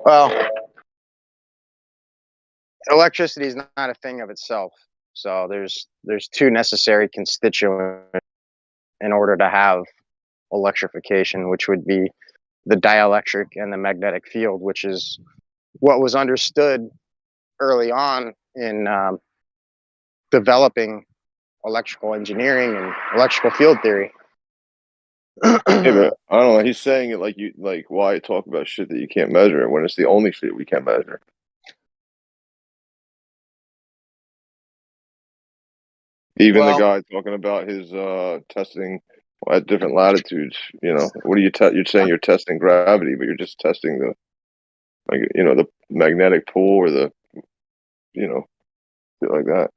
Well, electricity is not a thing of itself. So there's two necessary constituents in order to have electrification, which would be the dielectric and the magnetic field, which is what was understood early on in developing electrical engineering and electrical field theory. Yeah, but I don't know. He's saying it like why talk about shit that you can't measure when it's the only shit we can measure. Even the guy talking about his testing at different latitudes, you know, what are you you're saying you're testing gravity, but you're just testing the the magnetic pull or the shit like that.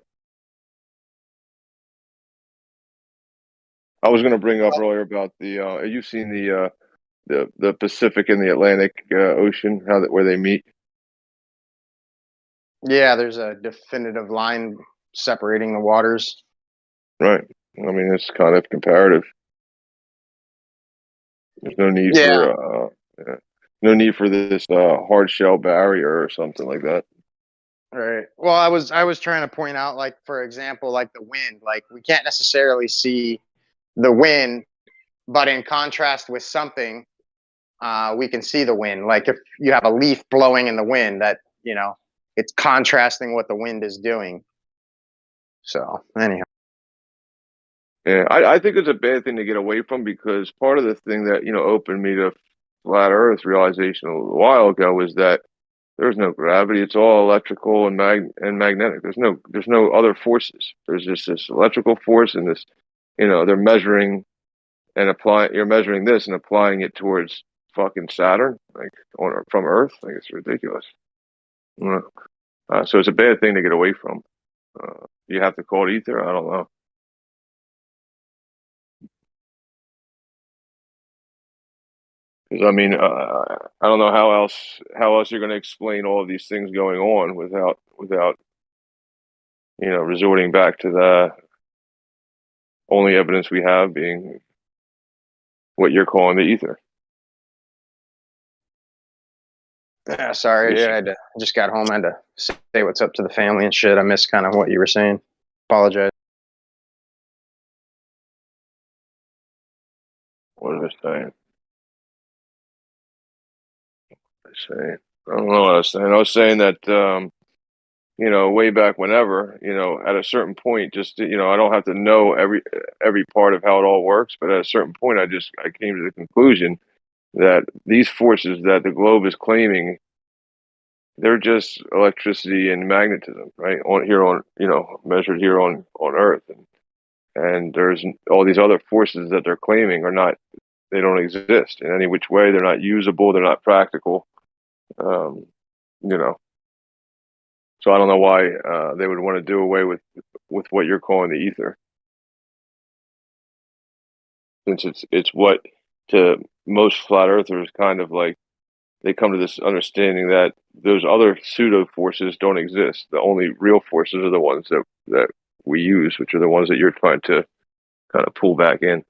I was going to bring up earlier about the you've seen the Pacific and the Atlantic Ocean, where they meet. Yeah, there's a definitive line separating the waters. Right. I mean, it's kind of comparative. There's no need for this hard shell barrier or something like that. Right. Well, I was trying to point out, like, for example, like the wind. Like, we can't necessarily see the wind, but in contrast with something, we can see the wind. Like, if you have a leaf blowing in the wind, that, it's contrasting what the wind is doing. So, anyhow. Yeah, I think it's a bad thing to get away from, because part of the thing that, opened me to flat Earth realization a little while ago was that there's no gravity. It's all electrical and magnetic. There's no other forces. There's just this electrical force and this, they're measuring and applying. You're measuring this and applying it towards fucking Saturn, like from Earth. Like, it's ridiculous. So it's a bad thing to get away from. You have to call it ether. I don't know. Because I mean, I don't know how else you're going to explain all of these things going on without resorting back to the only evidence we have being what you're calling the ether. Yeah, sorry, I just got home. I had to say what's up to the family and shit. I missed kind of what you were saying. Apologize. What was I saying? I don't know what I was saying. I was saying that, way back whenever, at a certain point, just, I don't have to know every part of how it all works, but at a certain point, I came to the conclusion that these forces that the globe is claiming, they're just electricity and magnetism, right? Measured here on Earth. And there's all these other forces that they're claiming they don't exist in any which way. They're not usable. They're not practical. So I don't know why they would want to do away with what you're calling the ether, since it's what to most flat earthers kind of like they come to this understanding that those other pseudo forces don't exist. The only real forces are the ones that we use, which are the ones that you're trying to kind of pull back in.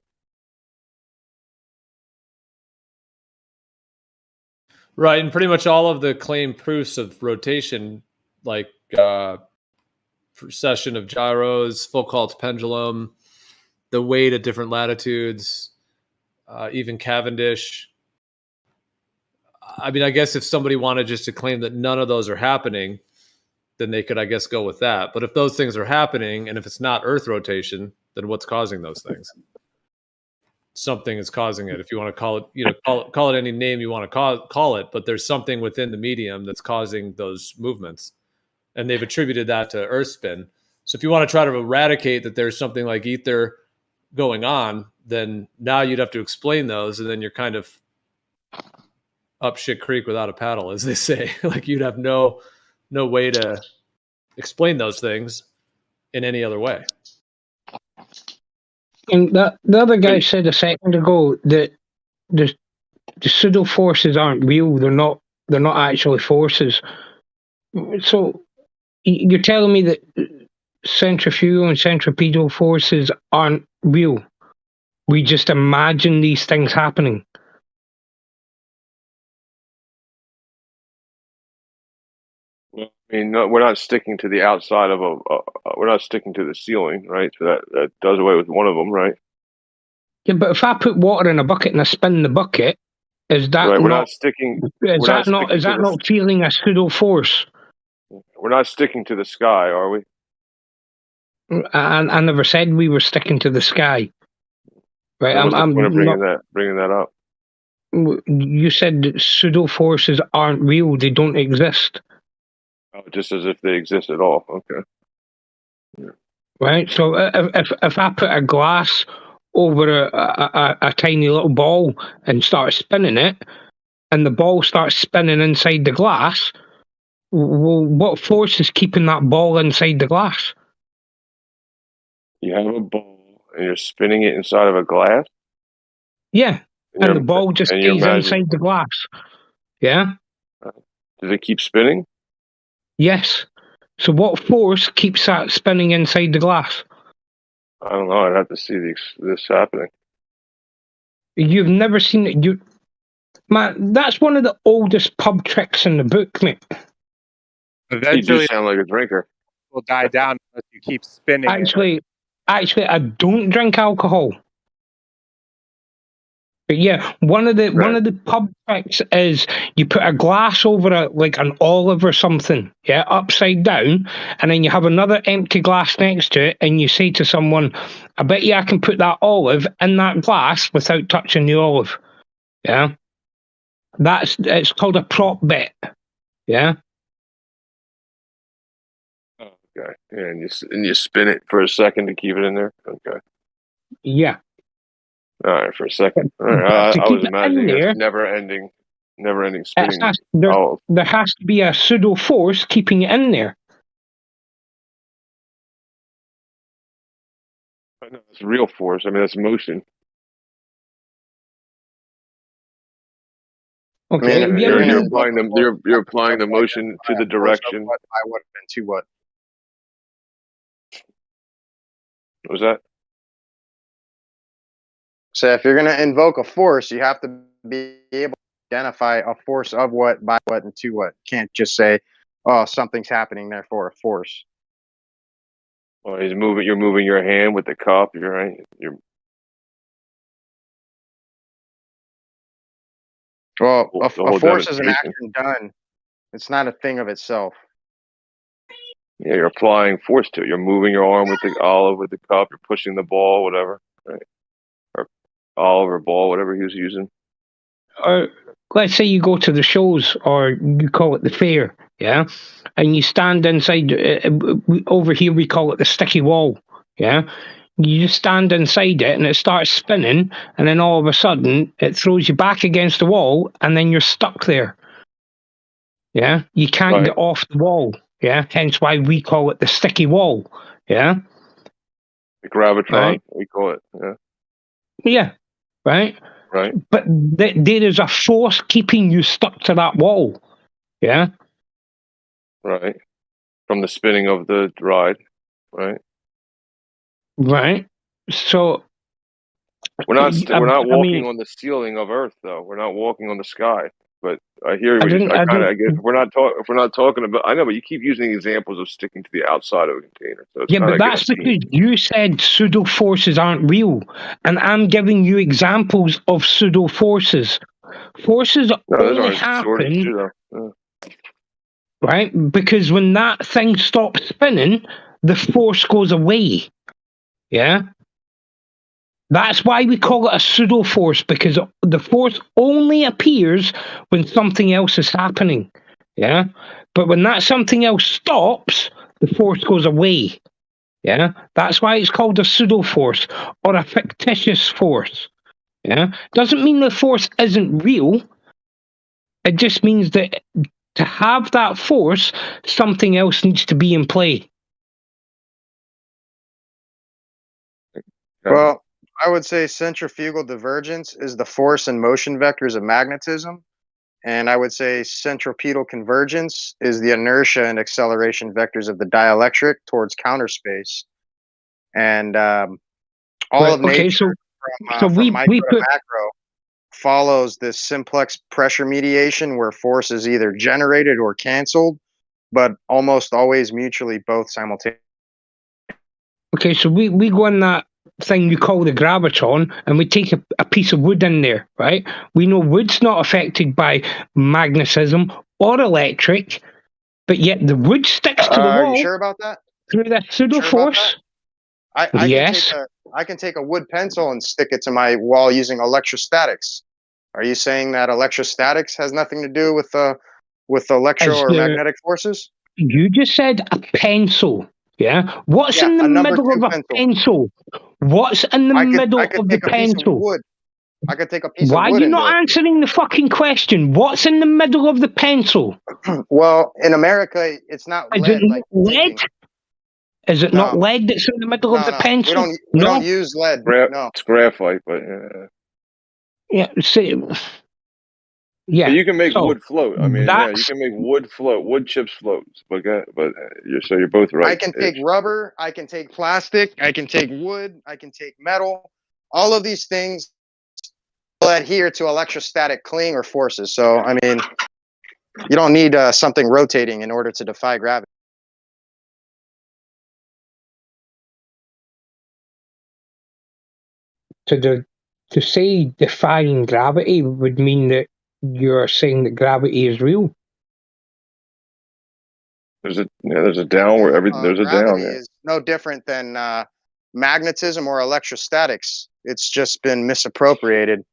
Right, and pretty much all of the claimed proofs of rotation, like precession of gyros, Foucault's pendulum, the weight at different latitudes, even Cavendish. I mean, I guess if somebody wanted just to claim that none of those are happening, then they could, I guess, go with that. But if those things are happening, and if it's not Earth rotation, then what's causing those things? Something is causing it. If you want to call it, call it any name you want to call it, but there's something within the medium that's causing those movements, and they've attributed that to Earth spin. So if you want to try to eradicate that there's something like ether going on, then now you'd have to explain those, and then you're kind of up shit creek without a paddle, as they say. Like, you'd have no way to explain those things in any other way. And the other guy said a second ago that the pseudo forces aren't real. They're not actually forces. So you're telling me that centrifugal and centripetal forces aren't real? We just imagine these things happening. I mean, no, we're not sticking to the outside of we're not sticking to the ceiling, right? So that does away with one of them, right? Yeah, but if I put water in a bucket and I spin the bucket, is that Right. We're not not sticking. is We're not that not sticking is to that the. not feeling a pseudo force? We're not sticking to the sky, are we? I never said we were sticking to the sky. Right? Then what's the point of I'm not. bringing that up? You said that pseudo forces aren't real; they don't exist. Oh, just as if they exist at all. Okay. Right? So if I put a glass over a tiny little ball and start spinning it, and the ball starts spinning inside the glass, well, what force is keeping that ball inside the glass? You have a ball and you're spinning it inside of a glass. Yeah, and the ball just and you're stays imagining. inside the glass. Yeah. Does it keep spinning? Yes. So what force keeps that spinning inside the glass? I don't know. I'd have to see this happening. You've never seen it. Man, that's one of the oldest pub tricks in the book, mate. You do Eventually, sound like a drinker. will die down unless you keep spinning it. Actually, I don't drink alcohol. But yeah, one of the pub tricks is you put a glass over like an olive or something, yeah, upside down, and then you have another empty glass next to it, and you say to someone, "I bet you I can put that olive in that glass without touching the olive." Yeah, it's called a prop bet. Yeah. Oh, okay. Yeah, and you spin it for a second to keep it in there. Okay. Yeah. All right, for a second. All right. I was imagining there, it's never ending spinning. There has to be a pseudo force keeping it in there. No, it's real force. I mean, that's motion. Okay. I mean, you're applying the motion to the direction. What I would have been to what? What was that? So if you're going to invoke a force, you have to be able to identify a force of what, by what, and to what. Can't just say, "Oh, something's happening, therefore a force." Well, you're moving your hand with the cup. You're right. Well, a whole force is an demonstration. action done. It's not a thing of itself. Yeah, you're applying force to it. You're moving your arm with the olive with the cup. You're pushing the ball, whatever, right? Or olive or ball, whatever he was using. Or let's say you go to the shows, or you call it the fair, yeah, and you stand inside. Over here, we call it the sticky wall, yeah. You just stand inside it, and it starts spinning, and then all of a sudden, it throws you back against the wall, and then you're stuck there. Yeah, you can't get off the wall. Yeah, hence why we call it the sticky wall. Yeah, the gravitron, right? We call it. Yeah. Yeah, right. Right. But there is a force keeping you stuck to that wall. Yeah. Right. From the spinning of the ride. Right. Right. So we're not walking on the ceiling of Earth, though. We're not walking on the sky. But I hear what I guess if we're not talking about. I know, but you keep using examples of sticking to the outside of a container. So yeah, but that's because you said pseudo forces aren't real, and I'm giving you examples of pseudo forces. Forces only happen, right? Because when that thing stops spinning, the force goes away. Yeah. That's why we call it a pseudo force, because the force only appears when something else is happening. Yeah. But when that something else stops, the force goes away. Yeah. That's why it's called a pseudo force or a fictitious force. Yeah. Doesn't mean the force isn't real. It just means that to have that force, something else needs to be in play. Well, I would say centrifugal divergence is the force and motion vectors of magnetism. And I would say centripetal convergence is the inertia and acceleration vectors of the dielectric towards counter space. And all of nature, from micro to macro, follows this simplex pressure mediation where force is either generated or canceled but almost always mutually both simultaneously. Okay, so we go on that thing you call the graviton, and we take a piece of wood in there, right? We know wood's not affected by magnetism or electric, but yet the wood sticks to the Are you wall sure about that? through that pseudo Sure about force. I Yes. can take a wood pencil and stick it to my wall using electrostatics. Are you saying that electrostatics has nothing to do with electro or magnetic forces? You just said a pencil. Yeah. What's Yeah, in the a number middle of 2 a pencil. pencil? What's in the middle I could of the take a piece of pencil? wood. I could take a piece Why of are wood you and do not it. answering the fucking question? What's in the middle of the pencil? Well, in America, it's not Is lead it like not you're lead? thinking. Is it not No, lead that's in the middle of the no. pencil? We don't use lead. No. It's graphite, but Yeah. See. Yeah. but you can make so wood float. I mean, yeah, you that's can make wood float, wood chips float. But you're both right. I can take rubber, I can take plastic, I can take wood, I can take metal. All of these things will adhere to electrostatic cling or forces. So, I mean, you don't need something rotating in order to defy gravity. to say defying gravity would mean that you're saying that gravity is real. There's a down where there's a down Gravity there. is no different than magnetism or electrostatics. It's just been misappropriated.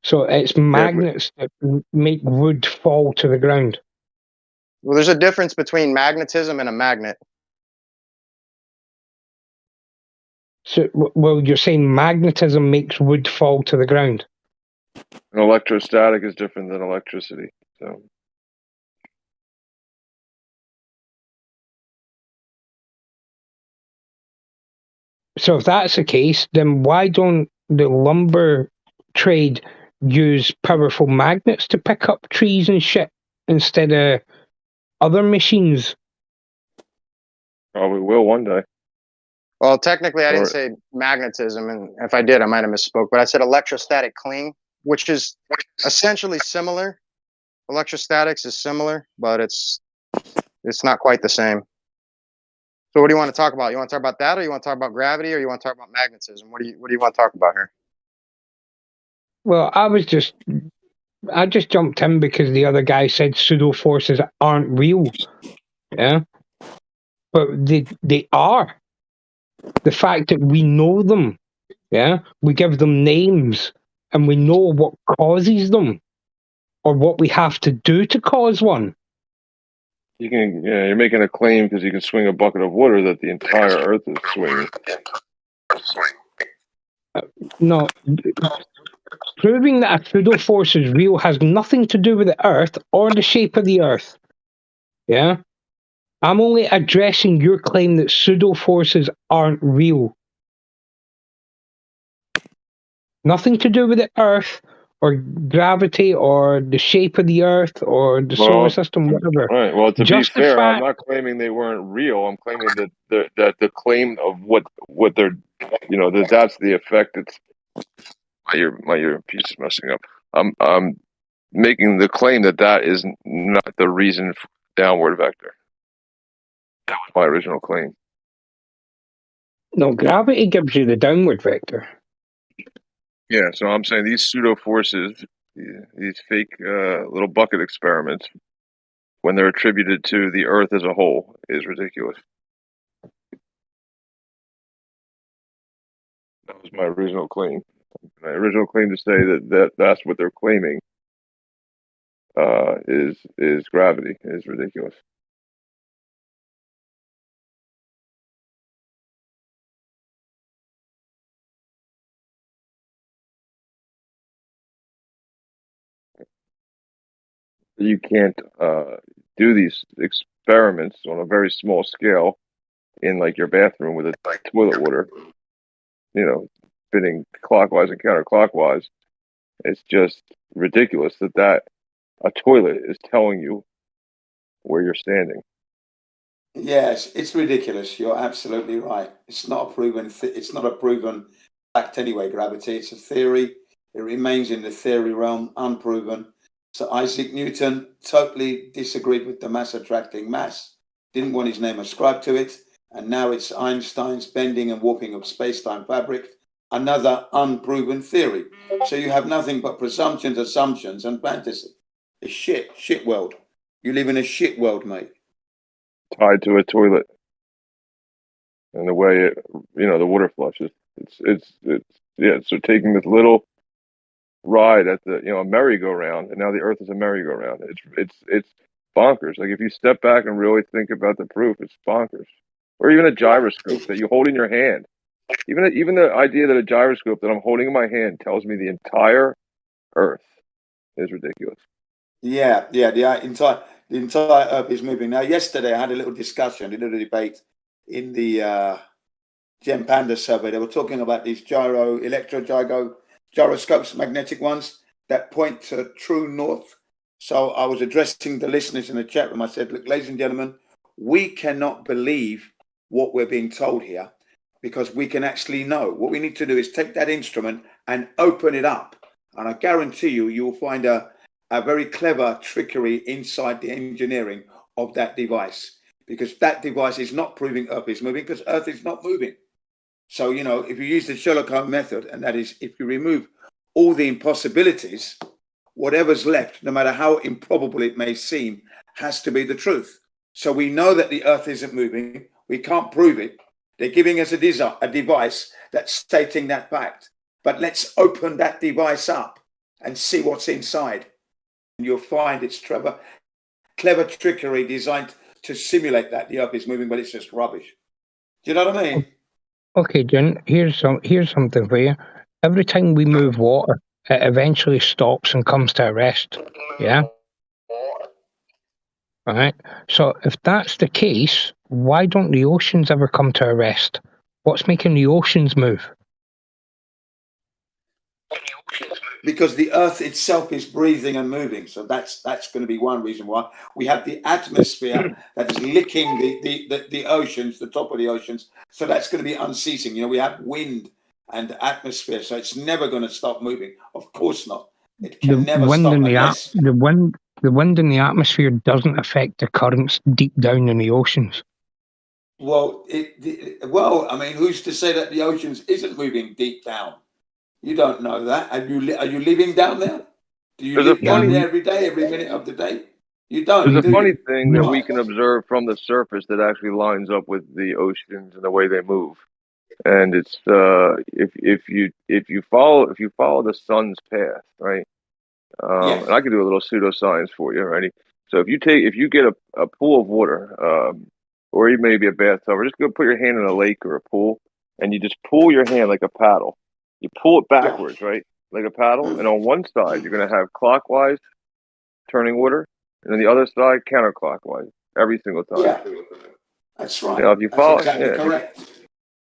So it's magnets that make wood fall to the ground. Well, there's a difference between magnetism and a magnet. So, well, you're saying magnetism makes wood fall to the ground. An electrostatic is different than electricity. So if that's the case, then why don't the lumber trade use powerful magnets to pick up trees and shit instead of other machines? Probably will one day. Well, technically, I didn't say magnetism, and if I did, I might have misspoke. But I said electrostatic cling, which is essentially similar. Electrostatics is similar, but it's not quite the same. So, what do you want to talk about? You want to talk about that, or you want to talk about gravity, or you want to talk about magnetism? What do you want to talk about here? Well, I just jumped in because the other guy said pseudo forces aren't real. Yeah, but they are. The fact that we know them, yeah, we give them names, and we know what causes them, or what we have to do to cause one. You're making a claim because you can swing a bucket of water that the entire Earth is swinging. No, proving that a pseudo force is real has nothing to do with the Earth or the shape of the Earth. Yeah, I'm only addressing your claim that pseudo forces aren't real. Nothing to do with the Earth or gravity or the shape of the Earth or the solar system, whatever. Right. Well, to Just be fair, I'm not claiming they weren't real. I'm claiming that the claim of what they're, that's the effect. It's my earpiece is messing up. I'm making the claim that is not the reason for downward vector. That was my original claim. No, gravity gives you the downward vector. Yeah, so I'm saying these pseudo forces, these fake little bucket experiments, when they're attributed to the Earth as a whole, is ridiculous. That was my original claim. My original claim to say that's what they're claiming is gravity is ridiculous. You can't do these experiments on a very small scale in like your bathroom with a toilet water, spinning clockwise and counterclockwise. It's just ridiculous that a toilet is telling you where you're standing. Yes, it's ridiculous. You're absolutely right. It's not a proven. It's not a proven fact anyway. Gravity. It's a theory. It remains in the theory realm, unproven. So Isaac Newton totally disagreed with the mass attracting mass, didn't want his name ascribed to it, and now it's Einstein's bending and warping of space-time fabric, another unproven theory. So you have nothing but presumptions, assumptions, and fantasy. It's shit world. You live in a shit world, mate. Tied to a toilet, and the way it, the water flushes. It's So taking this little ride at the, a merry-go-round, and now the Earth is a merry-go-round. It's bonkers. Like if you step back and really think about the proof, it's bonkers. Or even a gyroscope that you hold in your hand. Even the idea that a gyroscope that I'm holding in my hand tells me the entire Earth is ridiculous. Yeah, the entire Earth is moving. Now, yesterday I had a little discussion, a little debate in the Gem Panda survey. They were talking about these gyroscopes, magnetic ones that point to true north. So I was addressing the listeners in the chat room. I said, look, ladies and gentlemen, we cannot believe what we're being told here, because we can actually know. What we need to do is take that instrument and open it up. And I guarantee you will find a very clever trickery inside the engineering of that device, because that device is not proving Earth is moving, because Earth is not moving. So, if you use the Sherlock Holmes method, and that is if you remove all the impossibilities, whatever's left, no matter how improbable it may seem, has to be the truth. So we know that the Earth isn't moving. We can't prove it. They're giving us a device that's stating that fact. But let's open that device up and see what's inside. And you'll find it's clever trickery designed to simulate that the Earth is moving, but it's just rubbish. Do you know what I mean? Okay, Jen, here's something for you. Every time we move water, it eventually stops and comes to a rest. Yeah? All right. So if that's the case, why don't the oceans ever come to a rest? What's making the oceans move? Because the Earth itself is breathing and moving. So that's going to be one reason why. We have the atmosphere that is licking the oceans, the top of the oceans. So that's going to be unceasing. We have wind and atmosphere. So it's never going to stop moving. Of course not. It can never stop unless... The wind in the atmosphere doesn't affect the currents deep down in the oceans. Well, who's to say that the oceans isn't moving deep down? You don't know that. Are you living down there? Do you live down there every day, every minute of the day? You don't. There's a funny thing that we can observe from the surface that actually lines up with the oceans and the way they move. And it's if you follow the sun's path, right? Yes. And I can do a little pseudoscience for you, already. So if you get a pool of water, or even maybe a bathtub, or just go put your hand in a lake or a pool, and you just pull your hand like a paddle. You pull it backwards, right, like a paddle, and on one side you're going to have clockwise turning water, and then the other side counterclockwise every single time. Yeah, that's right. If you follow, that's exactly correct.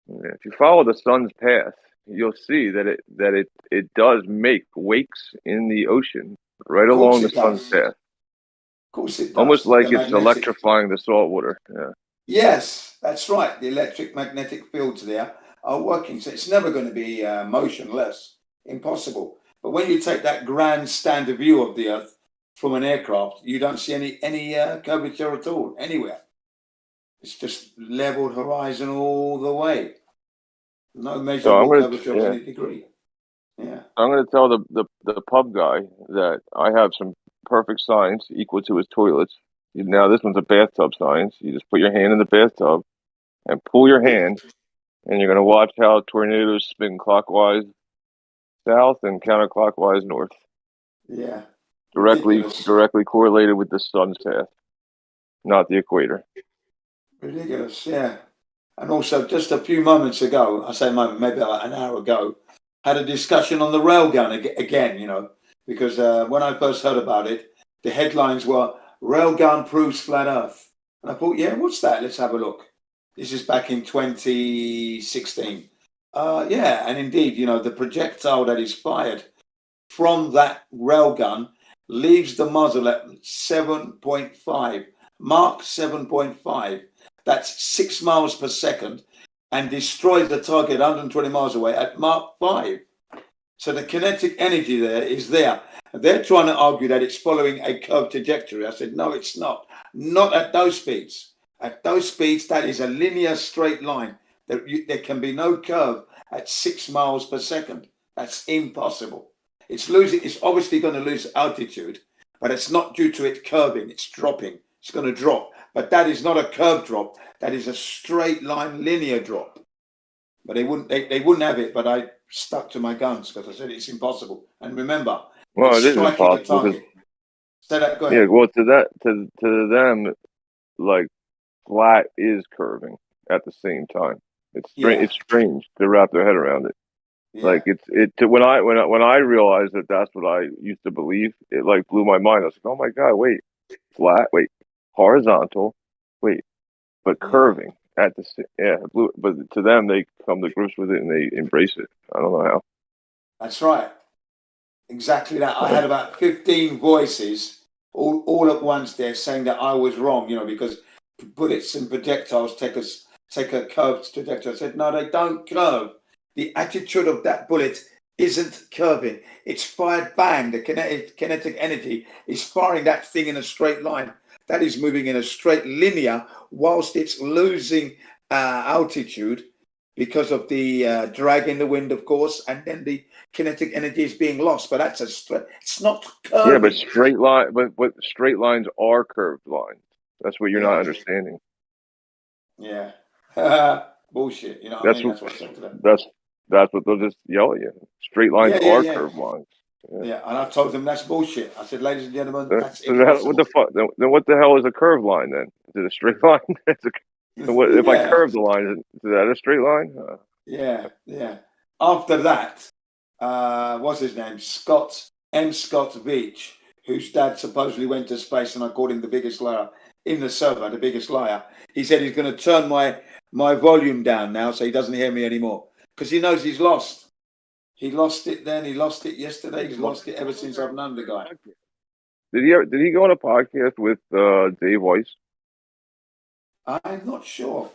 If you follow the sun's path, you'll see that it does make wakes in the ocean right along the sun's path. Of course it does. Almost like it's electrifying the salt water. Yeah. Yes, that's right. The electric magnetic fields there are working. So it's never going to be motionless. Impossible. But when you take that grand standard view of the Earth from an aircraft, you don't see any curvature at all, anywhere. It's just leveled horizon all the way. No measurable curvature of any degree. Yeah. I'm going to tell the pub guy that I have some perfect science equal to his toilets. Now this one's a bathtub science. You just put your hand in the bathtub and pull your hand, and you're going to watch how tornadoes spin clockwise south and counterclockwise north. Yeah. Directly correlated with the sun's path, not the equator. Ridiculous, yeah. And also, just a few moments ago, I say a moment, maybe like an hour ago, had a discussion on the railgun again, because when I first heard about it, the headlines were, "Railgun proves flat Earth." And I thought, yeah, what's that? Let's have a look. This is back in 2016. Yeah, and indeed, the projectile that is fired from that railgun leaves the muzzle at 7.5, Mach 7.5. That's 6 miles per second, and destroys the target 120 miles away at Mach 5. So the kinetic energy there is there. They're trying to argue that it's following a curved trajectory. I said, no, it's not. Not at those speeds. At those speeds, that is a linear straight line. There can be no curve at 6 miles per second. That's impossible. It's obviously going to lose altitude, but it's not due to it curving. It's dropping. It's going to drop. But that is not a curved drop. That is a straight line linear drop. But they wouldn't have it, but I stuck to my guns because I said it's impossible. And remember, Well, it's it is striking a impossible. target. Say that, go ahead. Yeah, well, to them, like flat is curving at the same time. It's it's strange to wrap their head around it. Yeah. Like when I realized that that's what I used to believe, it like blew my mind. I was like, oh my god, wait, flat, wait, horizontal, wait, but curving at the but to them they come to grips with it and they embrace it. I don't know how. That's right. Exactly that. I had about 15 voices all at once there saying that I was wrong, because bullets and projectiles take a curved trajectory. I said, no, they don't curve. The attitude of that bullet isn't curving. It's fired bang. The kinetic energy is firing that thing in a straight line. That is moving in a straight linear whilst it's losing altitude because of the drag in the wind, of course, and then the kinetic energy is being lost. But that's it's not curving. Yeah, but straight lines are curved lines. That's what you're not understanding. Yeah. Bullshit. That's what I said to them. That's what they'll just yell at you. Straight lines are curved lines. Yeah, and I told them that's bullshit. I said, ladies and gentlemen, that's impossible. What the fuck? Then what the hell is a curved line then? Is it a straight line? If I curve the line, is that a straight line? Yeah. After that, what's his name? Scott Veach, whose dad supposedly went to space, and I called him the biggest liar in the server, the biggest liar. He said he's going to turn my volume down now so he doesn't hear me anymore because he knows he's lost. He lost it then. He lost it yesterday. He's lost it ever since I've known the guy. Did he go on a podcast with Dave Weiss? I'm not sure.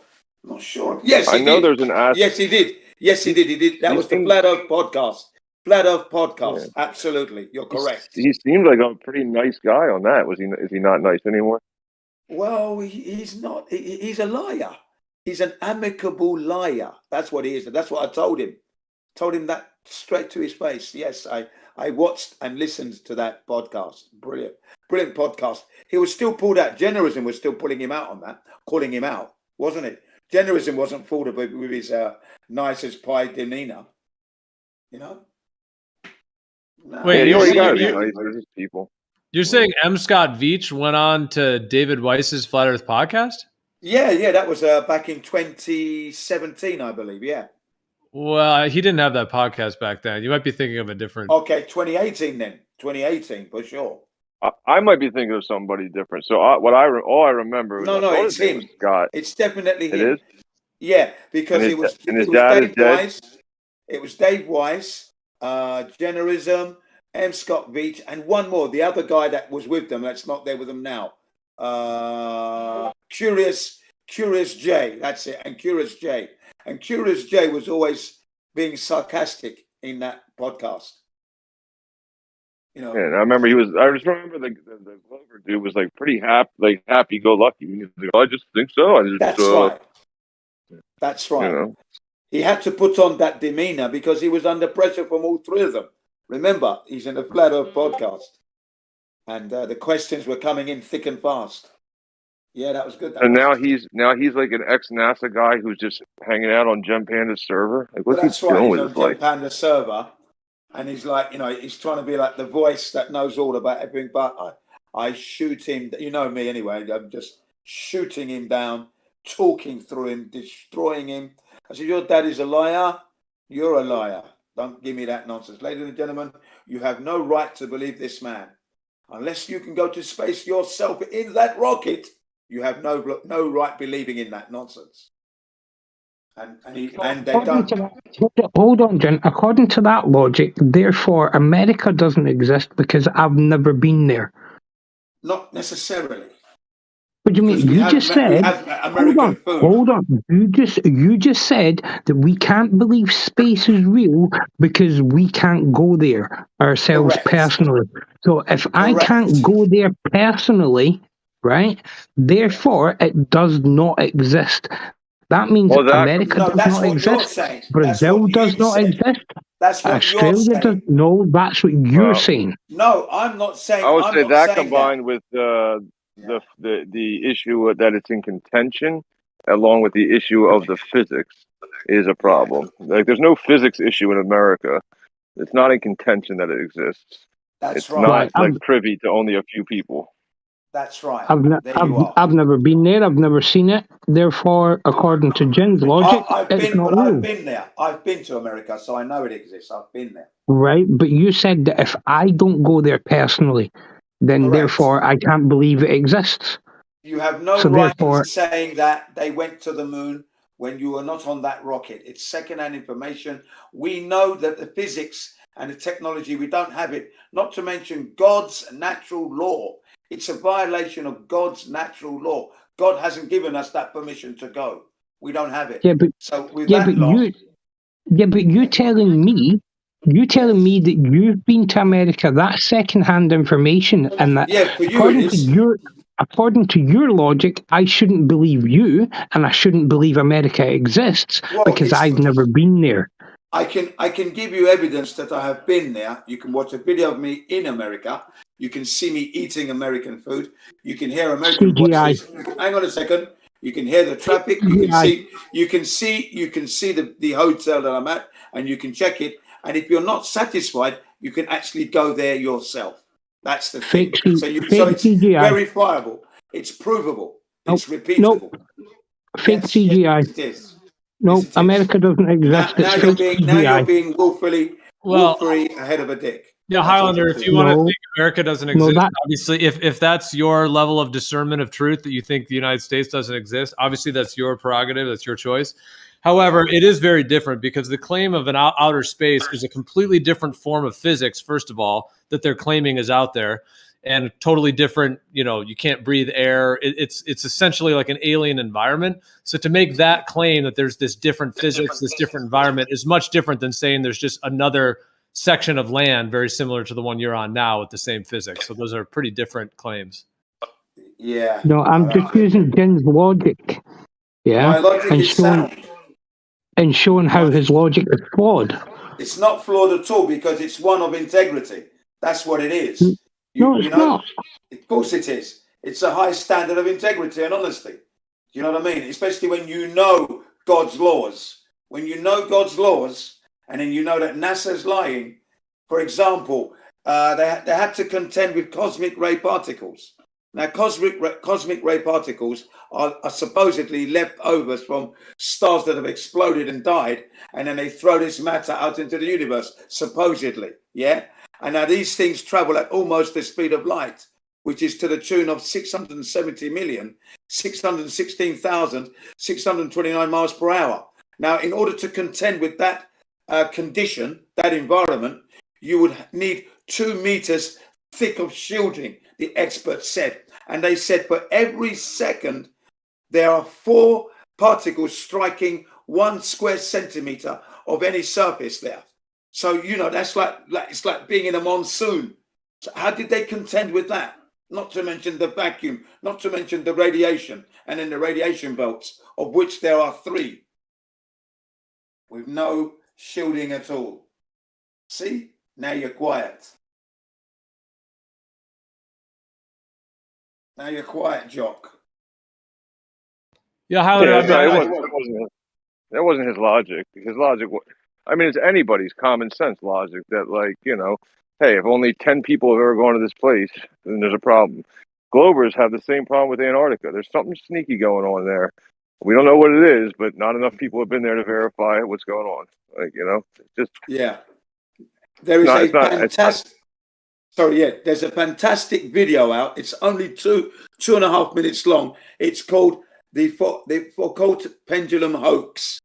Yes, I know there's an ask. Yes, he did. He did. That was the Flat Earth podcast. Flat Earth podcast. Yeah. Absolutely, you're correct. He seemed like a pretty nice guy on that. Is he not nice anymore? Well, he's not. He's a liar. He's an amicable liar. That's what he is. That's what I told him. Told him that straight to his face. Yes, I watched and listened to that podcast. Brilliant podcast. He was still pulled out. Generism was still pulling him out on that, calling him out, wasn't it? Generism wasn't fooled with his nice as pie demeanor. No. Wait, people. You're saying M. Scott Veach went on to David Weiss's Flat Earth podcast? Yeah, that was back in 2017, I believe. Yeah. Well, he didn't have that podcast back then. You might be thinking of a different. Okay, 2018 then. 2018 for sure. I might be thinking of somebody different. So all I remember. No, it's him. Scott. It's definitely him. It is. Yeah, because it was Dave Weiss. It was Dave Weiss, Generism, M. Scott Veach, and one more. The other guy that was with them. That's not there with them now. Curious J. That's it. And Curious J. And Curious J was always being sarcastic in that podcast. Yeah, and I remember I just remember the Glover dude was like pretty happy go lucky. I just think so. That's right. That's right. He had to put on that demeanor because he was under pressure from all three of them. Remember, he's in the Flat Earth podcast, and the questions were coming in thick and fast. Yeah, that was good. And now he's like an ex-NASA guy who's just hanging out on Gem Panda's server. Like, what's he doing with his life? Gem Panda server, and he's like, he's trying to be like the voice that knows all about everything. But I shoot him. You know me anyway. I'm just shooting him down, talking through him, destroying him. I said, your dad is a liar. You're a liar. Don't give me that nonsense. Ladies and gentlemen, you have no right to believe this man. Unless you can go to space yourself in that rocket, you have no right believing in that nonsense. And they don't. Hold on, Jen. According to that logic, therefore, America doesn't exist because I've never been there. Not necessarily. What do you mean? You just said. Hold on. You just said that we can't believe space is real because we can't go there ourselves personally. So if I can't go there personally, right? Therefore, it does not exist. That means America does not exist. Brazil does not exist. That's what Australia you're saying. No, that's what you're saying. No, I'm not saying. I would I'm say not that saying combined with the issue that it's in contention, along with the issue of the physics, is a problem. Like, there's no physics issue in America. It's not in contention that it exists. It's not like privy to only a few people. That's right. I've never been there. I've never seen it. Therefore, according to Jen's logic, it's not real. I've been there. I've been to America, so I know it exists. I've been there. Right, but you said that if I don't go there personally, then therefore I can't believe it exists. You have no right in saying that they went to the moon when you were not on that rocket. It's secondhand information. We know that the physics and the technology, we don't have it. Not to mention God's natural law. It's a violation of God's natural law. God hasn't given us that permission to go. We don't have it. Yeah, but you're telling me that you've been to America. That's second-hand information, and that for you according to your logic, I shouldn't believe you, and I shouldn't believe America exists because I've never been there. I can give you evidence that I have been there. You can watch a video of me in America. You can see me eating American food. You can hear American voices. Hang on a second. You can hear the traffic. You can see the hotel that I'm at, and you can check it. And if you're not satisfied, you can actually go there yourself. That's the thing. So it's verifiable. It's provable. It's repeatable. Fake CGI. It is. No, America doesn't exist. Now you're being willfully ahead of a dick. Yeah, Highlander, if you want to think America doesn't exist, obviously, if that's your level of discernment of truth, that you think the United States doesn't exist, obviously that's your prerogative, that's your choice. However, it is very different because the claim of an outer space is a completely different form of physics, first of all, that they're claiming is out there, and totally different, you can't breathe air. It's essentially like an alien environment. So to make that claim that there's this different physics, this different environment is much different than saying there's just another section of land very similar to the one you're on now with the same physics. So those are pretty different claims. Yeah. No, I'm just using Jen's logic. Yeah. My logic is sound. And showing how his logic is flawed. It's not flawed at all because it's one of integrity. That's what it is. It's not. Of course it is. It's a high standard of integrity and honesty. You know what I mean? Especially when you know God's laws. When you know God's laws, and then you know that NASA's lying. For example, they had to contend with cosmic ray particles. Now, cosmic ray particles are supposedly leftovers from stars that have exploded and died, and then they throw this matter out into the universe, supposedly, yeah? And now these things travel at almost the speed of light, which is to the tune of 670,616,629 miles per hour. Now, in order to contend with that condition, that environment, you would need 2 meters thick of shielding, the experts said. And they said for every second, there are 4 particles striking 1 square centimeter of any surface there. So, that's like it's like being in a monsoon. So how did they contend with that? Not to mention the vacuum, not to mention the radiation, and then the radiation belts, of which there are 3, with no shielding at all. See? Now you're quiet. Now you're quiet, Jock. Yeah, that wasn't his logic. His logic, it's anybody's common sense logic that, hey, if only 10 people have ever gone to this place, then there's a problem. Globers have the same problem with Antarctica. There's something sneaky going on there. We don't know what it is, but not enough people have been there to verify what's going on. There is there's a fantastic video out. It's only 2.5 minutes long. It's called the Foucault pendulum hoax.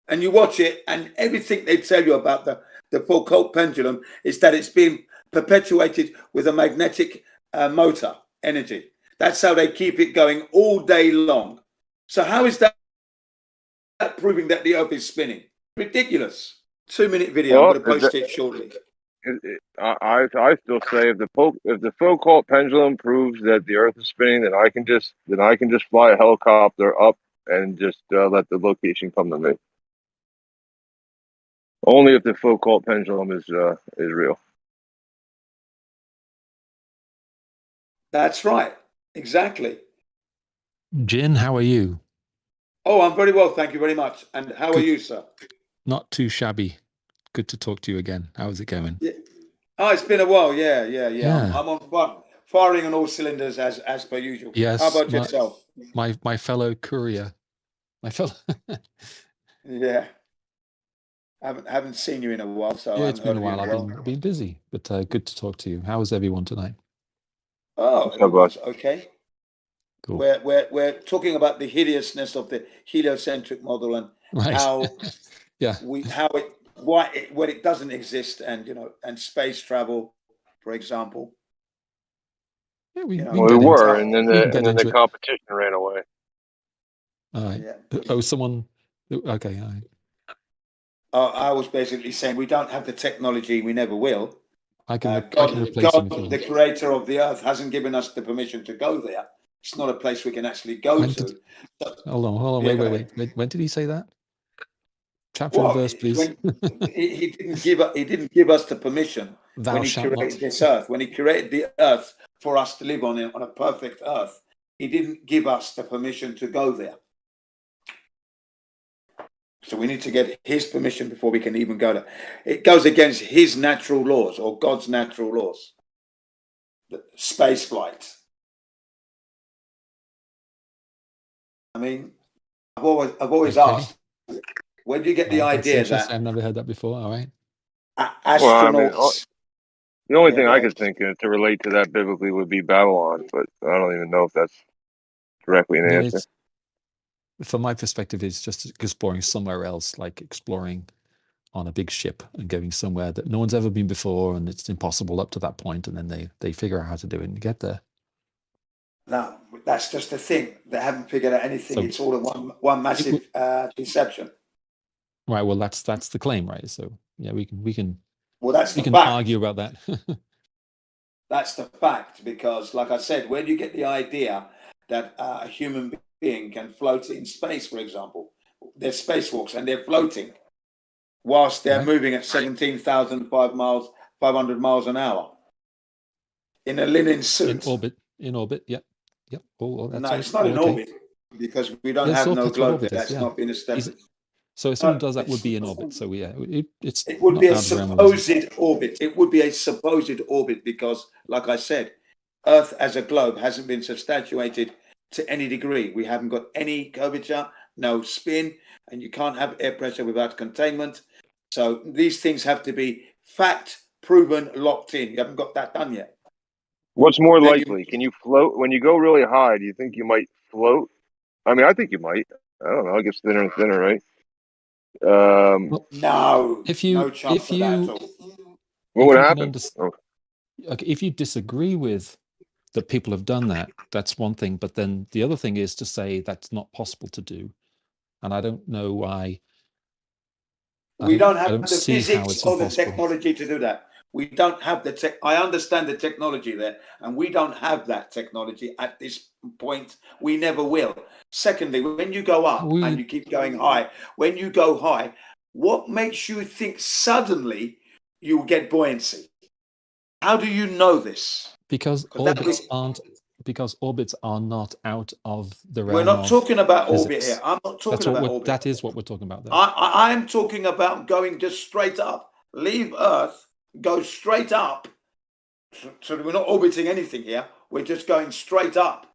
And you watch it, and everything they tell you about the Foucault pendulum is that it's being perpetuated with a magnetic motor energy. That's how they keep it going all day long. So how is that proving that the Earth is spinning? Ridiculous. 2-minute video. Well, I'm going to post it shortly. I still say if the Foucault pendulum proves that the Earth is spinning, then I can just fly a helicopter up and just let the location come to me. Only if the Foucault pendulum is real. That's right. Exactly. Jin, how are you? Oh, I'm very well, thank you very much. And how are you, sir? Not too shabby. Good to talk to you again. How's it going? Yeah. Oh, it's been a while. Yeah. I'm on firing on all cylinders as per usual. Yes. How about yourself? My fellow courier. My fellow. Yeah. Haven't seen you in a while, so yeah, it's been a while. I've been busy, but good to talk to you. How is everyone tonight? Oh, everyone's okay. Cool. We're talking about the hideousness of the heliocentric model and how why it doesn't exist, and and space travel, for example. Yeah, we were, and then the competition ran away. All right. Yeah. Oh, someone. Okay. All right. I was basically saying we don't have the technology, we never will. I can replace him. God, the creator of the earth, hasn't given us the permission to go there. It's not a place we can actually go to. Hold on. Wait. When did he say that? Chapter and verse, please. He didn't give us the permission when he created this earth. When he created the earth for us to live on a perfect earth, he didn't give us the permission to go there. So we need to get his permission before we can even go there. It goes against his natural laws, or God's natural laws. The space flight. I mean, I've always asked, where do you get the idea that I've never heard that before? All right. Astronauts. The only thing I could think of to relate to that biblically would be Babylon, but I don't even know if that's directly an answer. From my perspective, it's just exploring somewhere else, like exploring on a big ship and going somewhere that no one's ever been before, and it's impossible up to that point, and then they figure out how to do it and get there. No, that's just the thing. They haven't figured out anything. So it's all one massive deception. Right. Well, that's the claim, right? So yeah, we can. Well, that's we the can fact. argue about that. That's the fact, because, like I said, where do you get the idea that a human being can float in space, for example? There's spacewalks and they're floating whilst they're moving at 17,500 miles an hour in a linen suit. In orbit, yep. No, it's not in orbit, because we don't have no globe there. That's not been established. So if someone does that, would be in orbit. So it would be a supposed orbit. It would be a supposed orbit because, like I said, Earth as a globe hasn't been substantiated to any degree. We haven't got any curvature, no spin, and you can't have air pressure without containment. So these things have to be fact proven, locked in. You haven't got that done yet. What's more likely? Can you float when you go really high? Do you think you might float? I mean, I think you might. I don't know. It gets thinner and thinner, right? No, no chance of that at all. What would happen? Okay, if you disagree with that people have done that, that's one thing. But then the other thing is to say that's not possible to do. And I don't know why. We don't have the physics or the technology to do that. We don't have the tech. I understand the technology there, and we don't have that technology at this point. We never will. Secondly, when you go up and you keep going high, when you go high, what makes you think suddenly you get buoyancy? How do you know this? Because orbits are not out of the realm. We're not talking about physics. Orbit here. I'm not talking about orbit. That is what we're talking about there. I am talking about going just straight up. Leave Earth, go straight up. So we're not orbiting anything here. We're just going straight up.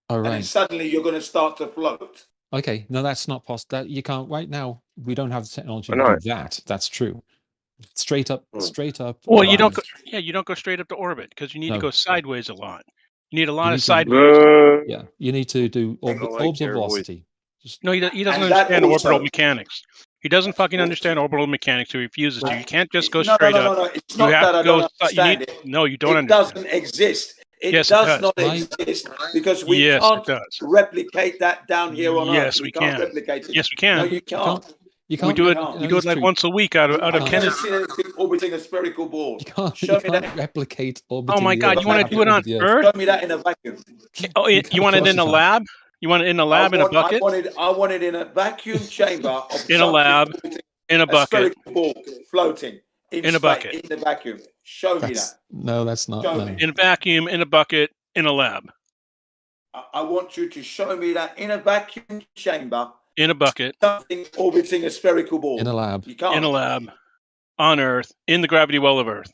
All right. And then suddenly you're going to start to float. Okay. No, that's not possible. That you can't right now. We don't have the technology to do that. That's true. Straight up. Well, you don't go straight up to orbit because you need to go sideways a lot. You need a lot of sideways. Yeah, you need to do orbit velocity. No, he doesn't understand orbital mechanics. He doesn't fucking understand orbital mechanics. He refuses to. You can't just go straight up. No, it's not that I don't understand it. No, you don't understand. It doesn't exist. It Yes, it does does. not Right. exist because we Yes, can't it does. replicate that down here on Yes, Earth. we can't can. replicate it. Yes, we can. No, you can't. You We can't. do it. can't. We do it like true. once a week out of I've never Kennedy. seen anything orbiting a spherical ball. You can't. Show You me can't that. replicate orbiting. Oh my the God! Earth. You want to have do it on orbit the Earth? Show me that in a vacuum. Oh, You you can't, want of it course in you a can't. lab? You want it in a lab in a bucket? I want it in a vacuum chamber of In a lab, something in a a bucket, spherical ball floating in a bucket, in the vacuum. Show me that. No, that's not. Show No. me. in a vacuum, in a bucket, in a lab, I want you to show me that in a vacuum chamber, in a bucket, something orbiting a spherical ball. In a lab. You can't. in a lab, on Earth, in the gravity well of Earth.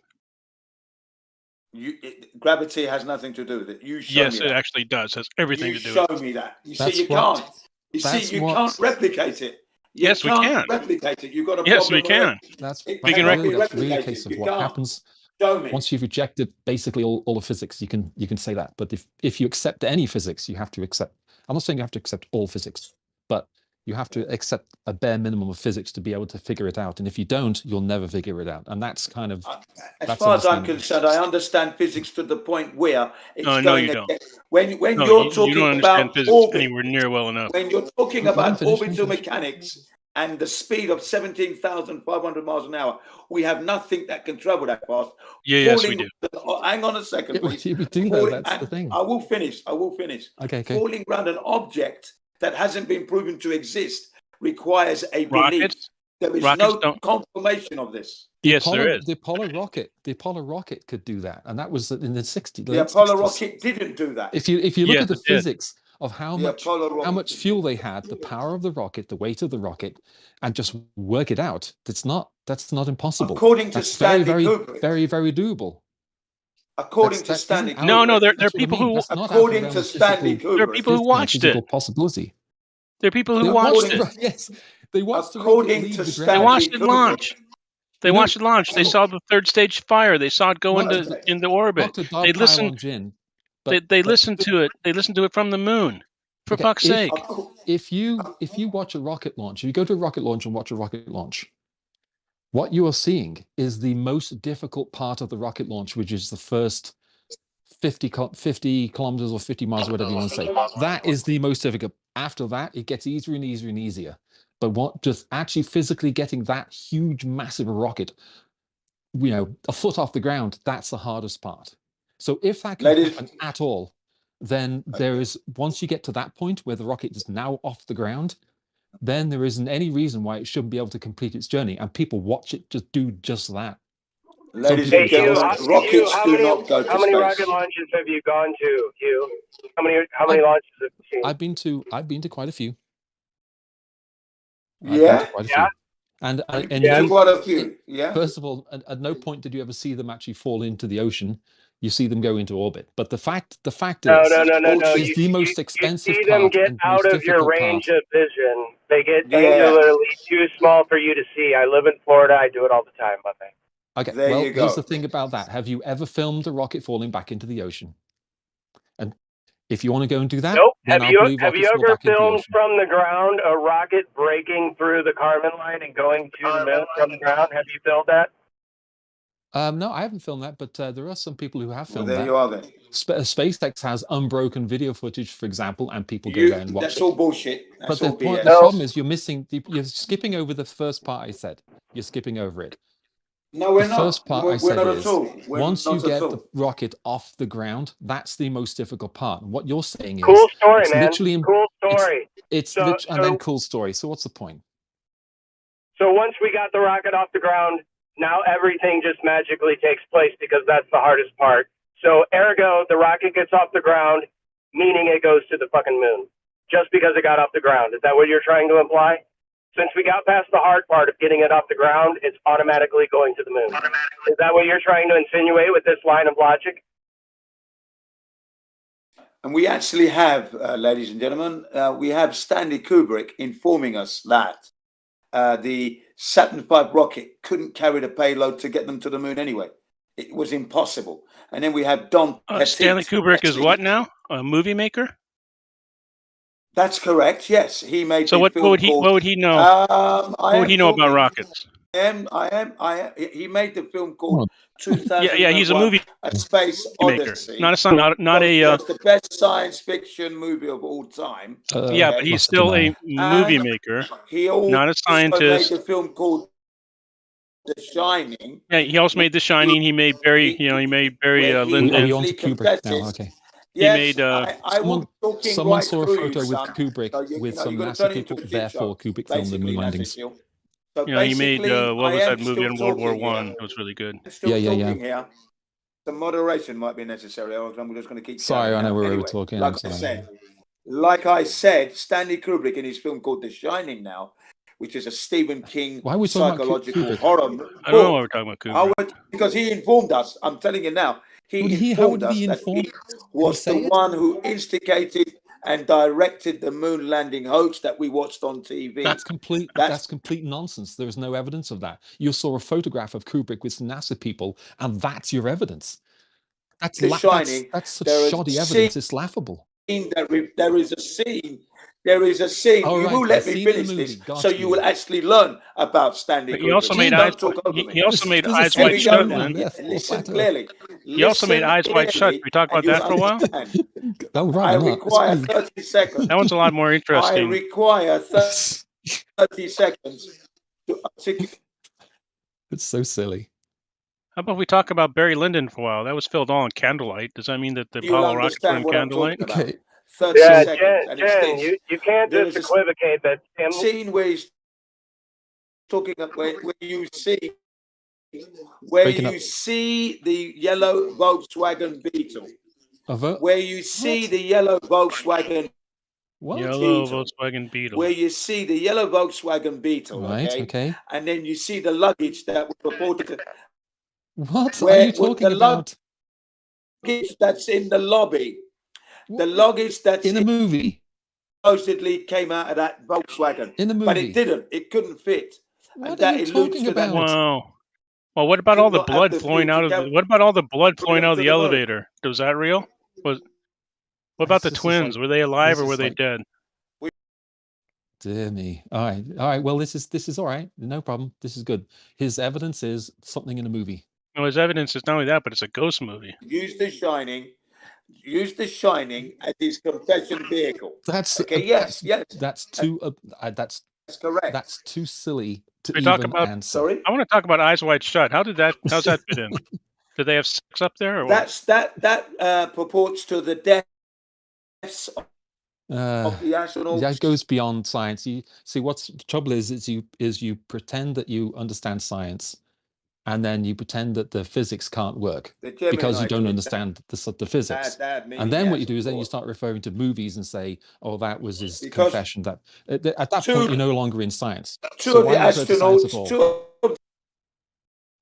Gravity has nothing to do with it. You show Yes, me it that. actually does. Has everything You to do show with it. me that. You That's see, you what- can't. You that's see, you what- can't replicate it. You Yes, we can't can. replicate it. You've got a Yes, problem we can. That's It We can cannot be that's really a replicated. case of You what can't. happens Show me. once you've rejected basically all the physics. You can say that, but if you accept any physics, you have to accept. I'm not saying you have to accept all physics, but you have to accept a bare minimum of physics to be able to figure it out. And if you don't, you'll never figure it out. And that's kind of As that's far as I'm understandable. concerned, I understand physics to the point where it's No, going you against. When No, you're you talking don't understand about physics orbit, anywhere near well enough. when you're talking Let me about finish, let me orbital finish. mechanics and the speed of 17,500 miles an hour, we have nothing that can travel that fast. Yes, we do. Hang on a second, Yeah, please. we do though. That's the thing. I will finish. Okay. Falling around an object that hasn't been proven to exist requires a belief. Rockets? There is Rockets no don't- confirmation of this. Yes, there is. The Apollo rocket could do that, and that was in the 60s. The Apollo rocket didn't do that. If you look Yes, at the it did. physics of how much fuel they had, the power of the rocket, the weight of the rocket, and just work it out, that's not impossible. According to That's Stanley Kubrick. very doable. According to That Stanley isn't Kubrick. No, there are That's what I people mean. who. That's not out of According realm to of Stanley physical- There are Kubrick. people who watched it. physical possibility. There are people who They watched it. Yes, they watched the According rocket leave to the Stanley They ground. watched it Kubrick. launch. They You know- watched it launch. They saw the third stage fire. They saw it go Not into orbit. to They listened. on Jin, They listened to it. They listened to it from the moon. For Okay, fuck's sake. if you watch a rocket launch, if you go to a rocket launch and watch a rocket launch, what you are seeing is the most difficult part of the rocket launch, which is the first 50 kilometers or 50 miles, whatever you want to say. That is the most difficult. After that, it gets easier and easier and easier. But just actually physically getting that huge, massive rocket, a foot off the ground, that's the hardest part. So if that can happen at all, then there is, once you get to that point where the rocket is now off the ground, then there isn't any reason why it shouldn't be able to complete its journey. And people watch it just do just that. Ladies and gentlemen, rockets do not go to How many space. rocket launches have you gone to, Hugh? How many launches have you seen? I've been to quite a few. Yeah? And quite a few. Yeah. First of all, at no point did you ever see them actually fall into the ocean. You see them go into orbit. But the fact is, no. It's the most expensive You see them part get and out most of your difficult range part. of vision. They get angularly too small for you to see. I live in Florida. I do it all the time, my man. Okay, There well, you go. here's the thing about that. Have you ever filmed a rocket falling back into the ocean? And if you want to go and do that, Nope. then Have I'll you believe ever rockets fall back into the filmed ocean. from the ground a rocket breaking through the Kármán line and going to the moon from the ground? Have you filmed that? No, I haven't filmed that, but there are some people who have Well, filmed there that. you are then. SpaceX has unbroken video footage, for example, and people go there and watch That's it. all bullshit. But That's all the BS. problem is you're skipping over the first part I said. You're skipping over it. No, we're The not. first part I We're said not is, at all. We're once you not at get all. the rocket off the ground, that's the most difficult part. And what you're saying is, Cool story, it's man. literally, Cool story. and then cool story. So what's the point? So once we got the rocket off the ground, now everything just magically takes place because that's the hardest part. So ergo, the rocket gets off the ground, meaning it goes to the fucking moon, just because it got off the ground. Is that what you're trying to imply? Since we got past the hard part of getting it off the ground, it's automatically going to the moon. Is that what you're trying to insinuate with this line of logic? And we actually have, ladies and gentlemen, we have Stanley Kubrick informing us that the Saturn V rocket couldn't carry the payload to get them to the moon anyway. It was impossible. And then we have Don Petit. Stanley Kubrick is what now? A movie maker? That's correct. Yes, he made. So what would he know? What would he know about rockets? I am. He made the film called 2001. Yeah, he's a movie A Space maker, Odyssey. not a. It's the best science fiction movie of all time. Yeah, but he's still a movie maker, He also not a scientist. made a film called The Shining. Yeah, he also made The Shining. He made Barry. He made Barry Lyndon. Are you on to Kubrick now? Okay. Yes, he made. Someone saw a photo with Kubrick with some NASA people. Therefore, Kubrick filmed the moon landings. So he made what was that movie in World War One? It was really good. Yeah. Here. The moderation might be necessary. I'm just going to keep. Sorry, I know we were talking. Like I said, Stanley Kubrick in his film called The Shining now, which is a Stephen King psychological horror. I don't know why we're talking about Kubrick. Because he informed us. I'm telling you now. He informed us that he was the one who instigated and directed the moon landing hoax that we watched on TV. That's complete nonsense. There is no evidence of that. You saw a photograph of Kubrick with some NASA people, and that's your evidence. That's such shoddy evidence. It's laughable. There is a scene. There is a scene. Oh, you right. will let me finish this, so you will actually learn about Stanley Kubrick. He also made Eyes Wide Shut. Listen clearly. He also made Eyes Wide Shut. We talk about that for a while. Oh, right. I require 30 seconds. That one's a lot more interesting. I require 30 seconds to articulate. It's so silly. How about we talk about Barry Lyndon for a while? That was filmed all in candlelight. Does that mean that the Apollo rockets were in candlelight? Okay. 30 seconds. Jen, you can't just equivocate that. Scene where he's talking where you see the yellow Volkswagen Beetle. Where you see the yellow Volkswagen. Volkswagen Beetle. Where you see the yellow Volkswagen Beetle. Right. Okay. And then you see the luggage that was reported to. What are you talking about? Luggage that's in the lobby. The luggage that's in a movie supposedly came out of that Volkswagen. In the movie. But it didn't. It couldn't fit. What are you talking about? Wow. Well, what about all the blood flowing out of the elevator? Was that real? What about the twins? Were they alive or were they dead? Dear me. All right. Well, this is all right. No problem. This is good. His evidence is something in a movie. No, his evidence is not only that, but it's a ghost movie. Use The Shining as his confession vehicle. That's okay. Yes. That's too. That's correct. That's too silly to even answer. Sorry, I want to talk about Eyes Wide Shut. How's that fit in? Did they have sex up there? Or that purports to the deaths of the astronauts. That goes beyond science. You see, what's the trouble is you pretend that you understand science. And then you pretend that the physics can't work because you don't understand the physics. And then what you do is then you start referring to movies and say, "Oh, that was his confession." That at that point you're no longer in science. Two of the astronauts.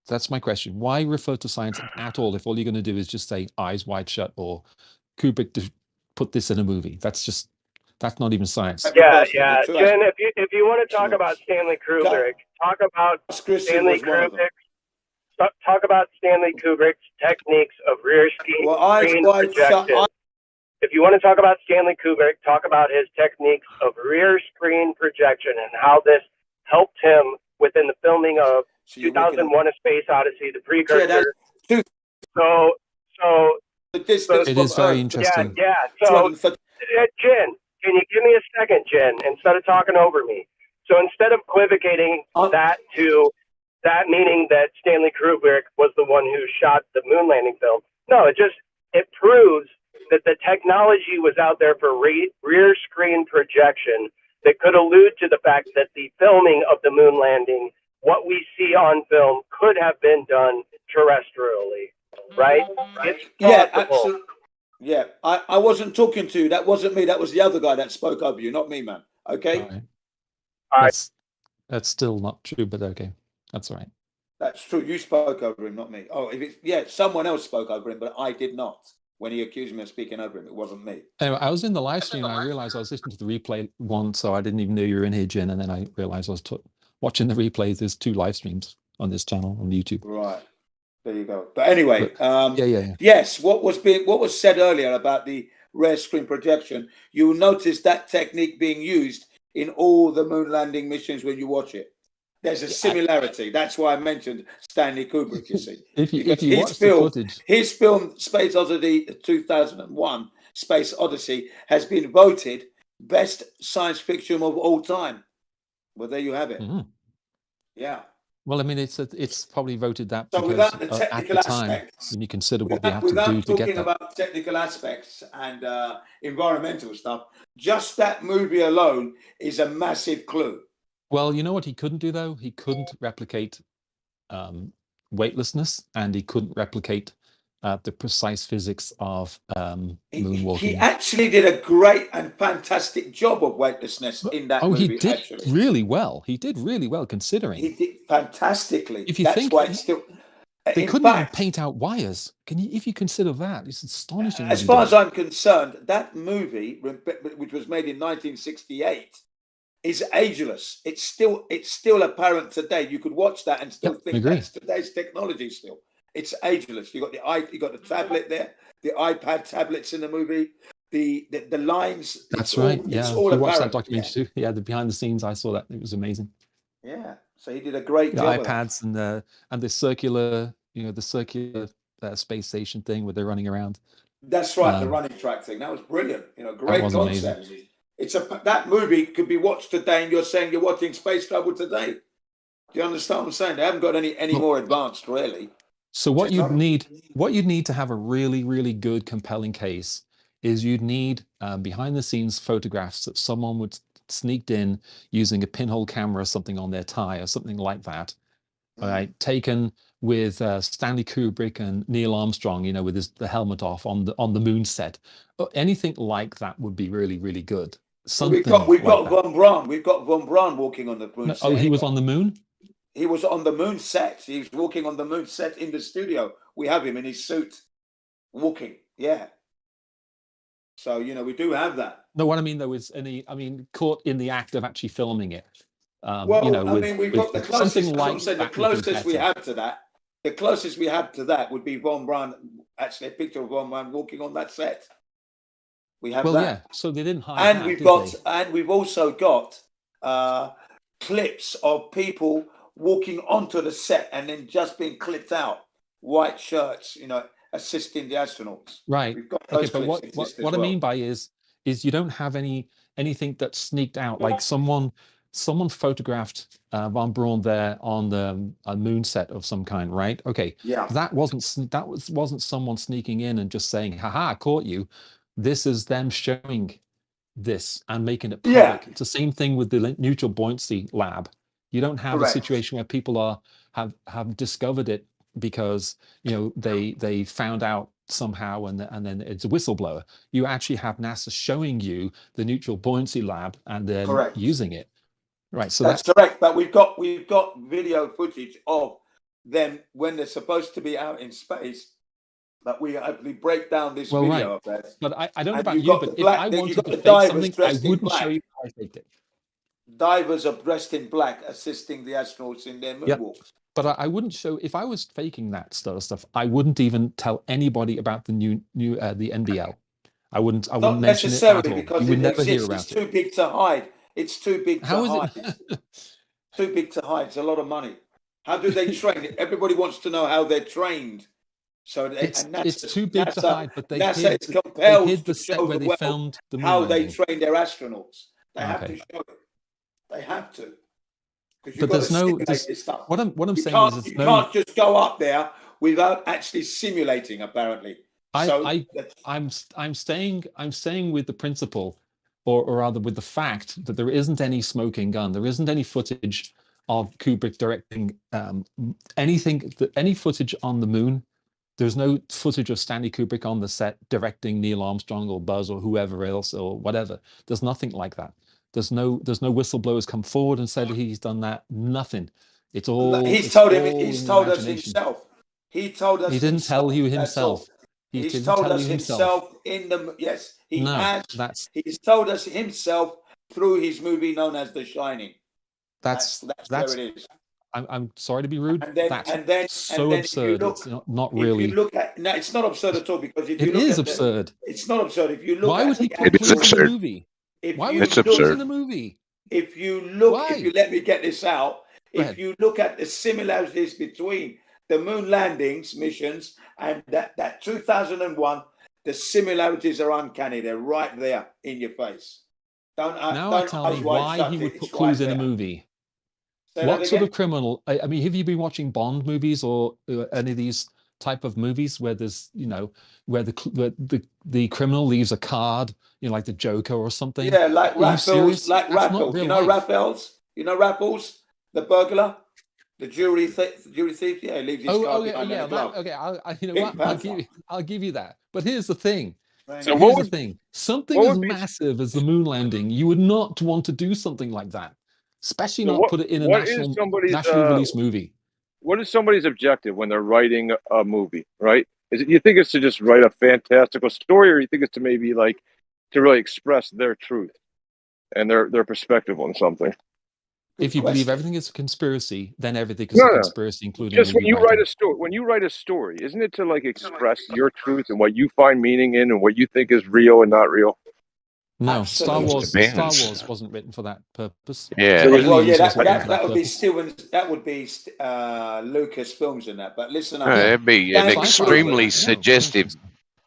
That's my question. Why refer to science at all if all you're going to do is just say "Eyes Wide Shut" or Kubrick put this in a movie? That's not even science. Yeah. Jen, if you want to talk about Stanley Kubrick, talk about Stanley Kubrick. Talk about Stanley Kubrick's techniques of rear screen projection. If you want to talk about Stanley Kubrick, talk about his techniques of rear screen projection and how this helped him within the filming of 2001: A Space Odyssey, the precursor. It is very interesting. Yeah. So, Jen, can you give me a second, Jen, instead of talking over me? So instead of equivocating that meaning that Stanley Kubrick was the one who shot the moon landing film. No, it proves that the technology was out there for rear screen projection that could allude to the fact that the filming of the moon landing, what we see on film, could have been done terrestrially, right? It's possible. Yeah, I wasn't talking to you. That wasn't me. That was the other guy that spoke over you, not me, man. Okay? All right. That's still not true, but okay. That's all right. That's true. You spoke over him, not me. Oh, someone else spoke over him, but I did not. When he accused me of speaking over him, it wasn't me. Anyway, I was in the live stream and I realized I was listening to the replay once, so I didn't even know you were in here, Jen. And then I realized I was watching the replays. There's 2 live streams on this channel on YouTube. Right. There you go. But anyway, yeah. Yes, what was said earlier about the rear screen projection, you will notice that technique being used in all the moon landing missions when you watch it. There's a similarity. That's why I mentioned Stanley Kubrick, you see. if you watch the footage. His film, Space Odyssey 2001, Space Odyssey, has been voted best science fiction of all time. Well, there you have it. Mm-hmm. Yeah. Well, I mean, it's probably voted that so because without the technical at the time, aspects, when you consider what they have to without do to get talking that. about technical aspects and environmental stuff, just that movie alone is a massive clue. Well, you know what he couldn't do, though? He couldn't replicate weightlessness, and he couldn't replicate the precise physics of moonwalking. He actually did a great and fantastic job of weightlessness in that movie. He did really well. He did really well, considering. He did fantastically. If you think why it's still... They couldn't even paint out wires. If you consider that, it's astonishing. As far as I'm concerned, that movie, which was made in 1968, is ageless. It's still apparent today. You could watch that and still think that's today's technology still. It's ageless. You got the tablet there, the iPad tablets in the movie, the lines. That's right. Yeah, I watched that documentary too. Yeah, the behind the scenes. I saw that. It was amazing. Yeah. So he did a great job. iPads and the circular, space station thing where they're running around. That's right, the running track thing. That was brilliant. Great concept. Amazing. That movie could be watched today, and you're saying you're watching space travel today. Do you understand what I'm saying? They haven't got any more advanced, really. So what you'd need to have a really, really good, compelling case is you'd need behind the scenes photographs that someone would sneaked in using a pinhole camera or something on their tie or something like that, right? Taken with Stanley Kubrick and Neil Armstrong, with the helmet off on the moon set. Anything like that would be really, really good. We've got Von Braun. We've got Von Braun walking on the moon set. Oh, he was on the moon? He was on the moon set. He's walking on the moon set in the studio. We have him in his suit walking. Yeah. So, we do have that. No, what I mean, though, is caught in the act of actually filming it. We've got the closest, the closest we have to that. The closest we have to that would be Von Braun, actually a picture of Von Braun walking on that set. We have that. Yeah, so they didn't hide and we've also got clips of people walking onto the set and then just being clipped out, white shirts, assisting the astronauts. Right. Okay, but what I mean by is you don't have anything that's sneaked out, like someone photographed Von Braun there on the moon set of some kind, right? Okay. Yeah. That wasn't someone sneaking in and just saying, "Haha, I caught you." This is them showing this and making it public. Yeah. It's the same thing with the neutral buoyancy lab. You don't have a situation where people have discovered it because they found out somehow and then it's a whistleblower. You actually have NASA showing you the neutral buoyancy lab and then using it. Right. So that's correct. But we've got video footage of them when they're supposed to be out in space. But we break down this video of that. But I don't know about you, but if I wanted to fake something, I wouldn't show you how I faked it. Divers are dressed in black, assisting the astronauts in their moonwalks. But I wouldn't show. If I was faking that sort of stuff, I wouldn't even tell anybody about the new the NBL. I wouldn't mention it at all. Because you would never hear about it. It's too big to hide. It's too big to hide. Too big to hide. It's a lot of money. How do they train? Everybody wants to know how they're trained. So it's too big to hide. But they hid the set where they filmed the moon how they train their astronauts. They have to show it. They have to. But there's no. What I'm saying is, you can't just go up there without actually simulating. Apparently, I'm staying with the principle, or rather with the fact that there isn't any smoking gun. There isn't any footage of Kubrick directing any footage on the moon. There's no footage of Stanley Kubrick on the set directing Neil Armstrong or Buzz or whoever else or whatever. There's nothing like that. There's no whistleblowers come forward and said he's done that. Nothing. It's all. He's told us himself. He told us. He didn't tell you himself. He's told us himself in the yes. He's told us himself through his movie known as The Shining. That's where it is. I'm sorry to be rude. That's so absurd. It's not really. If you look at it's not absurd at all because if you look at absurd. It's not absurd if you look. Why would he put it in the movie? Why would he put it in the movie? If you look, if you let me get this out, if you look at the similarities between the moon landings missions and that 2001, the similarities are uncanny. They're right there in your face. Don't tell me why he would put clues in a movie. What sort of criminal? I mean, have you been watching Bond movies or any of these type of movies where there's, where the criminal leaves a card, like the Joker or something? Yeah, like Raffles, Raffles. You know Raffles, the burglar, the jury thief. Yeah, he leaves his card behind in a glove. Okay, I'll give you that. But here's the thing. So here's the thing. Something as massive as the moon landing, you would not want to do something like that. Especially not put it in a nationally released movie. What is somebody's objective when they're writing a movie, right? You think it's to just write a fantastical story, or you think it's to maybe to really express their truth and their perspective on something? If you believe everything is a conspiracy, then everything is a conspiracy, including just when you write a story. When you write a story, isn't it to express your truth and what you find meaning in and what you think is real and not real? No, Star Wars wasn't written for that purpose. Yeah, that would be Lucas films in that. But listen, it'd be an extremely suggestive.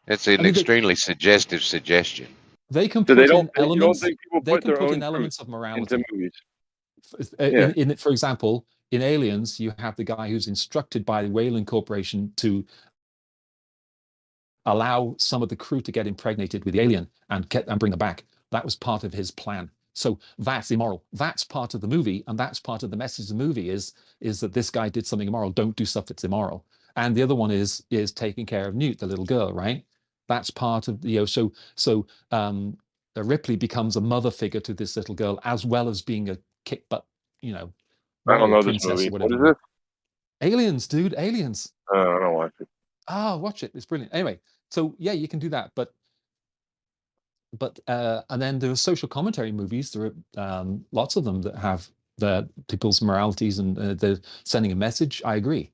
It's an extremely suggestive suggestion. They can put in elements. They can put in elements of morality into movies. For example, in Aliens, you have the guy who's instructed by the Weyland Corporation to allow some of the crew to get impregnated with the alien and bring them back. That was part of his plan. So that's immoral. That's part of the movie, and that's part of the message of the movie is that this guy did something immoral. Don't do stuff that's immoral. And the other one is taking care of Newt, the little girl, right? That's part of Ripley becomes a mother figure to this little girl, as well as being a kick butt, I don't know this movie. What is it? Aliens, dude, Aliens. I don't watch it. Watch it. It's brilliant. Anyway, so yeah, you can do that, but and then there are social commentary movies. There are lots of them that have people's moralities and they're sending a message. I agree.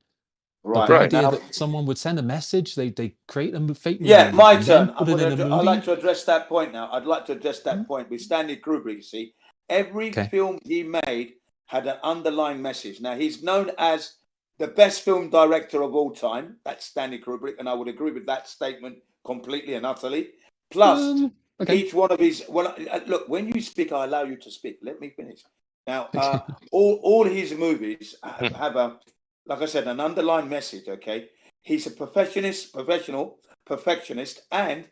Right. But the idea that someone would send a message, they create a fake movie. Yeah, my turn. I'd like to address that point now. I'd like to address that point with Stanley Kubrick. You see, every film he made had an underlying message. Now, he's known as the best film director of all time. That's Stanley Kubrick, and I would agree with that statement completely and utterly. Plus, each one of his... Well, look, when you speak, I allow you to speak. Let me finish. Now, all his movies have a... Like I said, an underlying message, okay? He's a professional perfectionist, and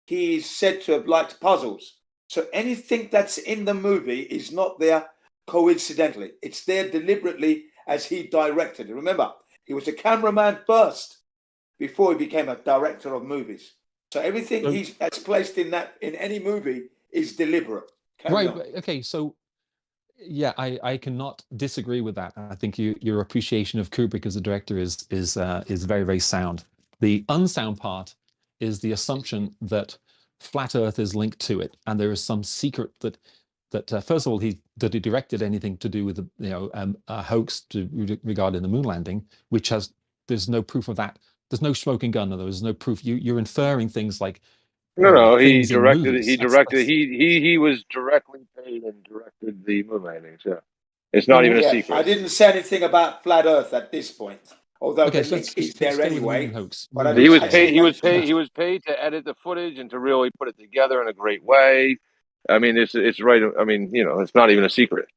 he's said to have liked puzzles. So anything that's in the movie is not there coincidentally. It's there deliberately as he directed it. Remember, he was a cameraman first before he became a director of movies. So everything that's placed in any movie is deliberate. Right. Okay. So... Yeah, I cannot disagree with that. I think your appreciation of Kubrick as a director is very, very sound. The unsound part is the assumption that flat Earth is linked to it, and there is some secret that first of all he directed anything to do with a hoax regarding the moon landing, which there's no proof of that. There's no smoking gun, or there's no proof. You're inferring things like. No, he directed it. He was directly paid and directed the moon landings. Yeah, it's not even a secret. I didn't say anything about flat Earth at this point, although he's there anyway. But he was paid. He was paid to edit the footage and to really put it together in a great way. I mean, it's right. I mean, it's not even a secret.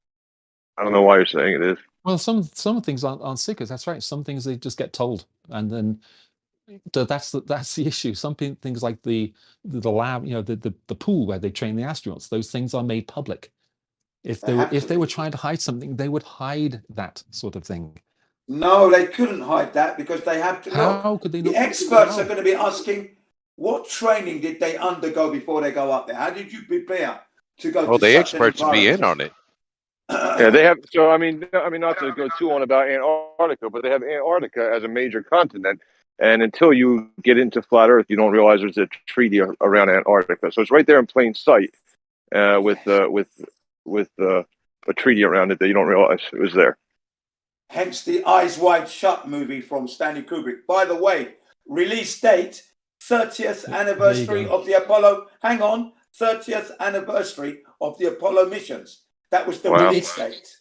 I don't know why you're saying it is. Well, some things aren't secrets. That's right. Some things they just get told, and then. That's the issue. Some things like the lab, the pool where they train the astronauts, those things are made public. If they were trying to hide something, they would hide that sort of thing. No, they couldn't hide that because they have to. How could they? The experts are going to be asking, what training did they undergo before they go up there? How did you prepare to go? Well, the experts would be in on it. Yeah, they have. So I mean, not to go too on about Antarctica, but they have Antarctica as a major continent. And until you get into flat Earth, you don't realize there's a treaty around Antarctica. So it's right there in plain sight, with a treaty around it that you don't realize it was there. Hence the Eyes Wide Shut movie from Stanley Kubrick. By the way, release date 30th anniversary of the Apollo. Hang on, 30th anniversary of the Apollo missions. That was the release date.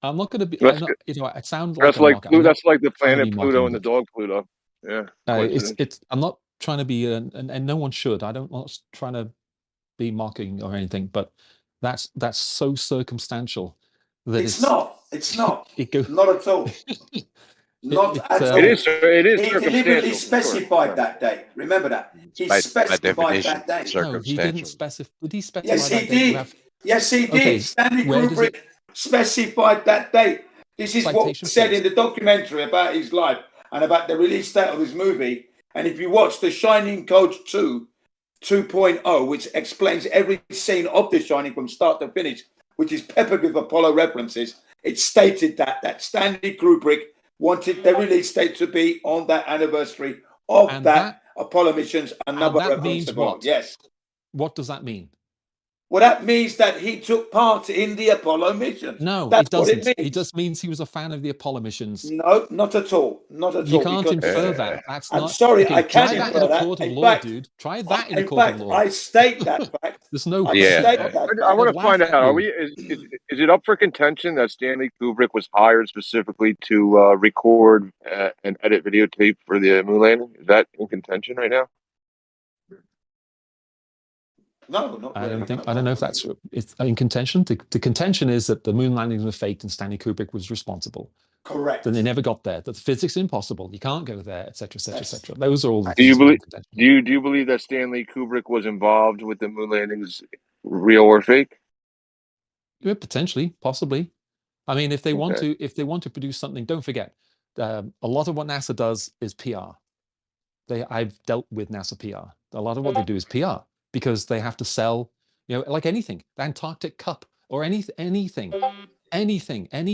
I'm not going to be. That's I'm not, good. you know, I sound That's like like I'm that's like the trying to planet be Pluto mocking, and the but dog Pluto. Yeah. it's. I'm not trying to be, and no one should. I don't want trying to be mocking or anything, but that's so circumstantial that It's not. It's not. It goes Not at all. Not at all. It is He deliberately specified that date. Remember that. He By specified definition, that date. No, he didn't specify. Did he specify Yes, that he date? did. Yes, he did. Okay, Stanley where does Kubrick specified that date. This is what was said in the documentary about his life and about the release date of his movie. And if you watch The Shining Code 2.0, which explains every scene of The Shining from start to finish, which is peppered with Apollo references, it stated that Stanley Kubrick wanted the release date to be on that anniversary of that Apollo missions. Another that reference means about what? yes. What does that mean? Well, that means that he took part in the Apollo missions. No, That's it doesn't. what it means. It just means he was a fan of the Apollo missions. No, not at all. Not at all. You can't infer that. That's I'm not. sorry, okay, I can't try that infer in a court of law, fact, dude. Try that in a in court fact, of law. I state that fact. There's no. I want to find out. Are we? Is it up for contention that Stanley Kubrick was hired specifically to record and edit videotape for the moon landing? Is that in contention right now? No, not I don't think. I don't know if that's it's in contention. The contention is that the moon landings were faked and Stanley Kubrick was responsible. Correct. Then they never got there. That the physics impossible. You can't go there, etc., etc., etc. Those are all. The Do you believe? Do you believe that Stanley Kubrick was involved with the moon landings, real or fake? Yeah, potentially, possibly. I mean, if they want to produce something, don't forget, a lot of what NASA does is PR. I've dealt with NASA PR. A lot of what they do is PR because they have to sell, like anything, the Antarctic Cup or anything, any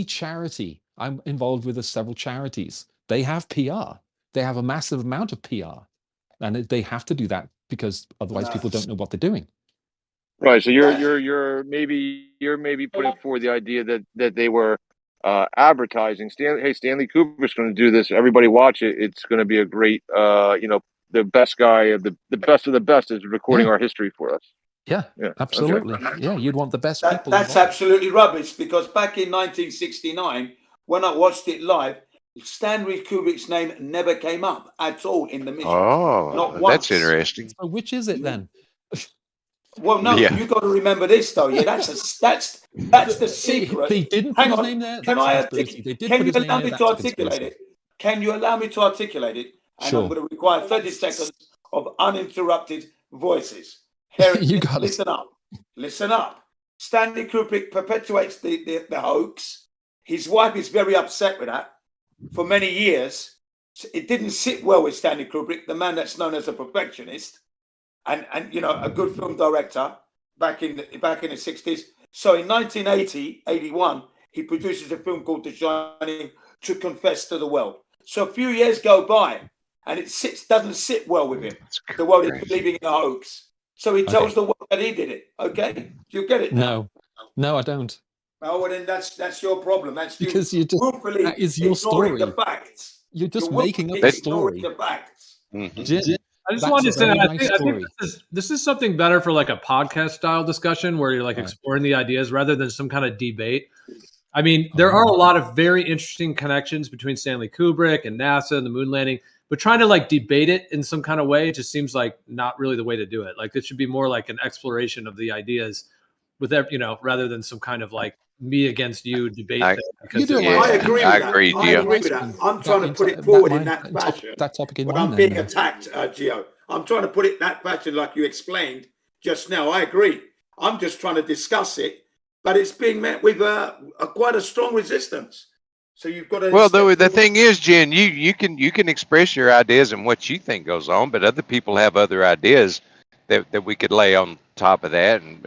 charity. I'm involved with several charities. They have PR. They have a massive amount of PR, and they have to do that because otherwise people don't know what they're doing. Right. So you're maybe putting forward the idea that they were advertising. Stanley Kubrick's going to do this. Everybody watch it. It's going to be a great, the best guy of the best of the best is recording our history for us. Yeah, absolutely. Okay. Yeah, you'd want the best people. That's absolutely rubbish because back in 1969, when I watched it live, Stanley Kubrick's name never came up at all in the mission. Oh, not once. That's interesting. So which is it then? Well, no, you got to remember this though. Yeah, that's the secret. They didn't put his name there. Can you allow me to articulate it? Can you allow me to articulate it? And sure. I'm going to require 30 seconds of uninterrupted voices. You got Listen up. Listen up. Stanley Kubrick perpetuates the hoax. His wife is very upset with that for many years. It didn't sit well with Stanley Kubrick, the man that's known as a perfectionist. And a good film director back in the 60s. So in 1981, he produces a film called The Shining to confess to the world. So a few years go by, and it doesn't sit well with him. The world is believing in a hoax. So he tells the world that he did it. Okay, do you get it? No, I don't. Oh, well then that's your problem. That's because you just that is your story. The facts. You're just making up a story. The facts. Mm-hmm. I just wanted to say, I think this is something better for like a podcast style discussion where you're like exploring the ideas rather than some kind of debate. I mean, there are a lot of very interesting connections between Stanley Kubrick and NASA and the moon landing, but trying to like debate it in some kind of way just seems like not really the way to do it. Like it should be more like an exploration of the ideas with rather than some kind of like me against you debate. I agree with that. I'm trying to put it forward in that fashion. That topic in but I'm being attacked, Gio. I'm trying to put it that fashion like you explained just now. I agree. I'm just trying to discuss it, but it's being met with quite a strong resistance. So you've got to. Well, the thing is, Jen, you can express your ideas and what you think goes on, but other people have other ideas that we could lay on top of that and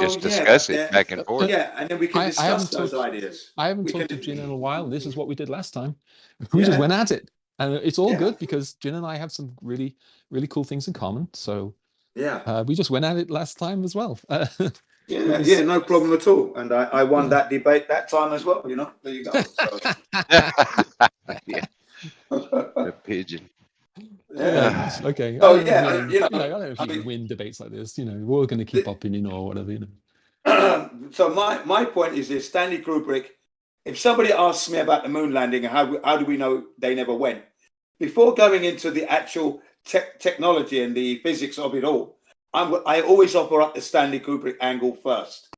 just discuss it back and forth. Yeah, and then we can discuss those ideas. I haven't talked to Jen in a while. This is what we did last time. We just went at it. And it's all good because Jen and I have some really, really cool things in common. So we just went at it last time as well. No problem at all. And I won that debate that time as well. There you go. So. The pigeon. Yeah. Okay. Oh I don't know if you can win debates like this. We're all going to keep opinion or whatever. So my point is this: Stanley Kubrick if somebody asks me about the moon landing and how do we know they never went, before going into the actual technology and the physics of it all, I always offer up the Stanley Kubrick angle first.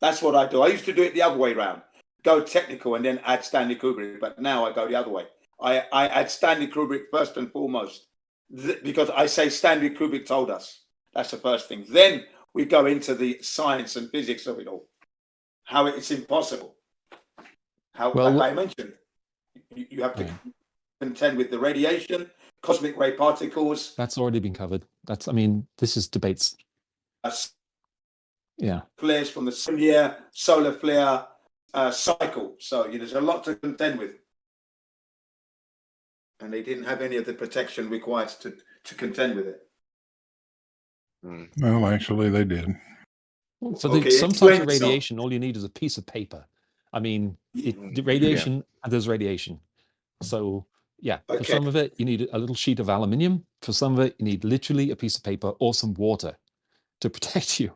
That's what I do. I used to do it the other way around, go technical and then add Stanley Kubrick. But now I go the other way. I add Stanley Kubrick first and foremost, because I say Stanley Kubrick told us. That's the first thing. Then we go into the science and physics of it all, how it's impossible. How, like I mentioned, you have to contend with the radiation, cosmic ray particles. That's already been covered. I mean, this is debates. Yeah. Flares from the solar flare cycle. So there's a lot to contend with. And they didn't have any of the protection required to contend with it. Well, actually, they did. For some types of radiation, all you need is a piece of paper. I mean, the radiation, and there's radiation. So, yeah, for some of it, you need a little sheet of aluminium. For some of it, you need literally a piece of paper or some water to protect you.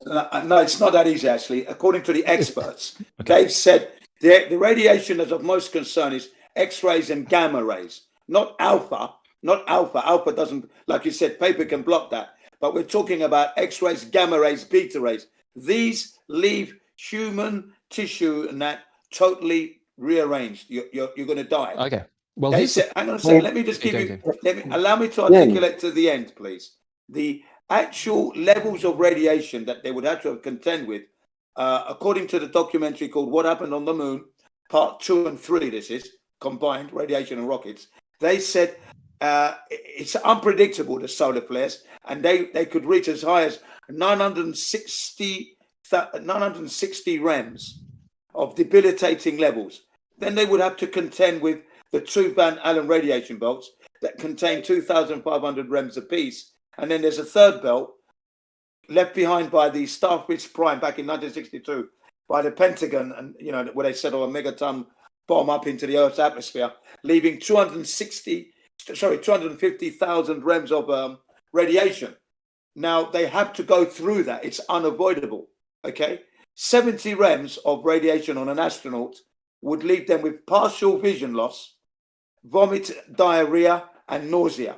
No, it's not that easy, actually. According to the experts, they've said the radiation that's of most concern is X-rays and gamma rays, not alpha. Not alpha. Alpha doesn't, like you said, paper can block that. But we're talking about X-rays, gamma rays, beta rays. These leave human tissue and that totally rearranged. You're going to die. Okay. Well, hang on a second. Let me just give you. Allow me to articulate to the end, please. The actual levels of radiation that they would have to contend with, according to the documentary called "What Happened on the Moon," Part 2 and 3. This is combined radiation and rockets. They said it's unpredictable, the solar flares, and they could reach as high as 960 rems of debilitating levels. Then they would have to contend with the two Van Allen radiation belts that contain 2,500 rems apiece. And then there's a third belt left behind by the Starfish Prime back in 1962 by the Pentagon, and where they settle a megaton bomb up into the Earth's atmosphere, leaving 250,000 rems of radiation. Now they have to go through that. It's unavoidable. Okay, 70 rems of radiation on an astronaut would leave them with partial vision loss, vomit, diarrhea, and nausea.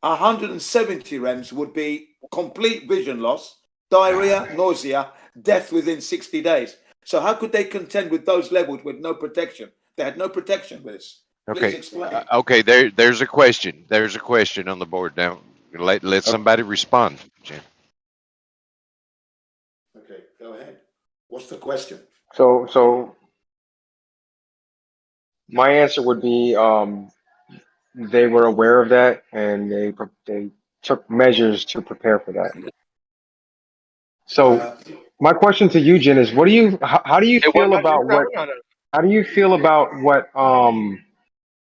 170 rems would be complete vision loss, diarrhea, nausea, death within 60 days. So how could they contend with those levels with no protection? They had no protection with this. Okay. Okay. There's a question. There's a question on the board now. Let somebody respond, Jim. Okay, go ahead. What's the question? So my answer would be they were aware of that and they took measures to prepare for that. So my question to you, Jen, is how do you feel about what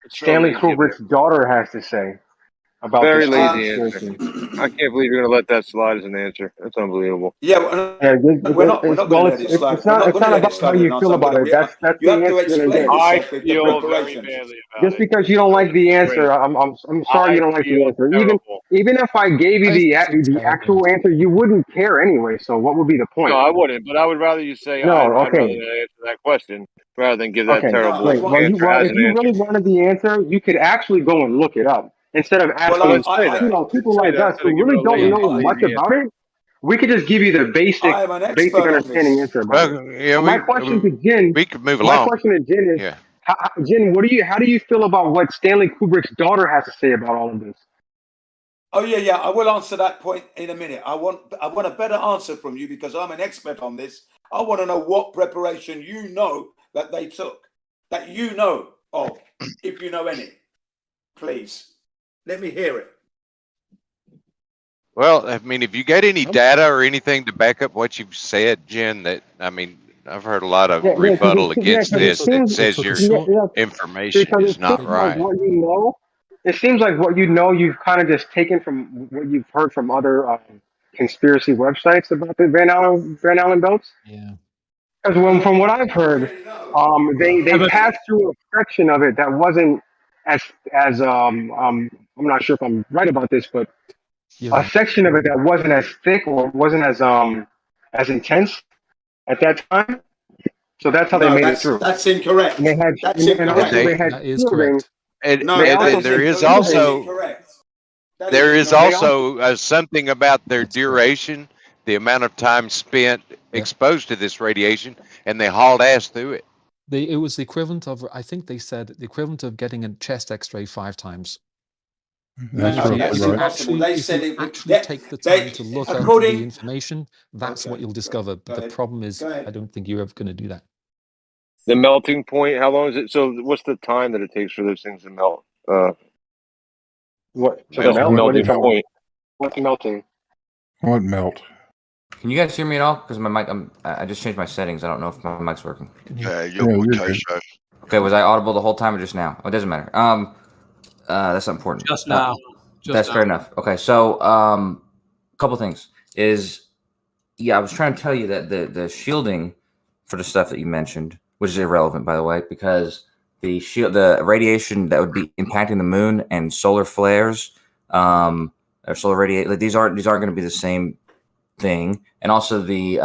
Stanley Kubrick's daughter has to say about Very this lazy answer. I can't believe you're going to let that slide as an answer. That's unbelievable. Yeah, we're not going to let it slide. It's not about how you feel about it. That's you have to explain I yourself with the feel very preparations. badly about just because you don't like the answer, I'm sorry you don't like the answer. Even if I gave you the actual answer, you wouldn't care anyway. So what would be the point? No, I wouldn't. But I would rather you say I'd rather answer that question rather than give that terrible answer. Well, if you really wanted the answer, you could actually go and look it up instead of asking people like us who really don't know much about it. We could just give you the basic understanding answer about it. My question to Jen, we could move along. My question to Jen is, Jen, how do you feel about what Stanley Kubrick's daughter has to say about all of this? Oh yeah, I will answer that point in a minute. I want a better answer from you because I'm an expert on this. I want to know what preparation you know that they took, that you know of, if you know any. Please, let me hear it. Well, I mean, if you got any data or anything to back up what you've said, Jen, I've heard a lot of rebuttal against this that says your information is not right. It seems like what you know, you've kind of just taken from what you've heard from other conspiracy websites about the Van Allen belts. Yeah. Because from what I've heard, they passed through a section of it that wasn't as I'm not sure if I'm right about this, but a section of it that wasn't as thick or wasn't as intense at that time. So that's how they made it through. That's incorrect. And they had, That's and incorrect. also they had That is shielding. correct. And, No, and there is also incorrect. something about their duration, the amount of time spent exposed to this radiation, and they hauled ass through it. It was the equivalent of, I think they said, the equivalent of getting a chest X-ray 5 times. That's If you actually take the time to look at the information, that's what you'll discover. But the problem is, I don't think you're ever going to do that. The melting point, how long is it? So what's the time that it takes for those things to melt? What? So Melting melting point. What's melting? What melt? Can you guys hear me at all? Because my mic, I just changed my settings. I don't know if my mic's working. You're good. Okay, was I audible the whole time or just now? Oh, it doesn't matter. That's not important. Just now. That's fair enough. Okay, so couple things is, I was trying to tell you that the shielding for the stuff that you mentioned, which is irrelevant, by the way, because the radiation that would be impacting the moon and solar flares, or solar radiation, like these aren't going to be the same thing. And also the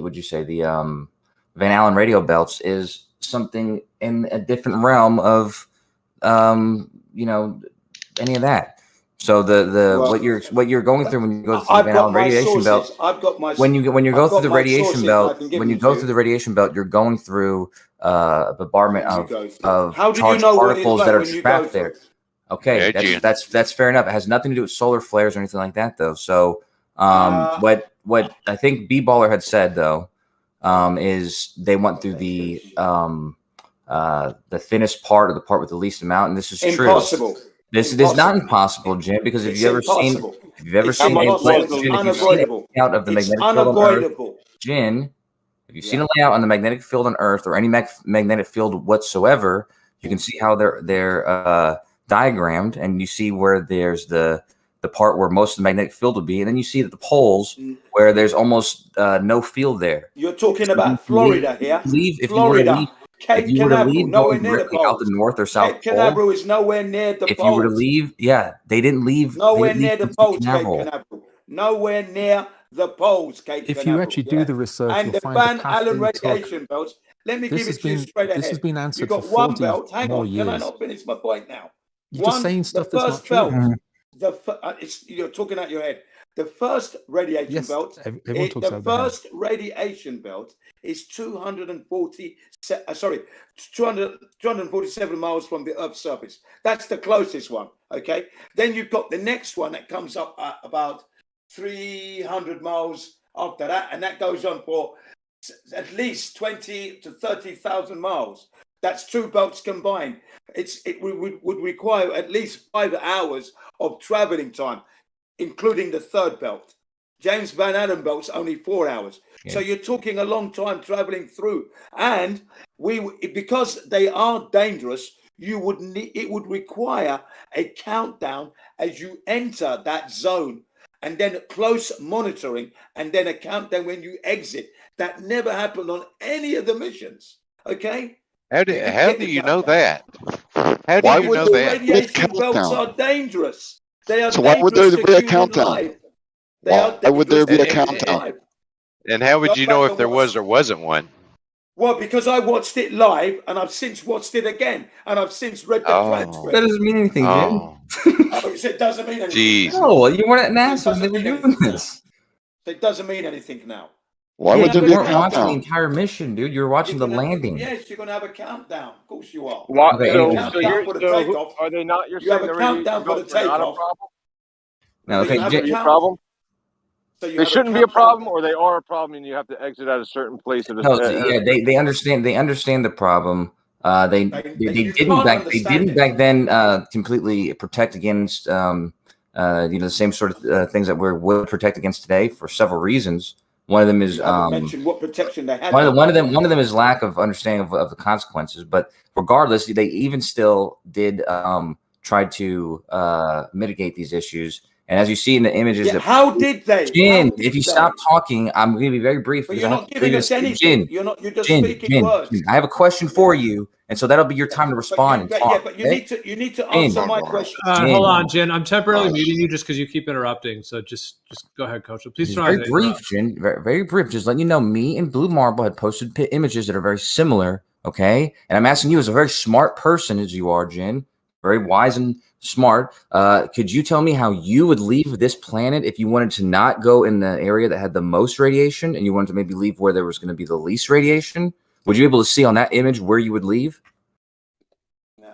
would you say the Van Allen radio belts is something in a different realm of any of that. So what you're going through when you go through the Van Allen radiation belt, when you go through the radiation belt, you're going through a bombardment of charged particles that are trapped there. Okay, that's fair enough. It has nothing to do with solar flares or anything like that, though. So what I think B-Baller had said though is they went through the thinnest part, or the part with the least amount, and this is true. Impossible. This is not impossible, Jim, because if you've ever seen out of the magnetic field on Earth, Jim, if you've seen a layout on the magnetic field on Earth or any magnetic field whatsoever, you can see how they're diagrammed, and you see where there's the part where most of the magnetic field would be, and then you see that the poles where there's almost no field there. You're talking about Florida here. Florida. Cape Canaveral, nowhere near the poles. Out the north or south Cape Canaveral is nowhere near the poles. If you were to leave, they didn't leave. Nowhere near the poles, Cape Canaveral. Nowhere near the poles, Cape Canaveral. If you actually do the research, and the Van Allen radiation belts, let me give it to you straight ahead. This has been answered You've got for one 40 belt. Hang on, years. can I not finish my point now? You're just saying stuff that's not true. You're talking out your head. The first radiation belt, radiation belt is 247 miles from the Earth's surface. That's the closest one. Okay. Then you've got the next one that comes up at about 300 miles after that, and that goes on for at least 20 to 30,000 miles. That's two belts combined. It would require at least 5 hours of traveling time, including the third belt. James Van Allen belt's only 4 hours. Yeah. So you're talking a long time traveling through. And because they are dangerous, it would require a countdown as you enter that zone, and then close monitoring, and then a countdown when you exit. That never happened on any of the missions. Okay? How do you know that? How do you know that? Radiation belts are dangerous. They are so why would there be a countdown? Why would there be a countdown? And how would you know if there was or wasn't one? Well, because I watched it live, and I've since watched it again, and I've since read the transcript. That doesn't mean anything, Jim. It doesn't mean anything. Jeez. No, you weren't at NASA when they were doing this. It doesn't mean anything now. Why would there be a countdown? You weren't watching the entire mission, dude. You were watching the landing. Yes, you're going to have a countdown. Of course you are. Are they not? You have a countdown for the takeoff. No, okay. A problem? They shouldn't be a problem, or they are a problem, and you have to exit at a certain place. They understand. They understand the problem. They didn't back then completely protect against the same sort of things that we would protect against today for several reasons. One of them is mentioned what protection they had. One of them is lack of understanding of the consequences. But regardless, they even still did try to mitigate these issues. And as you see in the images, how did they? Jin, if you stop talking, I'm going to be very brief. But you're not giving us anything. You're just speaking words. Jin, I have a question for you, and so that'll be your time to respond and talk. But you need to answer my question. Hold on, Jin. I'm temporarily muting you just because you keep interrupting. So just go ahead, Coach. Please try. Very brief, Jin. Very brief. Just letting you know, me and Blue Marble had posted images that are very similar. Okay, and I'm asking you, as a very smart person as you are, Jin, very wise and smart, could you tell me how you would leave this planet if you wanted to not go in the area that had the most radiation and you wanted to maybe leave where there was going to be the least radiation? Would you be able to see on that image where you would leave?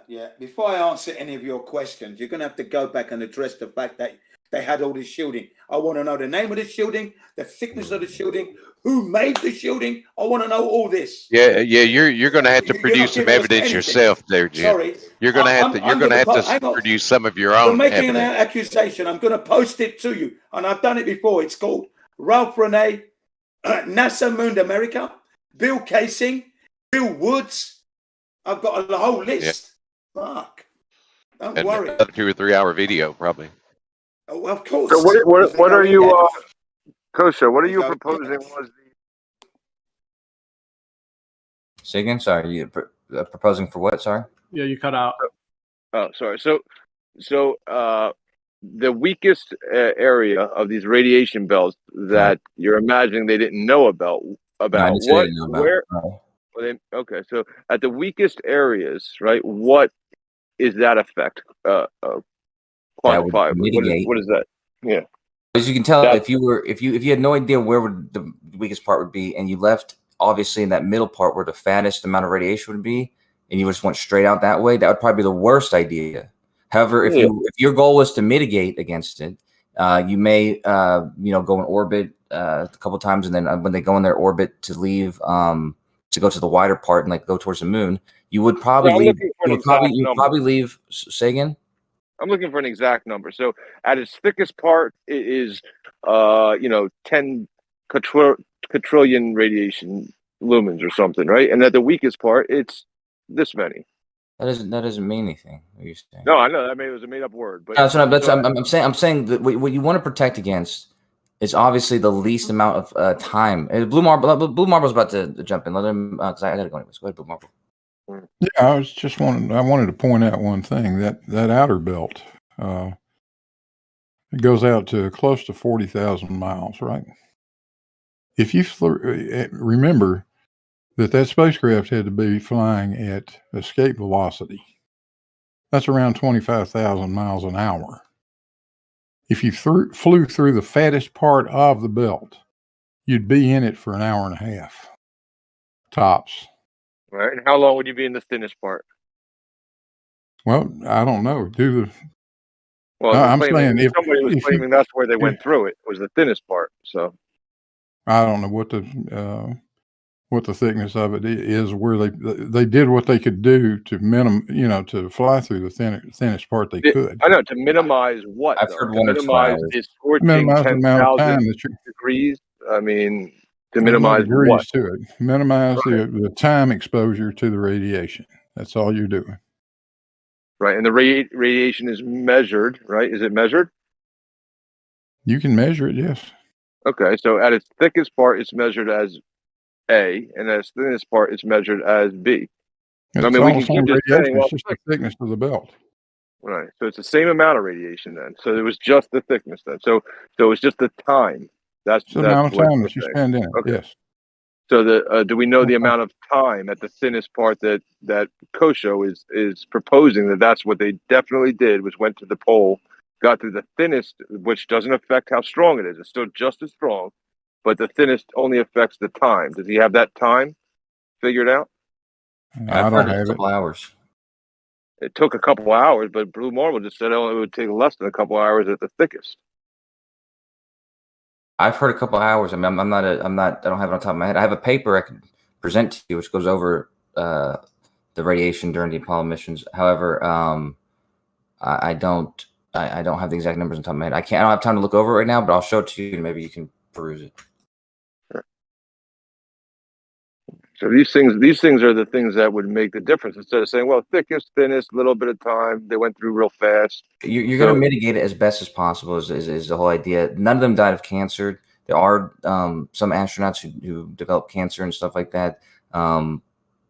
Yeah, before I answer any of your questions, you're going to have to go back and address the fact that they had all this shielding. I want to know the name of the shielding, the thickness of the shielding, who made the shielding. I want to know all this. Yeah. You're going to have to produce some evidence yourself, there, Jim. Sorry, you're going to have to produce some of your own. You're making an evidence. accusation. I'm going to post it to you, and I've done it before. It's called Ralph Renee, NASA Moon America, Bill Casing, Bill Woods. I've got a whole list. Fuck. Don't worry. A 2 or 3 hour video, probably. Oh, well, of course. So what are you, Kosha? What are you proposing? Was Say again. Sorry, you proposing for what? Sorry. Yeah, you cut out. Oh, sorry. So the weakest area of these radiation belts that you're imagining they didn't know about okay, so at the weakest areas, right? What is that effect? Quantify. What is that? Yeah. As you can tell, if you had no idea where the weakest part would be, and you left obviously in that middle part where the fattest amount of radiation would be, and you just went straight out that way, that would probably be the worst idea. However, if your goal was to mitigate against it, you may go in orbit a couple of times, and then when they go in their orbit to leave to go to the wider part and like go towards the moon, you would probably leave. You would probably leave. Say again. I'm looking for an exact number. So at its thickest part, it is 10 quadrillion radiation lumens or something, right? And at the weakest part, it's this many. That doesn't mean anything. What you're saying. No, I know. I mean, it was a made up word. But I'm saying that what you want to protect against is obviously the least amount of time. Blue Marble's about to jump in. Let him, because I gotta go anyways. Go ahead, Blue Marble. Yeah, I wanted to point out one thing, that outer belt, it goes out to close to 40,000 miles, right? If you remember that spacecraft had to be flying at escape velocity, that's around 25,000 miles an hour. If you flew through the fattest part of the belt, you'd be in it for an hour and a half, tops. Right, and how long would you be in the thinnest part? Well, I don't know. Well, I'm saying if somebody was claiming that's where they went through it was the thinnest part. So I don't know what the thickness of it is. Where they did what they could do to to fly through the thinnest part they could. I know, to minimize what? I've heard to minimize this scorching minimize the amount of time 10,000 degrees. I mean, to minimize what? To it. Minimize the time exposure to the radiation. That's all you're doing. Right, and the radiation is measured, right? Is it measured? You can measure it, yes. Okay, so at its thickest part, it's measured as A, and at its thinnest part, it's measured as B. I mean, we can keep just saying, well, it's just the thickness of the belt. Right, so it's the same amount of radiation then. So it was just the thickness then. So it's just the time. That's the amount of time that you spend in it. Okay. Yes. So do we know the amount of time at the thinnest part that Kosho is proposing that's what they definitely did, was went to the pole, got through the thinnest, which doesn't affect how strong it is. It's still just as strong, but the thinnest only affects the time. Does he have that time figured out? I don't have it. A couple hours. It took a couple hours, but Blue Marble just said it would take less than a couple hours at the thickest. I've heard a couple hours. I mean, I don't have it on top of my head. I have a paper I can present to you, which goes over the radiation during the Apollo missions. However, I don't have the exact numbers on top of my head. I don't have time to look over it right now, but I'll show it to you and maybe you can peruse it. Sure. So these things are the things that would make the difference. Instead of saying, well, thickest, thinnest, little bit of time, they went through real fast. You're going to mitigate it as best as possible. Is the whole idea? None of them died of cancer. There are some astronauts who develop cancer and stuff like that.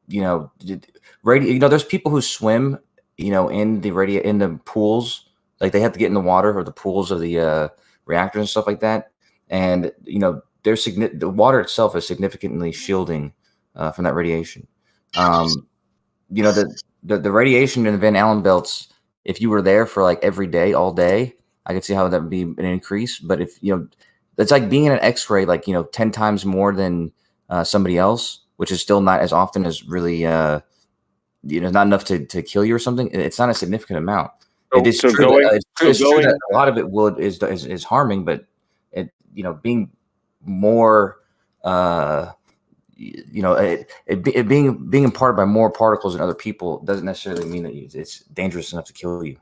There's people who swim, in the pools, like they have to get in the water or the pools of the reactors and stuff like that. And the water itself is significantly shielding from that radiation. The radiation in the Van Allen belts, if you were there for like every day, all day, I could see how that would be an increase. But if it's like being in an X-ray, like 10 times more than somebody else, which is still not as often as really not enough to kill you or something. It's not a significant amount. It is true that a lot of it is harming, but being more being imparted by more particles than other people doesn't necessarily mean that it's dangerous enough to kill you.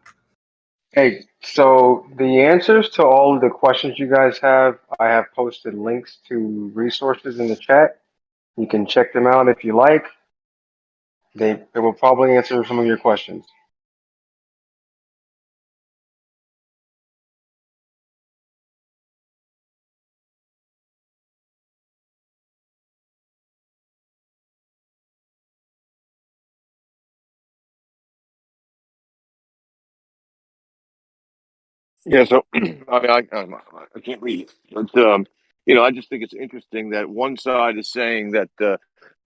Hey, so the answers to all of the questions you guys have, I have posted links to resources in the chat. You can check them out if you like. They will probably answer some of your questions. Yeah, so I can't read, but I just think it's interesting that one side is saying that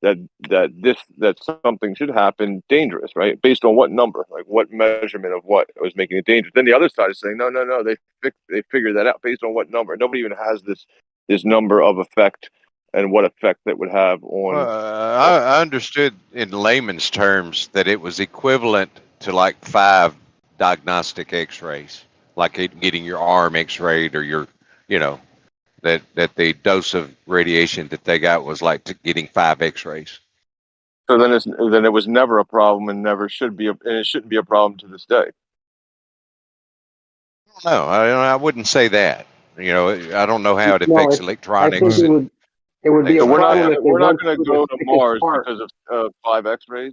that something should happen dangerous, right? Based on what number, like what measurement of what was making it dangerous. Then the other side is saying no, they figured that out based on what number. Nobody even has this number of effect and what effect that would have on. I understood in layman's terms that it was equivalent to like 5 diagnostic X-rays. Like getting your arm X-rayed or your, that the dose of radiation that they got was like getting 5 X-rays. So then it was never a problem and never should be, and it shouldn't be a problem to this day. No, I wouldn't say that. I don't know how it affects electronics. I think it would be a problem if we're not going to go to Mars because of 5 X-rays.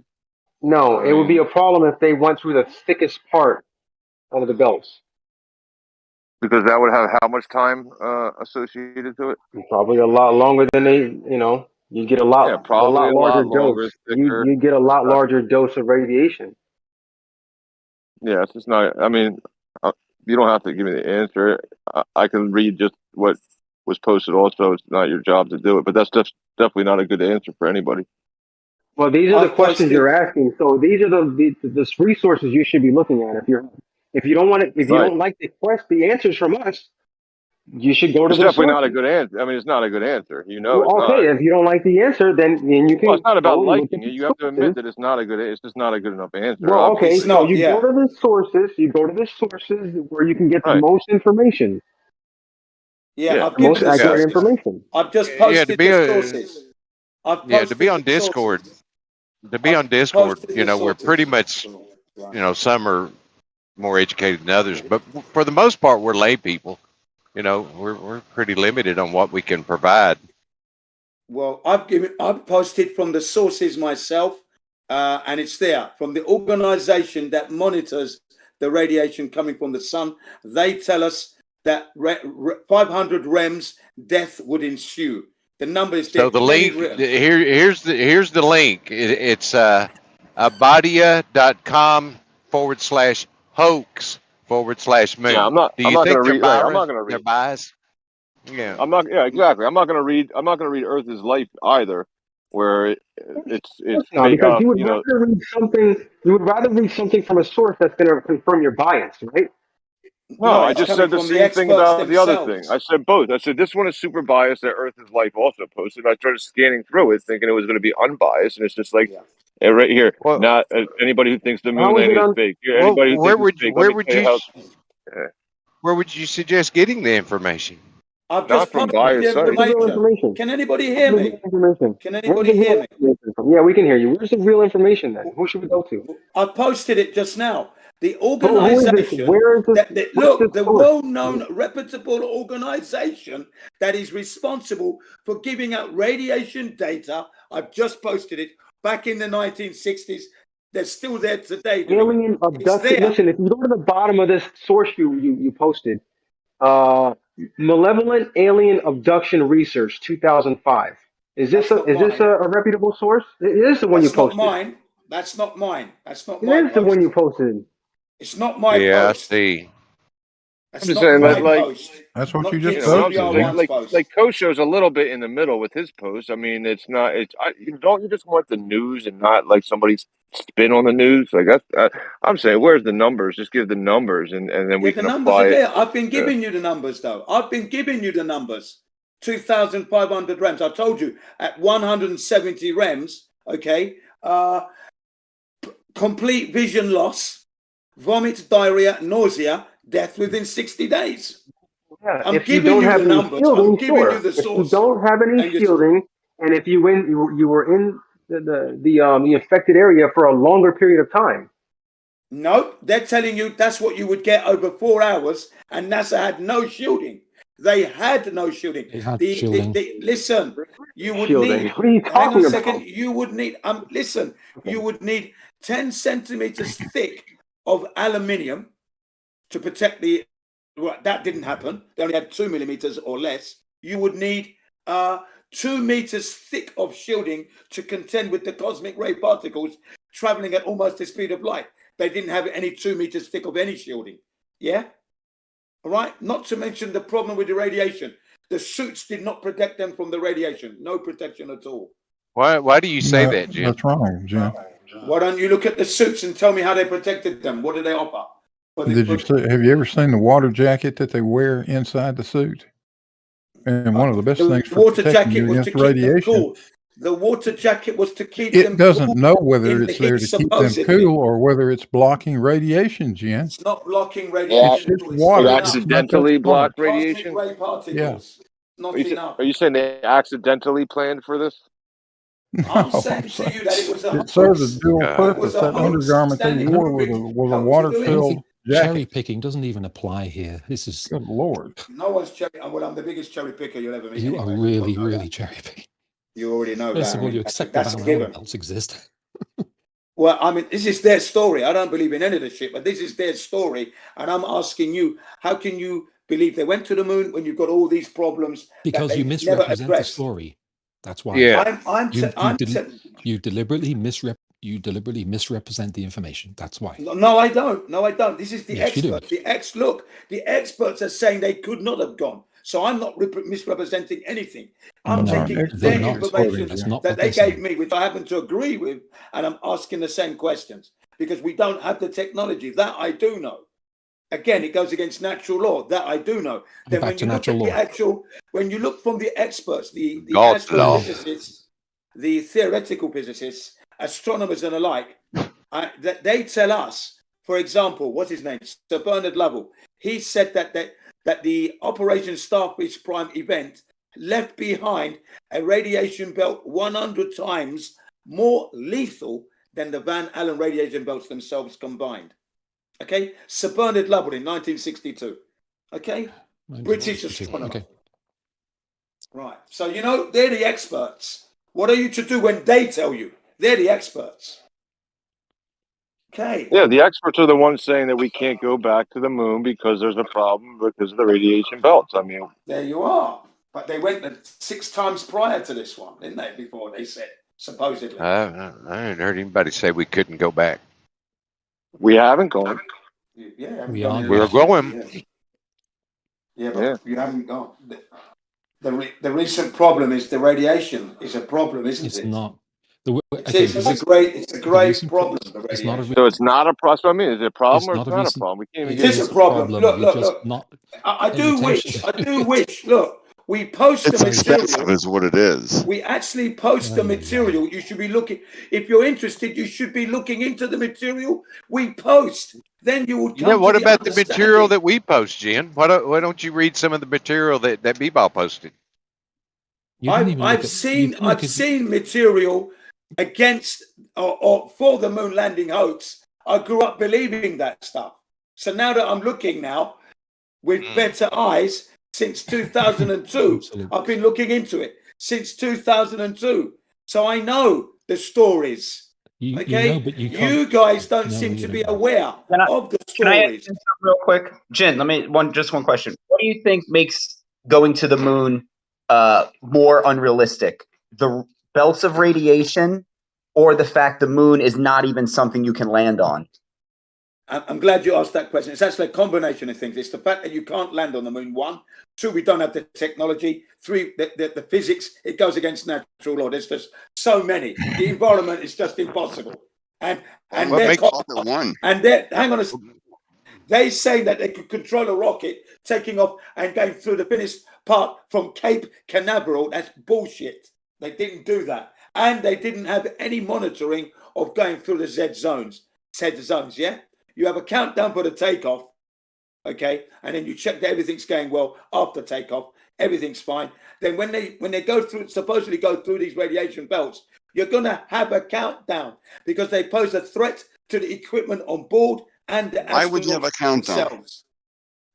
No, it would be a problem if they went through the thickest part of the belts. Because that would have how much time associated to it? Probably a lot longer than you get a lot larger dose. You get a lot larger dose of radiation. Yeah, it's just not. I mean, you don't have to give me the answer. I can read just what was posted. Also, it's not your job to do it, but that's definitely not a good answer for anybody. Well, these are the questions you're asking. So these are the resources you should be looking at. If you don't want it, if you don't like the answers from us, you should go to. It's definitely not a good answer. I mean, it's not a good answer. Okay, if you don't like the answer, then you can. Well, it's not about liking it. You have to admit that it's not a good. It's just not a good enough answer. Well, okay, so you go to the sources. You go to the sources where you can get the most information. Yeah, I've most accurate information. I've just posted the sources. To be on Discord. To be on Discord, we're pretty much, some are more educated than others, but for the most part, we're lay people. We're pretty limited on what we can provide. Well, I've posted from the sources myself, and it's there from the organization that monitors the radiation coming from the sun. They tell us that 500 rems death would ensue. The number is so the link here's the link. It's abadia.com/hoax/moon. Yeah, I'm not going to read. I'm not going to read their bias. Yeah, I'm not. Yeah, exactly. I'm not going to read. I'm not going to read Earth is Life either, where it's no, because you would rather read something. You would rather read something from a source that's going to confirm your bias, right? No, I just said the same thing about the other thing. I said both. I said this one is super biased that Earth is Life also posted. I started scanning through it thinking it was going to be unbiased, and it's just like right here. Well, not anybody who thinks the moon landing is fake. Anybody who thinks it's fake. Where would you suggest getting the information? I've just posted the information. Can anybody hear me? Can anybody hear me? Yeah, we can hear you. Where's the real information then? Who should we go to? I posted it just now. The organization, Where is this? look, the well-known, reputable organization that is responsible for giving out radiation data, I've just posted it, back in the 1960s. They're still there today. Alien abduction. Listen, if you go to the bottom of this source you posted, Malevolent Alien Abduction Research, 2005. Is this a reputable source? It is the one you posted. That's not mine. That's not it mine. It is the one you posted. It's not my post. Yeah, I see. That's I'm just not saying my that, like, post. That's what Not you just Jim posted. CBR1's Like Kosho's a little bit in the middle with his post. I mean, it's not. Don't you just want the news and not like somebody's spin on the news? Like that's. I'm saying, where's the numbers? Just give the numbers, and then we can apply it. I've been giving you the numbers, though. I've been giving you the numbers. 2,500 rems. I told you at 170 rems. Okay. Complete vision loss, vomit, diarrhea, nausea, death within 60 days. Yeah, I'm if you giving don't you have the any numbers. shielding, I'm giving sure. you the If you source. don't have any shielding, and if you were in the infected area for a longer period of time. Nope, they're telling you that's what you would get over 4 hours, and NASA had no shielding. They had no shielding. They had shielding. Listen, you would Shielding. need. What are you Hang on talking a about? second. You would need. Listen. Okay. You would need 10 centimeters thick of aluminium to protect the. Well, that didn't happen. They only had 2 millimeters or less. You would need 2 meters thick of shielding to contend with the cosmic ray particles traveling at almost the speed of light. They didn't have any 2 meters thick of any shielding. Yeah. All right. Not to mention the problem with the radiation. The suits did not protect them from the radiation. No protection at all. Why do you say that, Jim? That's wrong, Jim. Why don't you look at the suits and tell me how they protected them? What did they offer? Have you ever seen the water jacket that they wear inside the suit? And one of the best things for protecting you against radiation. Cool. The water jacket was to keep them It doesn't cool know whether in it's the there heat, to keep them supposedly. cool or whether it's blocking radiation, Jen. It's not blocking radiation. It's just water. It It's not accidentally those blocked parts. radiation. Cosmic ray particles. Yeah. Not enough. Are you saying they accidentally planned for this? I'm saying to you that it was a It served a dual It purpose. was a That hoax. undergarment they Standing wore over was a water-filled Cherry jacket. picking doesn't even apply here. This is Good Lord. No one's cherry. Well, I'm the biggest cherry picker you'll ever meet. you are anyway. really cherry picking. You already know First that. of all, you accept that's that a Van given. Allen belts exist. Well, I mean, this is their story. I don't believe in any of this shit, but this is their story. And I'm asking you, how can you believe they went to the moon when you've got all these problems? Because you misrepresent the story. That's why. Yeah. You deliberately misrepresent the information. That's why. No, I don't. No, I don't. This is the Yes, you do. experts. The experts are saying they could not have gone. So I'm not misrepresenting anything. I'm taking their information that they gave me, which I happen to agree with, and I'm asking the same questions because we don't have the technology. That I do know. Again, it goes against natural law. That I do know. Then when you look at when you look from the experts, the astrophysicists, the theoretical physicists, astronomers and the like, that they tell us, for example, what's his name? Sir Bernard Lovell. He said that the Operation Starfish Prime event left behind a radiation belt 100 times more lethal than the Van Allen radiation belts themselves combined. Okay? Sir Bernard Lovell in 1962. Okay? British astronomer. Okay. Right. So, they're the experts. What are you to do when they tell you? They're the experts. Okay. Yeah, the experts are the ones saying that we can't go back to the moon because there's a problem because of the radiation belts. I mean, there you are. But they went 6 times prior to this one, didn't they? Before they said, supposedly. I haven't heard anybody say we couldn't go back. We haven't gone. Yeah, we're going. Yeah, but you haven't gone. The recent problem is the radiation is a problem, isn't it? It's not. It's a great problem. It's not a. So it's not a problem. I mean, is it a problem or it's not a problem? We can't even. It is a problem. Look. I do wish. Look. We post the material. Is what it is. We actually post the material. You should be looking. If you're interested, you should be looking into the material we post. Then you will. Yeah. What about the material that we post, Jen? Why don't you read some of the material that B-Ball posted? I've seen material against or for the moon landing hoax. I grew up believing that stuff. So now that I'm looking now with better eyes since 2002, I've been looking into it since 2002. So I know the stories. Okay, you know, but you guys don't seem to be aware of the stories. Can I ask something real quick, Jin? Let me just one question. What do you think makes going to the moon more unrealistic? The belts of radiation, or the fact the moon is not even something you can land on? I'm glad you asked that question. It's actually a combination of things. It's the fact that you can't land on the moon, 1. 2, we don't have the technology. 3, the physics, it goes against natural law. There's just so many. The environment is just impossible. And hang on a second. They say that they could control a rocket taking off and going through the finished part from Cape Canaveral. That's bullshit. They didn't do that. And they didn't have any monitoring of going through the Z zones, yeah? You have a countdown for the takeoff, okay? And then you check that everything's going well after takeoff, everything's fine. Then when they go through, supposedly go through these radiation belts, you're going to have a countdown because they pose a threat to the equipment on board and the astronauts. Why would you have a countdown? Themselves.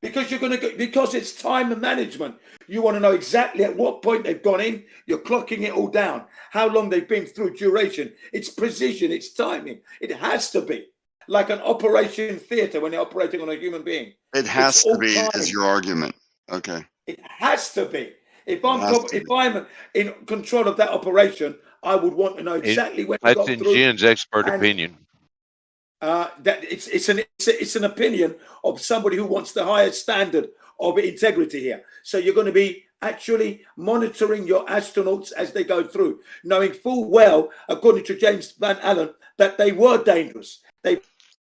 Because you're going to go, because it's time management. You want to know exactly at what point they've gone in. You're clocking it all down. How long they've been through, duration. It's precision. It's timing. It has to be like an operation theater when they're operating on a human being. It has to be, is your argument. Okay. It has to be. If I'm in control of that operation, I would want to know exactly when. That's in Jin's expert opinion. That it's an opinion of somebody who wants the highest standard of integrity here. So you're going to be actually monitoring your astronauts as they go through, knowing full well, according to James Van Allen, that they were dangerous. They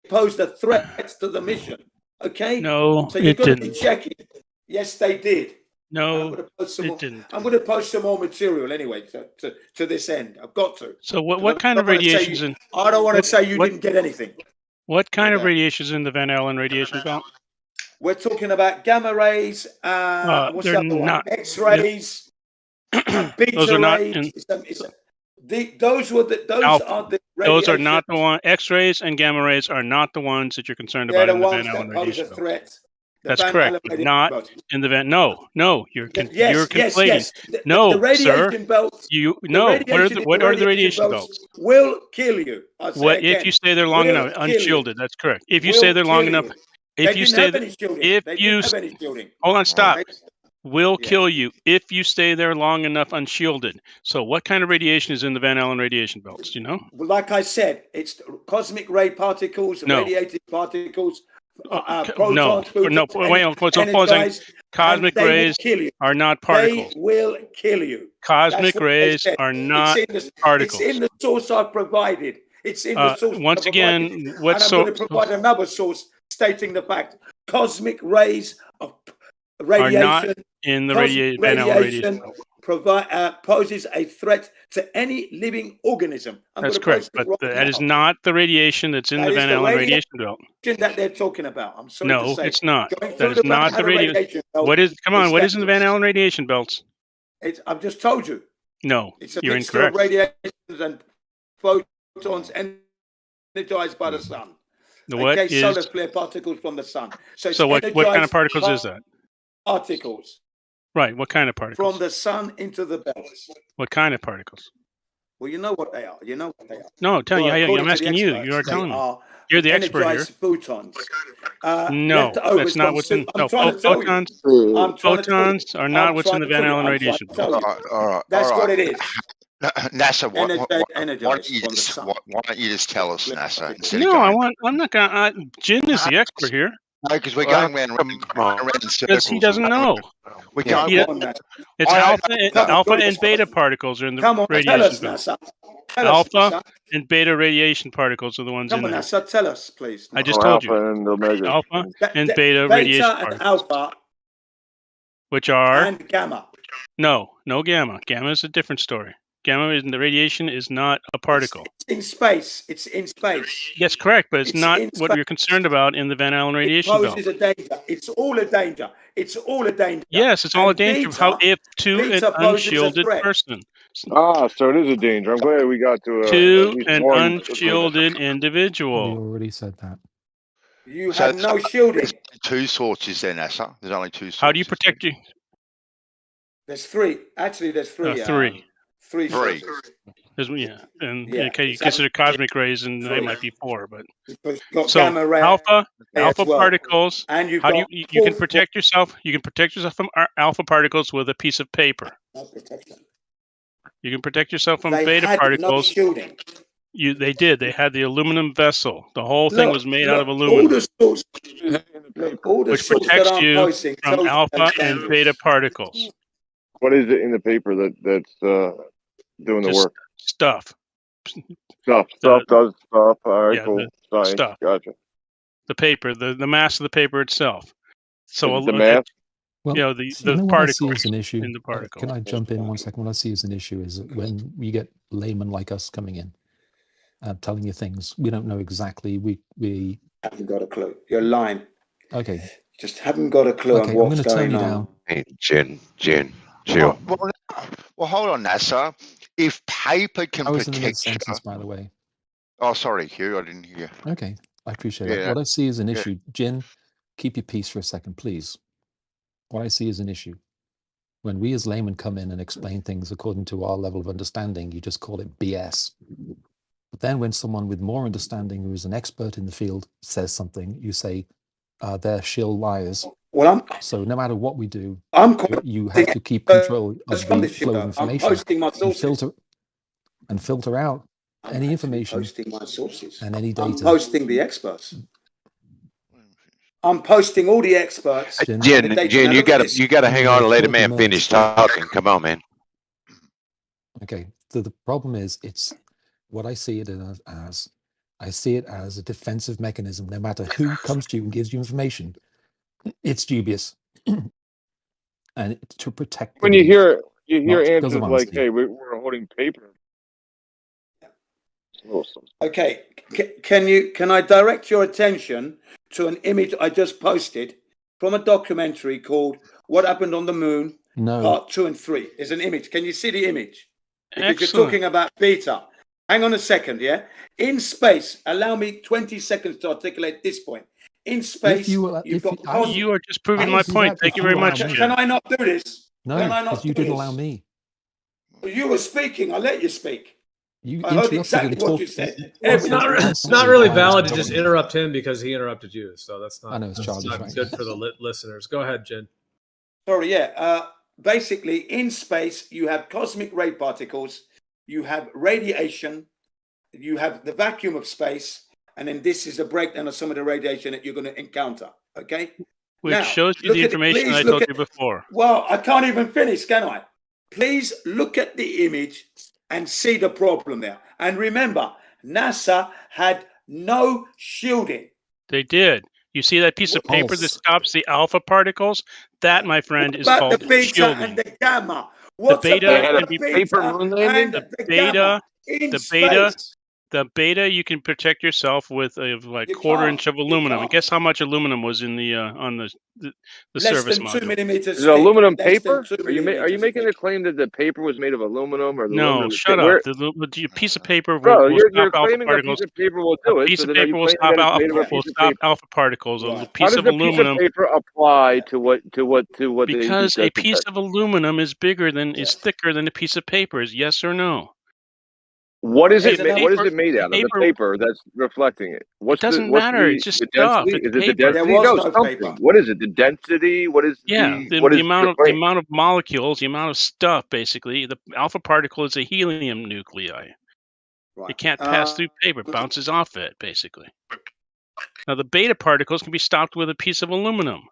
posed a threat to the mission. Okay? No, so you're it going didn't. to be checking. Yes, they did. No, it didn't. I'm going to post some more material anyway to this end. I've got to. So what kind of radiations in? I don't want to say you didn't get anything. What kind of radiation is in the Van Allen radiation belt? We're talking about gamma rays. What's the other one? X-rays. Beta those are not. rays. Those are the. Those are not the one. X-rays and gamma rays are not the ones that you're concerned about in the Van Allen radiation belt. Threat. That's correct. But not in the Van. No, you're conflating. Yes. No, the radiation sir. Belts, What are the radiation belts? Will kill you. If you stay there long enough, unshielded. That's correct. If you stay there long enough, hold on, stop. Will kill you if you stay there long enough unshielded. So what kind of radiation is in the Van Allen radiation belts? Do you know? Well, like I said, it's cosmic ray particles, radiated particles. Protons, Cosmic rays are not particles. They will kill you. Cosmic rays are not particles. It's in the source I've provided. It's in the source. Once again, what source? I'm going to provide another source stating the fact: cosmic rays of radiation are not in the Van Allen radiation. Poses a threat to any living organism. That's correct, but that is not the radiation that's in the Van Allen radiation belt. That they're talking about. I'm sorry to say. No, it's not. That is not the radiation. What is? Come on, what is in the Van Allen radiation belts? I've just told you. No, it's a you're mixture incorrect. Of radiations and photons energized by the sun. Solar flare particles from the sun. So what kind of particles is that? Particles. Right. What kind of particles? From the sun into the belts. What kind of particles? Well, you know what they are. No, tell me. I'm asking you. You are telling me. You're the expert here. Photons. No, that's not what's in. No, photons are not what's in the Van Allen radiation belt. That's what it is. NASA, why don't you just tell us, NASA? No, I'm not gonna. Jin is the expert here. Because we're going around in circles. Because he doesn't know. It's alpha and beta particles are in the radiation belt. Alpha and beta radiation particles are the ones in there. NASA, tell us, please. I just told you. Alpha and beta radiation particles. Alpha. Which are? And gamma. No gamma. Gamma is a different story. Gamma and the radiation is not a particle. It's in space. It's in space. Yes, correct, but it's not in what space. we're concerned about in the Van Allen radiation It belt. poses a danger. It's all a danger. It's all a danger. Yes, it's all a danger. How if to an Beta poses a unshielded threat. person? Ah, so it is a danger. I'm glad we got to To at least an one. unshielded We individual. already said that. You have no shielding. There's 2 sources there, NASA. There's only 2 sources. How do you protect you? There's 3. Actually, there's 3. 3. 3 sources. There's, and Yeah, okay, you it's consider cosmic rays, and they might be 4, but You've got so gamma ray alpha as well. particles. And you've how do got you can protect yourself? You can protect yourself from alpha particles with a piece of paper. You can protect yourself from They beta had particles. no shielding. They did. They had the aluminum vessel. The whole thing was made out of All aluminum, the sources, all the which sources that protects I'm you posting from tells alpha that's and dangerous. beta particles. What is it in the paper that's doing the Just work? stuff. Stuff does stuff. All right, Yeah, cool. the Science. stuff. Gotcha. The paper, the mass of the paper itself. So Is it the mass? Well, you know, the what I particles see as an issue. in the particle. Can I jump in 1 second? What I see as an issue is that when we get laymen like us coming in, telling you things we don't know exactly. We haven't got a clue. You're lying. Okay. Just haven't got a clue Okay, on what's I'm going to turn going you on. down. Hey, Jen, chill. Well, hold on, NASA. If paper can I was in the protect you. mid-sentence, by the way. Oh, sorry, Hugh. I didn't hear. Okay, I appreciate Yeah. it. What I see as an Yeah. issue, Jin, keep your peace for a second, please. What I see as an issue, when we as laymen come in and explain things according to our level of understanding, you just call it BS. But then when someone with more understanding, who is an expert in the field, says something, you say, they're shill liars. Well, so no matter what we do, you have posting to keep control of the from this flow of I'm information posting my sources. and filter out any information Posting my sources. and any I'm data. posting the experts. I'm posting all the experts. Jen, you gotta hang on and let a man finish talking. Come on, man. Okay, so the problem is, it's what I see it as. I see it as a defensive mechanism. No matter who comes to you and gives you information, it's dubious, and it's to protect. When you hear because answers of like, honesty. "Hey, we're holding paper." Awesome. Okay, can I direct your attention to an image I just posted from a documentary called "What Happened on the Moon," No. Part 2 and 3. There's an image. Can you see the image? Because Excellent. you're talking about beta. Hang on a second, yeah? In space, allow me 20 seconds to articulate this point. In space, you are just proving my point. Thank you very much, Jim. Can I not do this? No, Can I not because you do didn't this? allow me. You were speaking. I let you speak. You I heard interrupted exactly and what talked. you said. It's not really valid to just interrupt him because he interrupted you. So that's not. I know it's childish, not right? good for the listeners. Go ahead, Jen. Sorry, yeah. Basically, in space, you have cosmic ray particles, you have radiation, you have the vacuum of space, and then this is a breakdown of some of the radiation that you're going to encounter. Okay? Which Now, shows you look the at it. information Please I look told at- you before. Well, I can't even finish, can I? Please look at the image and see the problem there. And remember, NASA had no shielding. They did. You see that piece of paper that stops the alpha particles? That, my friend, is About called the beta shielding. and the gamma. What's beta about can the be beta and the gamma in space? The beta, you can protect yourself with a quarter-inch of aluminum. And guess how much aluminum was in the on the Less service than module? 2 millimeters. Is it aluminum Less than paper? 2 Are you millimeters making the claim that the paper was made of aluminum or the No, aluminum? shut up. The piece of paper Bro, will you're stop alpha claiming a particles. piece of paper will do A it. piece So of then are you paper will claiming stop that it's alpha. made of a piece of paper? Alpha particles. A How piece does of a piece of aluminum. paper apply to what Because they a piece of aluminum is bigger than is thicker than a piece of paper. Is yes or no? What is it? Paper- What is it made out of? The paper- paper that's reflecting it. What's doesn't what's matter. The, It's just the stuff. density? It's Is it the paper. density? There was No, no something. paper. What is it? The density? What is Yeah, what the is amount your of the claim? amount of molecules, the amount of stuff. Basically, the alpha particle is a helium nuclei. It can't pass through paper; it bounces off it. Basically. Now the beta particles can be stopped with a piece of aluminum.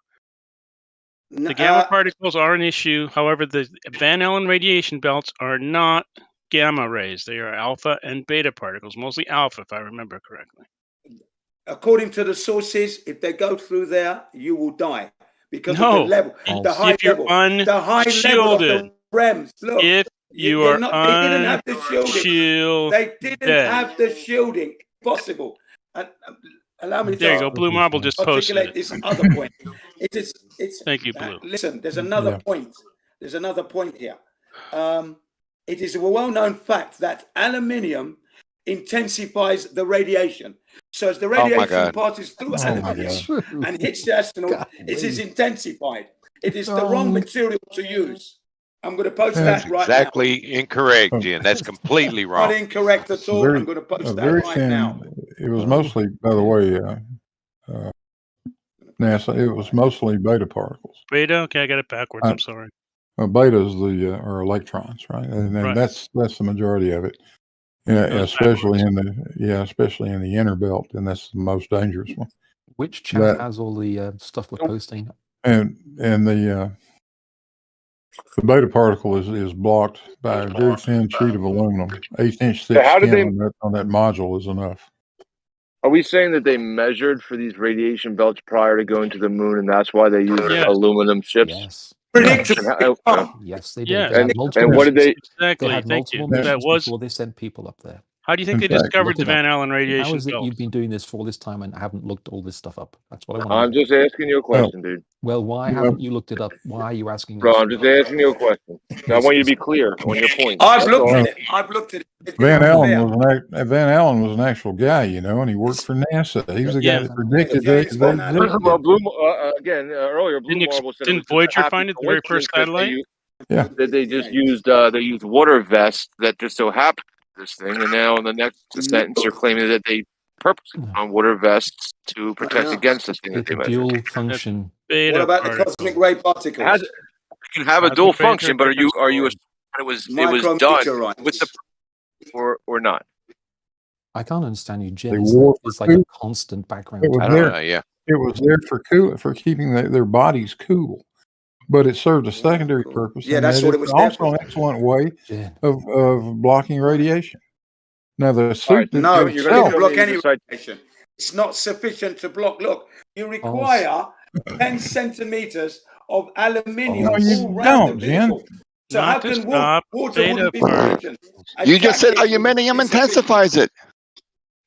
The gamma particles are an issue. However, the Van Allen radiation belts are not gamma rays. They are alpha and beta particles, mostly alpha, if I remember correctly. According to the sources, if they go through there, you will die because of No, the level, the high if you're level, the high level of unshielded. the REMs. Look, If You are they didn't have the shielding. unshielded. They didn't have the shielding. Possible. And allow me to There you go. Blue Marble just posted articulate it. this other point. It's Thank you, Blue. Listen, there's another point. There's another point here. It is a well-known fact that aluminium intensifies the radiation. So as the radiation passes through aluminium and hits the astronaut, it is intensified. It is the wrong material to use. I'm going to post that right now. Exactly incorrect, Jen. That's completely wrong. Not incorrect at all. I'm going to post that right now. It was mostly, by the way, NASA. It was mostly beta particles. Beta. Okay, I got it backwards. I'm sorry. Betas are electrons, right? And that's the majority of it. Yeah, especially in the inner belt, and that's the most dangerous one. Which chat has all the stuff we're posting? And the beta particle is blocked by a very thin sheet of aluminum. 1/8-inch thick skin on that module is enough. Are we saying that they measured for these radiation belts prior to going to the moon, and that's why they used aluminum ships? Yes. Yes, they did. Yeah. They had multiple And what did they? Exactly. They had multiple missions before they sent people up there. How do you think they discovered the Van Allen radiation How is it belt? you've been doing this for all this time and haven't looked all this stuff up? That's what I want to I'm know. just asking you a question, dude. Well, why haven't you looked it up? Why are you asking? Bro, I'm just asking you a question. I want you to be clear on your point. I've looked at it. I've looked at it. Van Allen was an actual guy, and he worked for NASA. He was the guy that predicted that. Well, earlier, Blue Marble said didn't Voyager find it the very first satellite? That they just used water vests that just so happened this thing, and now in the next sentence they're claiming that they purposely put on water vests to protect against this thing. It's a dual function. What about the cosmic ray particles? It can have a dual function, but are you it was done with the or not? I can't understand you, Jim. They It's wore like a constant background. It was there for keeping their bodies cool. But it served a secondary purpose. Yeah, that's what it was there also for. an excellent way of blocking radiation. Now the suit no, you don't block any radiation. It's not sufficient to block. Look, you require 10 centimeters of aluminium all around the vehicle. So how can water wouldn't be sufficient? You just said aluminium intensifies it.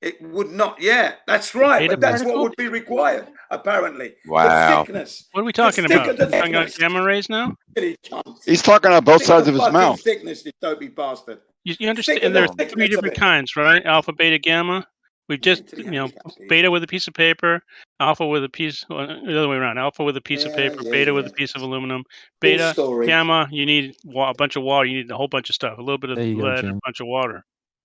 It would not. Yeah, that's right. But that's what would be required, apparently. Wow. The thickness. What are we talking about? Talking about gamma rays now? He's talking out both sides of his mouth. Thickness, you dopey bastard. You understand? And there are three different kinds, right? Alpha, beta, gamma. We just, beta with a piece of paper, alpha with a piece, the other way around. Alpha with a piece of paper, beta with a piece of aluminum. Beta, gamma, you need a bunch of water. You need a whole bunch of stuff. A little bit of lead, a bunch of water.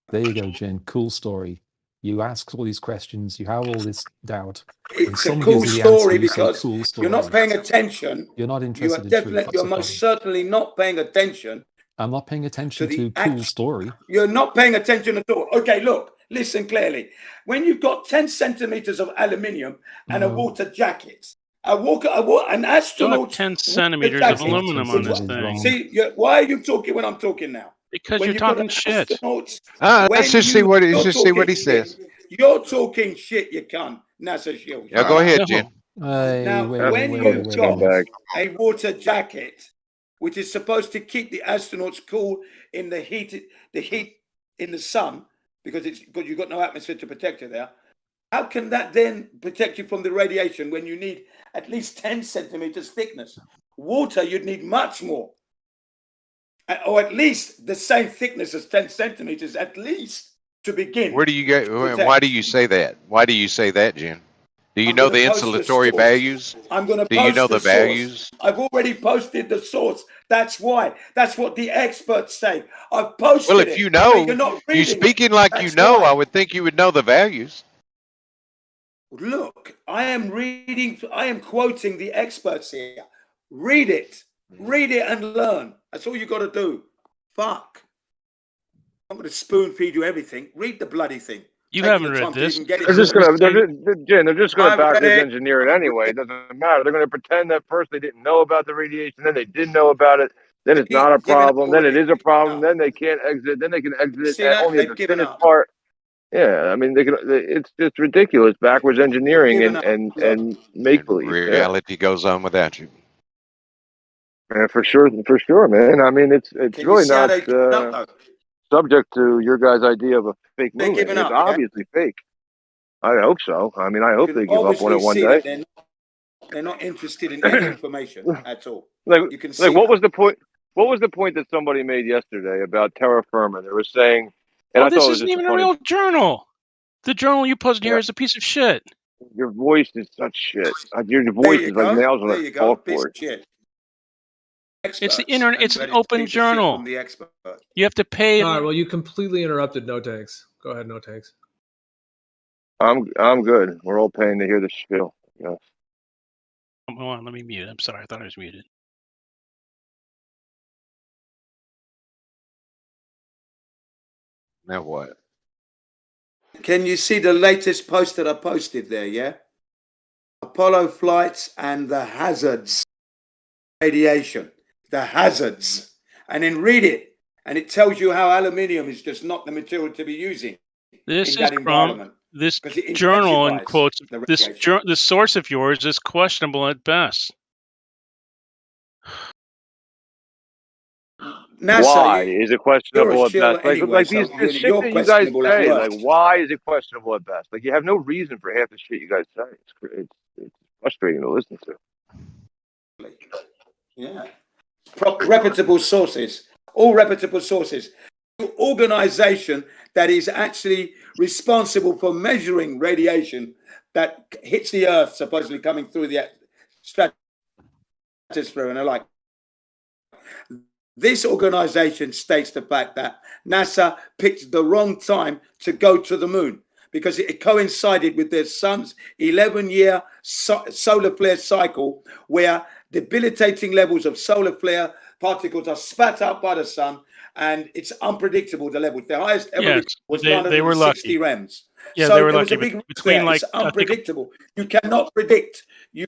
There you go, Jen. Cool story. You ask all these questions. You have all this doubt. It's a cool story because you're not paying attention. You're not interested in truth. You're most certainly not paying attention. I'm not paying attention to cool story. You're not paying attention at all. Okay, look, listen clearly. When you've got 10 centimeters of aluminium and a water jacket, an astronaut 10 centimeters of aluminum on this thing. See, why are you talking when I'm talking now? Because you're talking shit. Let's just see what he says. You're talking shit, you cunt. NASA shield. Yeah, go ahead, Jen. Now, when you've got a water jacket, which is supposed to keep the astronauts cool in the heat in the sun, because you've got no atmosphere to protect you there. How can that then protect you from the radiation when you need at least 10 centimeters thickness? Water, you'd need much more. Or at least the same thickness as 10 centimeters, at least, to begin. Where do you go? Why do you say that? Why do you say that, Jen? Do you know the insulatory values? I'm going to post. Do you know the values? I've already posted the source. That's why. That's what the experts say. I've posted it. Well, if you know, you're speaking like you know. I would think you would know the values. Look, I am quoting the experts here. Read it and learn. That's all you got to do. Fuck. I'm going to spoon feed you everything. Read the bloody thing. You haven't read this. They're just going to backwards engineer it anyway. It doesn't matter. They're going to pretend that first they didn't know about the radiation, then they did know about it, then it's not a problem, then it is a problem, then they can't exit, then they can exit it only at the thinnest part. Yeah, I mean, it's just ridiculous backwards engineering and make believe. Reality goes on without you. Yeah, for sure, man. I mean, it's really not subject to your guys' idea of a fake moon. It's obviously fake. I hope so. I mean, I hope they give up on it one day. They're not interested in any information at all. Like, you can see what was the point? What was the point that somebody made yesterday about terra firma? They were saying, and oh, I this thought isn't it was even just a real journal. The journal you posted here is a piece of shit. Your voice is such shit. Your voice is like nails on a chalkboard. It's the internet. It's an open journal. You have to pay. All right. Well, you completely interrupted No Tanks. Go ahead, No Tanks. I'm good. We're all paying to hear the spiel. Yes. Hold on, let me mute. I'm sorry, I thought I was muted. Now what? Can you see the latest post that I posted there? Yeah. Apollo flights and the hazards, radiation, the hazards, and then read it, and it tells you how aluminium is just not the material to be using. This is from this journal, in quotes. This source of yours is questionable at best. NASA, why is it questionable at best? Like these shit that you guys say. Like, why is it questionable at best? Like, you have no reason for half the shit you guys say. It's frustrating to listen to. Yeah, reputable sources, all reputable sources. Organization that is actually responsible for measuring radiation that hits the Earth, supposedly coming through the stratosphere and the like. This organization states the fact that NASA picked the wrong time to go to the moon because it coincided with their sun's 11-year solar flare cycle, where debilitating levels of solar flare particles are spat out by the sun, and it's unpredictable, the levels. The highest ever was 960 rems. Yeah, so they were there lucky. was a big Between it's unpredictable. You cannot predict.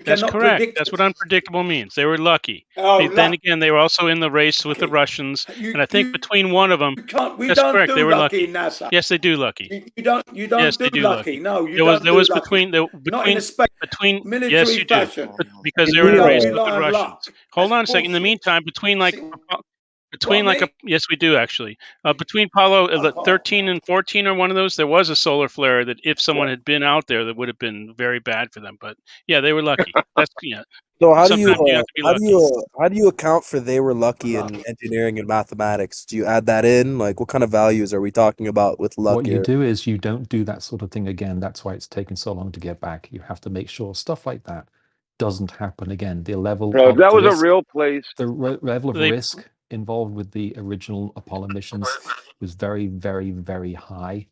That's correct. That's what unpredictable means. They were lucky. Then again, they were also in the race with the Russians, and I think between one of them, that's correct. They were lucky. NASA. Yes, they do lucky. You don't yes, do they do lucky. No, you there was lucky. Not in a between military yes, you fashion. do. Because they were in a race with the Russians. Hold on a second. In the meantime, between yes, we do actually. Between Apollo 13 and 14 or one of those, there was a solar flare that if someone had been out there, that would have been very bad for them. But yeah, they were lucky. That's So how do you account for they were lucky in engineering and mathematics? Do you add that in? Like, what kind of values are we talking about with luck? What you do is you don't do that sort of thing again. That's why it's taken so long to get back. You have to make sure stuff like that doesn't happen again. The level of that was risk, a real place. The level of risk involved with the original Apollo missions was very, very, very high,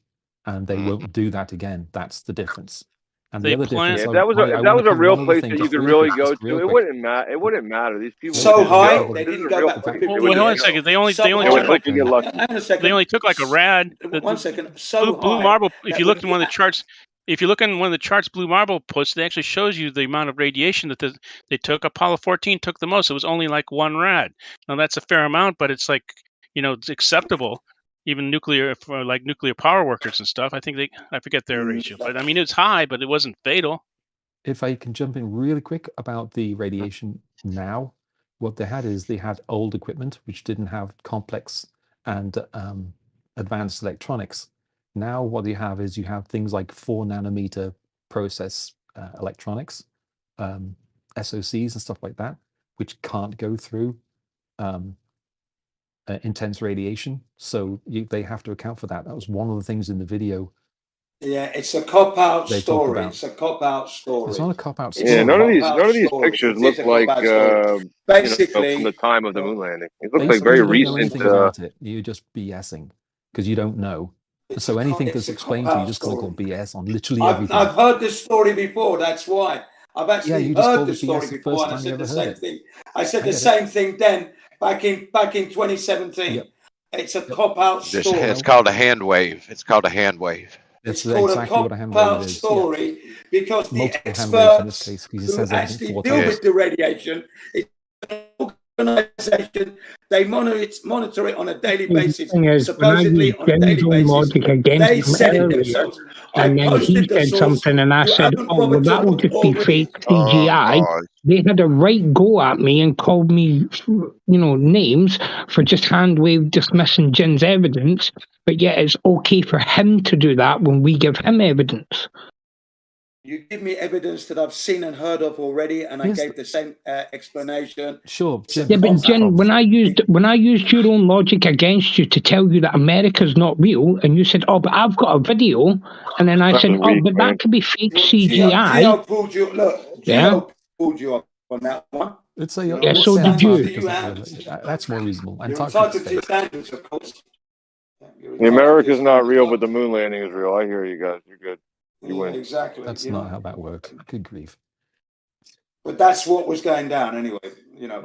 and they won't do that again. That's the difference. And the other difference, if that was a real place that you could really go to, it wouldn't matter. It wouldn't matter. These people so high, they didn't go back for 50 Well, hold on a second. They only took like they only took like a rad. 1 second. Blue Marble. If you look at one of the charts. If you look in one of the charts Blue Marble puts, it actually shows you the amount of radiation that they took. Apollo 14 took the most. It was only like 1 rad. Now that's a fair amount, but it's like, it's acceptable. Even nuclear, for like nuclear power workers and stuff. I think I forget their ratio, but I mean, it's high, but it wasn't fatal. If I can jump in really quick about the radiation now, what they had old equipment which didn't have complex and advanced electronics. Now what you have things like 4 nanometer process electronics, SoCs and stuff like that, which can't go through intense radiation. So they have to account for that. That was one of the things in the video. Yeah, it's a cop-out story. It's a cop-out story. It's not a cop-out story. Yeah, none of these pictures look like basically from the time of the moon landing. It looks like very recent. About it. You're just BSing because you don't know. So anything that's explained to you, just going to call BS on literally everything. I've heard this story before. That's why I've actually heard the story before, and I said the same thing. I said the same thing then back in 2017. Yep. It's a cop-out story. It's called a hand wave. It's called a hand wave. It's exactly what a hand wave is. Story because the experts who actually deal with the radiation, it's an organization. They monitor it on a daily basis. Supposedly on a daily basis. They said it themselves. And then he said something, and I said, "Oh, well, that would just be fake CGI." They had a right go at me and called me, names for just hand-wave dismissing Jin's evidence. But yet, it's okay for him to do that when we give him evidence. You give me evidence that I've seen and heard of already, and I gave the same explanation. Sure. Yeah, but Jin, when I used your own logic against you to tell you that America's not real, and you said, "Oh, but I've got a video," and then I said, "Oh, but that could be fake CGI." Gino pulled you. Look, Gino pulled you up on that one. Let's say yeah, so did you. That's more reasonable. You're entitled to your standards, of course. The America's not real, but the moon landing is real. I hear you guys. You're good. You win. Exactly. That's not how that works. Good grief. But that's what was going down anyway,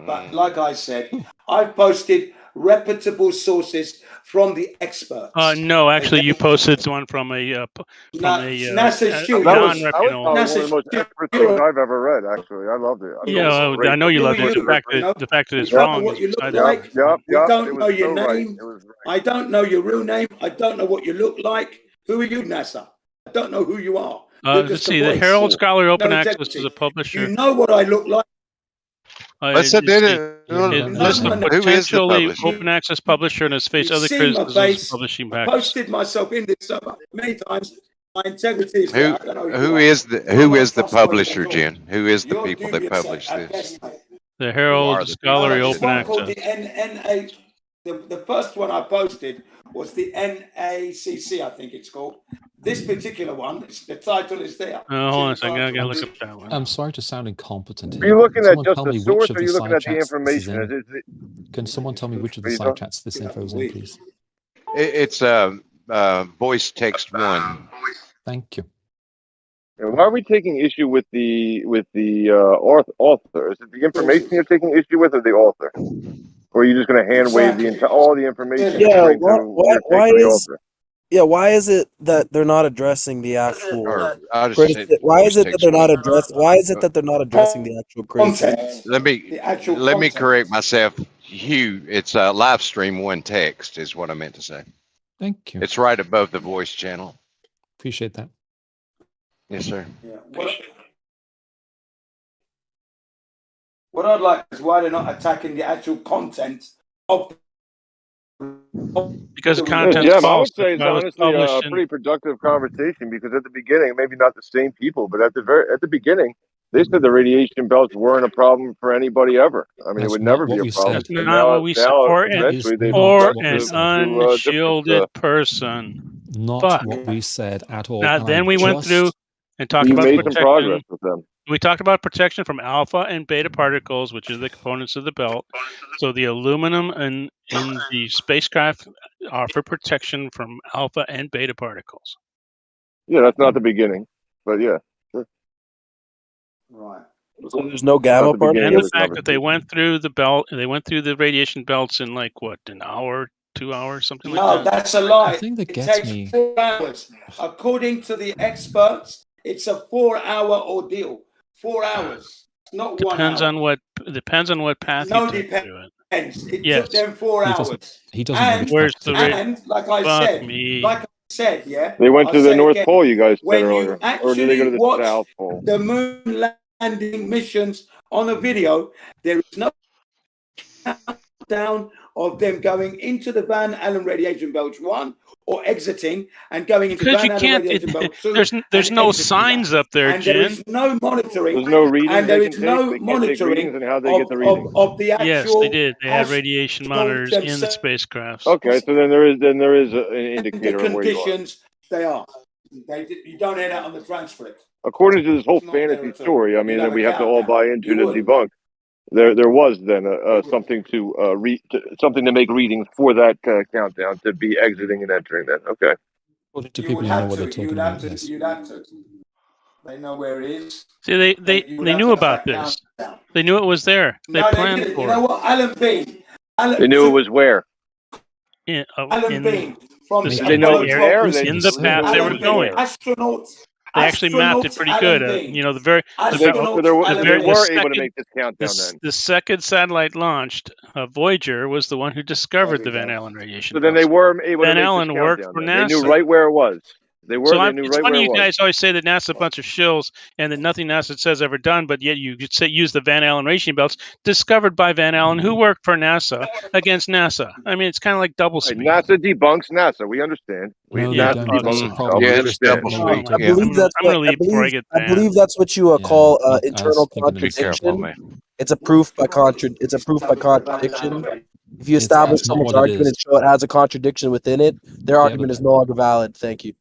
But like I said, I've posted reputable sources from the experts. No, actually, you posted one from a NASA shoot. That was probably one of the most expert things I've ever read. Actually, I loved it. I know you loved it. The fact that it's wrong. What you look like. I don't know your name. I don't know your real name. I don't know what you look like. Who are you, NASA? I don't know who you are. Let's see. The Herald Scholar Open Access is a publisher. You know what I look like. It's a potentially open access publisher and has faced other criticisms of publishing I practice. posted myself in this many times. My integrity is Who is the publisher, Jen? Who is the people that publish this? The Herald Scholarly Open Access. The first one I posted was the NACC, I think it's called. This particular one, the title is there. Hold on a second, I gotta look up that one. I'm sorry to sound incompetent. Are you looking at just the source, or are you looking at the information? Can someone tell me which of the side chats this info is in, please? It's voice text 1. Thank you. And why are we taking issue with the author? Is it the information you're taking issue with, or the author? Or are you just going to hand wave all the information? Yeah. Why is it that they're not addressing the actual? Why is it that they're not addressing the actual criticism? Let me correct myself, Hugh. It's live stream 1 text is what I meant to say. Thank you. It's right above the voice channel. Appreciate that. Yes, sir. Yeah. What I'd like is why they're not attacking the actual content of. Because content. I would say it's honestly a pretty productive conversation, because at the beginning, maybe not the same people, but at the beginning, they said the radiation belts weren't a problem for anybody ever. I mean, it would never be a problem. That's not what we support. Or an unshielded person. Not what we said at all. Now, then we went through and talked about made protection. some progress with them. We talked about protection from alpha and beta particles, which are the components of the belt. So the aluminum in the spacecraft offer protection from alpha and beta particles. Yeah, that's not the beginning, but yeah. Sure. Right. So there's no gamma particles. And the fact that they went through the belt, they went through the radiation belts in an hour, 2 hours, something like that. No, that's a lie. The thing that It gets takes me. 4 hours. According to the experts, it's a 4-hour ordeal. 4 hours, not 1 hour. Depends on what path No, you take through it. It took them 4 hours. He doesn't. Like I said, yeah. They went to the North Pole, you guys said when earlier. you Or did they go to the watch South Pole? the moon landing missions on a video, there is no countdown of them going into the Van Allen radiation belt 1 or exiting and going into Van Allen radiation belt 2. There's no signs up there, and Jen. there is no monitoring. There's no reading. And there is no monitoring and how they get the readings. of the actual. Yes, they did. They had radiation monitors in the spacecraft. Okay, so then there is an indicator the of where you are. conditions they are. You don't hear that on the transcript. According to this whole fantasy story, I mean, that we have to all buy into to debunk. There was then something something to make readings for that countdown to be exiting and entering. Then okay. According to people who know what they're talking about. You'd have to. They know where it is. See, they knew about this. They knew it was there. They planned for it. You know what, Alan Bean? They knew it was where. Alan Bean from they know it was there. In the path they were going. Astronauts. They actually mapped it pretty good. They were able to make this countdown. Then the second satellite launched, Voyager, was the one who discovered the Van Allen radiation. So then they were able to make this countdown. worked for NASA. They knew right where it was. They were. They knew it's right funny where it you was. guys always say that NASA a bunch of shills and that nothing NASA says ever done, but yet you use the Van Allen radiation belts discovered by Van Allen, who worked for NASA against NASA. I mean, it's kind of like double speak. NASA debunks NASA. We understand. No, they Yeah, don't. fuck That's the them. problem. We Yeah, it's understand. double You know what you're speak. talking I Yeah. believe that's I'm what gonna leave before I get I banned. believe that's what you Yeah, call I was internal thinking the Be same careful, contradiction. man. It's a proof by contradiction. If you It's establish not someone's what it argument is. and show it has a contradiction within it, their Yeah, argument is no longer valid. Thank you.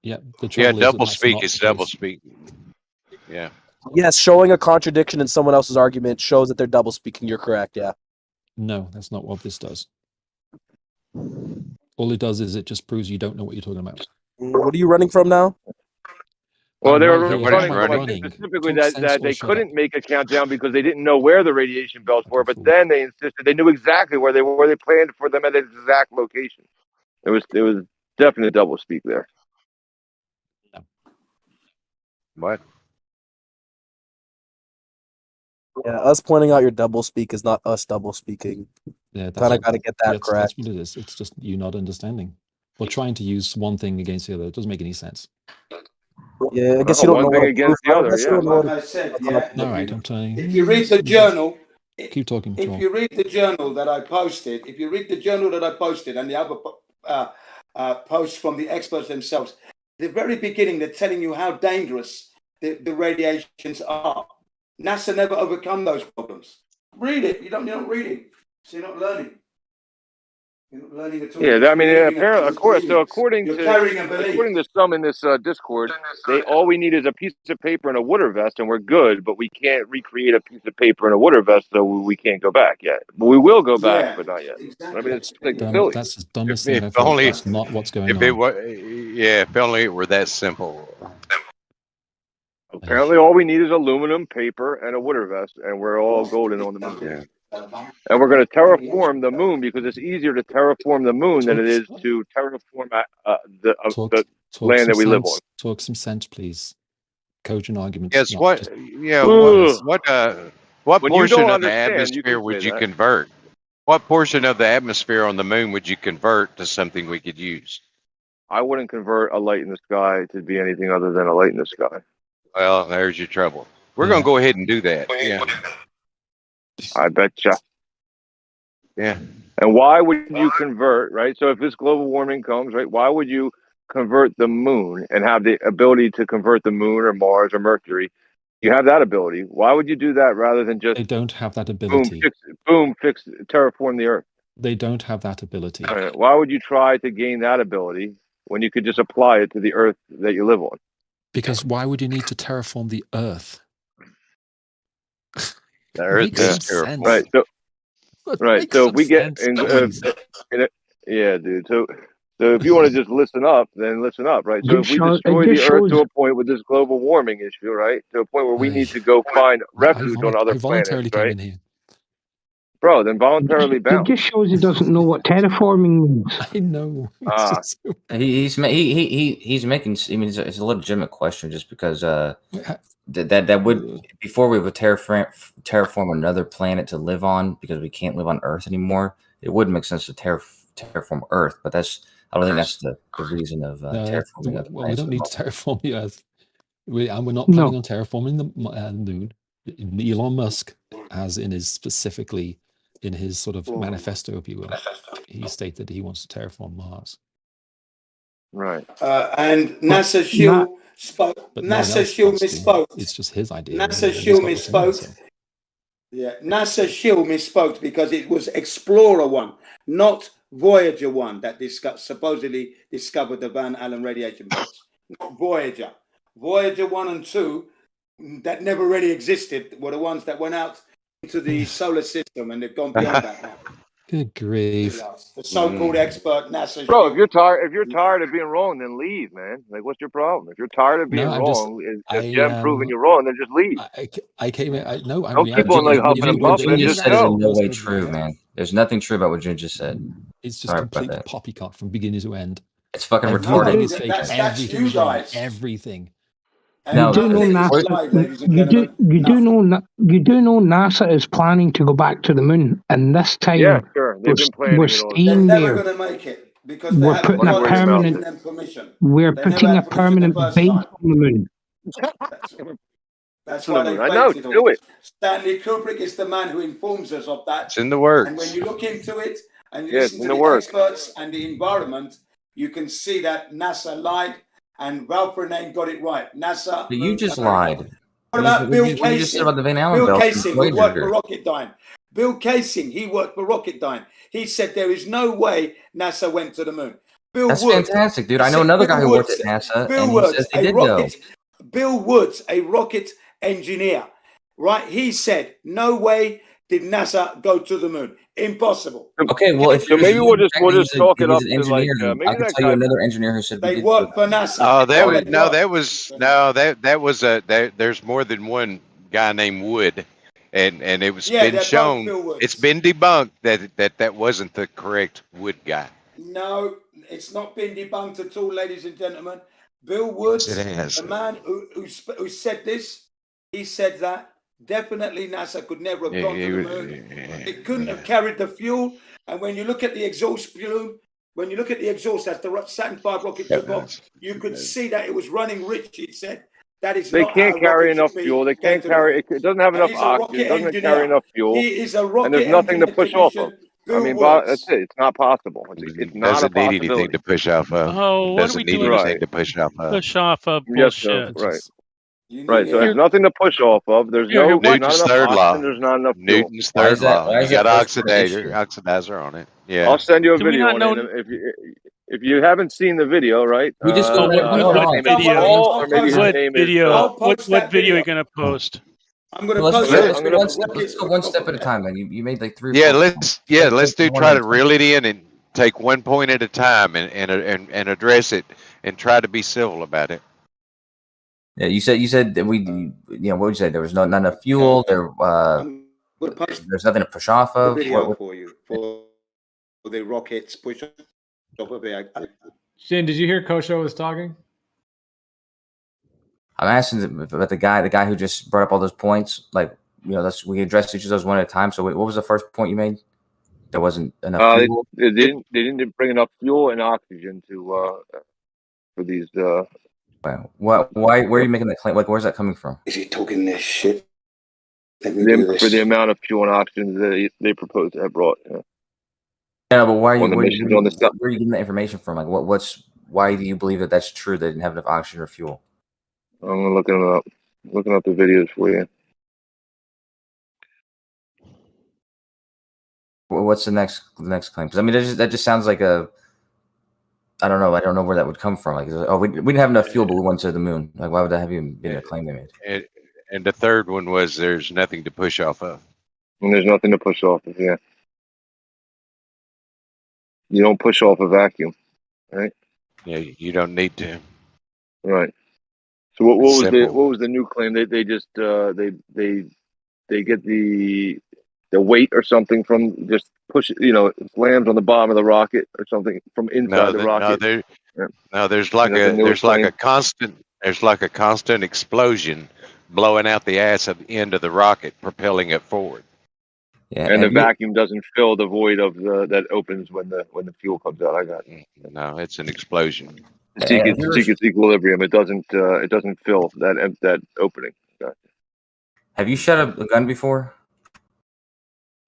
Yeah, the Yeah, trouble is that double that's speak not is the double case. speak. Yeah. Yes, showing a contradiction in someone else's argument shows that they're double speaking. You're correct. Yeah. No, that's not what this does. All it does is it just proves you don't know what you're talking about. What are you running from now? Well, I'm they were right here. What is running from, I think, running? specifically Talk that sense or they shut up. couldn't make a countdown because they didn't know where the radiation belts were. But Fool. then they insisted they knew exactly where they were. They planned for them at the exact location. It was definite double speak there. What? Yeah, us pointing out your double speak is not us double speaking. Yeah, Kind of got to get that correct. That's what it is. It's just you not understanding. Or trying to use one thing against the other. It doesn't make any sense. Yeah, I guess you don't know one thing what against the other. Yeah. Like I said, yeah. All right, I'm telling you. If you read the journal, Keep talking, if Joel. you read the journal that I posted, and the other posts from the experts themselves, at the very beginning, they're telling you how dangerous the radiations are. NASA never overcome those problems. Read it. You're not reading, so you're not learning. You're not learning at all. Yeah, I mean, apparently, according You're carrying a belief. to some in this Discord, all we need is a piece of paper and a water vest, and we're good. But we can't recreate a piece of paper and a water vest, so we can't go back yet. But we will go back, but not yet. Exactly. I mean, it's like silly. That's the dumbest thing If I've heard. only, That's not what's going if on. it was, yeah, if only it were that simple. Apparently, all we need is aluminum, paper, and a water vest, and we're all golden on the moon. Yeah. And we're going to terraform the moon because it's easier to terraform the moon than it is to terraform the land that we live on. Talk some sense, please. Cogent arguments. Yes. not What? just- Yeah. What When you portion don't of the understand, you atmosphere can would say you that. convert? What portion of the atmosphere on the moon would you convert to something we could use? I wouldn't convert a light in the sky to be anything other than a light in the sky. Well, there's your trouble. We're going to go ahead and do that. Yeah. I betcha. Yeah. And why would you convert, right? So if this global warming comes, right, why would you convert the moon and have the ability to convert the moon or Mars or Mercury? You have that ability. Why would you do that rather than just They don't have that ability. terraform the Earth? They don't have that ability. Why would you try to gain that ability when you could just apply it to the Earth that you live on? Because why would you need to terraform the Earth? The Earth Makes is some terraformed. Right. So, Makes So some if we get sense. yeah, dude. So if you want to just listen up, then listen up, right? So if we It destroy the just Earth shows- to a point with this global warming issue, right, to a point where we need to go find refuge on other I voluntarily planets, came right? in here. Bro, then voluntarily It bounce. just shows he doesn't know what terraforming means. I know. He's making. I mean, it's a legitimate question, just because that would, before we would terraform another planet to live on, because we can't live on Earth anymore. It would make sense to terraform Earth, but I don't think that's the reason of terraforming other Well, we planets. don't need to terraform the Earth. We're not planning on terraforming the moon. Elon Musk has specifically in his sort of manifesto, if you will, he stated he wants to terraform Mars. Right. And NASA Shield spoke. But no one NASA else Shield wants to. misspoke. It's just his idea. NASA and he's Shield got the opinion, misspoke. Yeah, NASA Shield misspoke because it was Explorer 1, not Voyager 1, that supposedly discovered the Van Allen radiation belts. Not Voyager. Voyager 1 and 2, that never really existed, were the ones that went out into the solar system, and they've gone beyond that now. Good grief. The so-called expert NASA. Bro, if you're tired of being wrong, then leave, man. Like, what's your problem? If you're tired of being wrong, and Jem proving you're wrong, then just leave. I came in. Don't keep on like huffing and What puffing. Jim Just just said is go. in no way true, man. There's nothing true about what Jim just said. It's just complete poppycock from beginning to end. It's fucking Everything retarded. is fake. That's Everything you is wrong. guys. Everything. No, You do know NASA is planning to go back to the moon, and this time Yeah, sure. They've been planning we're it all. staying They're never there. going to make it. Because they we're haven't putting a got permanent. them permission. We're They putting never a had permission the permanent first base time. on the moon. That's To the why they moon. I know. faked it all. Do it. Stanley Kubrick is the man who informs us of that. It's in the And when works. you look into it and you Yeah, listen it's to in the the works. experts and the environment, you can see that NASA lied and Ralph Renane got it right. NASA. But you just lied. What about Bill What you just said Casey? about the Van Allen Bill belts and Casey, who worked for Voyager. Rocketdyne. Bill Casey, he worked for Rocketdyne. He said there is no way NASA went to the moon. Bill That's Woods, fantastic, dude. I know another guy who worked at NASA, and he says they did go. Bill Woods, a rocket engineer, right? He said, no way did NASA go to the moon. Impossible. Okay, well, if So maybe we'll just talk it up to like I maybe can that tell you guy. another engineer who said they worked for NASA. Oh, There's more than one guy named Wood, and it was Yeah, been they're both shown. Bill Woods. It's been debunked that wasn't the correct Wood guy. No, it's not been debunked at all, ladies and gentlemen. Bill Woods, Yes, it has. the man who said this, he said that definitely NASA could never have gone to the moon. It couldn't have carried the fuel. And when you look at the exhaust fuel, when you look at the exhaust as the Saturn V rocket took off, you could see that it was running rich. He said that is They not can't how carry rockets enough should be fuel. They going can't to the carry. moon. It doesn't have And enough he's a oxygen. rocket It doesn't engineer. carry enough fuel. He is a rocket And there's nothing to engineer push off of. technician. I mean, that's it. It's not possible. It's not a Doesn't need possibility. anything to push off of. Oh, what are Doesn't we need doing? anything to push off of. Push off of Yes, sir. bullshit. Right. Right. So You're- there's nothing to push off of. There's You're not Newton's enough third law. oxygen. There's not enough fuel. Newton's third law. You got oxidizer on it. Yeah. I'll send you a Do we video not on know- it. If you haven't seen the video, right? We just what video? Or maybe his What name video? is. What video are you gonna post? I'm going to Let's post go, it. let's go one step at a time, man. You made like three. Yeah, four- let's one try at to a time. reel it in and take one point at a time and address it and try to be civil about it. Yeah, you said that we, what would you say? There was not enough fuel. There's nothing to push off A of. video for you for the rockets push off of it. Shin, did you hear Kosho was talking? I'm asking about the guy who just brought up all those points. Like, we addressed each of those one at a time. So what was the first point you made? There wasn't enough fuel. They didn't bring enough fuel and oxygen to for these. Why? Where are you making that claim? Like, where's that coming from? Is he talking this shit? Let me do this. For the amount of fuel and oxygen that they proposed to have brought. Yeah. Yeah, but why are you? On the missions, on the stuff. Where are you getting that information from? Like, why do you believe that that's true? They didn't have enough oxygen or fuel. I'm looking up the videos for you. What's the next claim? Because I mean, that just sounds like a. I don't know. I don't know where that would come from. Like, we didn't have enough fuel, but we went to the moon. Like, why would that have even been a claim they made? And the third one was there's nothing to push off of. And there's nothing to push off of. Yeah. You don't push off a vacuum, right? Yeah, you don't need to. Right. So what was Simple. the new claim? They just they get the weight or something from just push it, it slams on the bottom of the rocket or something from inside the rocket. There's like a constant explosion blowing out the ass of the end of the rocket, propelling it forward. Yeah, and the vacuum doesn't fill the void of that opens when the fuel comes out. I got it. No, it's an explosion. To seek its equilibrium, it doesn't fill that opening. Gotcha. Have you shot a gun before?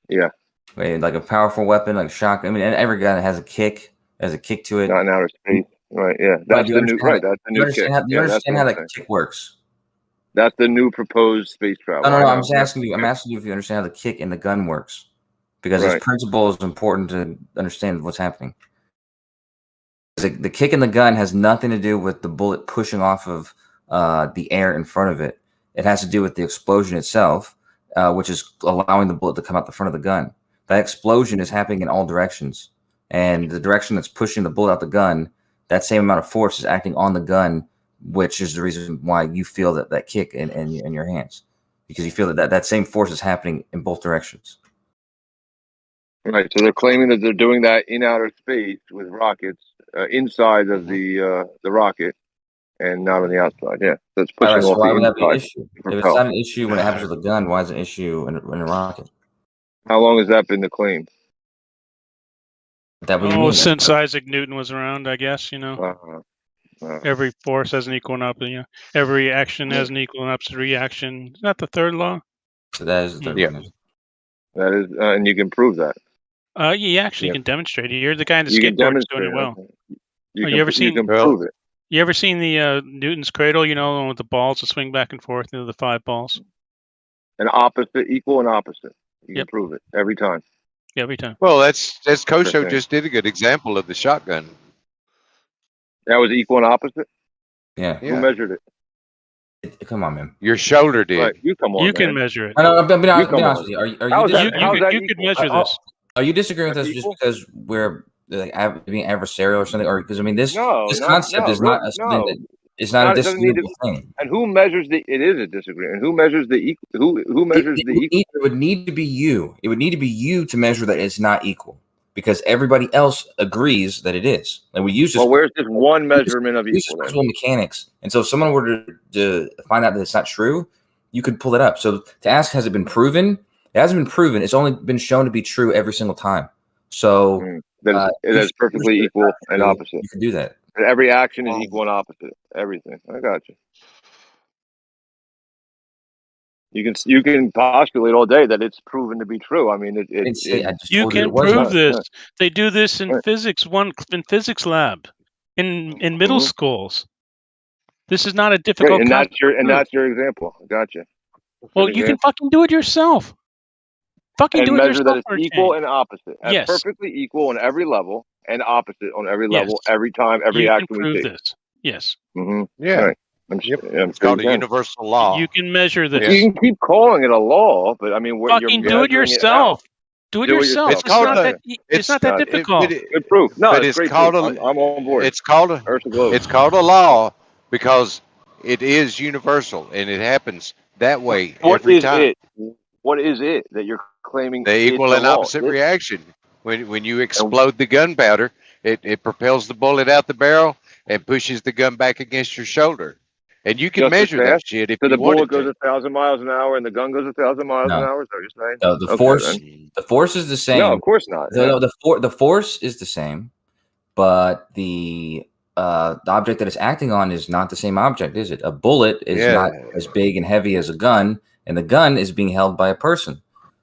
Yeah. Like a powerful weapon, like shotgun. I mean, every gun has a kick to it. Not in outer space, right? Yeah, that's the new right. That's the new kick. You understand how that kick works? That's the new proposed space travel. No. I'm just asking you. I'm asking you if you understand how the kick in the gun works, because this principle is important to understand what's happening. The kick in the gun has nothing to do with the bullet pushing off of the air in front of it. It has to do with the explosion itself, which is allowing the bullet to come out the front of the gun. That explosion is happening in all directions, and the direction that's pushing the bullet out the gun, that same amount of force is acting on the gun, which is the reason why you feel that kick in your hands, because you feel that same force is happening in both directions. Right. So they're claiming that they're doing that in outer space with rockets inside of the rocket and not on the outside. Yeah. That's pushing off why the would that be an inside. issue? If it's not an issue when it happens with a gun, why is it an issue in a rocket? How long has that been the claim? That what you mean? Since Isaac Newton was around, I guess, every force has an equal and opposite. Every action has an equal and opposite reaction. Isn't that the third law? So that is the third one. That is, and you can prove that. You actually can demonstrate it. You're the guy in the You can skateboard who's doing demonstrate it well. You can prove it. You ever seen the Newton's cradle? The one with the balls that swing back and forth. The 5 balls. An opposite, equal, and opposite. You can prove it every time. Yeah, every time. Well, that's Kosho just did a good example of the shotgun. That was equal and opposite. Yeah. Who measured it? Come on, man. Your shoulder did. Right. You come on. You can measure it. I know. I'm being honest with you. You could measure this. Are you disagreeing with us just because we're being adversarial or something, or because this concept is not something that it's not a disagreeable thing? And who measures the? It is a disagreement. And who measures the equal? Who measures the equal? It would need to be you. It would need to be you to measure that it's not equal, because everybody else agrees that it is. And we use this. Well, where's this one measurement of equal? Physical mechanics. And so, if someone were to find out that it's not true, you could pull it up. So, to ask, has it been proven? It hasn't been proven. It's only been shown to be true every single time. So it is perfectly equul and opposite. You can do that. And every action is equal and opposite. Everything. I got you. You can postulate all day that it's proven to be true. I mean, you can prove this. They do this in physics lab, in middle schools. This is not a difficult. And that's your example. Gotcha. Well, you can fucking do it yourself. Fucking do it measure yourself. That it's equal and opposite. Yes. Perfectly equal on every level and opposite on every level, every time, every action we take. This. Yes. Mm-hmm. Yeah. Right. It's called a universal law. You can measure this. You can keep calling it a law, but I mean, fucking do it yourself. Do it yourself. It's not that difficult. Good proof. No, but it's called I'm on board. It's called a law because it is universal and it happens that way every time. What is it that you're claiming? The equal and opposite reaction. When you explode the gunpowder, it propels the bullet out the barrel and pushes the gun back against your shoulder. And you can measure that shit if so you the bullet wanted goes 1,000 miles an hour and the gun goes 1,000 miles an hour. Is that what you're saying? No, the force is the same. No, of course not. The force is the same, but the object that it's acting on is not the same object, is it? A bullet is not as big and heavy as a gun, and the gun is being held by a person.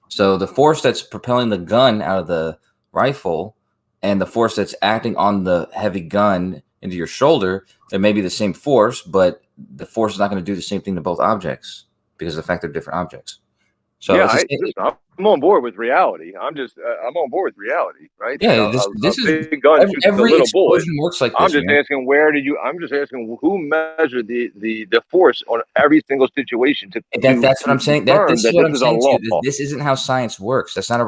So the force that's propelling the gun out of the rifle and the force that's acting on the heavy gun into your shoulder, it may be the same force, but the force is not going to do the same thing to both objects because of the fact they're different objects. So I'm on board with reality. I'm on board with reality, right? Yeah, this is big gun every little explosion bullet. works like this. I'm just asking I'm just asking who measured the force on every single situation that's what I'm saying. This is what I'm saying to you. This isn't how science works. That's not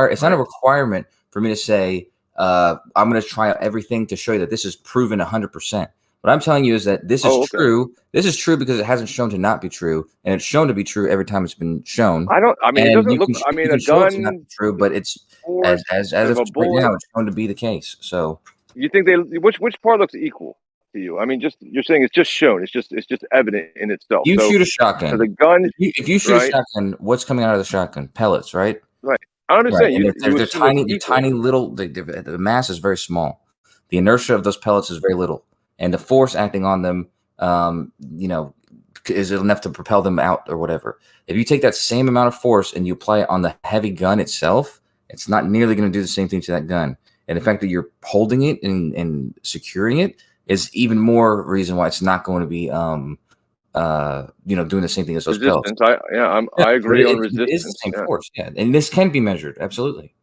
it's not a requirement for me to say I'm going to try out everything to show you that this is proven 100%. What I'm telling you is that this is true. This is true because it hasn't shown to not be true, and it's shown to be true every time it's been shown. It doesn't look. I mean, a gun it's not true, but it's as of right now, it's shown to be the case. So you think which part looks equal to you? I mean, you're saying it's just shown. It's just evident in itself. You shoot a shotgun. So the gun. If you shoot a shotgun, what's coming out of the shotgun? Pellets, right? Right. I understand. Right. They're tiny little. The mass is very small. The inertia of those pellets is very little. And the force acting on them, is enough to propel them out or whatever. If you take that same amount of force and you apply it on the heavy gun itself, it's not nearly going to do the same thing to that gun. And the fact that you're holding it and securing it is even more reason why it's not going to be, doing the same thing as those pellets. I agree on resistance. It is the same force, and this can be measured, absolutely.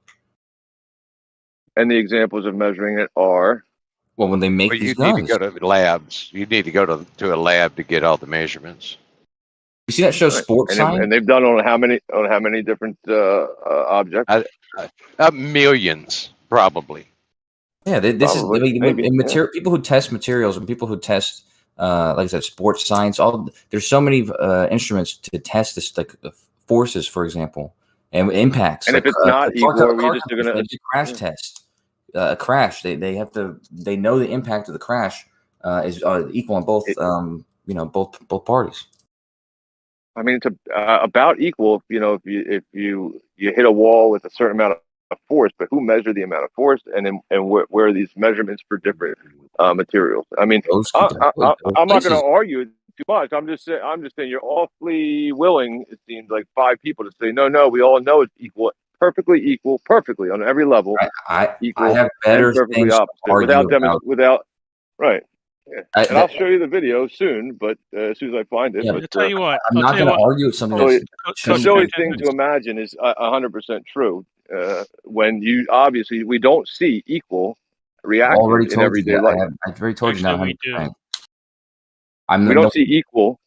And the examples of measuring it are. Well, when they make these guns, need to go to labs. You need to go to a lab to get all the measurements. You see that show Sports Science? And they've done on how many different objects? Millions, probably. Yeah, this is people who test materials and people who test, like I said, sports science. There's so many instruments to test this, like forces, for example, and impacts. And if it's not equal, we're just going to crash test. A crash, they know the impact of the crash is equal on both both parties. I mean, it's about equal. If you hit a wall with a certain amount of force, but who measured the amount of force, and where are these measurements for different materials? I mean, I'm not going to argue too much. I'm just saying you're awfully willing. It seems like 5 people to say no. We all know it's equal, perfectly on every level. Equal, I have better and perfectly things to opposite argue about. without right. Yeah. And I'll show you the video soon, but as soon as I find it. Yeah, but I'll tell you what. I'm not going to argue with something that's the silly thing to imagine is 100% true. When you obviously we don't see equal reactions in everyday life. I've already told you now. We do. We don't see equal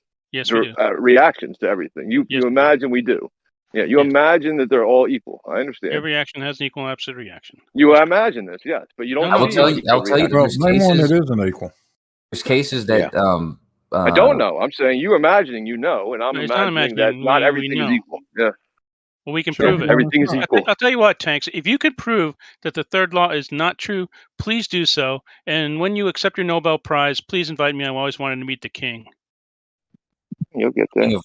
reactions to everything. You imagine we do. Yeah, you imagine that they're all equal. I understand. Every reaction has an equal opposite reaction. You imagine this, yes, but you don't. I'll tell you. Name one that isn't equal. There's cases that I don't know. I'm saying you're imagining you know, and I'm imagining that not everything is equal. Yeah. Well, we can prove it. Everything is equal. I'll tell you what, Tanks. If you could prove that the third law is not true, please do so. And when you accept your Nobel Prize, please invite me. I've always wanted to meet the king. You'll get that.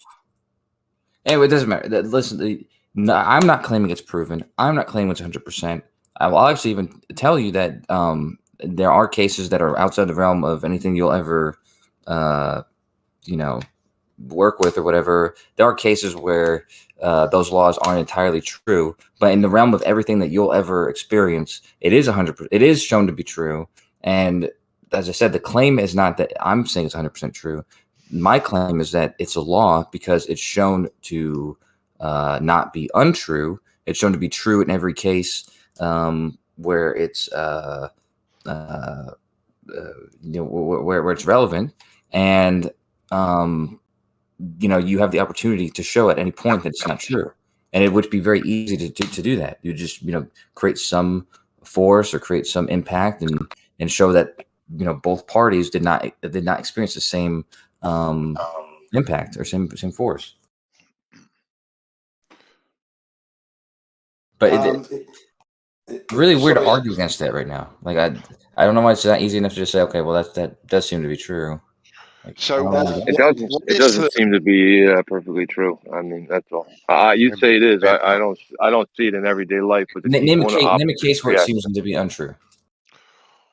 Anyway, it doesn't matter. Listen, I'm not claiming it's proven. I'm not claiming it's 100%. I'll actually even tell you that there are cases that are outside the realm of anything you'll ever, work with or whatever. There are cases where those laws aren't entirely true, but in the realm of everything that you'll ever experience, it is 100%. It is shown to be true. And as I said, the claim is not that I'm saying it's 100% true. My claim is that it's a law because it's shown to not be untrue. It's shown to be true in every case where it's where it's relevant, and you have the opportunity to show at any point that it's not true, and it would be very easy to do that. You just create some force or create some impact and show that both parties did not experience the same impact or same force. But it's really weird to argue against that right now. Like I don't know why it's not easy enough to just say, okay, well that does seem to be true. Like, it doesn't seem to be perfectly true. I mean, that's all. You say it is. I don't see it in everyday life. But name a case where it seems to be untrue.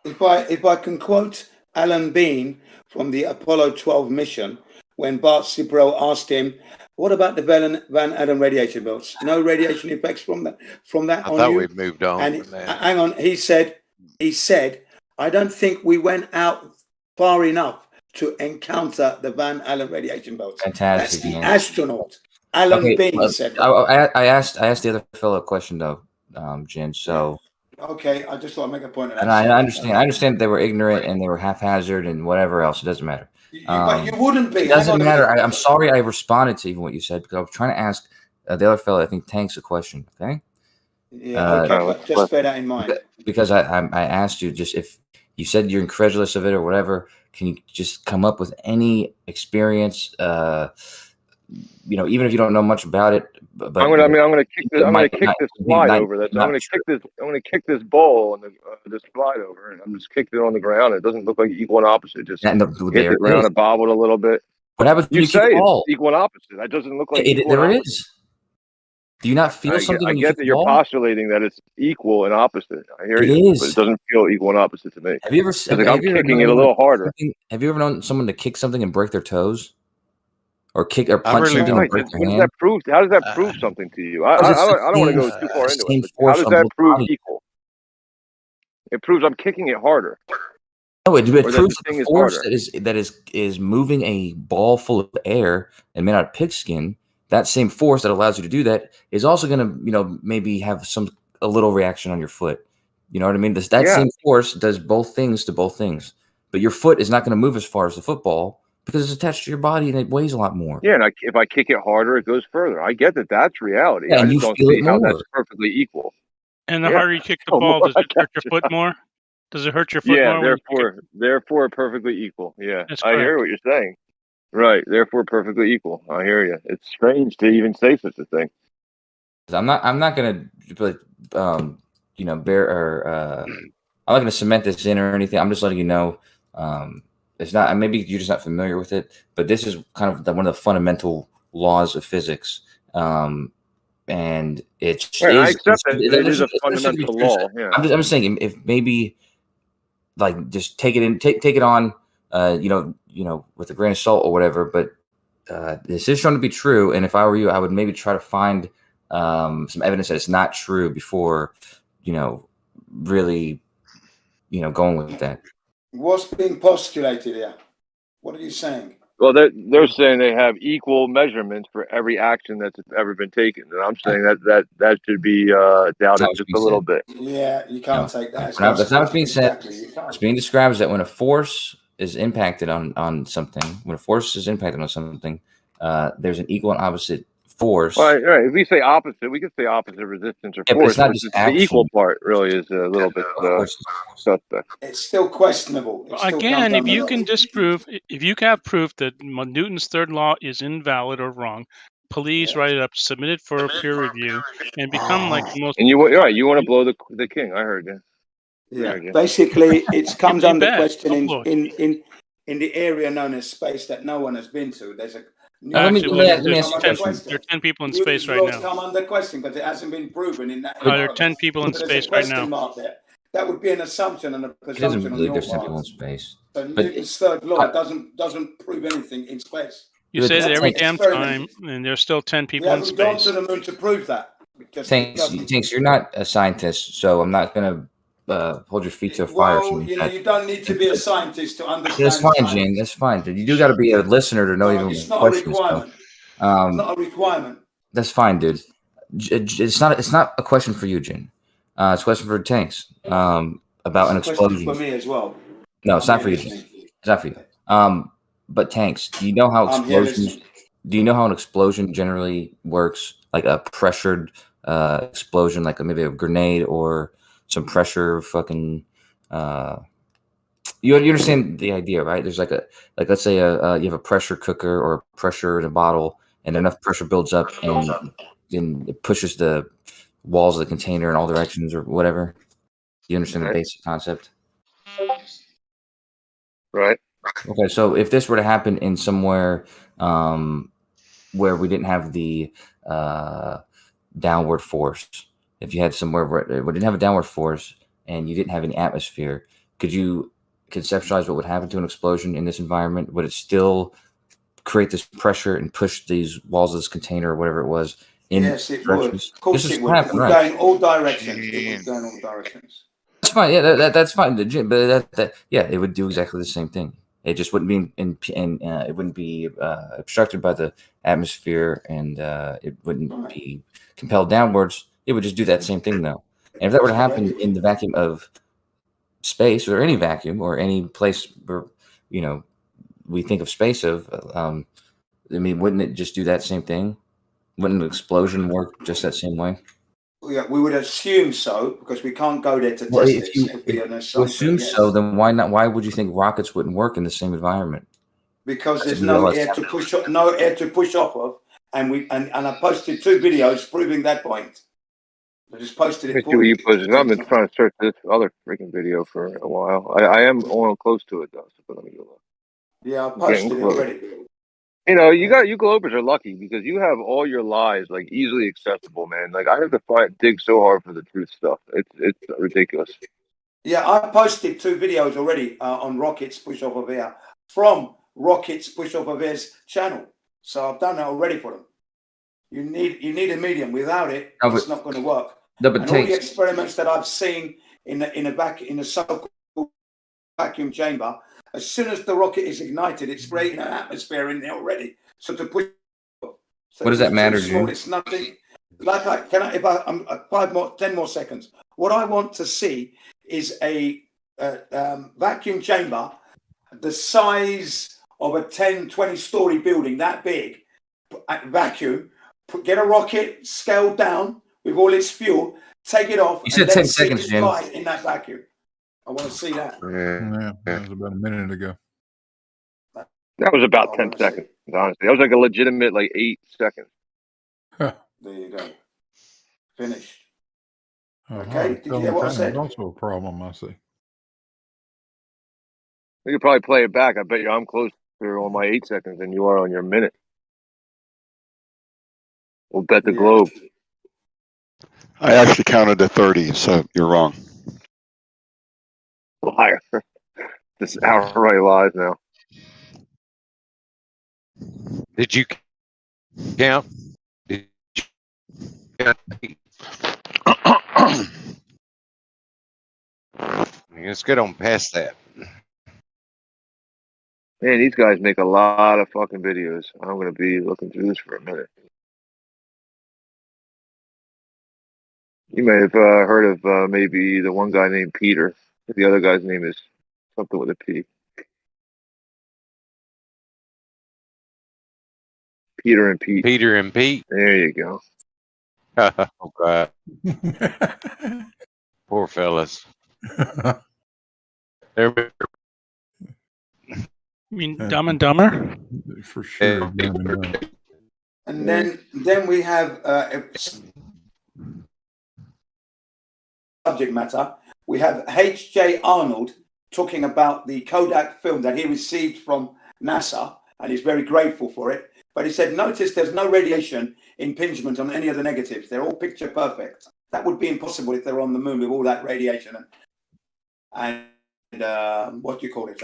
If I can quote Alan Bean from the Apollo 12 mission, when Bart Sibrel asked him, "What about the Van Allen radiation belts? No radiation effects from that I thought we'd moved on. And hang on, he said, "I don't think we went out far enough to encounter the Van Allen radiation belts." Fantastic. That's the astronaut. Alan Bean said that. I asked the other fellow a question though, Jen. So okay, I just thought I'd make a point of that. And I understand. I understand they were ignorant and they were haphazard and whatever else. It doesn't matter. But you wouldn't be. It doesn't matter. I'm sorry I responded to even what you said because I was trying to ask the other fellow, I think Tanks, a question. Okay. Yeah. Okay. But just bear that in mind. Because I asked you just if you said you're incredulous of it or whatever, can you just come up with any experience? Even if you don't know much about it. But I'm gonna kick this slide over. I'm gonna kick this ball and this slide over, and I'm just kicked it on the ground. It doesn't look like equal and opposite. Just hit it around and bobbled a little bit. What happens when you say kick the ball? It's equal and opposite? It doesn't look like there it is. Do you not feel something? I get that you're postulating that it's equal and opposite. I hear you, but it doesn't feel equal and opposite to me. Have you ever? I'm kicking it a little harder. Have you ever known someone to kick something and break their toes? Or kick or punch something. What does that prove? How does that prove something to you? I don't want to go too far into it. How does that prove equal? It proves I'm kicking it harder. No, it proves the force that is moving a ball full of air and made out of pigskin. That same force that allows you to do that is also going to, maybe have a little reaction on your foot. You know what I mean? That same force does both things to both things, but your foot is not going to move as far as the football. Because it's attached to your body and it weighs a lot more. Yeah, and if I kick it harder, it goes further. I get that that's reality. I just don't see how that's perfectly equal. And the harder you kick the ball, does it hurt your foot more? Does it hurt your foot more? Yeah, therefore perfectly equal. Yeah, I hear what you're saying. Right, therefore perfectly equal. I hear you. It's strange to even say such a thing. I'm not going to, I'm not going to cement this in or anything. I'm just letting you know. It's not. Maybe you're just not familiar with it, but this is kind of one of the fundamental laws of physics. and it's Right, I is accept that. It is a there should be fundamental truth. law. Yeah. I'm just saying if maybe like just take it on, with a grain of salt or whatever. But this is shown to be true, and if I were you, I would maybe try to find some evidence that it's not true before, really, going with that. What's being postulated here? What are you saying? Well, they're saying they have equal measurements for every action that's ever been taken, and I'm saying that should be doubted just a little bit. Yeah, you can't take that. As That's not what's being said. Exactly, you can't. What's being described is that when a force is impacted on something, there's an equal and opposite force. Right. If we say opposite, we could say opposite resistance or Yeah, but force. it's not just the action. equal part really is a little bit suspect. It's still questionable. It still Again, comes if under you law. can disprove, if you have proof that Newton's third law is invalid or wrong, please write it up, submit it for peer review, and become like the most. And you're right. You want to blow the king. I heard you. Yeah. Basically, it comes You under bet. question I'll blow in the area known as space that no one has been to. There's a Actually, let me ask you a there question. are 10 people in Newton's space right laws now. come under question because it hasn't been proven in that. There are 10 people in There's space a right question now. mark there. That would be an assumption and a He doesn't presumption on believe your there's 10 part. people in space. So But Newton's third law doesn't prove anything in space. You say that every That's damn experimented. time, and there's still 10 We people in haven't gone space. to the moon to prove that. Tanks, you're not a scientist, so I'm not gonna hold your feet to a fire. Well, you don't need to be a scientist to understand. That's fine, science. Gene. That's fine. You do got to be a listener to know even It's not a questions. requirement. So, It's not a requirement. that's fine, dude. It's not a question for you, Gene. It's a question for Tanks. About an It's a question explosion. for me as well. No, it's I'm not for here you, Gene. listening. It's not for you. But Tanks, do you know how I'm here explosions? listening. Do you know how an explosion generally works? Like a pressured explosion, like maybe a grenade or some pressure, fucking. You understand the idea, right? There's let's say you have a pressure cooker or pressure in a bottle, and enough pressure builds up, and then it pushes the walls of the container in all directions or whatever. You understand the basic concept? Right. Okay, so if this were to happen in somewhere where we didn't have the downward force, if you had somewhere where we didn't have a downward force and you didn't have any atmosphere, could you conceptualize what would happen to an explosion in this environment? Would it still create this pressure and push these walls of this container or whatever it was in Yes, it would. directions? Of course, This it is would. happen, It would right? go in all directions. It would go in all directions. That's fine. Yeah, that's fine. But it would do exactly the same thing. It just wouldn't be it wouldn't be obstructed by the atmosphere, and it wouldn't be compelled downwards. It would just do that same thing, though. And if that were to happen in the vacuum of space, or any vacuum, or any place where we think of space of, I mean, wouldn't it just do that same thing? Wouldn't an explosion work just that same way? Yeah, we would assume so because we can't go there to test Well, it. if you assume so, then why not? Why would you think rockets wouldn't work in the same environment? Because there's no air to push off of, and I posted 2 videos proving that point. I just posted Let it me see what for you posted. I've been trying to search this other freaking video for a while. I am all close to it though, so let me go look. Yeah, I I'm posted getting it close. already. You Globers are lucky because you have all your lies like easily accessible, man. Like I have to dig so hard for the truth stuff. It's ridiculous. Yeah, I posted 2 videos already on Rockets Push Off of Air from Rockets Push Off of Air's channel. So I've done that already for them. You need a medium. Without it, it's not going to work. No, but and all the experiments that I've seen in a so-called vacuum chamber, as soon as the rocket is ignited, it's creating an atmosphere in there already. So to push. So what does that matter, June? June? It's nothing. I'm 10 more seconds. What I want to see is a vacuum chamber the size of a 10, 20-story building, that big, vacuum, get a rocket scaled down with all its fuel, take it off. You said 10 seconds, Jim. In that vacuum. I want to see that. Yeah, that was about a minute ago. That was about 10 seconds, honestly. That was like a legitimate 8 seconds. There you go. Finished. Okay. Okay, did you hear what I said? That's also a problem, I see. We could probably play it back. I bet you I'm closer on my 8 seconds than you are on your minute. We'll bet the globe. I actually counted to 30, so you're wrong. Liar. This is outright lies now. Did you count? Did you count? Let's get on past that. Man, these guys make a lot of fucking videos. I'm going to be looking through this for a minute. You may have heard of maybe the one guy named Peter. The other guy's name is something with a P. Peter and Pete. Peter and Pete. There you go. Oh, God. Poor fellas. You mean Dumb and Dumber? For sure. And then we have subject matter. We have H.J. Arnold talking about the Kodak film that he received from NASA, and he's very grateful for it. But he said, notice there's no radiation impingement on any of the negatives. They're all picture perfect. That would be impossible if they're on the moon with all that radiation and what do you call it?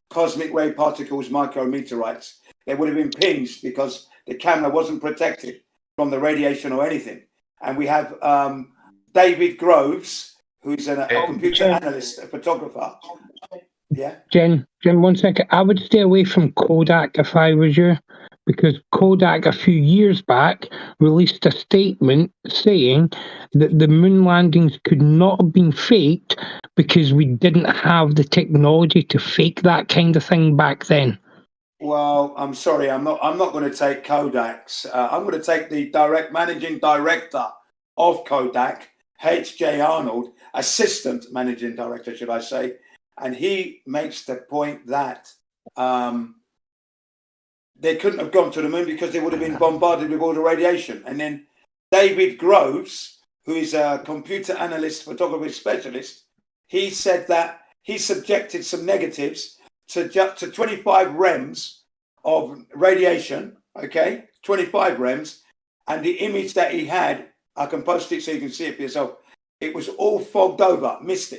Cosmic ray particles, micrometeorites. They would have impinged because the camera wasn't protected from the radiation or anything. And we have David Groves, who's a computer analyst, a photographer. Yeah. Jen, 1 second. I would stay away from Kodak if I was you, because Kodak a few years back released a statement saying that the moon landings could not have been faked because we didn't have the technology to fake that kind of thing back then. Well, I'm sorry, I'm not going to take Kodak's. I'm going to take the managing director of Kodak, H.J. Arnold, assistant managing director, should I say. And he makes the point that they couldn't have gone to the moon because they would have been bombarded with all the radiation. And then David Groves, who is a computer analyst, photography specialist, he said that he subjected some negatives to 25 rems of radiation, okay? 25 rems. And the image that he had, I can post it so you can see it for yourself. It was all fogged over, mist.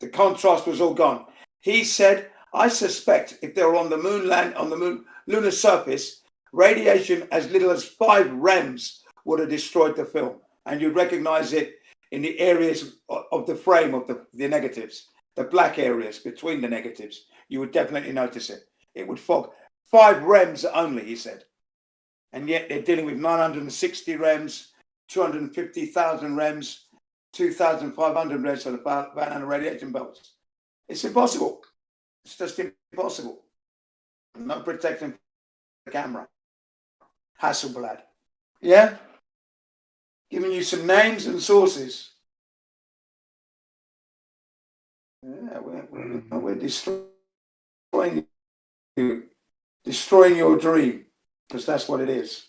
The contrast was all gone. He said, I suspect if they were on the moon lunar surface, radiation as little as 5 rems would have destroyed the film. And you'd recognize it in the areas of the frame of the negatives, the black areas between the negatives. You would definitely notice it. It would fog. 5 rems only, he said. And yet they're dealing with 960 rems, 250,000 rems, 2,500 rems for the Van Allen radiation belts. It's impossible. It's just impossible. No protection for the camera. Hasselblad. Yeah? Giving you some names and sources. Yeah, we're destroying you. Destroying your dream. Because that's what it is.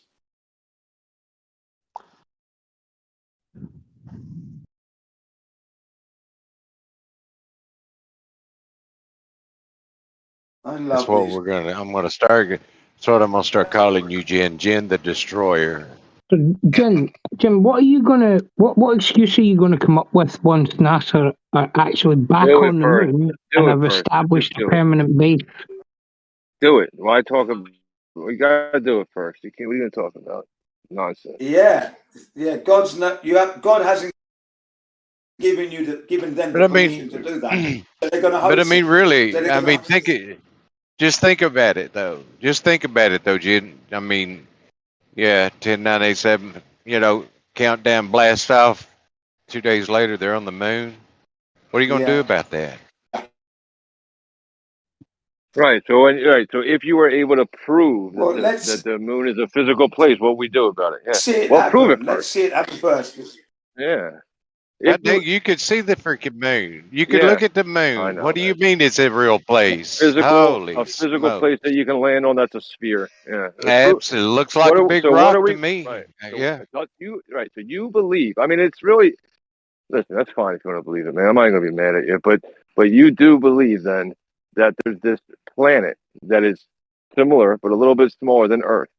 That's what we're gonna. I'm gonna start. That's what I'm gonna start calling you, Jen. Jen the Destroyer. So, Jim, what are you gonna? What excuse are you gonna come up with once NASA are actually back on the moon and have established a permanent base? Do it. Why talk about? We gotta do it first. You can't. What are you gonna talk about? Nonsense. Yeah. God hasn't given them the permission to do that. So they're gonna But I mean, really, I mean, just think about it, though. Just think about it, though, Jen. I mean, yeah, 10-9-8-7, countdown blast off. 2 days later, they're on the moon. What are you going to do about that? Right. So if you were able to prove that the moon is a physical place, what we do about it? Yeah. Prove it first. Let's see it happen first. Yeah. I think you could see the freaking moon. You could look at the moon. What do you mean it's a real place? A physical place that you can land on that's a sphere. Yeah. Absolutely. Looks like a big rock to me. Right. Yeah. So you believe. I mean, it's really. Listen, that's fine if you want to believe it, man. I'm not going to be mad at you, but you do believe then that there's this planet that is similar but a little bit smaller than Earth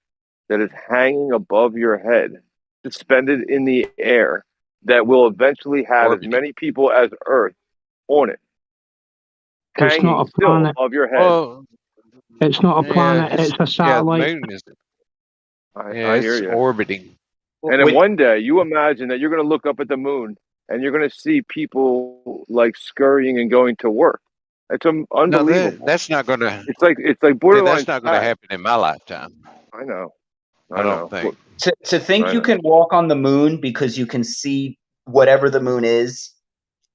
that is hanging above your head, suspended in the air, that will eventually have as many people as Earth on it, It's hanging not a still planet. above your head. Well, It's not a planet. It's a the satellite. moon is. I hear It's you. orbiting. And then one day, you imagine that you're going to look up at the moon and you're going to see people like scurrying and going to work. It's unbelievable. No, that's not going to. It's like borderline. That's not going to happen in my lifetime. I know. I don't think. To think Right. you can walk on the moon because you can see whatever the moon is,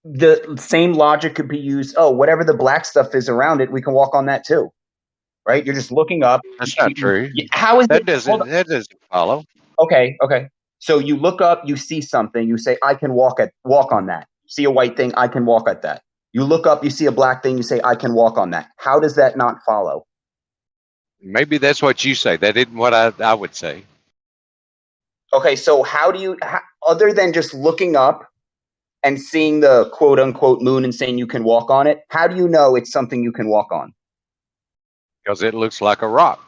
the same logic could be used. Oh, whatever the black stuff is around it, we can walk on that too. Right? You're just looking up. That's not true. How is that it? That doesn't follow. Okay. So you look up, you see something, you say, I can walk on that. See a white thing, I can walk at that. You look up, you see a black thing, you say, I can walk on that. How does that not follow? Maybe that's what you say. That isn't what I would say. Okay, so how do you, other than just looking up and seeing the quote unquote moon and saying you can walk on it, how do you know it's something you can walk on? Because it looks like a rock.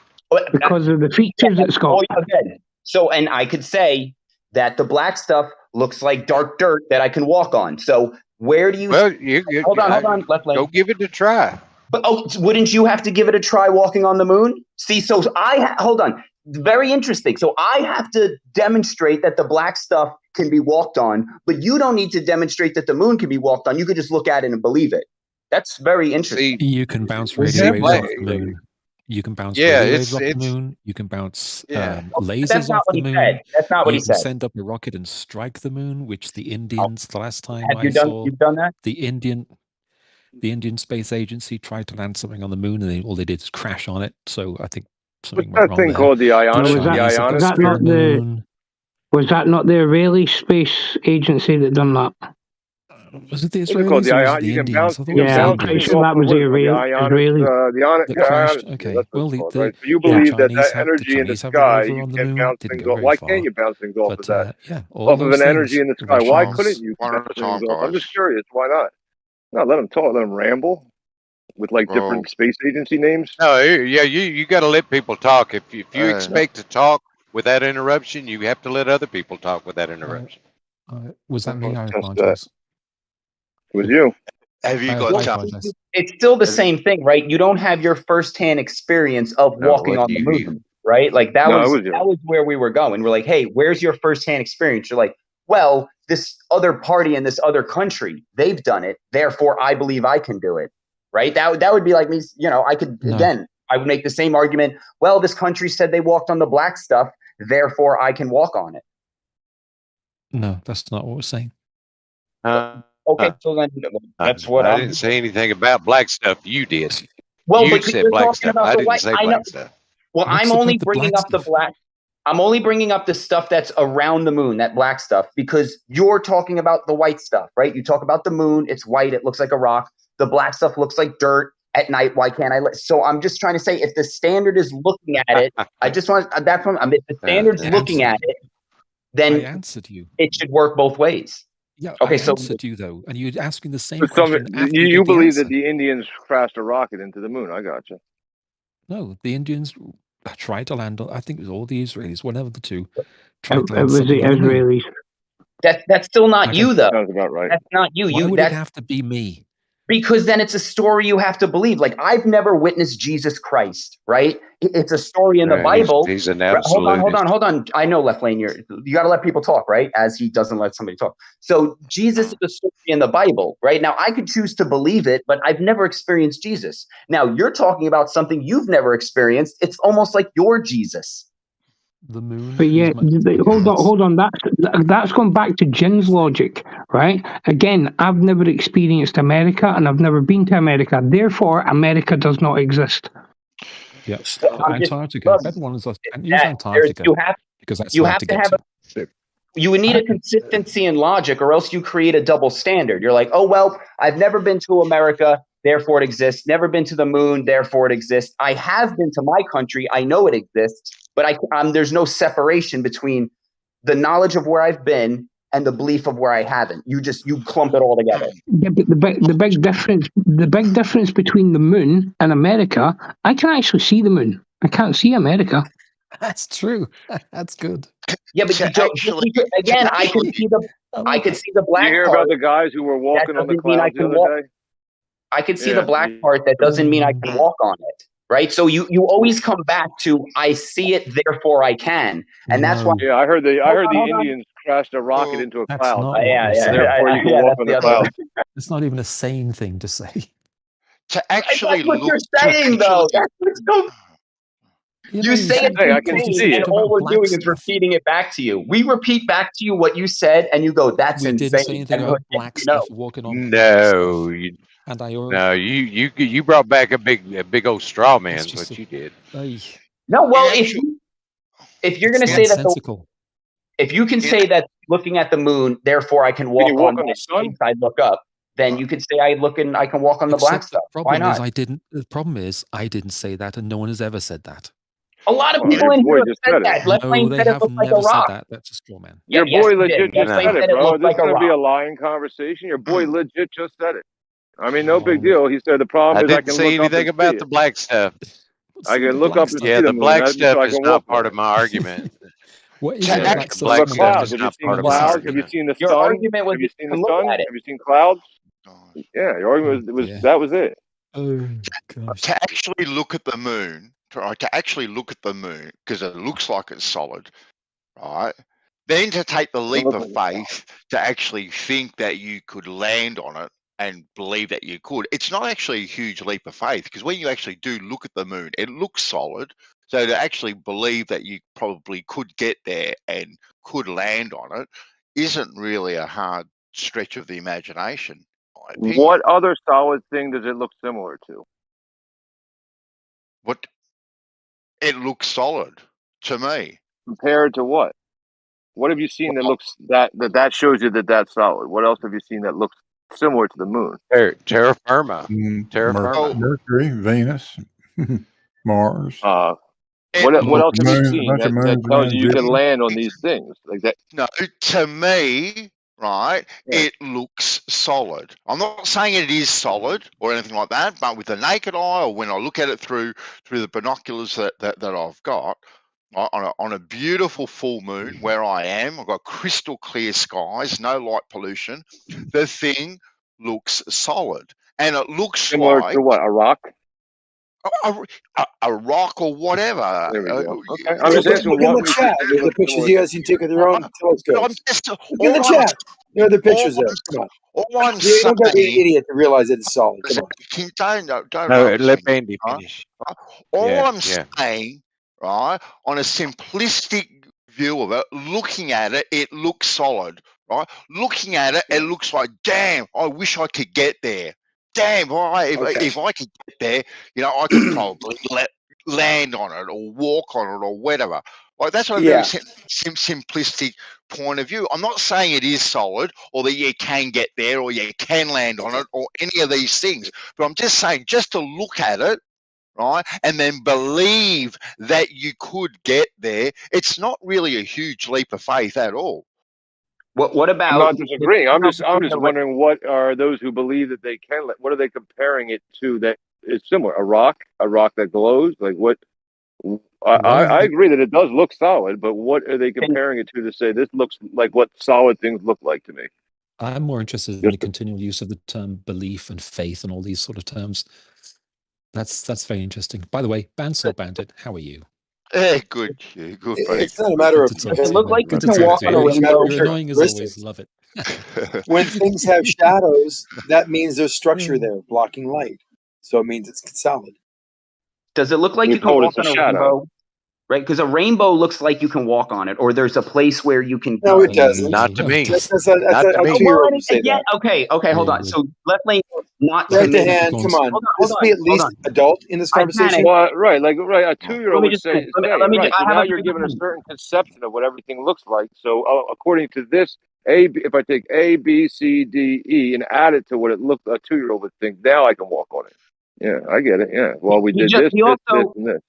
Because of the features it's got. Again. So, and I could say that the black stuff looks like dark dirt that I can walk on. So where do you? Well, hold on, left lane. Go give it a try. But wouldn't you have to give it a try walking on the moon? See, so hold on. Very interesting. So I have to demonstrate that the black stuff can be walked on, but you don't need to demonstrate that the moon can be walked on. You could just look at it and believe it. That's very interesting. You can bounce radio waves off the moon. You can bounce radio waves off the moon. You can bounce lasers off the moon. That's not what he said. You can send up a rocket and strike the moon, which the Indians, the last time you've done that? The Indian Space Agency tried to land something on the moon, and all they did is crash on it. So I think something went wrong thing there. called the Ionis. Was that not the Israeli Space Agency that done that? Was it the What's it called? Israelis? You can bounce. I'm pretty sure that was the Israeli. Okay. Well, the right? So you believe that Chinese energy in the have sky, rover you on the can moon, bounce didn't things go off. very Why far. can't you bounce things off of that? all Off of those an energy things, in the the sky. Why Russians- couldn't you bounce things off? I'm just curious. Why not? No, let them talk. Let them ramble with like different space agency names. No, yeah, you got to let people talk. If you expect to talk without interruption, you have to let other people talk without interruption. Was that me? I Just apologize. It was you. Have you I got apologize. It's still the same thing, right? You don't have your firsthand experience of walking on the moon, right? Like that was where we were going. We're like, hey, where's your firsthand experience? You're like, well, this other party in this other country, they've done it. Therefore, I believe I can do it, right? That would be like me. I could again. I would make the same argument. Well, this country said they walked on the black stuff. Therefore, I can walk on it. No, that's not what we're saying. Okay, so then that's what I didn't say anything about black stuff. You did. Well, you but said you're black talking stuff. about I the didn't white. say I know. black stuff. Well, What's I'm only about the bringing black up the black. I'm only bringing up the stuff that's around the moon, that black stuff, because you're talking about the white stuff, right? You talk about the moon. It's white. It looks like a rock. The black stuff looks like dirt at night. Why can't I? So I'm just trying to say, if the standard is looking at it, I just want that's what if the standard's looking at it, then I answered you. It should work both ways. Yeah. Okay. I So answered you though, and you're asking the same But question. After you get the believe answer. that the Indians crashed a rocket into the moon? I got you. No, the Indians tried to land. I think it was all the Israelis, one of the two, tried to It land was the something on the moon. Israelis. That's still not you, though. Sounds about right. That's not you. Why would it have to be me? Because then it's a story you have to believe. Like, I've never witnessed Jesus Christ, right? It's a story in the Bible. He's an absolute. Hold on. I know, Left Lane, you got to let people talk, right? As he doesn't let somebody talk. So Jesus is a story in the Bible, right? Now, I could choose to believe it, but I've never experienced Jesus. Now, you're talking about something you've never experienced. It's almost like you're Jesus. The moon. But yeah, hold on. That's gone back to Jin's logic, right? Again, I've never experienced America, and I've never been to America. Therefore, America does not exist. Yes, Antarctica. Everyone is use Antarctica because that's you hard have to to get have to. You would need a consistency in logic, or else you create a double standard. You're like, oh well, I've never been to America, therefore it exists. Never been to the moon, therefore it exists. I have been to my country, I know it exists, but there's no separation between the knowledge of where I've been and the belief of where I haven't. You clump it all together. Yeah, but the big difference between the moon and America, I can actually see the moon. I can't see America. That's true. That's good. Yeah, but again, I could see the black You hear part. about the guys who were walking on the doesn't mean I clouds the can other walk. day? I could see Yeah. the black part. That doesn't mean I can walk on it, right? So you always come back to I see it, therefore I can, and that's why. Yeah, I heard the Hold on. Indians crashed a rocket into a That's cloud. not what we're So saying. therefore, you can walk on the clouds. It's not even a sane thing to say. To actually that's what look, you're saying, though. That's what's so. You say it's I can insane, see and it. all we're doing is repeating it back to you. We repeat back to you what you said, and you go, "That's We insane." didn't say anything And about we're black like, stuff walking on No, and I already, no, you brought back a big old straw man's what you did. No, well, if you're going to say that, nonsensical. if you can say that looking at the moon, therefore I can walk, you walk on on the sun? things I look up, then you could say I can walk on the black stuff. Why not? The problem is I didn't say that, and no one has ever said that. A lot of people in here have said that. No, Leflane they said it have looked like a never said rock. that. That's a straw man. Your Yes, boy he legit did. just Leflane said said it, it bro. looked This like is a going to be a rock. lying conversation. Your boy legit just said it. I mean, no big deal. He said the problem I is I didn't can say look up anything and about see the it. black stuff. I can look up and see Yeah, the the moon. black That's stuff so I is can not walk part on of it. my argument. What is Yeah, the the black stuff? black The stuff clouds. is Have you not seen part the of my clouds? argument. Have you seen the Your sun? argument was Have you seen to the look sun? at it. Have you seen clouds? Yeah, your argument was that was it. Oh gosh. to actually look at the moon, to actually look at the moon, because it looks like it's solid, right? Then to take the leap of faith to actually think that you could land on it and believe that you could. It's not actually a huge leap of faith, because when you actually do look at the moon, it looks solid. So to actually believe that you probably could get there and could land on it isn't really a hard stretch of the imagination, in my opinion. What other solid thing does it look similar to? What? It looks solid to me. Compared to what? What have you seen that looks that shows you that that's solid? What else have you seen that looks similar to the moon? Terra firma. Terra firma. Mercury, Venus, Mars. What else have you Moon, a seen bunch of that moons tells around you you can Jupiter. land on these things like that? No, to me, right, it looks solid. I'm not saying it is solid or anything like that, but with the naked eye, or when I look at it through the binoculars that I've got, on a beautiful full moon where I am, I've got crystal clear skies, no light pollution. The thing looks solid, and it looks Similar like to what? A rock? a rock or whatever. There we go. Okay. I'm just asking Look in what the chat. There's the pictures you guys can take with your own telescopes. Look in the chat. There are the pictures there. Come on. All I'm You don't got to be an saying, idiot to realize that it's solid. Come on. don't No, know. let Andy finish. All Yeah, I'm yeah. saying, right, on a simplistic view of it, looking at it, it looks solid, right? Looking at it, it looks like, damn, I wish I could get there. Damn, all right, if I could get there, I could probably land on it or walk on it or whatever. Like that's a very simplistic point of view. I'm not saying it is solid or that you can get there or you can land on it or any of these things, but I'm just saying just to look at it, right, and then believe that you could get there, it's not really a huge leap of faith at all. What about? I'm not disagreeing. I'm just wondering what are those who believe that they can. What are they comparing it to that is similar? A rock that glows. Like what? I agree that it does look solid, but what are they comparing it to say this looks like what solid things look like to me? I'm more interested in the continual use of the term belief and faith and all these sort of terms. That's very interesting. By the way, Bandsaw Bandit, how are you? Good. It's not a matter of. It looked like you can walk on a rainbow. You're annoying as always. Love it. When things have shadows, that means there's structure there blocking light. So it means it's solid. Does it look like you can walk on a rainbow? Right? Because a rainbow looks like you can walk on it, or there's a place where you can. No, it doesn't. Not to me. That's a 2-year-old who say that. Okay, hold on. So left lane, not right to me. hand. Come on. Let's be at least adult in this conversation. Well, right, a 2-year-old would say, right. So now you're given a certain certain conception of what everything looks like. So according to this, if I take A, B, C, D, E, and add it to what it looked, a 2-year-old would think. Now I can walk on it. Yeah, I get it. Yeah. Well, we did this, and this.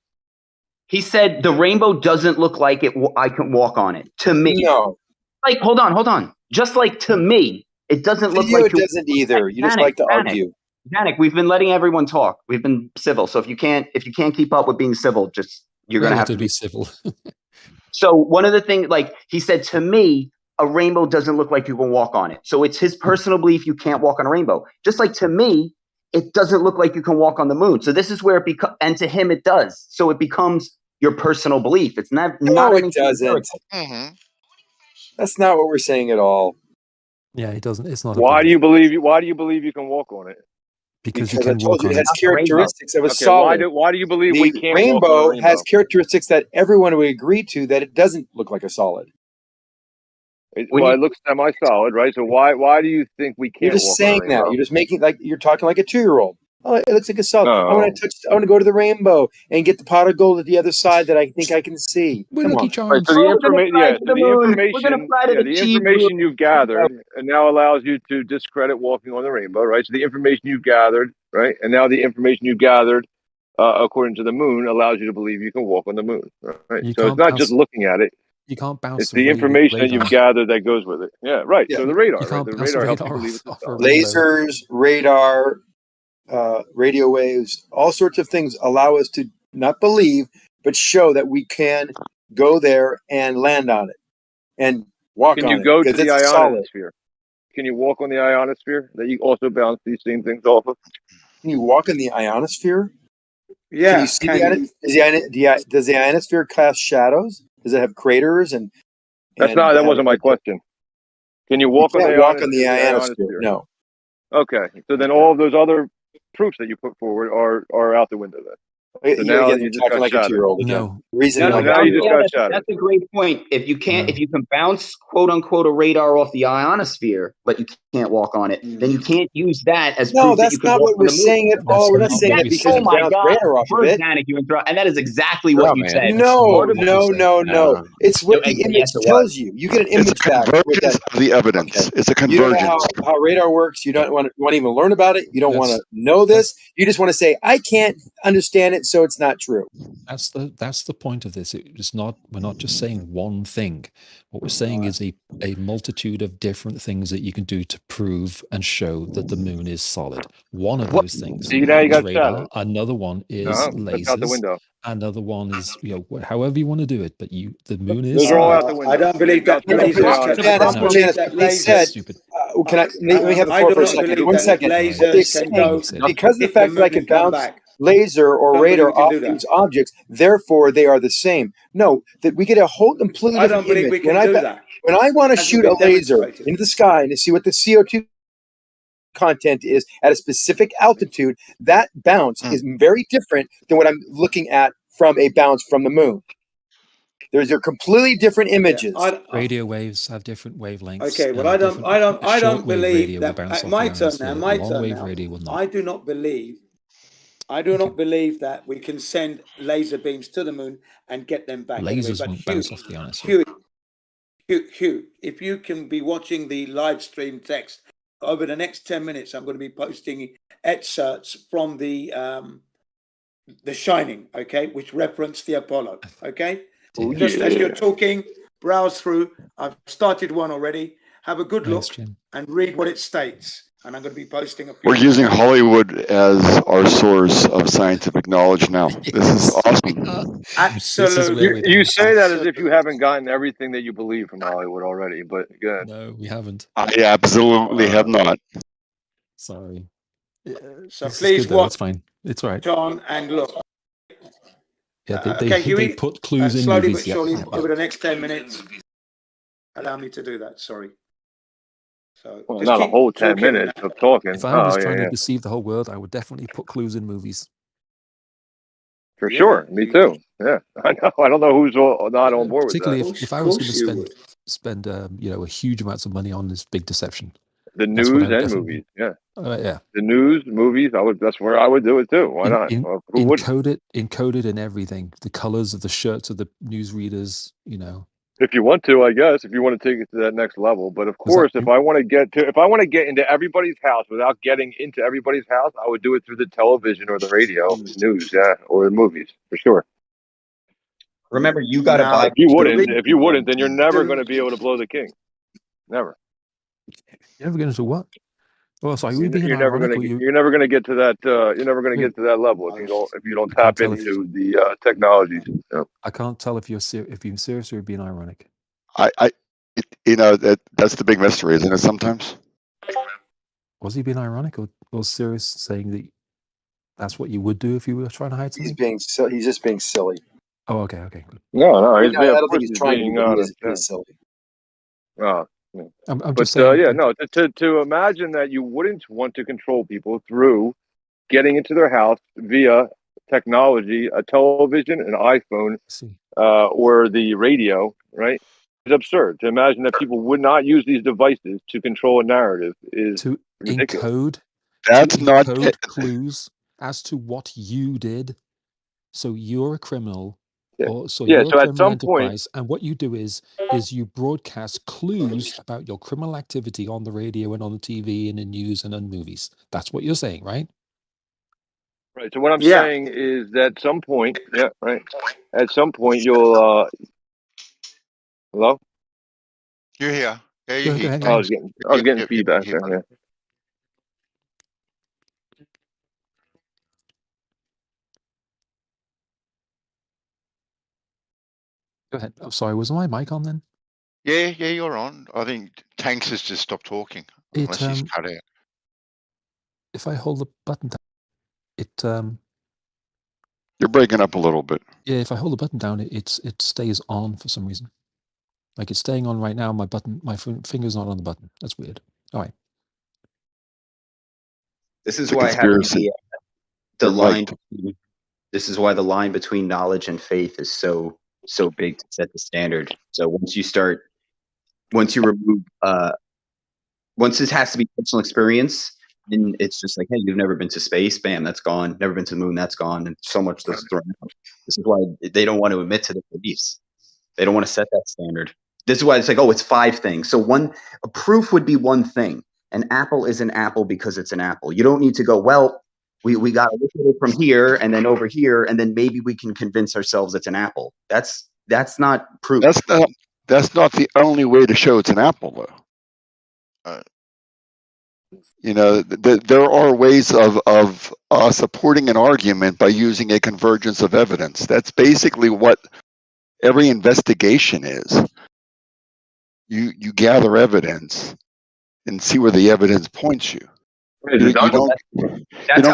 He said the rainbow doesn't look like it. I can walk on it. To me, no. Like, hold on. Just like to me, it doesn't look like. It doesn't either. You just like to argue. Panic. We've been letting everyone talk. We've been civil. So if you can't keep up with being civil, just You're going to have to be civil. So one of the things, like he said to me, a rainbow doesn't look like you can walk on it. So it's his personal belief you can't walk on a rainbow. Just like to me, it doesn't look like you can walk on the moon. So this is where it becomes, and to him it does. So it becomes your personal belief. It's not it doesn't. Mm-hmm. That's not what we're saying at all. Yeah, it doesn't. It's not. Why do you believe you can walk on it? Because you I can told walk you on it has characteristics of a solid. Why do you believe the we can't walk on a rainbow? has characteristics that everyone would agree to that it doesn't look like a solid. It looks semi-solid, right? So why do you think we can't? You're just walk saying on a rainbow? that. You're just making like you're talking like a 2-year-old. Oh, it looks like a solid. I No. want to go to the rainbow and get the pot of gold at the other side that I think I can see. Come on. Right, so the information you've gathered and now allows you to discredit walking on the rainbow, right? So the information you've gathered, right, and now the information you've gathered, according to the moon, allows you to believe you can walk on the moon, right? So it's not just looking at it. You can't bounce. It's the information that you've gathered that goes with it. Yeah, right. Yeah. So the radar, You can't right? The bounce radar a helps you radar believe it's a off a solid. Lasers, radar, radio waves, all sorts of things allow us to not believe, but show that we can go there and land on it and walk on it. Can you go to because the it's solid. ionosphere? Can you walk on the ionosphere that you also bounce these same things off of? Can you walk in the ionosphere? Yeah. Can you see does the ionosphere cast shadows? Does it have craters and? That wasn't my question. Can you walk on the ionosphere? No. Okay, so then all of those other proofs that you put forward are out the window then. So now you just got like a shattered. 2-year-old again. No. Now you just got shattered. That's a great point. If you can't, if you can bounce quote unquote a radar off the ionosphere, but you can't walk on it, then you can't use that as proof that you can walk on the moon. No, that's not what we're saying at all. We're not saying it because you bounce radar off of it. And that is exactly what you said. No. It's what the image tells you. You get an image back. Convergence of the evidence. It's a convergence. You don't know how radar works. You don't want to even learn about it. You don't want to know this. You just want to say, I can't understand it, so it's not true. That's the point of this. It's not. We're not just saying one thing. What we're saying is a multitude of different things that you can do to prove and show that the moon is solid. One of those things See, now you is got radar. shattered. Another one is That's out the lasers. window. Another one is however you want to do it. But the moon is. Those are all out the window. I don't believe that. Janice, they said. Can I? Let me have the floor for a second. 1 second. Lasers can go because of the fact that I can bounce laser or radar off these objects, therefore they are the same. No, that we get a whole completely different image. When I want to shoot a laser into the sky and to see what the CO2 content is at a specific altitude, that bounce is very different than what I'm looking at from a bounce from the moon. They're completely different images. Radio waves have different wavelengths. Okay, well, I don't believe that. My turn now. I do not believe. I do not believe that we can send laser beams to the moon and get them back. Lasers won't bounce off the ionosphere. Hugh, if you can be watching the live stream text over the next 10 minutes, I'm going to be posting excerpts from the Shining, okay, which reference the Apollo, okay. Just as you're talking, browse through. I've started one already. Have a good look and read what it states. And I'm going to be posting a few. We're using Hollywood as our source of scientific knowledge now. This is awesome. Absolutely. You say that as if you haven't gotten everything that you believe from Hollywood already, but good. No, we haven't. I absolutely have not. Sorry. So please watch. It's fine. It's all right. John, and look. Yeah, they put clues in slowly movies. but surely, over the next 10 minutes, allow me to do that. Sorry. So not a whole 10 minutes of talking. If I was trying to deceive the whole world, I would definitely put clues in movies. For sure, me too. Yeah, I know. I don't know who's not on board with that. Particularly if I was going to spend a huge amounts of money on this big deception. The news and movies, yeah. Yeah. The news, movies. That's where I would do it too. Why not? Encode it in everything. The colors of the shirts of the newsreaders. If you want to, I guess. If you want to take it to that next level, but of course, if I want to get into everybody's house without getting into everybody's house, I would do it through the television or the radio, news, or the movies for sure. Remember, you got to buy. If you wouldn't, then you're never going to be able to blow the king. Never. You're never going to do what? Well, sorry, were you being You're never ironic? gonna Or you're never gonna get to that you're never gonna get to that level if you don't tap tell if into the technologies. Yeah. I can't tell if you're serious or you're being ironic. That's the big mystery, isn't it? Sometimes. Was he being ironic or serious, saying that that's what you would do if you were trying to hide something? He's just being silly. Oh, okay, okay. Good. No, I he's being, don't of think course he's he's trying to being be, but he honest. is being silly. Yeah. I'm But just saying. yeah, no, to imagine that you wouldn't want to control people through getting into their house via technology, a television, an iPhone, or the radio, right? It's absurd to imagine that people would not use these devices to control a narrative is To ridiculous. encode, That's not clues as to what you did. So you're a criminal, or so Yeah, you're so a at criminal some point, enterprise, and what you do is you broadcast clues about your criminal activity on the radio and on the TV and in news and in movies. That's what you're saying, right? right. So what I'm saying is that at some point, yeah, right. At some point, you'll. Hello. You're here. Yeah, Go you're here. ahead. I was getting feedback here, there. Yeah. Go ahead. Oh, sorry, was my mic on then? Yeah, you're on. I think Tanks has just stopped talking, unless he's cut out. If I hold the button down, it You're breaking up a little bit. yeah, if I hold the button down, it stays on for some reason. Like it's staying on right now. My finger's not on the button. That's weird. All right. This is It's a why having conspiracy. the You're line. right. This is why the line between knowledge and faith is so big to set the standard. So once you remove, once this has to be personal experience, then it's just like, hey, you've never been to space, bam, that's gone. Never been to the moon, that's gone, and so much that's thrown out. This is why they don't want to admit to their beliefs. They don't want to set that standard. This is why it's like, oh, it's 5 things. So a proof would be one thing. An apple is an apple because it's an apple. You don't need to go, well, we got to look at it from here and then over here, and then maybe we can convince ourselves it's an apple. That's not proof. That's not the only way to show it's an apple, though. There are ways of supporting an argument by using a convergence of evidence. That's basically what every investigation is. You gather evidence and see where the evidence points you. You don't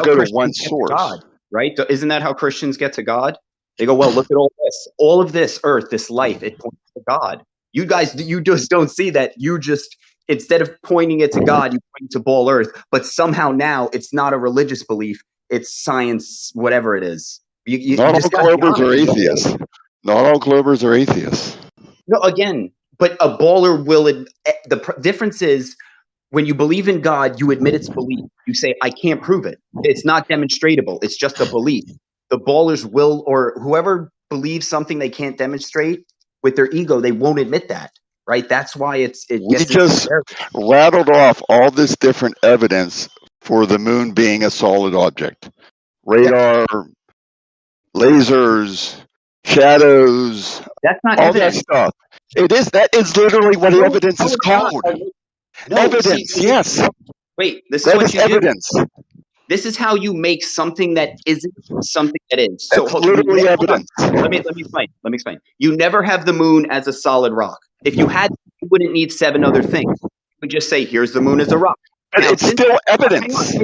go to one source. God, right? Isn't that how Christians get to God? They go, well, look at all this. All of this earth, this life, it points to God. You guys, you just don't see that. You just, instead of pointing it to God, you point to ball earth. But somehow now it's not a religious belief. It's science, whatever it is. Not all Globers are atheists. Not all Globers are atheists. No, again, but a baller will. The difference is when you believe in God, you admit it's belief. You say, I can't prove it. It's not demonstratable. It's just a belief. The ballers will, or whoever believes something they can't demonstrate with their ego, they won't admit that, right? That's why we just rattled off all this different evidence for the moon being a solid object. Radar, lasers, shadows, that's not all evidence. that stuff. That is literally what evidence is called. Evidence, yes. Wait, this is what you evidence. do. This is how you make something that isn't something that is. So that's literally evidence. Let me explain. You never have the moon as a solid rock. If you had, you wouldn't need 7 other things. You would just say, here's the moon as a rock. But now, it's still evidence.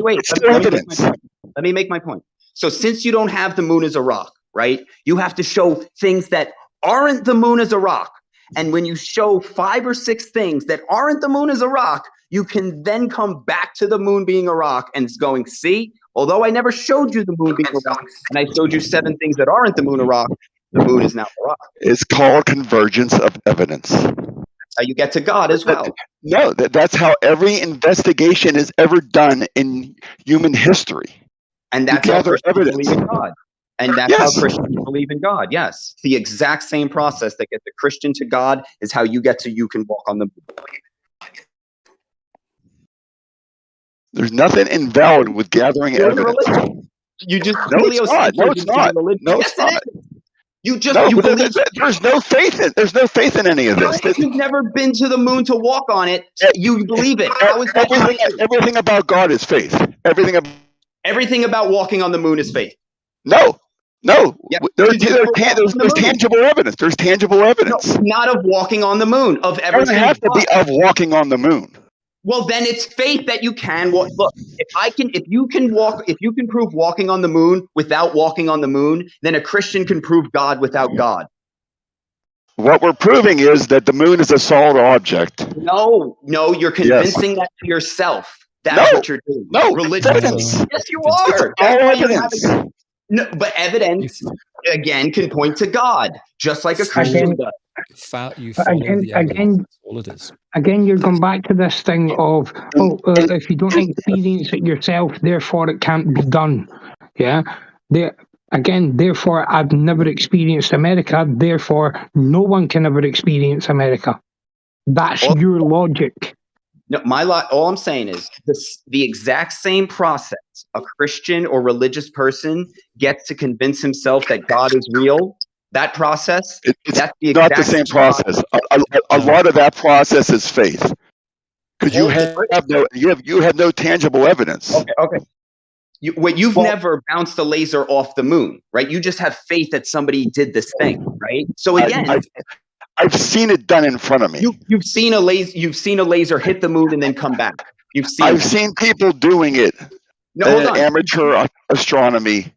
Let me make my point. So since you don't have the moon as a rock, right, you have to show things that aren't the moon as a rock. And when you show 5 or 6 things that aren't the moon as a rock, you can then come back to the moon being a rock and it's going, see, although I never showed you the moon being a rock, and I showed you 7 things that aren't the moon a rock, the moon is now a rock. It's called convergence of evidence. That's how you get to God as well. No, that's how every investigation is ever done in human history. And that's how Christians believe in God. And that's how Christians believe in God. Yes. The exact same process that gets the Christian to God is how you get to you can walk on the moon. There's nothing invalid with gathering evidence. You just no, it's not. No, it's not. No, yes, it's not. You just No, you believe. there's no faith in. There's no faith in any of this. If you've never been to the moon to walk on it, you believe it. How is that not true? Everything about God is faith. Everything about walking on the moon is faith. No. Yep. There's tangible evidence. There's tangible evidence. No, not of walking on the moon. Of everything. It doesn't have to be of walking on the moon. Well, then it's faith that you can walk. Look, if you can prove walking on the moon without walking on the moon, then a Christian can prove God without God. What we're proving is that the moon is a solid object. No, you're convincing that to yourself. That's what you're doing. No, evidence. Yes, you are. All evidence. No, but evidence again can point to God, just like a Christian does. Again, you're going back to this thing of if you don't experience it yourself, therefore it can't be done. Yeah. Therefore, I've never experienced America. Therefore, no one can ever experience America. That's your logic. No, all I'm saying is the exact same process a Christian or religious person gets to convince himself that God is real. That process, that's not the same process. A lot of that process is faith, because you have no tangible evidence. Okay. You've never bounced a laser off the moon, right? You just have faith that somebody did this thing, right? So again, I've seen it done in front of me. You've seen a laser hit the moon and then come back. I've seen people doing it. Hold on. Amateur astronomy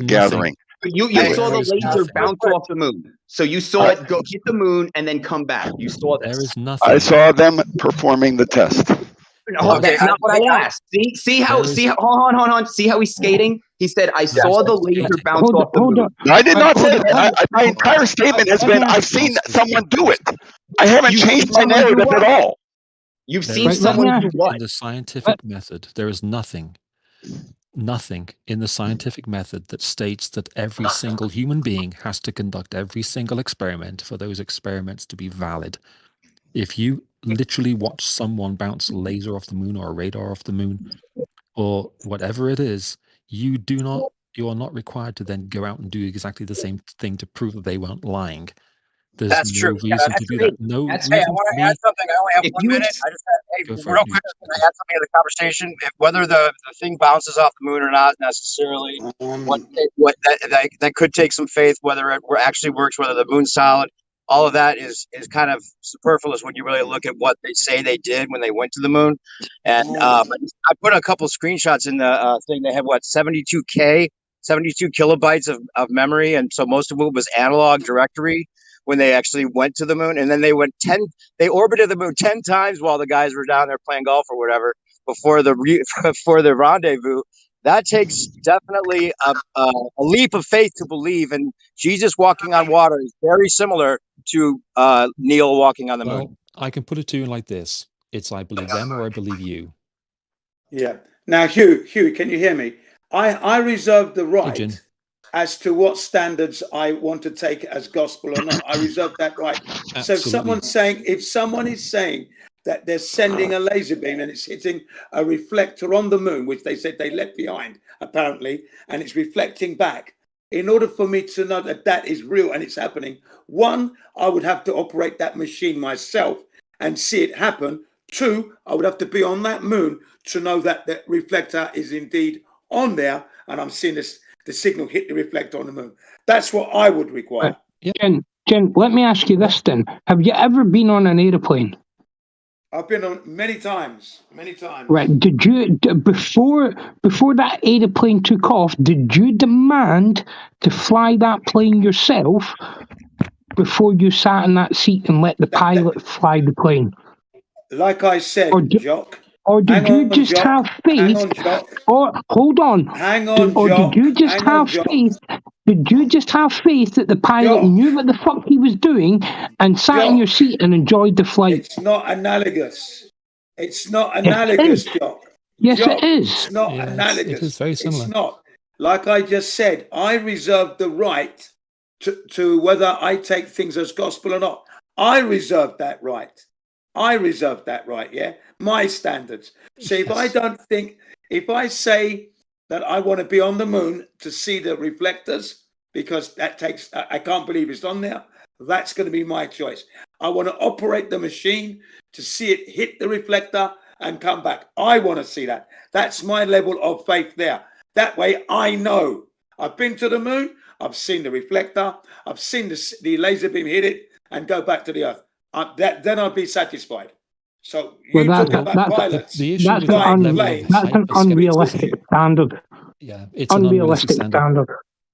gathering. You saw the laser bounce off the moon. So you saw it go hit the moon and then come back. You saw this. There is nothing. I saw them performing the test. No, that's not what I asked. See hold on. See how he's skating? He said, I saw the laser bounce off the moon. No, I did not say that. My entire statement has been, I've seen someone do it. I haven't changed my narrative at all. You've seen someone do what? In the scientific method, there is nothing in the scientific method that states that every single human being has to conduct every single experiment for those experiments to be valid. If you literally watch someone bounce a laser off the moon or a radar off the moon or whatever it is, you are not required to then go out and do exactly the same thing to prove that they weren't lying. There's no reason to do that. No reason. Hey, I want to add something. I only have 1 minute. I just real quick, I'm going to add something to the conversation. Whether the thing bounces off the moon or not necessarily, that could take some faith. Whether it actually works, whether the moon's solid, all of that is kind of superfluous when you really look at what they say they did when they went to the moon. And I put a couple screenshots in the thing. They had 72 kilobytes of memory, and so most of it was analog directory when they actually went to the moon. And then they orbited the moon 10 times while the guys were down there playing golf or whatever before the rendezvous. That takes definitely a leap of faith to believe. And Jesus walking on water is very similar to Neil walking on the moon. I can put it to you like this. It's I believe them or I believe you. Yeah. Now, Hugh, can you hear me? I reserve the right as to what standards I want to take as gospel or not. I reserve that right. So if someone is saying that they're sending a laser beam and it's hitting a reflector on the moon, which they said they left behind, apparently, and it's reflecting back, in order for me to know that that is real and it's happening, one, I would have to operate that machine myself and see it happen. Two, I would have to be on that moon to know that the reflector is indeed on there and I'm seeing the signal hit the reflector on the moon. That's what I would require. Jen, let me ask you this then. Have you ever been on an airplane? I've been on many times. Right. Did you, before that airplane took off, did you demand to fly that plane yourself before you sat in that seat and let the pilot fly the plane? Like I said, Jock. Or did you just have faith? Or hold on. Did you just have faith? Did you just have faith that the pilot knew what the fuck he was doing and sat in your seat and enjoyed the flight? It's not analogous. Jock. Yes, it is. It's not analogous. It is very similar. It's not. Like I just said, I reserve the right to whether I take things as gospel or not. I reserve that right. Yeah. My standards. So if I say that I want to be on the moon to see the reflectors, because that takes, I can't believe it's on there. That's going to be my choice. I want to operate the machine to see it hit the reflector and come back. I want to see that. That's my level of faith there. That way I know. I've been to the moon. I've seen the reflector. I've seen the laser beam hit it and go back to the Earth. Then I'll be satisfied. So you talk about pilots. That's an unrealistic standard. Yeah, it's an unrealistic standard.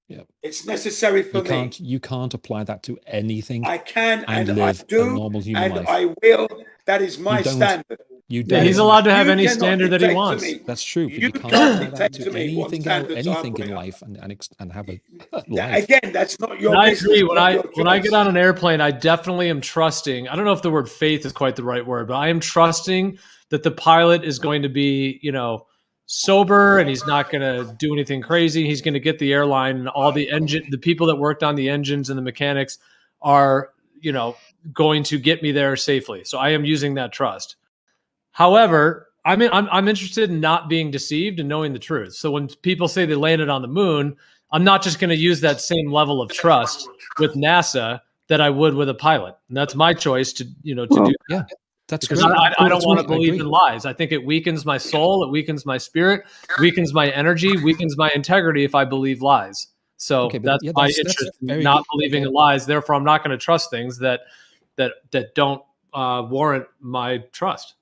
Yeah, it's necessary for me. You can't apply that to anything. I can and live I do, a normal human life. I will. That is my standard. Yeah, he's allowed to have any standard that he wants. That's true, but you can't apply that to anything in life and have a life. Again, that's not your. And I agree. When I get on an airplane, I definitely am trusting. I don't know if the word faith is quite the right word, but I am trusting that the pilot is going to be, sober and he's not going to do anything crazy. He's going to get the airline, and all the people that worked on the engines and the mechanics are, going to get me there safely. So I am using that trust. However, I'm interested in not being deceived and knowing the truth. So when people say they landed on the moon, I'm not just going to use that same level of trust with NASA that I would with a pilot. And that's my choice to do that. Yeah. That's because great. I don't want to believe in lies. I think it weakens my soul, it weakens my spirit, weakens my energy, weakens my integrity if I believe lies. So that's my interest in not believing in lies. Therefore, I'm not going to trust things that don't warrant my trust.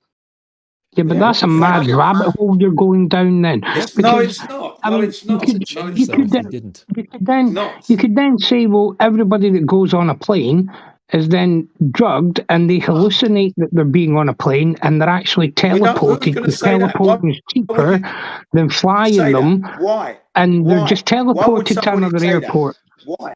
Yeah, but that's a mad rabbit hole you're going down then. No, it's not. No, it's not. You could then say, well, everybody that goes on a plane is then drugged and they hallucinate that they're being on a plane and they're actually teleported. Because teleporting is cheaper than flying them. Why? And they're just teleported to another airport. Why?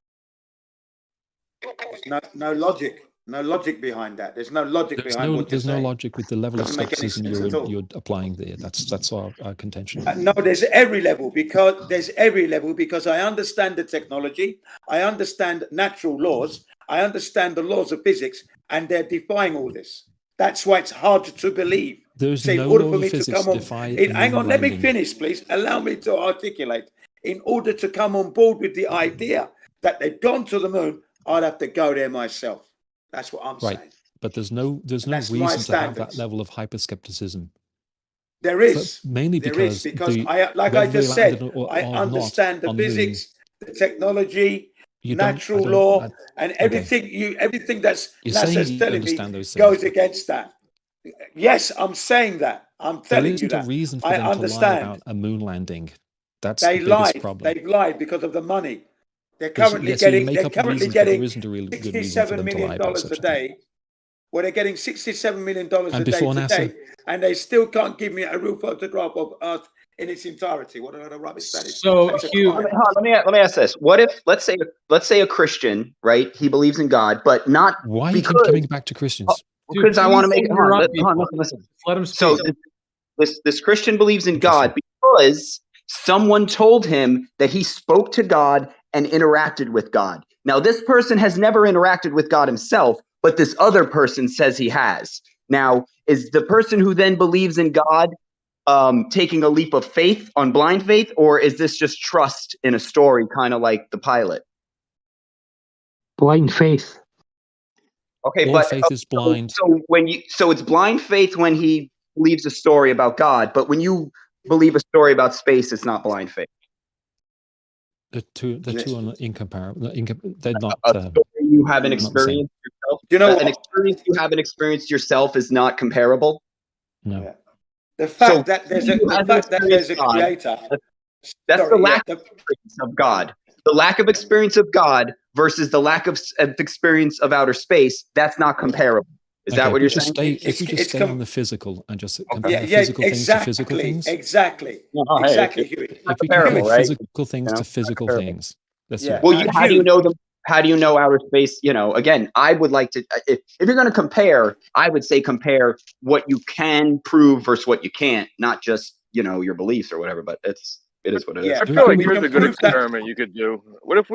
No logic. No logic behind that. There's no logic behind what there's no logic with the level of skepticism you're applying there. That's our contention. No, there's every level because I understand the technology, I understand natural laws, I understand the laws of physics, and they're defying all this. That's why it's hard to believe. There's no law of physics defy. Hang on, let me finish, please. Allow me to articulate. In order to come on board with the idea that they've gone to the moon, I'd have to go there myself. That's what I'm saying. But there's no reason to have that level of hyper-skepticism. There is. Mainly because I just said, I understand the physics, the technology, natural law, and everything. Everything that's NASA's telling me goes against that. Yes, I'm saying that. I'm telling you that. There isn't a reason for them to lie about a moon landing. That's the biggest problem. They've lied because of the money. They're currently getting $67 million a day. Well, they're getting $67 million a day today, and they still can't give me a real photograph of Earth in its entirety. What a lot of rubbish that is. So, Hugh, let me ask this: what if let's say a Christian, right? He believes in God, but not. Why are you keep coming back to Christians? Because I want to make listen. Let him speak. So this Christian believes in God because someone told him that he spoke to God and interacted with God. Now, this person has never interacted with God himself, but this other person says he has. Now, is the person who then believes in God taking a leap of faith on blind faith, or is this just trust in a story, kind of like the pilot? Blind faith. Okay, all but faith is blind. So it's blind faith when he believes a story about God, but when you believe a story about space, it's not blind faith. The two are incomparable. They're not. You haven't experienced yourself. You know, an experience you haven't experienced yourself is not comparable. No. Yeah. The fact that there's a creator. That's the lack of experience of God. The lack of experience of God versus the lack of experience of outer space. That's not comparable. Is that what you're saying? If we just stay on the physical and just compare physical things to physical things. Exactly. If we compare physical things to physical things. Well, how do you know them? How do you know outer space? Again, I would like to, if you're going to compare, I would say compare what you can prove versus what you can't, not just, your beliefs or whatever, but it is what it is. I feel like here's a good experiment you could do. What if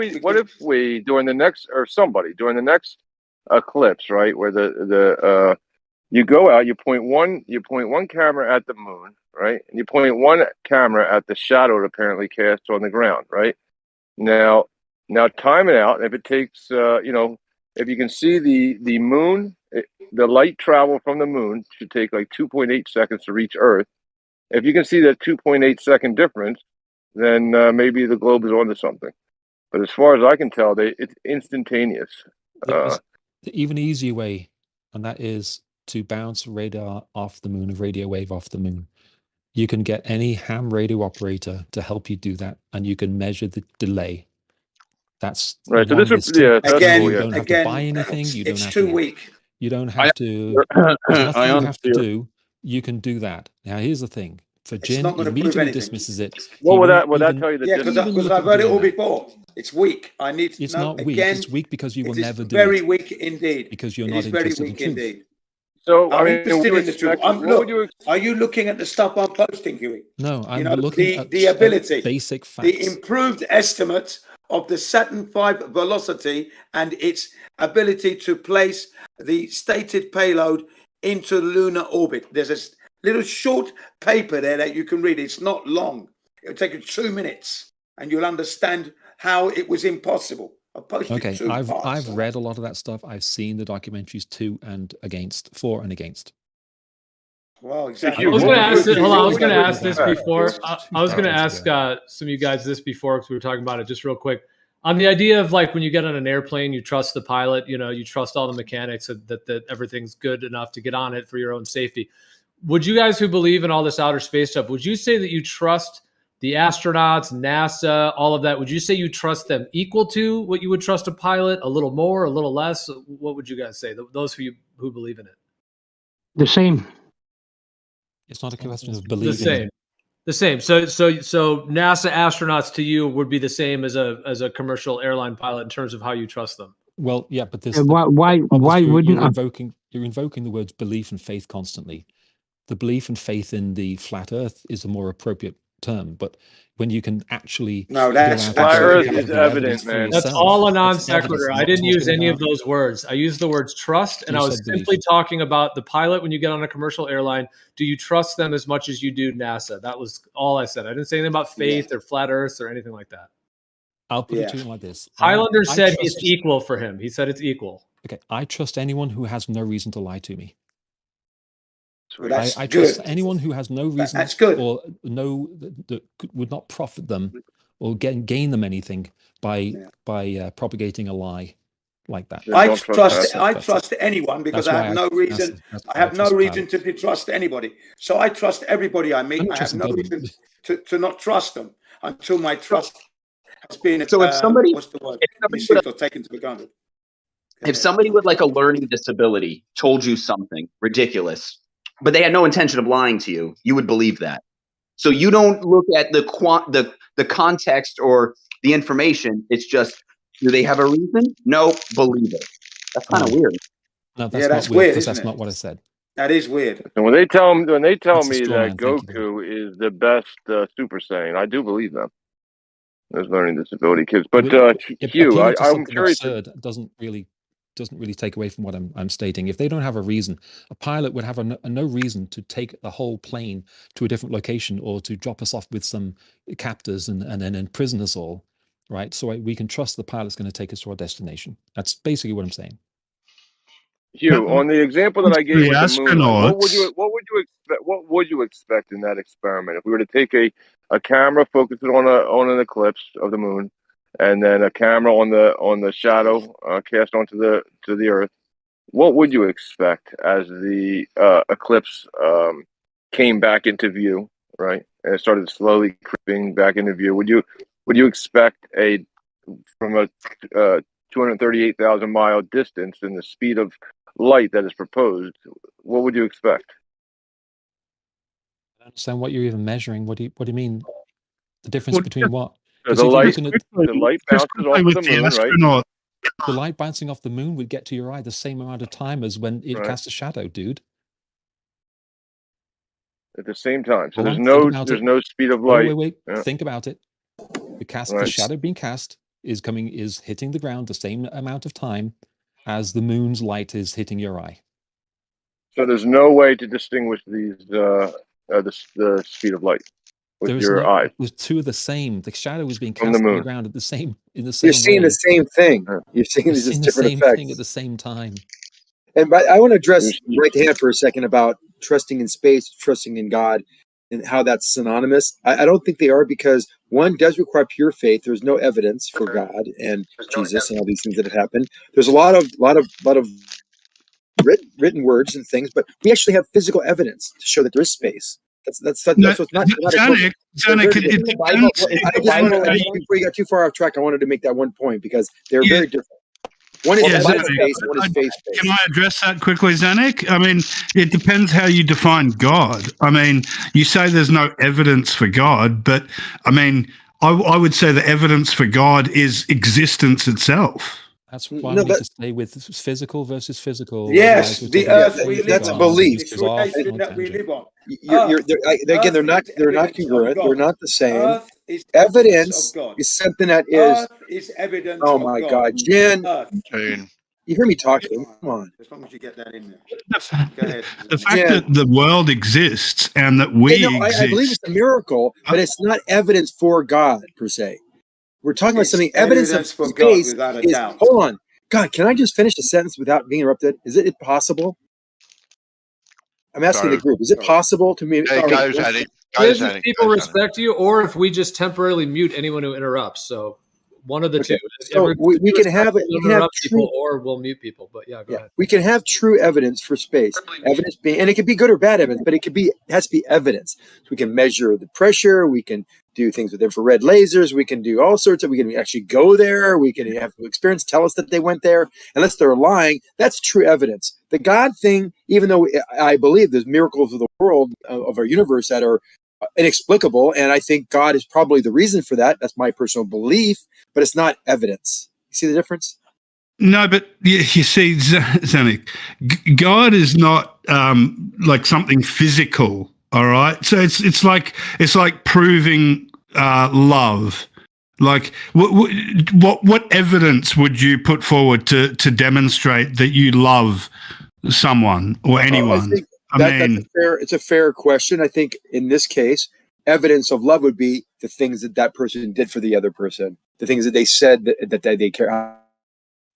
we during the next eclipse, right, where you go out, you point one camera at the moon, right, and you point one camera at the shadow it apparently casts on the ground, right? Now Now time it out. If it takes, if you can see the moon, the light travel from the moon should take like 2.8 seconds to reach Earth. If you can see that 2.8 second difference, then maybe the globe is onto something. But as far as I can tell, it's instantaneous. There's the even easier way, and that is to bounce radar off the moon, a radio wave off the moon. You can get any ham radio operator to help you do that, and you can measure the delay. That's right. So this is again. You don't have to buy anything. You don't have too to, weak. You don't have to. There's nothing you have to do. You can do that. Now, here's the thing. For Jin, immediately dismisses it. What would that tell you? Yeah, because I've heard it all before. It's weak. I need to know. It's not weak. Again, it's weak because you will never do very it. weak indeed. Because you're it not is very interested weak in truth. indeed. So I'm interested in the truth. Are you looking at the stuff I'm posting, Huey? No, I'm looking at the ability, basic facts. The improved estimates of the Saturn V velocity and its ability to place the stated payload into lunar orbit. There's a little short paper there that you can read. It's not long. It'll take you 2 minutes, and you'll understand how it was impossible. Okay, I've read a lot of that stuff. I've seen the documentaries for and against. Well, exactly. I was going to ask this. Hold on, I was going to ask this before. I was going to ask some of you guys this before because we were talking about it just real quick. On the idea of like when you get on an airplane, you trust the pilot. You trust all the mechanics that everything's good enough to get on it for your own safety. Would you guys who believe in all this outer space stuff, would you say that you trust the astronauts, NASA, all of that? Would you say you trust them equal to what you would trust a pilot, a little more, a little less? What would you guys say? Those who believe in it. The same. It's not a question of believing. The same. So NASA astronauts to you would be the same as a commercial airline pilot in terms of how you trust them. Well, yeah, but this. Why wouldn't you're invoking the words belief and faith constantly. The belief and faith in the flat Earth is a more appropriate term, but when you can actually flat Earth is evidence, man. That's all a non sequitur. I didn't use any of those words. I used the words trust, and I was simply talking about the pilot when you get on a commercial airline. Do you trust them as much as you do NASA? That was all I said. I didn't say anything about faith or flat Earth or anything like that. I'll put it to you like this. Highlander said it's equal for him. He said it's equal. Okay, I trust anyone who has no reason to lie to me. Well, I trust anyone who has no reason or that would not profit them or gain them anything by propagating a lie like that. I trust anyone because I have no reason. I have no reason to trust anybody. So I trust everybody I meet. I have no reason to not trust them until my trust has been. So if somebody, what's the word? Taken to the ground. If somebody with like a learning disability told you something ridiculous, but they had no intention of lying to you, you would believe that. So you don't look at the context or the information. It's just, do they have a reason? No, believe it. That's kind of weird. No, that's not weird because that's not what I said. That is weird. And when they tell me that Goku is the best Super Saiyan, I do believe them. Those learning disability kids, but Hugh, I'm curious. Doesn't really take away from what I'm stating. If they don't have a reason, a pilot would have no reason to take the whole plane to a different location or to drop us off with some captors and then imprison us all, right? So we can trust the pilot's going to take us to our destination. That's basically what I'm saying. Hugh, on the example that I gave with the moon, what would you expect in that experiment if we were to take a camera, focus it on an eclipse of the moon, and then a camera on the shadow cast onto the Earth? What would you expect as the eclipse came back into view, right? And it started slowly creeping back into view. Would you expect from a 238,000 mile distance and the speed of light that is proposed? What would you expect? I don't understand what you're even measuring. What do you mean? The difference between what? The light bounces off the moon, right? The light bouncing off the moon would get to your eye the same amount of time as when it casts a shadow, dude. At the same time, so there's no speed of light. Wait. Yeah. Think about it. The shadow being cast is hitting the ground the same amount of time as the moon's light is hitting your eye. So there's no way to distinguish these the speed of light. with your eyes. It was two of the same. The shadow was being From cast the on the moon. ground at the same in the same. You're seeing the same thing. You're seeing You're these seeing the different same effects thing at the same time. And I want to address right hand for a second about trusting in space, trusting in God, and how that's synonymous. I don't think they are, because one does require pure faith. There's no evidence for God and Jesus and all these things that have happened. There's a lot of written words and things, but we actually have physical evidence to show that there is space. That's what's not. Zanuck, Before you got too far off track, I wanted to make that one point because they're very different. One is evidence-based, one is faith-based. Can I address that quickly, Zanuck? I mean, it depends how you define God. I mean, you say there's no evidence for God, but I mean, I would say the evidence for God is existence itself. That's why we need to stay with physical versus physical. Yes, the earth. That's a belief. It's creation that we live on. Again, they're not congruent. They're not the same. Evidence is something that is evidence. Oh my God, Jen! You hear me talking? Come on. As long as you get that in there. Go ahead. The fact that the world exists and that we exist. I believe it's a miracle, but it's not evidence for God per se. We're talking about something. Evidence of for space God, without a is. doubt. Hold on, God. Can I just finish the sentence without being interrupted? Is it possible? I'm asking the group. Is it possible to me? If people respect you, or if we just temporarily mute anyone who interrupts. So one of the two. So we can have it. We can have people, or we'll mute people. But yeah, go ahead. We can have true evidence for space. Evidence being, and it could be good or bad evidence, but it has to be evidence. So we can measure the pressure. We can do things with infrared lasers. We can do all sorts of. We can actually go there. We can have experience tell us that they went there, unless they're lying. That's true evidence. The God thing, even though I believe there's miracles of the world of our universe that are inexplicable, and I think God is probably the reason for that. That's my personal belief, but it's not evidence. You see the difference? No, but you see, Zanuck, God is not like something physical. All right, so it's like proving love. Like what evidence would you put forward to demonstrate that you love someone or anyone? It's a fair question. I think in this case, evidence of love would be the things that person did for the other person, the things that they said that they care.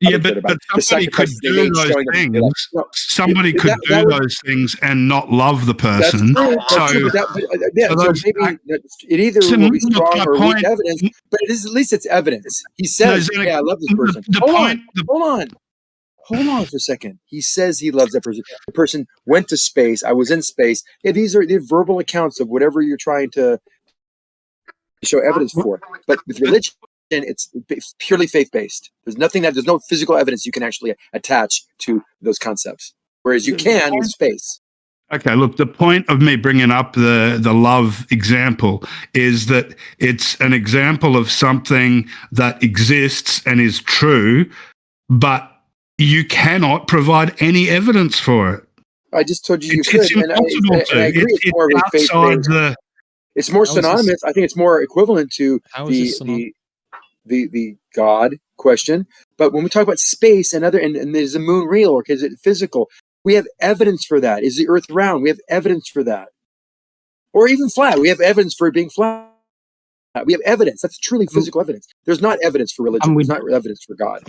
Yeah, but somebody could do those things. Somebody could do those things and not love the person. So maybe it either will be strong or weak evidence, but at least it's evidence. He says, "Yeah, I love this person." Hold on for a second. He says he loves that person. The person went to space. I was in space. Yeah, these are verbal accounts of whatever you're trying to show evidence for. But with religion, it's purely faith-based. There's no physical evidence you can actually attach to those concepts, whereas you can with space. Okay, look, the point of me bringing up the love example is that it's an example of something that exists and is true, but you cannot provide any evidence for it. I just told you could. It's impossible to. I agree it's more faith-based. It's more synonymous. I think it's more equivalent to the God question. But when we talk about space and there's a moon real, or is it physical? We have evidence for that. Is the Earth round? We have evidence for that. Or even flat. We have evidence for it being flat. We have evidence. That's truly physical evidence. There's not evidence for religion. There's not evidence for God.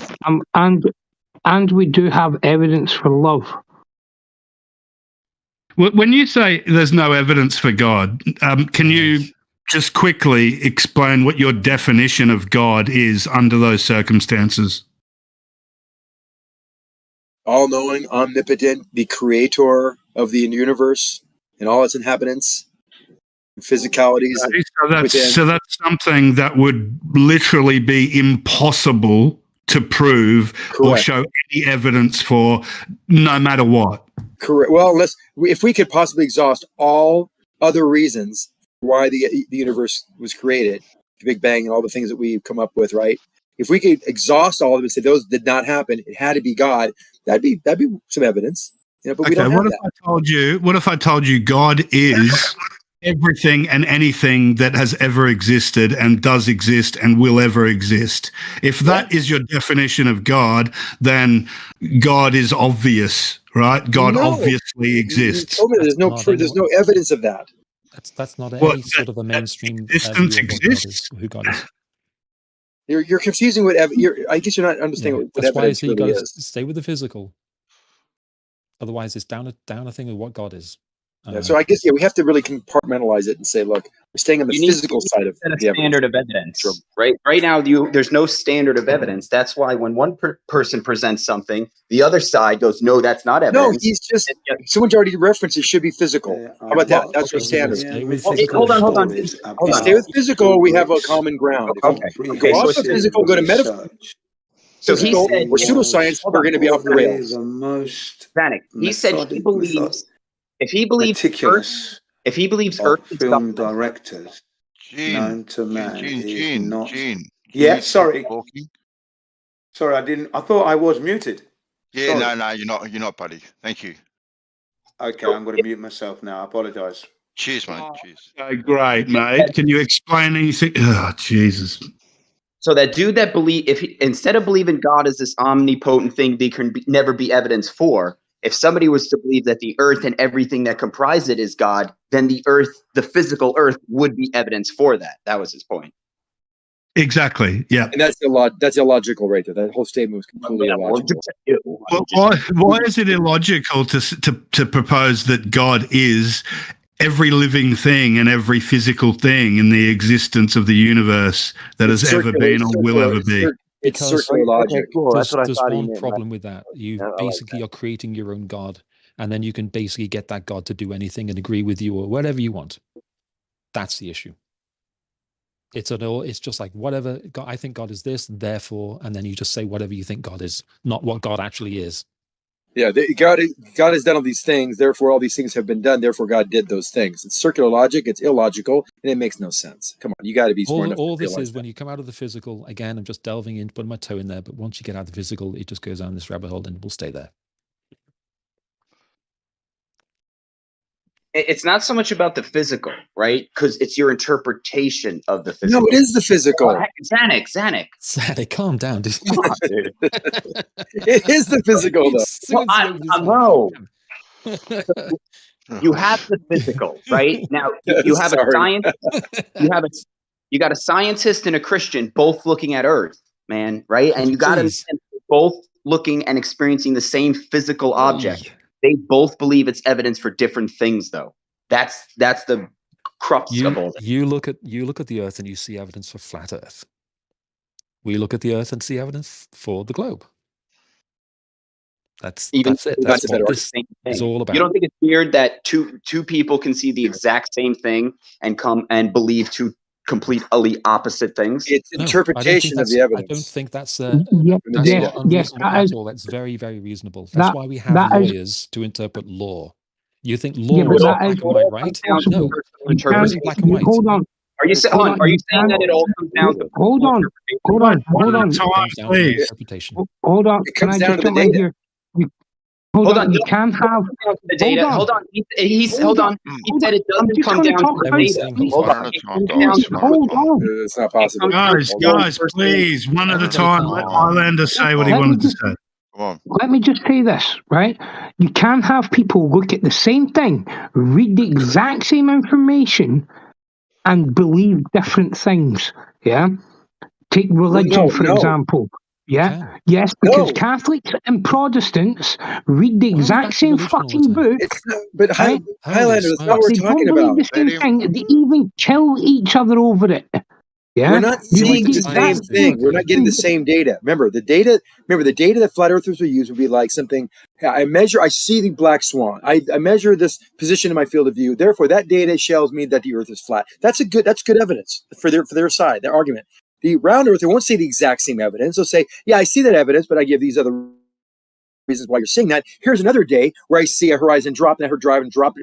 And we do have evidence for love. When you say there's no evidence for God, can you just quickly explain what your definition of God is under those circumstances? All-knowing, omnipotent, the creator of the universe and all its inhabitants, physicalities. So that's something that would literally be impossible to prove or show any evidence for, no matter what. Correct. Well, if we could possibly exhaust all other reasons why the universe was created, the Big Bang and all the things that we've come up with, right? If we could exhaust all of them and say those did not happen, it had to be God, that'd be some evidence. But we don't have that. What if I told you God is everything and anything that has ever existed and does exist and will ever exist? If that is your definition of God, then God is obvious, right? God obviously exists. There's no evidence of that. That's not any sort of a mainstream distance view of what God is, exists. who God is. You're confusing what I guess you're not understanding what That's why evidence you really got to is. stay with the physical. Otherwise, it's down a thing of what God is. So I guess we have to really compartmentalize it and say, look, we're staying on the physical side of a the standard of evidence, right? Right now, there's no standard of evidence. That's why when one person presents something, the other side goes, "No, that's not evidence." No, he's just someone's already referenced it should be physical. How about that? That's your standard. Hold on. You stay with physical, we have a common ground. If you go off of physical, go to metaphysical. So he said, or pseudoscience are going to be off the rails. Vanek, he said he believes. If he believes Earth is film God, directors known to man is not. Gene. Yeah, sorry. Sorry, I didn't. I thought I was muted. Yeah, Sorry. no, you're not, buddy. Thank you. Okay, I'm going to mute myself now. I apologise. Cheers, mate. Cheers. Great, mate. Can you explain anything? Oh, Jesus. So that dude that instead of believing God is this omnipotent thing they can never be evidence for, if somebody was to believe that the earth and everything that comprised it is God, then the earth, the physical earth, would be evidence for that. That was his point. Exactly. Yeah. And that's illogical right there. That whole statement was completely illogical. Well, why is it illogical to propose that God is every living thing and every physical thing in the existence of the universe that has ever been or will ever be? It's circular logic. There's one problem with that. You basically are creating your own God, and then you can basically get that God to do anything and agree with you or whatever you want. That's the issue. It's just like whatever. God, I think God is this, therefore, and then you just say whatever you think God is, not what God actually is. Yeah, God has done all these things, therefore all these things have been done, therefore God did those things. It's circular logic, it's illogical, and it makes no sense. Come on, you got to be smart enough to all this realize is when you come out of the physical, again, I'm just delving in, putting my toe in there, but once you get out of the physical, it just goes down this rabbit hole and we'll stay there. It's not so much about the physical, right? Because it's your interpretation of the physical. No, it is the physical. Xanax, calm down, dude. Come on, dude. It is the physical, though. Well, you have the physical, right? Now you have a science. You got a scientist and a Christian both looking at Earth, man, right? And you got to both looking and experiencing the same physical object. They both believe it's evidence for different things, though. That's the crux of all this. You look at the Earth and you see evidence for flat Earth. We look at the Earth and see evidence for the globe. That's it. That's what this is all about. You don't think it's weird that two people can see the exact same thing and come and believe two completely opposite things? It's interpretation of the evidence. I don't think that's yes, unreasonable at all. That's very, very reasonable. That's why we have lawyers to interpret law. You think law is black and white, right? No, it isn't black and white. Hold on. Are you saying that it all comes down to hold on, please. Hold on. It comes down to the data. Hold on. You can have the data. Hold on. He said it doesn't come down to the data. Hold on. It's not possible. Guys, please, one at a time. Let Highlander say what he wanted to say. Let me just say this, right? You can have people look at the same thing, read the exact same information, and believe different things. Yeah. Take religion, for example. Yeah. Yes, because Catholics and Protestants read the exact same fucking book. But Highlander, that's not what we're talking about. The same thing. They even kill each other over it. Yeah. We're not seeing the same thing. We're not getting the same data. Remember the data that flat earthers will use would be like something. I see the black swan. I measure this position in my field of view. Therefore, that data shows me that the earth is flat. That's good evidence for their side, their argument. The round earther won't say the exact same evidence. They'll say, yeah, I see that evidence, but I give these other reasons why you're seeing that. Here's another day where I see a horizon drop and I heard drive and drop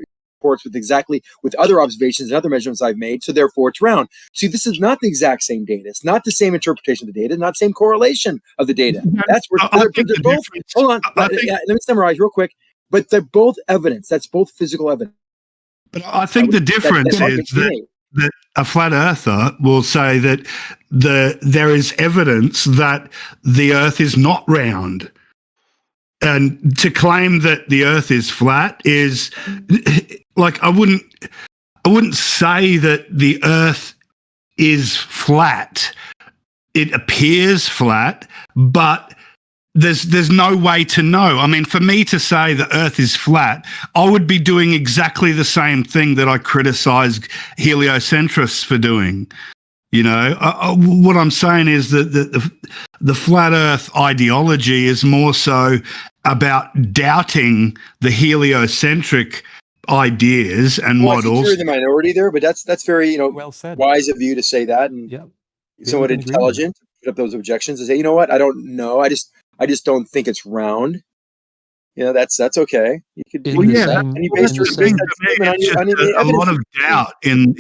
reports with other observations and other measurements I've made. So therefore it's round. See, this is not the exact same data. It's not the same interpretation of the data, not the same correlation of the data. That's where they're both. Hold on. Let me summarize real quick. But they're both evidence. That's both physical evidence. But I think the difference is that a flat earther will say that there is evidence that the earth is not round. And to claim that the earth is flat is like I wouldn't wouldn't say that the Earth is flat. It appears flat, but there's no way to know. I mean, for me to say the Earth is flat, I would be doing exactly the same thing that I criticize heliocentrists for doing. You know, what I'm saying is that the flat Earth ideology is more so about doubting the heliocentric ideas and well, I think models. you're in the minority there, but that's very well said. Wise of you to say that, and somewhat intelligent to put up those objections and say, you know what, I don't know, I just don't think it's round. You know, that's okay. You could do that. And you based that statement on a lot of doubt in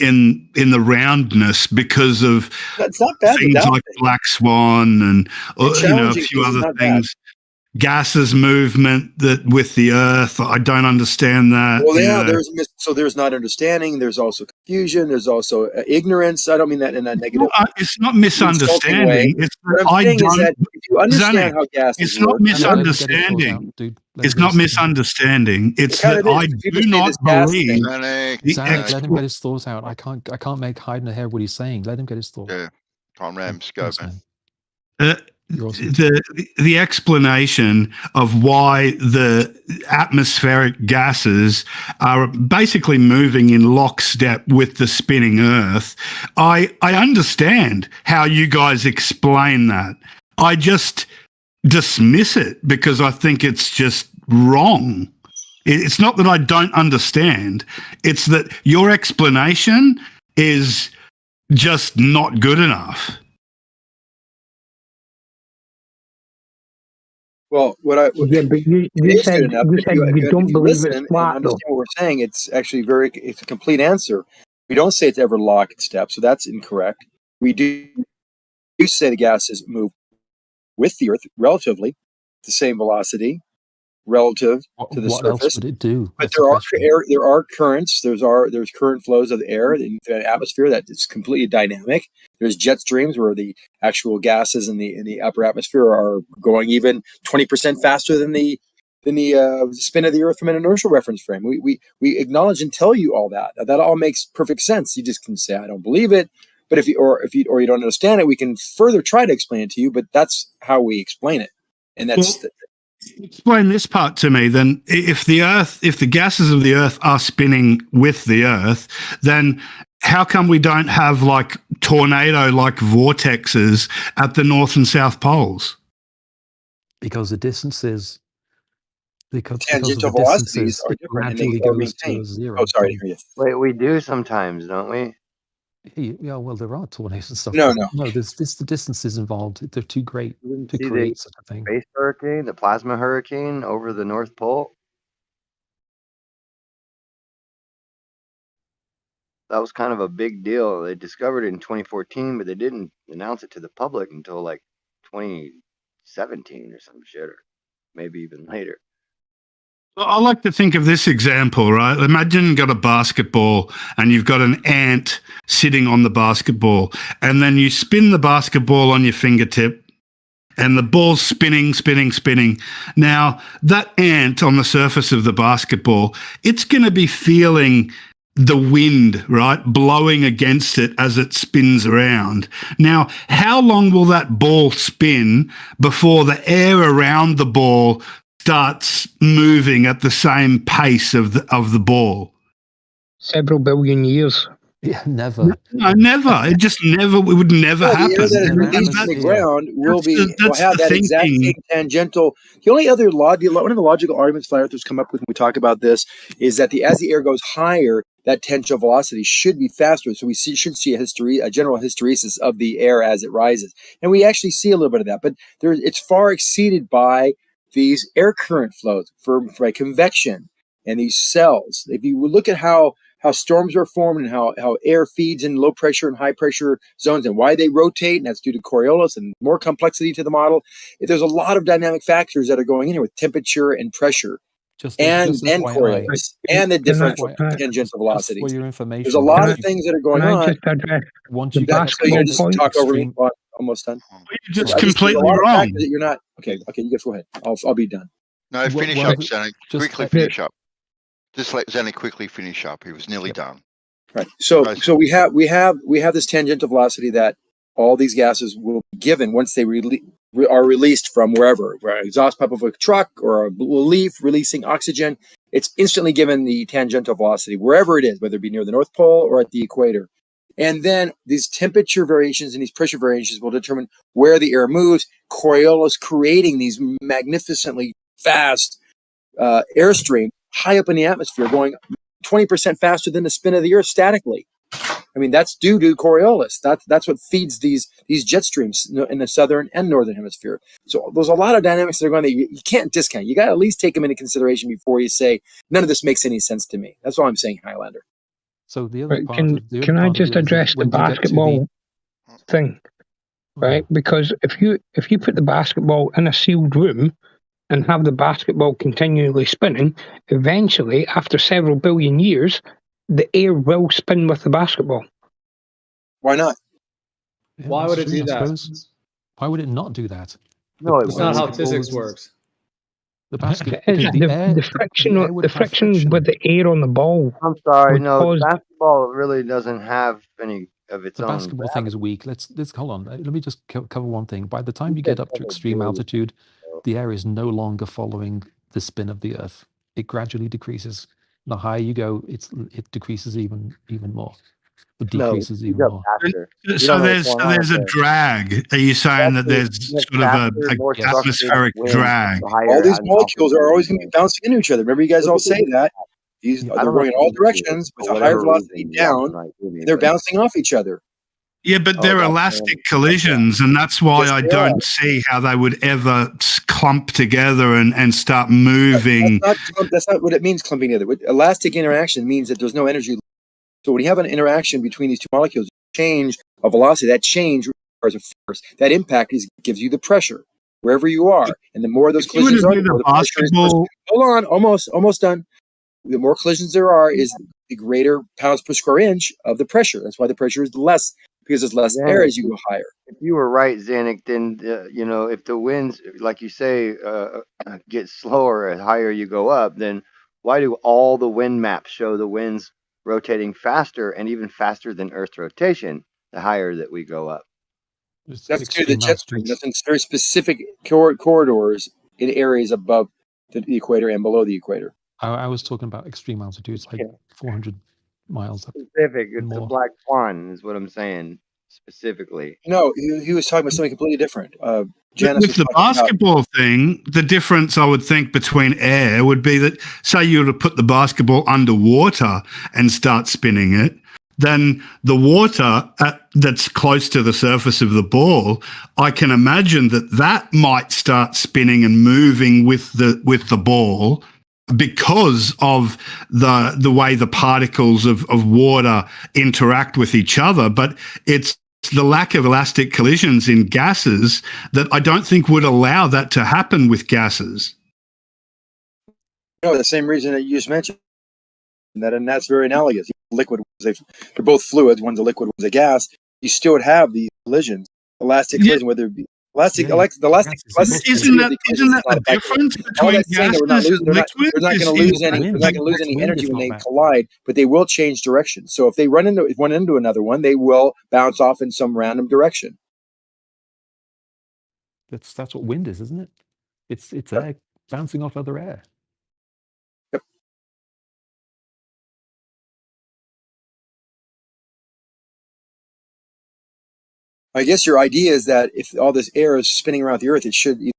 the roundness because of it's not bad things like black swan and you know, a few other things. Gases movement that with the Earth, I don't understand that. Well, yeah, there's not understanding. There's also confusion. There's also ignorance. I don't mean that in a negative. No, it's not misunderstanding. It's what I'm saying is that if you understand how gases it's not work, misunderstanding. It's not misunderstanding. It's that I do not believe. Zanuck, let him get his thoughts out. I can't make hide and hair what he's saying. Let him get his thoughts. Yeah, Tom Rams, go, man. The explanation of why the atmospheric gases are basically moving in lockstep with the spinning Earth, I understand how you guys explain that. I just dismiss it because I think it's just wrong. It's not that I don't understand. It's that your explanation is just not good enough. Well, but you said you don't believe it's flat. Understand what we're saying? It's actually it's a complete answer. We don't say it's ever lockstep, so that's incorrect. We do say the gases move with the Earth relatively the same velocity relative to the surface. What else would it do? But there are currents. There's current flows of air in the atmosphere that is completely dynamic. There's jet streams where the actual gases in the upper atmosphere are going even 20% faster than the spin of the Earth from an inertial reference frame. We acknowledge and tell you all that. That all makes perfect sense. You just can say I don't believe it. But if you don't understand it, we can further try to explain it to you. But that's how we explain it, and that's. Explain this part to me then. If the gases of the Earth are spinning with the Earth, then how come we don't have like tornado-like vortexes at the North and South poles? Because the distances, tangential velocities are different, and they are maintained. Oh, sorry to hear you. Wait, we do sometimes, don't we? Yeah, well, there are tornadoes and stuff. No. There's the distances involved. They're too great to create such a thing. Space hurricane, the plasma hurricane over the North Pole. That was kind of a big deal. They discovered it in 2014, but they didn't announce it to the public until like 2017 or some shit, or maybe even later. I like to think of this example, right? Imagine you've got a basketball and you've got an ant sitting on the basketball, and then you spin the basketball on your fingertip and the ball's spinning. Now, that ant on the surface of the basketball, it's going to be feeling the wind, right, blowing against it as it spins around. Now, how long will that ball spin before the air around the ball starts moving at the same pace of the ball? Several billion years. Yeah, never. No, never. It would never happen. The air that is released from the ground will have that exact same tangential. The only other one of the logical arguments flat earthers come up with when we talk about this is that as the air goes higher, that tangential velocity should be faster. So we should see a general hysteresis of the air as it rises. And we actually see a little bit of that, but it's far exceeded by these air current flows by convection and these cells. If you look at how storms are formed and how air feeds in low pressure and high pressure zones and why they rotate, and that's due to Coriolis and more complexity to the model. There's a lot of dynamic factors that are going in here with temperature and pressure and Coriolis and the different tangential velocity. For your information, there's a lot of things that are going on. Once you just talk over me. Almost done. You're just completely wrong. That you're not okay. You just go ahead. I'll be done. No, finish up, Zanuck. Quickly finish up. Just let Zanuck quickly finish up. He was nearly done. Right. So we have this tangential velocity that all these gases will be given once they are released from wherever, where exhaust pipe of a truck or a leaf releasing oxygen. It's instantly given the tangential velocity wherever it is, whether it be near the North Pole or at the equator. And then these temperature variations and these pressure variations will determine where the air moves. Coriolis creating these magnificently fast airstream high up in the atmosphere, going 20% faster than the spin of the Earth statically. I mean, that's due to Coriolis. That's what feeds these jet streams in the southern and northern hemisphere. So there's a lot of dynamics that are going that you can't discount. You got to at least take them into consideration before you say none of this makes any sense to me. That's all I'm saying, Highlander. So the other part can I just address the basketball thing, right? Because if you put the basketball in a sealed room and have the basketball continually spinning, eventually, after several billion years, the air will spin with the basketball. Why not? Yeah, Why would it do I that? suppose. Why would it not do that? No, it's not how physics works. The basket, the friction with the air on the ball. I'm sorry, would no, cause- basketball really doesn't have any of its the own. basketball thing is weak. Let's hold on. Let me just cover one thing. By the time you get up to extreme altitude, the air is no longer following the spin of the Earth. It gradually decreases. The higher you go, it decreases even more. It decreases even more. So there's a drag. Are you saying that there's sort of a atmospheric drag? All these molecules are always going to be bouncing into each other. Remember, you guys all say that. They're going in all directions with a higher velocity down, and they're bouncing off each other. Yeah, but they're elastic collisions, and that's why I don't see how they would ever clump together and start moving. That's not what it means, clumping together. Elastic interaction means that there's no energy. So when you have an interaction between these two molecules, change of velocity, that change requires a force. That impact gives you the pressure wherever you are. And the more those collisions are, the more the pressure is pushed. Hold on, almost done. The more collisions there are, is the greater pounds per square inch of the pressure. That's why the pressure is less, because there's less air as you go higher. If you were right, Zanuck, then if the winds, like you say, get slower as higher you go up, then why do all the wind maps show the winds rotating faster and even faster than Earth's rotation the higher that we go up? That's due to the jet stream. That's in very specific corridors in areas above the equator and below the equator. I was talking about extreme altitudes, like 400 miles up. Specific. It's a black swan, is what I'm saying specifically. No, he was talking about something completely different. With the basketball thing, the difference I would think between air would be that, say you were to put the basketball underwater and start spinning it, then the water that's close to the surface of the ball, I can imagine that might start spinning and moving with the ball, because of the way the particles of water interact with each other. But it's the lack of elastic collisions in gases that I don't think would allow that to happen with gases. No, the same reason that you just mentioned. And that's very analogous. Liquid, they're both fluids. One's a liquid, one's a gas. You still would have these collisions, elastic collision, whether it be elastic. Isn't that the difference between gases and liquids? They're not going to lose any. They're not going to lose any energy when they collide, but they will change direction. So if they run into one into another one, they will bounce off in some random direction. That's what wind is, isn't it? It's air bouncing off other air. Yep. I guess your idea is that if all this air is spinning around the Earth, it should be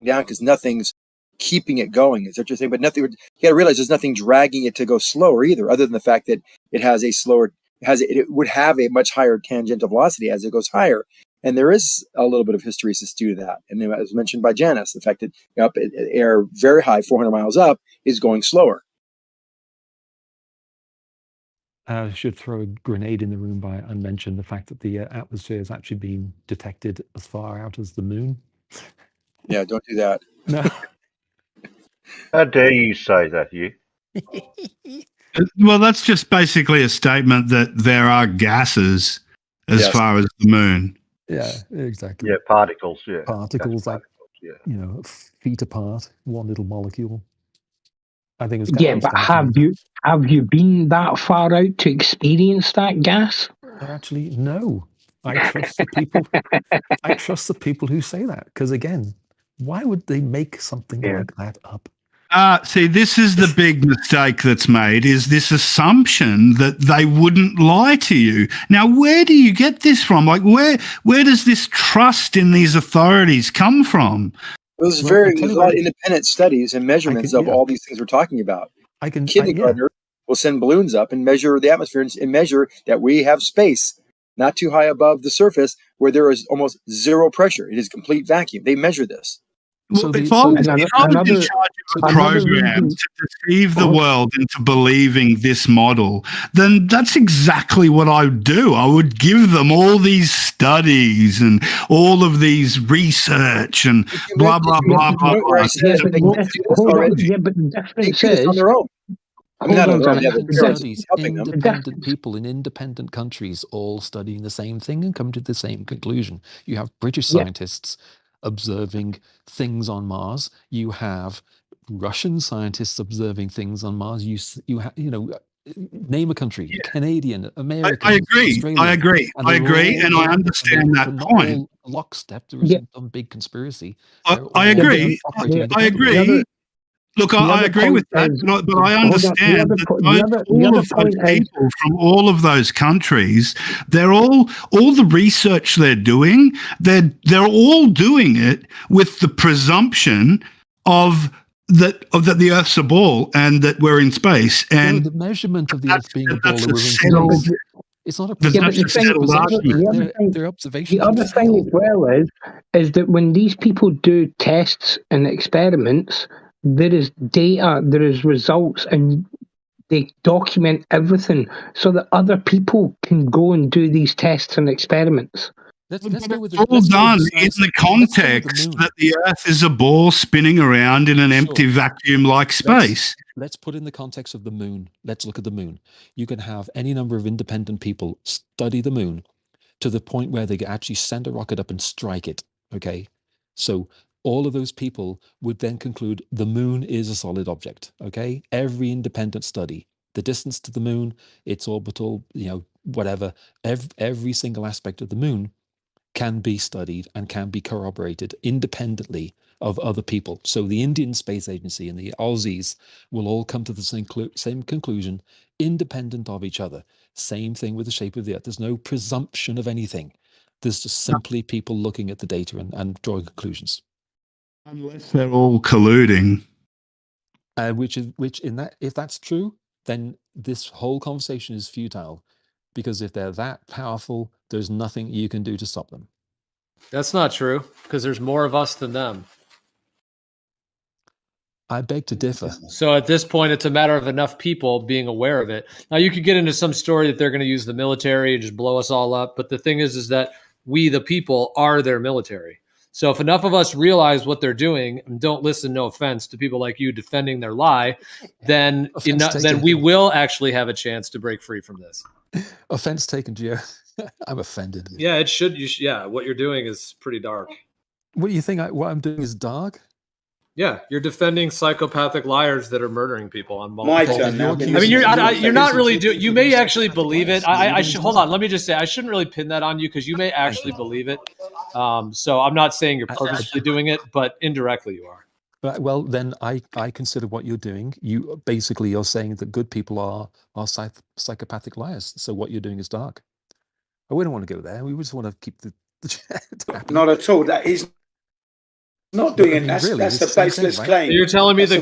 down because nothing's keeping it going. Is that what you're saying? But nothing. You got to realize there's nothing dragging it to go slower either, other than the fact that it has a slower. It would have a much higher tangential velocity as it goes higher, and there is a little bit of hysteresis due to that. And as mentioned by Janice, the fact that air very high, 400 miles up, is going slower. I should throw a grenade in the room by unmention the fact that the atmosphere has actually been detected as far out as the moon. Yeah, don't do that. No. How dare you say that, you? Well, that's just basically a statement that there are gases as far as the moon. Yeah, exactly. Yeah, particles. Yeah, particles like feet apart, one little molecule. I think it's Yeah, but have you been that far out to experience that gas? Actually, no. I trust the people. I trust the people who say that, because again, why would they make something like that up? See, this is the big mistake that's made, is this assumption that they wouldn't lie to you. Now, where do you get this from? Like, where does this trust in these authorities come from? There's a lot of independent studies and measurements of all these things we're talking about. Kindergartners will send balloons up and measure the atmosphere and measure that we have space not too high above the surface where there is almost zero pressure. It is complete vacuum. They measure this. Well, if I was in charge of a program to deceive the world into believing this model, then that's exactly what I would do. I would give them all these studies and all of these research and blah, blah, blah, blah, blah. Yeah, but the difference is... on their own. I mean, independent people in independent countries all studying the same thing and come to the same conclusion. You have British scientists observing things on Mars. You have Russian scientists observing things on Mars. You have, name a country: Canadian, American. I agree. I agree. And I understand that point. Lockstep. There isn't some big conspiracy. I agree. I agree. Look, I agree with that, but I understand that all of those people from all of those countries, they're all the research they're doing, they're all doing it with the presumption of that the Earth's a ball and that we're in space. And the measurement of the Earth being a ball, it's not a their observation. The other thing as well is that when these people do tests and experiments, there is data, there is results, and they document everything so that other people can go and do these tests and experiments. It's all done in the context that the Earth is a ball spinning around in an empty vacuum-like space. Let's put in the context of the moon. Let's look at the moon. You can have any number of independent people study the moon to the point where they actually send a rocket up and strike it. Okay, so all of those people would then conclude the moon is a solid object. Okay, every independent study, the distance to the moon, its orbital, whatever, every single aspect of the moon can be studied and can be corroborated independently of other people. So the Indian Space Agency and the Aussies will all come to the same conclusion, independent of each other. Same thing with the shape of the Earth. There's no presumption of anything. There's just simply people looking at the data and drawing conclusions. Unless they're all colluding. If that's true, then this whole conversation is futile, because if they're that powerful, there's nothing you can do to stop them. That's not true, because there's more of us than them. I beg to differ. So at this point, it's a matter of enough people being aware of it. Now, you could get into some story that they're going to use the military and just blow us all up, but the thing is that we, the people, are their military. So if enough of us realize what they're doing and don't listen, no offense, to people like you defending their lie, then we will actually have a chance to break free from this. Offense taken, Gio. I'm offended. Yeah, it should. Yeah, what you're doing is pretty dark. What do you think? What I'm doing is dark? Yeah, you're defending psychopathic liars that are murdering people on my turn now. I mean, you're not really doing. You may actually believe it. I should hold on. Let me just say, I shouldn't really pin that on you because you may actually believe it. So I'm not saying you're purposely doing it, but indirectly you are. Well, then I consider what you're doing. You're saying that good people are psychopathic liars. So what you're doing is dark. We don't want to go there. We just want to keep the chat. Not at all. That is not doing it. That's a baseless claim. So you're telling me the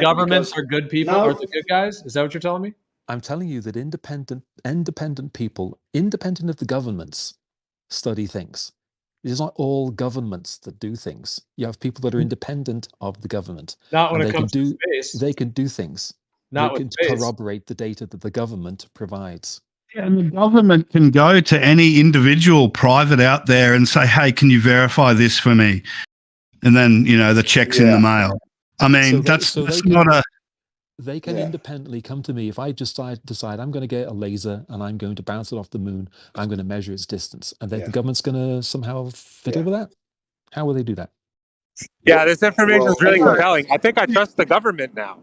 governments are good people or the good guys? Is that what you're telling me? I'm telling you that independent people, independent of the governments, study things. It's not all governments that do things. You have people that are independent of the government. Not when it comes to space. They can do things. Not they can corroborate the data that the government provides. Yeah, and the government can go to any individual private out there and say, hey, can you verify this for me? And then, the check's in the mail. I mean, They can independently come to me. If I decide I'm going to get a laser and I'm going to bounce it off the moon, I'm going to measure its distance. And then the government's going to somehow fiddle with that? How will they do that? Yeah, this information is really compelling. I think I trust the government now.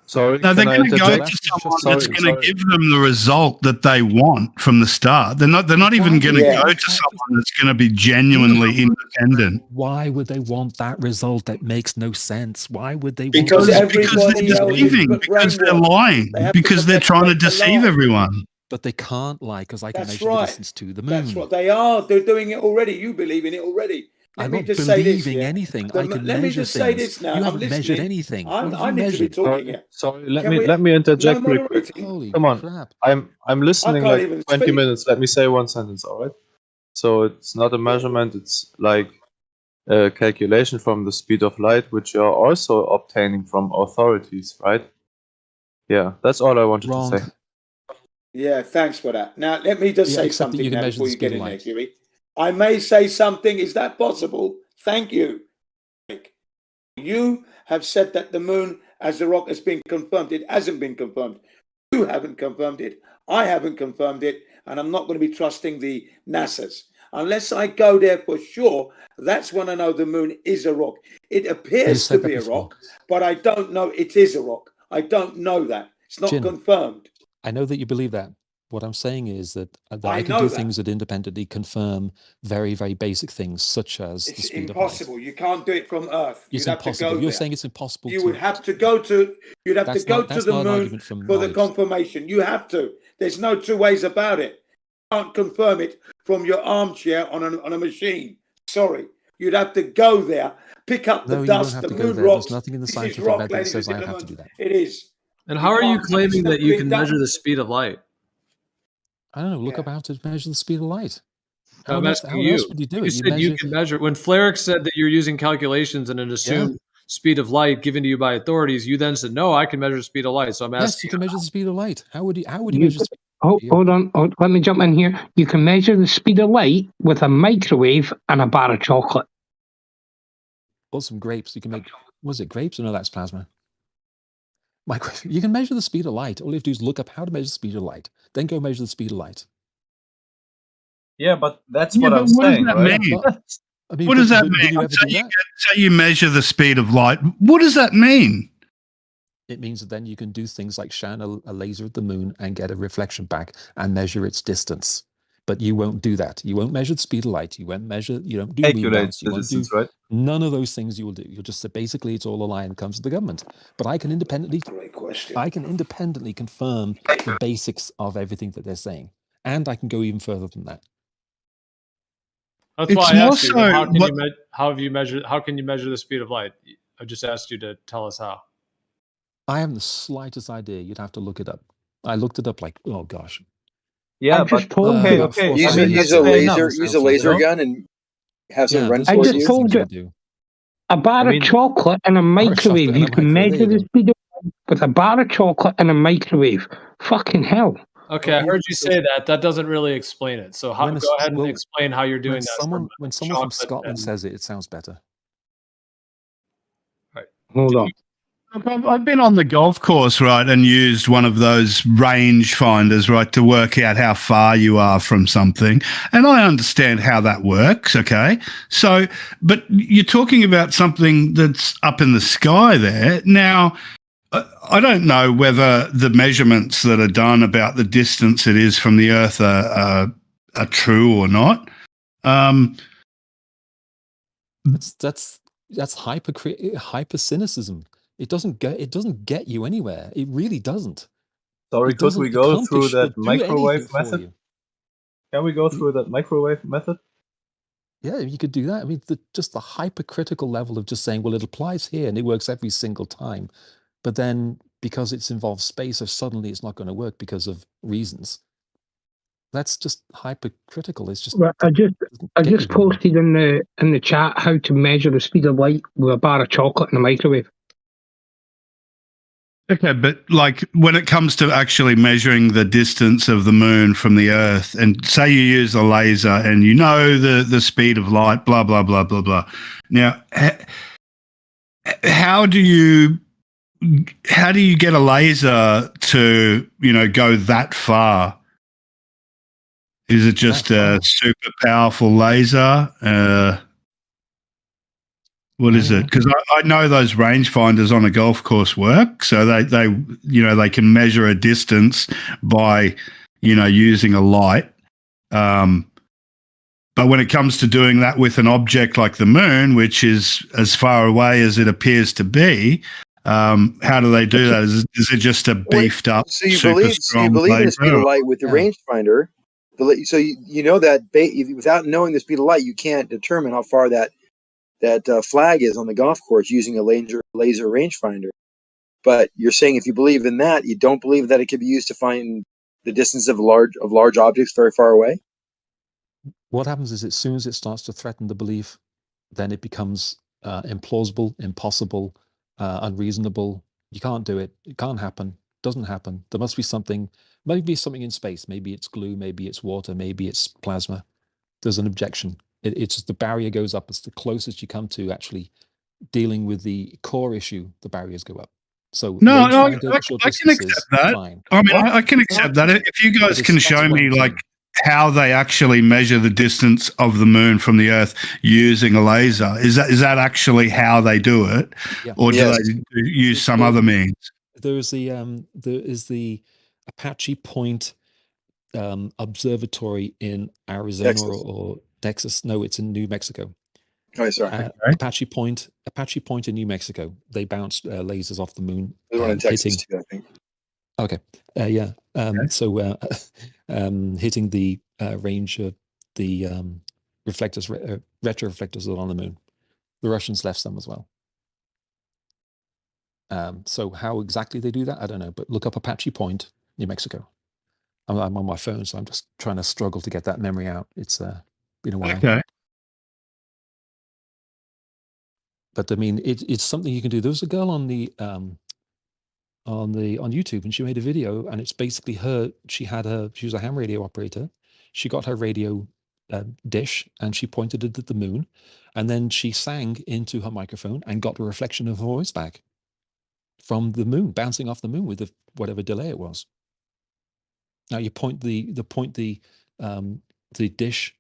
Sorry, No, they're can I going to go interject? to someone Sorry, that's going to sorry. give them the result that they want from the start. They're not even going to Yeah. go to someone that's going to be genuinely independent. Why would they want that result? That makes no sense. Why would they want Because that? Because they're deceiving, because they're lying, because they're trying to deceive everyone. But they can't lie because I can That's measure the right. distance to the moon. That's what they are. They're doing it already. You believe in it already. Let I'm me not just say this. believing Yeah? anything. I can Let me measure just say things. this now. You I'm haven't measured listening. anything. What have I you need to be measured? talking here. Sorry, Can let me interject no real quick. moderating? Holy Come on, crap! I'm listening can't like even 20 speak. minutes. Let me say one sentence, all right? So it's not a measurement. It's like a calculation from the speed of light, which you're also obtaining from authorities, right? Yeah, that's all I wanted Wrong. to say. Yeah, thanks for that. Now, let me just Yeah, say except that something you can now measure before the you speed get of in there, light. Huey. I may say something. Is that possible? Thank you. You have said that the moon as a rock has been confirmed. It hasn't been confirmed. You haven't confirmed it. I haven't confirmed it. And I'm not going to be trusting the NASA's. Unless I go there for sure, that's when I know the moon is a rock. It appears to be a rock, but I don't know it is a rock. I don't know that. It's not Jin, confirmed. I know that you believe that. What I'm saying is that I can know do that. things that independently confirm very, very basic things, such as the It's speed of light. impossible. You can't do it from Earth. It's You'd have to impossible. go You're there. saying it's impossible You to. would have to go to. You'd have to That's go not. to That's the not an moon argument from for the knowledge. confirmation. You have to. There's no two ways about it. You can't confirm it from your armchair on a machine. Sorry, you'd have to go there, pick up the No, you won't dust. have The to go moon there. There's rocks. nothing in the This is scientific rock, method that ladies and says I have to do gentlemen. that. It is. And how are you can't- claiming it's that you never can been measure done. the speed of light? I don't know. Look up how to measure the speed of light. How I'm else asking would you do You it? said you can measure. When Flarek said that you're using calculations and an assumed speed of light given to you by authorities, you then said, "No, I can measure the speed of light." So I'm Yes, asking. you can measure the speed of light. How would you measure the speed? Hold on. Let me jump in here. You can measure the speed of light with a microwave and a bar of chocolate. Or some grapes. You can make. Was it grapes? Or no, that's plasma. Microwave. You can measure the speed of light. All you have to do is look up how to measure the speed of light. Then go measure the speed of light. Yeah, but that's Yeah, what but I'm what saying, does that right? mean? I mean, What does that will mean? you ever do that? Say you measure the speed of light. What does that mean? It means that then you can do things like shine a laser at the moon and get a reflection back and measure its distance. But you won't do that. You won't measure the speed of light. You won't measure. You don't do moon Calculate bounce. You the won't do distance, right? none of those things. You will do. You'll just say basically it's all a lie and comes to the government. But I can independently. Great question. I can independently confirm the basics of everything that they're saying, and I can go even further than that. That's It's why I more asked you. so How can what- you how have you measured? How can you measure the speed of light? I just asked you to tell us how. I haven't the slightest idea. You'd have to look it up. I looked it up like, oh gosh. Yeah, I just but told okay, you. okay. Four, I five mean, years Use a ago. laser. Sounds Use a like laser it. gun and have some Yeah, run there's for all I you. just sorts of told things you. you can do. A bar mean- of chocolate and a microwave. chocolate You and a can microwave, measure there the you go. speed of light with a bar of chocolate and a microwave. Fucking hell. Okay, I heard you say that. That doesn't really explain it. So When go ahead and well, explain how you're doing when that. someone when someone from chocolate Scotland and- says it, it sounds better. Hold on. Look, I've been on the golf course, right, and used one of those range finders, right, to work out how far you are from something. And I understand how that works, okay? So, but you're talking about something that's up in the sky there. Now, I don't know whether the measurements that are done about the distance it is from the Earth are true or not. That's hyper cynicism. It doesn't get you anywhere. It really doesn't. Sorry, It could doesn't we go accomplish through or that do microwave anything for method? you. Can we go through that microwave method? Yeah, you could do that. I mean, just the hypercritical level of just saying, well, it applies here and it works every single time. But then because it's involved space, or suddenly it's not going to work because of reasons. That's just hypercritical. It's just Well, I just get you very posted in the chat how to measure the speed of light with a bar of chocolate in a microwave. Okay, but like when it comes to actually measuring the distance of the moon from the Earth, and say you use a laser and you know the speed of light, blah, blah, blah, blah, blah. Now, how do you get a laser to, go that far? Is it just a super powerful laser? What is it? Because I know those rangefinders on a golf course work, so they they can measure a distance by using a light. But when it comes to doing that with an object like the moon, which is as far away as it appears to be, how do they do that? Is it just a beefed up, So you super believe strong in the speed laser? of light with the rangefinder. So you know that without knowing the speed of light, you can't determine how far that flag is on the golf course using a laser rangefinder. But you're saying if you believe in that, you don't believe that it could be used to find the distance of large objects very far away? What happens is as soon as it starts to threaten the belief, then it becomes implausible, impossible, unreasonable. You can't do it. It can't happen. Doesn't happen. There must be something. Maybe something in space. Maybe it's glue. Maybe it's water. Maybe it's plasma. There's an objection. It's just the barrier goes up. It's the closest you come to actually dealing with the core issue. The barriers go up. So No, I short can accept distances, that. fine. I mean, I can accept that. If you guys can show me like how they actually measure the distance of the moon from the Earth using a laser, is that actually how they do it, or do they use some other means? There is the Apache Point Observatory in Arizona Texas. or Texas. No, it's in New Mexico. Oh, sorry. Apache Point in New Mexico. They bounce lasers off the moon. There's one in Texas too, I think. Okay. Yeah. So hitting the range of the reflectors, retroreflectors that are on the moon. The Russians left some as well. So how exactly they do that, I don't know. But look up Apache Point, New Mexico. I'm on my phone, so I'm just trying to struggle to get that memory out. It's been a while. Okay. But I mean, it's something you can do. There was a girl on YouTube, and she made a video, and it's basically her. She was a ham radio operator. She got her radio dish, and she pointed it at the moon, and then she sang into her microphone and got a reflection of her voice back from the moon, bouncing off the moon with whatever delay it was. Now you point the dish,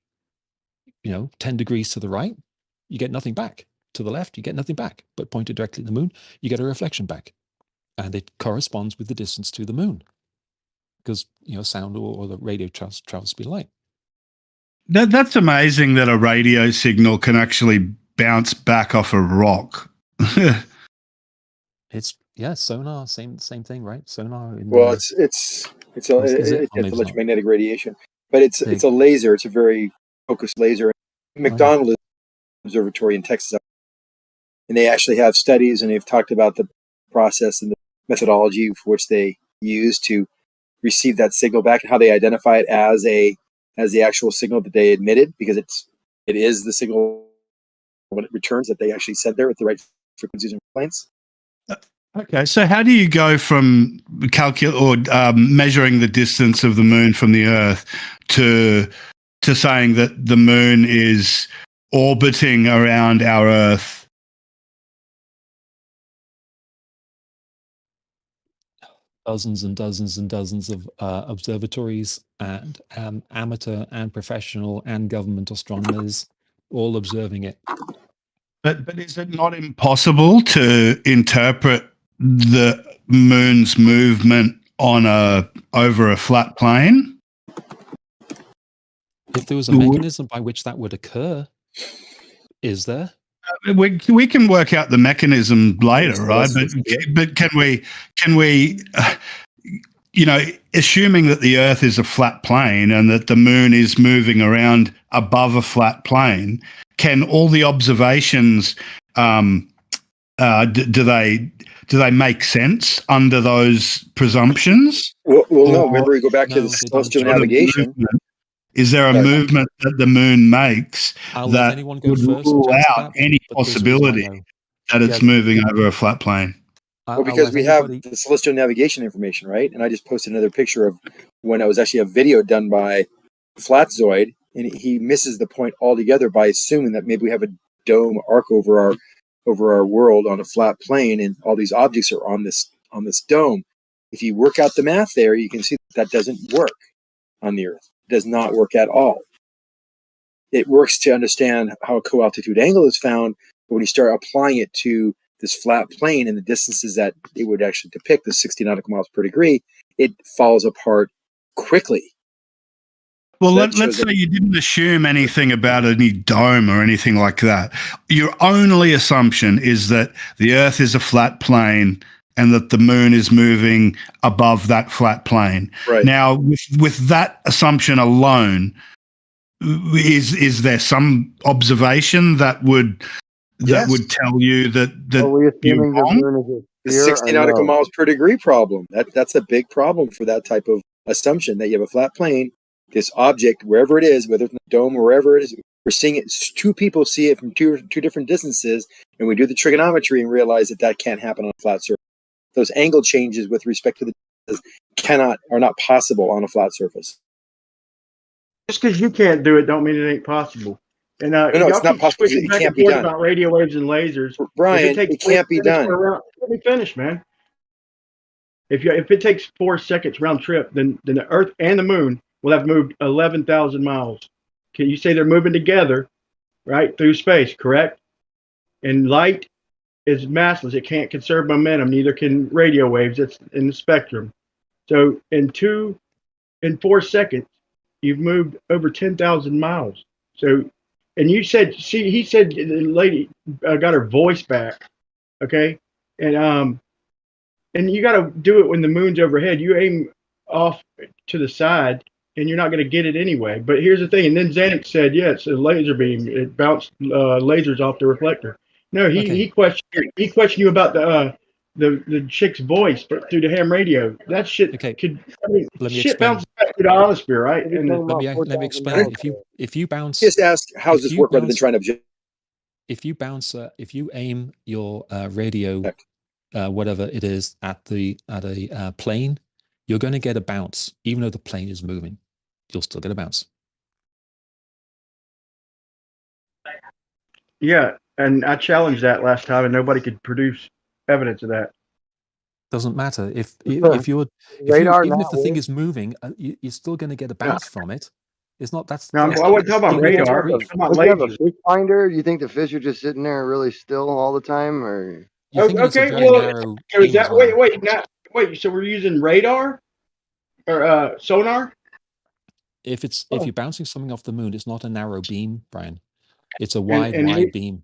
10 degrees to the right, you get nothing back. To the left, you get nothing back. But pointed directly at the moon, you get a reflection back, and it corresponds with the distance to the moon, because sound or the radio travels speed of light. That's amazing that a radio signal can actually bounce back off a rock. It's sonar, same thing, right? Sonar. It's electromagnetic radiation, but it's a laser. It's a very focused laser. McDonald Observatory in Texas, and they actually have studies, and they've talked about the process and the methodology for which they use to receive that signal back, and how they identify it as the actual signal that they emitted, because it is the signal when it returns that they actually sent there at the right frequencies and wavelengths. Okay, so how do you go from measuring the distance of the moon from the Earth to saying that the moon is orbiting around our Earth? Dozens and dozens and dozens of observatories and amateur and professional and government astronomers all observing it. But is it not impossible to interpret the moon's movement over a flat plane? If there was a mechanism by which that would occur, is there? We can work out the mechanism later, right? But can we assuming that the Earth is a flat plane and that the moon is moving around above a flat plane, can all the observations do they make sense under those presumptions? Well, no. Remember, we go back to the celestial navigation. Is there a movement that the moon makes that would rule out any possibility that it's moving over a flat plane? Well, because we have the celestial navigation information, right? And I just posted another picture of when it was actually a video done by Flatzoid, and he misses the point altogether by assuming that maybe we have a dome arc over our world on a flat plane, and all these objects are on this dome. If you work out the math there, you can see that doesn't work on the Earth. It does not work at all. It works to understand how a co-altitude angle is found, But when you start applying it to this flat plane and the distances that it would actually depict, the 60 nautical miles per degree, it falls apart quickly. Well, So let's say you didn't assume anything about any dome or anything like that. Your only assumption is that the Earth is a flat plane and that the moon is moving above that flat plane. Right. Now, with that assumption alone, is there some observation that would tell you that Are we you're assuming the wrong? moon is A a sphere 60 or nautical no? miles per degree problem. That's a big problem for that type of assumption, that you have a flat plane, this object, wherever it is, whether it's in a dome or wherever it is, we're seeing it. Two people see it from two different distances, and we do the trigonometry and realize that can't happen on a flat surface. Those angle changes with respect to the distances are not possible on a flat surface. Just because you can't do it, don't mean it ain't possible. And No, it's not possible. switching It back can't and be forth done. about radio waves and lasers. Brian, if it takes it can't be 4 minutes done. for a round, let me finish, man. If it takes 4 seconds round trip, then the Earth and the Moon will have moved 11,000 miles. Can you say they're moving together, right, through space? Correct. And light is massless; it can't conserve momentum. Neither can radio waves. It's in the spectrum. So in 4 seconds, you've moved over 10,000 miles. So, and you said, he said the lady got her voice back, okay? And you got to do it when the moon's overhead. You aim off to the side, and you're not going to get it anyway. But here's the thing. And then Zanuck said, yeah, it's a laser beam. It bounced lasers off the reflector. No, he questioned you about the chick's voice through the ham radio. That shit could. I mean, Let me shit explain. bounces back to the ionosphere, right? And Let me explain. If you bounce, Just ask how's this work rather than trying to. If you bounce, if you aim your radio, whatever it is, at a plane, you're going to get a bounce, even though the plane is moving. You'll still get a bounce. yeah, and I challenged that last time, and nobody could produce evidence of that. Doesn't matter if Radar even if the thing now, is moving, you're still going to get a bounce from it. It's not No, I wasn't talking about even if it's radar. brief. I'm talking about Would you have a lasers. fish finder? Do you think the fish are just sitting there really still all the time, or? You're thinking it's a Okay, very well, narrow so is beam as that well. wait? So we're using radar or sonar? If you're bouncing something off the moon, it's not a narrow beam, Brian. It's a And wide beam.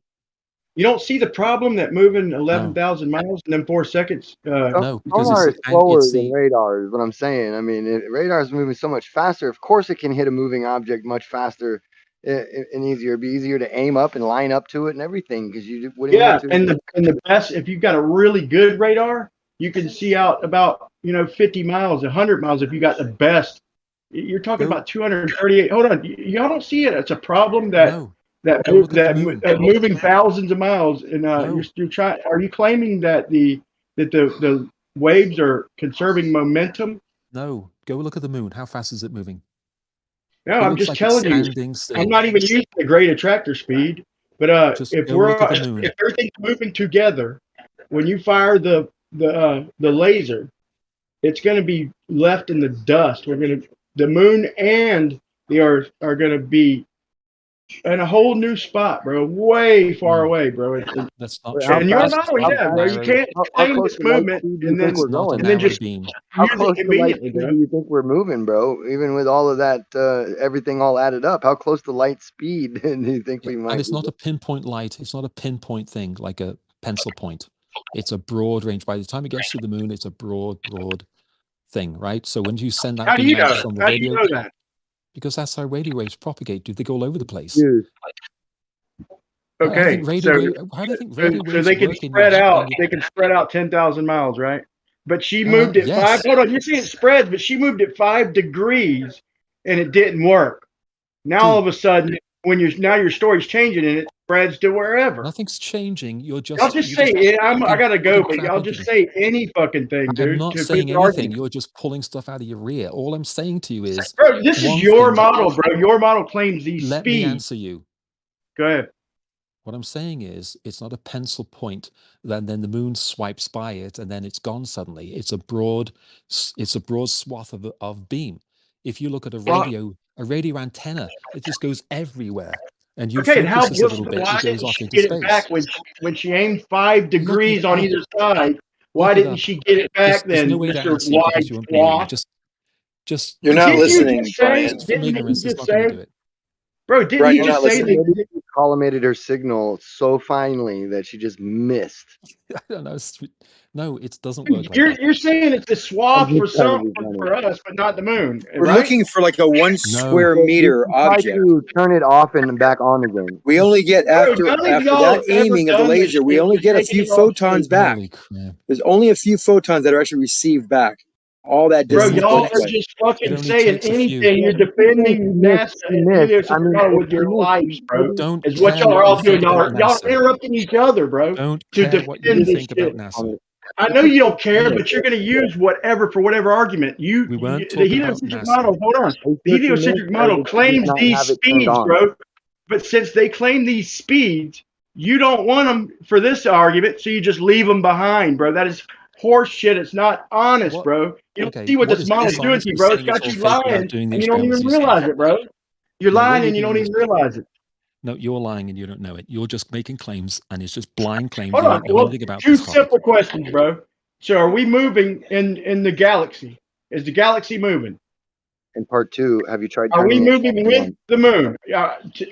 you don't see the problem that moving 11,000 miles in them 4 seconds. No, because Sonar it's is slower it's than the radar, is what I'm saying. I mean, radar is moving so much faster. Of course, it can hit a moving object much faster and easier. It'd be easier to aim up and line up to it and everything, because you wouldn't even Yeah, have to. and the best, if you've got a really good radar, you can see out about 50 miles, 100 miles if you got the best. You're talking about 238. Hold on, y'all don't see it. It's a problem that moving thousands of miles, and you're trying. Are you claiming that the waves are conserving momentum? No, go look at the moon. How fast is it moving? No, It I'm looks just like telling it's you. standing still. I'm not even using the great attractor speed, but Just if go look at the moon. if everything's moving together, when you fire the laser, it's going to be left in the dust. The moon and the Earth are going to be in a whole new spot, bro, way far away, bro. That's not How true. And you're fast? not only that, bro. You can't How claim close this to light movement speed do you and think then we're going? Not a narrow just beam. How use it close to light conveniently, speed bro. do you think we're moving, bro? Even with all of that, everything all added up, how close to light speed do you think we might And it's be? not a pinpoint light. It's not a pinpoint thing like a pencil point. It's a broad range. By the time it gets to the moon, it's a broad thing, right? So when you send that How do you beam out know? from the How do you radio, know that? because that's how radio waves propagate. Do they go all over the place? Dude. How do you Okay, think so radio waves they can work in spread out. your They can spread out 10,000 miles, right? But she moved it yes. Hold on, you're saying it spreads, but she moved it 5 degrees, and it didn't work. Now all of a sudden, your story's changing, and it spreads to wherever. Nothing's changing. Y'all just say it. I gotta go, but y'all just say any fucking thing, I'm dude. not to saying prove the anything. argument. You're just pulling stuff out of your rear. All I'm saying to you is, Bro, this is one your thing- model, bro. Your model claims these Let me speeds. answer you. Go ahead. What I'm saying is, it's not a pencil point. Then the moon swipes by it, and then it's gone suddenly. It's a broad swath of beam. If you look at a radio antenna, it just goes everywhere. and you Okay, and focus this a little bit, why it goes didn't off she into get it space. back when she aimed 5 degrees on up. either side? Why Look it didn't up. she get it back There's no then, way to Mr. answer you because Wide you won't believe me. Swath? Just You're not Didn't you listening, just say? Brian. just from Didn't he ignorance, it's just not going to say? do it. Bro, didn't Brian, he you're just not say listening. that? Maybe she collimated her signal so finely that she just missed. I don't know. No, it doesn't work like You're that. you're saying it's the I'm swath just for trying some to be funny. for us, but not the moon, We're right? looking for like a 1 square So you meter try object. to turn it off and back on again. We only get Bro, after none of after y'all that have ever aiming of the done this laser, we shit. only Just get a taking few it off photons stage. back. Holy crap. There's only a few photons that are actually received back. All that Bro, distance y'all both are ways. just It fucking only saying takes a few. anything. You're defending NASA She and missed. Helios I mean, with if she your missed, lives, bro. Don't Is what care y'all are what you all doing. think about Y'all are NASA. interrupting each other, bro, Don't to care what you defend this think about shit. NASA. I know you don't care, but you're going to use whatever for whatever argument. We weren't The talking about heliocentric NASA. model. Hold on. Are you The sure she heliocentric missed, or model did she just claims not these have it turned speeds, on? bro. But since they claim these speeds, you don't want them for this argument, so you just leave them behind, bro. That is horse shit. It's not honest, What? bro. You don't Okay, see what what this is model's doing dishonest to you, is bro. It's saying it's got all you fake without lying, doing the and you don't experiments even yourself. realize it, bro. You're No, what lying you're and you don't doing even is realize it. no, you're lying and you don't know it. You're just making claims, and it's just blind claims. Hold You on. don't know Well, anything about 2 this topic. simple questions, bro. So, are we moving in the galaxy? Is the galaxy moving? And part 2, have you tried Are we turning it off moving and with on? the moon?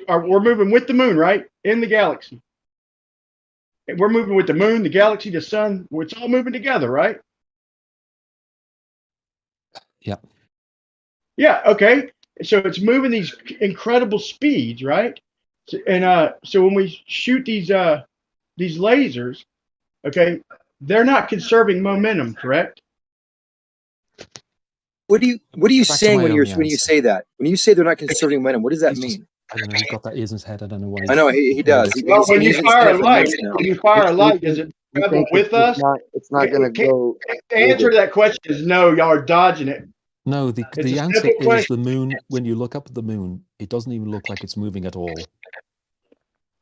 We're moving with the moon, right? In the galaxy. We're moving with the moon, the galaxy, the sun. It's all moving together, right? Yeah. Yeah. Okay. So it's moving these incredible speeds, right? So when we shoot these lasers, okay, they're not conserving momentum, correct? What are you Back to saying my when early you answer. say that? When you say they're not conserving momentum, what does that He's just, mean? I don't know, he's got that ears in his head. I don't know why. I know he does. Well, when you He's been fire saying a it for light, months now. when you fire a light, does it He travel thinks with us? it's not going to go The with answer it. to that question is no. Y'all are dodging it. No, It's the a answer simple is question. the moon. When you look up at the moon, it doesn't even look like it's moving at all.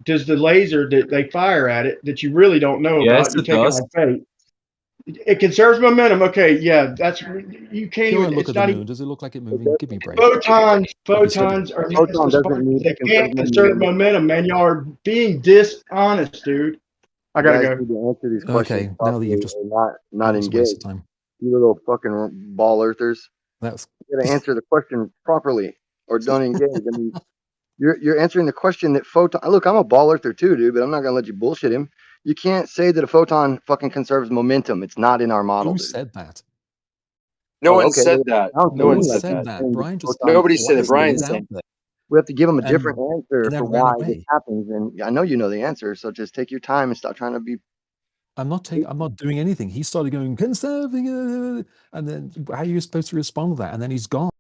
Does the laser that they fire at it that you really don't know Yes, about, you it take it does. on faith. It conserves momentum. Okay, yeah, that's you can't Go even. and look It's at the not moon. even Does it look like it moving? Give me a break. photons. Don't be stupid. Photons are not Photon so doesn't smart. need They to conserve can't conserve momentum. momentum, man. Y'all are being dishonest, dude. I You gotta guys go. need to answer these questions Okay, now that properly you've just, or not that was a waste engaged. of time. You little fucking ball earthers. That's You gotta answer the question properly or don't engage. I mean, you're answering the question that photon. Look, I'm a ball earther too, dude, but I'm not gonna let you bullshit him. You can't say that a photon fucking conserves momentum. It's not in our model, who dude. said that? No Oh, one okay. said Well, that. sounds to No me one like said you're that. That. saying that Brian just photons Nobody said it. blasted Brian's it out saying. there, we have to give them a and different answer and then for ran why this away. happens. And I know you know the answer, so just take your time and stop trying to be. I'm not doing anything. He started going conserving, and then how are you supposed to respond to that? And then he's gone.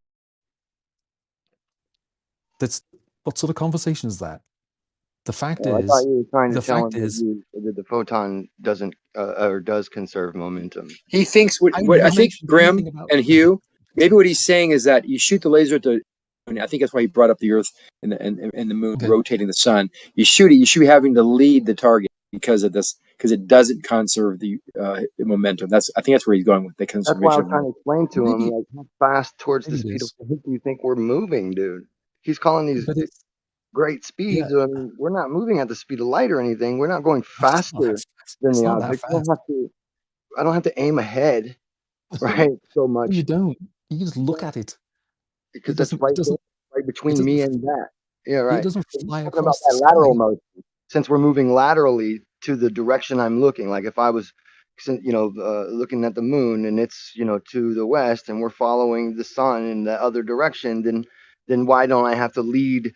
That's what sort of conversation is that? The fact Well, I thought is, you were trying to the tell fact him is, that the photon doesn't or does conserve momentum. He thinks I what I never think mentioned Grim anything about. and Hugh, maybe what he's saying is that you shoot the laser at the. And I think that's why he brought up the Earth and the moon Okay. rotating the sun. You shoot it. You should be having to lead the target because of this, because it doesn't conserve the momentum. I think that's where he's going with the That's why I conservation. was trying to explain to him, Maybe like, how fast towards the maybe it speed of is, light do you think we're moving, dude? He's calling these but it's great yeah. speeds. I mean, we're not moving at the speed of light or anything. We're not going It's not that faster fast. than It's the not that object. fast. I don't have to aim ahead, right? So No, you much don't. You just look at it. because It that's doesn't. It right there, doesn't. right It between doesn't. me and that. Yeah, It right. doesn't But he's fly talking about across the that lateral sky. motion. Since we're moving laterally to the direction I'm looking, like if I was, looking at the moon and it's, to the west, and we're following the sun in the other direction, then why don't I have to lead,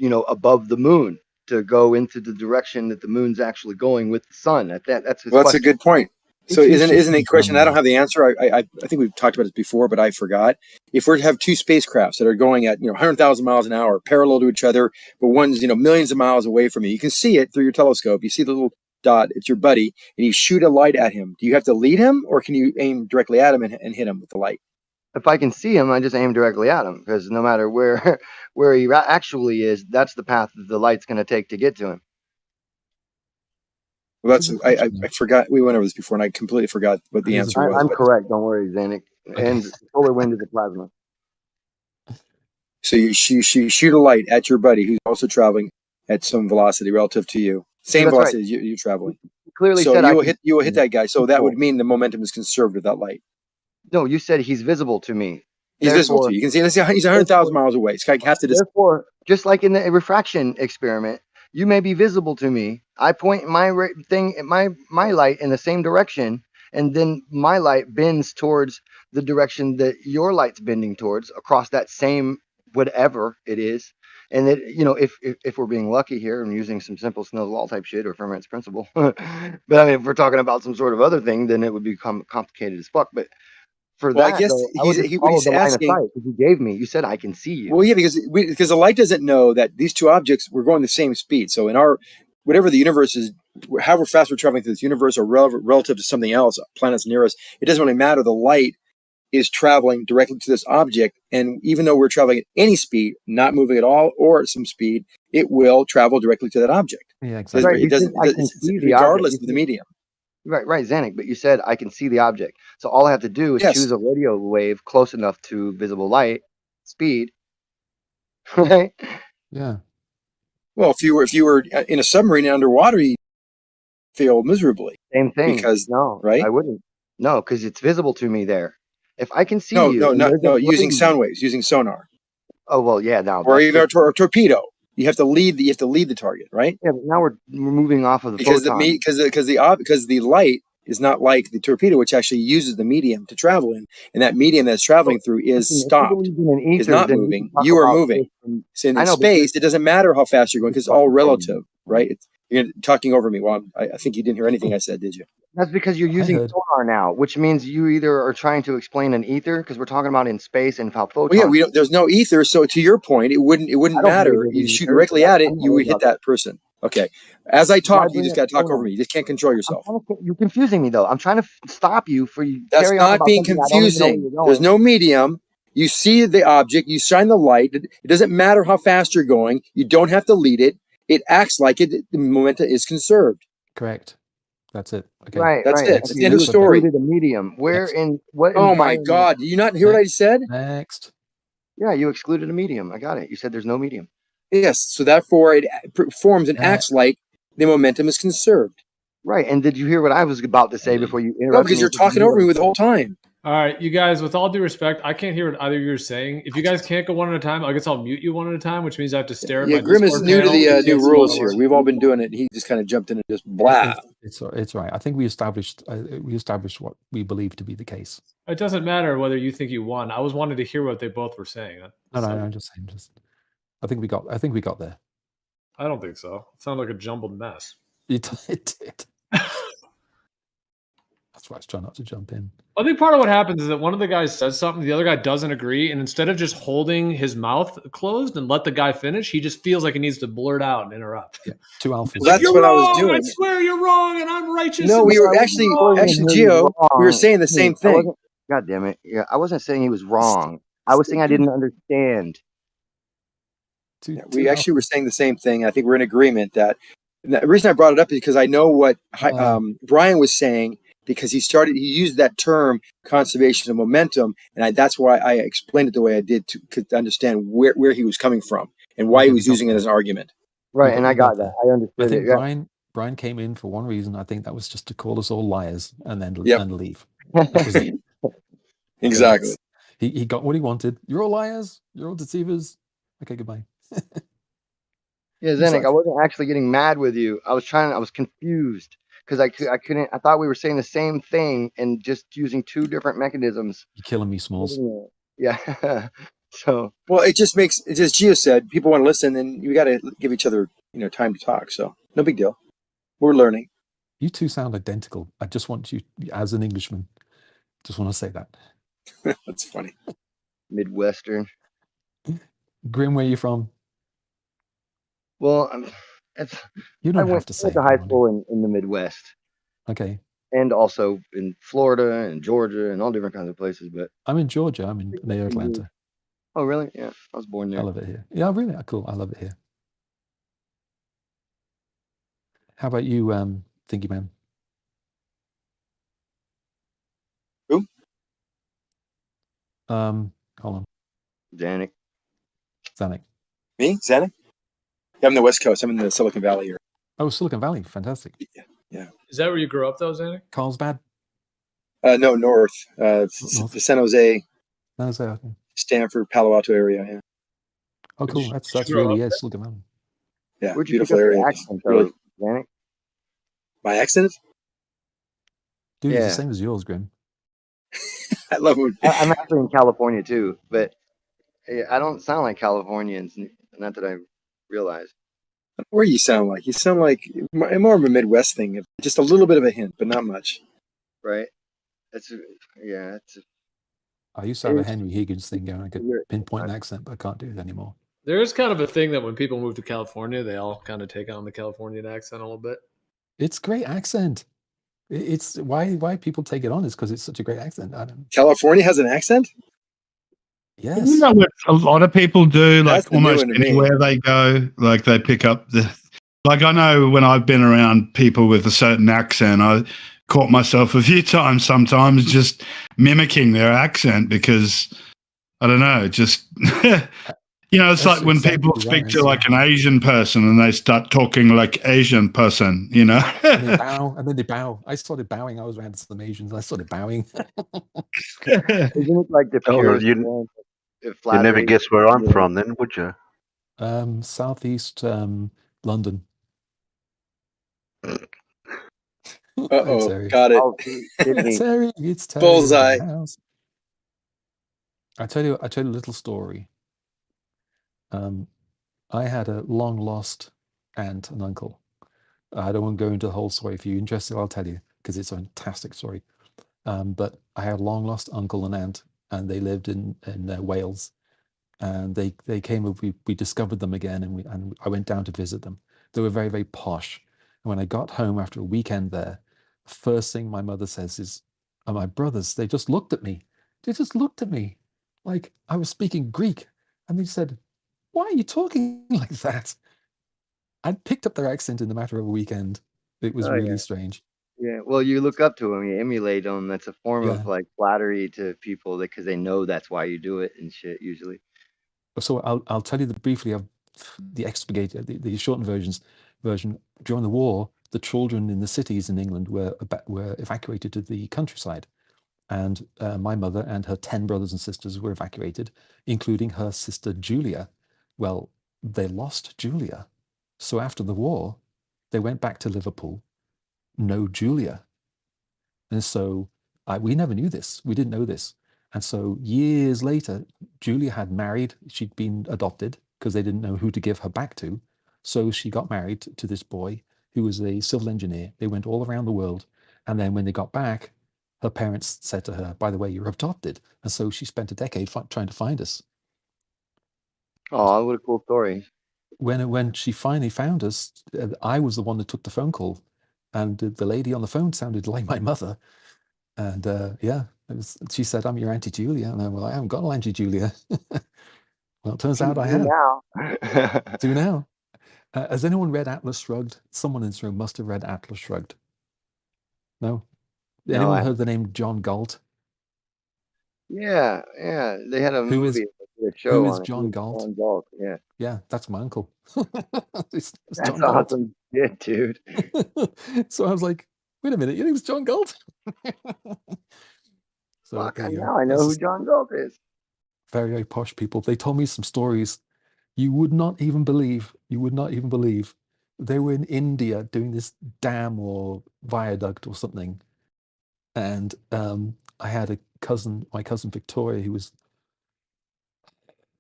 above the moon to go into the direction that the moon's actually going with the sun? That's his Well, that's a question. good point. So It's just isn't a question? I don't dumb. have the answer. I think we've talked about this before, but I forgot. If we're to have two spacecrafts that are going at 100,000 miles an hour parallel to each other, but one's millions of miles away from you, you can see it through your telescope. You see the little dot. It's your buddy, and you shoot a light at him. Do you have to lead him, or can you aim directly at him and hit him with the light? If I can see him, I just aim directly at him, because no matter where where he actually is, that's the path that the light's going to take to get to him. Well, that's I forgot. We went over this before, and I completely forgot what the answer was. I'm correct. Don't worry, Zanuck. And solar wind is a plasma. So you shoot a light at your buddy who's also traveling at some velocity relative to you. Same that's velocity right. as you're traveling. You clearly So said you will hit that guy. So that would mean the momentum is conserved with that light. No, you said he's visible to me. He's visible to you. You can see he's 100,000 miles away. It's have to Therefore, just like in the refraction experiment, you may be visible to me. I point my my light in the same direction, and then my light bends towards the direction that your light's bending towards across that same whatever it is. And that, you know, if we're being lucky here and using some simple Snell's law type shit or Fermat's principle, but I mean, if we're talking about some sort of other thing, then it would become complicated as fuck. But for Well, I that, guess though, I would just follow he's the line of asking. sight that you gave me. You said I can see you. Well, yeah, because the light doesn't know that these two objects were going the same speed. So in our whatever the universe is, however fast we're traveling through this universe, or relative to something else, planets near us, it doesn't really matter. The light is traveling directly to this object, and even though we're traveling at any speed, not moving at all, or at some speed, it will travel directly to that object. Yeah, exactly. Right, It doesn't, I can see the regardless object. of the medium. Right, Zanuck. But you said I can see the object, so all I have to do is choose a radio wave close enough to visible light speed. Right. Yeah. Well, if you were in a submarine underwater, you fail miserably. Same thing. Because no, right? I wouldn't. No, because it's visible to me there. If I can see No, you, using sound waves, using sonar. Oh well, yeah. Now or even a torpedo. You have to lead the target, right? Yeah, but now we're moving off of the because photon. because the light is not like the torpedo, which actually uses the medium to travel in, and that medium that's traveling through is stopped, is not moving. You are moving. So in space, it doesn't matter how fast you're going because it's all relative, right? You're talking over me. Well, I think you didn't hear anything I said, did you? That's because you're using sonar now, which means you either are trying to explain an ether because we're talking about in space and how photons. Well, yeah, there's no ether, so to your point, it wouldn't matter. You shoot directly at it, you would hit that person. Okay. As I talk, you just got to talk over me. You just can't control yourself. You're confusing me though. I'm trying to stop you for you. That's carry on not about being something I don't even know where confusing. you're going. There's no medium. You see the object, you shine the light. It doesn't matter how fast you're going. You don't have to lead it. It acts like it. The momentum is conserved. Correct. That's it. Okay. Right. That's it. That's the end You of the story. excluded a medium. Where in what? Oh my environment- God! Did you not hear what I said? Next. Yeah, you excluded a medium. I got it. You said there's no medium. Yes. So therefore, it performs and acts like the momentum is conserved. Right. And did you hear what I was about to say before you interrupted No, because me? you're talking over me the whole time. All right, you guys, with all due respect, I can't hear what either of you are saying. If you guys can't go one at a time, I guess I'll mute you one at a time, which means I have to stare at my Grim is Discord new to panel. the You new can't see rules my here. work. We've all been doing it. He just kind of jumped in and just blah. It's right. I think we established what we believe to be the case. It doesn't matter whether you think you won. I was wanting to hear what they both were saying. No, I'm just saying. I think we got there. I don't think so. It sounded like a jumbled mess. It did. That's why I was trying not to jump in. I think part of what happens is that one of the guys says something, the other guy doesn't agree, and instead of just holding his mouth closed and let the guy finish, he just feels like he needs to blurt out and interrupt. Yeah, two alphas. Well, that's what I was doing. I swear you're wrong, and I'm righteous. No, we were actually, Gio, we were saying the same thing. God damn it! Yeah, I wasn't saying he was wrong. I was saying I didn't understand. We actually were saying the same thing. I think we're in agreement that. And the reason I brought it up is because I know what Brian was saying. Because he used that term conservation of momentum, and that's why I explained it the way I did to understand where he was coming from and why he was using it as an argument. Right, and I got that. I understood. I think Brian came in for one reason. I think that was just to call us all liars and then leave. That was it. Exactly. He got what he wanted. You're all liars. You're all deceivers. Okay, goodbye. Yeah, Zanuck, I wasn't actually getting mad with you. I was confused. Because I couldn't. I thought we were saying the same thing and just using two different mechanisms. You're killing me, Smalls. Yeah. So well, it just makes, as Gio said, people want to listen, and you got to give each other, time to talk. So no big deal. We're learning. You two sound identical. I just want you, as an Englishman, just want to say that. That's funny. Midwestern. Grim, where are you from? Well, you don't have to say. I went to high school in the Midwest. Okay. And also in Florida and Georgia and all different kinds of places. But I'm in Georgia. I'm near Atlanta. Oh, really? Yeah, I was born there. I love it here. Yeah, really cool. I love it here. How about you, Thinky Man? Who? Hold on. Zanuck. Me, Zanuck. I'm in the West Coast. I'm in the Silicon Valley area. Oh, Silicon Valley, fantastic. Yeah. Is that where you grew up, though, Xander? Carlsbad? No, north. North. The San Jose, San Jose. Okay. Stanford, Palo Alto area. Yeah. Oh, cool. That's grow really up Silicon Valley. Yeah, Where'd you pick beautiful up area. your accent, Really. though, Janik? My accent? Dude, it's the Yeah. same as yours, Grim. I love it. I'm actually in California too, but I don't sound like Californians. Not that I realize. Where you sound like? You sound like more of a Midwest thing. Just a little bit of a hint, but not much. Right? That's yeah. It's I used to have a Henry Higgins thing going. I could pinpoint an accent, but I can't do it anymore. There is kind of a thing that when people move to California, they all kind of take on the Californian accent a little bit. It's great accent. It's why people take it on is because it's such a great accent. I don't. California has an accent? Yes. You know what a lot of people do, That's like the new almost one to me. anywhere they go, like they pick up the. Like I know when I've been around people with a certain accent, I caught myself a few times sometimes just mimicking their accent because I don't know, just you know, it's That's like when exactly people speak right, to yeah. like an Asian person and they start talking like Asian person, you know. And they bow, and then they bow. I started bowing. I was around some Asians. I started bowing. isn't it like the Oh, purest you form of you flattery? never guess where I'm from, then, would you? Southeast London. Uh-oh, Terry. got it. Terry, it's Terry Bullseye. in the house. I tell you a little story. I had a long lost aunt and uncle. I don't want to go into the whole story. If you're interested, I'll tell you because it's a fantastic story. But I had a long lost uncle and aunt, and they lived in Wales. And they came. We discovered them again, and I went down to visit them. They were very, very posh. And when I got home after a weekend there, the first thing my mother says is, "Oh, my brothers, they just looked at me. They just looked at me like I was speaking Greek." And they said, "Why are you talking like that?" I'd picked up their accent in the matter of a weekend. It was Oh, really yeah. strange. Yeah, well, you look up to them, you emulate them. That's a form Yeah. of like flattery to people because they know that's why you do it and shit. Usually, So I'll tell you briefly of the expurgated, the shortened version. During the war, the children in the cities in England were evacuated to the countryside, and my mother and her 10 brothers and sisters were evacuated, including her sister Julia. Well, they lost Julia, so after the war, they went back to Liverpool. No Julia, and so we never knew this. We didn't know this. And so years later, Julia had married. She'd been adopted because they didn't know who to give her back to. So she got married to this boy who was a civil engineer. They went all around the world. And then when they got back, her parents said to her, "By the way, you're adopted." And so she spent a decade trying to find us. oh, what a cool story. When she finally found us, I was the one that took the phone call. And the lady on the phone sounded like my mother. And yeah, she said, "I'm your Auntie Julia." And I'm well, I haven't got an Auntie Julia. Well, it turns out I have. Now. Do now. Has anyone read Atlas Shrugged? Someone in this room must have read Atlas Shrugged. No? No, Anyone I heard the name John Galt? Yeah, they had a Who is movie, a show who is on it. John Galt? John Galt, yeah. Yeah, that's my uncle. It's That's John Galt. awesome shit, dude. So I was like, wait a minute, your name's John Galt? So Fuck, there you go. now I know That's who just John Galt is. very, very posh people. They told me some stories you would not even believe. You would not even believe. They were in India doing this dam or viaduct or something. And I had a cousin, my cousin Victoria, who was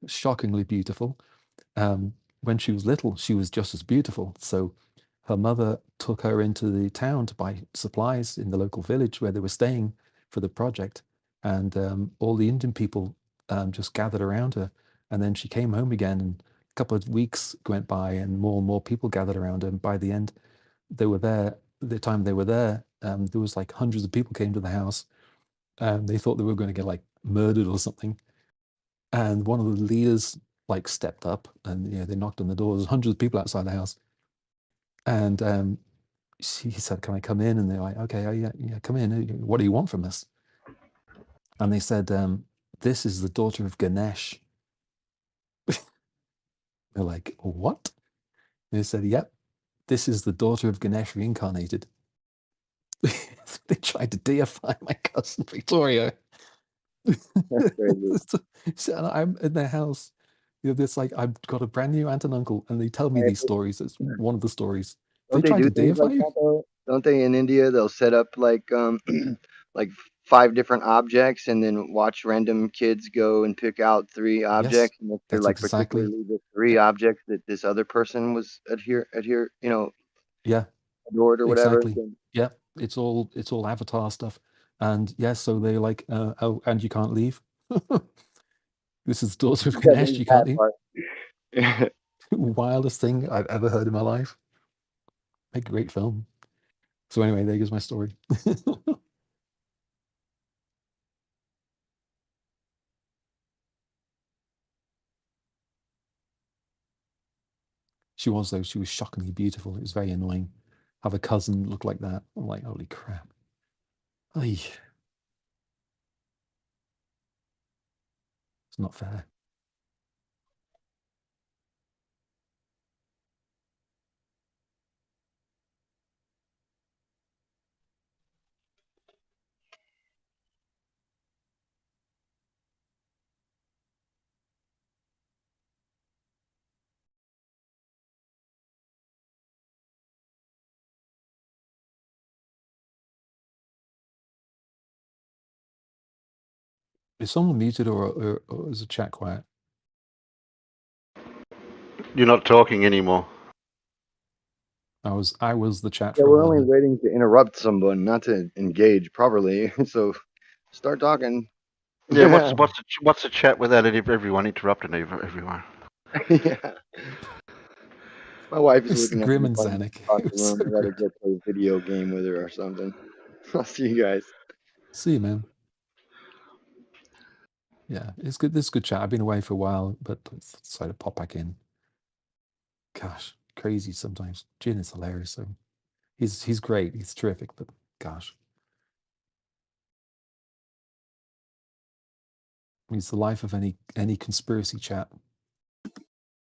shockingly beautiful. When she was little, she was just as beautiful. So her mother took her into the town to buy supplies in the local village where they were staying for the project. And all the Indian people just gathered around her. And then she came home again, and a couple of weeks went by, and more people gathered around her. And by the end, they were there. The time they were there, there was like hundreds of people came to the house. They thought they were going to get like murdered or something. And one of the leaders like stepped up, and they knocked on the door. There's hundreds of people outside the house. And he said, "Can I come in?" And they're like, "Okay, yeah, come in. What do you want from us?" And they said, "This is the daughter of Ganesh." They're like, "What?" They said, "Yep, this is the daughter of Ganesh reincarnated." They tried to deify my cousin Victoria. That's crazy. So I'm in their house. You know, this like I've got a brand new aunt and uncle, and they tell me these stories. It's one of the stories. They Don't they tried do to things deify like you. that though? Don't they in India? They'll set up like like 5 different objects, and then watch random kids go and pick out 3 Yes, objects, and if they're that's like exactly. particularly the 3 objects that this other person was adhere, you know, Yeah, adored or whatever. exactly. Yeah, it's all Avatar stuff, and yes, so they're like, oh, and you can't leave. This is the daughter of Ganesh. You can't leave. Wildest thing I've ever heard in my life. A great film. So anyway, there goes my story. She was, though. She was shockingly beautiful. It was very annoying. Have a cousin look like that. I'm like, holy crap. Ay. It's not fair. Is someone muted or is the chat quiet? You're not talking anymore. I was the chat Yeah, for a we're while. only waiting to interrupt someone, not to engage properly. So start talking. Yeah, what's the chat without everyone interrupting everyone? Yeah. My wife is It's looking at Grim me and funny Zanuck. across It the was room. so I gotta great. go play a video game with her or something. I'll see you guys. See you, man. Yeah, it's good. This is good chat. I've been away for a while, but decided to pop back in. Gosh, crazy sometimes. Jin is hilarious. So he's great. He's terrific. But gosh, he's the life of any conspiracy chat.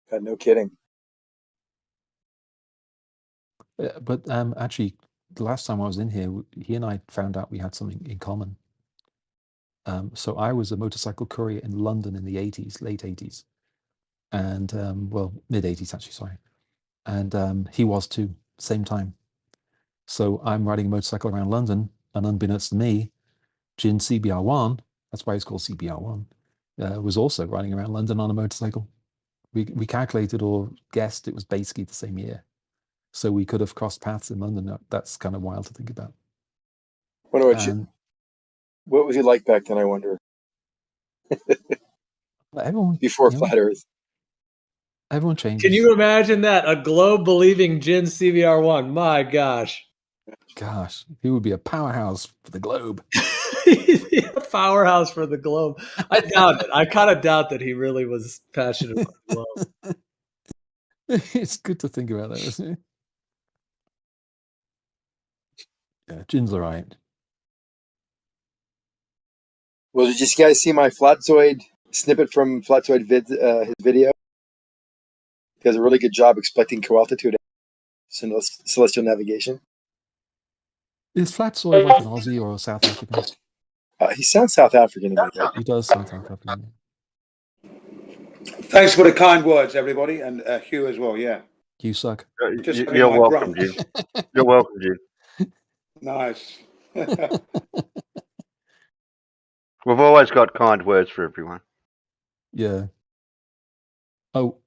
No kidding. But actually, the last time I was in here, he and I found out we had something in common. So I was a motorcycle courier in London in the 80s, late 80s, and well, mid 80s actually, sorry. And he was too, same time. So I'm riding a motorcycle around London, and unbeknownst to me, Jin CBR1, that's why it's called CBR1, was also riding around London on a motorcycle. We calculated or guessed it was basically the same year. So we could have crossed paths in London. That's kind of wild to think about. What about you? What was he like back then, I wonder? Everyone before Flat Earth. Everyone changes. Can you imagine that? A globe believing Jin CBR1. My gosh. Gosh, he would be a powerhouse for the globe. A powerhouse for the globe. I doubt it. I kind of doubt that he really was passionate about the globe. It's good to think about that, isn't it? Yeah, Jin's all right. Well, did you guys see my Flatzoid snippet from Flatzoid his video? He does a really good job explaining co-altitude celestial navigation. Is Flatzoid like an Aussie or a South African? He sounds South African to me. He does sound South African. Thanks for the kind words, everybody, and Hugh as well. Yeah. You suck. You're welcome, Jim. You're welcome, Jim. Nice. We've always got kind words for everyone. Yeah. Oh,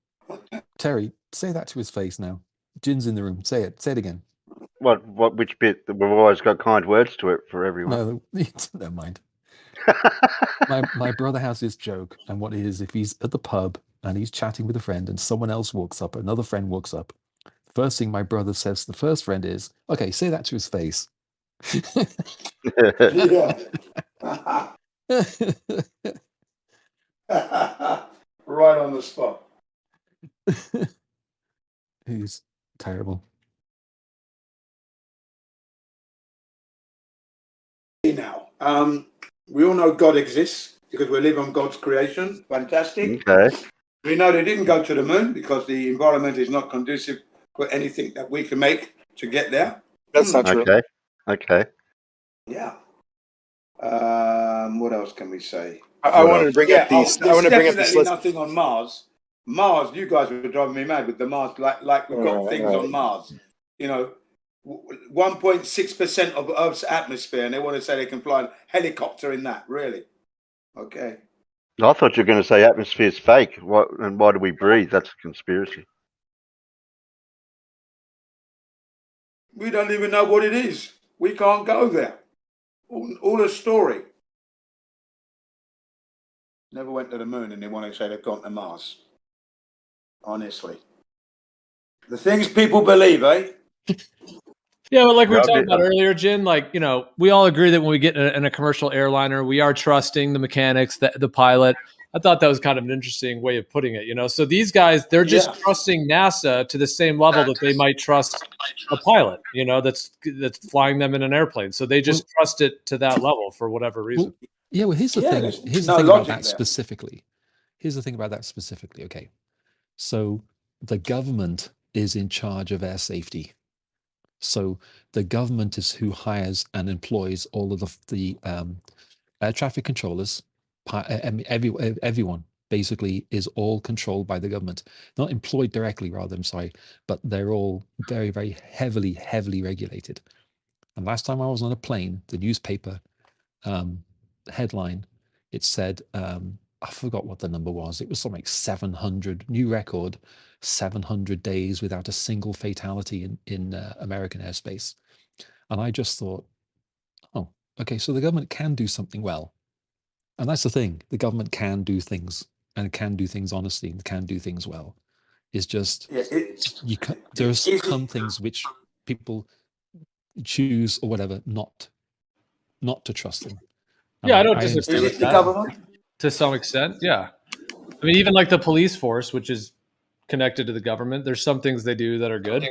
Terry, say that to his face now. Jin's in the room. Say it. Say it again. Which bit? We've always got kind words to it for everyone. No, never mind. my brother has this joke, and what it is, if he's at the pub and he's chatting with a friend and someone else walks up, another friend walks up, first thing my brother says to the first friend is, okay, say that to his face. Yeah. Right on the spot. He's terrible. Now, we all know God exists because we live on God's creation. Fantastic. Okay. We know they didn't go to the moon because the environment is not conducive put anything that we can make to get there. That's not true. Okay. Okay. Yeah. What else can we say? I wanted to bring up these. I want to bring up this definitely list. nothing on Mars. Mars, you guys were driving me mad with the Mars. Like we've got things on Mars. You know, 1.6% of Earth's atmosphere, and they want to say they can fly a helicopter in that. Really? Okay. I thought you were going to say atmosphere's fake. And why do we breathe? That's a conspiracy. We don't even know what it is. We can't go there. All a story. Never went to the moon, and they want to say they've gone to Mars. Honestly. The things people believe, eh? Yeah, but like we were talking about earlier, Jin, like, you know, we all agree that when we get in a commercial airliner, we are trusting the mechanics, the pilot. I thought that was kind of an interesting way of putting it, you know. So these guys, they're just trusting NASA to the same level that they might trust a pilot, you know, that's flying them in an airplane. So they just trust it to that level for whatever reason. Yeah, well, here's the thing. Here's the thing about that specifically. Here's the thing about that specifically. Okay, so the government is in charge of air safety. So the government is who hires and employs all of the air traffic controllers. Everyone basically is all controlled by the government, not employed directly, rather. I'm sorry, but they're all very, very heavily regulated. And last time I was on a plane, the newspaper headline, it said, I forgot what the number was. It was something like 700, new record, 700 days without a single fatality in American airspace. And I just thought, oh, okay, so the government can do something well. And that's the thing. The government can do things, and can do things honestly, and can do things well. It's just, there's some things which people choose or whatever not to trust them. Yeah, I don't disagree with that. To some extent, yeah. I mean, even like the police force, which is connected to the government, there's some things they do that are good.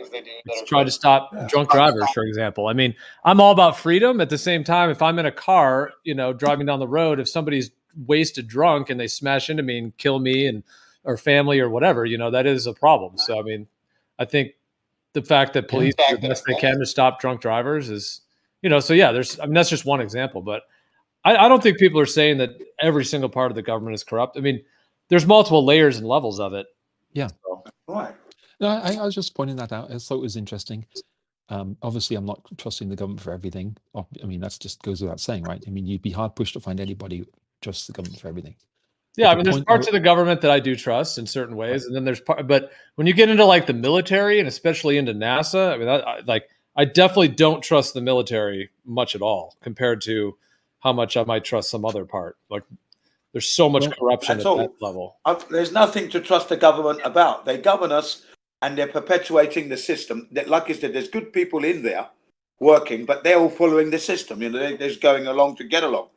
Try to stop drunk drivers, for example. I mean, I'm all about freedom. At the same time, if I'm in a car, you know, driving down the road, if somebody's wasted drunk and they smash into me and kill me or family or whatever, you know, that is a problem. So, I mean, I think the fact that police do the best they can to stop drunk drivers is, you know, so yeah, that's just one example, but I don't think people are saying that every single part of the government is corrupt. I mean, there's multiple layers and levels of it. Yeah. So, right. No, I was just pointing that out. I thought it was interesting. Obviously, I'm not trusting the government for everything. I mean, that just goes without saying, right? I mean, you'd be hard pushed to find anybody who trusts the government for everything. Yeah, I mean, there's parts of the government that I do trust in certain ways, and then there's but when you get into like the military and especially into NASA, I mean, I definitely don't trust the military much at all compared to how much I might trust some other part. Like, there's so much corruption at that level. There's nothing to trust the government about. They govern us, and they're perpetuating the system. Like I said, there's good people in there working, but they're all following the system. You know, they're just going along to get along.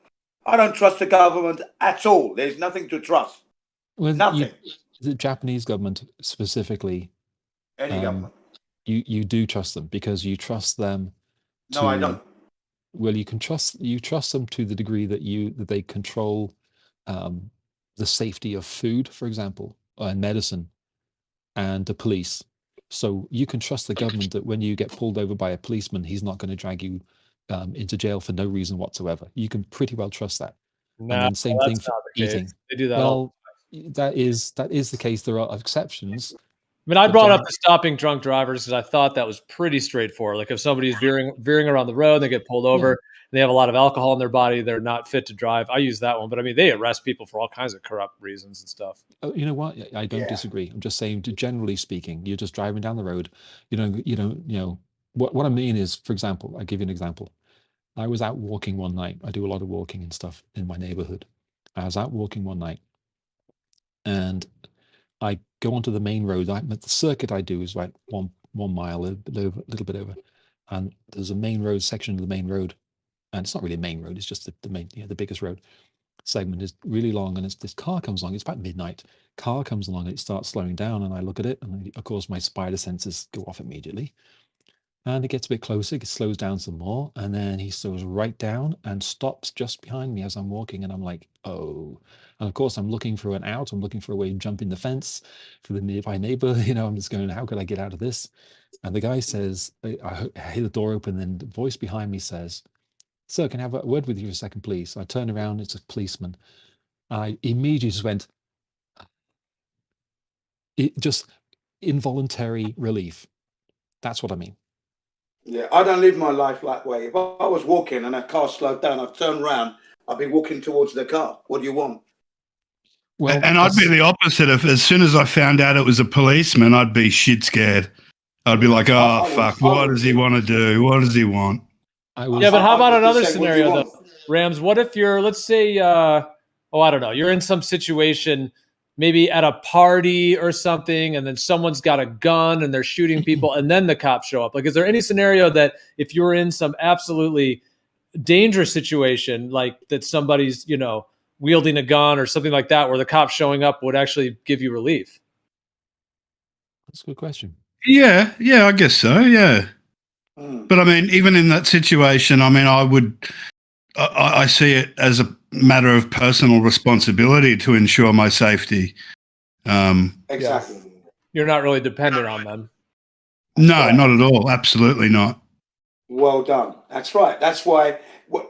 I don't trust the government at all. There's nothing to trust. Well, nothing. The Japanese government specifically. Any government. You do trust them because you trust them. No, I don't. Well, you trust them to the degree that they control the safety of food, for example, and medicine, and the police. So you can trust the government that when you get pulled over by a policeman, he's not going to drag you into jail for no reason whatsoever. You can pretty well trust that. No, and then same thing for eating. They do that. Well, that is the case. There are exceptions. I mean, I brought up the stopping drunk drivers because I thought that was pretty straightforward. Like if somebody's veering around the road, they get pulled over, and they have a lot of alcohol in their body, they're not fit to drive. I use that one, but I mean, they arrest people for all kinds of corrupt reasons and stuff. You know what? I don't disagree. I'm just saying, generally speaking, you're just driving down the road. What I mean is, for example, I'll give you an example. I was out walking one night. I do a lot of walking and stuff in my neighborhood. I was out walking one night, and I go onto the main road. The circuit I do is like one mile, a little bit over, and there's a main road section of the main road, and it's not really a main road. It's just the main, the biggest road segment is really long, and this car comes along. It's about midnight. Car comes along, and it starts slowing down, and I look at it, and of course my spider senses go off immediately. And it gets a bit closer, it slows down some more, and then he slows right down and stops just behind me as I'm walking, and I'm like, oh. And of course, I'm looking for an out, I'm looking for a way to jump in the fence for the nearby neighbor, I'm just going, how could I get out of this? And the guy says, I hear the door open, and the voice behind me says, sir, can I have a word with you for a second, please? I turn around, it's a policeman. I immediately just went, just involuntary relief. That's what I mean. Yeah, I don't live my life that way. If I was walking and a car slowed down, I'd turn around, I'd be walking towards the car. What do you want? Well, and I'd be the opposite. If as soon as I found out it was a policeman, I'd be shit scared. I'd be like, oh, fuck, what does he want to do? What does he want? Yeah, but how about another scenario, though? Rams, what if you're, let's say, I don't know, you're in some situation, maybe at a party or something, and then someone's got a gun and they're shooting people, and then the cops show up. Like, is there any scenario that if you're in some absolutely dangerous situation, like that somebody's, wielding a gun or something like that, where the cops showing up would actually give you relief? That's a good question. Yeah, I guess so, yeah. But I mean, even in that situation, I mean, I see it as a matter of personal responsibility to ensure my safety. Exactly. You're not really dependent on them. No, not at all. Absolutely not. Well done. That's right. That's why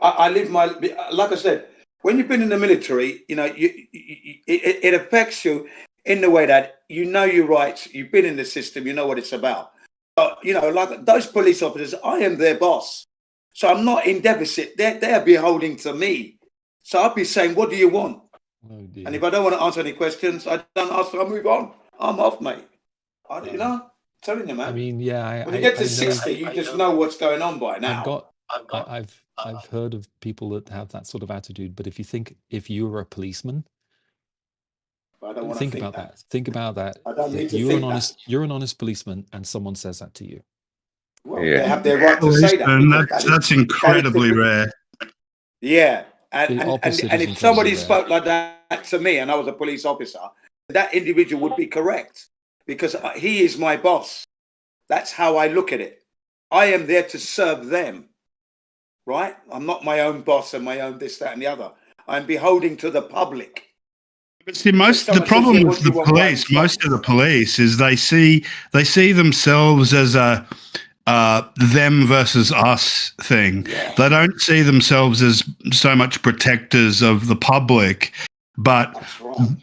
I live my, like I said, when you've been in the military, it affects you in the way that you know your rights, you've been in the system, you know what it's about. Like those police officers, I am their boss. So I'm not in deficit. They're beholding to me. So I'd be saying, what do you want? Oh, dear. And if I don't want to answer any questions, I don't ask, I move on. I'm off, mate. Telling you, man. I mean, yeah. When you get to 60, you just know what's going on by now. I've heard of people that have that sort of attitude, but if you were a policeman, I don't want to think about that. Think about that. I don't need to You're think an honest. that. You're an honest policeman, and someone says that to you. Well, they have their right to say that. And that's incredibly rare. Yeah. And opposite if is somebody incredibly spoke like that to me and I was a police officer, that individual would be correct because he is my boss. That's how I look at it. I am there to serve them, right? I'm not my own boss and my own this, that, and the other. I'm beholding to the public. But see, the problem with the police, most of the police, is they see themselves as a them versus us thing. Yeah. They don't see themselves as so much protectors of the public, but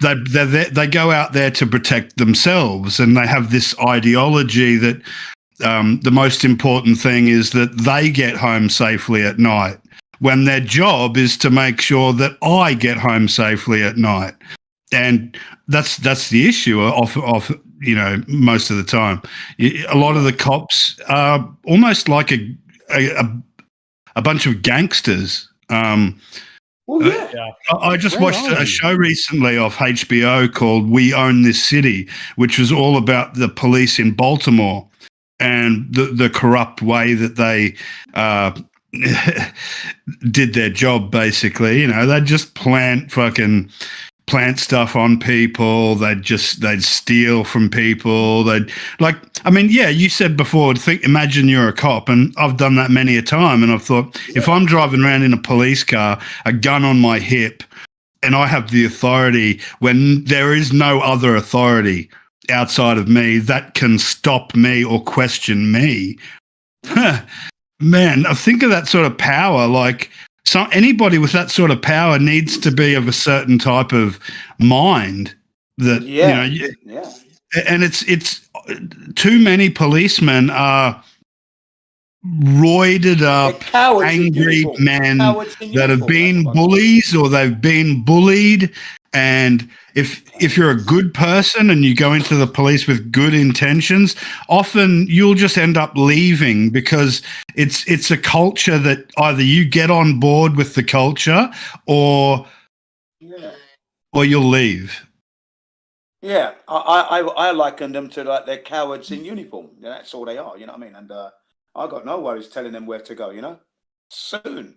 they go out there to protect themselves, and they have this ideology that the most important thing is that they get home safely at night, when their job is to make sure that I get home safely at night. And that's the issue of most of the time. A lot of the cops are almost like a bunch of gangsters. I just watched a show recently off HBO called We Own This City, which was all about the police in Baltimore and the corrupt way that they did their job, basically. They'd just plant stuff on people. They'd steal from people. You said before, imagine you're a cop, and I've done that many a time, and I've thought, if I'm driving around in a police car, a gun on my hip, and I have the authority when there is no other authority outside of me that can stop me or question me, man, I think of that sort of power, so anybody with that sort of power needs to be of a certain type of mind that, and it's too many policemen are roided up, angry men that have been bullies or they've been bullied. And if you're a good person and you go into the police with good intentions, often you'll just end up leaving because it's a culture that either you get on board with the culture or you'll leave. Yeah, I liken them to like they're cowards in uniform. That's all they are, you know what I mean? And I got no worries telling them where to go, soon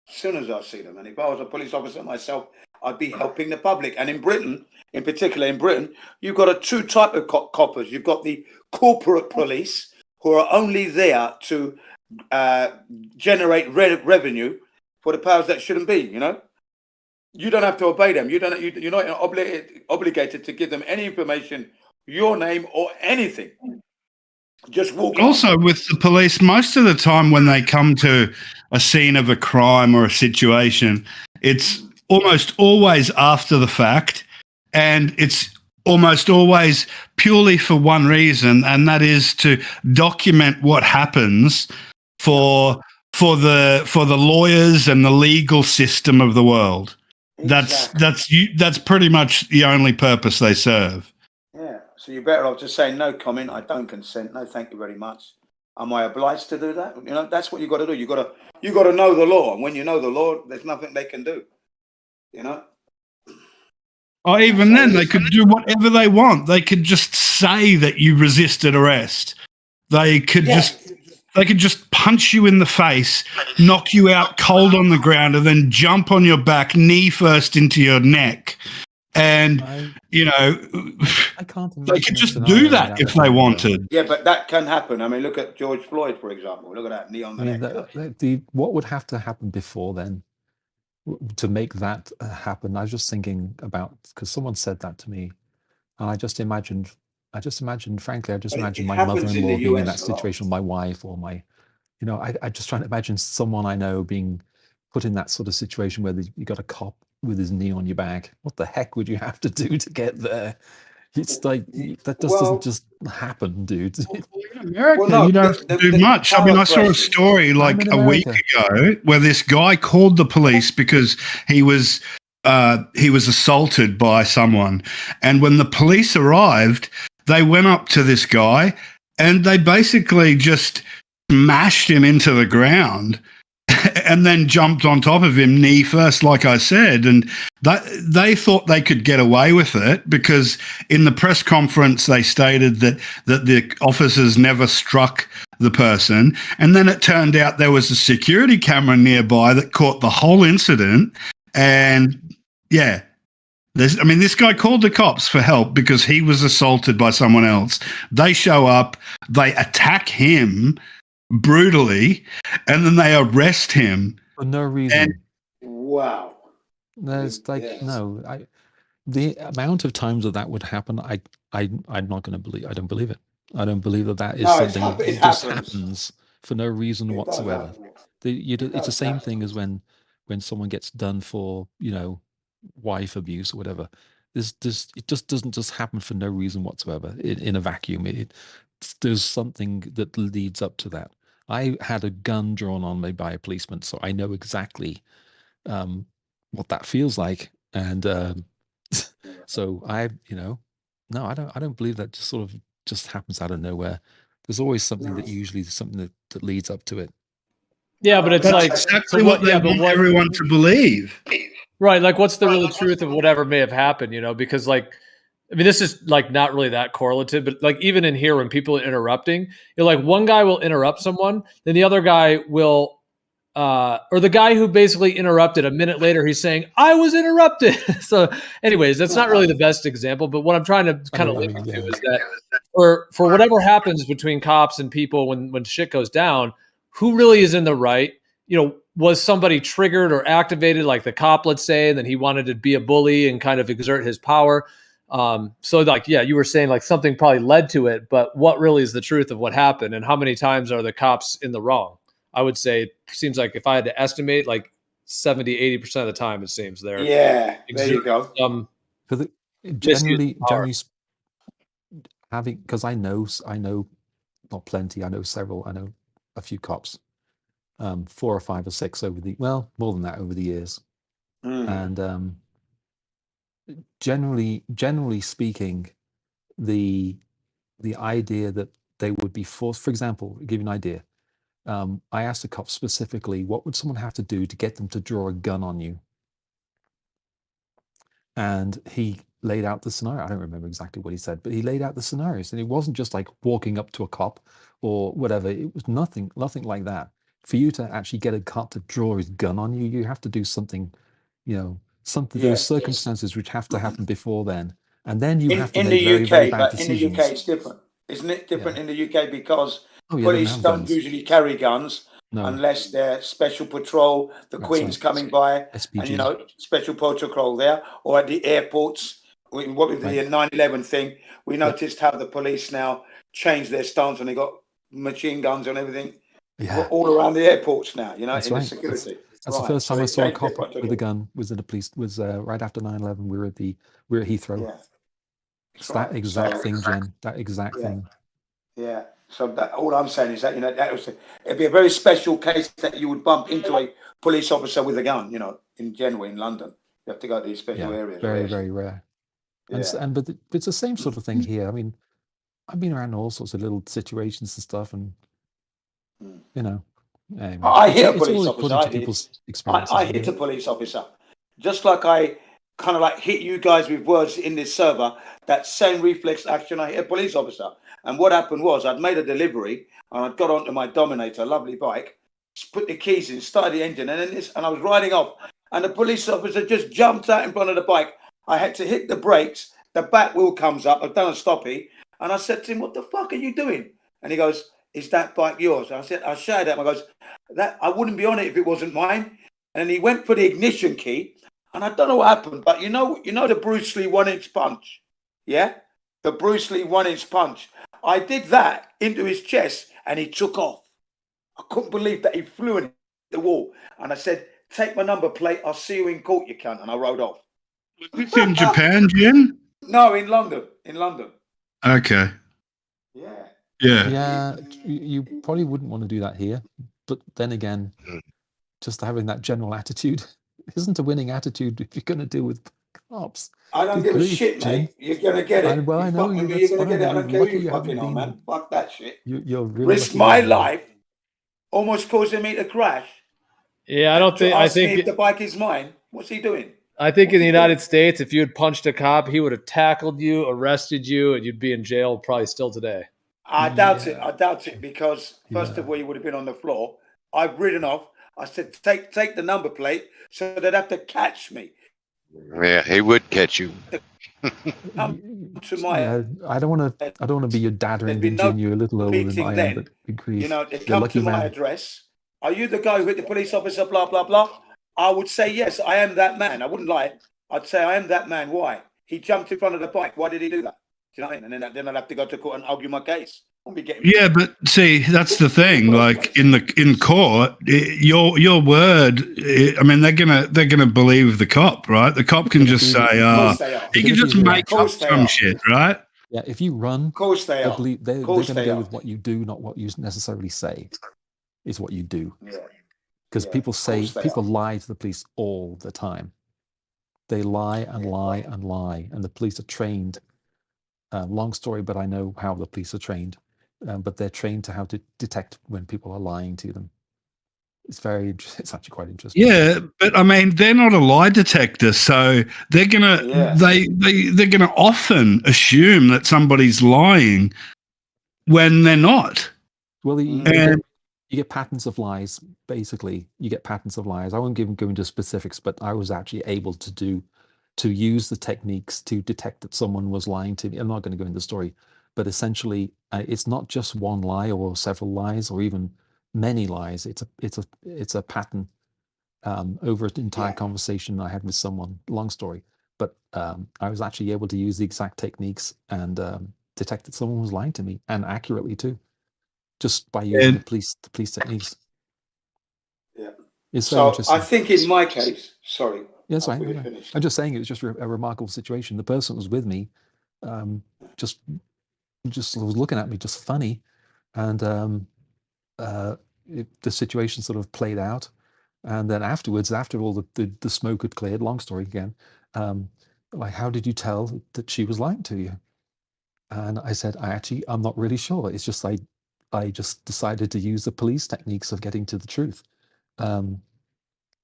as I see them. And if I was a police officer myself, I'd be helping the public. And in Britain, in Britain, you've got two type of coppers. You've got the corporate police, who are only there to generate revenue for the powers that shouldn't be. You know, you don't have to obey them. You're not obligated to give them any information, your name or anything. Just walk on. Also, with the police, most of the time when they come to a scene of a crime or a situation, it's almost always after the fact, and it's almost always purely for one reason, and that is to document what happens for the lawyers and the legal system of the world. Exactly. That's pretty much the only purpose they serve. Yeah. So you're better off just saying no comment. I don't consent. No, thank you very much. Am I obliged to do that? You know, that's what you got to do. You got to know the law, and when you know the law, there's nothing they can do. You know. Or even then, they could do whatever they want. They could just say that you resisted arrest. They could just punch you in the face, knock you out cold on the ground, and then jump on your back, knee first into your neck. And, you know, they could just do that if they wanted. Yeah, but that can happen. I mean, look at George Floyd, for example. Look at that knee on the neck. What would have to happen before then to make that happen? I was just thinking about, because someone said that to me, and I just imagined, frankly, my mother-in-law being in that situation, my wife, or my, you know, I just trying to imagine someone I know being put in that sort of situation where you got a cop with his knee on your back. What the heck would you have to do to get there? It's like, that doesn't just happen, dude. In America, you don't have to do much. I mean, I saw a story like a week ago where this guy called the police because he was assaulted by someone. And when the police arrived, they went up to this guy and they basically just smashed him into the ground and then jumped on top of him knee first, like I said. And they thought they could get away with it because in the press conference they stated that the officers never struck the person. And then it turned out there was a security camera nearby that caught the whole incident. And yeah, this guy called the cops for help because he was assaulted by someone else. They show up, they attack him brutally, and then they arrest him for no reason. Wow. There's like the amount of times that would happen, I'm not going to believe. I don't believe it. I don't believe that is something that just happens for no reason whatsoever. It's the same thing as when someone gets done for, you know, wife abuse or whatever. It just doesn't just happen for no reason whatsoever in a vacuum. There's something that leads up to that. I had a gun drawn on me by a policeman, so I know exactly what that feels like. And so I don't believe that just sort of just happens out of nowhere. There's always something that leads up to it. Yeah, but that's exactly what they want everyone to believe. Right, like what's the real truth of whatever may have happened, you know, because like, I mean, this is like not really that correlative, but like even in here when people are interrupting, you're like one guy will interrupt someone, then the other guy will, or the guy who basically interrupted a minute later, he's saying, I was interrupted. So anyways, that's not really the best example, but what I'm trying to kind of link to is that for whatever happens between cops and people when shit goes down, who really is in the right? You know, was somebody triggered or activated, like the cop, let's say, and then he wanted to be a bully and kind of exert his power. So like, yeah, you were saying like something probably led to it, but what really is the truth of what happened and how many times are the cops in the wrong? I would say it seems like if I had to estimate, like 70-80% of the time, it seems they're there you go. Generally having, because I know not plenty, I know several, I know a few cops, 4 or 5 or 6 more than that over the years. And generally speaking, the idea that they would be forced, for example, I'll give you an idea. I asked a cop specifically, what would someone have to do to get them to draw a gun on you? And he laid out the scenario. I don't remember exactly what he said, but he laid out the scenarios. And it wasn't just like walking up to a cop or whatever. It was nothing like that. For you to actually get a cop to draw his gun on you, you have to do something, you know, those circumstances which have to happen before then. And then you have to make very, very bad decisions. In the UK, it's different. Isn't it different in the UK? Because Oh, yeah, police don't usually carry guns No. unless they're special patrol, the That's Queen's right. coming by, SPG. and, you know, special protocol there, or at the airports. What with the 9/11 thing, we noticed how the police now changed their stance when they got machine guns and everything all around the airports now, you know, That's in the right. security. That's the first time I saw a cop with a gun. Was at a police. Was right after 9/11. We were at Heathrow. Yeah. It's that exact thing, Jen. That exact thing. Yeah. So that, all I'm saying is that, you know, it'd be a very special case that you would bump into a police officer with a gun, you know, in general in London. You have to go to these special areas. Very, very rare. And but it's the same sort of thing here. I mean, I've been around all sorts of little situations and stuff, and you know, anyway, I hit a it's police all officer. according to people's experiences. I hit a police officer, just like I kind of like hit you guys with words in this server. That same reflex action, I hit a police officer. And what happened was I'd made a delivery and I'd got onto my Dominator, lovely bike, put the keys in, started the engine, and I was riding off. And the police officer just jumped out in front of the bike. I had to hit the brakes. The back wheel comes up. I've done a stoppie. And I said to him, "What the fuck are you doing?" And he goes, "Is that bike yours?" And I shouted at him. I goes, "That I wouldn't be on it if it wasn't mine." And he went for the ignition key. And I don't know what happened, but you know the Bruce Lee 1-inch punch? Yeah? The Bruce Lee 1-inch punch. I did that into his chest and he took off. I couldn't believe that he flew in the wall. And I said, "Take my number plate. I'll see you in court, you cunt." And I rode off. It's in Japan, Jim? No, in London. In London. Okay. Yeah. Yeah. You probably wouldn't want to do that here, but then again, just having that general attitude isn't a winning attitude if you're going to deal with cops. I don't give a shit, mate. You're going to get it. Well, I know You're that's going to fine. get it. I don't care who you You fucking haven't are, man. been. Fuck that shit. You're really Risk lucky my you haven't. life, almost causing me to crash. Yeah, I don't think. I Ask me think if the bike is mine. What's he doing? I think in the United States, if you had punched a cop, he would have tackled you, arrested you, and you'd be in jail probably still today. I doubt it. I doubt it because first of all, you would have been on the floor. I've ridden off. I said, take the number plate, so they'd have to catch me. Yeah, he would catch you. To my, I don't want to be your dad or anything, Jim. You're a little older than I am, but good grief. you know, they You're a come lucky to my man. address. Are you the guy who hit the police officer? Blah blah blah. I would say yes. I am that man. I wouldn't lie. I'd say I am that man. Why? He jumped in front of the bike. Why did he do that? Do you know what I mean? And then I'd have to go to court and argue my case. Yeah, but see, that's the thing. Like in court, your word. I mean, they're gonna believe the cop, right? The cop can just say, he can just make up some shit, right? Yeah, if you run, of course they are. They're going to go with what you do, not what you necessarily say. Is what you do. Yeah. Because people lie to the police all the time. They lie and lie and lie, and the police are trained. Long story, but I know how the police are trained. But they're trained to how to detect when people are lying to them. It's actually quite interesting. Yeah, but I mean, they're not a lie detector, so they're gonna they're gonna often assume that somebody's lying when they're not. Well, you get patterns of lies. Basically, you get patterns of lies. I won't go into specifics, but I was actually able to use the techniques to detect that someone was lying to me. I'm not going to go into the story, but essentially, it's not just one lie or several lies or even many lies. It's a pattern over an entire conversation I had with someone. Long story, but I was actually able to use the exact techniques and detect that someone was lying to me, and accurately too, just by using the police techniques. Yeah. It's so interesting. I think in my case, sorry. Yes, I'm just saying it was just a remarkable situation. The person was with me, just was looking at me, just funny, and the situation sort of played out. And then afterwards, after all the smoke had cleared, long story again, like, how did you tell that she was lying to you? And I said, I'm not really sure. It's just I just decided to use the police techniques of getting to the truth.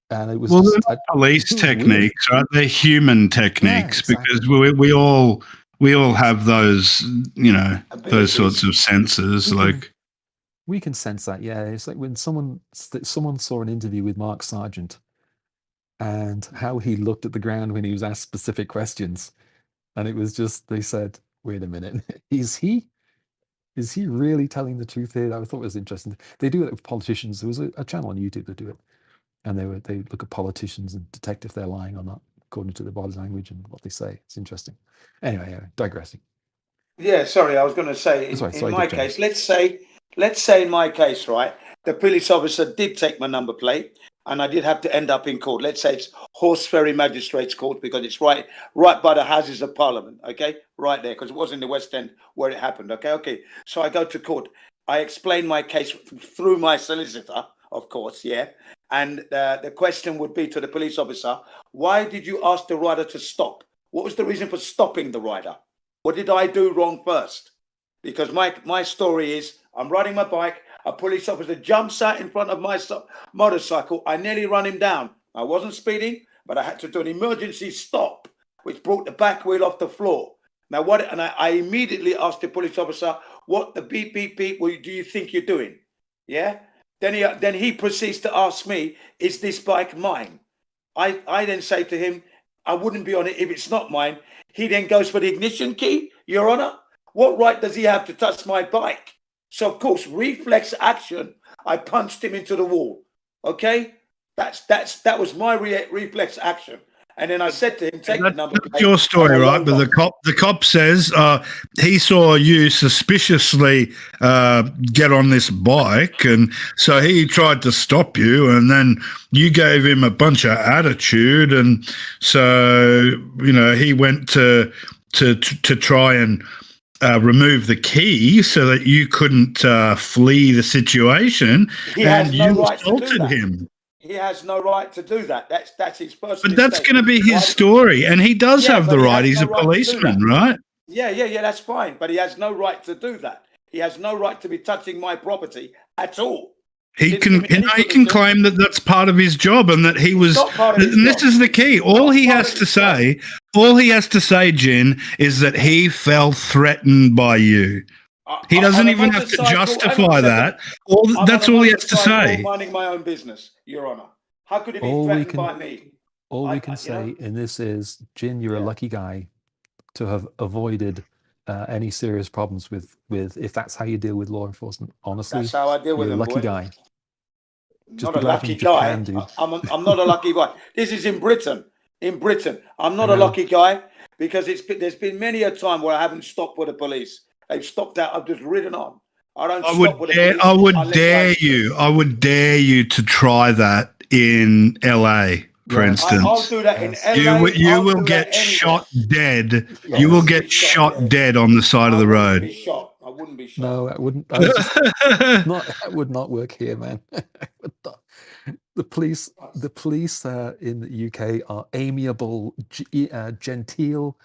And it was they're not police techniques, right? They're human techniques, because we all have those, those sorts of senses. We can sense that, yeah. It's like when someone saw an interview with Mark Sargent and how he looked at the ground when he was asked specific questions, and it was just, they said, "Wait a minute, is he Is he really telling the truth here? I thought it was interesting. They do it with politicians. There was a channel on YouTube that do it, and they look at politicians and detect if they're lying or not according to their body language and what they say. It's interesting. Anyway, digressing. Yeah, sorry, I was going to say, in my case, let's say in my case, right, the police officer did take my number plate and I did have to end up in court. Let's say it's Horse Ferry Magistrates Court because it's right by the Houses of Parliament, okay? Right there, because it was in the West End where it happened, okay? So I go to court. I explain my case through my solicitor, of course, yeah? And the question would be to the police officer, why did you ask the rider to stop? What was the reason for stopping the rider? What did I do wrong first? Because my story is, I'm riding my bike, a police officer jumps out in front of my motorcycle, I nearly run him down. I wasn't speeding, but I had to do an emergency stop, which brought the back wheel off the floor. Now I immediately asked the police officer, what the beep, beep, beep, do you think you're doing? Yeah? Then he proceeds to ask me, is this bike mine? I then say to him, I wouldn't be on it if it's not mine. He then goes for the ignition key, Your Honor. What right does he have to touch my bike? So, of course, reflex action, I punched him into the wall. Okay? That was my reflex action. And then I said to him, take the number plate. That's your story, right? But the cop says he saw you suspiciously get on this bike, and so he tried to stop you, and then you gave him a bunch of attitude, and so he went to try and remove the key so that you couldn't flee the situation, and you assaulted him. He has no right to do that. That's his personal. But that's going to be his story, and he does have the right. He's a policeman, right? Yeah, that's fine. But he has no right to do that. He has no right to be touching my property at all. He can claim that that's part of his job, and that he was. And this is the key. All he has to say, Jin, is that he felt threatened by you. He doesn't even have to justify that. That's all he has to say. Minding my own business, Your Honor. How could it be threatened by me? All we can say in this is, Jin, you're a lucky guy to have avoided any serious problems with if that's how you deal with law enforcement. Honestly, that's how I deal with you're them, a lucky boy. Guy. Just not a lucky guy. I'm not a lucky guy. This is in Britain. I'm not a lucky guy because there's been many a time where I haven't stopped with the police. They've stopped out. I've just ridden on. I would dare you to try that in LA, for instance. I'll do that in LA. You will get shot dead. You will get shot dead on the side of the road. I wouldn't be shot. No, I wouldn't. That would not work here, man. The police in the UK are amiable, genteel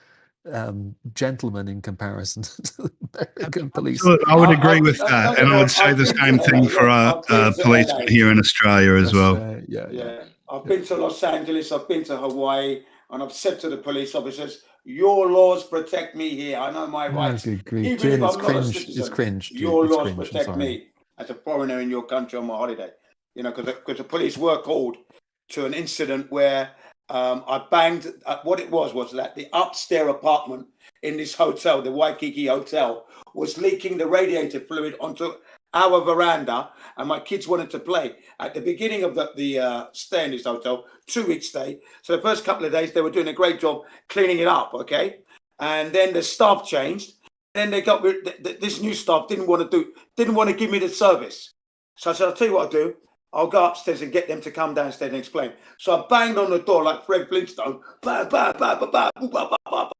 gentlemen in comparison to the American police. I would agree with that, and I would say the same thing for our policemen here in Australia as well. Yeah. I've been to Los Angeles, I've been to Hawaii, and I've said to the police officers, your laws protect me here. I know my rights. Even if I'm not a citizen, it's cringe. Your laws protect me as a foreigner in your country on my holiday. Because the police were called to an incident where I banged. What it was that the upstairs apartment in this hotel, the Waikiki Hotel, was leaking the radiator fluid onto our veranda, and my kids wanted to play. At the beginning of the stay in this hotel, 2-week stay. So the first couple of days, they were doing a great job cleaning it up, okay? And then the staff changed. Then they got this new staff didn't want to give me the service. So I said, I'll tell you what I'll do. I'll go upstairs and get them to come downstairs and explain. So I banged on the door like Fred Flintstone. Bah, bah, bah, bah, bah, bah, bah, bah.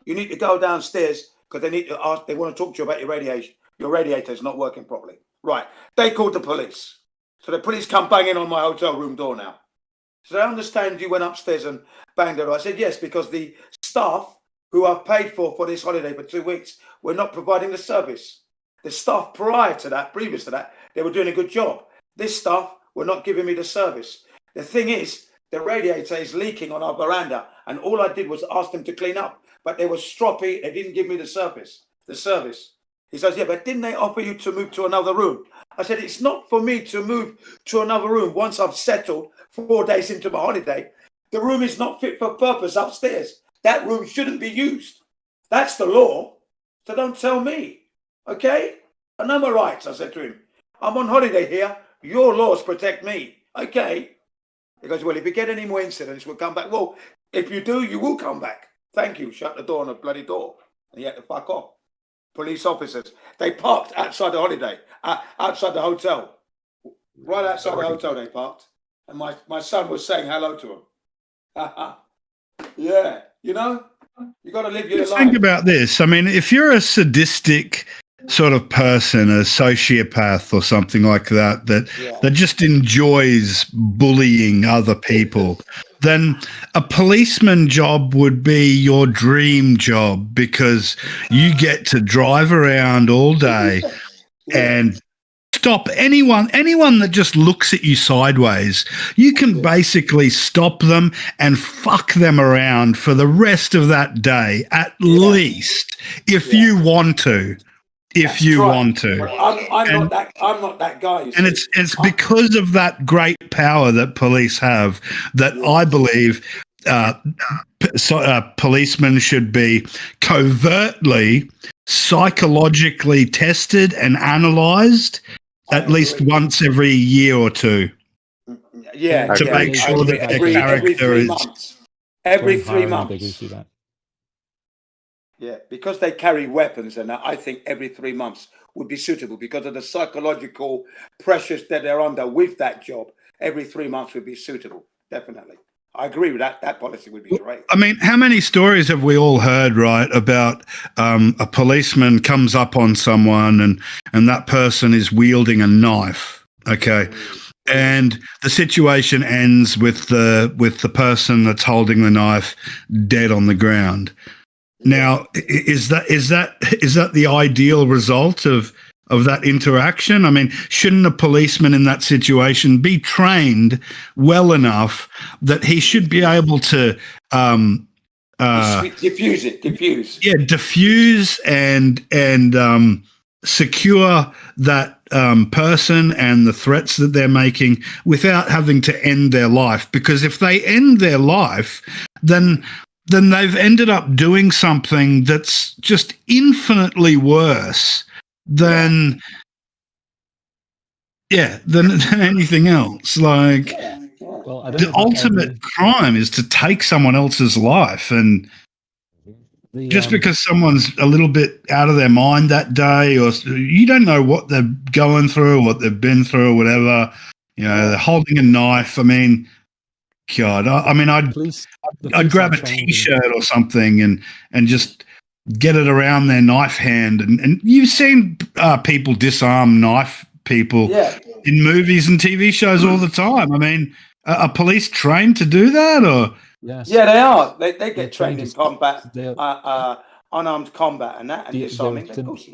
You need to go downstairs because they want to talk to you about your radiation. Your radiator is not working properly. Right. They called the police. So the police come banging on my hotel room door now. So I understand you went upstairs and banged it. I said, yes, because the staff who I've paid for this holiday for 2 weeks were not providing the service. The staff previous to that, they were doing a good job. This staff were not giving me the service. The thing is, the radiator is leaking on our veranda, and all I did was ask them to clean up. But they were stroppy. They didn't give me the service. He says, yeah, but didn't they offer you to move to another room? I said, it's not for me to move to another room once I've settled 4 days into my holiday. The room is not fit for purpose upstairs. That room shouldn't be used. That's the law. So don't tell me. Okay? I know my rights, I said to him. I'm on holiday here. Your laws protect me. Okay. He goes, well, if you get any more incidents, we'll come back. Well, if you do, you will come back. Thank you. Shut the door on the bloody door. And he had to fuck off. Police officers. They parked outside the holiday, outside the hotel. Right outside the hotel they parked. And my son was saying hello to him. Yeah. You know, you got to live your life. Think about this. I mean, if you're a sadistic sort of person, a sociopath or something like that, that just enjoys bullying other people, then a policeman job would be your dream job, because you get to drive around all day and stop anyone that just looks at you sideways. You can basically stop them and fuck them around for the rest of that day, at least, if you want to. If you want to. I'm not that guy. And it's because of that great power that police have that I believe policemen should be covertly psychologically tested and analysed at least once every year or two. Yeah. To make sure that their character is... Every 3 months. Yeah, because they carry weapons, and I think every 3 months would be suitable because of the psychological pressures that they're under with that job. Every 3 months would be suitable, definitely. I agree with that. That policy would be great. I mean, how many stories have we all heard, right, about a policeman comes up on someone and that person is wielding a knife, okay? And the situation ends with the person that's holding the knife dead on the ground. Now, is that the ideal result of that interaction? I mean, shouldn't a policeman in that situation be trained well enough that he should be able to diffuse? Yeah, diffuse and secure that person and the threats that they're making without having to end their life. Because if they end their life, then they've ended up doing something that's just infinitely worse than anything else. Like, the ultimate crime is to take someone else's life, and just because someone's a little bit out of their mind that day, or you don't know what they're going through, or what they've been through, or whatever. You know, they're holding a knife. I mean, God, I'd grab a T-shirt or something and just get it around their knife hand. And you've seen people disarm knife people in movies and TV shows all the time. I mean, are police trained to do that, or? Yes. Yeah, they are. They get trained in combat, unarmed combat, and that, and disarming. Of course,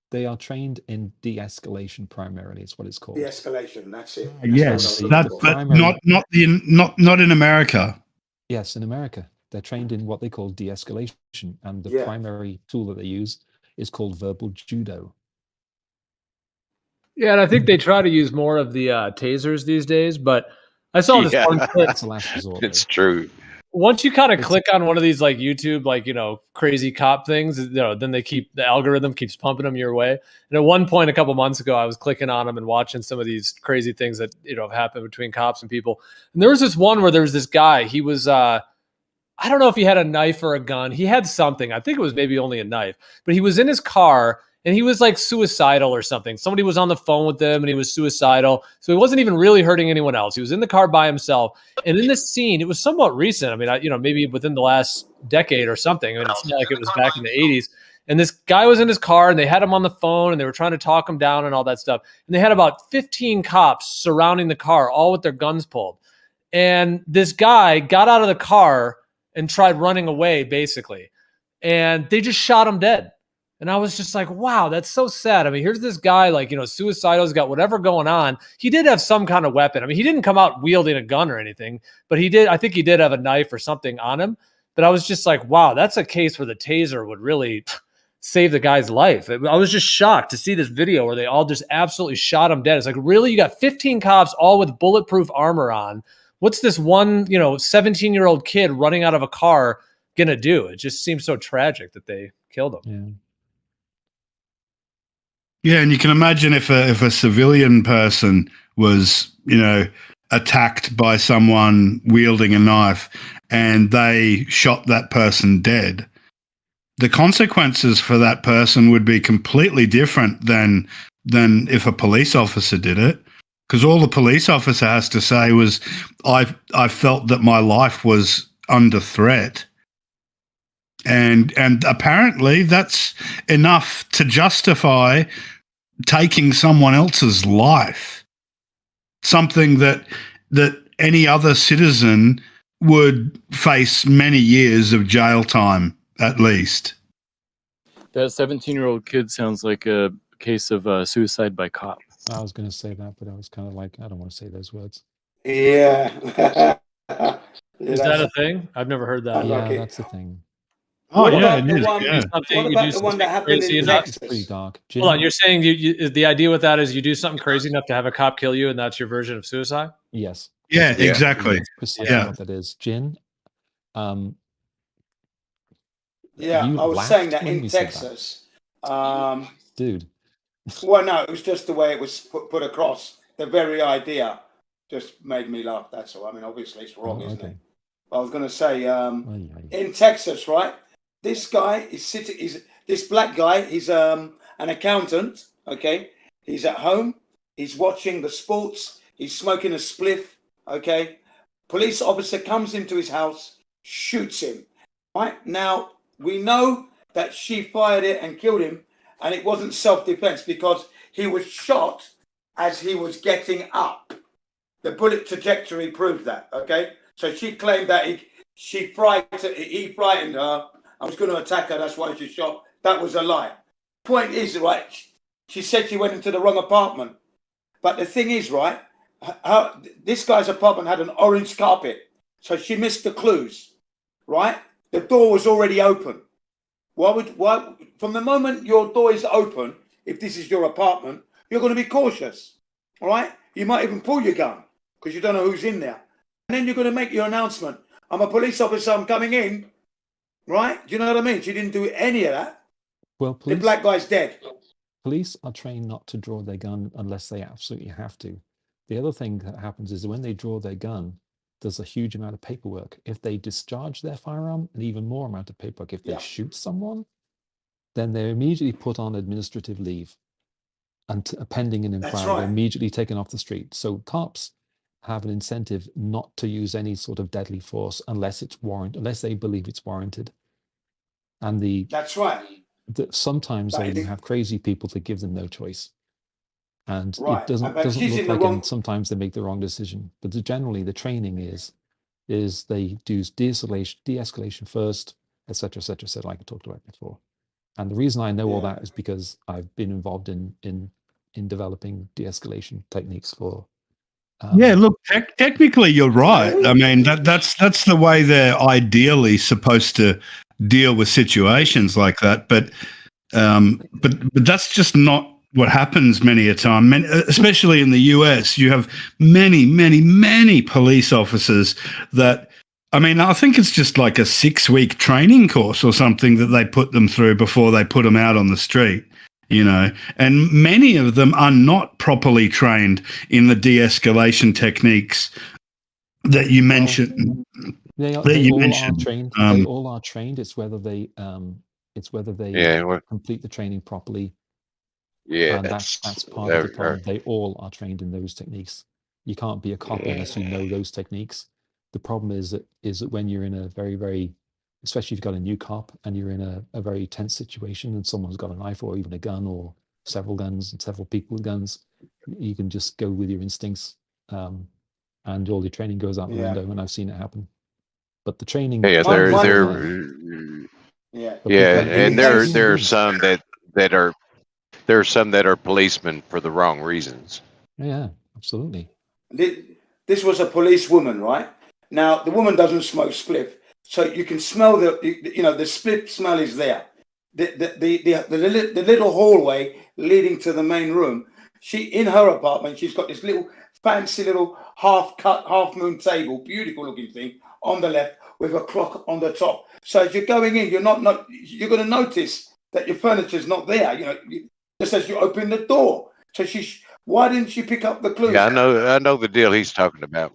they are trained in de-escalation primarily. Is what it's called. De-escalation. That's it. Yes, but not in America. Yes, in America, they're trained in what they call de-escalation, and the primary tool that they use is called verbal judo. Yeah, and I think they try to use more of the tasers these days, but I saw this one clip. That's the last resort. It's true. Once you kind of click on one of these like YouTube, like, crazy cop things, then the algorithm keeps pumping them your way. And at one point a couple months ago, I was clicking on them and watching some of these crazy things that, have happened between cops and people. And there was this one where there was this guy, he was, I don't know if he had a knife or a gun. He had something. I think it was maybe only a knife, but he was in his car and he was like suicidal or something. Somebody was on the phone with him and he was suicidal. So he wasn't even really hurting anyone else. He was in the car by himself. And in this scene, it was somewhat recent. I mean, maybe within the last decade or something. I mean, it's not like it was back in the 80s. And this guy was in his car and they had him on the phone and they were trying to talk him down and all that stuff. And they had about 15 cops surrounding the car, all with their guns pulled. And this guy got out of the car and tried running away, basically. And they just shot him dead. And I was just like, wow, that's so sad. I mean, here's this guy, like, suicidal, he's got whatever going on. He did have some kind of weapon. I mean, he didn't come out wielding a gun or anything, but I think he did have a knife or something on him. But I was just like, wow, that's a case where the taser would really save the guy's life. I was just shocked to see this video where they all just absolutely shot him dead. It's like, really? You got 15 cops all with bulletproof armor on. What's this one, 17-year-old kid running out of a car going to do? It just seems so tragic that they killed him. Yeah. Yeah, and you can imagine if a civilian person was, attacked by someone wielding a knife and they shot that person dead, the consequences for that person would be completely different than if a police officer did it. Because all the police officer has to say was, I felt that my life was under threat. And apparently that's enough to justify taking someone else's life, something that any other citizen would face many years of jail time at least. That 17-year-old kid sounds like a case of suicide by cop. I was going to say that, but I was kind of like, I don't want to say those words. Yeah. Is that a thing? I've never heard that. Yeah, that's a thing. Oh, What yeah, about it the is. one? Yeah. What about the one that happened in Texas? It's pretty dark. Hold on, you're saying the idea with that is you do something crazy enough to have a cop kill you, and that's your version of suicide? Yes. Yeah, exactly. That's precisely what that is. Jin, Yeah, you I was laughed saying that when in we said Texas. Dude. Well, no, it was just the way it was put across. The very idea just made me laugh. That's all. I mean, obviously it's wrong, isn't it? But I was going to say, in Texas, right? This guy is sitting. This black guy. He's an accountant. Okay, he's at home. He's watching the sports. He's smoking a spliff. Okay, police officer comes into his house, shoots him. Right now, we know that she fired it and killed him, and it wasn't self-defense because he was shot as he was getting up. The bullet trajectory proved that. Okay, so she claimed that he frightened her. I was going to attack her. That's why she shot. That was a lie. Point is, right? She said she went into the wrong apartment, but the thing is, right? This guy's apartment had an orange carpet, so she missed the clues. Right? The door was already open. Why? From the moment your door is open, if this is your apartment, you're going to be cautious. All right? You might even pull your gun because you don't know who's in there. And then you're going to make your announcement. I'm a police officer. I'm coming in. Right? Do you know what I mean? She didn't do any of that. Well, the black guy's dead. Police are trained not to draw their gun unless they absolutely have to. The other thing that happens is when they draw their gun, there's a huge amount of paperwork. If they discharge their firearm, an even more amount of paperwork. If they shoot someone, then they're immediately put on administrative leave. And pending an inquiry, they're immediately taken off the street. So cops have an incentive not to use any sort of deadly force unless it's unless they believe it's warranted. And that's right. Sometimes you have crazy people that give them no choice. And Right. it doesn't look like, and sometimes they make the wrong decision. But generally, the training is they do de-escalation first, etc., like I talked about before. And the reason I know all that is because I've been involved in developing de-escalation techniques for. Yeah, look, technically you're right. I mean, that's the way they're ideally supposed to deal with situations like that. But that's just not what happens many a time. Especially in the US, you have many police officers that. I mean, I think it's just like a 6-week training course or something that they put them through before they put them out on the street, and many of them are not properly trained in the de-escalation techniques that you mentioned. They all are trained. They all are trained. It's whether they complete the training properly. Yeah, and that's part of the problem. They all are trained in those techniques. You can't be a cop unless you know those techniques. The problem is that when you're in a very, very, especially if you've got a new cop and you're in a very tense situation and someone's got a knife or even a gun or several guns and several people with guns, you can just go with your instincts, and all your training goes out the window. And I've seen it happen. But the training, and there are some that are policemen for the wrong reasons. Yeah, absolutely. This was a police woman, right? Now the woman doesn't smoke spliff, so you can smell the spliff smell is there. The little hallway leading to the main room. In her apartment, she's got this little fancy little half moon table, beautiful looking thing on the left with a clock on the top. So as you're going in, you're going to notice that your furniture's not there. just as you open the door. So why didn't she pick up the clues? Yeah, I know the deal he's talking about.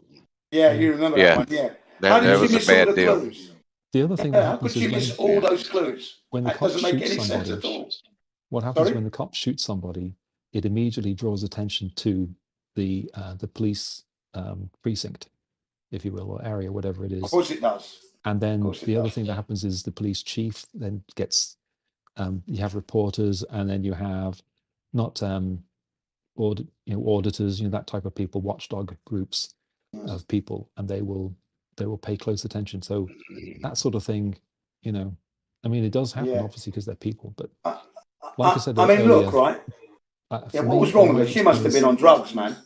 Yeah, you remember that one, yeah. How did she miss all the clues? The other thing Yeah, that how happens could she is miss all those clues? when the That cops doesn't make shoot any sense somebody, at all. what happens Sorry? when the cops shoot somebody, it immediately draws attention to the police precinct, if you will, or area, whatever it is. Of course it does. And then the other thing that happens is the police chief then gets, you have reporters, and then you have not auditors, that type of people, watchdog groups of people, and they will pay close attention. So that sort of thing, I mean, it does happen, obviously, because they're people. But like I said I mean, earlier, look, right? Yeah, what was wrong with her? She must have been on drugs, man.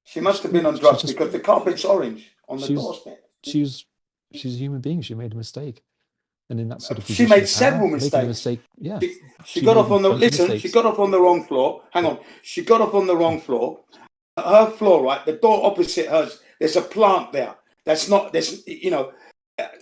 She must have been on drugs because the carpet's orange on the doorstep. She's a human being. She made a mistake, and in that sort of she made several mistakes. Yeah, she got off on the She got off on the wrong floor. Hang on, she got off on the wrong floor. Her floor, right? The door opposite hers. There's a plant there. That's not. There's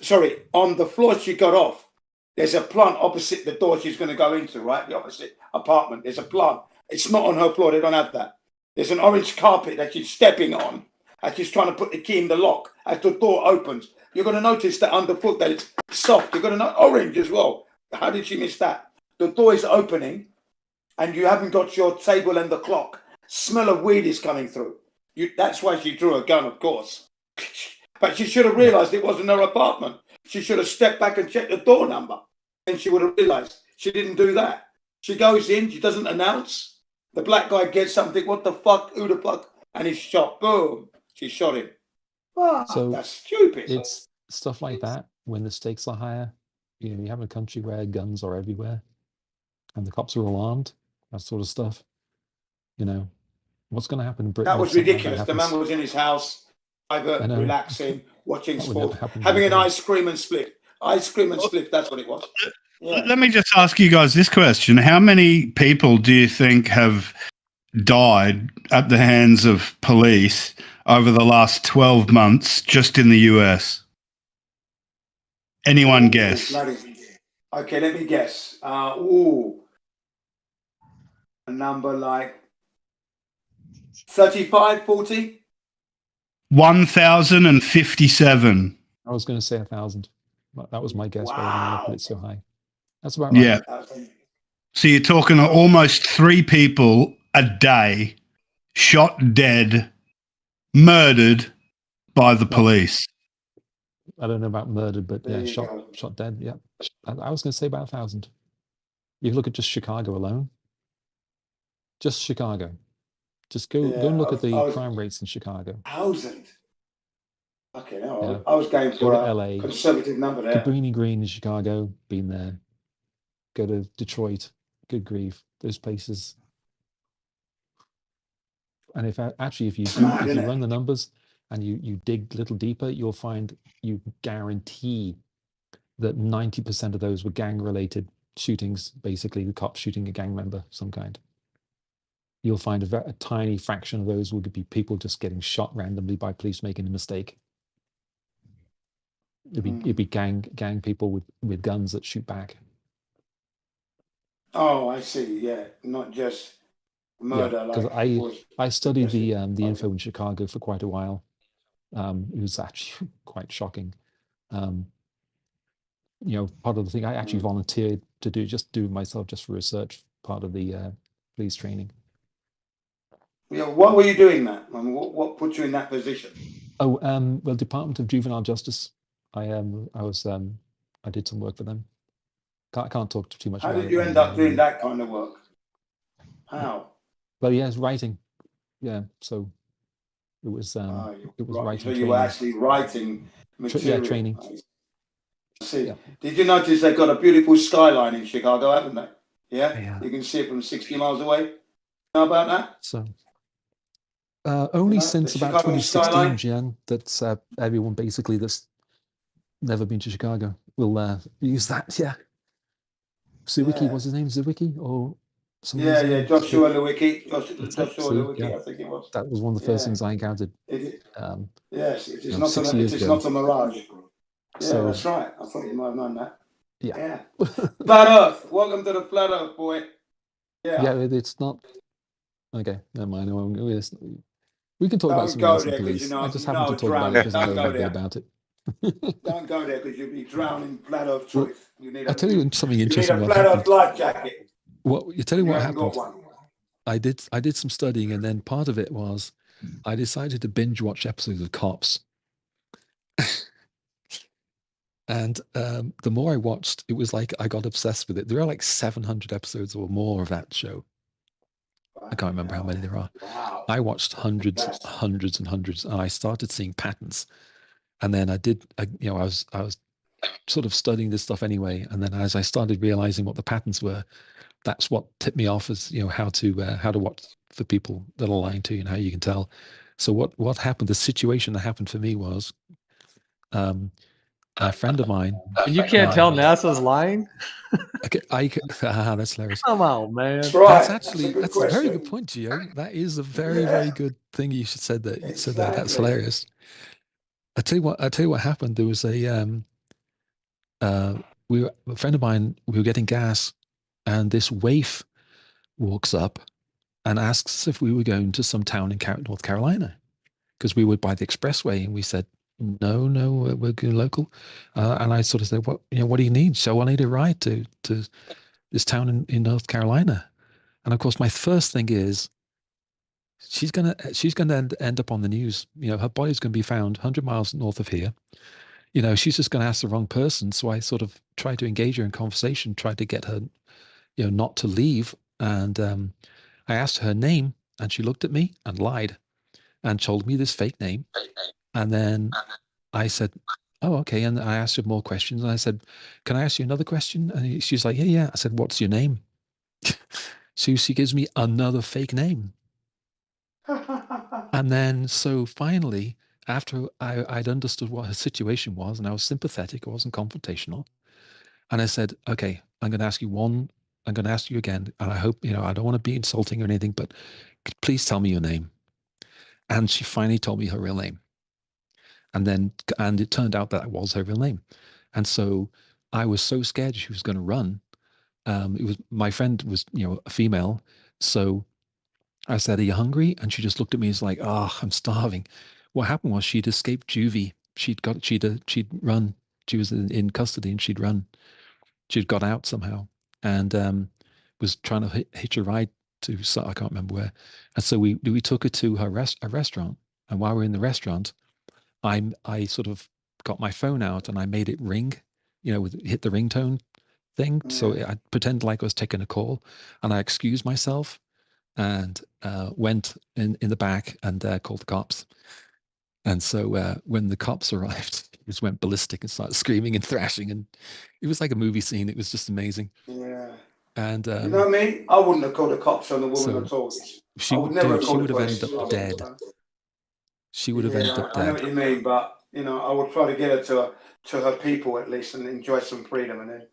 sorry. On the floor she got off, there's a plant opposite the door she's going to go into. Right, the opposite apartment. There's a plant. It's not on her floor. They don't have that. There's an orange carpet that she's stepping on as she's trying to put the key in the lock as the door opens. You're going to notice that underfoot that it's soft. You're going to know orange as well. How did she miss that? The door is opening and you haven't got your table and the clock. Smell of weed is coming through. That's why she drew a gun, of course. But she should have realized it wasn't her apartment. She should have stepped back and checked the door number. And she would have realized she didn't do that. She goes in, she doesn't announce. The black guy gets something, what the fuck, who the fuck? And he's shot, boom. She shot him. Oh, so that's stupid. It's stuff like that when the stakes are higher. You have a country where guns are everywhere and the cops are alarmed, that sort of stuff. What's going to happen in Britain? That was ridiculous. The man was in his house, private, relaxing, watching sport, having an ice cream and split. Ice cream and split, that's what it was. Yeah. Let me just ask you guys this question. How many people do you think have died at the hands of police over the last 12 months just in the US? Anyone guess? Okay, let me guess. A number like 35, 40? 1,057. I was going to say 1,000. That was my guess, but I didn't want to put it so high. That's about right. Yeah. So you're talking almost 3 people a day shot dead, murdered by the police. I don't know about murdered, but yeah, shot dead. Yeah. I was going to say about 1,000. You look at just Chicago alone. Just Chicago. Just go and look at the crime rates in Chicago. 1,000. Okay, no, I was going for a LA, conservative number there. Cabrini Green in Chicago, been there. Go to Detroit, good grief, those places. And if you run the numbers and you dig a little deeper, you'll find you guarantee that 90% of those were gang-related shootings. Basically, the cops shooting a gang member of some kind. You'll find a tiny fraction of those would be people just getting shot randomly by police making a mistake. It'd be gang people with guns that shoot back. Oh, I see. Yeah, not just murder. Because I studied the info in Chicago for quite a while. It was actually quite shocking. Part of the thing I actually volunteered to do myself just for research, part of the police training. Yeah, what were you doing that? I mean, what put you in that position? Oh, well, Department of Juvenile Justice. I did some work for them. I can't talk too much about it. How did you end up doing that kind of work? How? Well, yeah, it's writing. Yeah, so it was writing. So you were actually writing material. Yeah, training. I see. Yeah. Did you notice they've got a beautiful skyline in Chicago, haven't they? Yeah? You can see it from 60 miles away. You know about that? So only since about 2016, Jen, that's everyone basically that's never been to Chicago will use that. Yeah. Zwicky, what's his name? Zwicky or something? Yeah, Joshua Lewicki. Joshua Lewicki, I think it was. That was one of the first things I encountered. Yes, it is not a mirage. Yeah, so, that's right. I thought you might have known that. Yeah. Flat Earth. Welcome to the Flat Earth, boy. Yeah, it's not. Okay, never mind. We can talk about Don't something go else in there because police. I just happen you to know talk about it drowning. because I Don't know a go bit there. about it. Don't go there because you'll be drowning flat Earth Well, truth. You need I'll tell you something you need interesting. a What flat Earth happened? life jacket. You tell you You what haven't got happened. one. I did some studying, and then part of it was I decided to binge watch episodes of Cops. And the more I watched, it was like I got obsessed with it. There are like 700 episodes or more of that show. I can't remember how many there are. Wow. I watched hundreds, hundreds, and hundreds, and I started seeing patterns. And then I was sort of studying this stuff anyway. And then as I started realizing what the patterns were, that's what tipped me off as how to watch for people that are lying to you and how you can tell. So what happened? The situation that happened for me was. A friend of mine. You can't tell NASA's lying? Okay, that's hilarious. Come on, man. That's right. That's a very good point, Gio. That is a very, very good thing you said that. You said that. That's hilarious. I tell you what happened. There was a friend of mine, we were getting gas, and this waif walks up and asks us if we were going to some town in North Carolina, because we were by the expressway, and we said, no, we're going local. And I sort of said, what do you need? So I need a ride to this town in North Carolina. And of course, my first thing is she's gonna end up on the news. Her body's going to be found 100 miles north of here. She's just going to ask the wrong person. So I sort of tried to engage her in conversation, tried to get her, not to leave. And I asked her name, and she looked at me and lied and told me this fake name. And then I said, oh, okay. And I asked her more questions. And I said, can I ask you another question? And she's like, yeah. I said, what's your name? So she gives me another fake name. And then, so finally, after I'd understood what her situation was, and I was sympathetic, I wasn't confrontational. And I said, okay, I'm going to ask you again. And I hope, I don't want to be insulting or anything, but please tell me your name. And she finally told me her real name. And it turned out that was her real name. And so I was so scared she was going to run. My friend was, a female. So I said, are you hungry? And she just looked at me as like, oh, I'm starving. What happened was she'd escaped juvie. She'd run. She was in custody and she'd run. She'd got out somehow and was trying to hitch a ride to, I can't remember where. And so we took her to a restaurant. And while we were in the restaurant, I sort of got my phone out and I made it ring, hit the ringtone thing. So I pretended like I was taking a call, and I excused myself and went in the back and called the cops. And so when the cops arrived, he just went ballistic and started screaming and thrashing, and it was like a movie scene. It was just amazing. Yeah. And you know me, I wouldn't have called the cops on the woman at all. She would have ended up dead. She would have ended up dead. I know what you mean, but I would try to get her to her people at least and enjoy some freedom, and then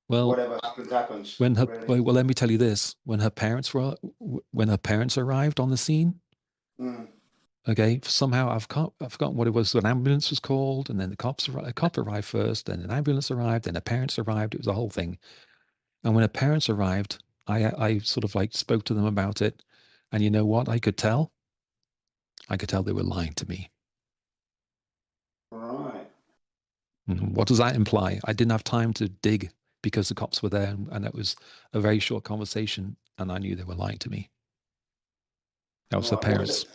whatever happens. When her really. well, let me tell you this: when her parents arrived on the scene, okay, somehow I've forgotten what it was. An ambulance was called, and then a cop arrived first, then an ambulance arrived, then her parents arrived. It was a whole thing. And when her parents arrived, I sort of like spoke to them about it, and you know what? I could tell they were lying to me. Right. What does that imply? I didn't have time to dig because the cops were there, and it was a very short conversation, and I knew they were lying to me. That was the parents.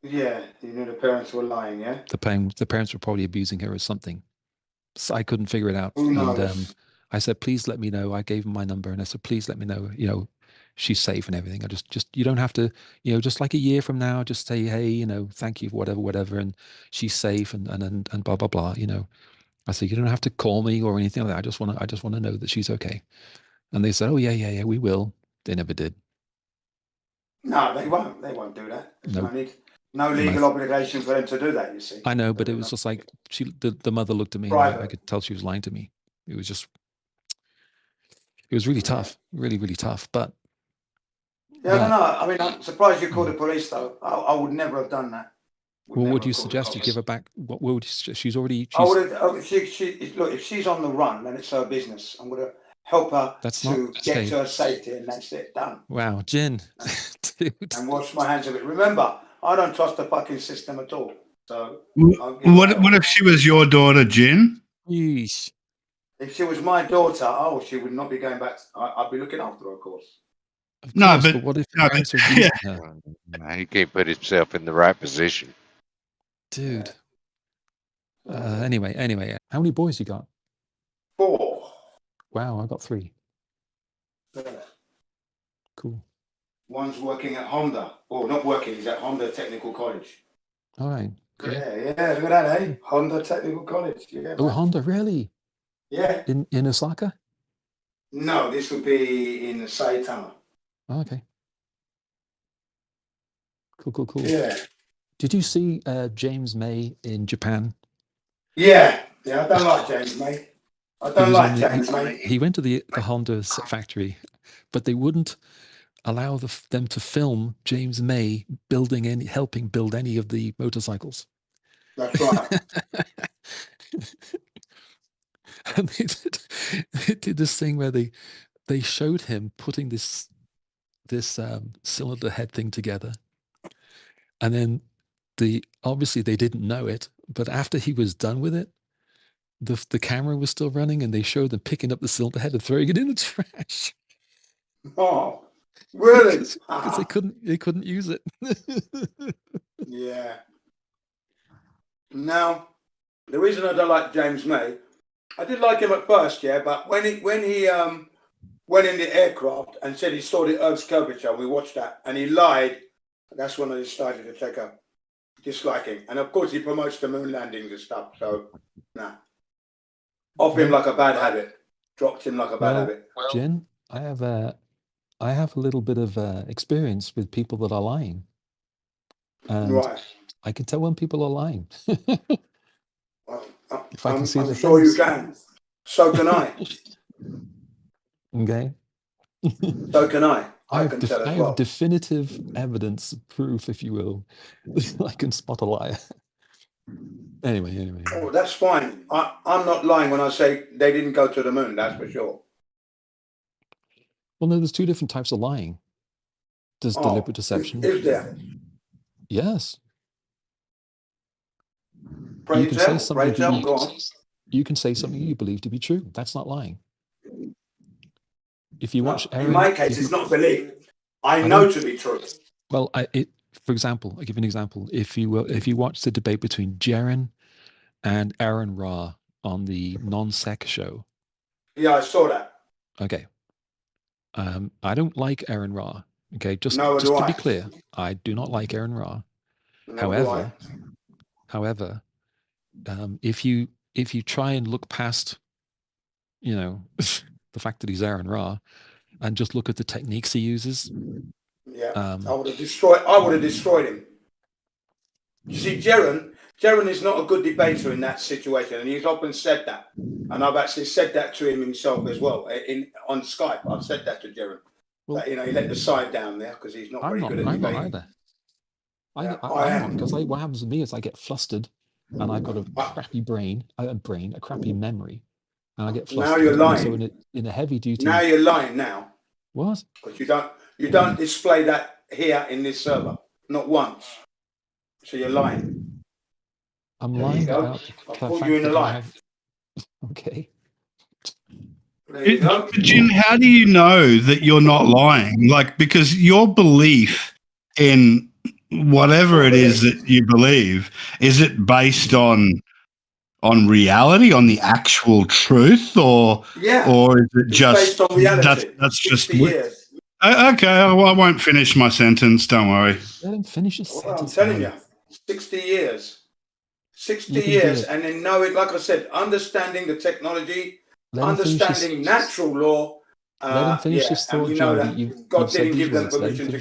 Yeah, you knew the parents were lying, yeah? The parents were probably abusing her or something. So I couldn't figure it out. Who knows? And I said, please let me know. I gave him my number, and I said, please let me know, she's safe and everything. I just you don't have to, just like a year from now, just say, hey, thank you for whatever, and she's safe and blah blah blah. I said, you don't have to call me or anything like that. I just want to know that she's okay. And they said, oh yeah, we will. They never did. No, they won't. They won't do that. There's no Nope. legal obligation for them to do that, you see. I know, but it was just like the mother looked at me, and I could tell she was lying to me. It was really tough, really, really tough. But yeah, I don't know. I mean, I'm surprised you called the police, though. I would never have done that. What would you suggest? You give her back? What would you suggest? I would have. Look, if she's on the run, then it's her business. I'm going to help her That's to not get okay. to her safety, and that's it, done. Wow, Jin, dude. And wash my hands of it. Remember, I don't trust the fucking system at all. So I'll give What if she was your daughter, Jin? Yeesh. if she was my daughter, oh, she would not be going back. I'd be looking after her, of course. Of No, course, but what if no, your parents are abusing her? He can't put himself in the right position. Dude. Anyway, how many boys you got? 4. Wow, I got 3. Yeah. Cool. One's working at Honda. Oh, not working. He's at Honda Technical College. All right. Yeah, look at that, eh? Honda Technical College. Yeah, Oh, man. Honda, really? Yeah. In Osaka? No, this would be in Saitama. Oh, okay. Cool. Yeah. Did you see James May in Japan? Yeah, I don't like James, mate. I don't like James, mate. He went to the Honda factory, but they wouldn't allow them to film James May helping build any of the motorcycles. That's right. And they did this thing where they showed him putting this cylinder head thing together, and then obviously they didn't know it, but after he was done with it, the camera was still running, and they showed them picking up the cylinder head and throwing it in the trash. Oh, really? Because they couldn't use it. Yeah. Now, the reason I don't like James May, I did like him at first, yeah, but when he went in the aircraft and said he saw the Earth's curvature, we watched that, and he lied. That's when I decided to take a disliking. And of course, he promotes the moon landings and stuff. So, nah. Off him like a bad habit. Dropped him like a bad habit. Jen, I have a little bit of experience with people that are lying, and Right. I can tell when people are lying. If I can see I'm the sure you face. can. So can I. Okay. So can I. I have can tell as well. definitive evidence, proof, if you will. I can spot a liar. Anyway. Oh, that's fine. I'm not lying when I say they didn't go to the moon. That's for sure. Well, no, there's 2 different types of lying. There's deliberate deception. Is there? Yes. Pray You can tell. say something. Go on. You can say something you believe to be true. That's not lying. If you watch Aaron, in my case, it's not belief. I know to be true. Well, for example, I'll give you an example. If you watch the debate between Jaren and Aaron Ra on the non-sec show. Yeah, I saw that. Okay. I don't like Aaron Ra. Okay, just No, to be clear, I do not like Aaron Ra. No, However, if you try and look past, the fact that he's Aaron Ra, and just look at the techniques he uses. Yeah, I would have destroyed him. You see, Jaren is not a good debater in that situation, and he's often said that. And I've actually said that to him himself as well on Skype. I've said that to Jaren. That he let the side down there because he's not very good at debating. I'm not either. I'm not, because what happens with me is I get flustered, and I've got a crappy brain, a crappy memory, and I get flustered. Now you're lying. So in a heavy duty. Now you're lying now. What? Because you don't display that here in this server, not once. So you're lying. I'm lying about I'll the put fact you in the that I light. have. Okay. Jin, how do you know that you're not lying? Because your belief in whatever it is that you believe, is it based on reality, on the actual truth, or is it just based on reality. That's just 60 years. Okay? I won't finish my sentence. Don't worry. Let him finish his sentence. I'm telling you, 60 years. 60 years, and then know it, like I said, understanding the technology, understanding natural law. Let him finish his thought, and we know Joe. that God didn't give them permission to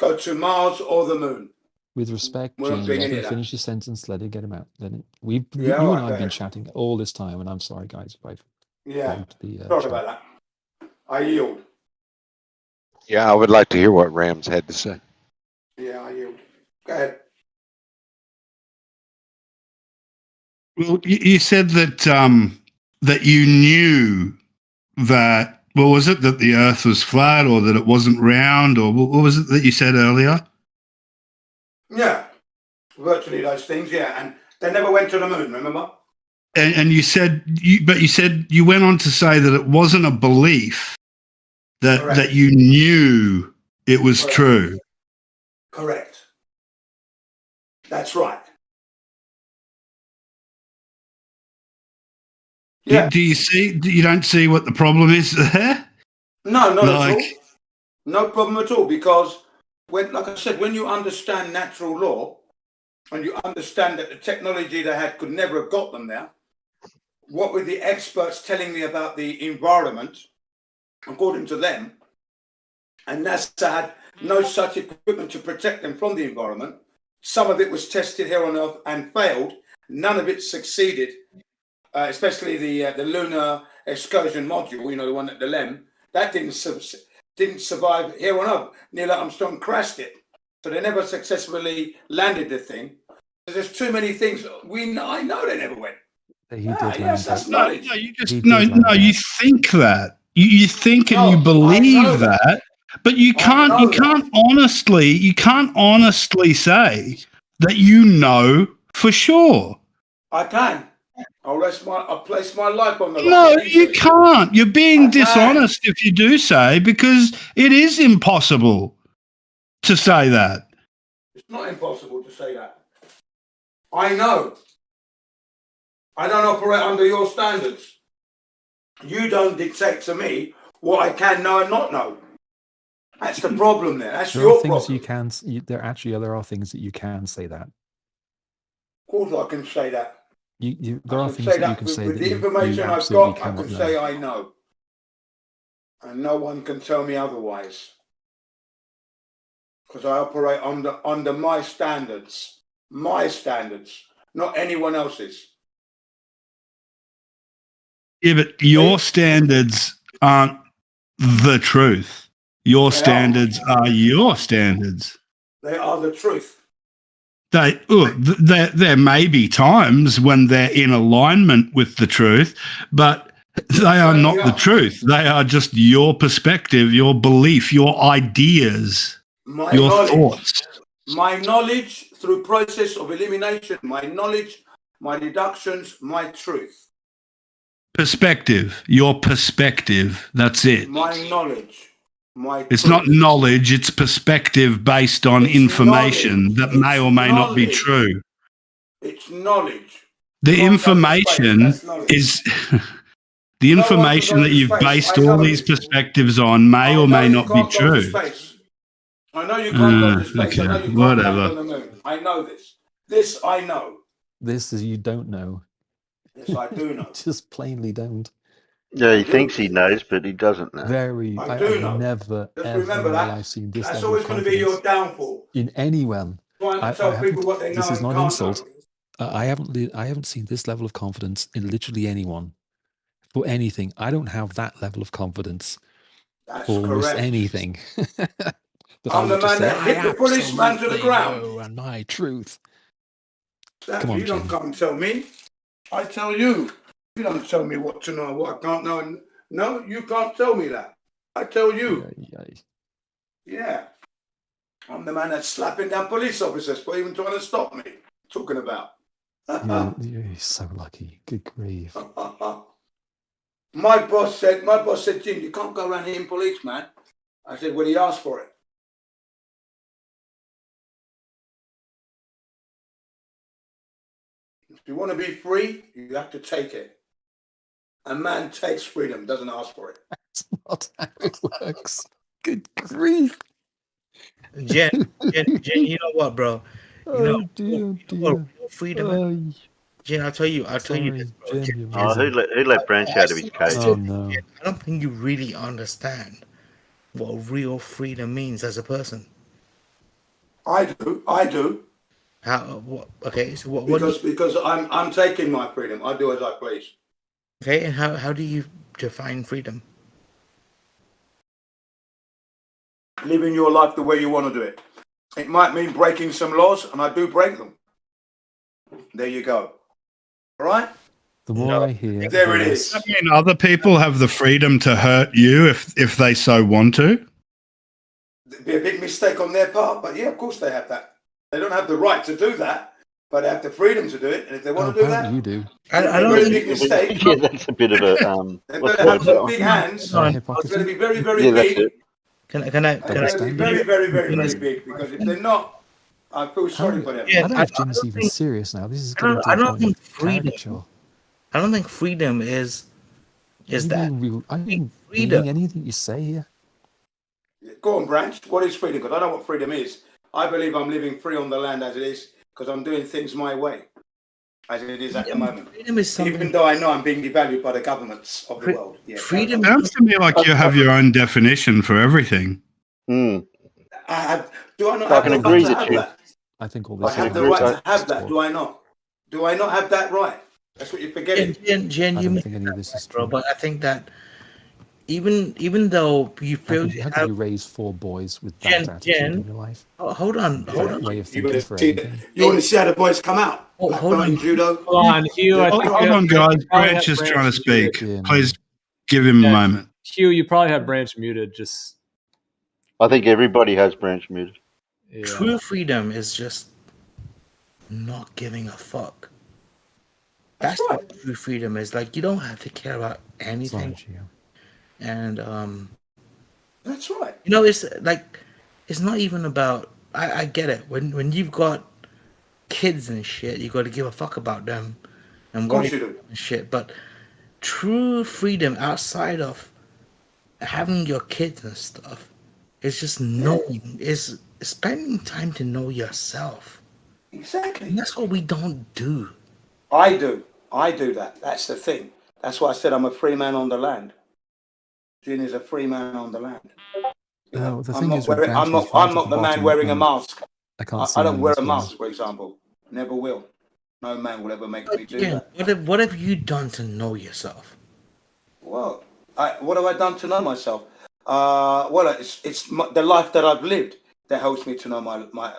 go to Mars or the moon. With respect, We're not Jane, doing let any him of that. finish his sentence. Let it get him out. You and go I have been ahead. chatting all this time, and I'm sorry, guys, if I've bugged the Sorry chat. about that. I yield. Yeah, I would like to hear what Rams had to say. Yeah, I yield. Go ahead. Well, you said that that you knew that, what was it, that the Earth was flat or that it wasn't round, or what was it that you said earlier? Yeah, virtually those things, yeah. And they never went to the moon, remember? And you said, you went on to say that it wasn't a belief, that you knew it was true. Correct. That's right. Yeah. Do you don't see what the problem is there? No, not at all. No problem at all, because like I said, when you understand natural law and you understand that the technology they had could never have got them there, what were the experts telling me about the environment, according to them, and NASA had no such equipment to protect them from the environment. Some of it was tested here on Earth and failed. None of it succeeded, especially the lunar excursion module, you know, the one at the LEM, that didn't survive here on Earth. Neil Armstrong crashed it. So they never successfully landed the thing. There's too many things. I know they never went. Yes, that's knowledge. You think that. You think and you believe that, but you can't honestly say that you know for sure. I can. I'll place my life on the line. No, you can't. You're being dishonest if you do say, because it is impossible to say that. It's not impossible to say that. I know. I don't operate under your standards. You don't dictate to me what I can know and not know. That's the problem there. That's your problem. There are things that you can say that. Of course I can say that. There are things that you can say with that the information I've got, I can say I know. And no one can tell me otherwise. Because I operate under my standards. My standards, not anyone else's. Yeah, but your standards aren't the truth. Your standards are your standards. They are the truth. There may be times when they're in alignment with the truth, but they are not the truth. They are just your perspective, your belief, your ideas, your thoughts. My knowledge through process of elimination, my knowledge, my deductions, my truth. Perspective, your perspective, that's it. My knowledge. It's not knowledge, it's perspective based on information that may or may not be true. It's knowledge. The information is the information that you've based all these perspectives on may or may not be true. I know you can't go to space. I know you can't whatever. land on the moon. I know this. This I know. This is you don't know. Yes, I do know. Just plainly don't. Yeah, he thinks he knows, but he doesn't know. I do know. Never, Just ever remember in my that. life seen this That's level always of going to be your confidence downfall. in anyone. Trying to tell people what they know This is and not an can't insult. know. I haven't seen this level of confidence in literally anyone for anything. I don't have that level of confidence That's for almost correct. anything. I'm the man that hit the policeman to the ground. And my truth. Come on, you don't come and tell me. I tell you. You don't tell me what to know, what I can't know. And no, you can't tell me that. I tell you. Yeah. I'm the man that's slapping down police officers for even trying to stop me. Talking about. You're so lucky. Good grief. My boss said, Jim, you can't go around hitting police, man. I said, well, he asked for it. If you want to be free, you have to take it. A man takes freedom, doesn't ask for it. That's not how it works. Good grief. Jen, you know what, bro? You know freedom. Jen, I'll tell you this, bro. Who let Branch out of his cage? Oh no! Jen, I don't think you really understand what real freedom means as a person. I do. How? What? Okay, so what? Because I'm taking my freedom. I do as I please. Okay, and how do you define freedom? Living your life the way you want to do it. It might mean breaking some laws, and I do break them. There you go. All right? The more I hear, there the it less- is. I mean, other people have the freedom to hurt you if they so want to. It'd be a big mistake on their part, but yeah, of course they have that. They don't have the right to do that, but they have the freedom to do it. And if they want to do that, you do. I don't Very big mistake. Yeah, that's a bit of a They what's better have that? some big hands. It's going to be very, very Yeah, that's big. it. Can I? It's going to be very, very, very, very big. Because if they're not, I feel sorry for them. I don't know if Jim's even serious now. This is getting to I the don't point think of freedom. caricature. I don't think freedom is that. I'm reading anything you say here. Go on, Branch. What is freedom? Because I know what freedom is. I believe I'm living free on the land as it is because I'm doing things my way, as it is at the moment. Freedom is something. Even though I know I'm being devalued by the governments of the world. Yeah, Freedom sounds to me like you have your own definition for everything. Do I not I have can the agree right to that have you- that? I think all I this. have the right to have that. Do I not? Do I not have that right? That's what you're forgetting. Jen, you think any of this is true. But I think that even though you feel How could you raise 4 boys with that Jen, attitude in your life? hold on. Way of You thinking for everything. want to see how the boys come out? Oh, Black hold belt in on. judo. Hold on, Hugh. I think Hold on, guys. Branch is trying to speak. Please give him a moment. Hugh, you probably have Branch muted. Just I think everybody has Branch muted. True freedom is just not giving a fuck. That's what true freedom is. Like, you don't have to care about anything. And that's right. You know, it's like it's not even about. I get it. When you've got kids and shit, you got to give a fuck about them and Of course worry you do. and shit. But true freedom outside of having your kids and stuff is just knowing, is spending time to know yourself. Exactly. And that's what we don't do. I do that. That's the thing. That's why I said I'm a free man on the land. Jin is a free man on the land. You know, the I'm thing not is with wearing, Branch, I'm he's not, right I'm at not the the man bottom, wearing a and mask. I can't see I don't him wear as a well. mask, for example. Never will. No man will ever make me do Again, that. what have you done to know yourself? Well, what have I done to know myself? Well, it's the life that I've lived that helps me to know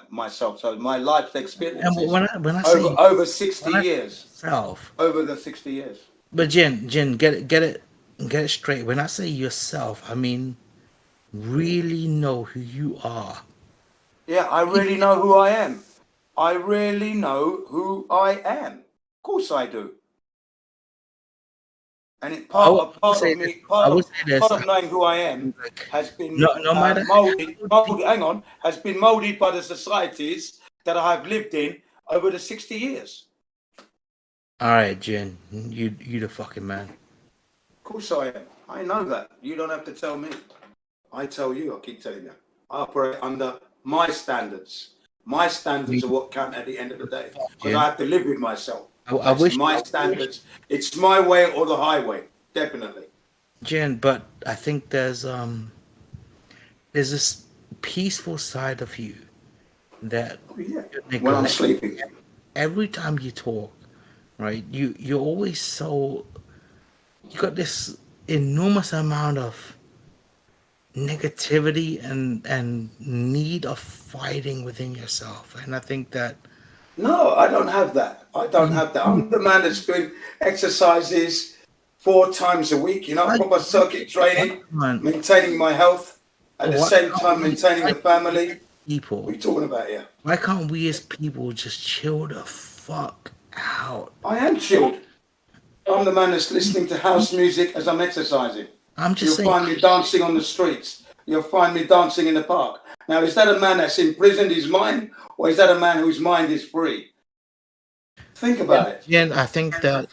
myself. So my life's experiences And when I say over 60 years. Self. Over the 60 years. But Jen, get it straight. When I say yourself, I mean really know who you are. Yeah, I really know who I am. I really know who I am. Of course I do. And it part of knowing who I am has been has been molded by the societies that I have lived in over the 60 years. All right, Jen, you the fucking man. Of course I am. I know that. You don't have to tell me. I tell you. I keep telling you. I operate under my standards. My standards are what count at the end of the day. Because I have to live with myself. I wish my standards. It's my way or the highway. Definitely. Jen, but I think there's this peaceful side of you that when I'm sleeping. Every time you talk, right? You're always so. You got this enormous amount of negativity and need of fighting within yourself, and I think that. No, I don't have that. I'm the man that's doing exercises 4 times a week, proper circuit training, maintaining my health, at the same time maintaining the family. People. What are you talking about here? Why can't we as people just chill the fuck out? I am chilled. I'm the man that's listening to house music as I'm exercising. You'll find me dancing on the streets. You'll find me dancing in the park. Now, is that a man that's imprisoned his mind, or is that a man whose mind is free? Think about it. Jen, I think that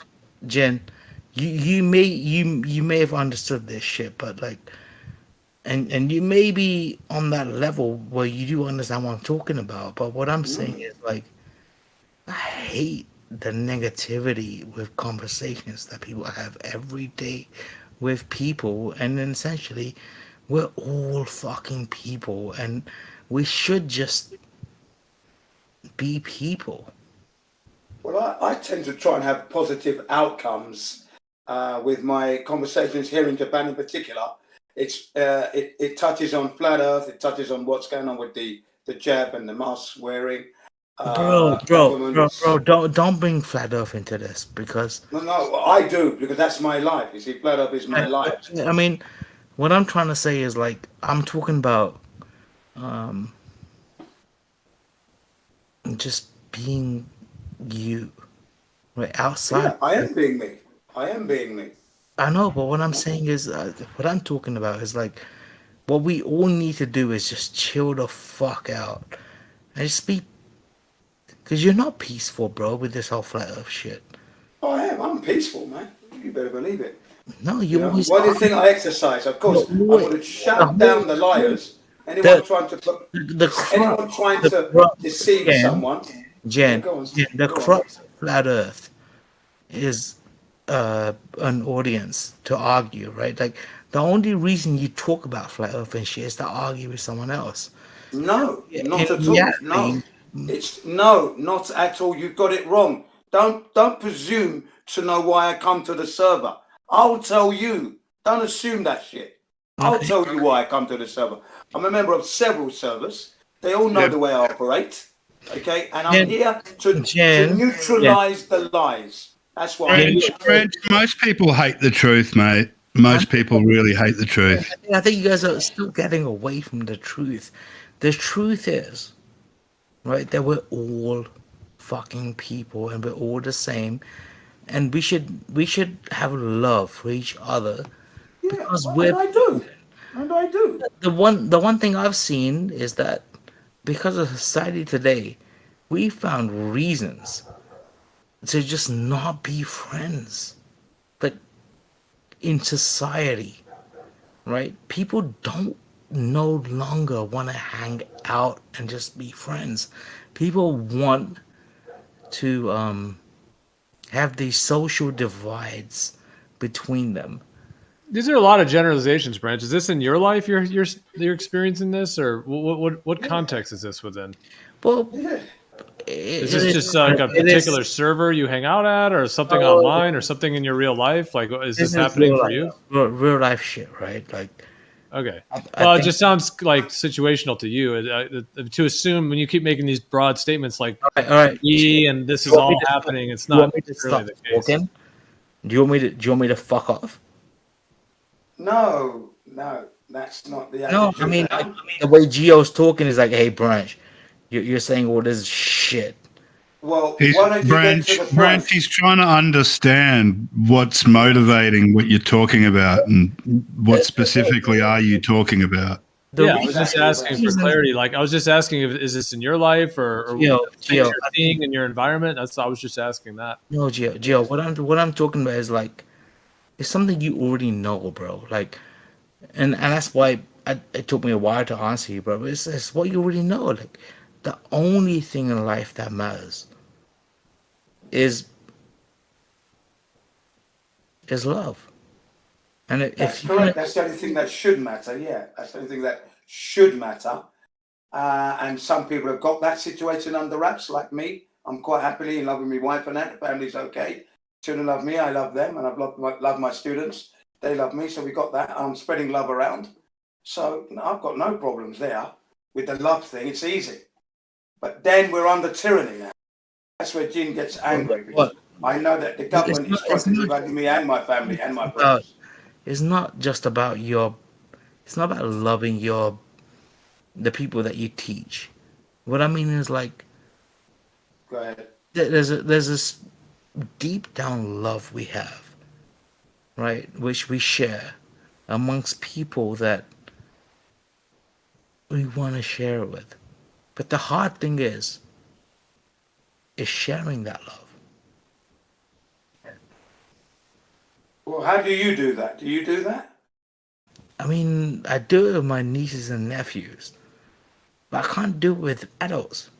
Jen, you may have understood this shit, but like, and you may be on that level where you do understand what I'm talking about. But what I'm saying is like, I hate the negativity with conversations that people have every day with people, and then essentially, we're all fucking people, and we should just be people. Well, I tend to try and have positive outcomes with my conversations here in Japan in particular. It touches on flat earth, it touches on what's going on with the jab and the mask wearing. Bro, governments. don't bring flat Earth into this because No, I do because that's my life. You see, flat Earth is my life. I mean, what I'm trying to say is like I'm talking about just being you, right outside. Yeah, I am being me. I am being me. I know, but what I'm saying is, what I'm talking about is like, what we all need to do is just chill the fuck out and just be, because you're not peaceful, bro, with this whole flat Earth shit. Oh, I am. I'm peaceful, man. You better believe it. No, you always. Why do you think I exercise? Of course, I'm going to shut down the liars. Anyone trying to deceive someone. Jen, Go on. the crux of flat Earth is an audience to argue, right? Like the only reason you talk about flat Earth and shit is to argue with someone else. No, not at all. No, it's not at all. You've got it wrong. Don't presume to know why I come to the server. I'll tell you. Don't assume that shit. I'll tell you why I come to the server. I'm a member of several servers. They all know the way I operate. Okay, and I'm here to neutralize the lies. That's why. Brent, most people hate the truth, mate. Most people really hate the truth. I think you guys are still getting away from the truth. The truth is, right, that we're all fucking people and we're all the same, and we should have love for each other because and I do. And I do. The one thing I've seen is that because of society today, we found reasons to just not be friends. But in society, right? People don't no longer want to hang out and just be friends. People want to have these social divides between them. These are a lot of generalizations, Branch. Is this in your life? You're experiencing this, or what context is this within? Well, is this just like a particular server you hang out at, or something online, or something in your real life? Like, is this happening for you? Real life shit, right? Like, okay. Well, it just sounds like situational to you. To assume when you keep making these broad statements like, all right, and this is all happening, it's not really the case. Do you want me to fuck off? No, that's not the attitude. No, I mean the way Gio's talking is like, hey, Branch, you're saying all this shit. Well, Branch, he's trying to understand what's motivating what you're talking about and what specifically are you talking about. I was just asking for clarity. Like, I was just asking, is this in your life or Gio, you're seeing in your environment? I was just asking that. No, Gio, what I'm talking about is like, it's something you already know, bro. Like, and that's why it took me a while to answer you, bro. It's what you already know. Like, the only thing in life that matters is love. And that's correct. That's the only thing that should matter. Yeah, that's the only thing that should matter. And some people have got that situation under wraps, like me. I'm quite happily in love with my wife and that. The family's okay. Children love me. I love them, and I've loved my students. They love me, so we got that. I'm spreading love around. So I've got no problems there with the love thing. It's easy. But then we're under tyranny now. That's where Jin gets angry. Because I know that the government is trying to divide me and my family and my brothers. It's not just about it's not about loving the people that you teach. What I mean is like, go ahead. There's this deep down love we have, right? Which we share amongst people that we want to share it with. But the hard thing is sharing that love. Well, how do you do that? Do you do that? I mean, I do it with my nieces and nephews, but I can't do it with adults.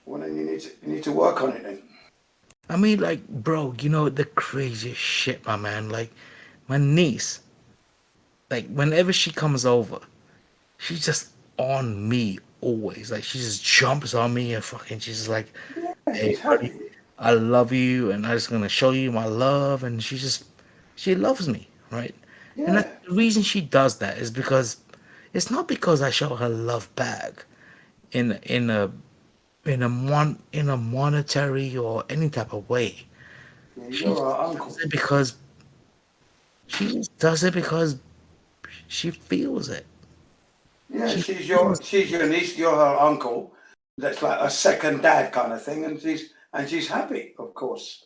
Well, then you need to work on it then. I mean, like, bro, you know the craziest shit, my man. Like, my niece, like, whenever she comes over, she's just on me always. Like, she just jumps on me and fucking, she's just like, hey, buddy, I love you, and I'm just gonna show you my love. And she loves me, right? Yeah. And the reason she does that is because it's not because I show her love back in a in a monetary or any type of way. Yeah, She you're our does uncle. it because she just does it because she feels it. Yeah, She she's feels your niece, you're her uncle. That's like a second dad kind of thing, and she's happy, of course.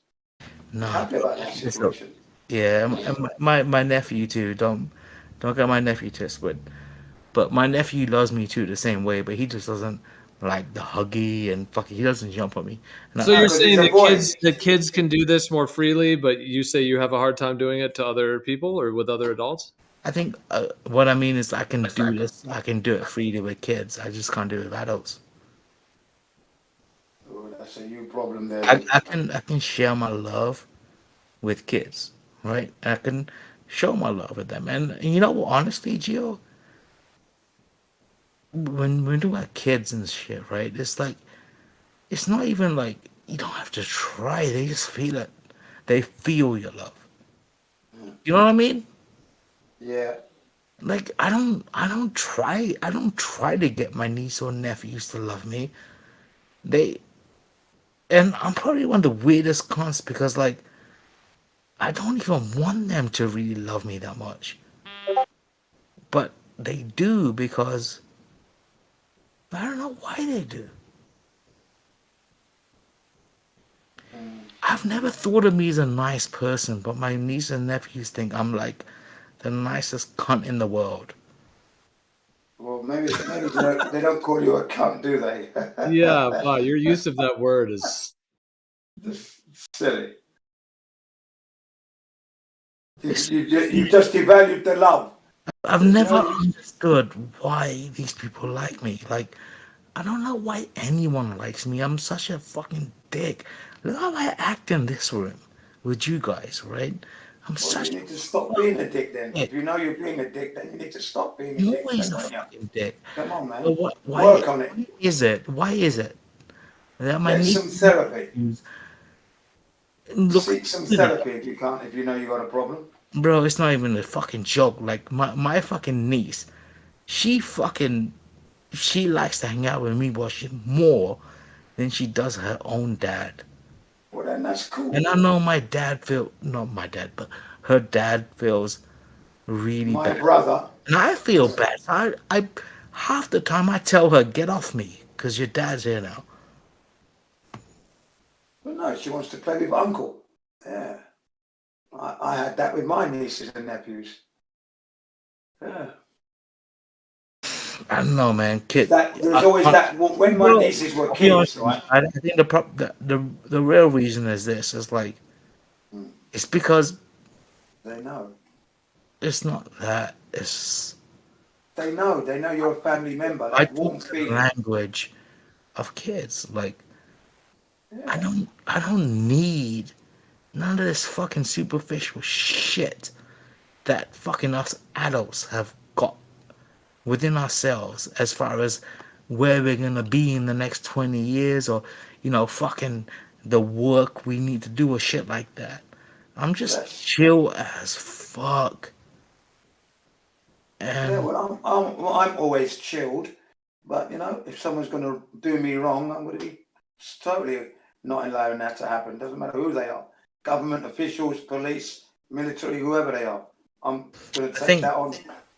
no. Happy about that So, situation. yeah, and my nephew too. Don't get my nephew twisted, but my nephew loves me too the same way. But he just doesn't like the huggy and fucking. He doesn't jump on me. And So I, you're saying that kids can do this more freely, but you say you have a hard time doing it to other people or with other adults? I think what I mean is I can do this. I can do it freely with kids. I just can't do it with adults. Oh, that's a you problem there. I can share my love with kids, right? I can show my love with them, and you know, honestly, Gio, when we do have kids and shit, right? It's like it's not even like you don't have to try. They just feel it. They feel your love. You know what I mean? Yeah. Like I don't try to get my niece or nephews to love me. And I'm probably one of the weirdest cons because like I don't even want them to really love me that much. But they do because I don't know why they do. I've never thought of me as a nice person, but my niece and nephews think I'm like the nicest cunt in the world. Well, maybe they don't call you a cunt, do they? Yeah, wow, your use of that word is just silly. You just devalued the love. I've never understood why these people like me. Like, I don't know why anyone likes me. I'm such a fucking dick. Look how I act in this room with you guys, right? You need to stop being a dick then. If you know you're being a dick, then you need to stop being a dick. Always a Don't you? fucking dick. Come on, man. But Work on it. Why is it? Why is it that my Get niece some therapy. look, Seek some therapy if you can't. If you know you got a problem. bro? It's not even a fucking joke. Like my fucking niece, she likes to hang out with me, but she more than she does her own dad. Well, then that's cool. And I know my dad not my dad, but her dad feels really My bad. brother. And I feel bad. I half the time I tell her, get off me, because your dad's here now. But no, she wants to play with uncle. Yeah. I had that with my nieces and nephews. Yeah. I don't know, man. Kid. There's always that. When my nieces were kids, right? I think the real reason is this. It's like, it's because they know. It's not that. It's they know you're a family member. I That warm talk the feeling. language of kids. Like, I don't need none of this fucking superficial shit that fucking us adults have got within ourselves as far as where we're gonna be in the next 20 years or, you know, fucking the work we need to do or shit like that. I'm just chill as fuck. And Yeah, well, I'm always chilled, but you know, if someone's going to do me wrong, I'm going to be totally not allowing that to happen. Doesn't matter who they are, government officials, police, military, whoever they are. I'm going to take that on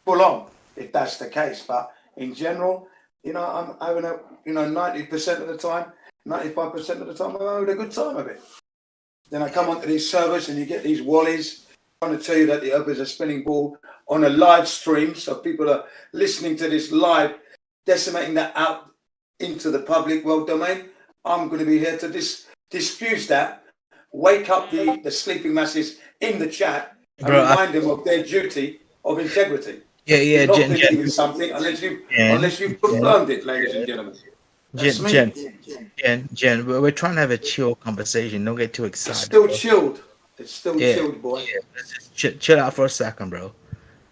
full on if that's the case. But in general, you know, I'm having 90% of the time, 95% of the time, I'm having a good time of it. Then I come onto these servers and you get these wallies trying to tell you that the Earth is a spinning ball on a live stream, so people are listening to this live, decimating that out into the public world domain. I'm going to be here to dispute that, wake up the sleeping masses in the chat, and remind them of their duty of integrity. Yeah, not believing something unless you've confirmed it, ladies and gentlemen. Jen, we're trying to have a chill conversation. Don't get too excited. It's still chilled. It's still chilled, boy. Yeah. Let's just chill out for a second, bro.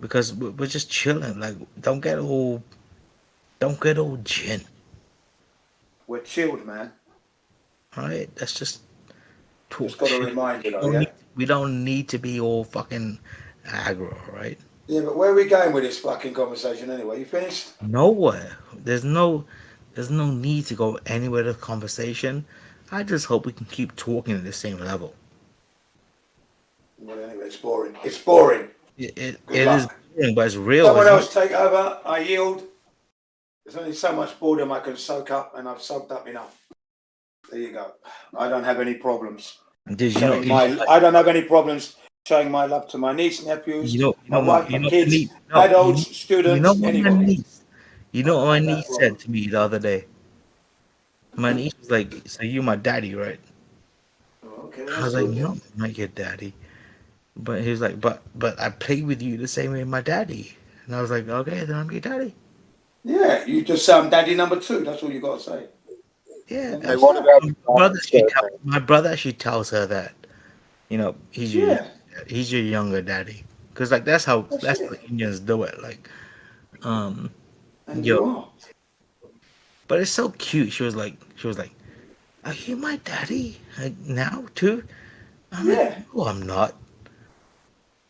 Because we're just chilling. Like, don't get all Jen. We're chilled, man. All right, that's just talk. Just got to remind you, though, yeah? We don't need to be all fucking aggro, right? Yeah, but where are we going with this fucking conversation anyway? You finished? Nowhere. There's there's no need to go anywhere to conversation. I just hope we can keep talking at the same level. Well, anyway, it's boring. It's boring. It Good is luck. boring, but it's real. Someone isn't else take over. I yield. There's only so much boredom I can soak up, and I've soaked up enough. There you go. I don't have any problems. Did you know? I don't have any problems showing my love to my niece, nephews, my wife, my kids, adults, students, anybody. You know what my niece said to me the other day? My niece was like, "So you my daddy, right?" Okay, I was like, "No, I'm not your daddy." But he was like, "But I play with you the same way my daddy." And I was like, "Okay, then I'm your daddy." Yeah, you just say I'm daddy number 2. That's all you got to say. Yeah. Hey, what about my brother? She tells her that, you know, he's your younger daddy, because like that's how Indians do it. Like, and you are. But it's so cute. She was like, "Are you my daddy like, now too?" I'm like, "No, I'm not."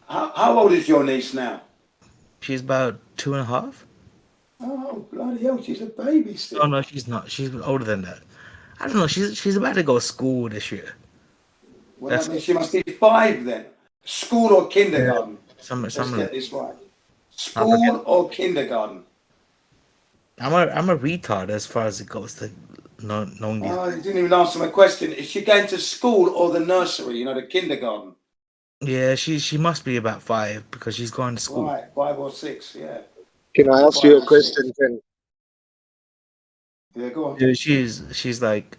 How old is your niece now? She's about 2.5. Oh, bloody hell, she's a baby still. Oh no, she's not. She's older than that. I don't know. She's about to go to school this year. Well, that means she must be 5 then. School or kindergarten? Let's get this right. School or kindergarten? I'm a retard as far as it goes to knowing these. Oh, you didn't even answer my question. Is she going to school or the nursery? You know, the kindergarten. Yeah, she must be about 5 because she's going to school. Right, 5 or 6. Yeah. Can I ask you a question, Jen? Yeah, go on. Dude, she's like,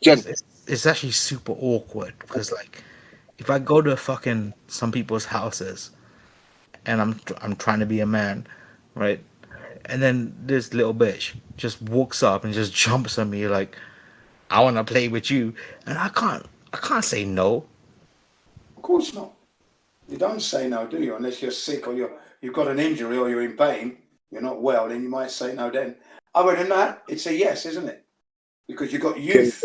it's actually super awkward because like, if I go to fucking some people's houses, and I'm trying to be a man, right? And then this little bitch just walks up and just jumps on me like, "I want to play with you," and I can't say no. Of course not. You don't say no, do you? Unless you're sick or you've got an injury or you're in pain, you're not well, then you might say no then. Other than that, it's a yes, isn't it? Because you've got youth.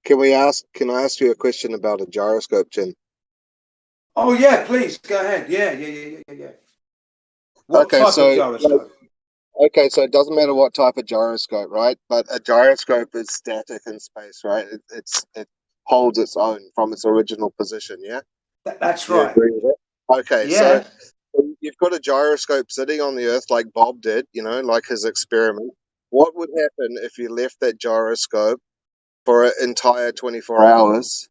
Can I ask you a question about a gyroscope, Jen? Oh yeah, please go ahead. Yeah. What type of gyroscope? Okay, so it doesn't matter what type of gyroscope, right? But a gyroscope is static in space, right? It holds its own from its original position, yeah? That's You right. agree with it? Okay, Yeah. so you've got a gyroscope sitting on the Earth like Bob did, you know, like his experiment. What would happen if you left that gyroscope for an entire 24 hours?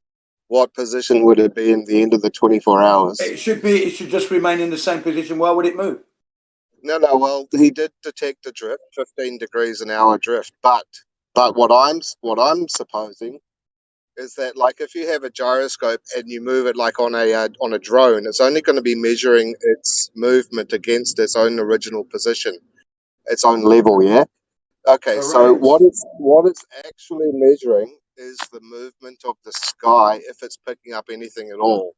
What position would it be in the end of the 24 hours? It should just remain in the same position. Why would it move? No, well, he did detect a drift, 15 degrees an hour drift, but what I'm supposing is that, like, if you have a gyroscope and you move it like on a drone, it's only going to be measuring its movement against its own original position, its own level, yeah? Okay, so what it's actually measuring is the movement of the sky, if it's picking up anything at all.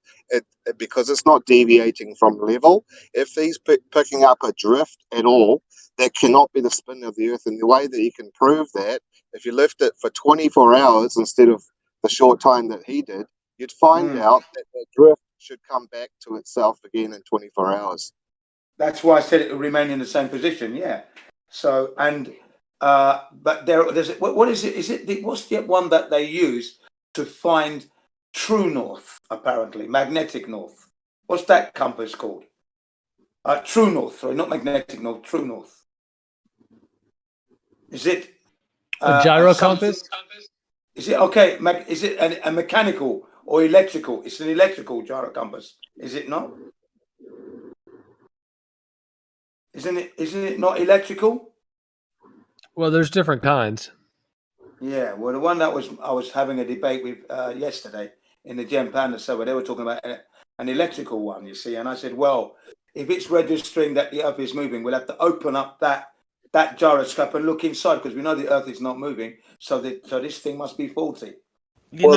Because it's not deviating from level. If he's picking up a drift at all, that cannot be the spin of the Earth. And the way that you can prove that, if you left it for 24 hours instead of the short time that he did, you'd find out that the drift should come back to itself again in 24 hours. That's why I said it would remain in the same position. Yeah. So but there's what is it? What's the one that they use to find true north? Apparently, magnetic north. What's that compass called? True north. Sorry, not magnetic north. True north. Is it a gyro compass? Is it okay? Is it a mechanical or electrical? It's an electrical gyro compass. Is it not? Isn't it not electrical? Well, there's different kinds. Yeah, well, the one that I was having a debate with yesterday in the Gem Panda server, they were talking about an electrical one, you see, and I said, well, if it's registering that the Earth is moving, we'll have to open up that gyroscope and look inside because we know the Earth is not moving, so this thing must be faulty. You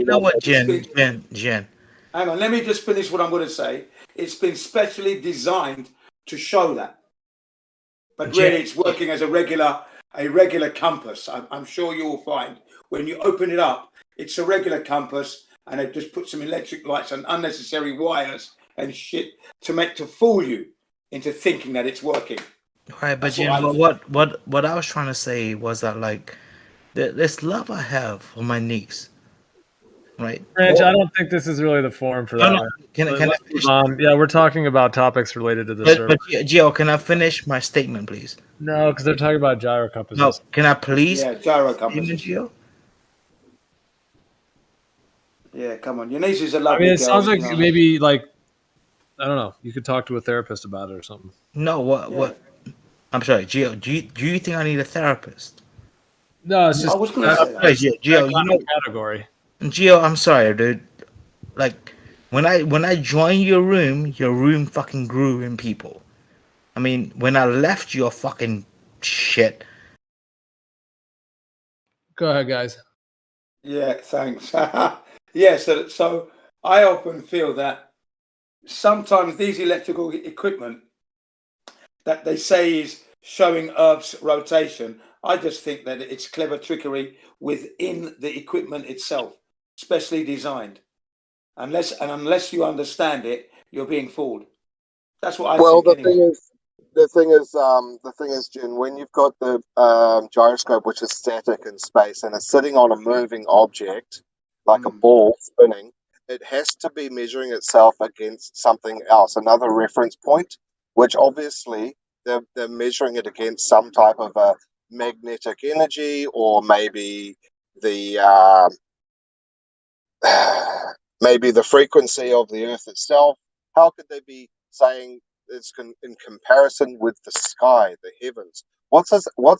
know what, Jen? Hang on, let me just finish what I'm going to say. It's been specially designed to show that. But really, it's working as a regular compass. I'm sure you will find when you open it up, it's a regular compass, and they've just put some electric lights and unnecessary wires and shit to fool you into thinking that it's working. Right, but That's you what I know think. what I was trying to say was that like this love I have for my niece, right? Branch, I don't think this is really the forum for No, that, no. man. Can I Let's finish? move on. Yeah, we're talking about topics related to the But server. Gio, can I finish my statement, please? No, because they're talking about gyro No, compasses. can I please? Yeah, gyro Statement, compasses. Gio? Yeah, come on. Your niece is a I lovely mean, it girl. sounds like You know. maybe like I don't know. You could talk to a therapist about it or something. No, what? I'm sorry, Gio. Do you think I need a therapist? No, it's just I was going to that, say that. Gio, that you know, category. Gio, I'm sorry, dude. Like when I joined your room fucking grew in people. I mean, when I left your fucking shit. Go ahead, guys. Yeah, thanks. Yeah, so I often feel that sometimes these electrical equipment that they say is showing Earth's rotation, I just think that it's clever trickery within the equipment itself, specially designed. Unless you understand it, you're being fooled. That's what I Well, think anyway. the thing is, Jin, when you've got the gyroscope, which is static in space, and it's sitting on a moving object, like a ball spinning, it has to be measuring itself against something else, another reference point, which obviously they're measuring it against some type of a magnetic energy, or maybe the maybe the frequency of the Earth itself. How could they be saying it's in comparison with the sky, the heavens? What's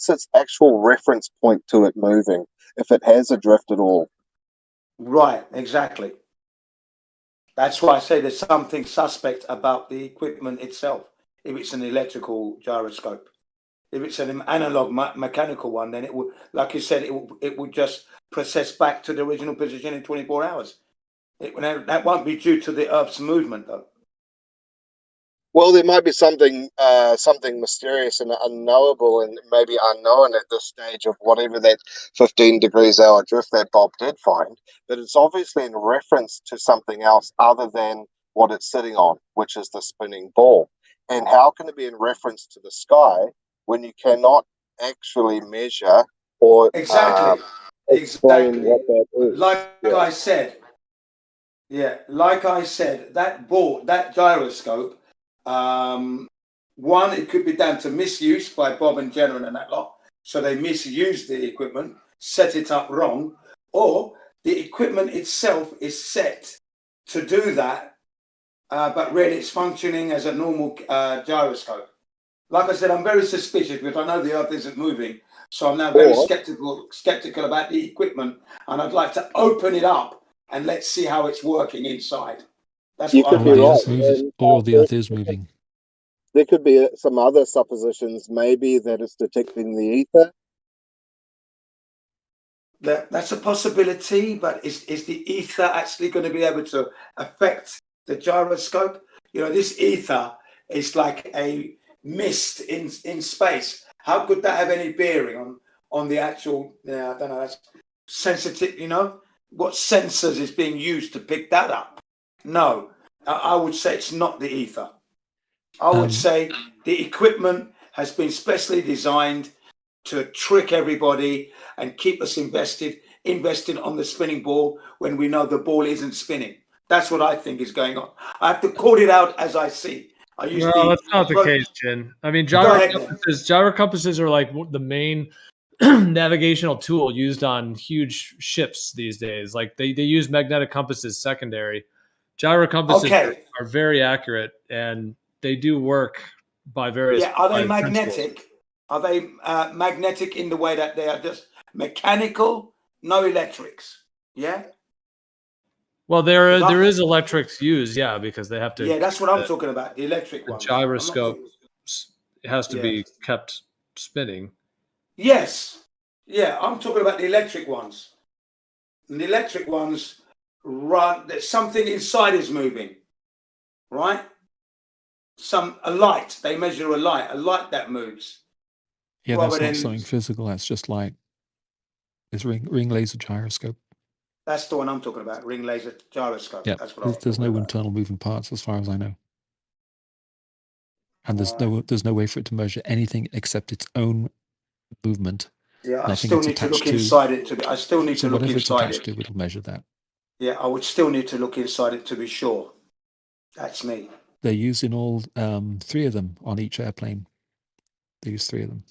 its actual reference point to it moving, if it has a drift at all? Right, exactly. That's why I say there's something suspect about the equipment itself. If it's an electrical gyroscope, if it's an analog mechanical one, then it would, like you said, it would just process back to the original position in 24 hours. That won't be due to the Earth's movement, though. Well, there might be something mysterious and unknowable, and maybe unknown at this stage of whatever that 15 degrees hour drift that Bob did find. But it's obviously in reference to something else other than what it's sitting on, which is the spinning ball. And how can it be in reference to the sky when you cannot actually measure or explain what that is? I said, like I said, that ball, that gyroscope, one, it could be down to misuse by Bob and Jenna and that lot. So they misused the equipment, set it up wrong, or the equipment itself is set to do that, but really it's functioning as a normal gyroscope. Like I said, I'm very suspicious because I know the Earth isn't moving, so I'm now very skeptical about the equipment, and I'd like to open it up and let's see how it's working inside. That's what I want. Or the Earth is moving. There could be some other suppositions, maybe that it's detecting the ether. That's a possibility, but is the ether actually going to be able to affect the gyroscope? You know, this ether is like a mist in space. How could that have any bearing on the actual? I don't know. That's sensitive. You know, what sensors is being used to pick that up? No, I would say it's not the ether. I would say the equipment has been specially designed to trick everybody and keep us invested on the spinning ball when we know the ball isn't spinning. That's what I think is going on. I have to call it out as I see. No, that's not the case, Jin. I mean, gyro compasses are like the main navigational tool used on huge ships these days. Like they use magnetic compasses secondary. Gyro compasses are very accurate, and they do work by various. Yeah, are they magnetic? Are they magnetic in the way that they are just mechanical, no electrics? Yeah. Well, there is electrics used, yeah, because they have to. Yeah, that's what I'm talking about. The electric one. Gyroscope has to be kept spinning. Yes. Yeah, I'm talking about the electric ones. And the electric ones run. There's something inside is moving, right? A light. They measure a light that moves. Yeah, that's not something physical. That's just light. It's ring laser gyroscope. That's the one I'm talking about. Ring laser gyroscope. Yeah, That's what there's no internal moving parts as far as I know. and there's no way for it to measure anything except its own movement. Yeah, I Nothing still it's need to attached look inside it. I still need so to look whatever it's inside attached it. to, it'll measure that. Yeah, I would still need to look inside it to be sure. That's me. They're using all 3 of them on each airplane. They use 3 of them.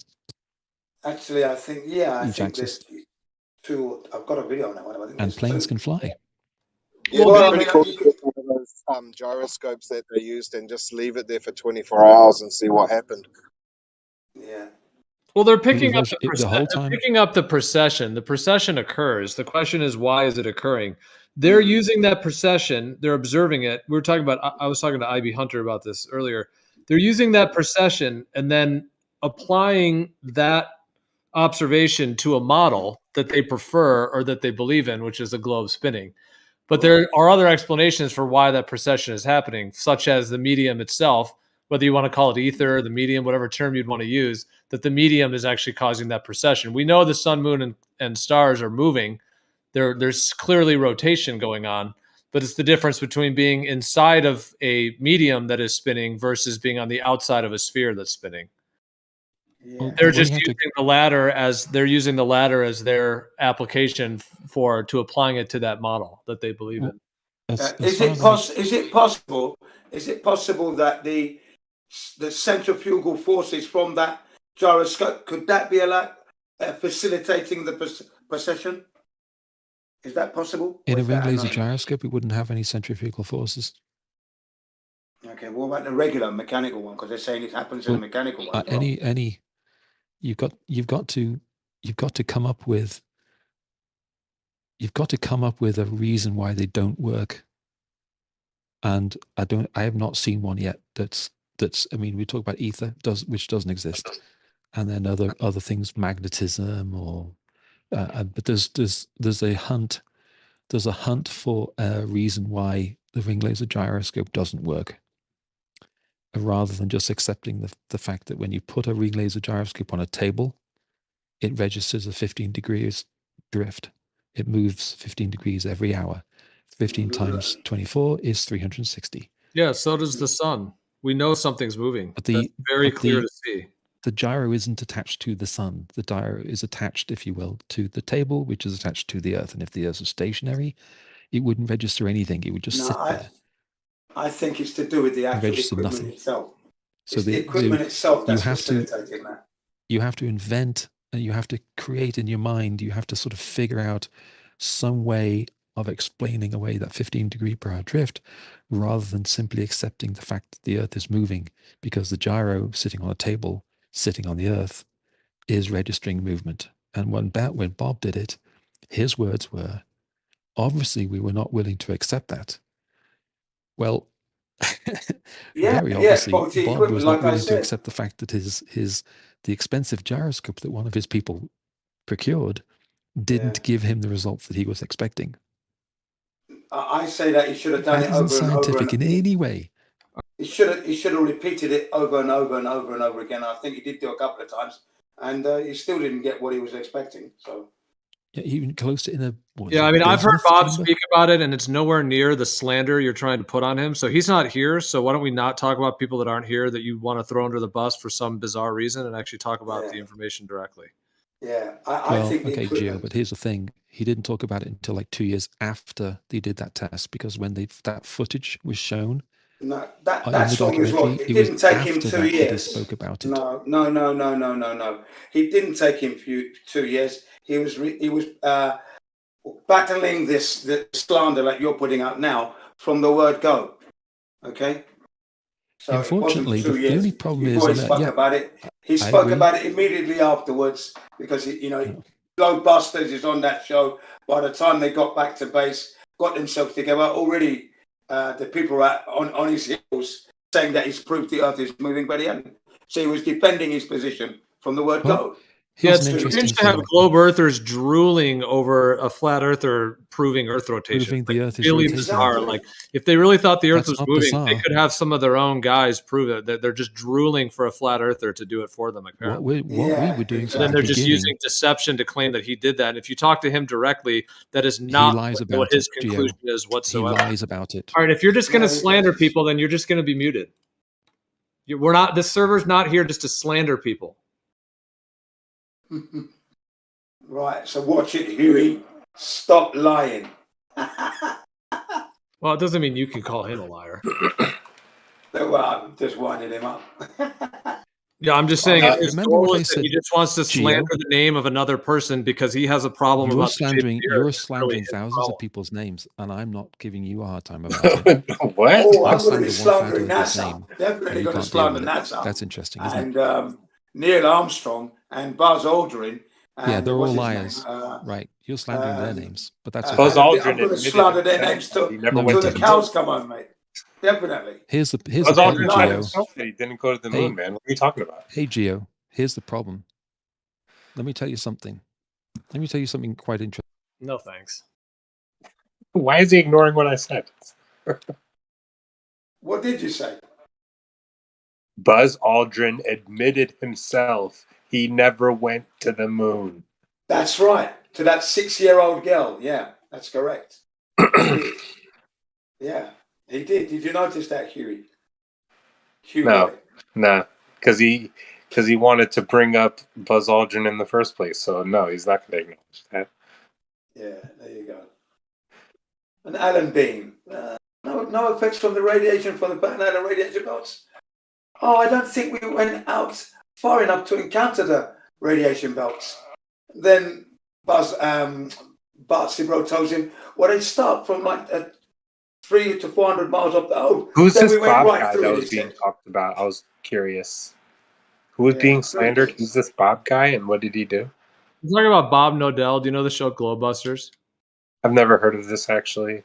Actually, I think I Each think axis. there's 2. I've got a video on that one. I think And there's planes 2. can fly. Yeah, Well, it'd be I pretty mean, cool to get one of those gyroscopes that they used and just leave it there for 24 hours and see what happened. Yeah. Well, they're It picking will up measure it the whole time. they're picking up the precession. The precession occurs. The question is, why is it occurring? They're using that precession. They're observing it. We were talking about. I was talking to IB Hunter about this earlier. They're using that precession and then applying that observation to a model that they prefer or that they believe in, which is the globe spinning. But there are other explanations for why that precession is happening, such as the medium itself, whether you want to call it ether, the medium, whatever term you'd want to use, that the medium is actually causing that precession. We know the sun, moon, and stars are moving. There's clearly rotation going on, but it's the difference between being inside of a medium that is spinning versus being on the outside of a sphere that's spinning. They're just using the latter as their application to applying it to that model that they believe in. Is it possible that the centrifugal forces from that gyroscope could that be facilitating the precession? Is that possible? In a ring laser gyroscope, it wouldn't have any centrifugal forces. Okay, what about the regular mechanical one? Because they're saying it happens in the mechanical one. As well. You've got to come up with a reason why they don't work. And I have not seen one yet that's I mean, we talk about ether which doesn't exist, and then other things, magnetism or but there's a hunt for a reason why the ring laser gyroscope doesn't work, rather than just accepting the fact that when you put a ring laser gyroscope on a table, it registers a 15 degrees drift. It moves 15 degrees every hour. 15 times 24 is 360. Yeah, so does the sun. We know something's moving. That's very clear to see. The gyro isn't attached to the sun. The gyro is attached, if you will, to the table, which is attached to the Earth. And if the Earth was stationary, it wouldn't register anything. It would just sit there. I think it's to do with the actual equipment itself. So the equipment itself that's facilitating that. You have to invent, and you have to create in your mind, you have to sort of figure out some way of explaining away that 15 degree per hour drift, rather than simply accepting the fact that the Earth is moving, because the gyro sitting on a table, sitting on the Earth, is registering movement. And when Bob did it, his words were, obviously we were not willing to accept that. Well, very obviously, Bob was not willing to accept the fact that the expensive gyroscope that one of his people procured didn't give him the results that he was expecting. I say that he should have done That it over isn't and over. scientific in any way. He should have repeated it over and over and over and over again. I think he did do a couple of times, and he still didn't get what he was expecting. So. Yeah, even close to in a. Yeah, I mean, I've heard Bob speak about it, and it's nowhere near the slander you're trying to put on him. So he's not here. So why don't we not talk about people that aren't here that you want to throw under the bus for some bizarre reason, and actually talk about the information directly? Yeah, I think. Okay, Gio, but here's the thing: he didn't talk about it until like 2 years after they did that test, because when that footage was shown. No, that's wrong as well. It didn't take him 2 years. He spoke about it. No. He didn't take him 2 years. He was battling the slander that you're putting out now from the word go. Okay. So unfortunately, the only problem is he spoke about it. He spoke about it immediately afterwards, because Globebusters is on that show. By the time they got back to base, got themselves together, already the people were on his heels saying that he's proved the Earth is moving, but he hadn't. So he was defending his position from the word go. Yeah, it's interesting to have globe earthers drooling over a flat earther proving Earth rotation. Proving the Earth is really rotating. bizarre. Like, if they really thought the Earth That's was not moving, bizarre. they could have some of their own guys prove it. They're just drooling for a flat earther to do it for them. Apparently, we were doing. So then they're just using deception to claim that he did that. And if you talk to him directly, that is not what his conclusion is whatsoever. He lies about it. All right, if you're just going to slander people, then you're just going to be muted. We're not. This server's not here just to slander people. Right. So watch it, Huey. Stop lying. Well, it doesn't mean you can call him a liar. Well, I'm just winding him up. Yeah, I'm just saying. If his remember goal what I is that said, he just wants to Gio? slander the name of another person because he has a problem You're about the shape of slandering. the earth, You're it's really slandering his thousands problem. of people's names, and I'm not giving you a hard time about it. What? Oh, I I'm going to be slander one slandering founder of his NASA. name, and Definitely you going to can't deal slander with it. NASA. That's interesting, isn't it? And Neil Armstrong and Buzz Aldrin. Yeah, And they're all what's his liars, name? right? You're slandering their names, but that's Buzz okay. Aldrin I'm going to admitted slander their himself names that he never No, went till you the to the didn't. cows moon. come home, mate. Definitely. Here's the Buzz problem, Aldrin said Gio. himself that he didn't go to the Hey, moon, man. What are you talking about? hey, Gio. Here's the problem. Let me tell you something. Let me tell you something quite interesting. No thanks. Why is he ignoring what I said? What did you say? Buzz Aldrin admitted himself he never went to the moon. That's right. To that 6-year-old girl. Yeah, that's correct. He did. Yeah, he did. Did you notice that, Huey? Huey. No, because he wanted to bring up Buzz Aldrin in the first place. So no, he's not going to acknowledge that. Yeah, there you go. And Alan Bean. No effects from the radiation from the Pattern radiation belts. Oh, I don't think we went out far enough to encounter the radiation belts. Then Bart Sibro tells him, well, they start from like 300 to 400 miles up the road. Who's Then this we went Bob right guy through that it, was he being said. talked about? I was curious. Who was being slandered? Who's this Bob guy, and what did he do? I'm talking about Bob Nodell. Do you know the show Glowbusters? I've never heard of this actually.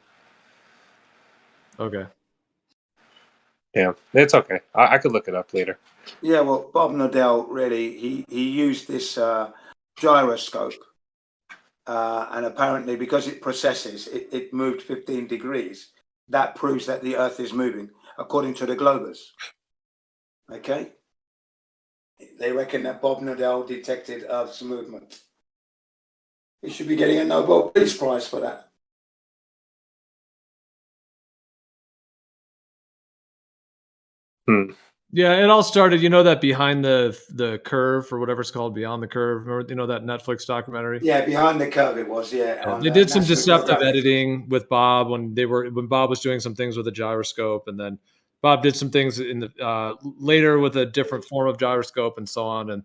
Okay. Yeah, it's okay. I could look it up later. Yeah, well, Bob Nodell really he used this gyroscope, and apparently because it processes, it moved 15 degrees. That proves that the Earth is moving, according to the Globers. Okay, they reckon that Bob Nodell detected Earth's movement. He should be getting a Nobel Peace Prize for that. Yeah, it all started. You know that Behind the Curve or whatever it's called, Beyond the Curve. Remember, you know that Netflix documentary? Yeah, Behind the Curve it was. Yeah, on, they did some National deceptive Geographic. editing with Bob when Bob was doing some things with a gyroscope, and then Bob did some things in the later with a different form of gyroscope and so on. And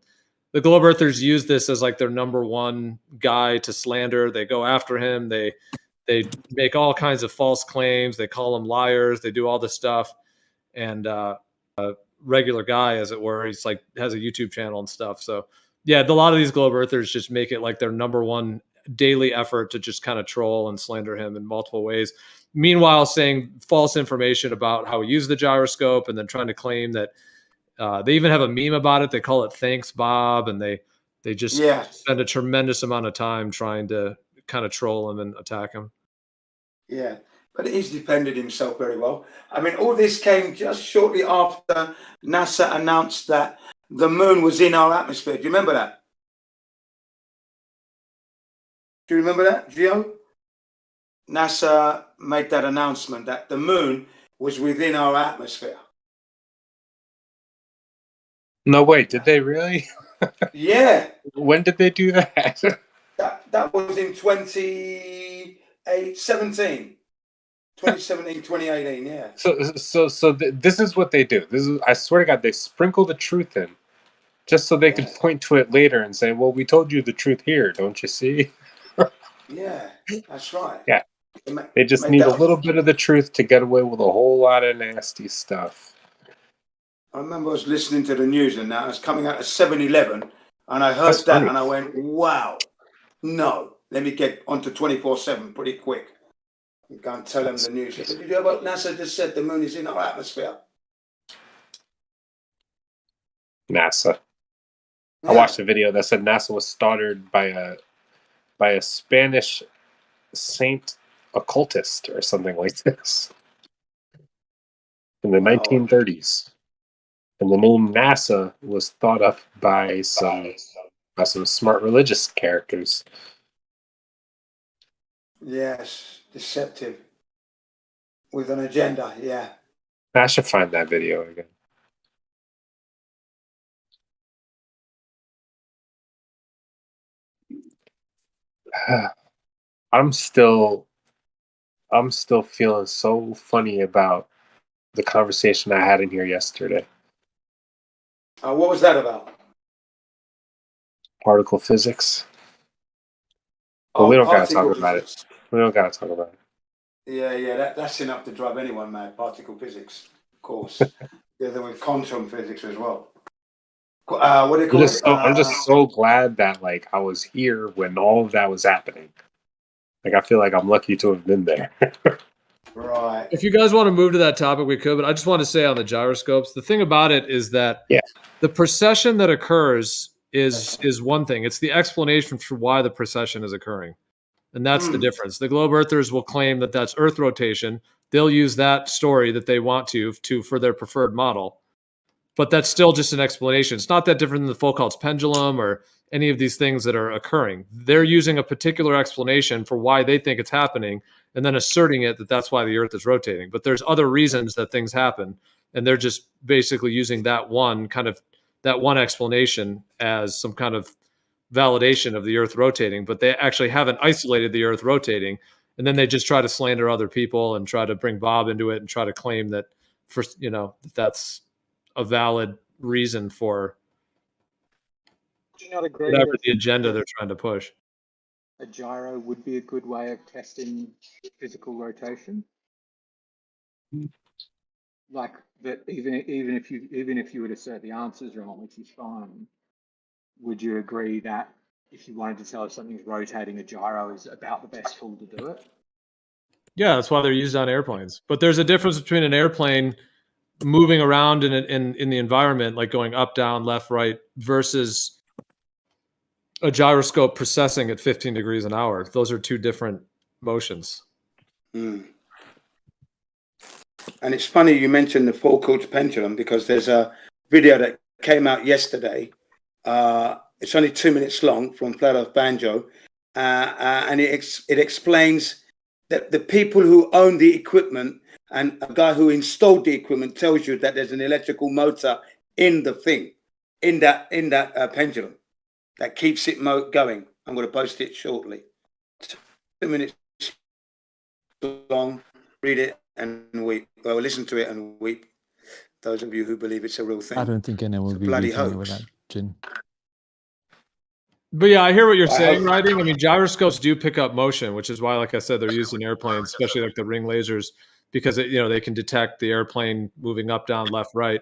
the Globe Earthers use this as like their number one guy to slander. They go after him. They make all kinds of false claims. They call him liars. They do all this stuff. And regular guy, as it were, he's like has a YouTube channel and stuff. So yeah, a lot of these Globe Earthers just make it like their number one daily effort to just kind of troll and slander him in multiple ways. Meanwhile, saying false information about how he used the gyroscope, and then trying to claim that they even have a meme about it. They call it "Thanks, Bob," and they just spend a tremendous amount of time trying to kind of troll him and attack him. Yeah, but he's defended himself very well. I mean, all this came just shortly after NASA announced that the moon was in our atmosphere. Do you remember that? Do you remember that, Gio? NASA made that announcement that the moon was within our atmosphere. No, wait, did they really? Yeah. When did they do that? That was in 2017, 2018, yeah. So this is what they do. This is, I swear to God, they sprinkle the truth in, just so they could point to it later and say, "Well, we told you the truth here, don't you see?" Yeah, that's right. Yeah, they just need a little bit of the truth to get away with a whole lot of nasty stuff. I remember I was listening to the news and that I was coming out of 7-Eleven and I heard That's that funny. and I went, wow, no, let me get onto 24/7 pretty quick. And go and tell them the news. Did you hear what NASA just said? The moon is in our atmosphere. NASA. Yeah. I watched a video that said NASA was started by a Spanish saint occultist or something like this in the 1930s. And the name NASA was thought up by some smart religious characters. Yes, deceptive. With an agenda, yeah. I should find that video again. I'm still feeling so funny about the conversation I had in here yesterday. What was that about? Particle physics. But we don't gotta talk particle about it. physics. We don't gotta talk about it. Yeah, that's enough to drive anyone mad. Particle physics, of course. Together with quantum physics as well. What do you call it? I'm just so glad that like I was here when all of that was happening. Like I feel like I'm lucky to have been there. Right. If you guys want to move to that topic, we could, but I just want to say on the gyroscopes, the thing about it is that the precession that occurs is one thing. It's the explanation for why the precession is occurring. And that's the difference. The globe earthers will claim that that's Earth rotation. They'll use that story that they want to for their preferred model. But that's still just an explanation. It's not that different than the Foucault's pendulum or any of these things that are occurring. They're using a particular explanation for why they think it's happening and then asserting it that that's why the Earth is rotating. But there's other reasons that things happen, and they're just basically using that one explanation as some kind of validation of the Earth rotating. But they actually haven't isolated the Earth rotating, and then they just try to slander other people and try to bring Bob into it and try to claim that that's a valid reason for Do you not agree whatever that the agenda they're trying to push. a gyro would be a good way of testing physical rotation? Like that, even if you would assert the answer's wrong, which is fine, would you agree that if you wanted to tell if something's rotating, a gyro is about the best tool to do it? Yeah, that's why they're used on airplanes. But there's a difference between an airplane moving around in the environment, like going up, down, left, right, versus a gyroscope precessing at 15 degrees an hour. Those are two different motions. And it's funny you mentioned the Foucault's pendulum, because there's a video that came out yesterday. It's only 2 minutes long from Flat Earth Banjo, and it explains that the people who own the equipment and a guy who installed the equipment tells you that there's an electrical motor in the thing, in that pendulum, that keeps it going. I'm going to post it shortly. 2 minutes long. Read it and weep. Well, listen to it and weep. Those of you who believe it's a real thing. I don't think anyone would be bloody weeping over hoax. that, Jin. But yeah, I hear what you're saying, Writing. I mean, gyroscopes do pick up motion, which is why, like I said, they're used in airplanes, especially like the ring lasers, because they can detect the airplane moving up, down, left, right.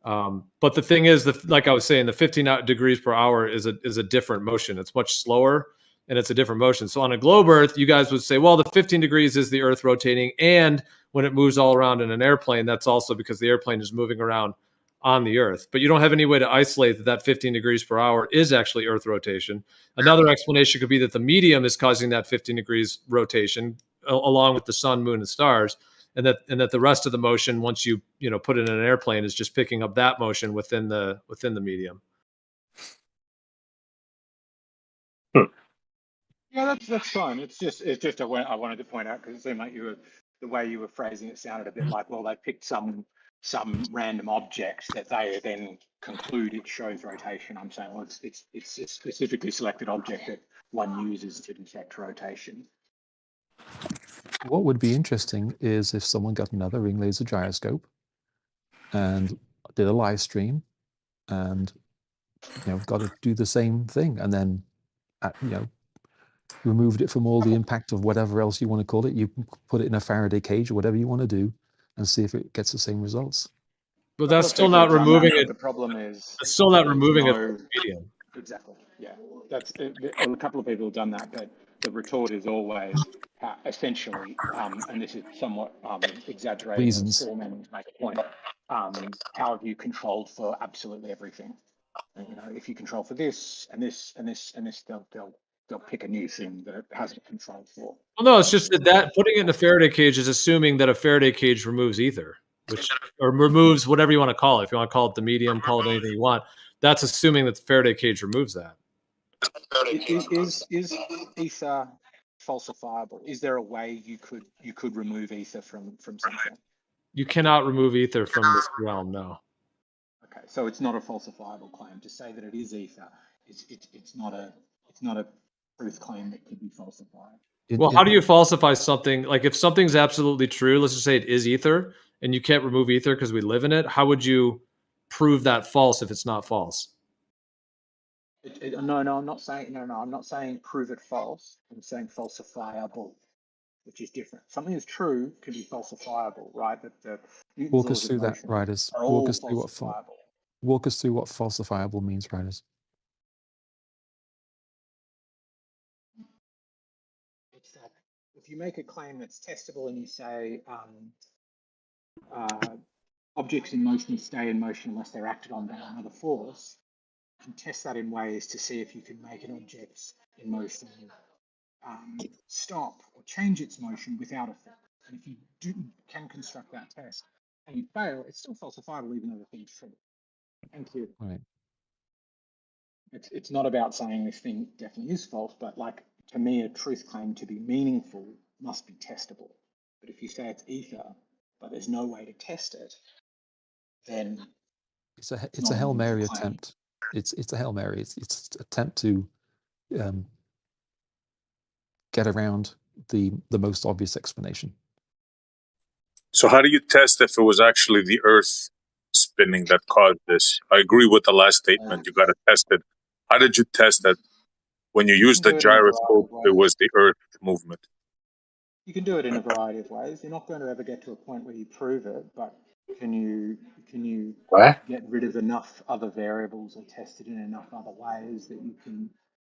But the thing is, like I was saying, the 15 degrees per hour is a different motion. It's much slower, and it's a different motion. So on a globe Earth, you guys would say, well, the 15 degrees is the Earth rotating, and when it moves all around in an airplane, that's also because the airplane is moving around on the Earth. But you don't have any way to isolate that 15 degrees per hour is actually Earth rotation. Another explanation could be that the medium is causing that 15 degrees rotation along with the sun, moon, and stars, and that the rest of the motion, once you put it in an airplane, is just picking up that motion within the medium. Yeah, that's fine. It's just I wanted to point out, because it seemed like the way you were phrasing it sounded a bit like, well, they picked some random object that they then conclude it shows rotation. I'm saying, well, it's a specifically selected object that one uses to detect rotation. What would be interesting is if someone got another ring laser gyroscope and did a live stream and got to do the same thing, and then removed it from all the impact of whatever else you want to call it. You put it in a Faraday cage or whatever you want to do, and see if it gets the same results. But that's still not removing it. The problem is it's still not removing it from the medium. Exactly. Yeah, a couple of people have done that, but the retort is always essentially, and this is somewhat exaggerating Reasons. or strawmanning to make a point. How have you controlled for absolutely everything? And, if you control for this and this and this and this, they'll pick a new thing that it hasn't controlled for. Well, no, it's just that putting it in a Faraday cage is assuming that a Faraday cage removes ether, or removes whatever you want to call it. If you want to call it the medium, call it anything you want. That's assuming that the Faraday cage removes that. Is ether falsifiable? Is there a way you could remove ether from something? You cannot remove ether from this realm, no. Okay, so it's not a falsifiable claim. To say that it is ether, it's not a truth claim that could be falsified. Well, how do you falsify something? Like if something's absolutely true, let's just say it is ether, and you can't remove ether because we live in it. How would you prove that false if it's not false? No, I'm not saying I'm not saying prove it false. I'm saying falsifiable, which is different. Something is true can be falsifiable, right? But the Newton's Walk laws us of through that, motion Riders. are all falsifiable. Walk us through what falsifiable means, Riders. It's that if you make a claim that's testable and you say objects in motion stay in motion unless they're acted on by another force, you can test that in ways to see if you can make an object in motion stop or change its motion without effect. And if you can construct that test and you fail, it's still falsifiable even though the thing's true. Thank you. Right. It's not about saying this thing definitely is false, but like to me, a truth claim to be meaningful must be testable. But if you say it's ether, but there's no way to test it, then it's a Hail Mary attempt. It's a Hail Mary. It's an attempt to get around the most obvious explanation. So how do you test if it was actually the Earth spinning that caused this? I agree with the last statement. You got to test it. How did you test that when you used the gyroscope? It was the Earth movement. You can do it in a variety of ways. You're not going to ever get to a point where you prove it, but can you get rid of enough other variables or test it in enough other ways that you can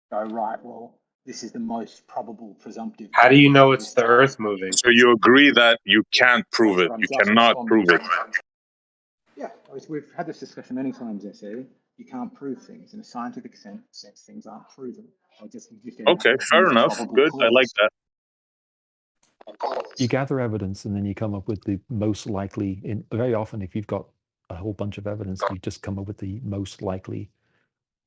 go, right, well, this is the most probable presumptive. How do you know it's the Earth moving? So you agree that you can't prove it. You cannot prove it. Yeah, we've had this discussion many times, SE. You can't prove things. In a scientific sense, things aren't proven. Okay, fair enough. Good. I like that. You gather evidence and then you come up with the most likely. Very often, if you've got a whole bunch of evidence, you just come up with the most likely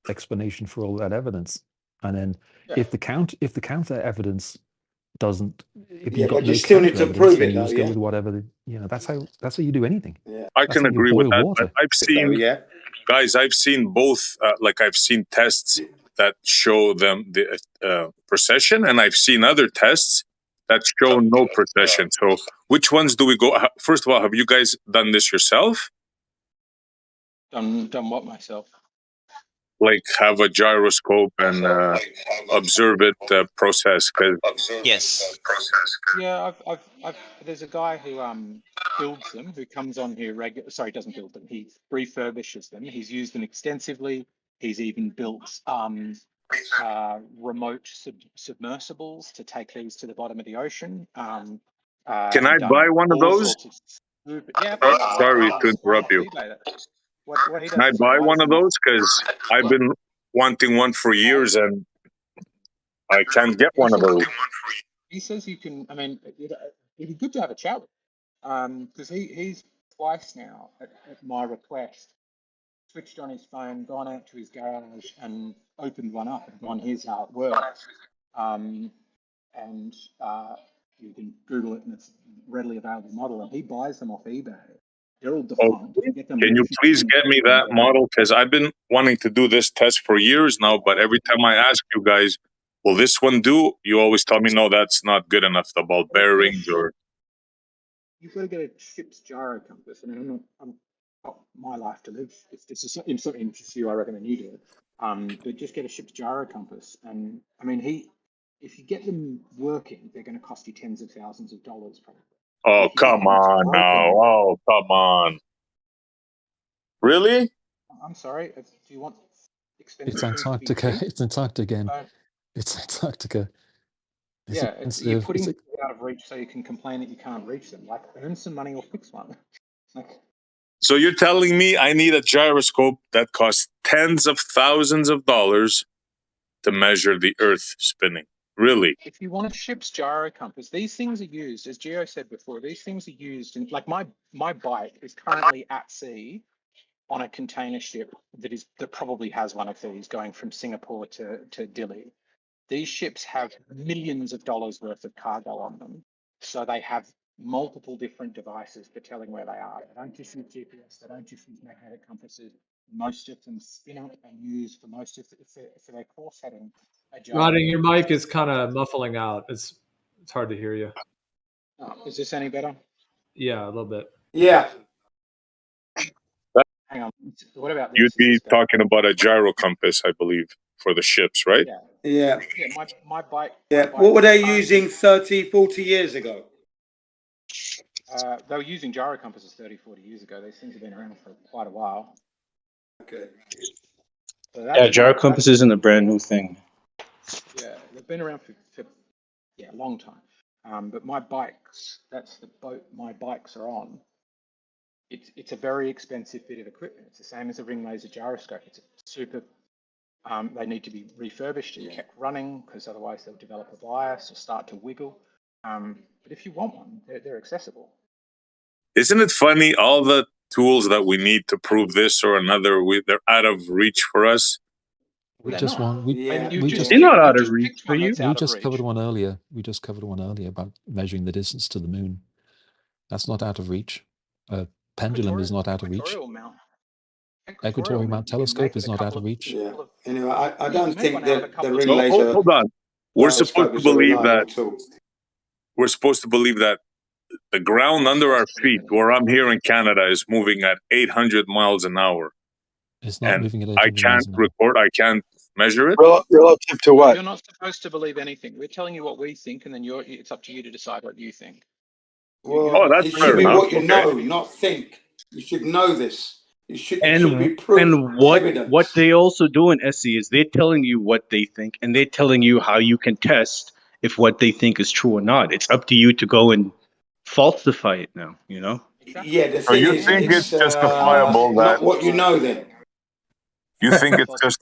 explanation for all that evidence. And then if the counter evidence doesn't, if you've got but no you still need to counter prove evidence, it, you though, just go with whatever that's how you do anything. Yeah. I That's can how you agree with boil that. water. But I've seen, guys, I've seen both. I've seen tests that show them the precession, and I've seen other tests that show no precession. So which ones do we go? First of all, have you guys done this yourself? Done what myself? Like have a gyroscope and observe it process? Yes. Yeah, I've there's a guy who builds them, who comes on here Sorry, doesn't build them. He refurbishes them. He's used them extensively. He's even built remote submersibles to take these to the bottom of the ocean. Can I buy one of those? Yeah, Sorry to interrupt you. What he Can I does is buy buys one of them. those? Because I've been wanting one for years and I can't get one of those. He says you can. I mean, it'd be good to have a chat with him because he's twice now at my request switched on his phone, gone out to his garage and opened one up and gone, here's how it works. And you can Google it and it's a readily available model. And he buys them off eBay. They're all defunct. Okay. Can you please get me that model? Because I've been wanting to do this test for years now, but every time I ask you guys, will this one do? You always tell me, no, that's not good enough, the ball bearings or... You've got to get a ship's gyro compass. I mean, I'm got my life to live. If this is something interests you, I recommend you do it. But just get a ship's gyro compass. And I mean, if you get them working, they're going to cost you tens of thousands of dollars probably. Oh, come on now. Oh, come on. Really? I'm sorry. Do you want expensive It's things to be Antarctica. cheap? It's Antarctica again. It's Antarctica. It's Yeah, you're expensive. putting things out of reach so you can complain that you can't reach them. Like, earn some money or fix one. Like, So you're telling me I need a gyroscope that costs tens of thousands of dollars to measure the Earth spinning? Really? if you want a ship's gyro compass, these things are used, as Gio said before, these things are used in, like my bike is currently at sea on a container ship that probably has one of these going from Singapore to Dili. These ships have millions of dollars worth of cargo on them. So they have multiple different devices for telling where they are. They don't just use GPS, they don't just use magnetic compasses. most of them spin up and use for most of for their course heading. Roddy, your mic is kind of muffling out. It's hard to hear you. Oh, is this any better? Yeah, a little bit. Yeah. Hang on. What about this? You'd be talking about a gyro compass, I believe, for the ships, right? Yeah. Yeah. Yeah, my bike. Yeah. What were they using 30, 40 years ago? They were using gyro compasses 30, 40 years ago. These things have been around for quite a while. Okay. So Yeah, gyro compass isn't a brand new thing. Yeah, they've been around for a long time. But my bikes, that's the boat my bikes are on. It's a very expensive bit of equipment. It's the same as a ring laser gyroscope. It's a super. They need to be refurbished and kept running because otherwise they'll develop a bias or start to wiggle. But if you want one, they're accessible. Isn't it funny? All the tools that we need to prove this or another, they're out of reach for us. We just want we just They're not out of reach for you. We just covered one earlier. We just covered one earlier about measuring the distance to the moon. That's not out of reach. Pendulum is not out of reach. Equatorial Mount telescope is not out of reach. Yeah. Anyway, I don't think that the ring So, laser. hold on. We're supposed to is a believe reliable that. tool. We're supposed to believe that the ground under our feet, where I'm here in Canada, is moving at 800 miles an hour. It's not And moving at I 800 miles can't an hour. record. I can't measure it. Relative to what? You're not supposed to believe anything. We're telling you what we think, and then it's up to you to decide what you think. Well, that's it fair should be enough. what you Okay. know, not think. You should know this. It should be proof. And what evidence. they also do in SE is they're telling you what they think, and they're telling you how you can test if what they think is true or not. It's up to you to go and falsify it now. You know. Yeah, the So thing you is, think it's justifiable not that what you know then. you think it's just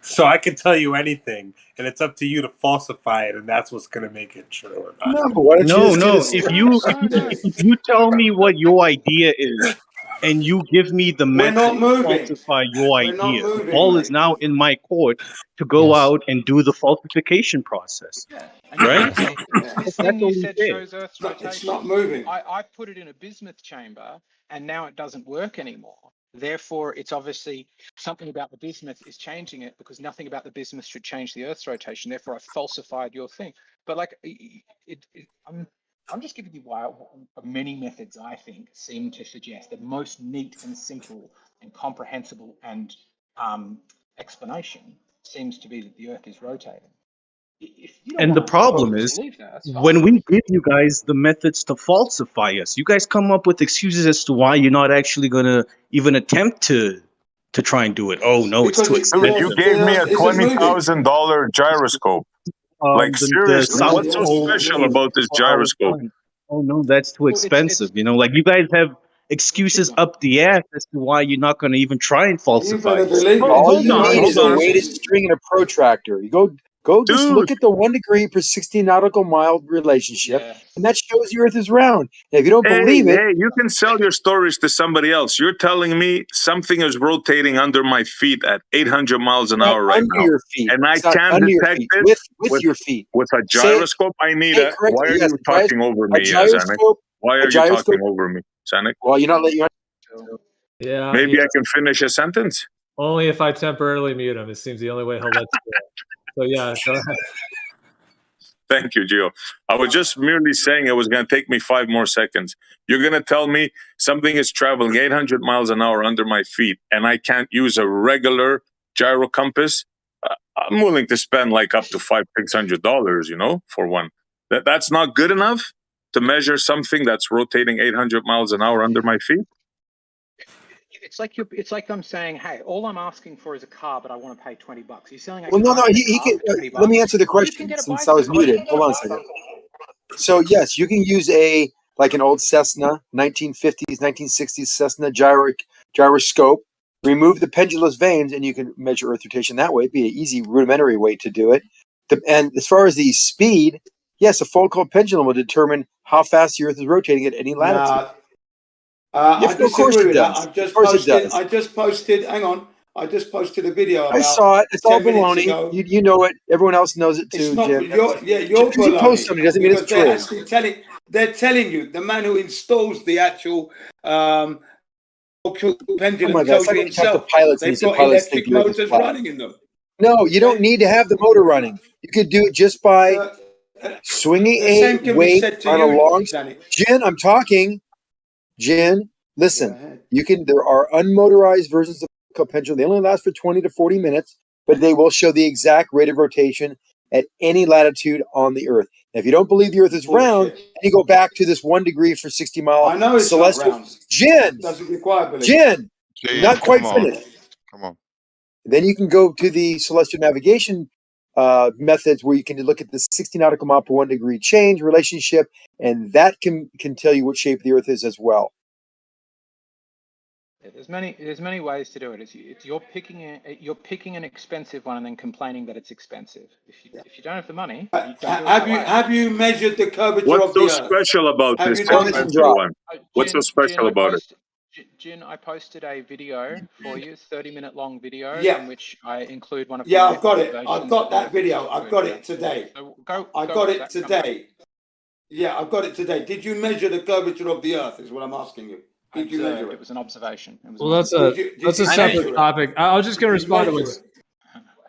So I can tell you anything, and it's up to you to falsify it, and that's what's going to make it true or not. No, but why don't you No, just get no. a If you tell me what your idea is, and you give me the We're method not to moving. falsify your We're not idea, the moving, ball is mate. now in my court to go out and do the falsification process. Yeah. And you Right? can say, this thing That's you all we said say. shows Earth's rotation. It's not moving. I put it in a bismuth chamber, and now it doesn't work anymore. Therefore, it's obviously something about the bismuth is changing it, because nothing about the bismuth should change the Earth's rotation. Therefore, I falsified your thing. But like, I'm just giving you why many methods, I think, seem to suggest the most neat and simple and comprehensible and explanation seems to be that the Earth is rotating. If you don't And the want problem to is, believe that, that's when fine. we give you guys the methods to falsify us, you guys come up with excuses as to why you're not actually going to even attempt to try and do it. Oh no, it's too Dude, you expensive. gave me a $20,000 gyroscope. Like The seriously, South what's so Pole special about this for our gyroscope? sun. Oh no, that's too expensive. You know, like you guys have excuses up the ass as to why you're not going to even try and falsify it. All you need is a weighted string and a protractor. You go just look at the 1 degree per 60 nautical mile relationship, and that shows the Earth is round. And if you don't believe it, Hey, you can sell your stories to somebody else. You're telling me something is rotating under my feet at 800 miles an hour right under now, your feet. and I It's not can't under your detect feet. it With your feet. with a Say it- gyroscope. I need say it a. correctly. Why are Yes, you talking over a me, Zanik? gyroscope. Why a are you gyroscope. talking over me, Zanik? Well, you're not letting. Yeah. Maybe I can finish a sentence. Only if I temporarily mute him. It seems the only way he'll let you do it. So yeah, go ahead. Thank you, Gio. I was just merely saying it was going to take me 5 more seconds. You're going to tell me something is traveling 800 miles an hour under my feet, and I can't use a regular gyro compass? I'm willing to spend like up to $500-600, you know, for one. That's not good enough to measure something that's rotating 800 miles an hour under my feet? It's like I'm saying, hey, all I'm asking for is a car, but I want to pay $20. You're selling a Well, no, car. he can. Let me answer the question since I was muted. Hold on a second. So yes, you can use an old Cessna, 1950s, 1960s Cessna gyroscope. Remove the pendulous vanes, and you can measure Earth rotation that way. It'd be an easy, rudimentary way to do it. And as far as the speed, yes, a fold-called pendulum will determine how fast the Earth is rotating at any latitude. I of course disagree it with that. does. Of course it does. I just posted. Hang on. I just posted a video about. I saw it. It's all 10 minutes baloney. ago. You know it. Everyone else knows it too, It's not. Jim. You're Just because you post something doesn't mean it's because they're true. actually telling. They're telling you, the man who installs the actual pendulum my God, it's tells like you when you talk to himself. pilots and you They've say got pilots think electric the Earth is motors flat. running in them. No, you don't need to have the motor running. You could do it just by swinging The a same can be weight said to on a you, long. Danny. Jen, I'm talking. Jen, listen. You can. There are unmotorized versions of the pendulum. They only last for 20 to 40 minutes, but they will show the exact rate of rotation at any latitude on the Earth. Now, if you don't believe the Earth is round, and you go back to this 1 degree for 60 mile I know it's celestial. not round. Jen, Doesn't require belief. Jen, not quite come on. finished. Come on. Then you can go to the celestial navigation methods where you can look at the 60 nautical mile per 1 degree change relationship, and that can tell you what shape the Earth is as well. Yeah, there's many ways to do it. It's you're picking an expensive one and then complaining that it's expensive. If you don't have the money, you don't do it that way. Have you measured the curvature What's of the so Earth? special about Have this you done expensive that? one? What's so special about it? Jin, I posted a video for you, 30-minute long video, Yeah. in which I include one of Yeah, my I've got it. observations I've got of the that Earth. video. I've got it today. So I got it today. Yeah, I've got it today. Did you measure the curvature of the Earth? Is what I'm asking you. Did you measure it? It was an observation. It was Well, that's a separate topic. I was just going to respond to what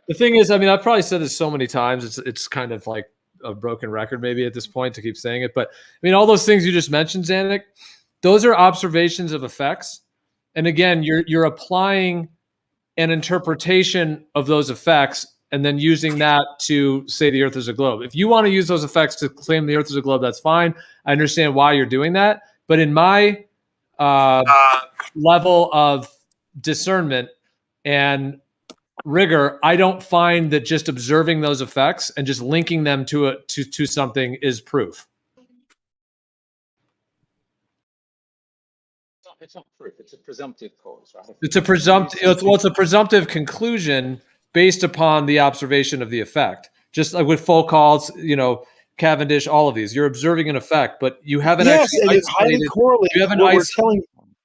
the thing is. I mean, I've probably said this so many times. It's kind of like a broken record maybe at this point to keep saying it. But I mean, all those things you just mentioned, Zanuck, those are observations of effects. And again, you're applying an interpretation of those effects and then using that to say the Earth is a globe. If you want to use those effects to claim the Earth is a globe, that's fine. I understand why you're doing that. But in my level of discernment and rigor, I don't find that just observing those effects and just linking them to something is proof. It's not proof. It's a presumptive cause, right? It's a presumptive conclusion based upon the observation of the effect. Just like with Foucault's, Cavendish, all of these, you're observing an effect, but you haven't Yes, actually and it's highly correlated. You haven't what we're telling.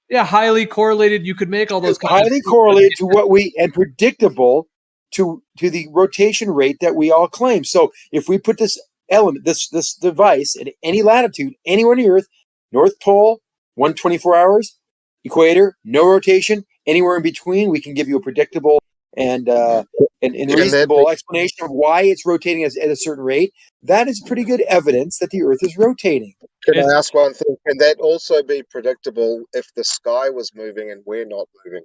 Yeah, highly correlated. You could make all those Highly correlated to what and predictable to the rotation rate that we all claim. So if we put this element, this device at any latitude, anywhere on the Earth, North Pole, 124 hours, equator, no rotation, anywhere in between, we can give you a predictable and reasonable explanation of why it's rotating at a certain rate. That is pretty good evidence that the Earth is rotating. Can I ask one thing? Can that also be predictable if the sky was moving and we're not moving?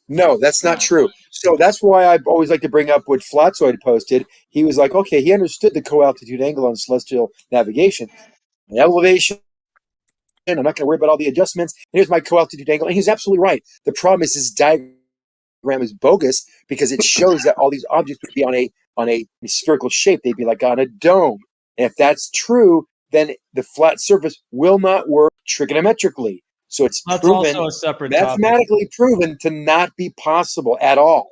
No, that's not true. So that's why I always like to bring up what Flatzoid posted. He was like, okay, he understood the co-altitude angle on celestial navigation. The elevation, I'm not going to worry about all the adjustments. And here's my co-altitude angle. And he's absolutely right. The problem is his diagram is bogus because it shows that all these objects would be on a spherical shape. They'd be like on a dome. And if that's true, then the flat surface will not work trigonometrically. So it's proven, also a separate mathematically proven to not be possible at all.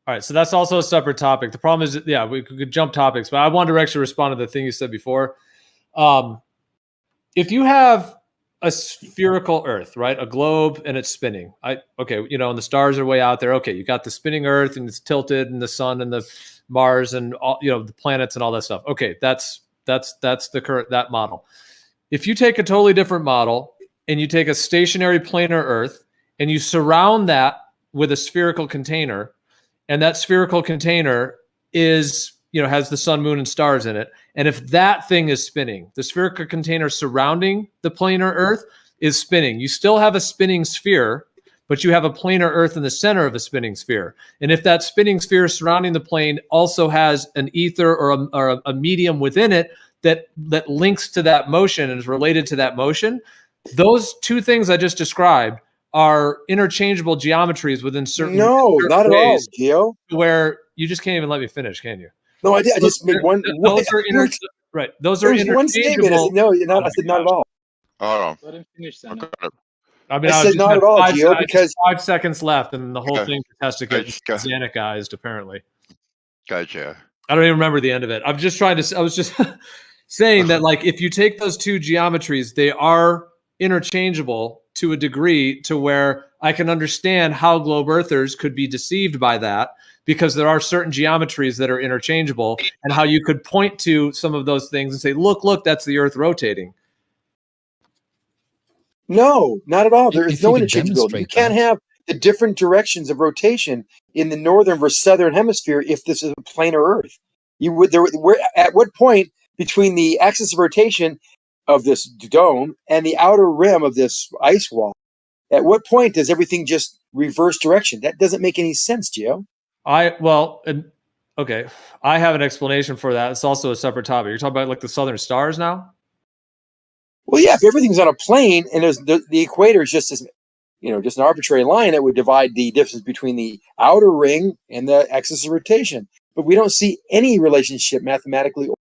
All right, so that's also a separate topic. The problem is, yeah, we could jump topics, but I wanted to actually respond to the thing you said before. If you have a spherical Earth, right, a globe, and it's spinning, and the stars are way out there. Okay, you got the spinning Earth, and it's tilted, and the sun, and the Mars, and all, the planets, and all that stuff. Okay, that's that model. If you take a totally different model and you take a stationary planar Earth and you surround that with a spherical container, and that spherical container is, has the sun, moon, and stars in it. And if that thing is spinning, the spherical container surrounding the planar Earth is spinning. You still have a spinning sphere, but you have a planar Earth in the center of a spinning sphere. And if that spinning sphere surrounding the plane also has an ether or a medium within it that links to that motion and is related to that motion, those two things I just described are interchangeable geometries within certain not at all, Gio. Where you just can't even let me finish, can you? No, I did. I just made one. Those are right. Those are interchangeable. One statement. I said no. You're not. I said not at all. Hold on. Let him finish, I mean, I said not at all, Gio, because 5 seconds left, and the whole thing has to get Zanuckized, apparently. Gotcha. I don't even remember the end of it. I was just saying that, like, if you take those two geometries, they are interchangeable to a degree to where I can understand how globe earthers could be deceived by that, because there are certain geometries that are interchangeable, and how you could point to some of those things and say, look, that's the Earth rotating. No, not at all. There is no interchangeability. You can't have the different directions of rotation in the northern versus southern hemisphere if this is a planar Earth. You would at what point between the axis of rotation of this dome and the outer rim of this ice wall, at what point does everything just reverse direction? That doesn't make any sense, Gio. Okay, I have an explanation for that. It's also a separate topic. You're talking about like the southern stars now? Well, yeah, if everything's on a plane and there's the equator is just as, just an arbitrary line that would divide the distance between the outer ring and the axis of rotation. But we don't see any relationship mathematically or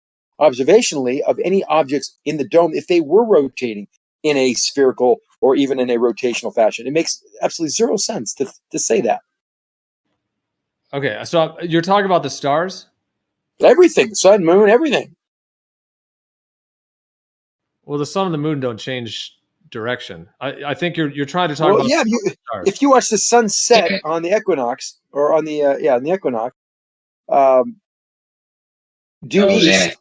observationally of any objects in the dome if they were rotating in a spherical or even in a rotational fashion. It makes absolutely zero sense to say that. Okay, so you're talking about the stars? Everything, sun, moon, everything. Well, the sun and the moon don't change direction. I think you're trying to talk about. Yeah, if you watch the sun set on the equinox or on the on the equinox, due east,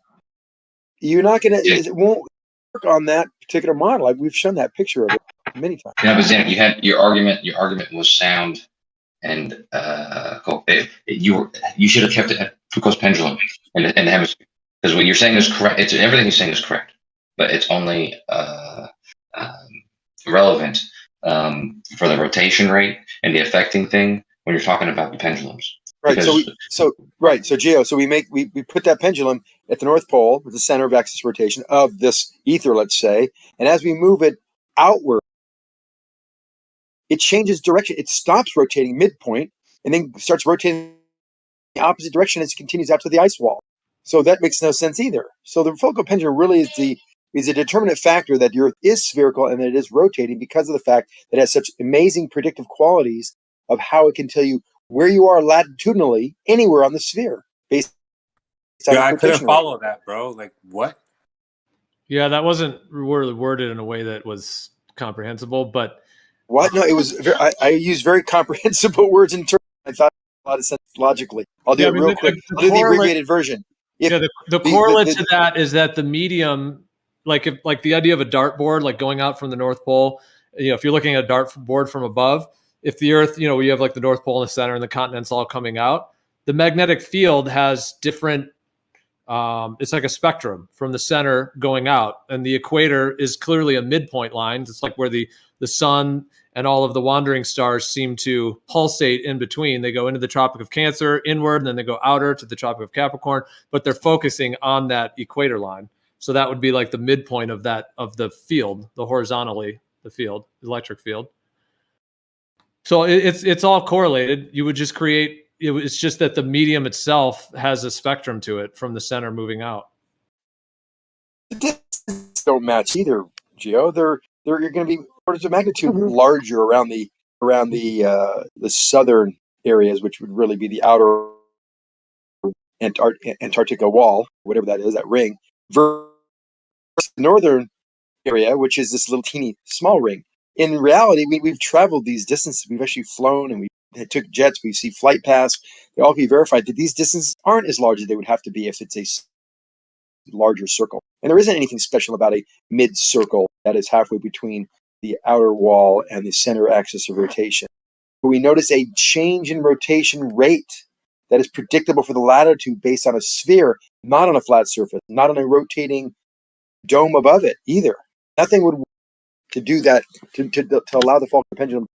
you're not gonna. It won't work on that particular model. We've shown that picture of it many times. Yeah, but Zanik, you had your argument. Your argument was sound, and you should have kept it at Foucault's pendulum and the hemisphere, because what you're saying is correct. Everything you're saying is correct, but it's only relevant for the rotation rate and the affecting thing when you're talking about the pendulums. Right. So Gio, so we put that pendulum at the North Pole with the center of axis rotation of this ether, let's say, and as we move it outward, it changes direction. It stops rotating midpoint and then starts rotating the opposite direction as it continues out to the ice wall. So that makes no sense either. So the Foucault pendulum really is a determinate factor that the Earth is spherical and that it is rotating because of the fact that it has such amazing predictive qualities of how it can tell you where you are latitudinally anywhere on the sphere based on I couldn't rate. follow that, bro. Like, what? Yeah, that wasn't really worded in a way that was comprehensible, but what? No, it was. I used very comprehensible words in terms. I thought a lot of sense logically. I'll do it real quick. I'll do the abbreviated version. The correlate to that is that the medium, like the idea of a dartboard, like going out from the North Pole. If you're looking at a dartboard from above, if the Earth, we have like the North Pole in the center and the continents all coming out, the magnetic field has different. It's like a spectrum from the center going out, and the equator is clearly a midpoint line. It's like where the sun and all of the wandering stars seem to pulsate in between. They go into the Tropic of Cancer inward, and then they go outer to the Tropic of Capricorn, but they're focusing on that equator line. So that would be like the midpoint of the field, the horizontally, the field, the electric field. So it's all correlated. You would just create. It's just that the medium itself has a spectrum to it from the center moving out. Don't match either, Gio. They're going to be orders of magnitude larger around the southern areas, which would really be the outer Antarctica wall, whatever that is, that ring, versus the northern area, which is this little teeny small ring. In reality, we've traveled these distances. We've actually flown and we took jets. We see flight paths. They all can be verified that these distances aren't as large as they would have to be if it's a larger circle. And there isn't anything special about a mid-circle that is halfway between the outer wall and the center axis of rotation. But we notice a change in rotation rate that is predictable for the latitude based on a sphere, not on a flat surface, not on a rotating dome above it either. Nothing would to do that to allow the Foucault pendulum to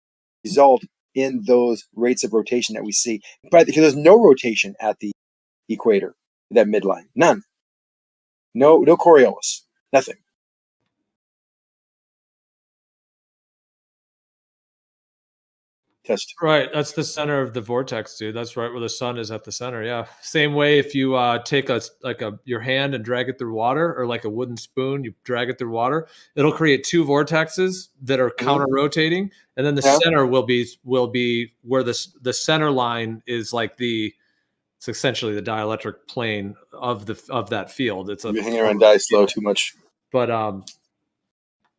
result in those rates of rotation that we see. But because there's no rotation at the equator, that midline, none. No Coriolis, nothing. Test. Right, that's the center of the vortex, dude. That's right where the sun is at the center. Yeah, same way if you take your hand and drag it through water, or like a wooden spoon, you drag it through water, it'll create two vortexes that are counter rotating, and then the center will be where the center line is like it's essentially the dielectric plane of that field. You're hanging around die slow too much. But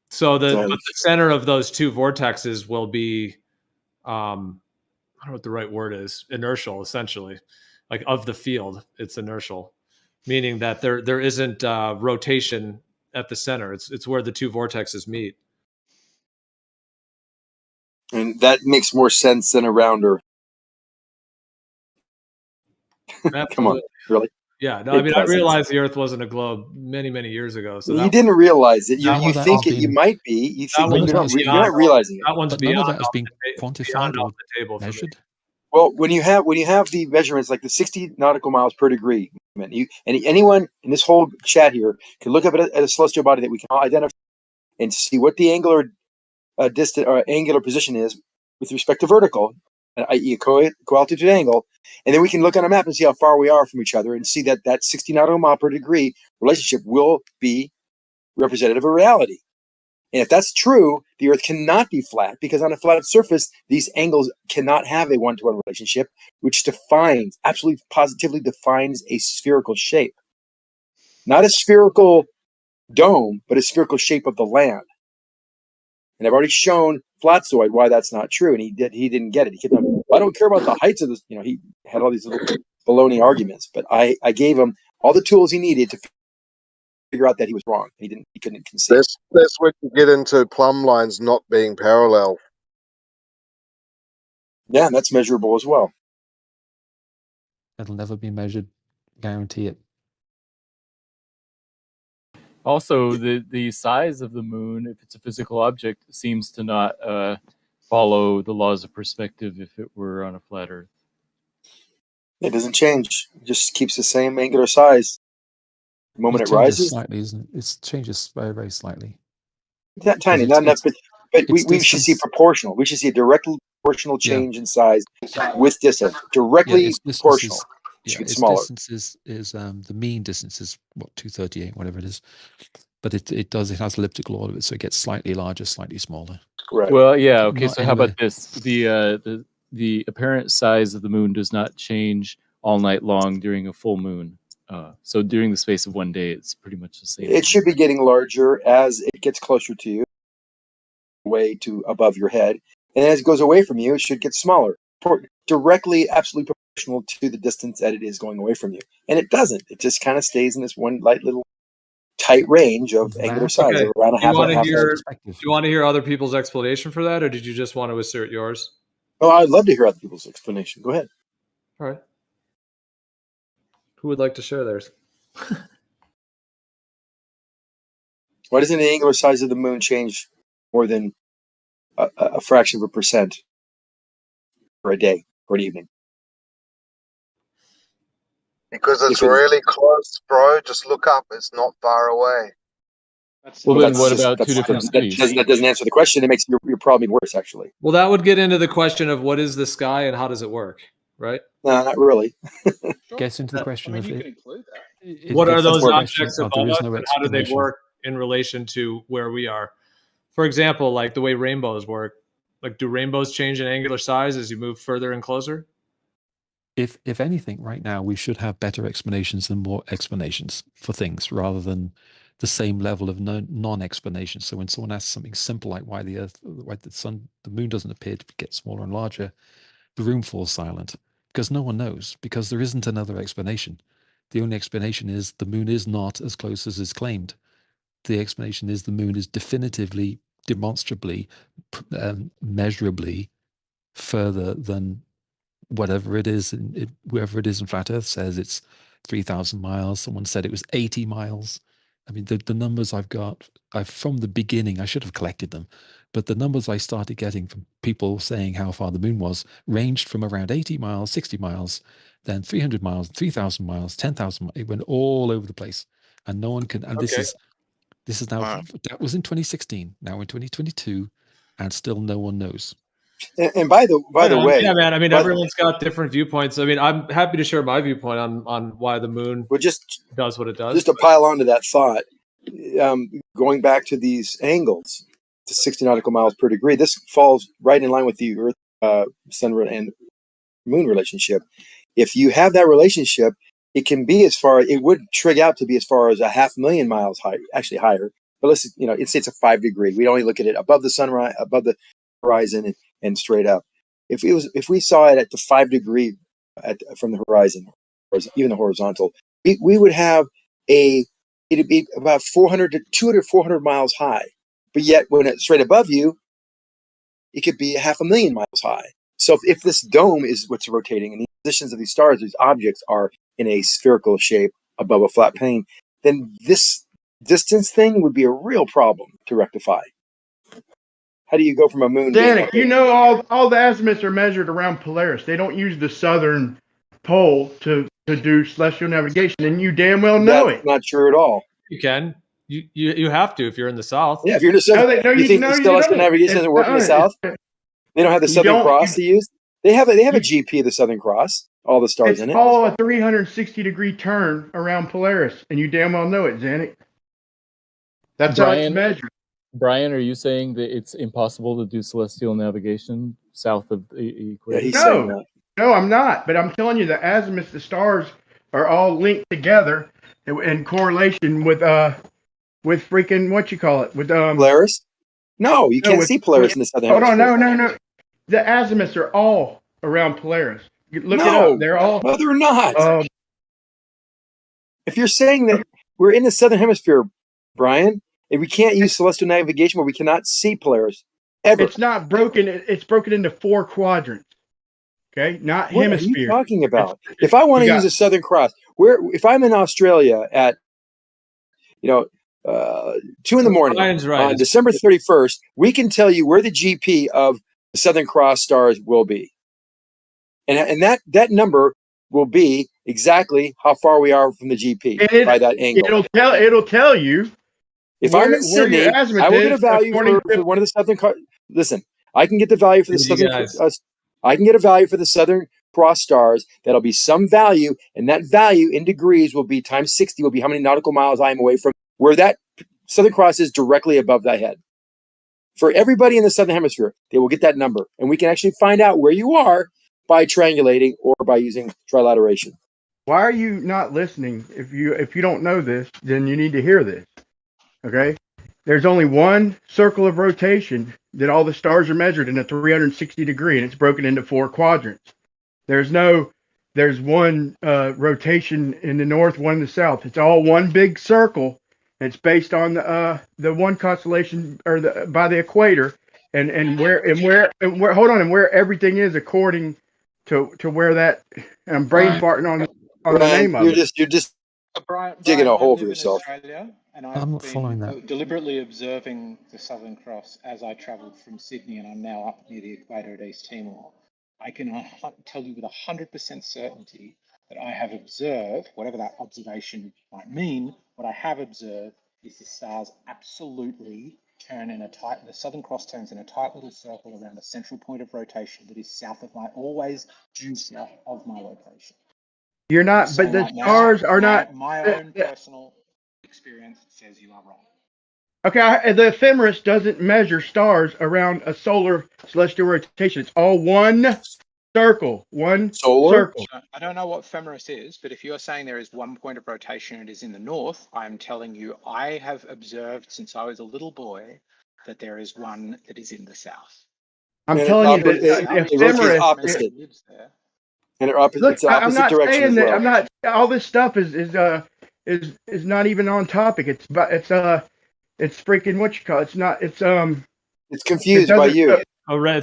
so the center of those two vortexes will be I don't know what the right word is, inertial, essentially, like of the field. It's inertial, meaning that there isn't rotation at the center. It's where the two vortexes meet. And that makes more sense than a rounder. Come on, really? Yeah, no, It I mean, I doesn't. realized the Earth wasn't a globe many, many years ago. So You didn't realize it. You that one's think off. it. You might be. You think, but you're not realizing it. That one's But none of beyond that has off been the quantified beyond or off the table for me. measured. Well, when you have the measurements like the 60 nautical miles per degree, anyone in this whole chat here can look up at a celestial body that we can all identify and see what the angular distant or angular position is with respect to vertical, i.e. co-altitude angle, and then we can look on a map and see how far we are from each other and see that 60 nautical mile per degree relationship will be representative of reality. And if that's true, the Earth cannot be flat because on a flat surface, these angles cannot have a one-to-one relationship, which absolutely positively defines a spherical shape. Not a spherical dome, but a spherical shape of the land. And I've already shown Flatzoid why that's not true, and he didn't get it. He kept on, I don't care about the heights of this. He had all these little baloney arguments, but I gave him all the tools he needed to figure out that he was wrong. He couldn't concede. That's when you get into plumb lines not being parallel. Yeah, that's measurable as well. It'll never be measured. Guarantee it. Also, the size of the moon, if it's a physical object, seems to not follow the laws of perspective if it were on a flat Earth. It doesn't change. It just keeps the same angular size. The moment it rises, slightly, isn't it? It changes very, very slightly. That tiny, not enough, but we should see proportional. We should see a direct proportional change in size with distance. Directly proportional. It should get smaller. Distance is the mean distance is what 238, whatever it is. But it has elliptical orbit, so it gets slightly larger, slightly smaller. Right. Well, yeah. Okay. Not So how anywhere. about this? The apparent size of the moon does not change all night long during a full moon. So during the space of one day, it's pretty much the same. It should be getting larger as it gets closer to you, way to above your head, and as it goes away from you, it should get smaller. Directly, absolutely proportional to the distance that it is going away from you, and it doesn't. It just kind of stays in this one light little tight range of angular size of around a half. Do you want to hear other people's explanation for that, or did you just want to assert yours? Oh, I'd love to hear other people's explanation. Go ahead. All right. Who would like to share theirs? Why doesn't the angular size of the moon change more than a fraction of a percent for a day or an evening? Because it's really close, bro. Just look up. It's not far away. Well, then what about two different cities? That doesn't answer the question. It makes your problem worse, actually. Well, that would get into the question of what is the sky and how does it work, right? No, not really. Gets into the question of you can include that. What are those more objects question of there above is us, no and how do they explanation. work in relation to where we are? For example, like the way rainbows work. Like, do rainbows change in angular size as you move further and closer? If anything, right now we should have better explanations and more explanations for things rather than the same level of non-explanation. So when someone asks something simple like why the moon doesn't appear to get smaller and larger, the room falls silent because no one knows, because there isn't another explanation. The only explanation is the moon is not as close as is claimed. The explanation is the moon is definitively, demonstrably, measurably further than whatever it is, whoever it is in Flat Earth says it's 3,000 miles. Someone said it was 80 miles. I mean, the numbers I've got, from the beginning, I should have collected them, but the numbers I started getting from people saying how far the moon was ranged from around 80 miles, 60 miles, then 300 miles, 3,000 miles, 10,000 miles. It went all over the place. And no one can, and this is now, that was in 2016, now in 2022, and still no one knows. And by the way, yeah, man. I mean, everyone's got different viewpoints. I mean, I'm happy to share my viewpoint on why the moon does what it does. Just to pile onto that thought, going back to these angles, to 60 nautical miles per degree, this falls right in line with the Earth, Sun, and Moon relationship. If you have that relationship, it can be it would trig out to be as far as 500,000 miles high, actually higher. But let's, it's a 5 degree. We only look at it above the sunrise, above the horizon, and straight up. If we saw it at the 5 degree from the horizon, or even the horizontal, we would have it'd be about 400 to 200, 400 miles high. But yet when it's straight above you, it could be 500,000 miles high. So if this dome is what's rotating and the positions of these stars, these objects are in a spherical shape above a flat plane, then this distance thing would be a real problem to rectify. How do you go from a moon? Danik, you know all the azimuths are measured around Polaris. They don't use the southern pole to do celestial navigation, and you damn well know That's it. not true at all. You can. You have to if you're in the south. Yeah, if you're in the south, you think the celestial navigation doesn't work in the south? They don't have the Southern Cross to use. They have a GP of the Southern Cross. All the stars in it. It's all a 360-degree turn around Polaris, and you damn well know it, Zanuck. That's how it's measured. Brian, are you saying that it's impossible to do celestial navigation south of the equator? Yeah, he's saying that. No, I'm not. But I'm telling you, the azimuths, the stars, are all linked together in correlation with freaking what you call it with Polaris. No, you can't see Polaris in the southern hemisphere. Hold on, no. The azimuths are all around Polaris. Look it up. They're all. No, they're not. If you're saying that we're in the southern hemisphere, Brian, and we can't use celestial navigation where we cannot see Polaris ever. It's not broken. It's broken into 4 quadrants. Okay, not hemisphere. What are you talking about? If I want to use a Southern Cross, if I'm in Australia at 2 in the morning on December 31st, we can tell you where the GP of the Southern Cross stars will be, and that number will be exactly how far we are from the GP by that angle. It'll tell you. If I'm in Sydney, I will get a value for one of the Southern. Listen, I can get the value for the Southern. I can get a value for the Southern Cross stars. That'll be some value, and that value in degrees will be times 60. Will be how many nautical miles I am away from where that Southern Cross is directly above that head. For everybody in the Southern Hemisphere, they will get that number, and we can actually find out where you are by triangulating or by using trilateration. Why are you not listening? If you don't know this, then you need to hear this. Okay? There's only one circle of rotation that all the stars are measured in a 360 degree, and it's broken into 4 quadrants. There's one rotation in the north, one in the south. It's all one big circle. It's based on the one constellation or by the equator, and where everything is according to where that. And I'm brain farting on the name of it. You're just Brian, digging a hole I for live in yourself. Australia, and I'm not following that. Deliberately observing the Southern Cross as I travelled from Sydney, and I'm now up near the equator at East Timor. I can tell you with 100% certainty that I have observed, whatever that observation might mean, what I have observed is the stars absolutely turn in the Southern Cross turns in a tight little circle around a central point of rotation that is always due south of my location. You're not, but the stars are not. My own personal experience says you are wrong. Okay, the ephemeris doesn't measure stars around a solar celestial rotation. It's all one circle, one circle. I don't know what ephemeris is, but if you're saying there is one point of rotation and it is in the north, I'm telling you I have observed since I was a little boy that there is one that is in the south. I'm telling you that ephemeris opposite. And it's opposite I'm not direction saying as that. well. I'm not. All this stuff is not even on topic. It's freaking what you call it. It's not. It's confused by you. It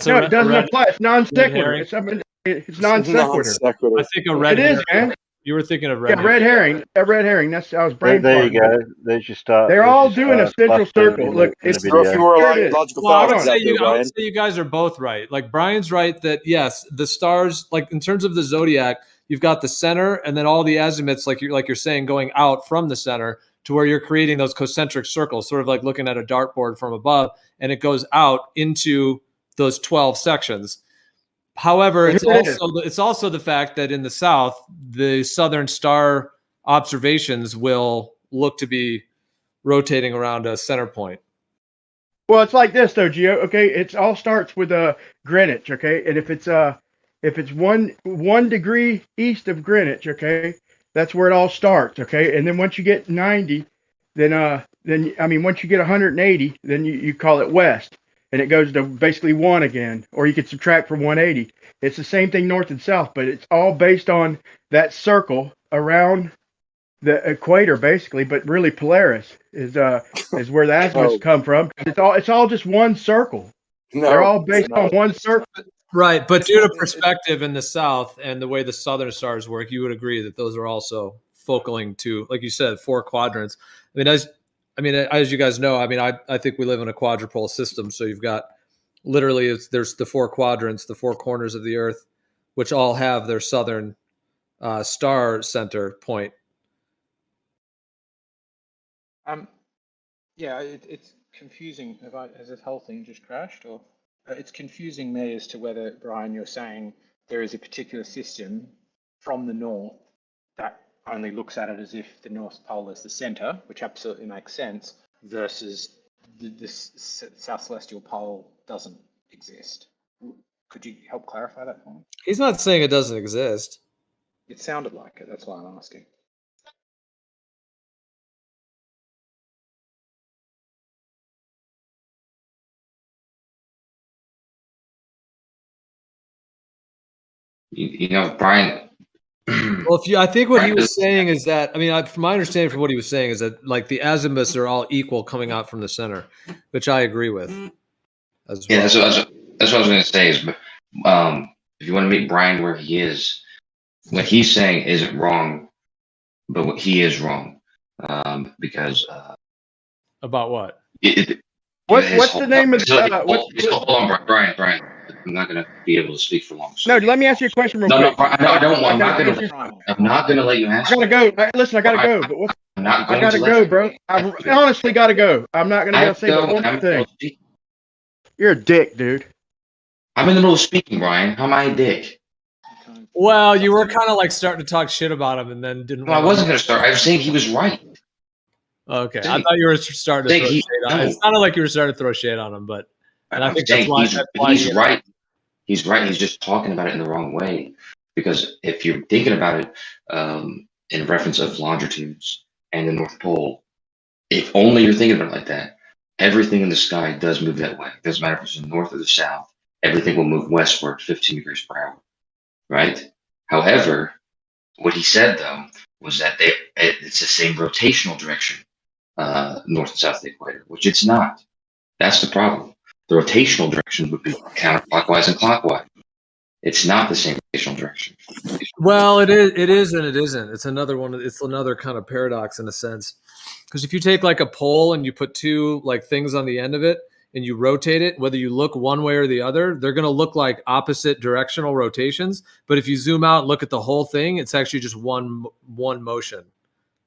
doesn't apply. It's non sequitur. It's non sequitur. I think a red. It is, man. You were thinking of red. Yeah, red herring. A red herring. I was brain. There you go. There's your start. They're all doing a central circle. Look, it's logical I would say you guys are both right. Like Brian's right that yes, the stars, like in terms of the zodiac, you've got the center and then all the azimuths, like you're saying, going out from the center to where you're creating those concentric circles, sort of like looking at a dartboard from above, and it goes out into those 12 sections. However, it's also the fact that in the south, the southern star observations will look to be rotating around a center point. Well, it's like this though, Gio. Okay, it all starts with Greenwich. Okay, and if it's one degree east of Greenwich, okay, that's where it all starts. Okay, and then once you get 90, then once you get 180, then you call it west. And it goes to basically 1 again, or you could subtract from 180. It's the same thing north and south, but it's all based on that circle around the equator, basically. But really, Polaris is where the azimuths come from. It's all just one circle. They're all based on one circle. Right, but due to perspective in the south and the way the southern stars work, you would agree that those are also focaling to, like you said, 4 quadrants. As you guys know, I think we live in a quadrupole system. So you've got literally there's the 4 quadrants, the 4 corners of the Earth, which all have their southern star center point. Yeah, it's confusing. Has this whole thing just crashed, or it's confusing me as to whether, Brian, you're saying there is a particular system from the north that only looks at it as if the North Pole is the center, which absolutely makes sense, versus the South Celestial Pole doesn't exist. Could you help clarify that for me? He's not saying it doesn't exist. It sounded like it. That's why I'm asking. You know, Brian. Well, I think what he was saying is that, from my understanding from what he was saying is that like the azimuths are all equal coming out from the center, which I agree with. As well. Yeah, that's what I was going to say. Is if you want to meet Brian where he is, what he's saying isn't wrong, but what he is wrong, because about what? What's the name of hold on, Brian. I'm not going to be able to speak for long. No, let me ask you a question real quick. No, I don't want. I'm not going to let you answer. I gotta go. Listen, I gotta go. But I gotta go, bro. I honestly gotta go. I'm not gonna be able to say but one thing. You're a dick, dude. I'm in the middle of speaking, Brian. How am I a dick? Well, you were kind of like starting to talk shit about him, and then didn't. No, I wasn't going to start. I was saying he was right. Okay, I thought you were starting to throw shade on him. It sounded like you were starting to throw shade on him, but I think that's why he's right. He's right. He's just talking about it in the wrong way. Because if you're thinking about it in reference of longitudes and the North Pole, if only you're thinking about it like that, everything in the sky does move that way. It doesn't matter if it's the north or the south. Everything will move westward 15 degrees per hour, right? However, what he said, though, was that it's the same rotational direction, north and south of the equator, which it's not. That's the problem. The rotational direction would be counterclockwise and clockwise. It's not the same rotational direction. Well, it is and it isn't. It's another one. It's another kind of paradox in a sense. Because if you take like a pole and you put 2 like things on the end of it and you rotate it, whether you look one way or the other, they're going to look like opposite directional rotations. But if you zoom out and look at the whole thing, it's actually just one motion.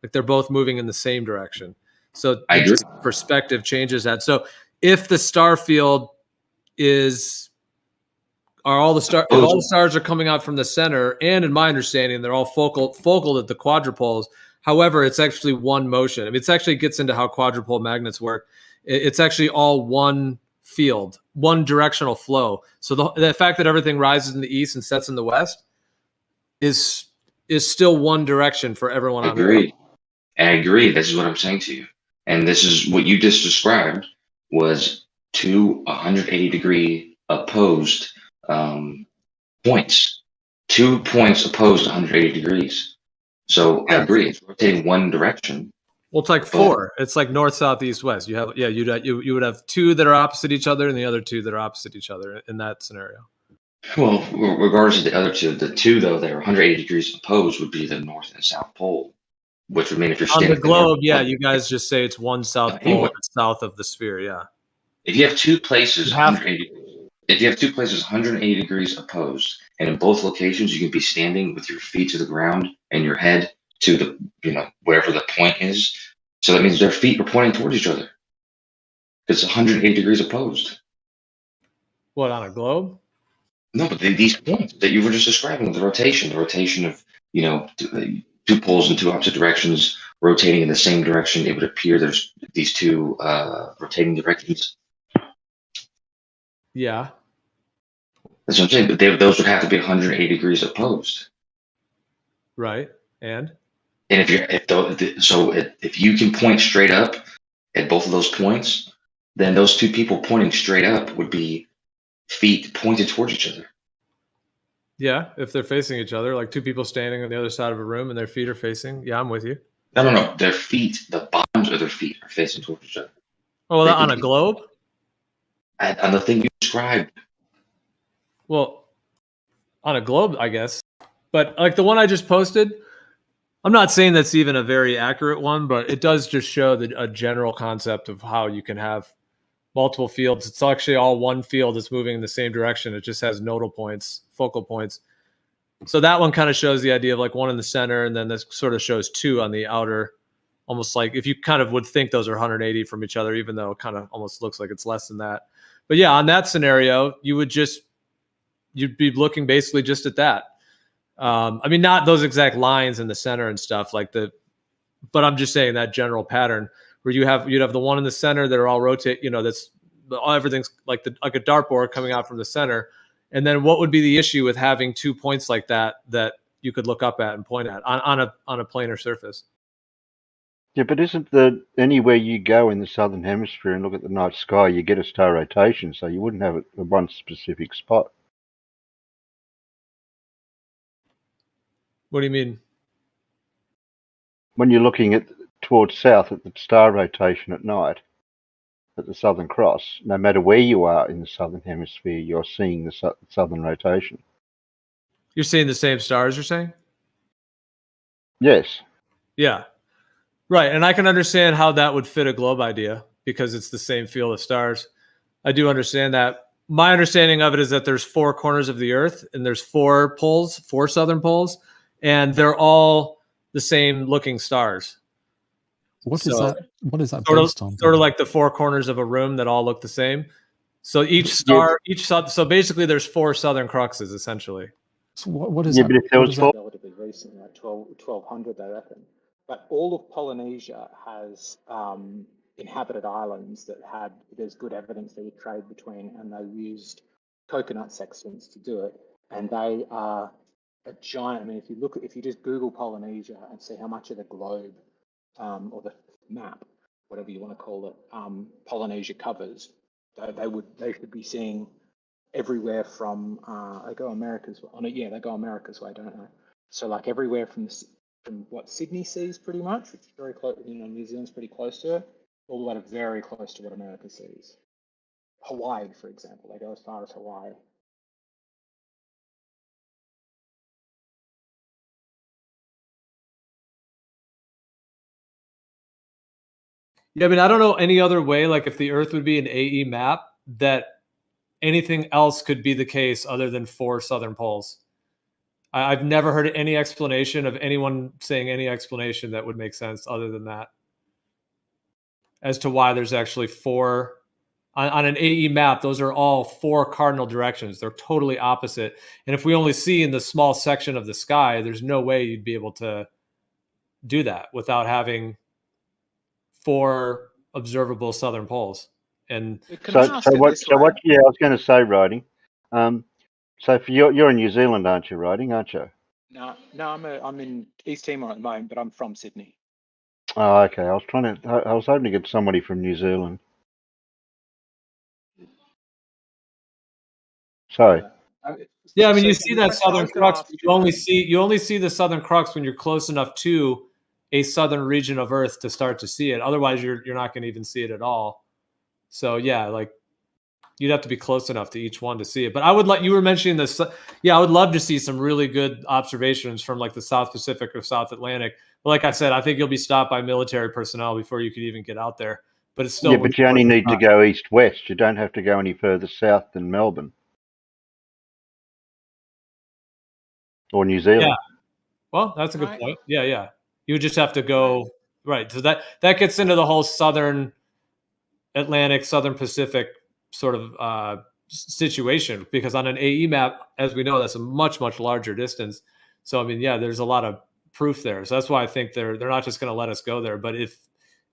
Like they're both moving in the same direction. So perspective changes that. So if the star field if all the stars are coming out from the center, and in my understanding, they're all focal at the quadrupoles. However, it's actually one motion. It actually gets into how quadrupole magnets work. It's actually all one field, one directional flow. So the fact that everything rises in the east and sets in the west is still one direction for everyone on Earth. I agree. This is what I'm saying to you. And this is what you just described was 2 180-degree opposed points. 2 points opposed 180 degrees. So I agree. It's rotating one direction. Well, it's like 4. It's like north, south, east, west. You would have 2 that are opposite each other and the other 2 that are opposite each other in that scenario. Well, regardless of the other 2, the 2 though that are 180 degrees opposed would be the north and south pole, which would mean if you're on standing the globe, you guys just say it's one south pole and it's south of the sphere, yeah. If you have 2 places 180 degrees opposed, and in both locations you can be standing with your feet to the ground and your head to the wherever the point is. So that means their feet are pointing towards each other. It's 180 degrees opposed. What, on a globe? No, but these points that you were just describing, the rotation of 2 poles in 2 opposite directions rotating in the same direction, it would appear there's these 2 rotating directions. Yeah. That's what I'm saying. But those would have to be 180 degrees opposed. Right. And if you can point straight up at both of those points, then those 2 people pointing straight up would be feet pointed towards each other. Yeah, if they're facing each other, like 2 people standing on the other side of a room and their feet are facing. Yeah, I'm with you. No. Their feet, the bottoms of their feet are facing towards each other. Oh, well, on a globe? On the thing you described. Well, on a globe, I guess. But like the one I just posted, I'm not saying that's even a very accurate one, but it does just show a general concept of how you can have multiple fields. It's actually all one field that's moving in the same direction. It just has nodal points, focal points. So that one kind of shows the idea of like one in the center, and then this sort of shows two on the outer, almost like if you kind of would think those are 180 from each other, even though it kind of almost looks like it's less than that. But yeah, on that scenario, you'd be looking basically just at that. I mean, not those exact lines in the center and stuff but I'm just saying that general pattern where you'd have the one in the center that are all rotate, that's everything's like a dartboard coming out from the center. And then what would be the issue with having 2 points like that you could look up at and point at on a planar surface? Yeah, but isn't there anywhere you go in the southern hemisphere and look at the night sky, you get a star rotation, so you wouldn't have it at one specific spot. What do you mean? When you're looking towards south at the star rotation at night, at the Southern Cross, no matter where you are in the southern hemisphere, you're seeing the southern rotation. You're seeing the same stars, you're saying? Yes. Yeah. Right. And I can understand how that would fit a globe idea because it's the same field of stars. I do understand that. My understanding of it is that there's 4 corners of the Earth and there's 4 poles, 4 southern poles, and they're all the same looking stars. What is that Sort based on? Sort of like the 4 corners of a room that all look the same. So each star, so basically there's 4 southern cruxes essentially. So what is that? But if there was relatively recent, like 1200, I reckon. But all of Polynesia has inhabited islands that there's good evidence they would trade between, and they used coconut sextants to do it. And they are a giant. I mean, if you just Google Polynesia and see how much of the globe or the map, whatever you want to call it, Polynesia covers, they should be seeing everywhere from they go America's way. Yeah, they go America's way, don't they? So like everywhere from what Sydney sees pretty much, which is very close. New Zealand's pretty close to it, all the way to very close to what America sees. Hawaii, for example, they go as far as Hawaii. Yeah, I mean, I don't know any other way, like if the Earth would be an AE map, that anything else could be the case other than 4 southern poles. I've never heard any explanation of anyone saying any explanation that would make sense other than that. As to why there's actually 4 on an AE map, those are all 4 cardinal directions. They're totally opposite. And if we only see in the small section of the sky, there's no way you'd be able to do that without having 4 observable southern poles. And so what? Yeah, I was going to say, Riding. So you're in New Zealand, aren't you, Riding? Aren't you? No, I'm in East Timor at the moment, but I'm from Sydney. Oh, okay. I was hoping to get somebody from New Zealand. Sorry. Yeah, I mean, you see that southern crux. You only see the southern crux when you're close enough to a southern region of Earth to start to see it. Otherwise, you're not going to even see it at all. So yeah, like you'd have to be close enough to each one to see it. But I would you were mentioning this. Yeah, I would love to see some really good observations from like the South Pacific or South Atlantic. But like I said, I think you'll be stopped by military personnel before you could even get out there. But it's still but you only need to go east-west. You don't have to go any further south than Melbourne or New Zealand. Yeah. Well, that's a good point. Yeah. You would just have to go right. So that gets into the whole southern Atlantic, southern Pacific sort of situation, because on an AE map, as we know, that's a much, much larger distance. So, I mean, yeah, there's a lot of proof there. So that's why I think they're not just going to let us go there, but it'd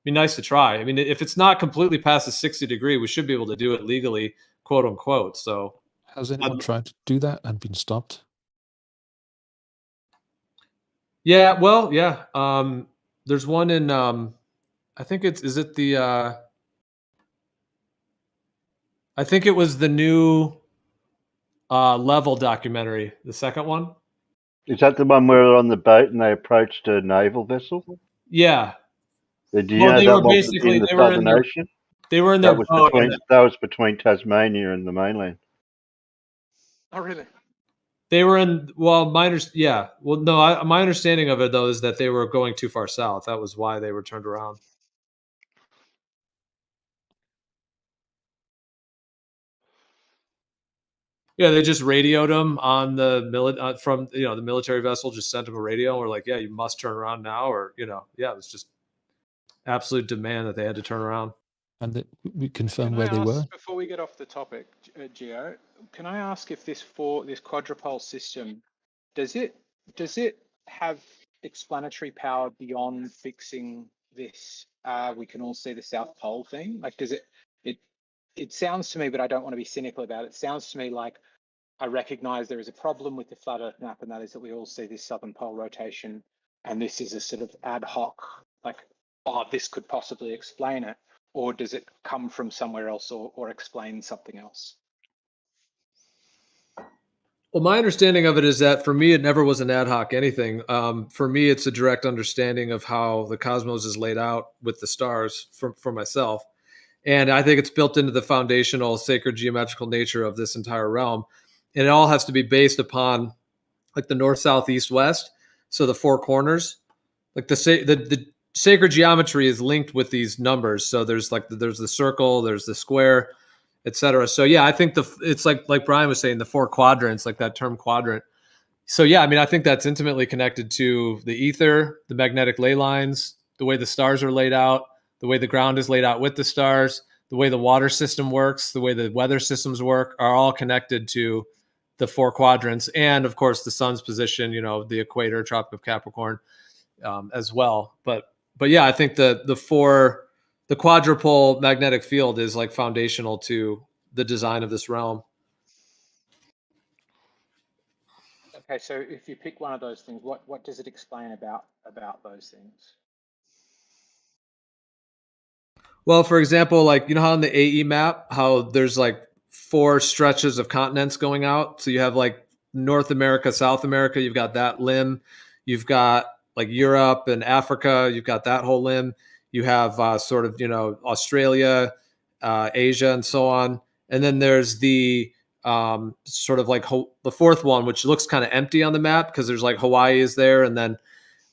be nice to try. I mean, if it's not completely past the 60 degree, we should be able to do it legally, quote unquote. So has anyone tried to do that and been stopped? Yeah, well, yeah. There's one in I think I think it was the new Level documentary, the second one. Is that the one where they're on the boat and they approached a naval vessel? Yeah. Do you know that was in the Southern Ocean? They were in their boat. That was between Tasmania and the mainland. Oh, really? They were in. Well, my understanding of it though is that they were going too far south. That was why they were turned around. Yeah, they just radioed them on the from the military vessel. Just sent them a radio. And we're like, yeah, you must turn around now, or it was just absolute demand that they had to turn around. And we confirmed Can where I they ask, were. before we get off the topic, Gio, can I ask if this quadrupole system does it have explanatory power beyond fixing this? We can all see the South Pole thing. Like, does it sounds to me, but I don't want to be cynical about it. It sounds to me like I recognize there is a problem with the flat Earth map, and that is that we all see this southern pole rotation, and this is a sort of ad hoc, like, oh, this could possibly explain it, or does it come from somewhere else or explain something else? Well, my understanding of it is that for me, it never was an ad hoc anything. For me, it's a direct understanding of how the cosmos is laid out with the stars for myself. And I think it's built into the foundational sacred geometrical nature of this entire realm. And it all has to be based upon like the north, south, east, west. So the four corners, like the sacred geometry is linked with these numbers. So there's there's the circle, there's the square, etc. So yeah, I think it's like Brian was saying, the four quadrants, like that term quadrant. So yeah, I mean, I think that's intimately connected to the ether, the magnetic ley lines, the way the stars are laid out, the way the ground is laid out with the stars, the way the water system works, the way the weather systems work, are all connected to the four quadrants, and of course the sun's position, the equator, Tropic of Capricorn, as well. But yeah, I think the quadrupole magnetic field is like foundational to the design of this realm. Okay, so if you pick one of those things, what does it explain about those things? Well, for example, like, how on the AE map, how there's like 4 stretches of continents going out. So you have like North America, South America, you've got that limb. You've got like Europe and Africa, you've got that whole limb. You have sort of, Australia, Asia, and so on. And then there's the sort of like the fourth one, which looks kind of empty on the map because there's like Hawaii is there. And then,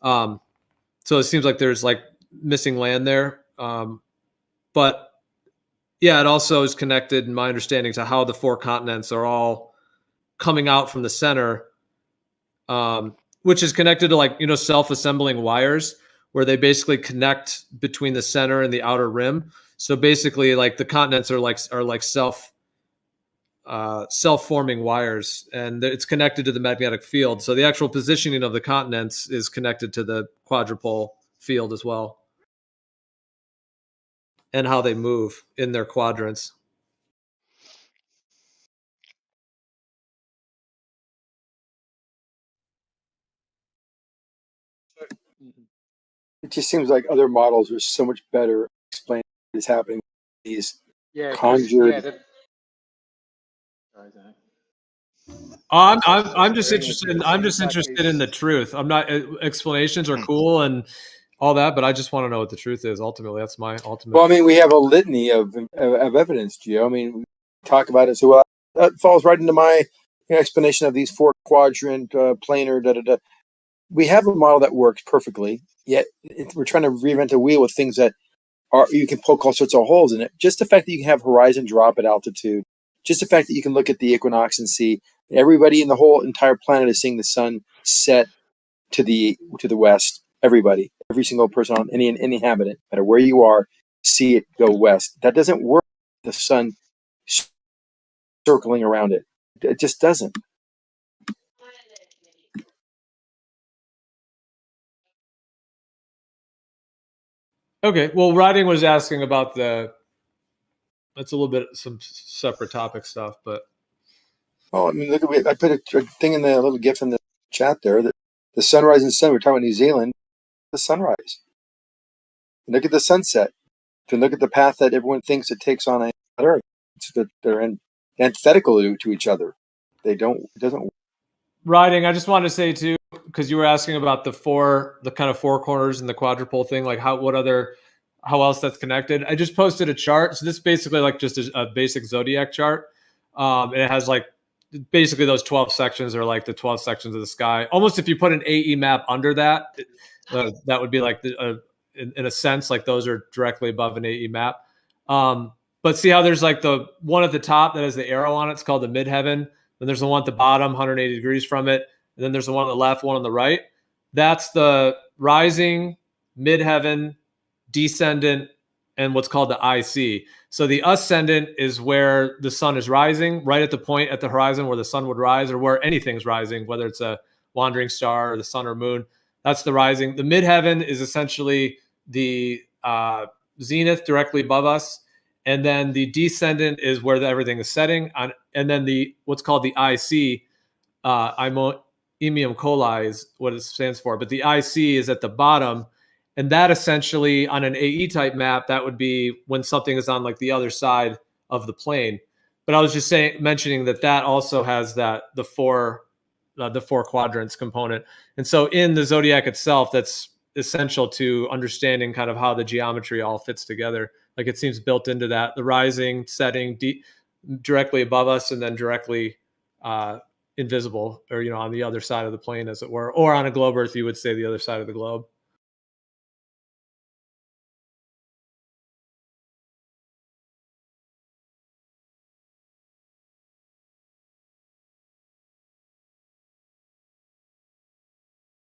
so it seems like there's like missing land there. But yeah, it also is connected, in my understanding, to how the 4 continents are all coming out from the center, which is connected to like, self-assembling wires where they basically connect between the center and the outer rim. So basically, like the continents are like self-forming wires, and it's connected to the magnetic field. So the actual positioning of the continents is connected to the quadrupole field as well, and how they move in their quadrants. It just seems like other models are so much better explaining what is happening. These conjured. I'm just interested. I'm just interested in the truth. I'm not. Explanations are cool and all that, but I just want to know what the truth is. Ultimately, that's my ultimate. Well, I mean, we have a litany of evidence, Gio. I mean, we talk about it. So that falls right into my explanation of these 4 quadrant planar. We have a model that works perfectly. Yet we're trying to reinvent a wheel with things that you can poke all sorts of holes in it. Just the fact that you can have horizon drop at altitude. Just the fact that you can look at the equinox and see everybody in the whole entire planet is seeing the sun set to the west. Everybody, every single person on any inhabitant, no matter where you are, see it go west. That doesn't work. The sun circling around it. It just doesn't. Okay. Well, Riding was asking about that's a little bit some separate topic stuff, but. Oh, I mean, look at I put a thing in the little GIF in the chat there that the sunrise and sun. We're talking about New Zealand. The sunrise. Look at the sunset. You can look at the path that everyone thinks it takes on Earth. They're antithetical to each other. They don't. It doesn't. Riding. I just wanted to say too, because you were asking about the kind of 4 corners and the quadrupole thing. Like what other how else that's connected. I just posted a chart. So this is basically like just a basic zodiac chart. And it has like basically those 12 sections are like the 12 sections of the sky. Almost if you put an AE map under that, that would be like in a sense, like those are directly above an AE map. But see how there's like the one at the top that has the arrow on it. It's called the midheaven. Then there's the one at the bottom, 180 degrees from it. And then there's the one on the left, one on the right. That's the rising, midheaven, descendant, and what's called the IC. So the ascendant is where the sun is rising, right at the point at the horizon where the sun would rise, or where anything's rising, whether it's a wandering star or the sun or moon. That's the rising. The midheaven is essentially the zenith directly above us. And then the descendant is where everything is setting on. And then the what's called the IC, Imium Coli is what it stands for. But the IC is at the bottom. And that essentially on an AE type map, that would be when something is on like the other side of the plane. But I was just mentioning that also has the four quadrants component. And so in the zodiac itself, that's essential to understanding kind of how the geometry all fits together. Like it seems built into that, the rising, setting directly above us, and then directly invisible, or on the other side of the plane, as it were, or on a globe Earth, you would say the other side of the globe.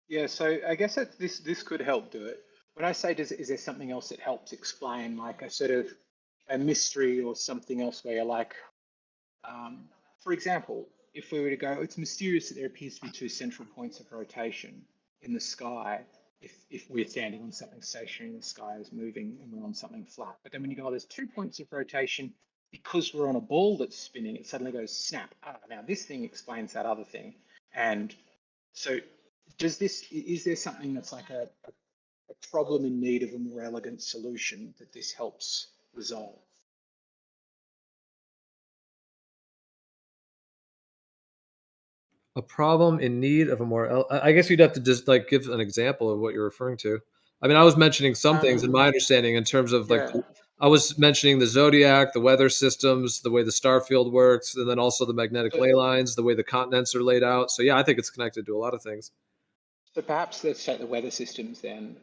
Yeah, so I guess this could help do it. When I say is there something else that helps explain, like a sort of a mystery or something else where you're like, for example, if we were to go, it's mysterious that there appears to be two central points of rotation in the sky if we're standing on something stationary and the sky is moving and we're on something flat. But then when you go, there's 2 points of rotation because we're on a ball that's spinning, it suddenly goes snap. Now this thing explains that other thing. And so is there something that's like a problem in need of a more elegant solution that this helps resolve? A problem in need of a more, I guess you'd have to just like give an example of what you're referring to. I mean, I was mentioning some things in my understanding in terms of like, I was mentioning the zodiac, the weather systems, the way the star field works, and then also the magnetic ley lines, the way the continents are laid out. So yeah, I think it's connected to a lot of things. So perhaps let's take the weather systems then.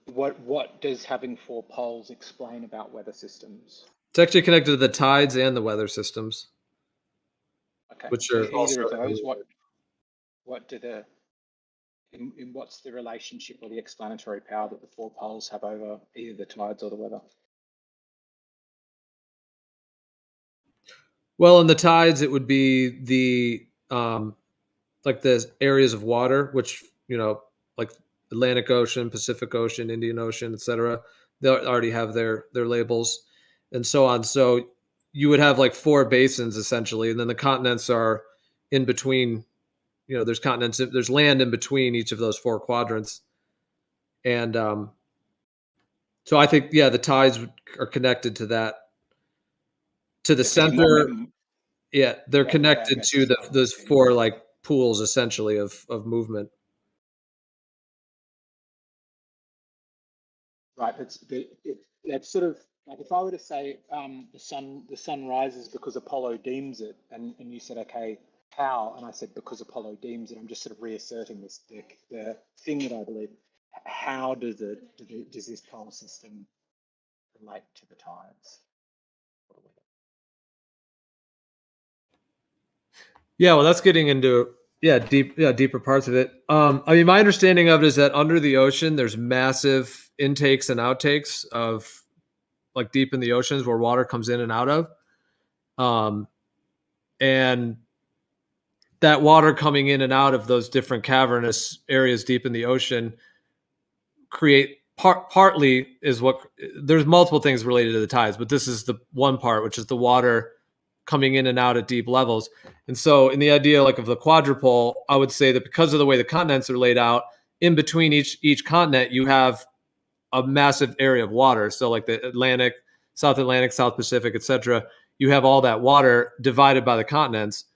What does having 4 poles explain about weather systems? It's actually connected to the tides and the weather systems. Okay. Which So are either also of those, what's the relationship or the explanatory power that the 4 poles have over either the tides or the weather? Well, in the tides, it would be the like the areas of water, which like Atlantic Ocean, Pacific Ocean, Indian Ocean, etc. They already have their labels, and so on. So you would have like 4 basins essentially, and then the continents are in between. There's continents, there's land in between each of those 4 quadrants, and so I think the tides are connected to that, to the center. Yeah, they're connected to those 4 like pools essentially of movement. Right, that's sort of like if I were to say the sun rises because Apollo deems it, and you said, okay, how? And I said because Apollo deems it. I'm just sort of reasserting the thing that I believe. How does this pole system relate to the tides? Yeah, well, that's getting into deeper parts of it. I mean, my understanding of it is that under the ocean, there's massive intakes and outtakes of like deep in the oceans where water comes in and out of, and that water coming in and out of those different cavernous areas deep in the ocean create partly is what there's multiple things related to the tides, but this is the one part, which is the water coming in and out at deep levels. And so in the idea like of the quadrupole, I would say that because of the way the continents are laid out, in between each continent, you have a massive area of water. So like the Atlantic, South Pacific, etc. You have all that water divided by the continents.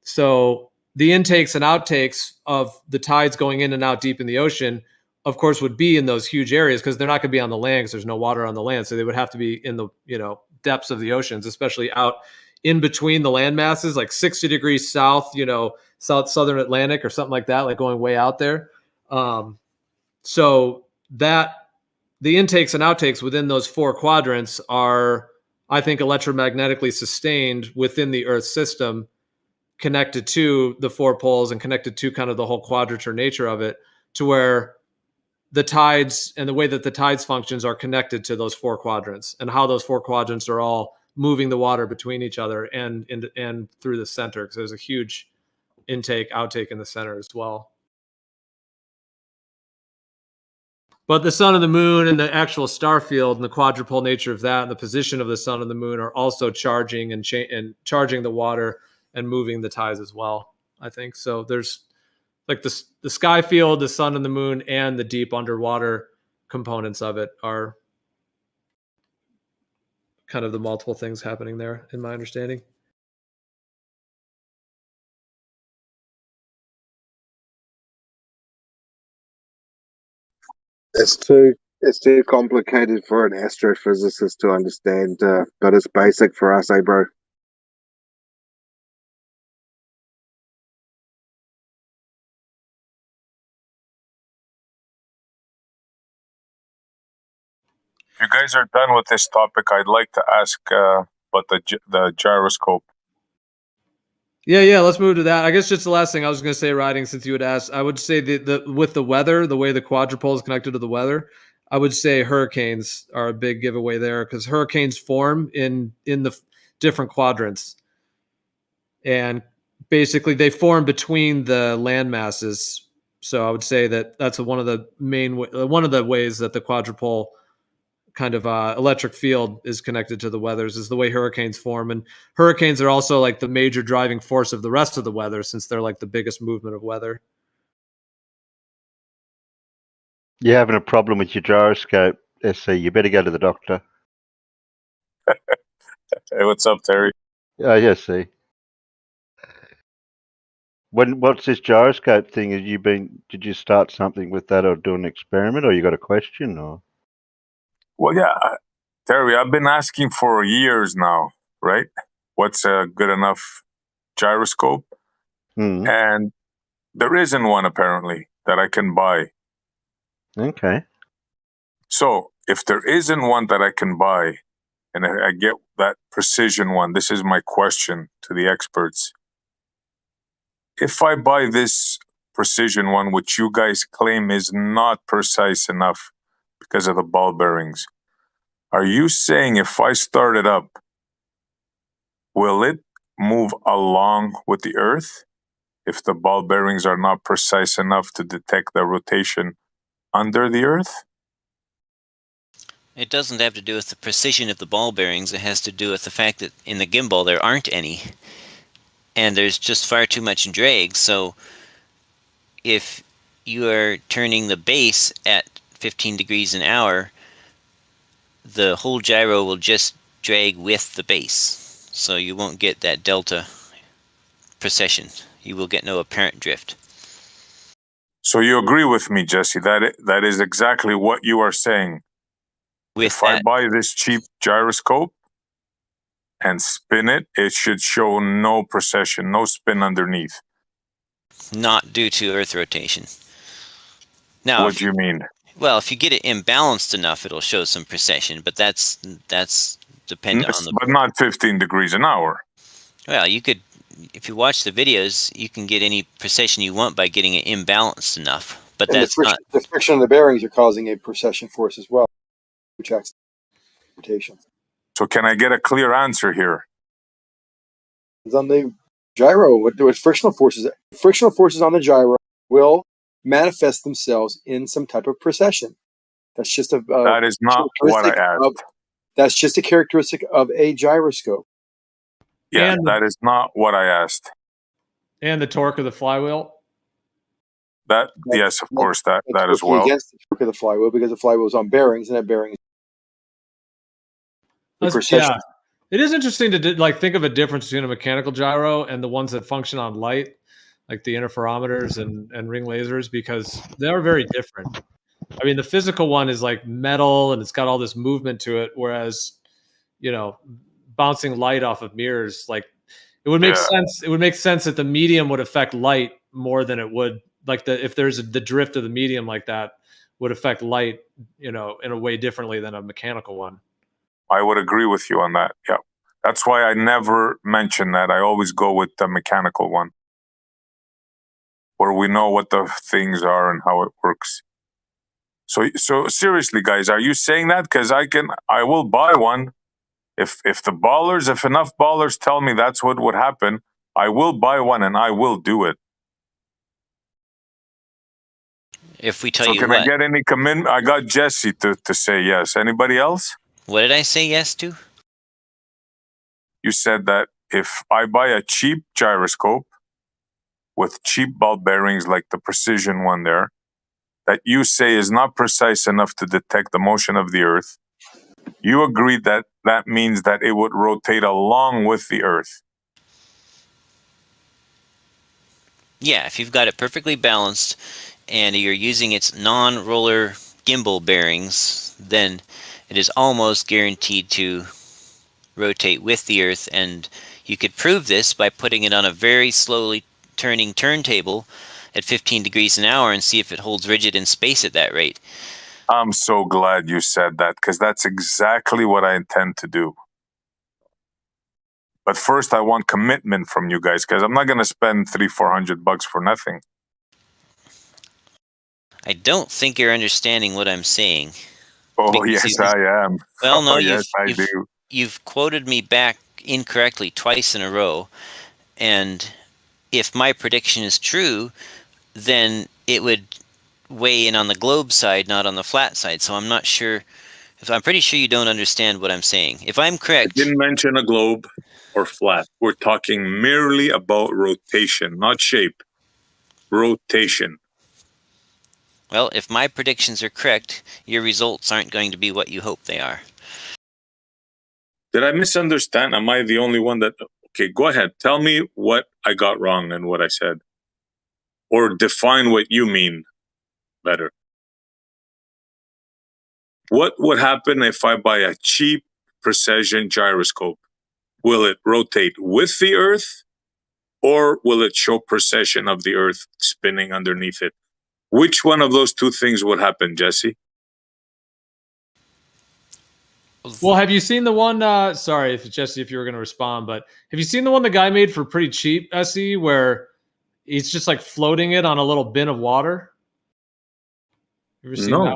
So the intakes and outtakes of the tides going in and out deep in the ocean of course, would be in those huge areas because they're not going to be on the land because there's no water on the land. So they would have to be in the, depths of the oceans, especially out in between the land masses, like 60 degrees south, southern Atlantic or something like that, like going way out there. So that the intakes and outtakes within those 4 quadrants are, I think, electromagnetically sustained within the Earth system, connected to the 4 poles and connected to kind of the whole quadrature nature of it, to where the tides and the way that the tides functions are connected to those 4 quadrants, and how those 4 quadrants are all moving the water between each other and through the center, because there's a huge intake, outtake in the center as well. But the sun and the moon and the actual star field and the quadrupole nature of that and the position of the sun and the moon are also charging and charging the water and moving the tides as well, I think. So there's like the sky field, the sun and the moon, and the deep underwater components of it are kind of the multiple things happening there, in my understanding. It's too complicated for an astrophysicist to understand, but it's basic for us, bro? If you guys are done with this topic, I'd like to ask about the gyroscope. Yeah, let's move to that. I guess just the last thing I was going to say, Riding, since you had asked, I would say with the weather, the way the quadrupole is connected to the weather, I would say hurricanes are a big giveaway there, because hurricanes form in the different quadrants. And basically they form between the land masses. So I would say that's one of the ways that the quadrupole kind of electric field is connected to the weathers, is the way hurricanes form. And hurricanes are also like the major driving force of the rest of the weather, since they're like the biggest movement of weather. You're having a problem with your gyroscope, SC. You better go to the doctor. Hey, what's up, Terry? Yes, see. What's this gyroscope thing? Did you start something with that, or do an experiment, or you got a question, or? Well, yeah, Terry, I've been asking for years now, right? What's a good enough gyroscope? And there isn't one, apparently, that I can buy. Okay. So if there isn't one that I can buy, and I get that precision one, this is my question to the experts. If I buy this precision one, which you guys claim is not precise enough because of the ball bearings, are you saying if I start it up, will it move along with the Earth if the ball bearings are not precise enough to detect the rotation under the Earth? It doesn't have to do with the precision of the ball bearings. It has to do with the fact that in the gimbal there aren't any. And there's just far too much drag. So if you are turning the base at 15 degrees an hour, the whole gyro will just drag with the base. So you won't get that delta precession. You will get no apparent drift. So you agree with me, Jesse, that is exactly what you are saying. If I buy this cheap gyroscope and spin it, it should show no precession, no spin underneath. Not due to Earth rotation. Now, what do you mean? Well, if you get it imbalanced enough, it'll show some precession, but that's dependent on the... But not 15 degrees an hour. Well, you could, if you watch the videos, you can get any precession you want by getting it imbalanced enough. But and that's the friction of the bearings are causing a precession force as well, which acts rotation. So can I get a clear answer here? It's on the gyro. What frictional forces on the gyro will manifest themselves in some type of precession. That's just that is not what I asked. That's just a characteristic of a gyroscope. Yeah, that is not what I asked. And the torque of the flywheel. Yes, of course, that as well. Against the torque of the flywheel, because the flywheel is on bearings, and that bearing. Yeah, it is interesting to think of a difference between a mechanical gyro and the ones that function on light, like the interferometers and ring lasers, because they are very different. I mean, the physical one is like metal and it's got all this movement to it, whereas, you know, bouncing light off of mirrors, like it would make sense. It would make sense that the medium would affect light more than it would like if there's the drift of the medium like that would affect light, you know, in a way differently than a mechanical one. I would agree with you on that. Yeah. That's why I never mention that. I always go with the mechanical one, where we know what the things are and how it works. So seriously, guys, are you saying that? Because I will buy one. If enough ballers tell me that's what would happen, I will buy one and I will do it. If we tell so you can what? I get any commitment? I got Jesse to say yes. Anybody else? What did I say yes to? You said that if I buy a cheap gyroscope with cheap ball bearings like the precision one there, that you say is not precise enough to detect the motion of the Earth, you agreed that that means that it would rotate along with the Earth. Yeah, if you've got it perfectly balanced and you're using its non-roller gimbal bearings, then it is almost guaranteed to rotate with the Earth, and you could prove this by putting it on a very slowly turning turntable at 15 degrees an hour and see if it holds rigid in space at that rate. I'm so glad you said that, because that's exactly what I intend to do. But first, I want commitment from you guys, because I'm not going to spend $300-400 for nothing. I don't think you're understanding what I'm saying. Oh, yes, I am. Well, no, oh, yes, I do. You've quoted me back incorrectly twice in a row, and if my prediction is true, then it would weigh in on the globe side, not on the flat side. So I'm not sure. I'm pretty sure you don't understand what I'm saying. If I'm correct, I didn't mention a globe or flat. We're talking merely about rotation, not shape. Rotation. Well, if my predictions are correct, your results aren't going to be what you hope they are. Did I misunderstand? Am I the only one that... Okay, go ahead. Tell me what I got wrong and what I said. Or define what you mean better. What would happen if I buy a cheap precision gyroscope? Will it rotate with the Earth, or will it show precession of the Earth spinning underneath it? Which one of those two things would happen, Jesse? Well, have you seen the one? Sorry, if Jesse, if you were going to respond, but have you seen the one the guy made for pretty cheap, SE, where he's just like floating it on a little bin of water? You ever seen that one?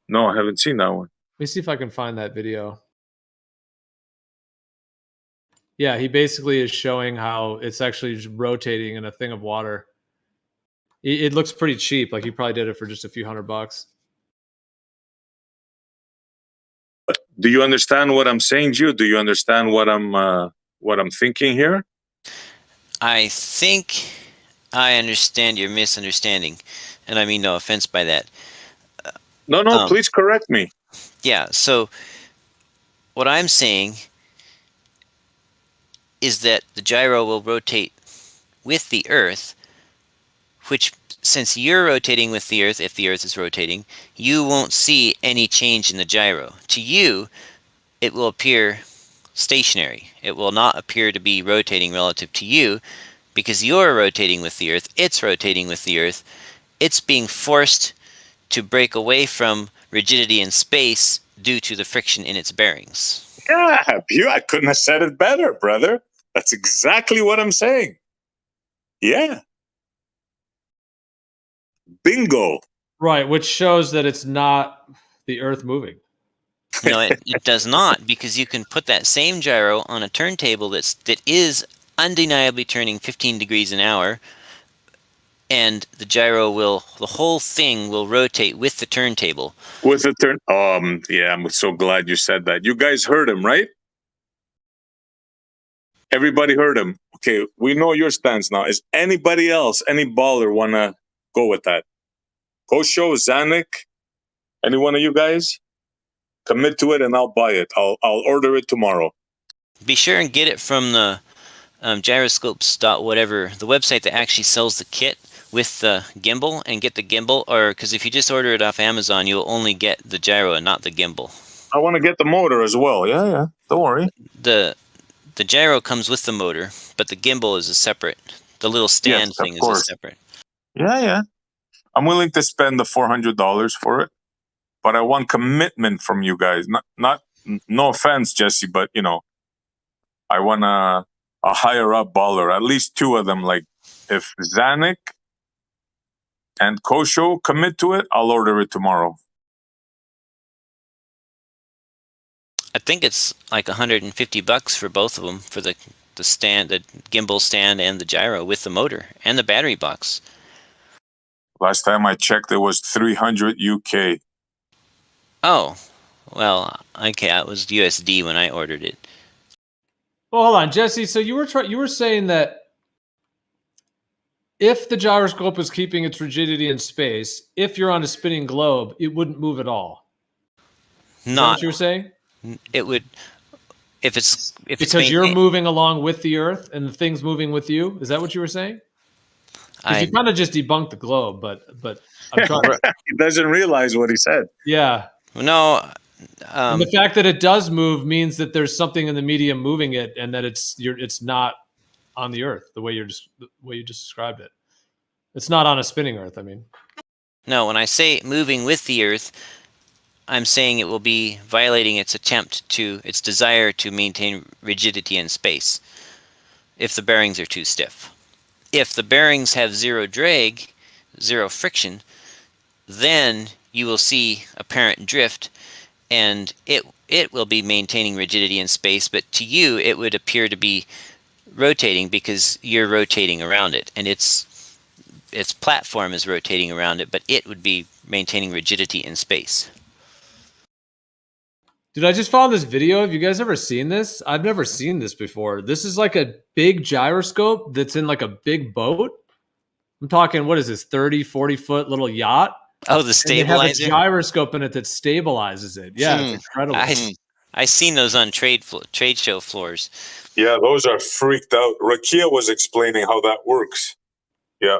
No, I haven't seen that one. Let me see if I can find that video. Yeah, he basically is showing how it's actually just rotating in a thing of water. It looks pretty cheap. Like he probably did it for just a few $100. Do you understand what I'm saying, Gio? Do you understand what I'm thinking here? I think I understand your misunderstanding, and I mean no offense by that. No, please correct me. Yeah, so what I'm saying is that the gyro will rotate with the Earth, which, since you're rotating with the Earth, if the Earth is rotating, you won't see any change in the gyro. To you, it will appear stationary. It will not appear to be rotating relative to you, because you're rotating with the Earth, it's rotating with the Earth, it's being forced to break away from rigidity in space due to the friction in its bearings. Yeah, I couldn't have said it better, brother. That's exactly what I'm saying. Yeah. Bingo. Right, which shows that it's not the Earth moving. No, it does not, because you can put that same gyro on a turntable that is undeniably turning 15 degrees an hour, and the whole thing will rotate with the turntable. With the turn. Yeah, I'm so glad you said that. You guys heard him, right? Everybody heard him. Okay, we know your stance now. Is anybody else, any baller, want to go with that? Kosho, Zanuck, any one of you guys? Commit to it and I'll buy it. I'll order it tomorrow. Be sure and get it from the gyroscopes.whatever, the website that actually sells the kit. with the gimbal and get the gimbal, or because if you just order it off Amazon, you'll only get the gyro and not the gimbal. I want to get the motor as well. Yeah. Don't worry. The gyro comes with the motor, but the gimbal is a separate. The little stand thing is a separate. Yeah. I'm willing to spend the $400 for it, but I want commitment from you guys. Not no offense, Jesse, but I want a higher up baller. At least two of them. Like if Zanuck and Kosho commit to it, I'll order it tomorrow. I think it's like $150 for both of them, for the stand, the gimbal stand, and the gyro with the motor and the battery box. Last time I checked, it was 300 UK. Oh, well, okay, it was USD when I ordered it. Well, hold on, Jesse. So you were saying that if the gyroscope was keeping its rigidity in space, if you're on a spinning globe, it wouldn't move at all. Is that what you were saying? It would, if it's because you're moving along with the Earth and the thing's moving with you. Is that what you were saying? You kind of just debunked the globe, but I'm trying to... He doesn't realize what he said. Yeah. No. And the fact that it does move means that there's something in the medium moving it, and that it's not on the Earth the way you just described it. It's not on a spinning Earth. I mean, no. When I say moving with the Earth, I'm saying it will be violating its desire to maintain rigidity in space if the bearings are too stiff. If the bearings have zero drag, zero friction, then you will see apparent drift, and it will be maintaining rigidity in space, but to you it would appear to be rotating because you're rotating around it, and its platform is rotating around it, but it would be maintaining rigidity in space. Dude, I just found this video. Have you guys ever seen this? I've never seen this before. This is like a big gyroscope that's in like a big boat. I'm talking, what is this, 30, 40-foot little yacht? Oh, the stabilizer? They have a gyroscope in it that stabilizes it. Yeah, it's incredible. I've seen those on trade show floors. Yeah, those are freaked out. Rakia was explaining how that works. Yeah.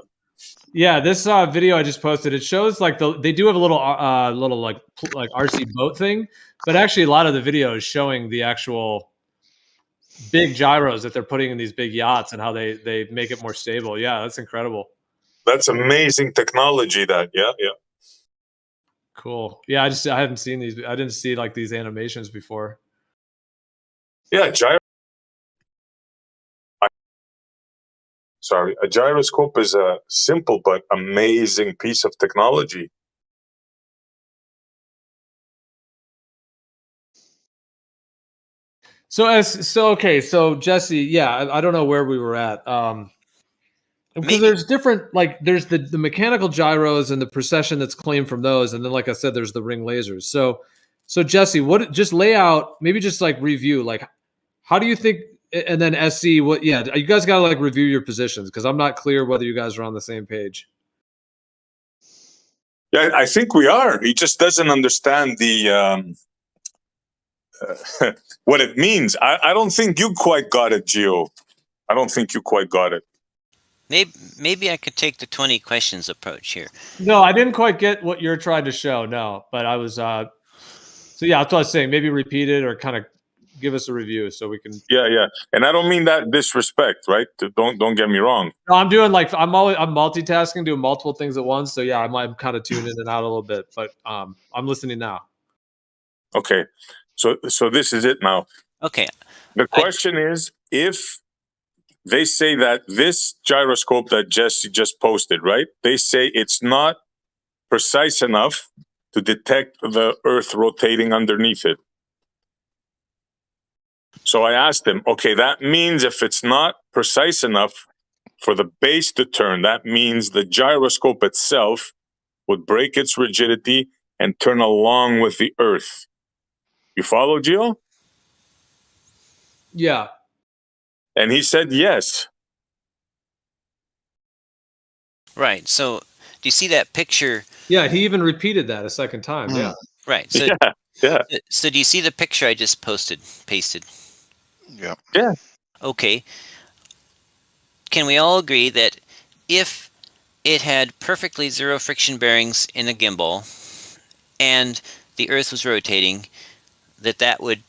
Yeah, this video I just posted, it shows like they do have a little like RC boat thing, but actually a lot of the video is showing the actual big gyros that they're putting in these big yachts and how they make it more stable. Yeah, that's incredible. That's amazing technology. Yeah. Cool. Yeah, I haven't seen these. I didn't see like these animations before. Yeah, a gyroscope is a simple but amazing piece of technology. So Jesse, yeah, I don't know where we were at. Because there's different, like there's the mechanical gyros and the precession that's claimed from those, and then like I said, there's the ring lasers. So Jesse, just lay out, maybe just like review, like how do you think, and then SC, what? Yeah, you guys got to like review your positions because I'm not clear whether you guys are on the same page. Yeah, I think we are. He just doesn't understand the what it means. I don't think you quite got it, Gio. I don't think you quite got it. Maybe I could take the 20 questions approach here. No, I didn't quite get what you're trying to show. No, but I was. So yeah, that's what I was saying. Maybe repeat it or kind of give us a review so we can. Yeah, and I don't mean that disrespect, right? Don't get me wrong. No, I'm doing like I'm multitasking, doing multiple things at once. So yeah, I'm kind of tuned in and out a little bit, but I'm listening now. Okay, so this is it now. Okay. The question is, if they say that this gyroscope that Jesse just posted, right? They say it's not precise enough to detect the Earth rotating underneath it. So I asked him, okay, that means if it's not precise enough for the base to turn, that means the gyroscope itself would break its rigidity and turn along with the Earth. You follow, Gio? Yeah. And he said yes. Right. So do you see that picture? Yeah, he even repeated that a second time. Yeah. Right. So, yeah. So do you see the picture I just pasted? Yeah. Okay. Can we all agree that if it had perfectly zero friction bearings in a gimbal, and the Earth was rotating, that would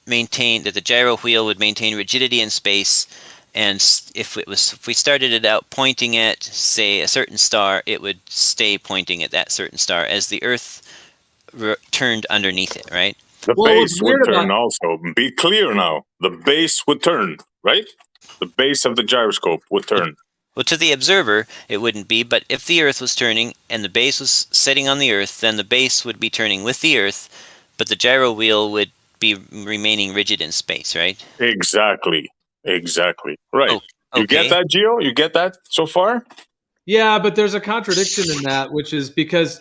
maintain, that the gyro wheel would maintain rigidity in space, and if we started it out pointing at, say, a certain star, it would stay pointing at that certain star as the Earth turned underneath it, right? The base would turn also. Be clear now. The base would turn, right? The base of the gyroscope would turn. Well, to the observer, it wouldn't be, but if the Earth was turning and the base was sitting on the Earth, then the base would be turning with the Earth, but the gyro wheel would be remaining rigid in space, right? Exactly. Exactly. Right. Oh, You get that, Gio? You get that so far? Yeah, but there's a contradiction in that, which is because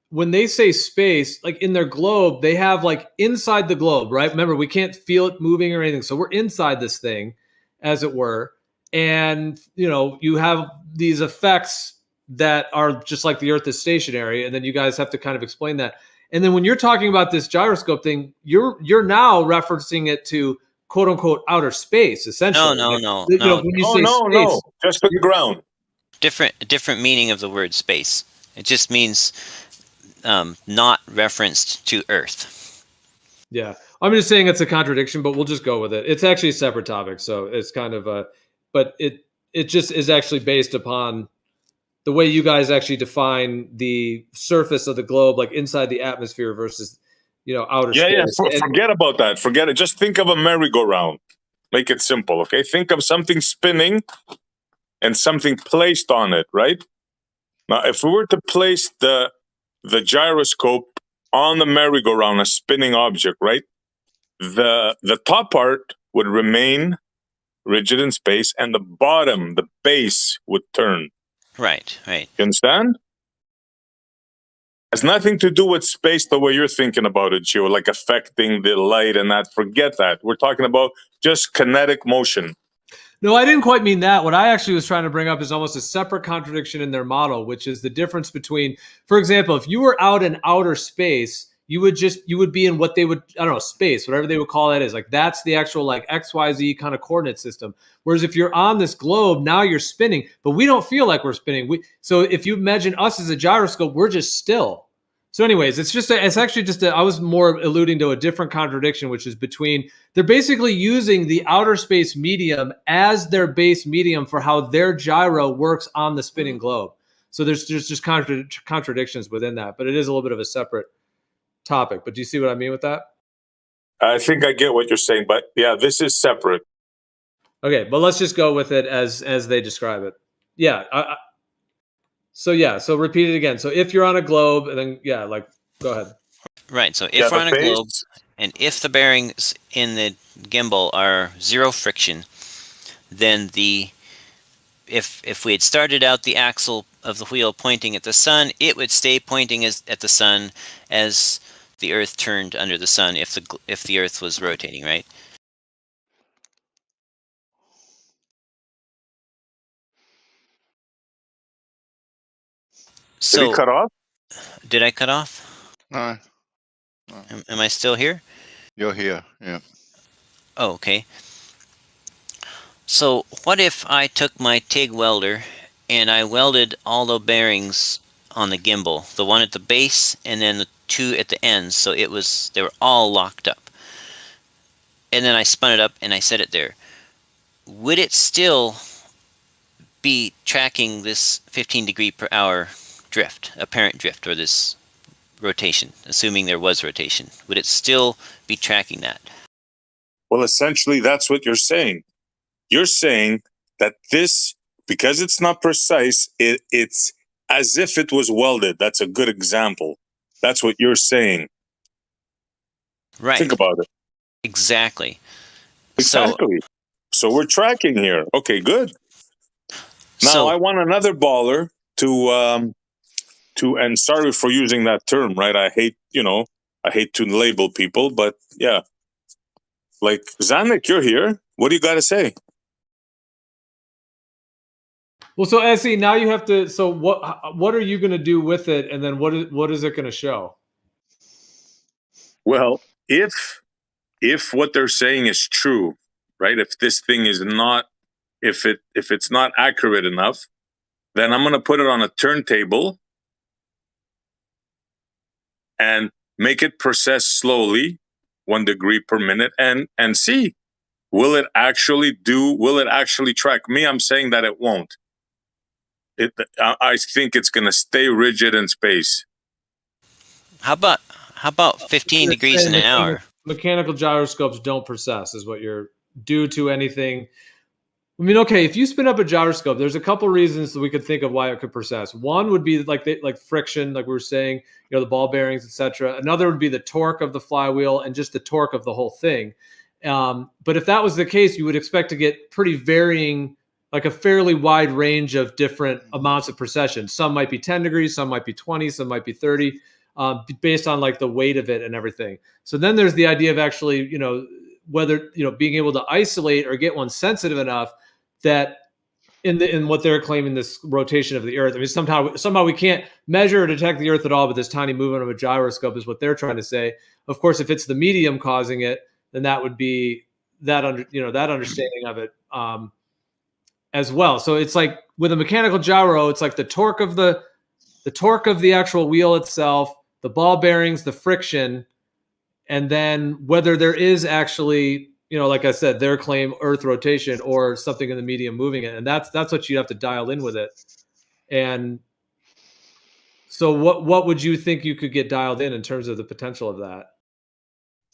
when they say space, like in their globe, they have like inside the globe, right? Remember, we can't feel it moving or anything. So we're inside this thing, as it were. And, you know, you have these effects that are just like the Earth is stationary. And then you guys have to kind of explain that. And then when you're talking about this gyroscope thing, you're now referencing it to quote unquote outer space, essentially. No. When you say space, no. Just the ground. Different meaning of the word space. It just means not referenced to Earth. Yeah, I'm just saying it's a contradiction, but we'll just go with it. It's actually a separate topic, so it's kind of but it just is actually based upon the way you guys actually define the surface of the globe, like inside the atmosphere versus, outer space. Yeah. Forget about that. Forget it. Just think of a merry-go-round. Make it simple, okay? Think of something spinning and something placed on it, right? Now, if we were to place the gyroscope on the merry-go-round, a spinning object, right? The top part would remain rigid in space, and the bottom, the base, would turn. Right. You understand? Has nothing to do with space the way you're thinking about it, Gio, like affecting the light and that. Forget that. We're talking about just kinetic motion. No, I didn't quite mean that. What I actually was trying to bring up is almost a separate contradiction in their model, which is the difference between, for example, if you were out in outer space, you would be in what they would, I don't know, space, whatever they would call that is. Like that's the actual like XYZ kind of coordinate system. Whereas if you're on this globe, now you're spinning, but we don't feel like we're spinning. So if you imagine us as a gyroscope, we're just still. So anyways, I was more alluding to a different contradiction, which is between, they're basically using the outer space medium as their base medium for how their gyro works on the spinning globe. So there's just contradictions within that, but it is a little bit of a separate topic. But do you see what I mean with that? I think I get what you're saying, but yeah, this is separate. Okay, but let's just go with it as they describe it. Yeah. So repeat it again. So if you're on a globe, and then go ahead. Right. So if we're on a globe, and if the bearings in the gimbal are zero friction, then if we had started out the axle of the wheel pointing at the sun, it would stay pointing at the sun as the Earth turned under the sun if the Earth was rotating, right? Did he cut off? Did I cut off? No. Am I still here? You're here, yeah. Oh, okay. So what if I took my TIG welder and I welded all the bearings on the gimbal, the one at the base and then the two at the ends, so they were all locked up. And then I spun it up and I set it there. Would it still be tracking this 15 degree per hour drift, apparent drift, or this rotation, assuming there was rotation? Would it still be tracking that? Well, essentially, that's what you're saying. You're saying that this, because it's not precise, it's as if it was welded. That's a good example. That's what you're saying. Right. Think about it. Exactly. So we're tracking here. Okay, good. Now I want another baller to, and sorry for using that term, right? I hate to label people, but yeah. Like, Zanik, you're here. What do you got to say? Well, so Essie, now you have to. So what are you going to do with it, and then what is it going to show? Well, if what they're saying is true, right? If this thing is not, if it's not accurate enough, Then I'm going to put it on a turntable and make it process slowly, 1 degree per minute, and see, will it actually track? Me, I'm saying that it won't. I think it's going to stay rigid in space. How about 15 degrees in an hour? Mechanical gyroscopes don't process, is what you're due to anything. I mean, okay, if you spin up a gyroscope, there's a couple reasons that we could think of why it could process. One would be like friction, like we were saying, the ball bearings, etc. Another would be the torque of the flywheel and just the torque of the whole thing. But if that was the case, you would expect to get pretty varying, like a fairly wide range of different amounts of precession. Some might be 10 degrees, some might be 20, some might be 30, based on like the weight of it and everything. So then there's the idea of actually, whether, being able to isolate or get one sensitive enough that in what they're claiming, this rotation of the Earth. I mean, somehow we can't measure or detect the Earth at all, but this tiny movement of a gyroscope is what they're trying to say. Of course, if it's the medium causing it, then that would be that understanding of it as well. So it's like with a mechanical gyro, it's like the torque of the actual wheel itself, the ball bearings, the friction, and then whether there is actually, like I said, their claim Earth rotation or something in the medium moving it. And that's what you have to dial in with it. And so what would you think you could get dialed in terms of the potential of that?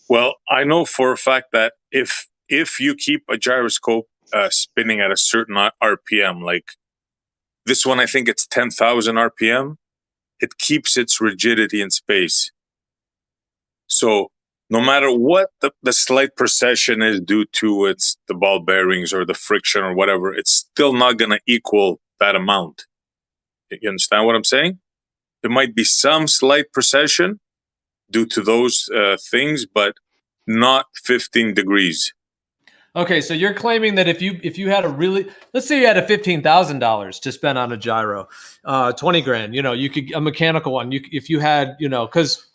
Well, I know for a fact that if you keep a gyroscope spinning at a certain RPM, like this one, I think it's 10,000 RPM, it keeps its rigidity in space. So no matter what the slight precession is due to the ball bearings or the friction or whatever, it's still not going to equal that amount. You understand what I'm saying? There might be some slight precession due to those things, but not 15 degrees. Okay, so you're claiming that if you had let's say you had a $15,000 to spend on a gyro, 20 grand, you could a mechanical one. If you had, because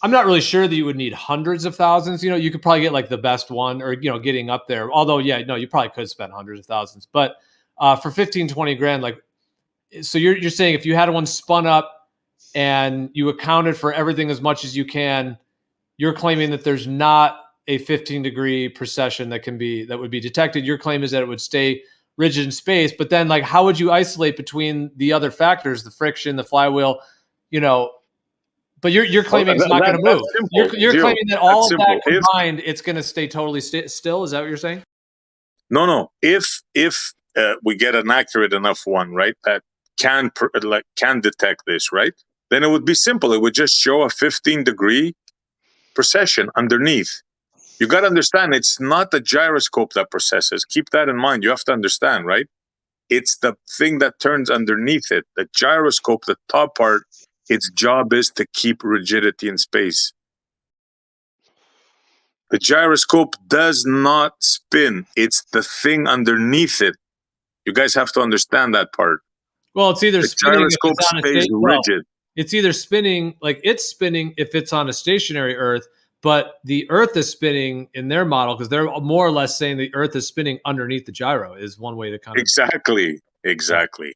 I'm not really sure that you would need hundreds of thousands. You could probably get like the best one, or getting up there. Although, you probably could spend hundreds of thousands. But for 15, 20 grand, like, so you're saying if you had one spun up and you accounted for everything as much as you can, you're claiming that there's not a 15-degree precession that would be detected. Your claim is that it would stay rigid in space. But then, like, how would you isolate between the other factors, the friction, the flywheel, But you're claiming it's not going to move. You're claiming that all of that combined, it's going to stay totally still. Is that what you're saying? No. If we get an accurate enough one, right, that can detect this, right, then it would be simple. It would just show a 15-degree precession underneath. You got to understand, it's not the gyroscope that processes. Keep that in mind. You have to understand, right? It's the thing that turns underneath it. The gyroscope, the top part, its job is to keep rigidity in space. The gyroscope does not spin. It's the thing underneath it. You guys have to understand that part. Well, it's either spinning gyroscope if it's on stays rigid. It's either spinning, like it's spinning if it's on a stationary Earth, but the Earth is spinning in their model because they're more or less saying the Earth is spinning underneath the gyro is one way to kind of... Exactly.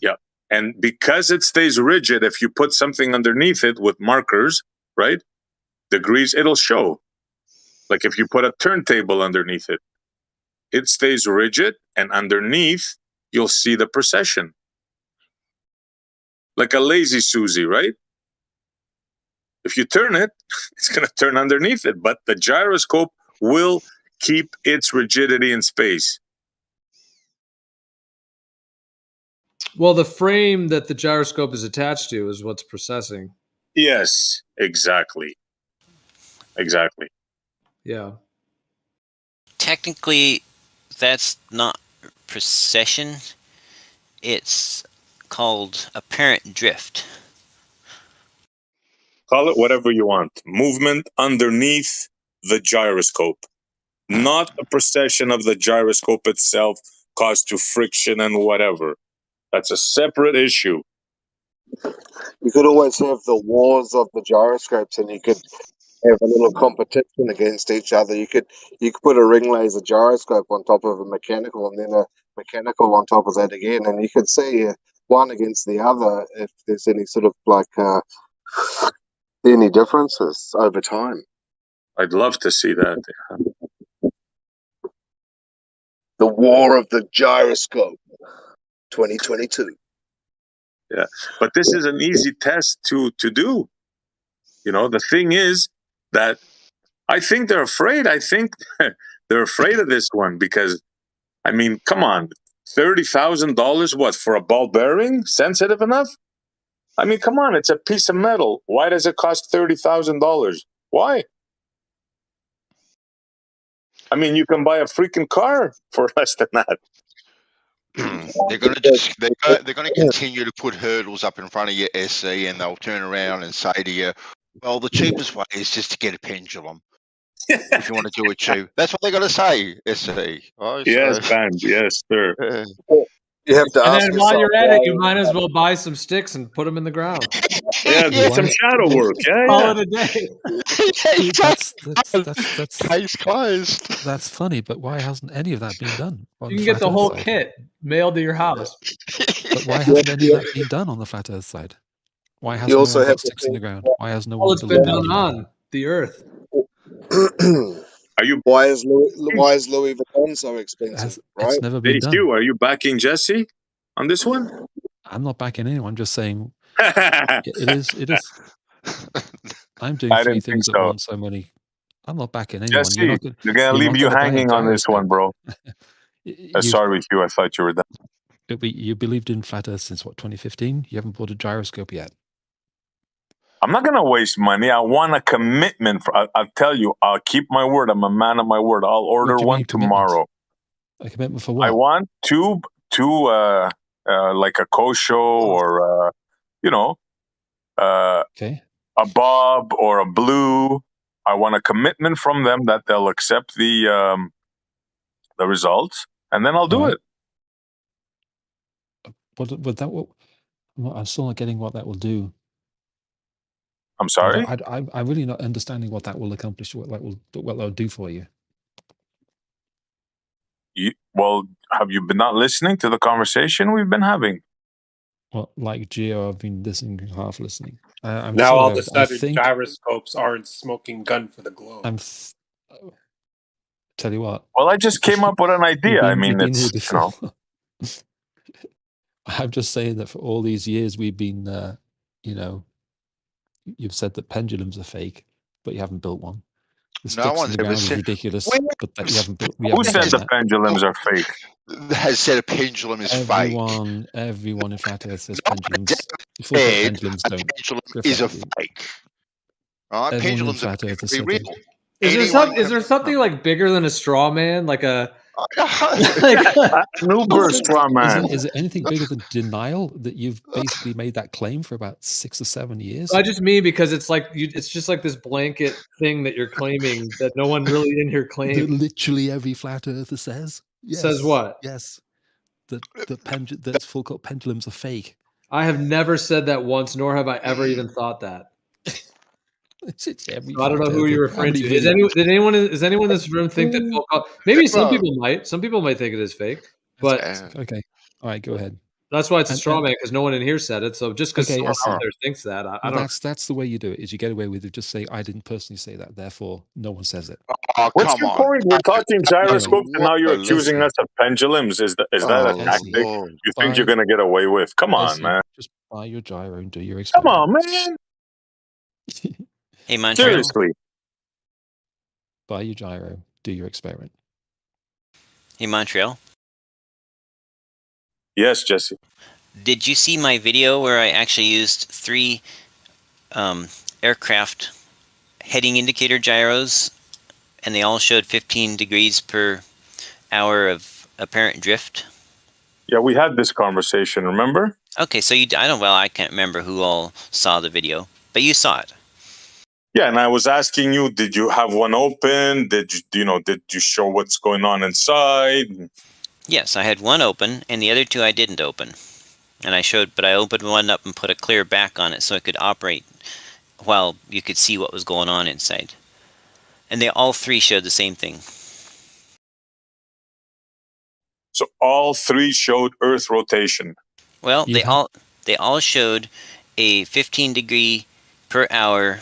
Yeah. And because it stays rigid, if you put something underneath it with markers, right, degrees, it'll show. Like if you put a turntable underneath it, it stays rigid, and underneath, you'll see the precession. Like a lazy Susie, right? If you turn it, it's going to turn underneath it, but the gyroscope will keep its rigidity in space. Well, the frame that the gyroscope is attached to is what's processing. Yes, exactly. Yeah. Technically, that's not precession. It's called apparent drift. Call it whatever you want. Movement underneath the gyroscope. Not a precession of the gyroscope itself caused to friction and whatever. That's a separate issue. You could always have the wars of the gyroscopes, and you could have a little competition against each other. You could put a ring laser gyroscope on top of a mechanical, and then mechanical on top of that again, and you can see one against the other if there's any sort of like any differences over time. I'd love to see that. The War of the Gyroscope, 2022. Yeah, but this is an easy test to do. You know, the thing is that I think they're afraid. I think they're afraid of this one because, I mean, come on, $30,000, what, for a ball bearing? Sensitive enough? I mean, come on, it's a piece of metal. Why does it cost $30,000? Why? I mean, you can buy a freaking car for less than that. They're going to continue to put hurdles up in front of your SE, and they'll turn around and say to you, "Well, the cheapest way is just to get a pendulum if you want to do it cheap." That's what they're going to say, SE. Oh, yes, man. Yes, sir. You have to And ask then while yourself you're at it, why- you might as well buy some sticks and put them in the ground. Yeah, do some shadow work. Yeah, Call yeah. it a day. Case closed. That's funny, but why hasn't any of that been done? On You can the get the flat whole Earth side? kit mailed to your house. But why hasn't any of that been done on the flat Earth side? Why hasn't no also one have got to sticks in the think ground? Why has no Well, one it's been delivered done anything? on the Earth. Are you? Why is Louis Vuitton so expensive? Right? It's never been Hey, done. Stu, are you backing Jesse on this one? I'm not backing anyone. I'm just saying it is. It is. I'm doing I three didn't think things at so. once. I'm not backing anyone. Jesse, You're they're gonna leave you gonna buy a hanging on this one, gyroscope. bro. Sorry, Hugh. I thought you were done. You believed in flat Earth since what, 2015? You haven't bought a gyroscope yet. I'm not gonna waste money. I want a commitment. I'll tell you. I'll keep my word. I'm a man of my word. I'll order What do you one mean commitment? tomorrow. A commitment for what? I want two like a Kosho or Okay. a Bob or a Blue. I want a commitment from them that they'll accept the results, and then I'll do it. What would that? I'm still not getting what that will do. I'm sorry. I'm really not understanding what that will accomplish. What that will do for you. Well, have you been not listening to the conversation we've been having? Well, like Geo, I've been listening, half listening. I'm Now sure all of a I sudden, think gyroscopes aren't smoking gun for the globe. Tell you what. Well, I just came up with an idea. I mean, you've been here it's before. I'm just saying that for all these years we've been, you've said that pendulums are fake, but you haven't built one. The No sticks in one's the ever ground is said. ridiculous, but that you haven't built. Who said the pendulums are fake? Has said a pendulum is fake. Everyone in flat Earth says pendulums. Said Pendulums a don't pendulum reflect is a you. fake. Right? Everyone in Pendulums are flat Earth has very said real. that. Is there something like bigger than a straw man? Like a Uber straw man. Is it anything bigger than denial that you've basically made that claim for about 6 or 7 years? I just mean because it's like it's just like this blanket thing that you're claiming that no one really in here That claims. literally every flat earther says. Yes, Says what? Yes. That's full called pendulums are fake. I have never said that once, nor have I ever even thought that. I don't know who you're referring to. Is anyone in this room think that folk? Maybe some people might. Some people might think it is fake. But okay, all right, go ahead. That's why it's a straw man, because no one in here said it. So just because someone out there thinks that, I don't. That's the way you do it. Is you get away with it. Just say I didn't personally say that. Therefore, no one says it. Oh, What's your point? We're talking gyroscopes, and now you're accusing us of pendulums. Is that a tactic you think you're going to get away with? Come on, man. Just buy your gyro and do your Come experiment. on, man. Hey, Montreal. Seriously. Buy your gyro, do your experiment. Hey, Montreal. Yes, Jesse. Did you see my video where I actually used 3 aircraft heading indicator gyros, and they all showed 15 degrees per hour of apparent drift? Yeah, we had this conversation, remember? Okay, so I can't remember who all saw the video, but you saw it. Yeah, and I was asking you, did you have one open? Did you show what's going on inside? Yes, I had one open, and the other 2 I didn't open. And I opened one up and put a clear back on it so it could operate while you could see what was going on inside. And they all 3 showed the same thing. So all three showed Earth rotation. Well, they all showed a 15 degree per hour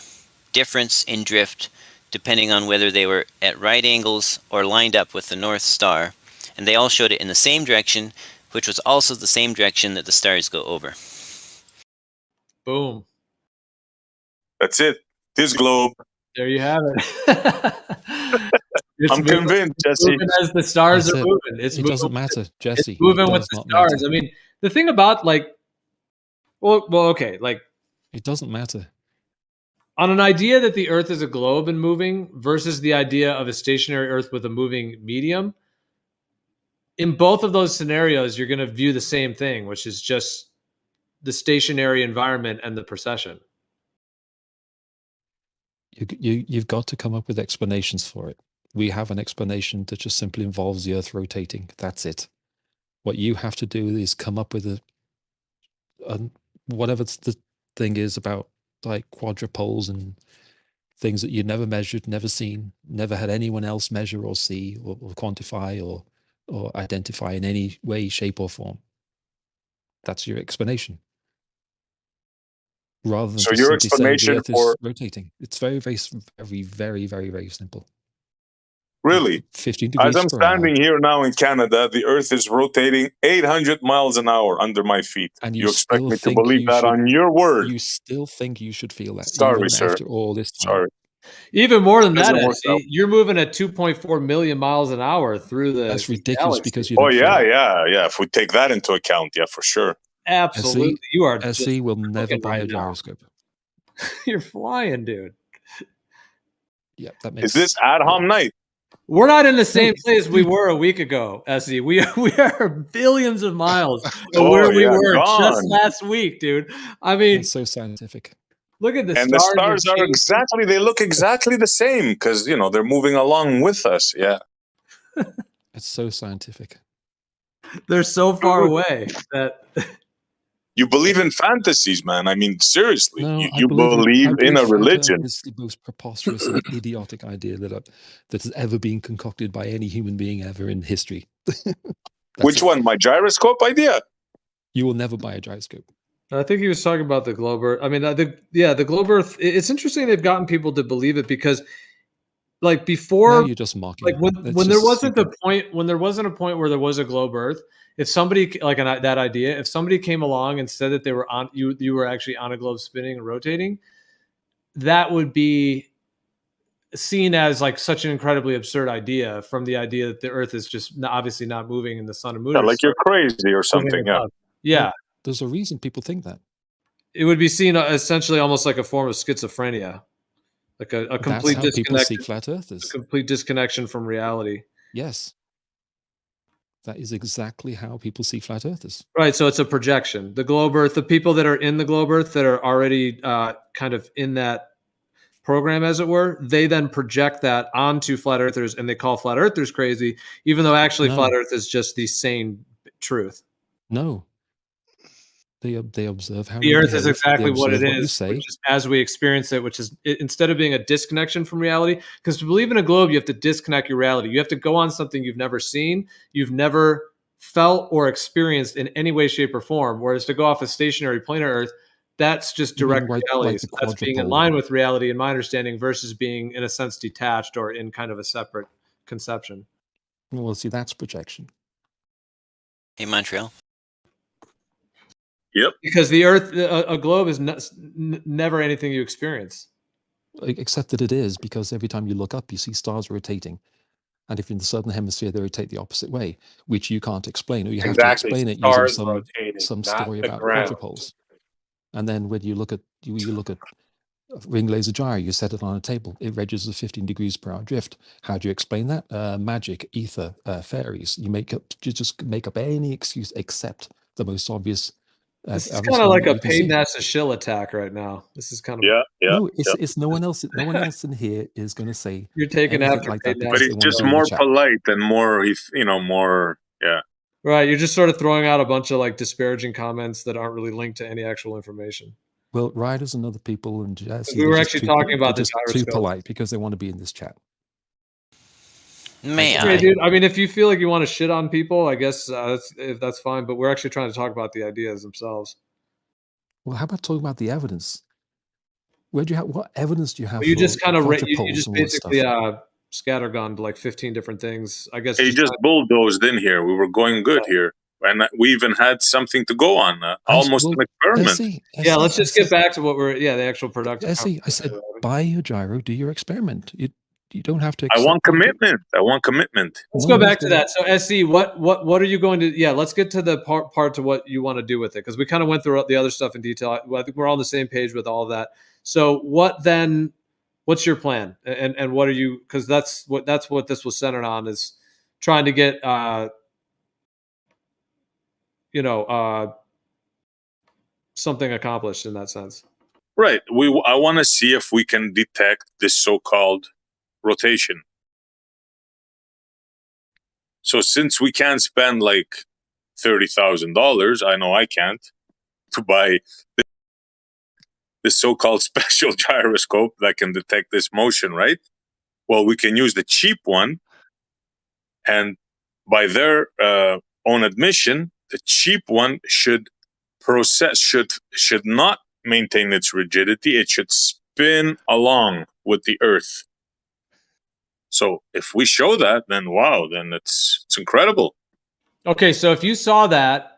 difference in drift, depending on whether they were at right angles or lined up with the North Star, and they all showed it in the same direction, which was also the same direction that the stars go over. Boom. That's it. This globe. There you have it. I'm convinced, Jesse. Moving as the stars That's are it. moving. It's It moving, doesn't matter, Jesse. It's moving It with does the not stars. matter. I mean, the thing about well, okay, it doesn't matter. On an idea that the Earth is a globe and moving versus the idea of a stationary Earth with a moving medium, in both of those scenarios, you're going to view the same thing, which is just the stationary environment and the precession. You've got to come up with explanations for it. We have an explanation that just simply involves the Earth rotating. That's it. What you have to do is come up with a whatever the thing is about like quadrupoles and things that you'd never measured, never seen, never had anyone else measure or see or quantify or identify in any way, shape, or form. That's your explanation. Rather than So just your simply saying the explanation Earth is rotating. It's very, very, very, very, very, very simple. Really? 15 degrees As I'm per hour. standing here now in Canada, the Earth is rotating 800 miles an hour under my feet. And you expect still me to think believe you that should- on your word? You still think you should feel that, Sorry, even sir. after all this time. Sorry. Even more than that, Doesn't work SC, you're moving at 2.4 million miles an hour through the That's ridiculous galaxy. because you Oh don't feel it. yeah. If we take that into account, yeah, for sure. Absolutely. You are SC just will never cooking buy a right now. gyroscope. You're flying, dude. Yeah, that makes Is this ad hom night? We're not in the same place we were a week ago, SC. We are billions of miles of where we were just gone. last week, dude. I mean, It's so scientific. look at the And stars. the stars are changing. exactly, they look exactly the same because, they're moving along with us. Yeah. It's so scientific. They're so far away that You believe in fantasies, man. I mean, seriously, No, you believe in a flat religion. Earth is the most preposterous and idiotic idea that has ever been concocted by any human being ever in history. Which one? My gyroscope idea? You will never buy a gyroscope. I think he was talking about the globe Earth. I mean, the globe Earth. It's interesting they've gotten people to believe it because, like before, Now you're just mocking. like That's when there just wasn't stupid. a point where there was a globe Earth. If somebody that idea, if somebody came along and said that they were on you were actually on a globe spinning and rotating, that would be seen as like such an incredibly absurd idea from the idea that the Earth is just obviously not moving and the sun and moon. Yeah, are like you're crazy or something. Yeah. Yeah. There's a reason people think that. It would be seen essentially almost like a form of schizophrenia, like a complete That's how people see disconnection. flat earthers. A complete disconnection from reality. Yes. That is exactly how people see flat earthers. Right. So it's a projection. The globe Earth, the people that are in the globe Earth that are already kind of in that program, as it were, they then project that onto flat earthers and they call flat earthers crazy, even though actually No. flat Earth is just the sane truth. No. They observe how The you Earth is behave, exactly they what it observe you is, say. which is as we experience it, which is instead of being a disconnection from reality, because to believe in a globe, you have to disconnect your reality. You have to go on something you've never seen, you've never felt or experienced in any way, shape, or form. Whereas to go off a stationary planar Earth, that's just You mean direct like reality. the So that's being in quadrupole. line with reality, in my understanding, versus being in a sense detached or in kind of a separate conception. Well, see, that's projection. Hey, Montreal. Yep. Because the Earth, a globe is never anything you experience. Except that it is, because every time you look up, you see stars rotating. And if in the southern hemisphere they rotate the opposite way, which you can't explain, or you have to Exactly. explain it Stars using rotating, some not story the about ground. quadrupoles. And then when you look at ring laser gyro, you set it on a table, it registers 15 degrees per hour drift. How do you explain that? Magic, ether, fairies. You just make up any excuse except the most obvious. This is obvious kind of one like that a you can paid see. NASA shill attack right now. This is kind of No, it's no one else. No one else in here is going to say you're taking anything after like paid that NASA. But because he's they want to just be in the more chat. polite and more, more, yeah. Right, you're just sort of throwing out a bunch of like disparaging comments that aren't really linked to any actual information. Well, riders and other people and Jesse, We were they're just actually too talking about they're the just too gyroscope. polite because they want to be in this chat. May Okay, I? dude. I mean, if you feel like you want to shit on people, I guess that's fine. But we're actually trying to talk about the ideas themselves. Well, how about talking about the evidence? Where do you have what evidence do you have? Well, you for just kind of you quadrupoles just and all this basically stuff? scattergunned like 15 different things. I guess He just bulldozed in here. We were going good here, and we even had something to go on, almost an experiment. Yeah, let's just get back to what we're the actual productive. I said, buy your gyro, do your experiment. You don't have to. I want accept what you do. commitment. I want commitment. Let's go back to that. So, SC, what are you going to? Yeah, let's get to the part to what you want to do with it, because we kind of went through the other stuff in detail. I think we're all on the same page with all of that. So, what then? What's your plan? And what are you? Because that's what this was centered on, is trying to get something accomplished in that sense. Right. I want to see if we can detect this so-called rotation. So since we can't spend like $30,000, I know I can't, to buy this so-called special gyroscope that can detect this motion, right? Well, we can use the cheap one, and by their own admission, the cheap one should not maintain its rigidity. It should spin along with the Earth. So if we show that, then wow, then it's incredible. Okay, so if you saw that,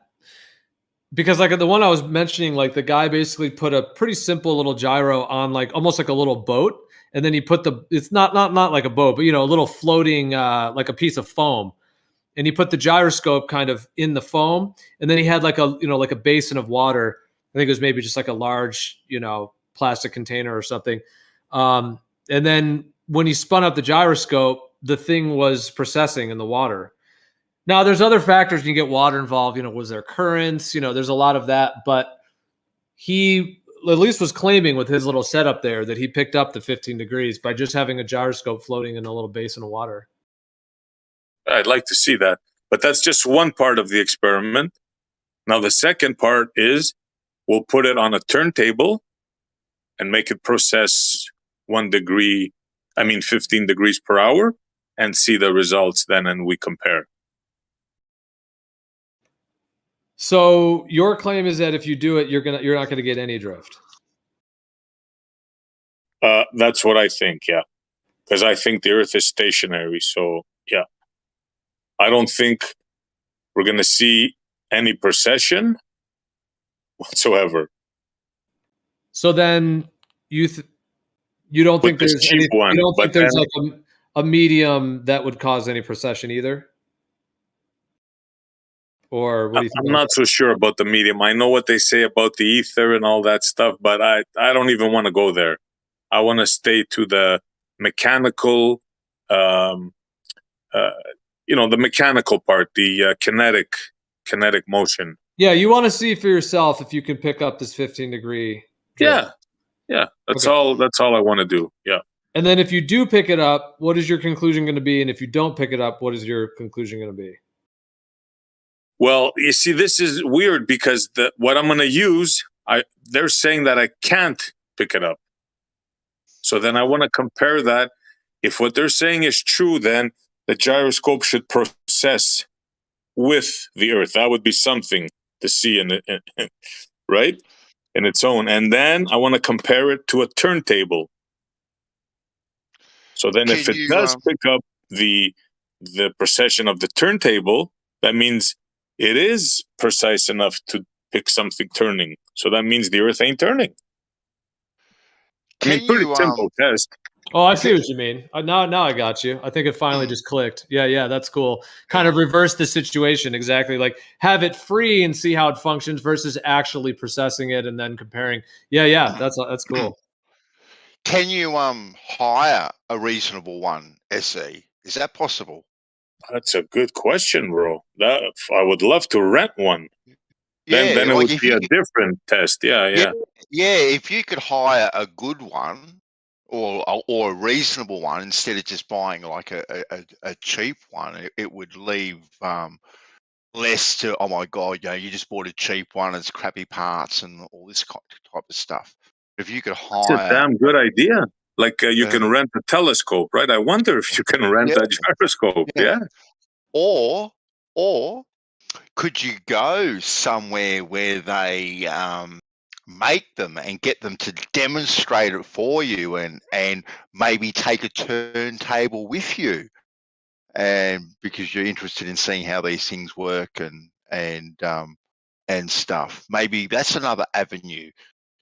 because like the one I was mentioning, like the guy basically put a pretty simple little gyro on like almost like a little boat, and then he put it's not like a boat, but a little floating like a piece of foam, and he put the gyroscope kind of in the foam, and then he had like a basin of water. I think it was maybe just like a large plastic container or something, and then when he spun up the gyroscope, the thing was processing in the water. Now, there's other factors. You get water involved. Was there currents? There's a lot of that. But he at least was claiming with his little setup there that he picked up the 15 degrees by just having a gyroscope floating in a little basin of water. I'd like to see that. But that's just one part of the experiment. Now, the second part is we'll put it on a turntable and make it process 15 degrees per hour, and see the results then, and we compare. So your claim is that if you do it, you're not gonna get any drift. That's what I think, yeah. Because I think the Earth is stationary, so yeah. I don't think we're gonna see any precession whatsoever. So then you don't think there's any, one, you don't think there's like a medium that would cause any precession either? Or what do you think? I'm not so sure about the medium. I know what they say about the ether and all that stuff, but I don't even want to go there. I want to stay to the mechanical, the mechanical part, the kinetic motion. Yeah, you want to see for yourself if you can pick up this 15 degree drift. Yeah. That's all I want to do. Yeah. And then if you do pick it up, what is your conclusion going to be? And if you don't pick it up, what is your conclusion going to be? Well, you see, this is weird because what I'm going to use, they're saying that I can't pick it up. So then I want to compare that. If what they're saying is true, then the gyroscope should process with the Earth. That would be something to see in it, right? In its own. And then I want to compare it to a turntable. So then if it does pick up the precession of the turntable, that means it is precise enough to pick something turning. So that means the Earth ain't turning. Pretty simple test. Oh, I see what you mean. Now I got you. I think it finally just clicked. Yeah, that's cool. Kind of reverse the situation exactly. Like have it free and see how it functions versus actually processing it and then comparing. Yeah, that's cool. Can you hire a reasonable one, SE? Is that possible? That's a good question, bro. I would love to rent one. Yeah, then it would be a different test. Yeah. Yeah, if you could hire a good one or a reasonable one instead of just buying like a cheap one, it would leave less to, oh my God, you just bought a cheap one, it's crappy parts and all this type of stuff. If you could hire... It's a damn good idea. Like you can rent a telescope, right? I wonder if you can rent a gyroscope. Yeah. Or could you go somewhere where they make them and get them to demonstrate it for you, and maybe take a turntable with you, and because you're interested in seeing how these things work and stuff. Maybe that's another avenue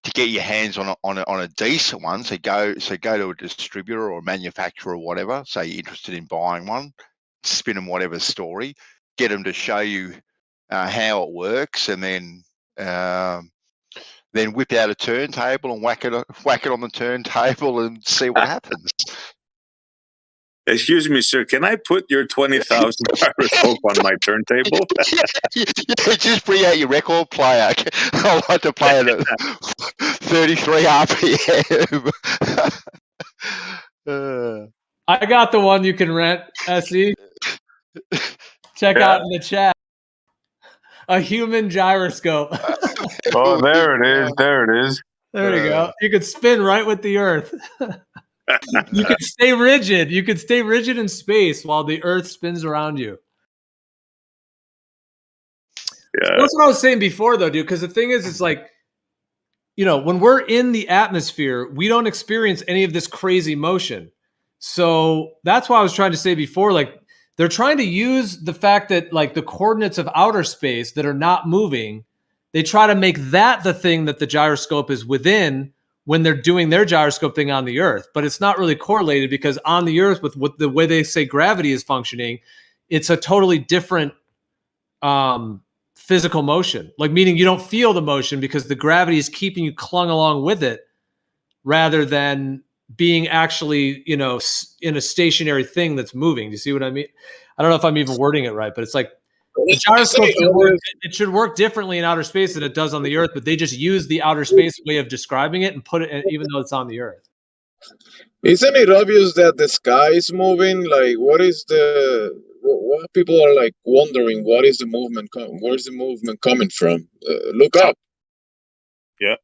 to get your hands on a decent one. So go to a distributor or a manufacturer or whatever. Say you're interested in buying one, spin them whatever story, get them to show you how it works, and then whip out a turntable and whack it on the turntable and see what happens. Excuse me, sir. Can I put your 20,000 gyroscope on my turntable? Yeah, just bring out your record player. I like to play it at 33 RPM. I got the one you can rent, SE. Check out in the chat. A human gyroscope. Oh, there it is. There it is. There you go. You could spin right with the Earth. You could stay rigid. You could stay rigid in space while the Earth spins around you. Yeah. That's what I was saying before, though, dude. Because the thing is, it's like, when we're in the atmosphere, we don't experience any of this crazy motion. So that's why I was trying to say before, like, they're trying to use the fact that, like, the coordinates of outer space that are not moving, they try to make that the thing that the gyroscope is within when they're doing their gyroscope thing on the Earth. But it's not really correlated, because on the Earth, with what the way they say gravity is functioning, it's a totally different physical motion. Like, meaning you don't feel the motion because the gravity is keeping you clung along with it, rather than being actually, in a stationary thing that's moving. Do you see what I mean? I don't know if I'm even wording it right, but it's like the gyroscope should work differently in outer space than it does on the Earth, but they just use the outer space way of describing it and put it in, even though it's on the Earth. Isn't it obvious that the sky is moving? Like, what people are like wondering, what is the movement? Where's the movement coming from? Look up. Yeah,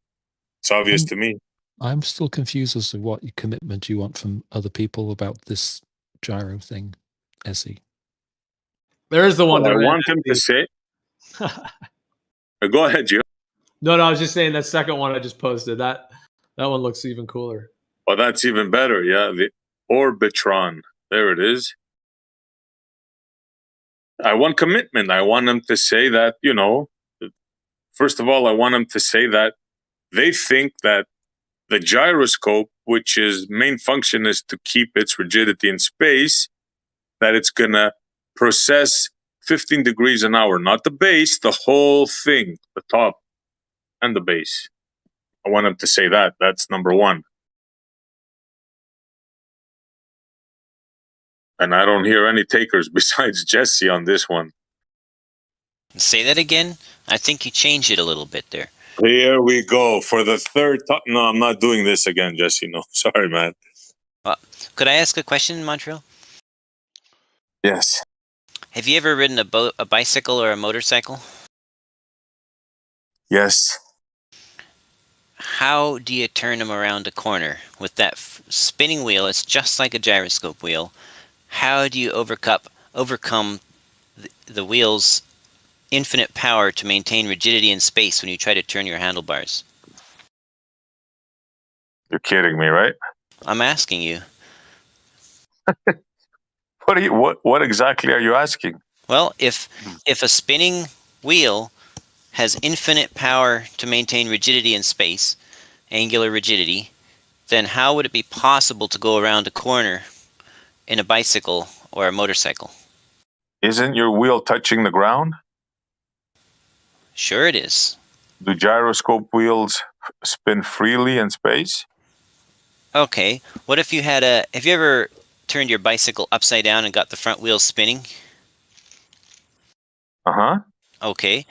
it's obvious to me. I'm still confused as to what commitment you want from other people about this gyro thing, Essie. There's the one that I want him to say. Go ahead, Gio. No, I was just saying that second one I just posted. That one looks even cooler. Oh, that's even better. Yeah, the Orbitron. There it is. I want commitment. I want them to say that, first of all, I want them to say that they think that the gyroscope, which is main function is to keep its rigidity in space, that it's going to process 15 degrees an hour, not the base, the whole thing, the top and the base. I want them to say that. That's number one. And I don't hear any takers besides Jesse on this one. Say that again? I think you changed it a little bit there. Here we go for the third time. No, I'm not doing this again, Jesse. No, sorry, man. Could I ask a question, Montreal? Yes. Have you ever ridden a bicycle or a motorcycle? Yes. How do you turn them around a corner? With that spinning wheel, it's just like a gyroscope wheel. How do you overcome the wheel's infinite power to maintain rigidity in space when you try to turn your handlebars? You're kidding me, right? I'm asking you. What exactly are you asking? Well, if a spinning wheel has infinite power to maintain rigidity in space, angular rigidity, then how would it be possible to go around a corner in a bicycle or a motorcycle? Isn't your wheel touching the ground? Sure it is. Do gyroscope wheels spin freely in space? Okay. What if you have you ever turned your bicycle upside down and got the front wheels spinning? Uh-huh. Okay.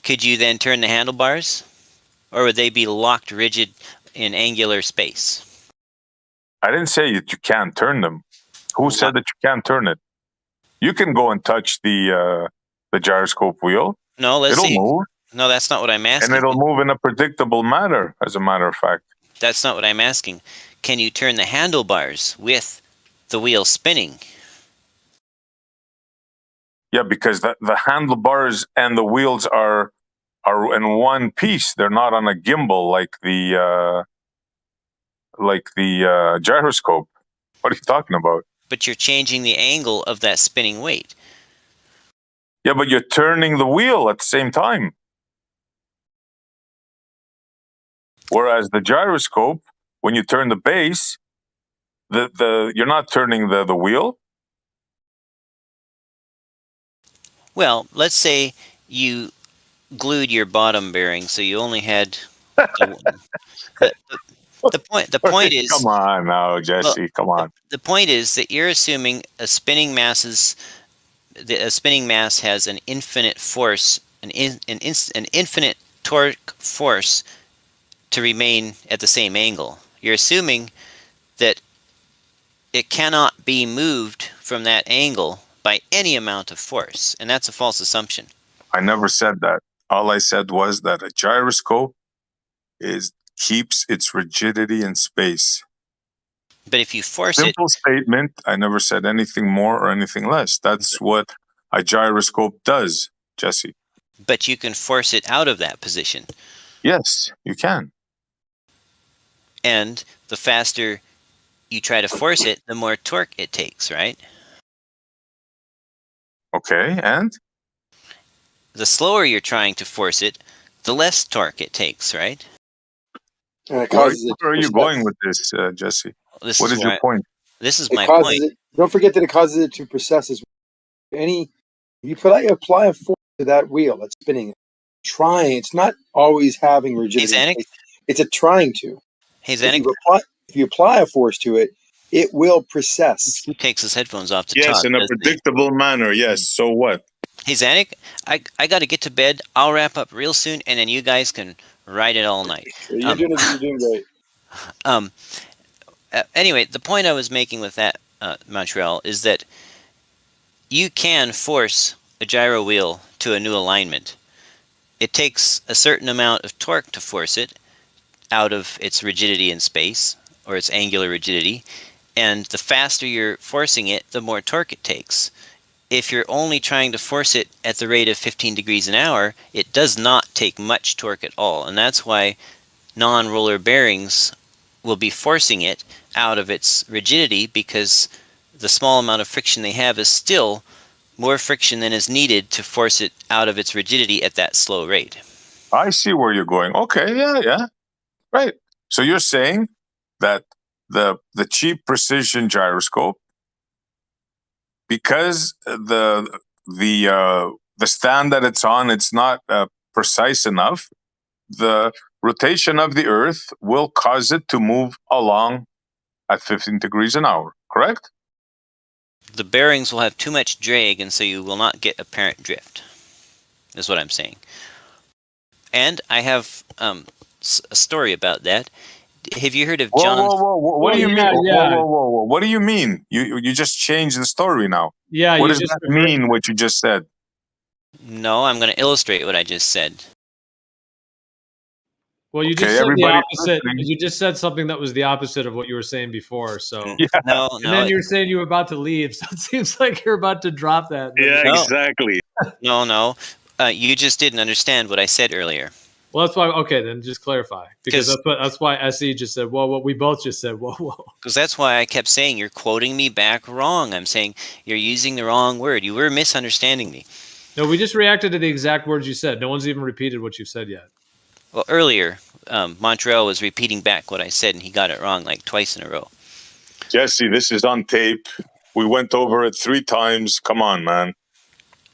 Could you then turn the handlebars? Or would they be locked rigid in angular space? I didn't say that you can't turn them. Who said that you can't turn it? You can go and touch the gyroscope wheel. No, it'll move. No, that's not what I'm asking. And it'll move in a predictable manner, as a matter of fact. That's not what I'm asking. Can you turn the handlebars with the wheel spinning? Yeah, because the handlebars and the wheels are in one piece. They're not on a gimbal like the gyroscope. What are you talking about? But you're changing the angle of that spinning weight. Yeah, but you're turning the wheel at the same time. Whereas the gyroscope, when you turn the base, you're not turning the wheel. Well, let's say you glued your bottom bearing, so you only had the point is, come on now, Jesse, come on. The point is that you're assuming a spinning mass has an infinite force, an infinite torque force to remain at the same angle. You're assuming that it cannot be moved from that angle by any amount of force, and that's a false assumption. I never said that. All I said was that a gyroscope keeps its rigidity in space. But if you force Simple statement. I never said anything more or anything less. That's what a gyroscope does, Jesse. But you can force it out of that position. Yes, you can. And the faster you try to force it, the more torque it takes, right? Okay, and? The slower you're trying to force it, the less torque it takes, right? Where are you going with this, Jesse? What is your point? This is my point. Don't forget that it causes it to precess as if you apply a force to that wheel that's spinning, it's not always having rigidity. Hey, Zanuck? It's a trying to. Hey, Zanuck? If you apply a force to it, it will precess. He takes his headphones off to yes, talk. In a predictable manner, yes. So what? Hey, Zanuck, I got to get to bed. I'll wrap up real soon, and then you guys can ride it all night. You're doing great. Anyway, the point I was making with that, Montreal, is that you can force a gyro wheel to a new alignment. It takes a certain amount of torque to force it out of its rigidity in space, or its angular rigidity, and the faster you're forcing it, the more torque it takes. If you're only trying to force it at the rate of 15 degrees an hour, it does not take much torque at all, and that's why non-roller bearings will be forcing it out of its rigidity, because the small amount of friction they have is still more friction than is needed to force it out of its rigidity at that slow rate. I see where you're going. Okay, yeah. Right. So you're saying that the cheap precision gyroscope, because the stand that it's on, it's not precise enough, the rotation of the Earth will cause it to move along at 15 degrees an hour, correct? The bearings will have too much drag, and so you will not get apparent drift, is what I'm saying. And I have a story about that. Have you heard of John? Whoa. What do you mean? Whoa. What do you mean? You just changed the story now. Yeah. What does that mean, what you just said? No, I'm going to illustrate what I just said. Well, you just said the opposite. You just said something that was the opposite of what you were saying before. So no. And then you're saying you were about to leave, so it seems like you're about to drop that. Yeah, exactly. No. You just didn't understand what I said earlier. Well, that's why. Okay, then just clarify, because that's why SE just said, "Well, what we both just said." Whoa. Because that's why I kept saying you're quoting me back wrong. I'm saying you're using the wrong word. You were misunderstanding me. No, we just reacted to the exact words you said. No one's even repeated what you said yet. Well, earlier, Montreal was repeating back what I said, and he got it wrong like twice in a row. Jesse, this is on tape. We went over it 3 times. Come on, man.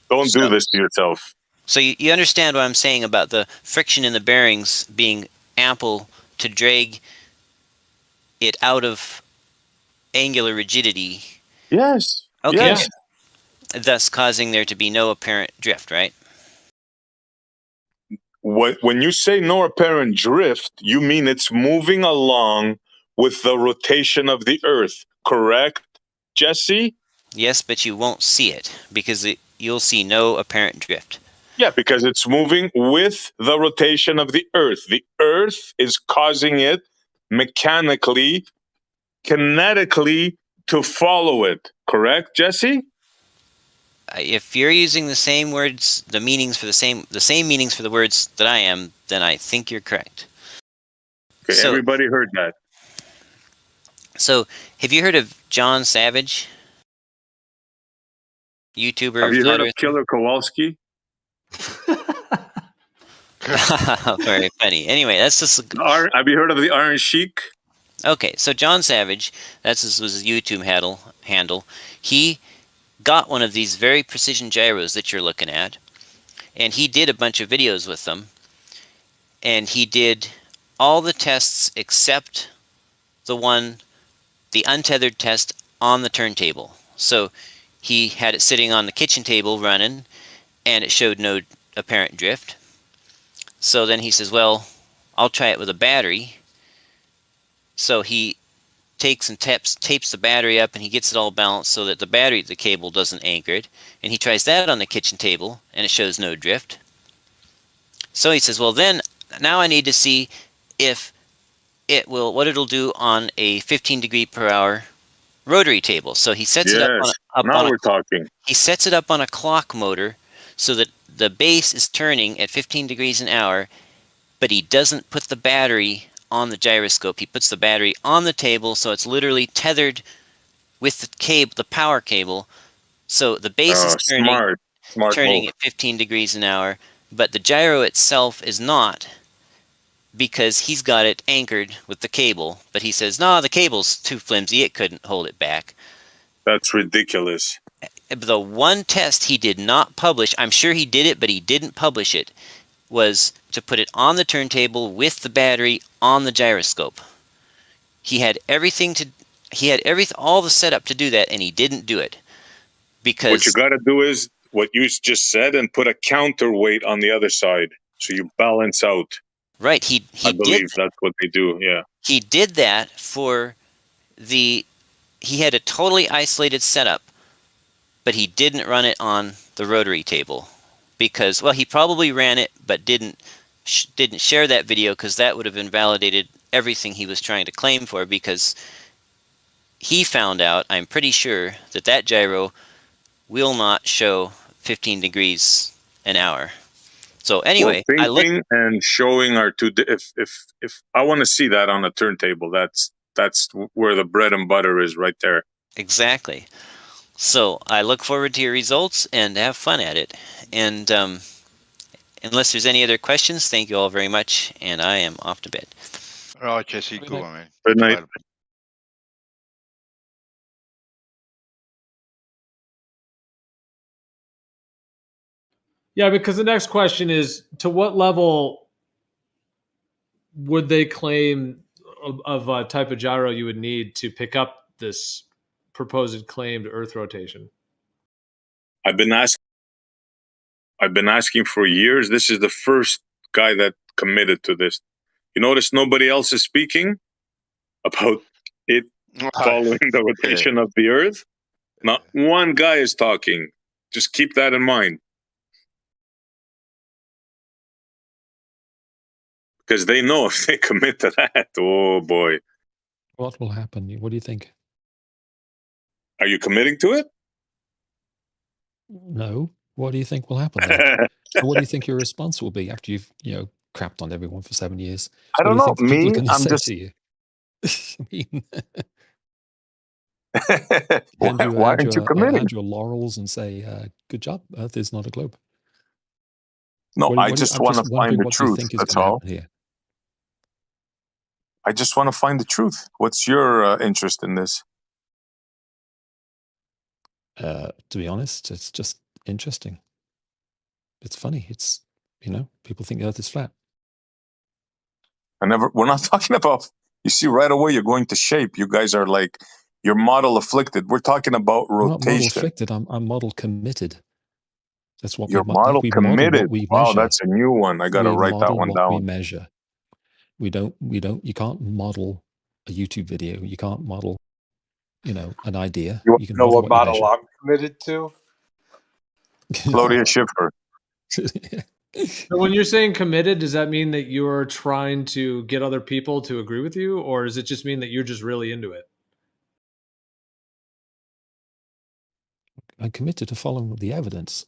Don't do this to yourself. So you understand what I'm saying about the friction in the bearings being ample to drag it out of angular rigidity. Yes. Okay. Yes. Thus causing there to be no apparent drift, right? When you say no apparent drift, you mean it's moving along with the rotation of the Earth, correct, Jesse? Yes, but you won't see it because you'll see no apparent drift. Yeah, because it's moving with the rotation of the Earth. The Earth is causing it mechanically, kinetically to follow it. Correct, Jesse? If you're using the same words, the same meanings for the words that I am, then I think you're correct. Okay, So, everybody heard that. So, have you heard of John Savage? YouTuber. Have you heard of Killer Kowalski? Very funny. Anyway, that's just. Have you heard of the Iron Sheik? Okay, so John Savage, was his YouTube handle. He got one of these very precision gyros that you're looking at, and he did a bunch of videos with them, and he did all the tests except the untethered test on the turntable. So he had it sitting on the kitchen table running, and it showed no apparent drift. So then he says, well, I'll try it with a battery. So he takes and tapes the battery up, and he gets it all balanced so that the cable doesn't anchor it. And he tries that on the kitchen table, and it shows no drift. So he says, well, then now I need to see if what it'll do on a 15 degree per hour rotary table. So he sets it up He sets it up on a clock motor so that the base is turning at 15 degrees an hour, but he doesn't put the battery on the gyroscope. He puts the battery on the table, so it's literally tethered with the power cable. So the base is turning at 15 degrees an hour, but the gyro itself is not, because he's got it anchored with the cable. But he says, no, the cable's too flimsy, it couldn't hold it back. That's ridiculous. The one test he did not publish, I'm sure he did it, but he didn't publish it, was to put it on the turntable with the battery on the gyroscope. He had all the setup to do that, and he didn't do it. Because what you got to do is what you just said and put a counterweight on the other side so you balance out. Right, I believe that's what they do, yeah. He did that he had a totally isolated setup, but he didn't run it on the rotary table because, well, he probably ran it but didn't share that video because that would have invalidated everything he was trying to claim for, because he found out, I'm pretty sure, that gyro will not show 15 degrees an hour. So anyway, thinking and showing are two. If I want to see that on a turntable, that's where the bread and butter is, right there. Exactly. So I look forward to your results and have fun at it. And unless there's any other questions, thank you all very much, and I am off to bed. All right, Jesse, good one, man. Good night. Yeah, because the next question is, to what level would they claim of a type of gyro you would need to pick up this proposed claimed Earth rotation? I've been asking for years. This is the first guy that committed to this. You notice nobody else is speaking about it following the rotation of the Earth? Not one guy is talking. Just keep that in mind. Because they know if they commit to that, oh boy. What will happen? What do you think? Are you committing to it? No. What do you think will happen? Then? What do you think your response will be after you've crapped on everyone for 7 years? I don't know. Me, I'm just. To you? Why aren't you committing? Hand your laurels and say, "Good job. Earth is not a globe." No, I just want to find the truth. That's all. Here? I just want to find the truth. What's your interest in this? To be honest, it's just interesting. It's funny. It's, people think the Earth is flat. We're not talking about, you see, right away you're going to shape. You guys are like, you're model afflicted. We're talking about rotation. I'm not model afflicted. I'm model committed. That's what you're model committed. Wow, that's a new one. I got to write that one down. We measure. You can't model a YouTube video. You can't model, an idea. You can know what model I'm committed to? Claudia Schiffer. So when you're saying committed, does that mean that you're trying to get other people to agree with you, or does it just mean that you're just really into it? I'm committed to following the evidence.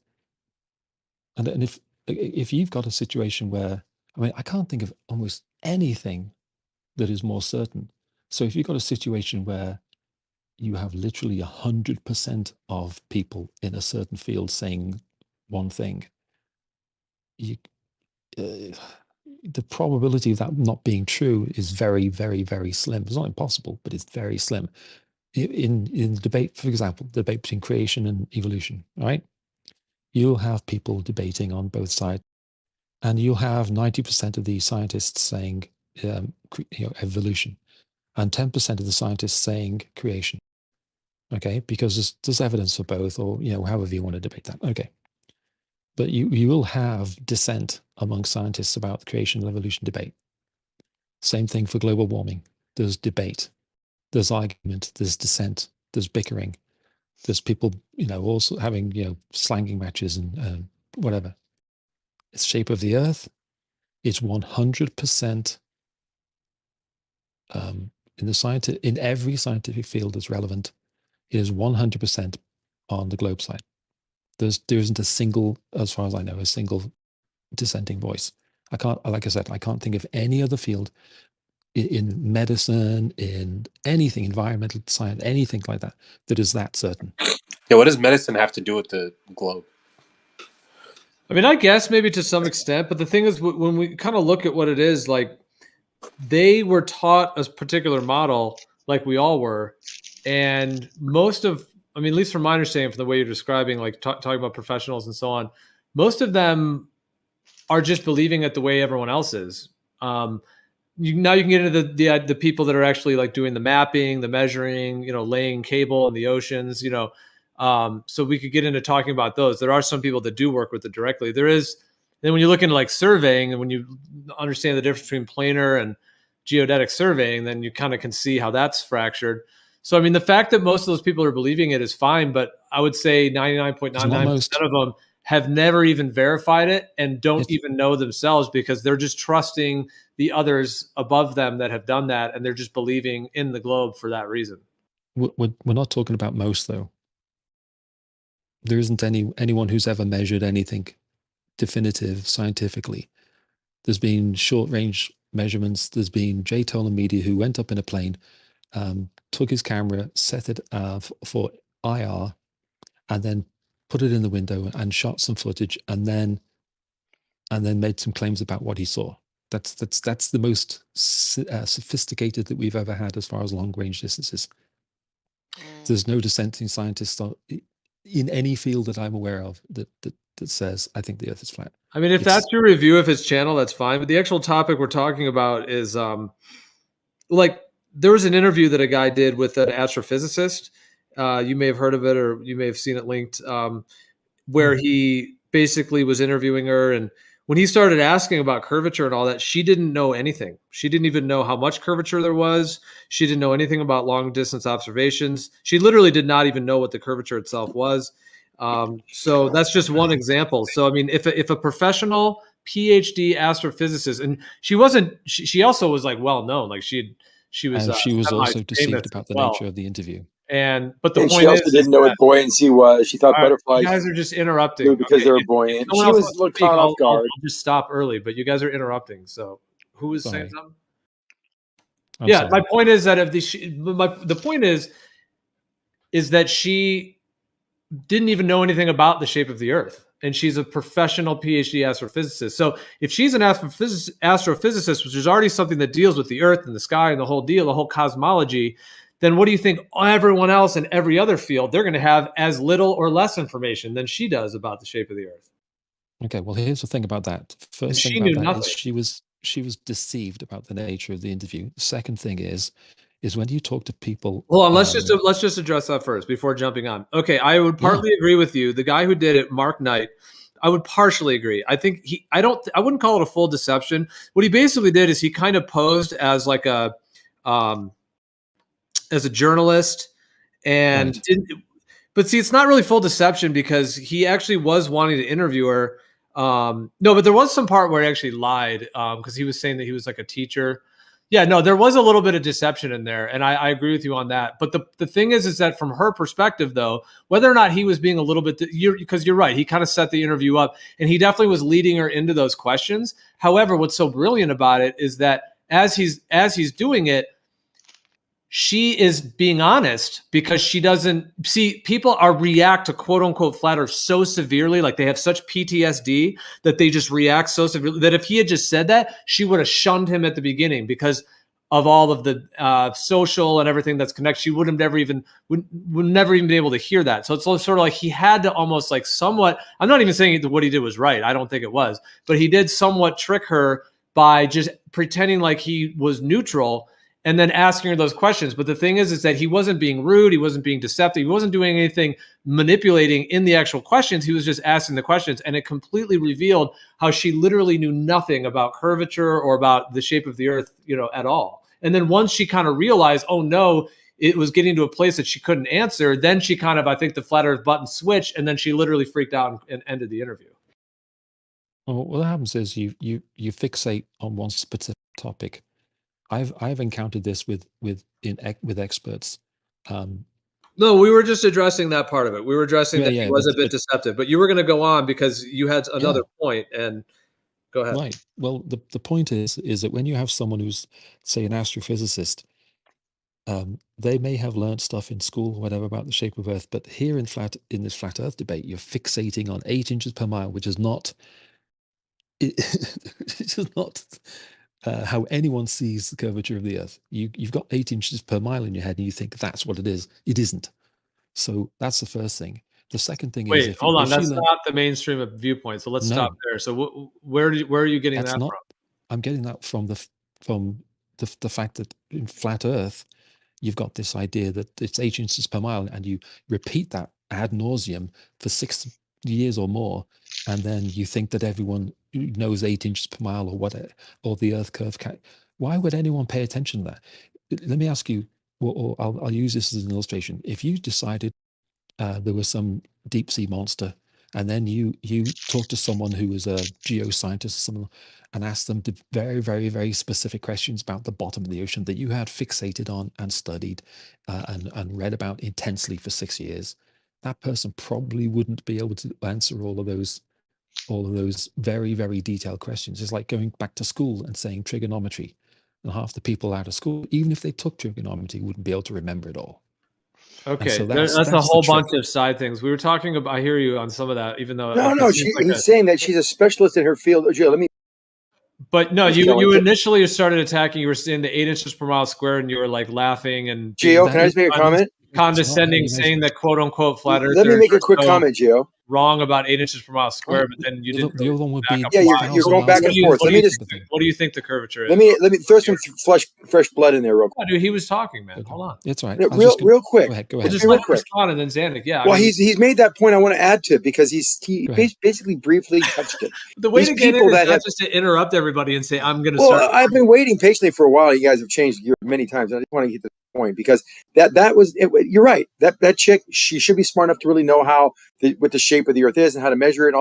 And if you've got a situation where, I mean, I can't think of almost anything that is more certain. So if you've got a situation where you have literally 100% of people in a certain field saying one thing, the probability of that not being true is very, very, very slim. It's not impossible, but it's very slim. In the debate, for example, the debate between creation and evolution, right? You'll have people debating on both sides, and you'll have 90% of the scientists saying evolution, and 10% of the scientists saying creation. Okay, because there's evidence for both, or however you want to debate that. Okay, but you will have dissent among scientists about the creation and evolution debate. Same thing for global warming. There's debate, there's argument, there's dissent, there's bickering, there's people also having slanging matches and whatever. It's shape of the Earth. It's 100% in every scientific field that's relevant. It is 100% on the globe side. There isn't a single, as far as I know, a single dissenting voice. Like I said, I can't think of any other field in medicine, in anything, environmental science, anything like that, that is that certain. Yeah, what does medicine have to do with the globe? I mean, I guess maybe to some extent, but the thing is, when we kind of look at what it is, like they were taught a particular model, like we all were, and at least from my understanding, from the way you're describing, like talking about professionals and so on, most of them are just believing it the way everyone else is. Now you can get into the people that are actually like doing the mapping, the measuring, laying cable in the oceans, so we could get into talking about those. There are some people that do work with it directly. Then when you look into like surveying, and when you understand the difference between planar and geodetic surveying, then you kind of can see how that's fractured. So, I mean, the fact that most of those people are believing it is fine, but I would say 99.99% of them have never even verified it and don't even know themselves, because they're just trusting the others above them that have done that, and they're just believing in the globe for that reason. We're not talking about most, though. There isn't anyone who's ever measured anything definitive scientifically. There's been short-range measurements. There's been Jay Tolan Media who went up in a plane, took his camera, set it for IR, and then put it in the window and shot some footage, and then made some claims about what he saw. That's the most sophisticated that we've ever had as far as long-range distances. There's no dissenting scientist in any field that I'm aware of that says, I think the Earth is flat. I mean, if that's your review of his channel, that's fine. But the actual topic we're talking about is like there was an interview that a guy did with an astrophysicist. You may have heard of it, or you may have seen it linked, where he basically was interviewing her. And when he started asking about curvature and all that, she didn't know anything. She didn't even know how much curvature there was. She didn't know anything about long distance observations. She literally did not even know what the curvature itself was. So that's just one example. So, I mean, if a professional PhD astrophysicist, and she also was like well known, like she was also deceived about the nature of the interview. But the point she also didn't know what buoyancy was. She thought butterflies. You guys are just interrupting because they were buoyant. She was caught off guard. I'll just stop early, but you guys are interrupting. So who was saying something? Sorry. My point is that the point is that she didn't even know anything about the shape of the Earth, and she's a professional PhD astrophysicist. So if she's an astrophysicist, which is already something that deals with the Earth and the sky and the whole deal, the whole cosmology, then what do you think everyone else in every other field, they're going to have as little or less information than she does about the shape of the Earth? Okay, well, here's the thing about that. First thing about that is she was deceived about the nature of the interview. The second thing is when you talk to people. Hold on, let's just address that first before jumping on. Okay, I would partly agree with you. The guy who did it, Mark Knight, I would partially agree. I think I wouldn't call it a full deception. What he basically did is he kind of posed as like as a journalist, and but see, it's not really full deception, because he actually was wanting to interview her, No, but there was some part where he actually lied because he was saying that he was like a teacher. Yeah, no, there was a little bit of deception in there, and I agree with you on that. But the thing is that from her perspective, though, whether or not he was being a little bit, because you're right, he kind of set the interview up, and he definitely was leading her into those questions. However, what's so brilliant about it is that as he's doing it, she is being honest because she doesn't see people react to quote unquote flat earth so severely, like they have such PTSD that they just react so severely that if he had just said that, she would have shunned him at the beginning because of all of the social and everything that's connected. She would never even be able to hear that. So it's sort of like he had to almost like somewhat, I'm not even saying that what he did was right. I don't think it was, but he did somewhat trick her by just pretending like he was neutral and then asking her those questions. But the thing is that he wasn't being rude. He wasn't being deceptive. He wasn't doing anything manipulating in the actual questions. He was just asking the questions. And it completely revealed how she literally knew nothing about curvature or about the shape of the earth, at all. And then once she kind of realized, oh no, it was getting to a place that she couldn't answer, then she kind of, I think the flat earth button switched, and then she literally freaked out and ended the interview. Well, what happens is you fixate on one specific topic. I've encountered this with experts. No, we were just addressing that part of it. We were addressing that he was a bit deceptive, but you were going to go on because you had another point, and go ahead. Right. Well, the point is that when you have someone who's, say, an astrophysicist, they may have learned stuff in school or whatever about the shape of Earth, but here in this flat Earth debate, you're fixating on 8 inches per mile, which is not how anyone sees the curvature of the Earth. You've got 8 inches per mile in your head, and you think that's what it is. It isn't. So that's the first thing. The second thing is, hold on, that's not the mainstream of viewpoints. So let's stop there. So where are you getting that from? I'm getting that from the fact that in flat Earth, you've got this idea that it's 8 inches per mile, and you repeat that ad nauseum for 6 years or more, and then you think that everyone knows 8 inches per mile or the Earth curve. Why would anyone pay attention to that? Let me ask you, or I'll use this as an illustration. If you decided there was some deep sea monster, and then you talked to someone who was a geoscientist or something, and asked them very, very, very specific questions about the bottom of the ocean that you had fixated on and studied and read about intensely for 6 years, that person probably wouldn't be able to answer all of those very, very detailed questions. It's like going back to school and saying trigonometry, and half the people out of school, even if they took trigonometry, wouldn't be able to remember it all. Okay, so that's a whole bunch of side things. We were talking about, I hear you on some of that, even though he's saying that she's a specialist in her field. Let me. But no, you initially started attacking. You were saying the 8 inches per mile squared, and you were like laughing and Gio, can I just make a comment? Condescending, saying that quote unquote flat earth. Let me make a quick comment, Gio. Wrong about 8 inches per mile square, but then you didn't. The other one would be you're going back and forth. What do you think the curvature is? Let me throw some fresh blood in there, real quick. Oh, dude, he was talking, man. Hold on. That's right. Real quick. Go ahead. Just let him respond, and then Zanuck. Yeah. Well, he's made that point. I want to add to because he basically briefly touched it. The way to get in is not just to interrupt everybody and say, "I'm going to start." Well, I've been waiting patiently for a while. You guys have changed gears many times. I just want to get to the point because that was it. You're right. That chick, she should be smart enough to really know what the shape of the Earth is and how to measure it.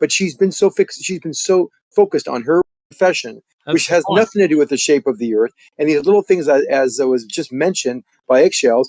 But she's been so focused on her profession, which has nothing to do with the shape of the Earth. And these little things, as was just mentioned by Eggshells,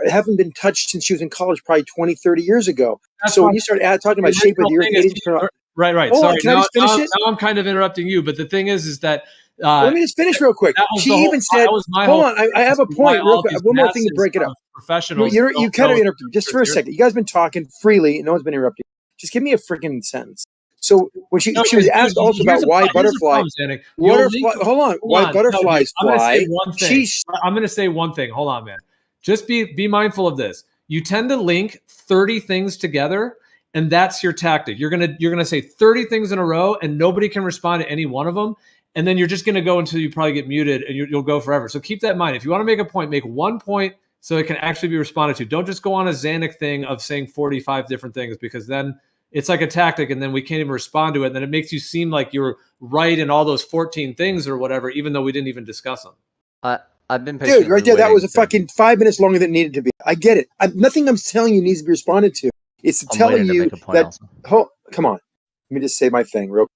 haven't been touched since she was in college, probably 20, 30 years ago. So when you start talking about shape of the Earth, right. Oh, sorry. can I just finish it? Now I'm kind of interrupting you, but the thing is that. Let me just finish real quick. She even said, hold on, I have a point real quick. One more thing to break it up. Professionals. You kind of interrupted just for a second. You guys have been talking freely and no one's been interrupting. Just give me a freaking sentence. So when she was asked also about why butterflies, why butterflies fly. I'm going to say one thing. Hold on, man. Just be mindful of this. You tend to link 30 things together, and that's your tactic. You're gonna say 30 things in a row, and nobody can respond to any one of them. And then you're just going to go until you probably get muted, and you'll go forever. So keep that in mind. If you want to make a point, make one point so it can actually be responded to. Don't just go on a Zanuck thing of saying 45 different things, because then it's like a tactic, and then we can't even respond to it. And then it makes you seem like you're right in all those 14 things or whatever, even though we didn't even discuss them. I've been dude, right there. That was a fucking 5 minutes longer than it needed to be. I get it. Nothing I'm telling you needs to be responded to. It's telling you that. Come on. Let me just say my thing real quick.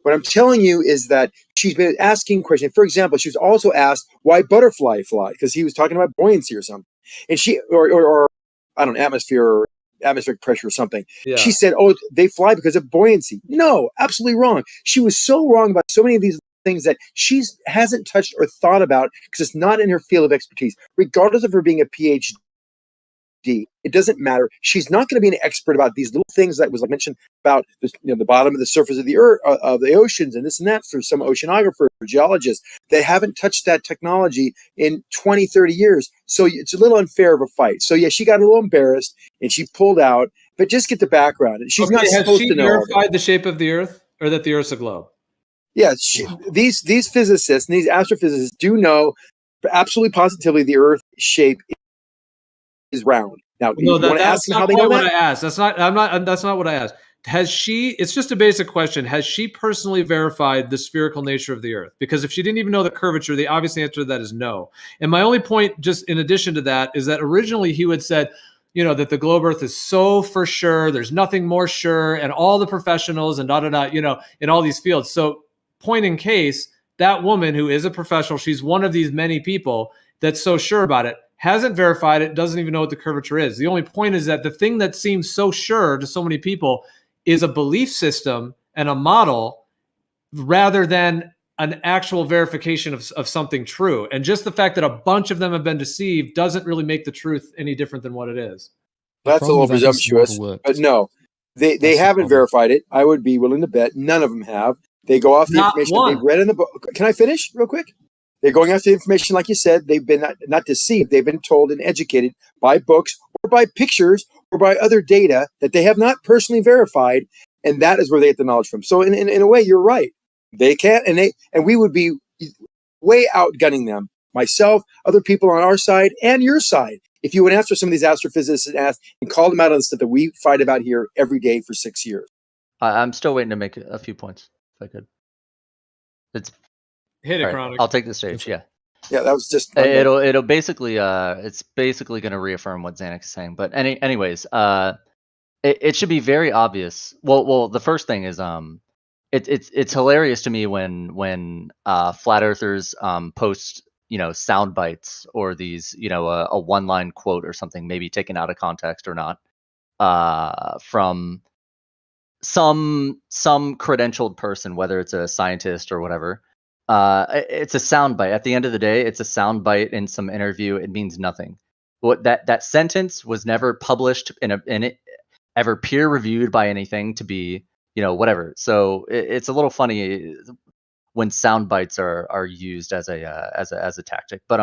What I'm telling you is that she's been asking questions. For example, she was also asked why butterfly fly, because he was talking about buoyancy or something. And she, or I don't know, atmosphere or atmospheric pressure or something. Yeah. She said, oh, they fly because of buoyancy. No, absolutely wrong. She was so wrong about so many of these things that she hasn't touched or thought about because it's not in her field of expertise, regardless of her being a PhD. It doesn't matter. She's not going to be an expert about these little things that was mentioned about the bottom of the surface of the earth, of the oceans, and this and that for some oceanographers or geologists. They haven't touched that technology in 20, 30 years. So it's a little unfair of a fight. So yeah, she got a little embarrassed and she pulled out, but just get the background. She's not supposed to know. Has she verified the shape of the Earth or that the Earth's a globe? Yeah, these physicists and these astrophysicists do know absolutely positively the Earth shape is round. Now, No, you want to ask them how they know what that? I asked. That's not what I asked. Has she? It's just a basic question. Has she personally verified the spherical nature of the Earth? Because if she didn't even know the curvature, the obvious answer to that is no. And my only point, just in addition to that, is that originally he had said, that the globe Earth is so for sure. There's nothing more sure, and all the professionals and in all these fields. So, point in case, that woman who is a professional, she's one of these many people that's so sure about it, hasn't verified it, doesn't even know what the curvature is. The only point is that the thing that seems so sure to so many people is a belief system and a model rather than an actual verification of something true. And just the fact that a bunch of them have been deceived doesn't really make the truth any different than what it is. That's a little presumptuous, but no, they haven't verified it. I would be willing to bet none of them have. They go off the information that they've read in the book. Can I finish real quick? They're going after the information, like you said. They've been not deceived. They've been told and educated by books or by pictures or by other data that they have not personally verified, and that is where they get the knowledge from. So, in a way, you're right. They can't, and we would be way outgunning them. Myself, other people on our side, and your side. If you would answer some of these astrophysicists and call them out on the stuff that we fight about here every day for 6 years. I'm still waiting to make a few points, if I could. Hit it, Chronic. I'll take the stage. Yeah. Yeah, that was just. It'll basically it's basically going to reaffirm what Xanax is saying. But anyways, it should be very obvious. Well, the first thing is it's hilarious to me when flat earthers post sound bites or these a one-line quote or something, maybe taken out of context or not, from some credentialed person, whether it's a scientist or whatever. It's a soundbite. At the end of the day, it's a soundbite in some interview. It means nothing. What that sentence was never published ever peer reviewed by anything to be whatever. So it's a little funny when sound bites are used as a tactic. But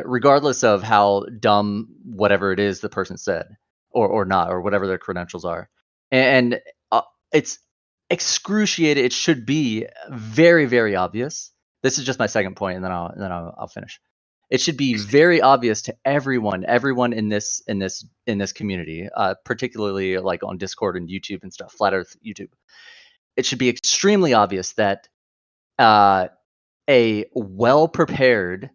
regardless of how dumb whatever it is the person said or not, or whatever their credentials are, and it's excruciating. It should be very, very obvious. This is just my second point, and then I'll finish. It should be very obvious to everyone in this community, particularly like on Discord and YouTube and stuff, Flat Earth YouTube. It should be extremely obvious that a well-prepared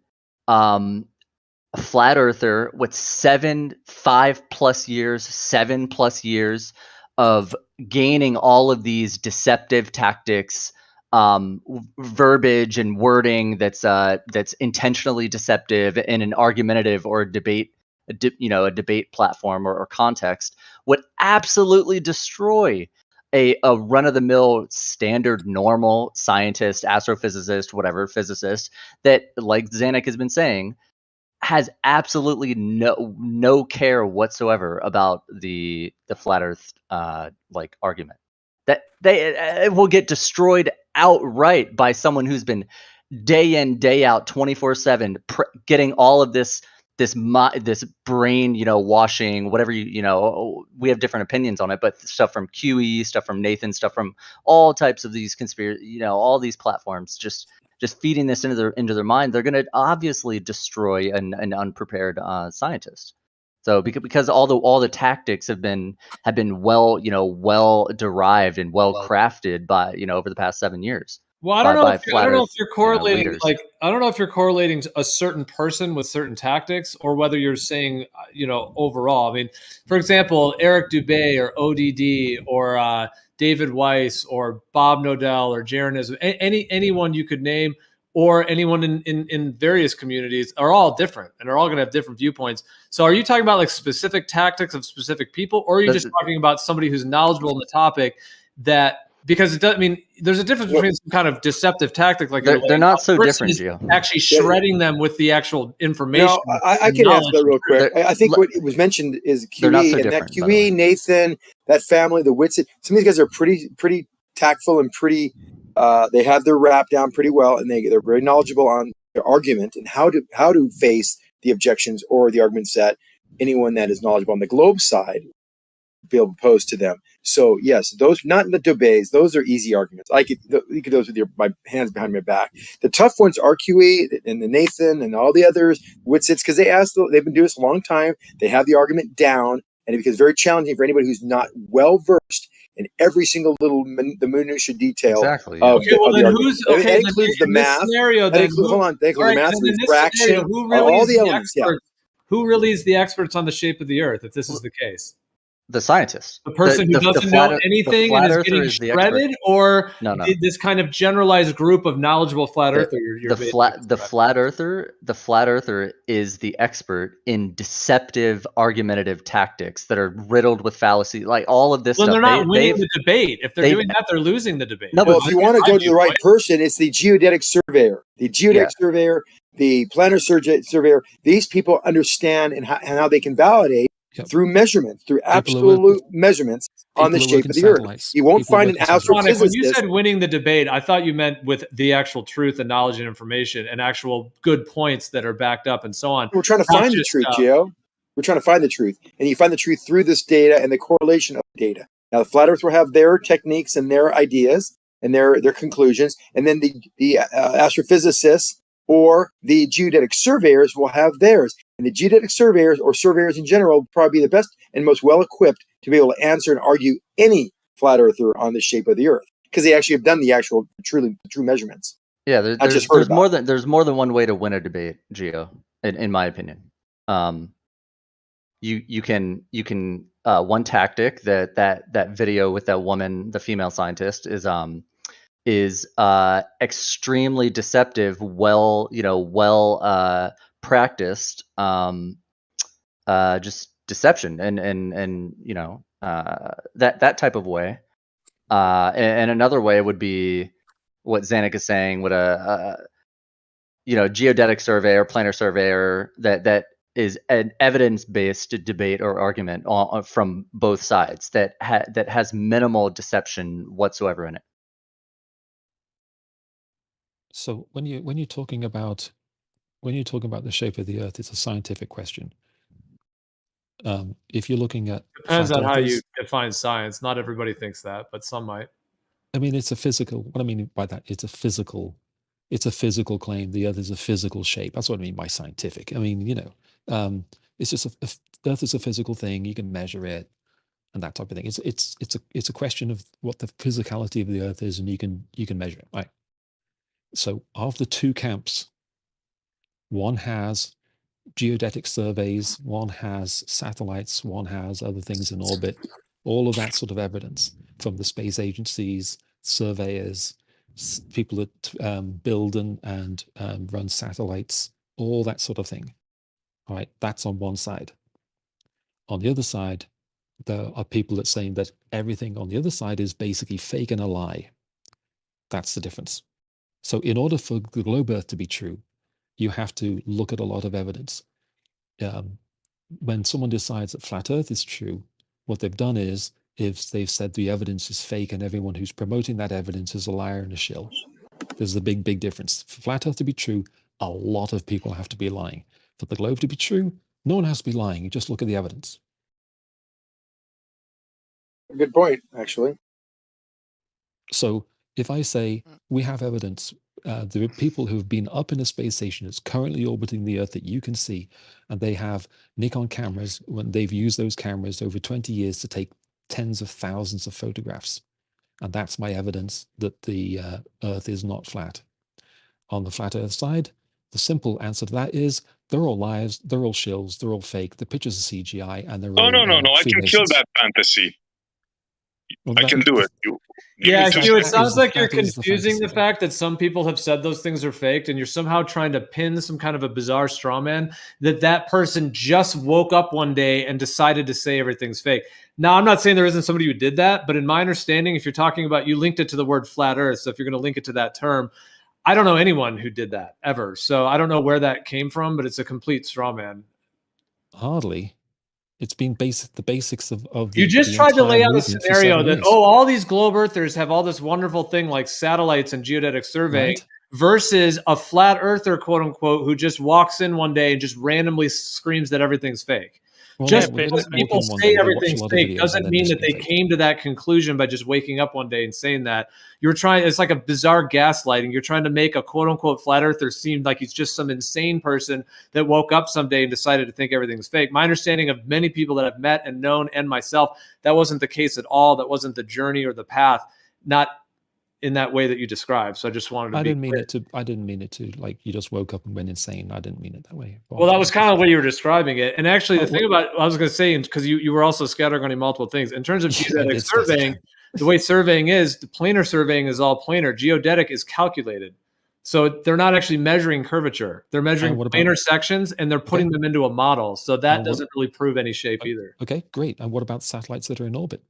flat earther with 7+ years of gaining all of these deceptive tactics, verbiage and wording that's intentionally deceptive in an argumentative or a debate platform or context would absolutely destroy a run-of-the-mill standard normal scientist, astrophysicist, whatever physicist that, like Zanuck has been saying, has absolutely no care whatsoever about the flat Earth argument. That they will get destroyed outright by someone who's been day in day out 24/7 getting all of this brain washing, whatever we have different opinions on it, but stuff from QE, stuff from Nathan, stuff from all types of these conspiracy, all these platforms, just feeding this into their mind. They're going to obviously destroy an unprepared scientist. So because all the tactics have been well derived and well crafted by over the past 7 years. Well, I don't know if you're correlating I don't know if you're correlating a certain person with certain tactics or whether you're saying overall. I mean, for example, Eric Dubay or ODD or David Weiss or Bob Nodell or Jaron Isbell, anyone you could name, or anyone in various communities, are all different and are all going to have different viewpoints. So are you talking about like specific tactics of specific people, or are you just talking about somebody who's knowledgeable in the topic that, because it does, I mean, there's a difference between some kind of deceptive tactic, like they're not so different, Gio. Actually shredding them with the actual information. No, I can answer that real quick. I think what it was mentioned is QE, and that QE, Nathan, that family, the Witsit, some of these guys are pretty tactful and pretty. They have their rap down pretty well, and they're very knowledgeable on their argument and how to face the objections or the arguments that anyone that is knowledgeable on the Globe side be able to pose to them. So yes, those, not in the debates, those are easy arguments. You could those with my hands behind my back. The tough ones are QE and the Nathan and all the others, Witsits, because they've been doing this a long time. They have the argument down, and it becomes very challenging for anybody who's not well versed in every single little the minutiae detail. Exactly. Yeah. Okay, well then that includes the math. That includes the math, refraction, all the elements. Yeah. Who really is the experts on the shape of the Earth, if this is the case? The scientist, the person who doesn't know anything and is getting shredded, or this kind of generalized group of knowledgeable flat earther. The flat earther is the expert in deceptive, argumentative tactics that are riddled with fallacy, like all of this stuff. They're not winning the debate. If they're doing that, they're losing the debate. No, but if you want to go to the right person, it's the geodetic surveyor. The geodetic surveyor, the planar surveyor. These people understand and how they can validate. Through measurements, through absolute measurements on the shape of the Earth. You won't find an astrophysicist. When you said winning the debate, I thought you meant with the actual truth and knowledge and information and actual good points that are backed up and so on. We're trying to find the truth, Gio. We're trying to find the truth. And you find the truth through this data and the correlation of data. Now, the Flat Earth will have their techniques and their ideas and their conclusions. And then the astrophysicists or the geodetic surveyors will have theirs. And the geodetic surveyors, or surveyors in general, will probably be the best and most well-equipped to be able to answer and argue any flat earther on the shape of the Earth, because they actually have done the actual true measurements. Yeah, there's more than one way to win a debate, Gio, in my opinion. You can one tactic that video with that woman, the female scientist, is extremely deceptive, practiced just deception and that type of way, and another way would be what Zanuck is saying, with a geodetic surveyor, planar surveyor that is an evidence-based debate or argument from both sides that has minimal deception whatsoever in it. So when you're talking about the shape of the Earth, it's a scientific question. If you're looking at depends on how you define science. Not everybody thinks that, but some might. I mean, it's a physical. What I mean by that, it's a physical claim. The Earth is a physical shape. That's what I mean by scientific. I mean, it's just the Earth is a physical thing. You can measure it and that type of thing. It's a question of what the physicality of the Earth is, and you can measure it, right? So of the two camps, one has geodetic surveys, one has satellites, one has other things in orbit, all of that sort of evidence from the space agencies, surveyors, people that build and run satellites, all that sort of thing. All right, that's on one side. On the other side, there are people that saying that everything on the other side is basically fake and a lie. That's the difference. So in order for the globe Earth to be true, you have to look at a lot of evidence. When someone decides that flat Earth is true, what they've done is, if they've said the evidence is fake and everyone who's promoting that evidence is a liar and a shill. There's a big, big difference. For flat Earth to be true, a lot of people have to be lying. For the globe to be true, no one has to be lying. You just look at the evidence. Good point, actually. So if I say we have evidence, there are people who have been up in a space station that's currently orbiting the Earth that you can see, and they have Nikon cameras, when they've used those cameras over 20 years to take tens of thousands of photographs. And that's my evidence that the Earth is not flat. On the flat Earth side, the simple answer to that is they're all liars, they're all shills, they're all fake, the pictures are CGI, and they're all No, I can kill that fantasy. I can do it. Yeah, can Hugh, it just- sounds like you're that is the confusing the fantasy. fact that some people have said those things are faked, and you're somehow trying to pin some kind of a bizarre straw man that person just woke up one day and decided to say everything's fake. Now, I'm not saying there isn't somebody who did that, but in my understanding, if you're talking about, you linked it to the word flat Earth, so if you're going to link it to that term, I don't know anyone who did that ever. So I don't know where that came from, but it's a complete straw man. Hardly. It's been the basics of You the just tried to entire lay out a movement for scenario 7 that, years. oh, all these globe earthers have all this wonderful thing like satellites and geodetic surveying Right. versus a flat earther, quote unquote, who just walks in one day and just randomly screams that everything's fake. Well, Just no, they because don't walk people in one say day, they watch a everything's lot of fake videos and doesn't then mean just that they fake. came to that conclusion by just waking up one day and saying that. You're trying, it's like a bizarre gaslighting. You're trying to make a quote unquote flat earther seem like he's just some insane person that woke up someday and decided to think everything's fake. My understanding of many people that I've met and known and myself, that wasn't the case at all. That wasn't the journey or the path, not in that way that you described. So I just wanted to I be didn't mean clear. it to. I didn't mean it to. Like you just woke up and went insane. I didn't mean it that way. Well, that was kind of the way you were describing it. And actually, the Oh, thing about, I was going to say, because you were also scattering on multiple things. In terms of Yeah, geodetic it's just- surveying, the way surveying is, the planar surveying is all planar. Geodetic is calculated. So they're not actually measuring curvature. They're measuring what about- planar sections, and they're putting them into a model. So that what- doesn't really prove any shape either. Okay, great. And what about satellites that are in orbit?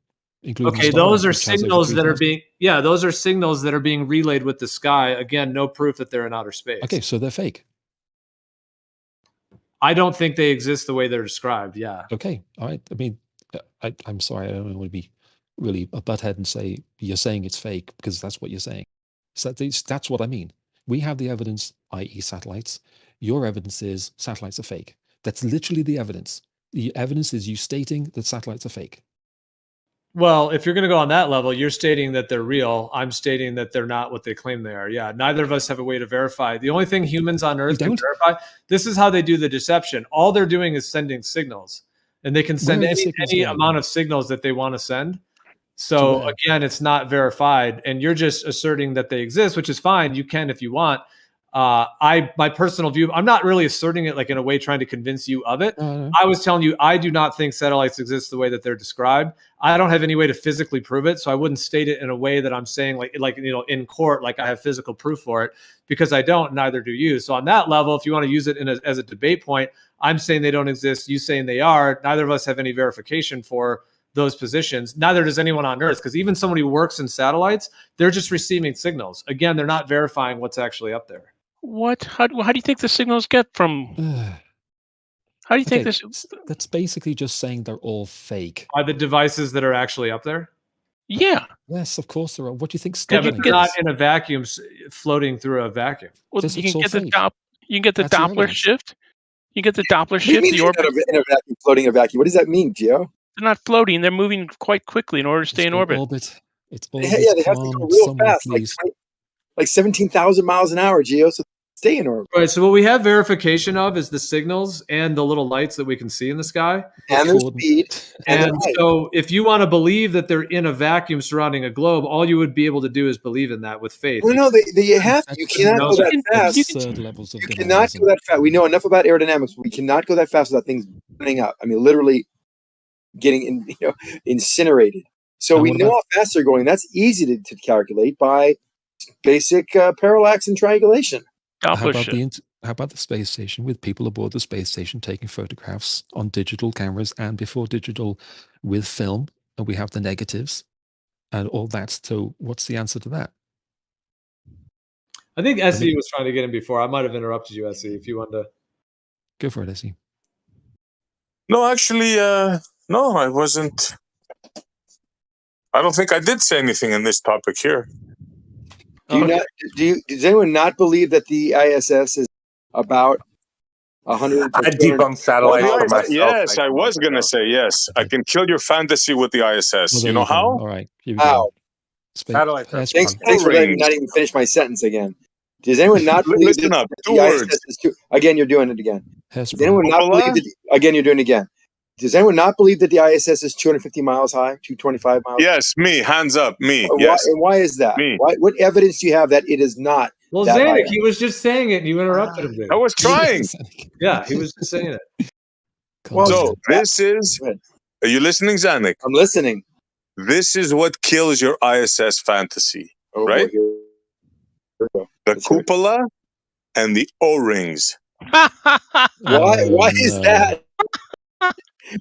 Including Okay, Starlink, those are which has over signals that are 3,000? being, yeah, those are signals that are being relayed with the sky. Again, no proof that they're in outer space. Okay, so they're fake. I don't think they exist the way they're described. Yeah. Okay, all right. I mean, I'm sorry. I don't want to be really a butthead and say you're saying it's fake because that's what you're saying. So that's what I mean. We have the evidence, i.e., satellites. Your evidence is satellites are fake. That's literally the evidence. The evidence is you stating that satellites are fake. Well, if you're going to go on that level, you're stating that they're real. I'm stating that they're not what they claim they are. Yeah, neither of us have a way to verify. The only thing humans on Earth can verify, this is how they do the deception. All they're doing is sending signals, and they can send Where are the any signals going? amount of signals that they want to send. So again, it's not verified, and you're just asserting that they exist, which is fine. You can if you want. My personal view, I'm not really asserting it like in a way trying to convince you of it. I was telling you, I do not think satellites exist the way that they're described. I don't have any way to physically prove it, so I wouldn't state it in a way that I'm saying like in court, like I have physical proof for it, because I don't. Neither do you. So on that level, if you want to use it as a debate point, I'm saying they don't exist. You saying they are. Neither of us have any verification for those positions. Neither does anyone on Earth, because even somebody who works in satellites, they're just receiving signals. Again, they're not verifying what's actually up there. What? How do you think the signals get from? How do you think this? That's basically just saying they're all fake. Are the devices that are actually up there? Yeah. Yes, of course there are. What do you think Yeah, but Starlink they're not is? in a vacuum, floating through a vacuum. Well, This you is can all get the fake. You can get the That's the Doppler evidence. shift. You get the Doppler What do you shift. mean The they're orbit. not in a vacuum, floating in a vacuum? What does that mean, Gio? They're not floating. They're moving quite quickly in order to stay in orbit. Orbit. It's Yeah, orbit. they have to Come go on, real someone fast, please. like 17,000 miles an hour, Gio. So stay in orbit. Right. So what we have verification of is the signals and the little lights that we can see in the sky. And their speed. And their And height. so if you want to believe that they're in a vacuum surrounding a globe, all you would be able to do is believe in that with faith. No, you have to. You cannot go that fast. Absurd levels of You cannot go that fast. We know enough about aerodynamics. But we cannot go that fast without things burning up. I mean, literally getting incinerated. So And we what know about- how fast they're going. That's easy to calculate by basic parallax and triangulation. How about the space station with people aboard the space station taking photographs on digital cameras and before digital with film, and we have the negatives and all that. So what's the answer to that? I think SE was trying to get in before. I might have interrupted you, SE, if you wanted to. Go for it, SE. No, actually, no, I wasn't. I don't think I did say anything in this topic here. Does anyone not believe that the ISS is about 100? I debunk satellites for myself. Yes, I was going to say yes. I can kill your fantasy with the ISS. You know how? All right. Here we How? go. Satellites are Thanks for letting me not even finish my sentence again. Does anyone not believe Listen that up, the 2 ISS words. is again, you're doing it again. Does Hesper. anyone not Coppola? believe that again, you're doing it again. Does anyone not believe that the ISS is 250 miles high, 225 miles? Yes, me. Hands up, me. Why, Yes. and why is that? Me. What evidence do you have that it is not? Well, that high? Zanuck, he was just saying it and you interrupted him. Dude. I was trying. Yeah, he was just saying it. Well, So this is. Are you listening, Zanuck? I'm listening. this is what kills your ISS fantasy, Oh, right? boy, here we go. The cupola and the O-rings. Why is that?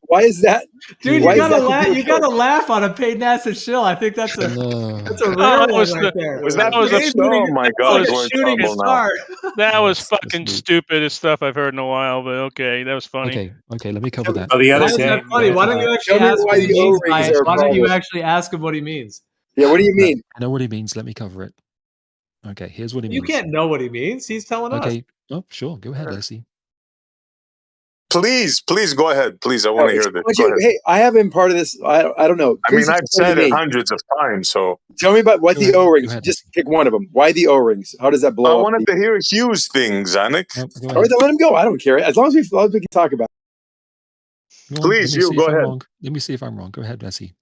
Why is that? Dude, Why you is gotta that the laugh. deal You gotta breaker? laugh on a paid NASA shill. I think that's a that's a rare that one was right the, there. Was that was a paid? Oh my God, was we're in fucking- trouble now. That was fucking stupidest stuff I've heard in a while, but okay, that was funny. Okay, let me cover that. Oh, the other Why is that funny? Why don't you actually Tell me ask why what he the means O-rings by it? are a Why don't you problem. actually ask him what he means? Yeah, what do you mean? I know what he means. Let me cover it. Okay, here's what he You means. can't know what he means. He's telling us. Okay. Oh, sure. Go ahead, Leslie. Please go ahead. Please, I want to hear this. Go ahead. Hey, I haven't been part of this. I don't know. I mean, Please I've explain to said it me. hundreds of times, so Tell me about what Go the ahead. O-rings. Go ahead, Just pick one of them. Why the O-rings? How does that I blow up? wanted to hear Hugh's things, Zanuck. Go All right, ahead. then let him go. I don't care. As long as we can talk about it. Go on, Please, let me Hugh, see go if I'm ahead. wrong. Let me see if I'm wrong. Go ahead, Leslie.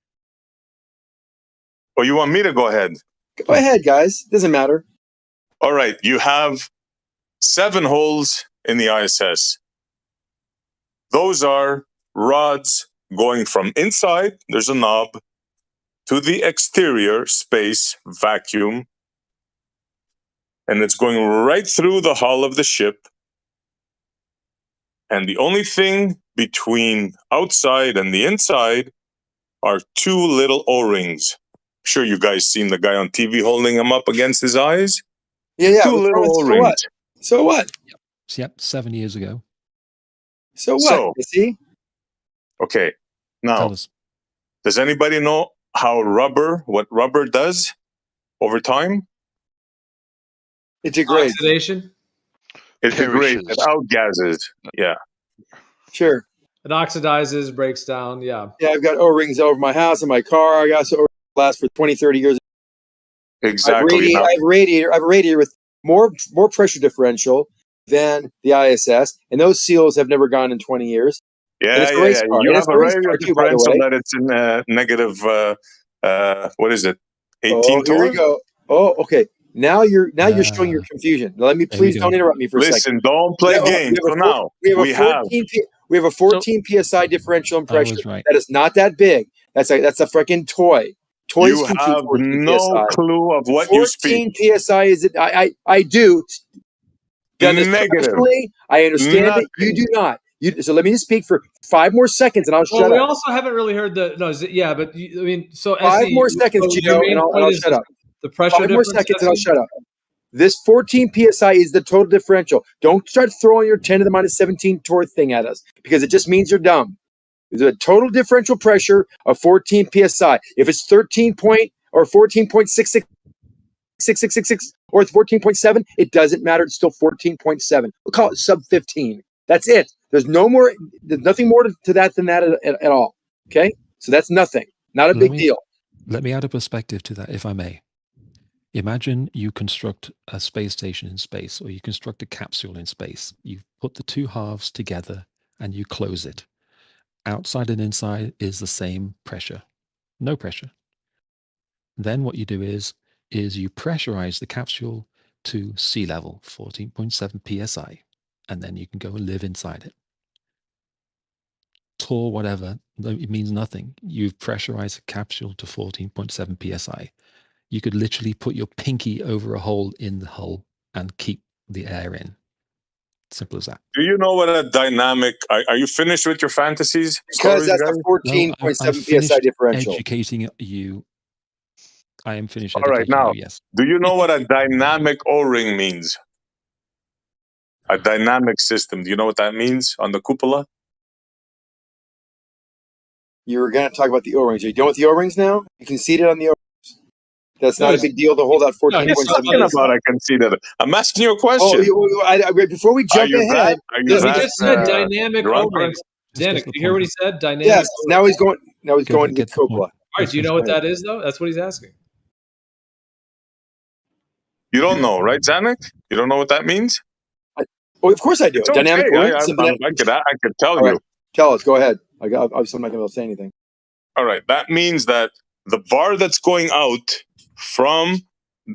Or you want me to go ahead? Go ahead, guys. Doesn't matter. All right, you have 7 holes in the ISS. Those are rods going from inside, there's a knob, to the exterior space vacuum. And it's going right through the hull of the ship. And the only thing between outside and the inside are 2 little O-rings. I'm sure you guys seen the guy on TV holding them up against his eyes. Yeah. 2 little So O-rings. what? So what? Yep, 7 years ago. So what? So, You see? okay. Now, Tell us. does anybody know what rubber does over time? It degrades. Oxidation. It degrades, it outgases. Yeah. Sure. It oxidizes, breaks down. Yeah. Yeah, I've got O-rings over my house and my car. I got O-rings that last for 20, 30 years. Exactly. I have a radiator with more pressure differential than the ISS, and those seals have never gone in 20 years. And it's a race car. You And have it's a a race radio car too, by the differential way. that it's in negative, what is it? 18 Oh, here we torque? go. Oh, okay. Now you're showing your confusion. Now, let me There we please go. don't interrupt me for a second. Listen, don't play Yeah, games. So now we have a 14 psi differential in I pressure. was right. That is not that big. That's a freaking toy. Toys you can keep have 14 no psi. clue of what you speak. 14 psi is it? I do. Done this Negative. professionally. I understand it. You do not. So let me just speak for 5 more seconds, and I'll Well, shut we up. also haven't really heard the no. Yeah, but I mean, so 5 SE, more seconds, so Gio, and I'll shut up. The pressure 5 more difference, seconds, and I'll SE? shut up. This 14 psi is the total differential. Don't start throwing your 10 to the minus 17 torque thing at us, because it just means you're dumb. There's a total differential pressure of 14 psi. If it's 13 point or 14.666666 or it's 14.7, it doesn't matter. It's still 14.7. We'll call it sub 15. That's it. There's nothing more to that than that at all. Okay? So that's nothing. Not a big deal. Let me add a perspective to that, if I may. Imagine you construct a space station in space, or you construct a capsule in space. You put the 2 halves together and you close it. Outside and inside is the same pressure. No pressure. Then what you do is you pressurize the capsule to sea level, 14.7 psi, and then you can go and live inside it. Tall, whatever, it means nothing. You've pressurized a capsule to 14.7 psi. You could literally put your pinky over a hole in the hull and keep the air in. Simple as that. Do you know what a dynamic? Are you finished with your fantasies? Because stories, that's guys? a 14.7 psi differential. Educating you. I am finished All right, educating now, you, yes. do you know what a dynamic O-ring means? A dynamic system. Do you know what that means on the cupola? You were going to talk about the O-rings. Are you done with the O-rings now? You conceded on the O-rings. That's not a big deal to hold out 14.7 psi. I can see that. I'm asking you a question. Before we jump ahead, He just said dynamic O-rings. Zanuck, did you hear what he said? Dynamic. Yes. Now he's O-rings. going to the cupola. All right. Do you know what that is, though? That's what he's asking. You don't know, right, Zanuck? You don't know what that means? Well, of course I do. It's Dynamic okay. O-rings. I could tell All you. right. Tell us. Go ahead. I'm not going to be able to say anything. All right. That means that the bar that's going out from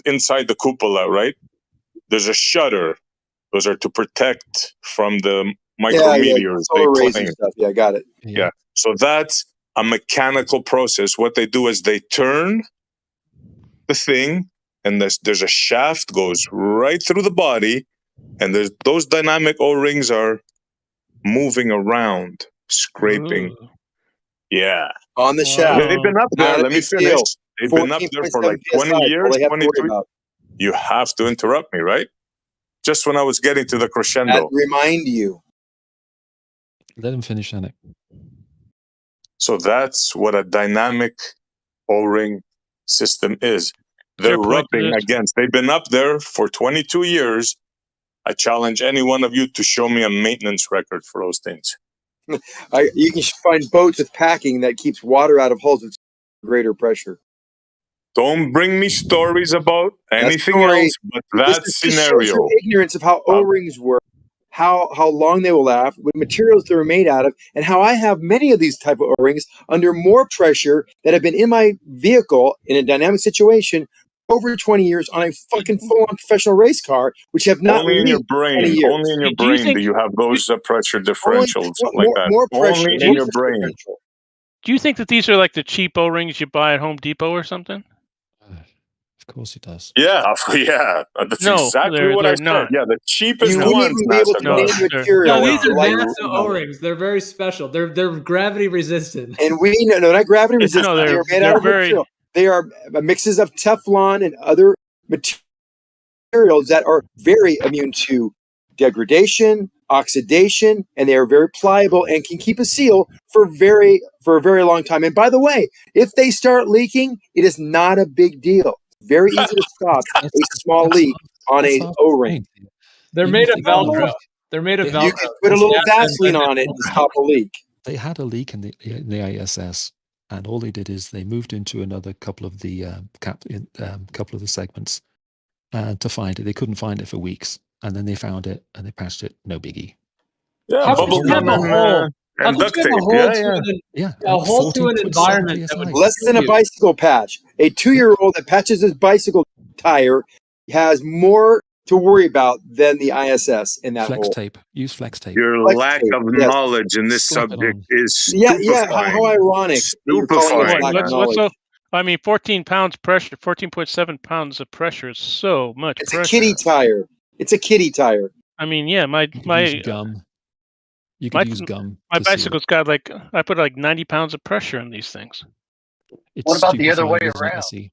inside the cupola, right? There's a shutter. Those are to protect from the micrometeors. Solar rays and stuff. Yeah, got it. Yeah. So that's a mechanical process. What they do is they turn the thing, and there's a shaft goes right through the body, and those dynamic O-rings are moving around, scraping. Ooh. Yeah. On the shaft. They've been up there. Not a Let me big finish. deal. They've been up there for like 20 PSI, years, all they have to worry 22. about. You have to interrupt me, right? Just when I was getting to the crescendo. That remind you. Let him finish, Anik. So that's what a dynamic O-ring system is. They're rubbing against. They've been up there for 22 years. I challenge any one of you to show me a maintenance record for those things. You can find boats with packing that keeps water out of hulls with greater pressure. Don't bring me stories about anything else but that This scenario. shows your ignorance of how O-rings work, how long they will last, what materials they're made out of, and how I have many of these type of O-rings under more pressure that have been in my vehicle in a dynamic situation over 20 years on a fucking full-on professional race car, which have not Only in your leaked 20 brain. years. Only in your brain do you have those pressure differentials Only like that. more pressure, Only in your pressure brain. differential. Do you think that these are like the cheap O-rings you buy at Home Depot or something? Of course he does. Yeah, yeah. That's exactly what I said. not. Yeah, the cheapest You wouldn't ones even be able NASA to does. name material. No, these are like NASA O-rings. They're very special. They're gravity resistant. And we know, no, not gravity resistant. No, they are made out of material. They are mixes of Teflon and other materials that are very immune to degradation, oxidation, and they are very pliable and can keep a seal for a very long time. And by the way, if they start leaking, it is not a big deal. Very easy to stop a small leak on a O-ring. They're made of Velcro. They're made of Velcro. You can put a little Vaseline on it to stop a leak. They had a leak in the ISS, and all they did is they moved into another couple of the couple of the segments to find it. They couldn't find it for weeks, and then they found it and they patched it. No biggie. Yeah, How could you have a hole? and duct tape. A hole to an environment that would Less than a bicycle patch. A 2-year-old that patches his bicycle tire has more to worry about than the ISS in that flex hole. tape. Use flex tape. Your Flex lack tape, of yes. knowledge in this Slap it subject on. is stupefying. Yeah. How ironic. that you're calling us Stupefying. lack of What's knowledge. I mean, 14 pounds pressure, 14.7 pounds of pressure is so much It's pressure. a kiddie tire. It's a kiddie tire. I mean, yeah, my use gum. You could use gum. My to seal it. bicycle's got I put like 90 pounds of pressure in these things. It's What about the other way stupefying, isn't it, around? Essie?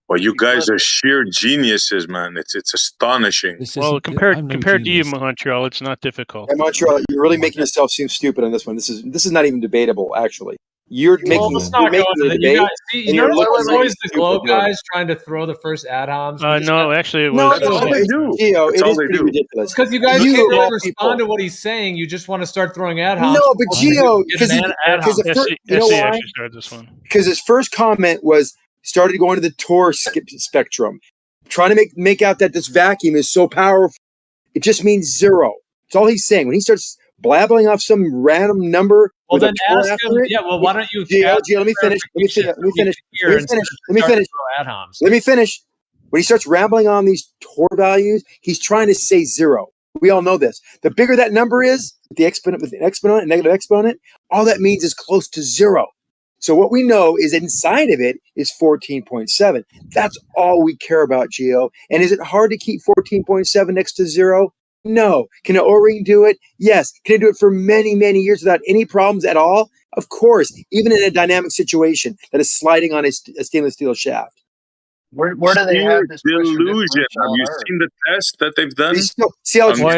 Well, you guys are sheer geniuses, man. It's astonishing. Well, compared to you, Montreal, it's not difficult. And Montreal, you're really making yourself seem stupid on this one. This is not even debatable, actually. You're making let's not go into a that. debate. You guys, see, and you're looking it's always the stupid glow doing it. guys trying to throw the first ad homs. No, actually, it No, was. that's all they do. Gio, it is pretty ridiculous. Because you guys You can't of all really respond to what he's saying. You just want to start throwing ad homs. No, but Gio, because SC actually started this one. Because his first comment was started going to the Tor spectrum, trying to make out that this vacuum is so powerful. It just means zero. That's all he's saying. When he starts blabbling off some random number Well, with a then Tor ask after him. it, Yeah, well, why don't you? Gio, let me finish. Let me finish. When he starts rambling on these Tor values, he's trying to say zero. We all know this. The bigger that number is, with an exponent, and negative exponent, all that means is close to zero. So what we know is inside of it is 14.7. That's all we care about, Gio. And is it hard to keep 14.7 next to zero? No. Can an O-ring do it? Yes. Can it do it for many, many years without any problems at all? Of course, even in a dynamic situation that is sliding on a stainless steel shaft. Where do they have this pressure delusion? differential Have on you Earth? seen the test that they've done? See how Why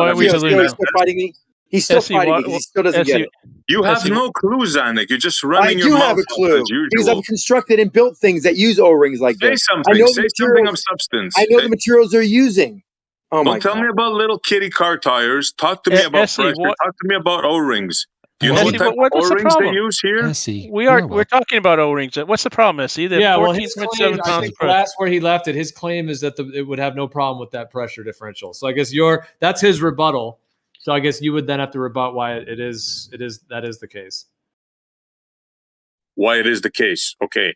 are we Gio, delusional? he's still fighting me? He's still Essie, fighting me because he still doesn't get it. You have no clue, Zanuck. You're just running I your do mouth have a off clue as usual. because I've constructed and built things that use O-rings like Say this. something. I know Say the something of materials. substance. I know the materials they're using. Oh my Don't tell God. me about little kitty car tires. Talk to me about Essie, pressure. what- Talk to me about O-rings. Do you know Essie, what type of what's the O-rings they problem? use here? Essie, We're talking about O-rings. What's the problem, Essie? They have Yeah, well, his 14.7 claim, I pounds think of the pressure. last where he left it, his claim is that it would have no problem with that pressure differential. So I guess that's his rebuttal. So I guess you would then have to rebut why that is the case. Why it is the case? Okay.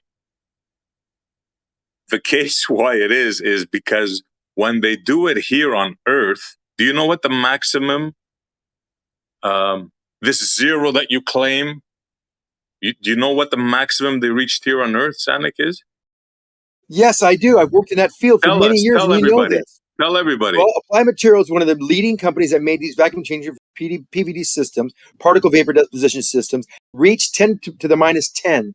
The case why it is because when they do it here on Earth, do you know what the maximum, this zero that you claim Do you know what the maximum they reached here on Earth, Sanic, is? Yes, I do. I've worked in that field for many years. Tell We know everybody. this. Tell everybody. Well, Applied Materials is one of the leading companies that made these vacuum changer PVD systems, particle vapor deposition systems, reached 10 to the minus 10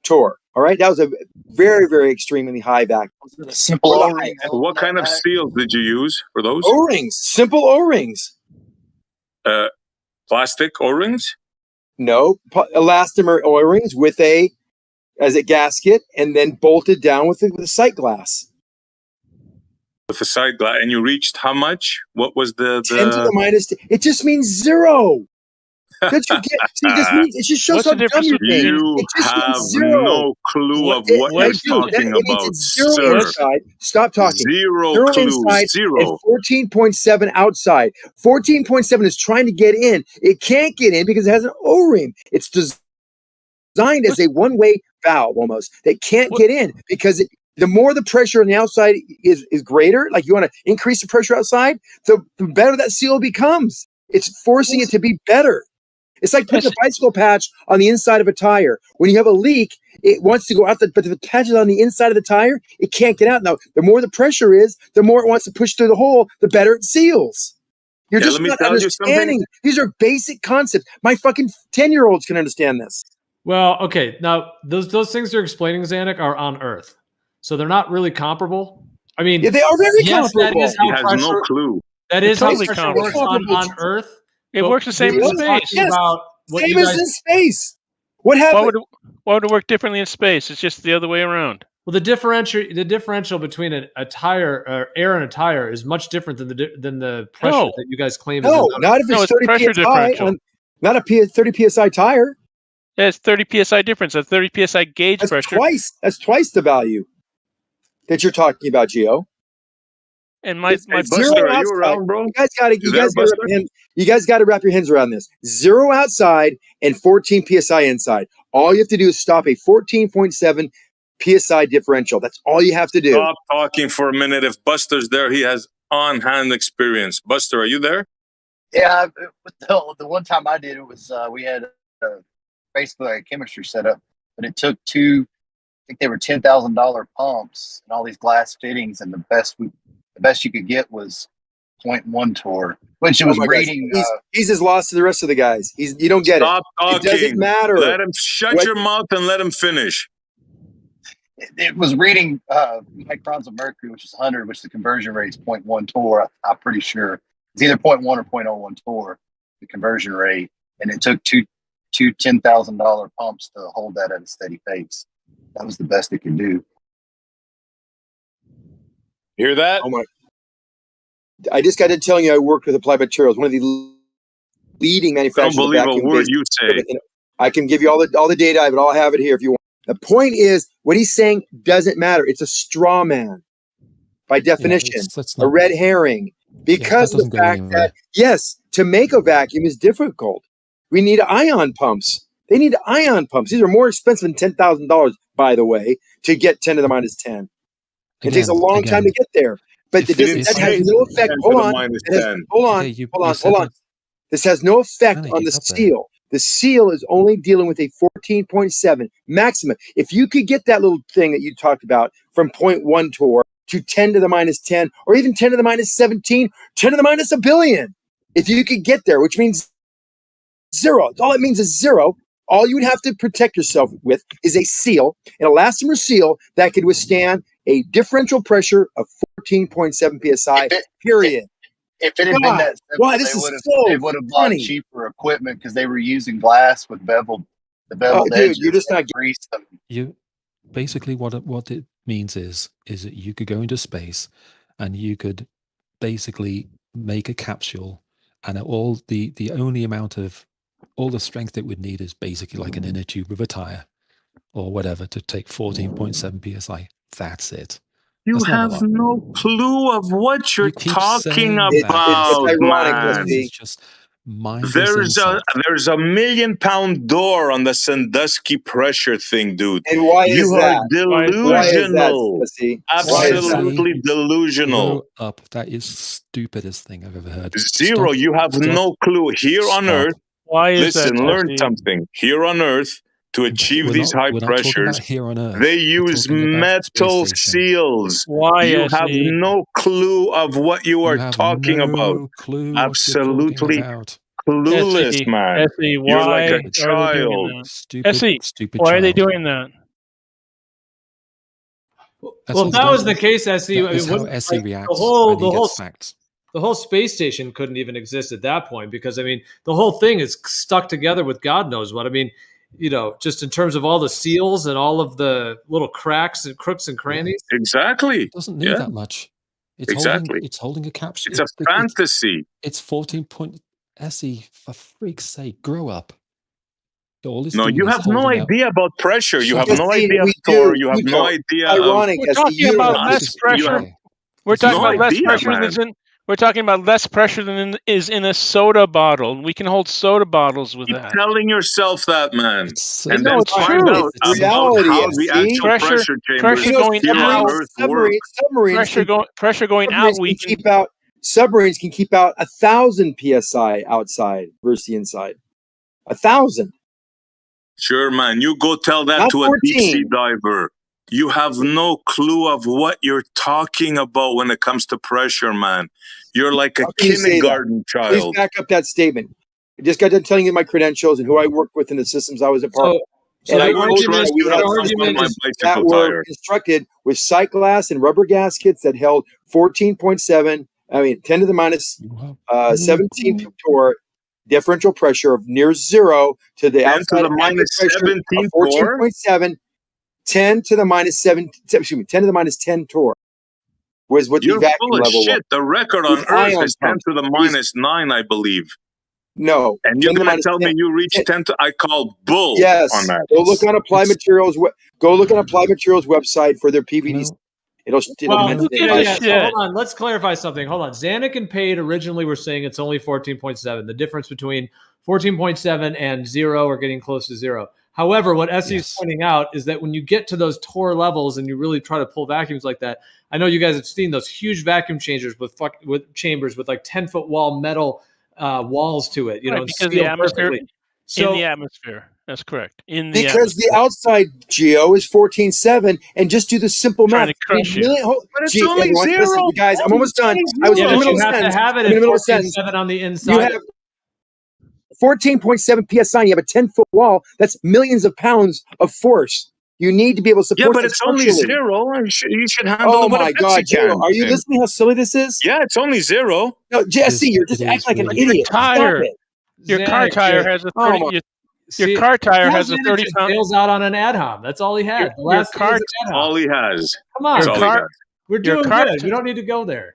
torr. All right, that was a very, very extremely high vacuum. Simple O-rings. What kind of seals did you use for those? O-rings, simple O-rings. Plastic O-rings? No, elastomer O-rings with a gasket, and then bolted down with a sight glass. With a side glass, and you reached how much? What was the 10 to the minus? It just means zero. Don't you get? See, this means it just shows What's how the dumb difference you're being. You It just have means zero. no clue of what you're talking It means about, it's zero sir. inside. Stop talking. Zero clue. Inside Zero. and 14.7 outside. 14.7 is trying to get in. It can't get in because it has an O-ring. It's designed as a one-way valve almost that can't get in because the more the pressure on the outside is greater, like you want to increase the pressure outside, the better that seal becomes. It's forcing it to be better. It's like putting a bicycle patch on the inside of a tire. When you have a leak, it wants to go out, but if the patch is on the inside of the tire, it can't get out. Now, the more the pressure is, the more it wants to push through the hole, the better it seals. You're just not understanding. These are basic concepts. My fucking 10-year-olds can understand this. Well, okay. Now, those things you're explaining, Zanuck, are on Earth. So they're not really comparable. I mean, yeah, they are very comparable. That is how He has pressure, no clue. That is how totally pressure works on Earth. It works the same in space. Yes. About what Same you as guys, in space. What happened? Why would it work differently in space? It's just the other way around. Well, the differential between a tire or air and a tire is much different than the pressure that you guys claim. No, not if it's 30 pressure psi. differential. Not a 30 psi tire. Yeah, it's 30 psi difference. A 30 psi gauge pressure. That's twice the value that you're talking about, Gio. And my Buster, are you around, bro? You guys got to wrap your hands around this. Zero outside and 14 psi inside. All you have to do is stop a 14.7 psi differential. That's all you have to do. Stop talking for a minute. If Buster's there, he has on-hand experience. Buster, are you there? Yeah, the one time I did it was we had basically a chemistry setup, but it took I think they were $10,000 pumps and all these glass fittings, and the best you could get was 0.1 torr, which it was reading. He's as lost to the rest of the guys. You don't get Stop talking. It doesn't matter. Let him shut your mouth and let him finish. It was reading microns of mercury, which is 100, which the conversion rate is 0.1 torr. I'm pretty sure it's either 0.1 or 0.01 torr, the conversion rate, and it took two $10,000 pumps to hold that at a steady pace. That was the best it could do. Hear that? Oh my! I just got to tell you, I worked with Applied Materials, one of the leading manufacturers. I don't believe a word you say. I can give you all the data. I would all have it here if you want. The point is, what he's saying doesn't matter. It's a straw man, by definition, a red herring, because of the fact that yes, to make a vacuum is difficult. We need ion pumps. They need ion pumps. These are more expensive than $10,000, by the way, to get 10 to the minus 10. It takes a long time to get there, but that has no effect. Hold on. This has no effect on the seal. The seal is only dealing with a 14.7 maximum. If you could get that little thing that you talked about from 0.1 torr to 10 to the minus 10, or even 10 to the minus 17, 10 to the minus a billion, if you could get there, which means zero. All it means is zero. All you would have to protect yourself with is a seal, an elastomer seal that could withstand a differential pressure of 14.7 psi, period. If it had been that simple, they would have bought cheaper equipment because they were using glass with beveled edges. You're just not greased them. You basically what it means is that you could go into space and you could basically make a capsule, and all the only amount of all the strength it would need is basically like an inner tube of a tire or whatever to take 14.7 psi. That's it. You have no clue of what you're talking about, it's ironic, man. It's just mindless. There's a £1 million door on the Sandusky pressure thing, dude. And why is that? Delusional. Absolutely delusional. Grow up. That is stupidest thing I've ever heard. Zero. You have no clue. Here on Earth, listen, learn something. Here on Earth, to achieve these high we're not talking pressures, about here on Earth. they We're use talking about metal space station. seals. Why, You have SE? no clue of what you are You have talking about. no clue what you're Absolutely talking about. clueless, man. SE, You're like why a are they doing child. that? Stupid, SE, stupid why are they child. doing that? Well, if that was the case, SE, That is how wouldn't, SE like, reacts, the and he whole gets facts. the whole space station couldn't even exist at that point, because I mean the whole thing is stuck together with God knows what. I mean, you know, just in terms of all the seals and all of the little cracks and crooks and crannies. Exactly. It doesn't need that much. It's Exactly. holding a capsule. It's a fantasy. It's 14 point SE, for freak's sake, grow up. All it's No, doing you is have no holding out. idea about pressure. You have Shut no up. idea of we torque. do. You have You no don't. idea Ironic. We're talking about less pressure. We're no talking about less idea, pressure man. than we're talking about less pressure than is in a soda bottle. We can hold soda bottles with Keep that. telling yourself that, man. And No, then it's find true. out It's about reality, how the actual Pressure chambers going here on out. Earth work. Pressure going out. Submarines can keep out. Submarines can keep out 1,000 psi outside versus the inside. 1,000. Sure, man. You go tell that Not to a 14. deep sea diver. You have no clue of what you're talking about when it comes to pressure, man. You're like a How can you say that? kindergarten Please child. back up that statement. I just got done telling you my credentials and who I worked with in the systems I was a part of. So And I I don't told you trust that we you had to pump on my systems bicycle that were tire. constructed with sight glass and rubber gaskets that held 14.7, 10 to the minus 17 torque, differential pressure of near zero to the 10 to outside the ambient minus pressure 17 of 14.7, 10 to the minus 7, excuse me, 10 to the minus 10 torque was what You're the vacuum full of level shit. was. The record With on Earth ion is 10 pumps. to the minus 9, I believe. No. And 10 you're to the going to minus tell 10. me you reached 10 to... I call bull Yes. on that. Go look on Applied Materials. Go look on Applied Materials website for their PVD. It'll Well, mention it. so hold on. Let's clarify something. Hold on. Zanuck and Pate originally were saying it's only 14.7. The difference between 14.7 and 0 or getting close to 0. However, what Essie is pointing out is that when you get to those torr levels and you really try to pull vacuums like that, I know you guys have seen those huge vacuum chambers with chambers with like 10-foot wall metal walls to it. You know, because the atmosphere perfectly. in the atmosphere. That's correct. In the Because the outside geo is 14.7, and just do the simple Trying math. to crush you. But it's only everyone, zero. listen, you guys, I'm almost done. I was in the middle of a sentence. have it I'm in at the middle of a sentence. 14.7 on the You inside. have 14.7 psi. You have a 10-foot wall. That's millions of pounds of force. You need to be able to support. Yeah, but it's only zero. You should handle Oh it with my a God, Pepsi Joe, can. are you listening how silly this is? Yeah, it's only zero. No, Jesse, you're just acting like an idiot. Stop tire. it. Your car tire has a 30. Your car tire has a 30 pound. Bails out on an ad-hom. That's all he had. The last thing was an ad-hom. All he has. Come on, That's all he has. we're doing good. We don't need to go there.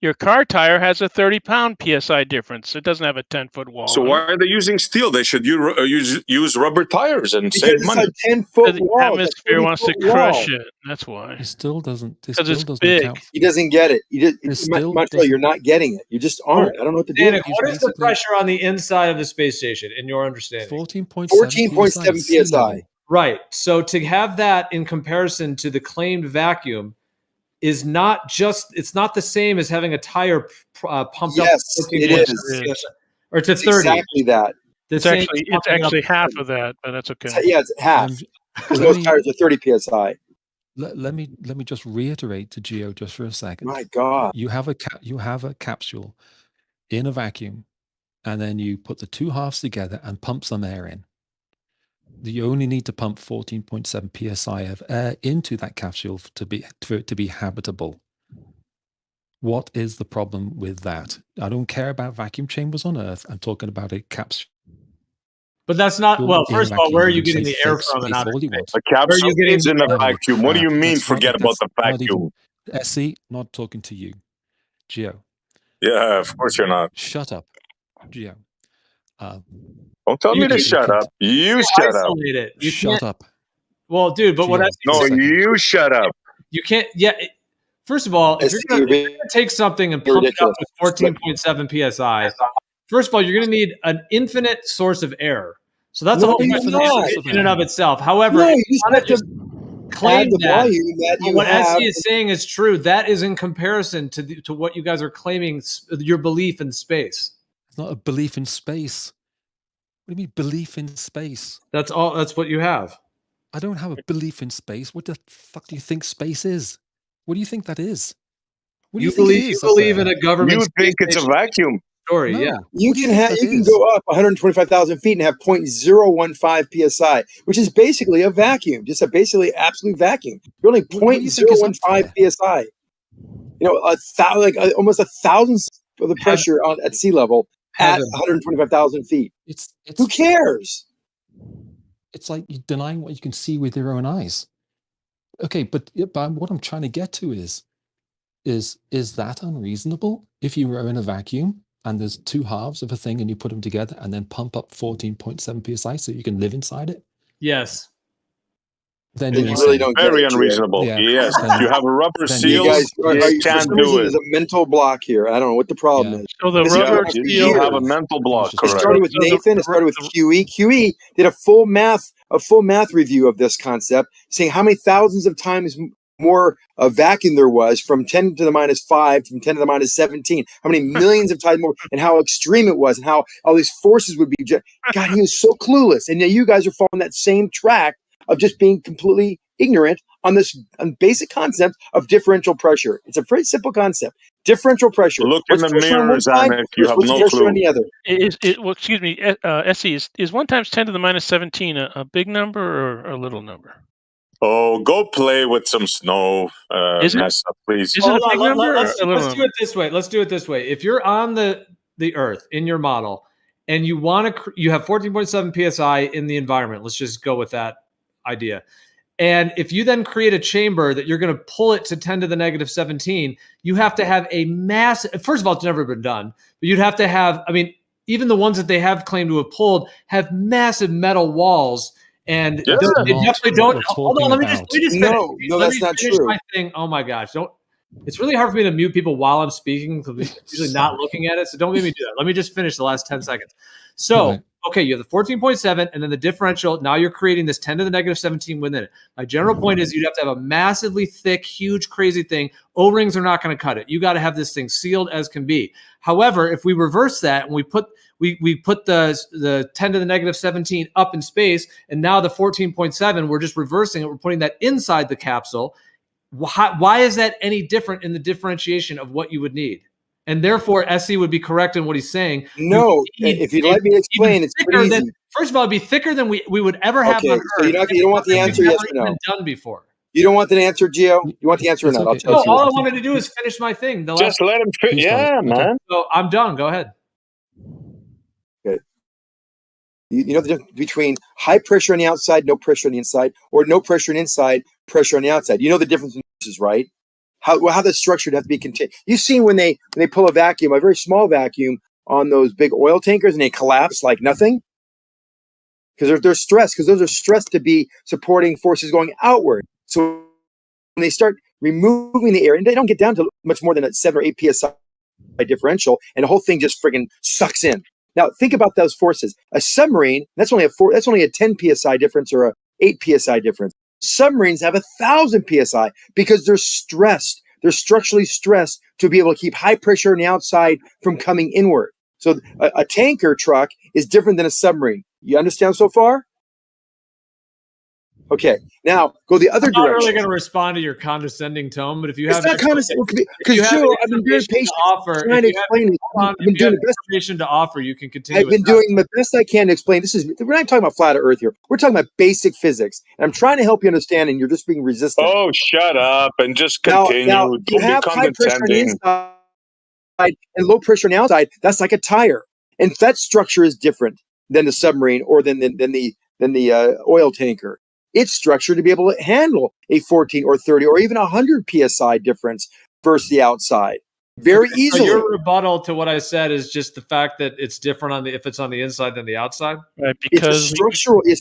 Your car tire has a 30-pound psi difference. It doesn't have a 10-foot wall. So why are they using steel? They should use rubber tires and save Because money. it's a 10-foot The wall. atmosphere wants to crush it. That's why. It still doesn't. Because it's big. He doesn't get it. Montreal, you're not getting it. You just aren't. I don't know what to do. Danik, what is the pressure on the inside of the space station, in your understanding? 14.7 psi. Right. So to have that in comparison to the claimed vacuum is not just, it's not the same as having a tire pumped up. Yes, it is. Or to It's 30. exactly that. It's actually half of that, but that's okay. Yeah, it's half. Because most tires are 30 psi. Let me just reiterate to Geo just for a second. My God, you have a capsule in a vacuum, and then you put the two halves together and pump some air in. You only need to pump 14.7 psi of air into that capsule for it to be habitable. What is the problem with that? I don't care about vacuum chambers on Earth. I'm talking about a capsule. But that's not, well, first of all, where are you getting the air from? All you want. A capsule is in a vacuum. What do you mean, forget about the vacuum? SE, not talking to you. Geo. Yeah, of course you're not. Shut up, Geo. Don't tell me to shut up. You shut up. Shut up. Well, dude, but what I you shut up. You can't. Yeah. First of all, if you're going to take something and pump it up to 14.7 psi, first of all, you're going to need an infinite source of air. So that's a whole in and of itself. However, you just have to claim the that, volume that you what have. SE is saying is true. That is in comparison to what you guys are claiming, your belief in space. It's not a belief in space. What do you mean belief in space? That's all. That's what you have. I don't have a belief in space. What the fuck do you think space is? What do you think that is? What do you think it is? You believe in a government. You think it's a vacuum? Story, No. yeah. You can go up 125,000 feet and have 0.015 psi, which is basically a vacuum, just a basically absolute vacuum. You're only What do you think is up 0.015 psi. You know, almost a thousandth of the pressure at sea level at 125,000 feet. Who cares? It's like you're denying what you can see with your own eyes. Okay, but what I'm trying to get to is that unreasonable? If you were in a vacuum and there's two halves of a thing and you put them together and then pump up 14.7 psi so you can live inside it? Yes. Then you really don't get Very it, unreasonable. Yeah. Yes, Then- you have a rubber then seal. You guys, You can't do there's it. a mental block here. I don't know what the problem is. So the This has rubber been on for You years. have a mental block. It Correct. started with Nathan. It started with QE. QE did a full math review of this concept, saying how many thousands of times more vacuum there was from 10 to the minus 5 from 10 to the minus 17. How many millions of times more, and how extreme it was, and how all these forces would be. God, he was so clueless. And now you guys are following that same track of just being completely ignorant on this basic concept of differential pressure. It's a very simple concept. Differential pressure. Look What's in the pressure on mirror, one side Zanuck. You versus have what's no pressure clue. on the other. Well, excuse me, SE, is 1 times 10 to the minus 17 a big number or a little number? Oh, go play with some snow, Is it? Nessa, please. Is it a big number or Let's a little do number? it this way. Let's do it this way. If you're on the Earth in your model and you want to, you have 14.7 psi in the environment. Let's just go with that idea. And if you then create a chamber that you're going to pull it to 10 to the negative 17, you have to have a massive, first of all, it's never been done, but you'd have to have, I mean, even the ones that they have claimed to have pulled have massive metal walls. And Yeah. they definitely don't. Hold on, let me just finish. No, Let that's me not finish true. my thing. Oh my gosh, don't. It's really hard for me to mute people while I'm speaking because we're usually not looking at it. So don't make me do that. Let me just finish the last 10 seconds. So, Right. okay, you have the 14.7 and then the differential. Now you're creating this 10 to the negative 17 within it. My general point is you'd have to have a massively thick, huge, crazy thing. O-rings are not going to cut it. You got to have this thing sealed as can be. However, if we reverse that and we put the 10 to the negative 17 up in space, and now the 14.7, we're just reversing it. We're putting that inside the capsule. Why is that any different in the differentiation of what you would need? And therefore, SE would be correct in what he's saying. No, if you'd let me explain, it's pretty easy. First of all, it'd be thicker than we would ever have Okay, on so Earth. you don't want the answer, We've yes never or no? even done before. You don't want the answer, Gio? You want the answer or It's not? okay. I'll No, tell all I you. wanted to do is finish my thing. Just let him fit. Please don't. Yeah, Okay. man. So I'm done. Go ahead. Okay. You know the difference between high pressure on the outside, no pressure on the inside, or no pressure on the inside, pressure on the outside. You know the difference in this, right? How that's structured have to be contained. You've seen when they pull a vacuum, a very small vacuum, on those big oil tankers, and they collapse like nothing because they're stressed, because those are stressed to be supporting forces going outward. So when they start removing the air, and they don't get down to much more than a 7 or 8 psi differential, and the whole thing just friggin' sucks in. Now think about those forces. A submarine, that's only a 10 psi difference or a 8 psi difference. Submarines have 1,000 psi because they're stressed. They're structurally stressed to be able to keep high pressure on the outside from coming inward. So a tanker truck is different than a submarine. You understand so far? Okay, now go the other I'm not direction. really going to respond to your condescending tone, but if you It's have not condescending because Joe, I've been very patient trying to explain it. I've been doing the best information to offer. You can continue. I've been doing the best I can to explain. We're not talking about flat Earth here. We're talking about basic physics, and I'm trying to help you understand, and you're just being resistant. Oh, shut up and just Now, continue. you Don't be have high pressure on the condescending. inside and low pressure on the outside. That's like a tire, and that structure is different than the submarine or than the oil tanker. It's structured to be able to handle a 14 or 30 or even 100 psi difference versus the outside very easily. So your rebuttal to what I said is just the fact that it's different if it's on the inside than the outside. Right, It's a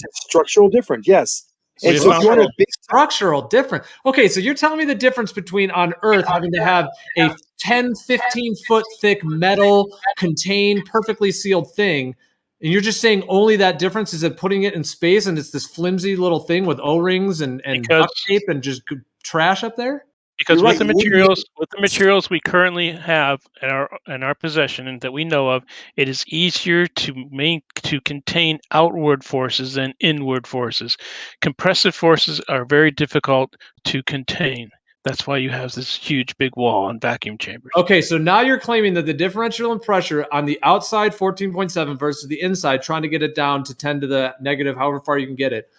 structural difference. Yes. And so if you want a big structural difference. Okay, so you're telling me the difference between on Earth having to have a 10, 15 foot thick metal contained, perfectly sealed thing, and you're just saying only that difference is at putting it in space and it's this flimsy little thing with O-rings and duct tape and just trash up there? Because You're with right, the materials we currently have in our possession and that we know of, it is easier to contain outward forces than inward forces. Compressive forces are very difficult to contain. That's why you have this huge big wall on vacuum chambers. Okay, so now you're claiming that the differential in pressure on the outside 14.7 versus the inside, trying to get it down to 10 to the negative, however far you can get it,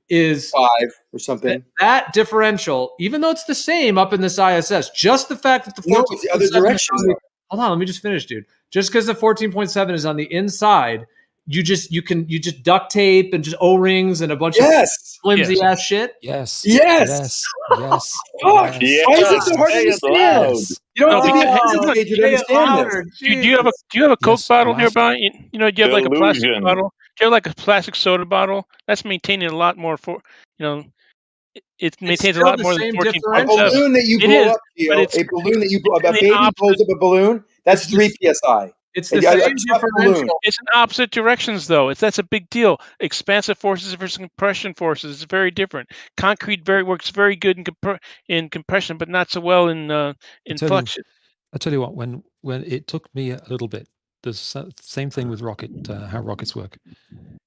is 5 or something. That differential, even though it's the same up in this ISS, just the fact that the 14.7 it's the other direction. Hold on, let me just finish, dude. Just because the 14.7 is on the inside, you just duct tape and just O-rings and a bunch of flimsy ass shit. Yes. Yes. Yes. Fuck. Why is it so hard to understand? You don't have to be a physics major to understand this. Do you have a Coke bottle nearby? Do you have like a plastic Delusion. bottle? Do you have like a plastic soda bottle? That's maintaining a lot more it maintains a lot more than 14.7. A balloon that you blow up, Gio, a balloon that you blow up, a baby blows up a balloon, that's 3 psi. It's the same differential. It's in opposite directions, though. That's a big deal. Expansive forces versus compression forces is very different. Concrete works very good in compression, but not so well in flexion. I tell you what, when it took me a little bit, the same thing with how rockets work.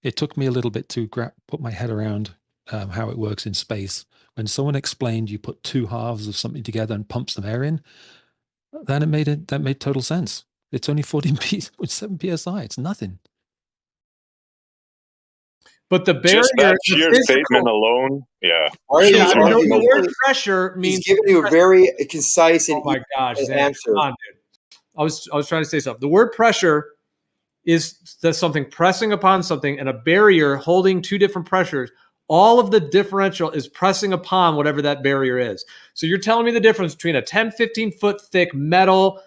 It took me a little bit to put my head around how it works in space. When someone explained you put 2 halves of something together and pump some air in, then that made total sense. It's only 14.7 psi. It's nothing. But the barrier, just that sheer statement alone, the word pressure means he's giving you a very concise and answer. answer. Come on, dude. I was trying to say something. The word pressure is something pressing upon something, and a barrier holding 2 different pressures. All of the differential is pressing upon whatever that barrier is. So you're telling me the difference between a 10, 15 foot thick metal,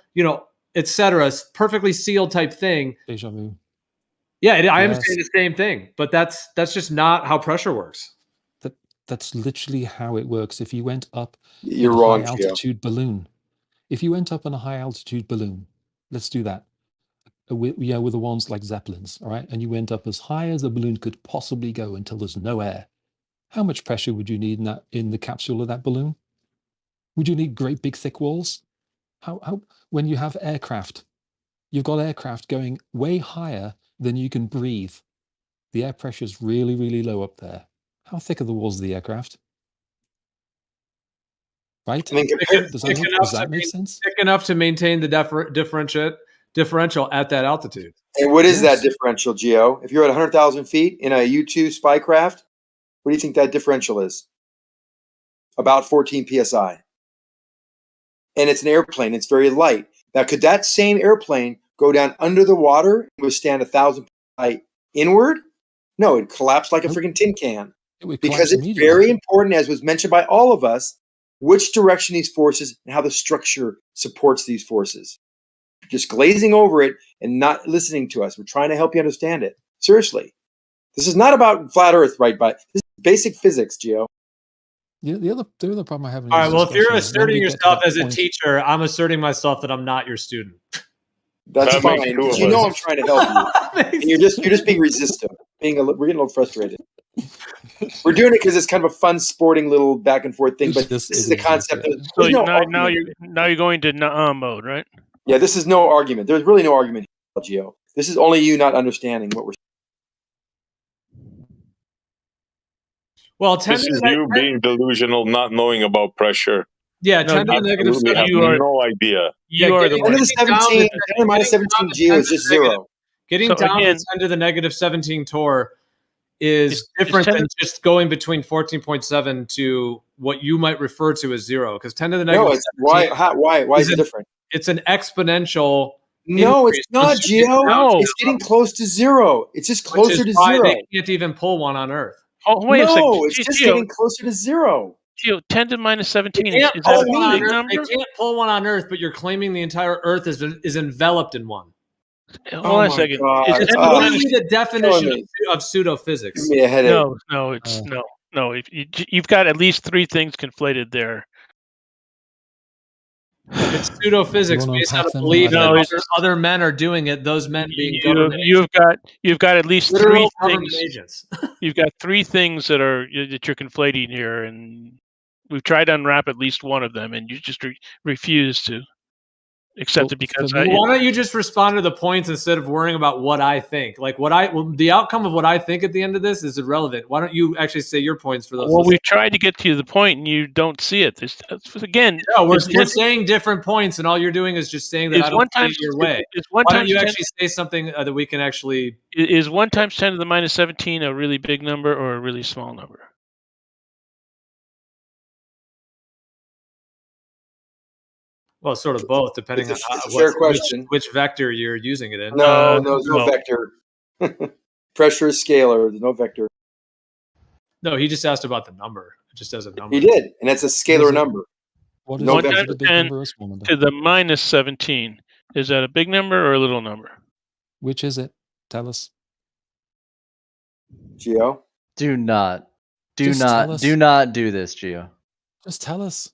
etc., perfectly sealed type thing. Deja vu. Yeah, I am saying the same thing, but that's just not how pressure works. That's literally how it works. If you went up You're in wrong, a high altitude balloon, if you went up in a high altitude balloon, let's do that. With the ones like Zeppelins, all right? And you went up as high as the balloon could possibly go until there's no air. How much pressure would you need in the capsule of that balloon? Would you need great big thick walls? How when you have aircraft, you've got aircraft going way higher than you can breathe. The air pressure is really, really low up there. How thick are the walls of the aircraft? Right? Does that make sense? Thick enough to maintain the differential at that altitude. And what is that differential, Gio? If you're at 100,000 feet in a U-2 spy craft, what do you think that differential is? About 14 psi. And it's an airplane. It's very light. Now, could that same airplane go down under the water and withstand 1,000 psi inward? No, it collapsed like a freaking tin can. Because it's very important, as was mentioned by all of us, which direction these forces and how the structure supports these forces. Just glazing over it and not listening to us. We're trying to help you understand it. Seriously. This is not about flat Earth, right? But this is basic physics, Gio. Yeah, the other problem I have. All right. Well, if you're asserting yourself as a teacher, I'm asserting myself that I'm not your student. That's fine. You know I'm trying to help you, and you're just being resistant. We're getting a little frustrated. We're doing it because it's kind of a fun, sporting little back and forth thing. But this is the concept. So now you're going to mode, right? Yeah, this is no argument. There's really no argument here, Gio. This is only you not understanding what we're. Well, this is you being delusional, not knowing about pressure. Yeah, 10 to the negative 7. You have no idea. You are the 10 to the 17. 10 to the minus 17 Gio is just 0. Getting down to 10 to the negative 17 torr is different than just going between 14.7 to what you might refer to as 0. Because 10 to the negative. No, it's why is it different? It's an exponential. No, it's not, Gio. No. It's getting close to 0. It's just closer to 0. They can't even pull one on Earth. Oh, wait a second. No, it's just getting closer to 0. Gio, 10 to the minus 17 is that a big number? They can't pull one on Earth, but you're claiming the entire Earth is enveloped in one. Hold on a second. It's the definition of pseudophysics. Give me a headache. No, it's no. You've got at least 3 things conflated there. It's pseudophysics based on a belief that other men are doing it. Those men being you've got at least 3 things. You've got 3 things that you're conflating here, and We've tried to unwrap at least one of them, and you just refuse to accept it because why don't you just respond to the points instead of worrying about what I think? Like the outcome of what I think at the end of this is irrelevant. Why don't you actually say your points for those? Well, we've tried to get to the point, and you don't see it. Again, no, we're saying different points, and all you're doing is just saying that I don't see it your way. Why don't you actually say something that we can actually? Is 1 times 10 to the minus 17 a really big number or a really small number? Well, sort of both, depending on which vector you're using it in. No, there's no vector. Pressure is scalar. There's no vector. No, he just asked about the number. It just has a number. He did, and it's a scalar number. What is 1 times 10 to the minus 17. Is that a big number or a little number? Which is it? Tell us. Gio? Do not do this, Gio. Just tell us.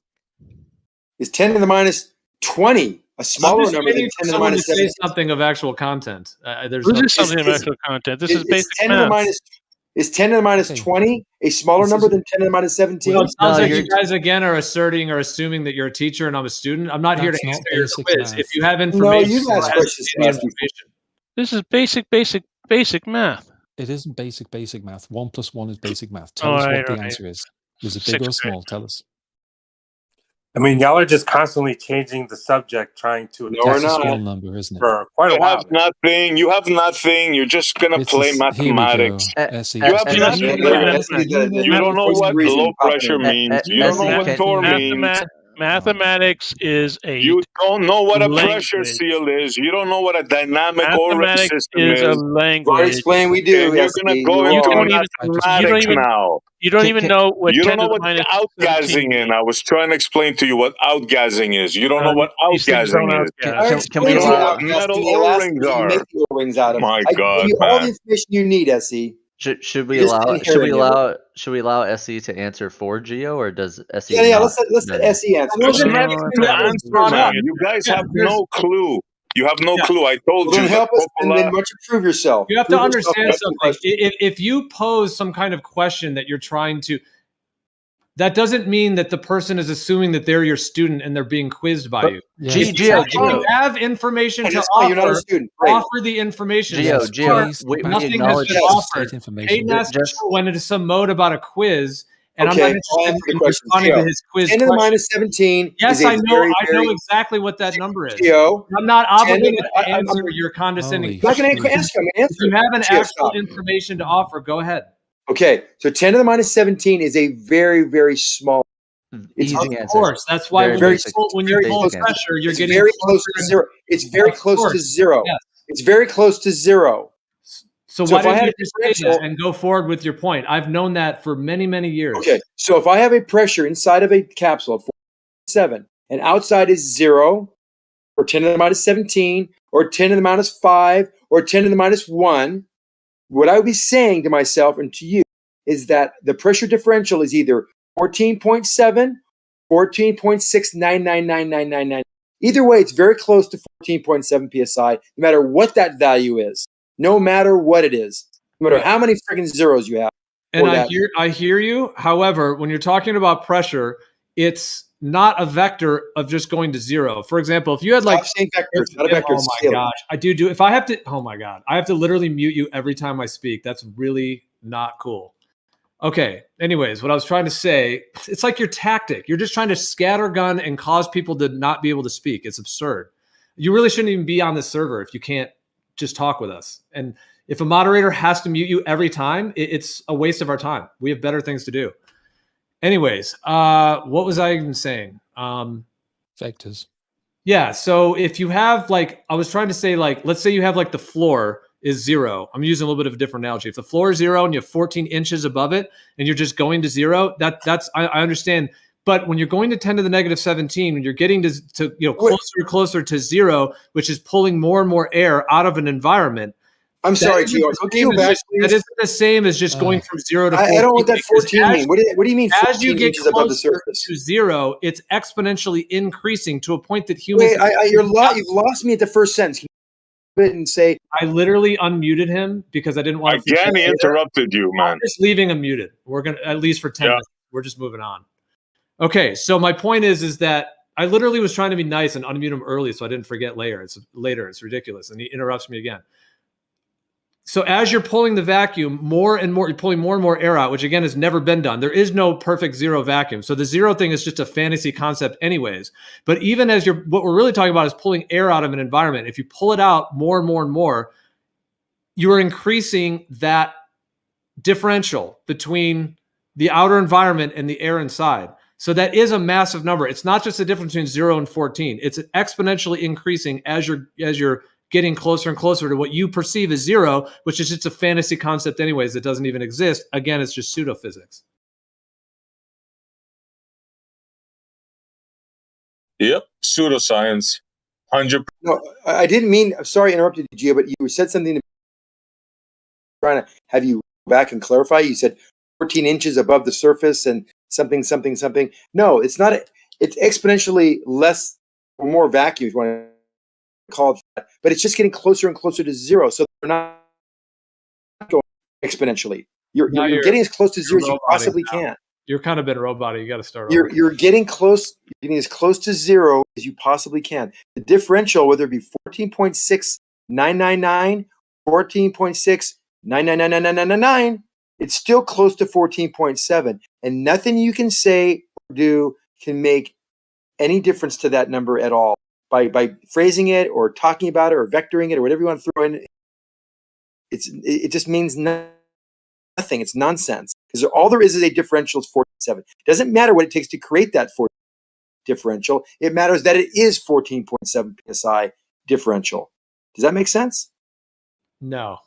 Is 10 to the minus 20 a smaller number than 10 to the minus 17? Say something of actual content. This is something of actual content. This is basic math. Is 10 to the minus 20 a smaller number than 10 to the minus 17? Well, it sounds like you guys again are asserting or assuming that you're a teacher and I'm a student. I'm not here to answer your quiz. If you have information, you asked questions. This is basic math. It isn't basic math. 1 + 1 is basic math. Tell us what the answer is. Is it big or small? Tell us. I mean, y'all are just constantly changing the subject, trying to. No, we're not. A small number, isn't it? For quite a while. You have nothing. You're just gonna play mathematics. You have nothing. You don't know what low pressure means. You don't know what torque means. Mathematics is a. You don't know what a pressure seal is. You don't know what a dynamic ORIC system is. A language. Explain we do. And you're going to go into mathematics now. You don't even know what. You don't know what outgassing is. I was trying to explain to you what outgassing is. You don't know what outgassing is. Can we what metal O-rings are? O-rings out of. My I God, give you all the information you need, SE. Should we allow SE to answer for Gio, or does SE? Yeah. Let's let SE answer. You guys have no clue. You have no clue. I told you. Help us and then much prove yourself. You have to understand something. If you pose some kind of question that you're trying to, that doesn't mean that the person is assuming that they're your student and they're being quizzed by you. Gio, if you have information to offer, you're not a student. Offer the information. Gio, nothing has been offered. Hayden asked went into some mode about a quiz, and I'm not interested in responding to his quiz. 10 to the minus 17. Yes, I know exactly what that number is. Gio, I'm not obligated to answer your condescending question. I'm not going to ask him. If you have an actual information to offer, go ahead. Okay, so 10 to the minus 17 is a very, very small. Easy answer. Of course, that's why when you pull pressure, you're getting very close to zero. It's very close to zero. Yes. It's very close to zero. So why don't you just say that and go forward with your point? I've known that for many, many years. Okay, so if I have a pressure inside of a capsule of 7 and outside is 0, or 10 to the minus 17, or 10 to the minus 5, or 10 to the minus 1, what I would be saying to myself and to you is that the pressure differential is either 14.7, 14.699999. Either way, it's very close to 14.7 psi, no matter what that value is. No matter what it is. No matter how many freaking zeros you have. And I hear you. However, when you're talking about pressure, it's not a vector of just going to 0. For example, if you had like saying vectors, not a vector. Oh my gosh. I do if I have to oh my God. I have to literally mute you every time I speak. That's really not cool. Okay. Anyways, what I was trying to say, it's like your tactic. You're just trying to scattergun and cause people to not be able to speak. It's absurd. You really shouldn't even be on this server if you can't just talk with us. And if a moderator has to mute you every time, it's a waste of our time. We have better things to do. Anyways, what was I even saying? Vectors. Yeah. So if you have I was trying to say let's say you have the floor is 0. I'm using a little bit of a different analogy. If the floor is 0 and you have 14 inches above it and you're just going to 0, that's I understand. But when you're going to 10 to the negative 17, when you're getting to closer to 0, which is pulling more and more air out of an environment. I'm sorry, Gio. That isn't the same as just going from 0 to 14. I don't know what that 14 means. What do you mean 14 as you get inches above the surface? To 0, it's exponentially increasing to a point that humans... Wait, you've lost me at the first sentence. Can you and say... I literally unmuted him because I didn't want to... Again, he interrupted you, man. I'm just leaving him muted. We're going to, at least for 10 minutes. We're just moving on. Okay, so my point is that I literally was trying to be nice and unmute him early so I didn't forget later. It's ridiculous. And he interrupts me again. So as you're pulling the vacuum more and more, you're pulling more and more air out, which again has never been done. There is no perfect zero vacuum. So the zero thing is just a fantasy concept anyways. But even as what we're really talking about is pulling air out of an environment. If you pull it out more and more and more, you are increasing that differential between the outer environment and the air inside. So that is a massive number. It's not just the difference between 0 and 14. It's exponentially increasing as you're getting closer and closer to what you perceive as 0, which is just a fantasy concept anyways that doesn't even exist. Again, it's just pseudophysics. Yep, pseudoscience. 100%. No, I didn't mean. Sorry, I interrupted you, Gio, but you said something. Trying to have you go back and clarify. You said 14 inches above the surface and something. No, it's not. It's exponentially less or more vacuum, if you want to call it that, but it's just getting closer and closer to 0. So they're not going exponentially. You're getting as close to 0 as you possibly can. You're kind of been robotic. You got to start You're over. you're getting close. You're getting as close to 0 as you possibly can. The differential, whether it be 14.6999, 14.6999999, it's still close to 14.7, and nothing you can say or do can make any difference to that number at all. By phrasing it or talking about it or vectoring it or whatever you want to throw in, it just means nothing. It's nonsense, because all there is a differential is 14.7. It doesn't matter what it takes to create that 14 differential. It matters that it is 14.7 psi differential. Does that make sense? No.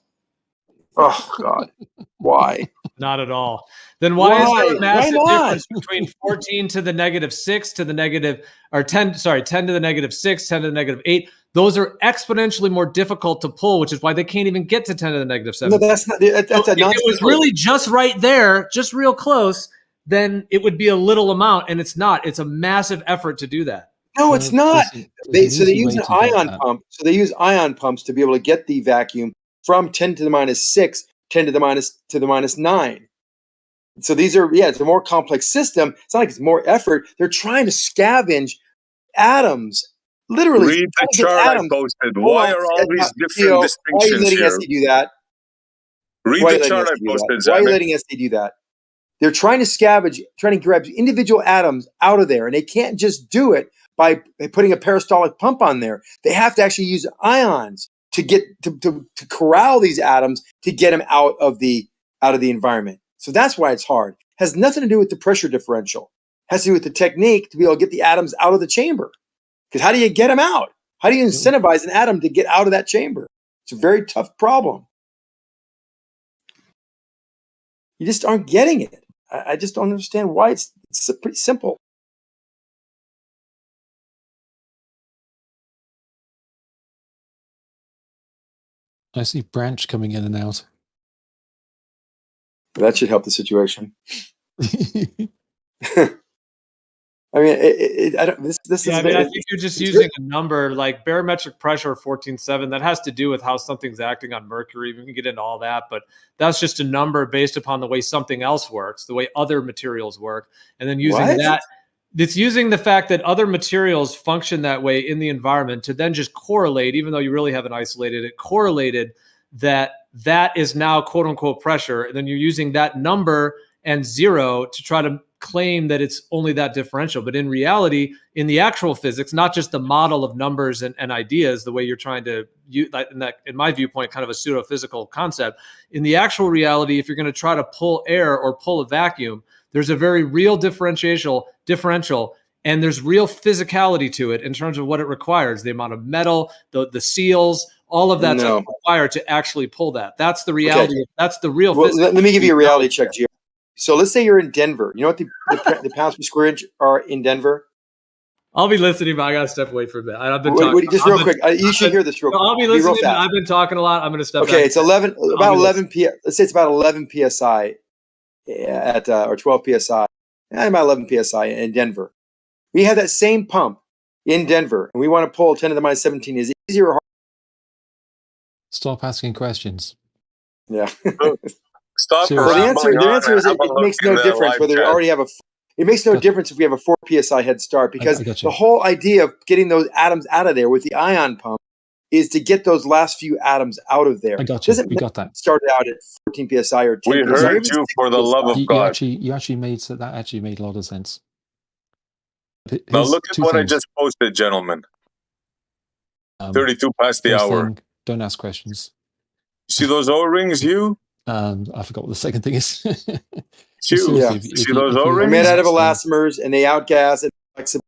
Oh God, why? Not at all. Then why is there a massive Why not? difference between 14 to the -6 to the negative, or 10 to the -6, 10 to the -8? Those are exponentially more difficult to pull, which is why they can't even get to 10 to the -7. No, that's not. That's So a if it was really just right there, just real close, then it would be a little amount, and it's not. It's a massive effort to do that. No, it's not. They use an ion that. pump. So they use ion pumps to be able to get the vacuum from 10 to the -6, 10 to the -9. So these are, it's a more complex system. It's not like it's more effort. They're trying to scavenge atoms. Literally. Read the chart I posted. Why are all these different distinctions why are you letting here? SD do that? Read Why are the you letting chart I SD do that? posted, Why are you Zamek. letting SD do that? They're trying to scavenge, trying to grab individual atoms out of there, and they can't just do it by putting a peristaltic pump on there. They have to actually use ions to get to corral these atoms to get them out of the environment. So that's why it's hard. It has nothing to do with the pressure differential. It has to do with the technique to be able to get the atoms out of the chamber. Because how do you get them out? How do you incentivize an atom to get out of that chamber? It's a very tough problem. You just aren't getting it. I just don't understand why. It's pretty simple. I see Branch coming in and out. That should help the situation. I mean, I don't. This is. I think you're just using a number like barometric pressure 14.7. That has to do with how something's acting on mercury. We can get into all that, but that's just a number based upon the way something else works, the way other materials work, and then using that. It's using the fact that other materials function that way in the environment to then just correlate, even though you really haven't isolated it, correlated that is now quote unquote pressure. And then you're using that number and 0 to try to claim that it's only that differential. But in reality, in the actual physics, not just the model of numbers and ideas, the way you're trying to use that, in my viewpoint, kind of a pseudo-physical concept. In the actual reality, if you're going to try to pull air or pull a vacuum, there's a very real differential, and there's real physicality to it in terms of what it requires, the amount of metal, the seals, all of that's required to actually pull that. That's the reality. Okay. That's the real physics. Let me give you a reality check, Gio. So let's say you're in Denver. You know what the pounds per square inch are in Denver? I'll be listening, but I got to step away for a bit. I've been talking. Just real quick. You should hear this real quick. I'll be listening. I've been talking a lot. I'm going to step back. Okay, it's 11 Let's say it's about 11 psi at or 12 psi. About 11 psi in Denver. We have that same pump in Denver, and we want to pull 10 to the -17. Is it easier or harder? Stop asking questions. Yeah. Stop. Well, the answer is it makes no difference whether you already have It makes no difference if we have a 4 psi head start, because the whole idea of getting those atoms out of there with the ion pump is to get those last few atoms out of there. I got you. Doesn't We got that. Start out at 14 psi or 10 We psi. heard even you 6 for the love PSI. of God. You actually made that actually made a lot of sense. Now look at what I just posted, gentlemen. 32 past the hour. Don't ask questions. You see those O-rings, you? I forgot what the second thing is. See those O-rings? They're made out of elastomers, and they outgas and flexible.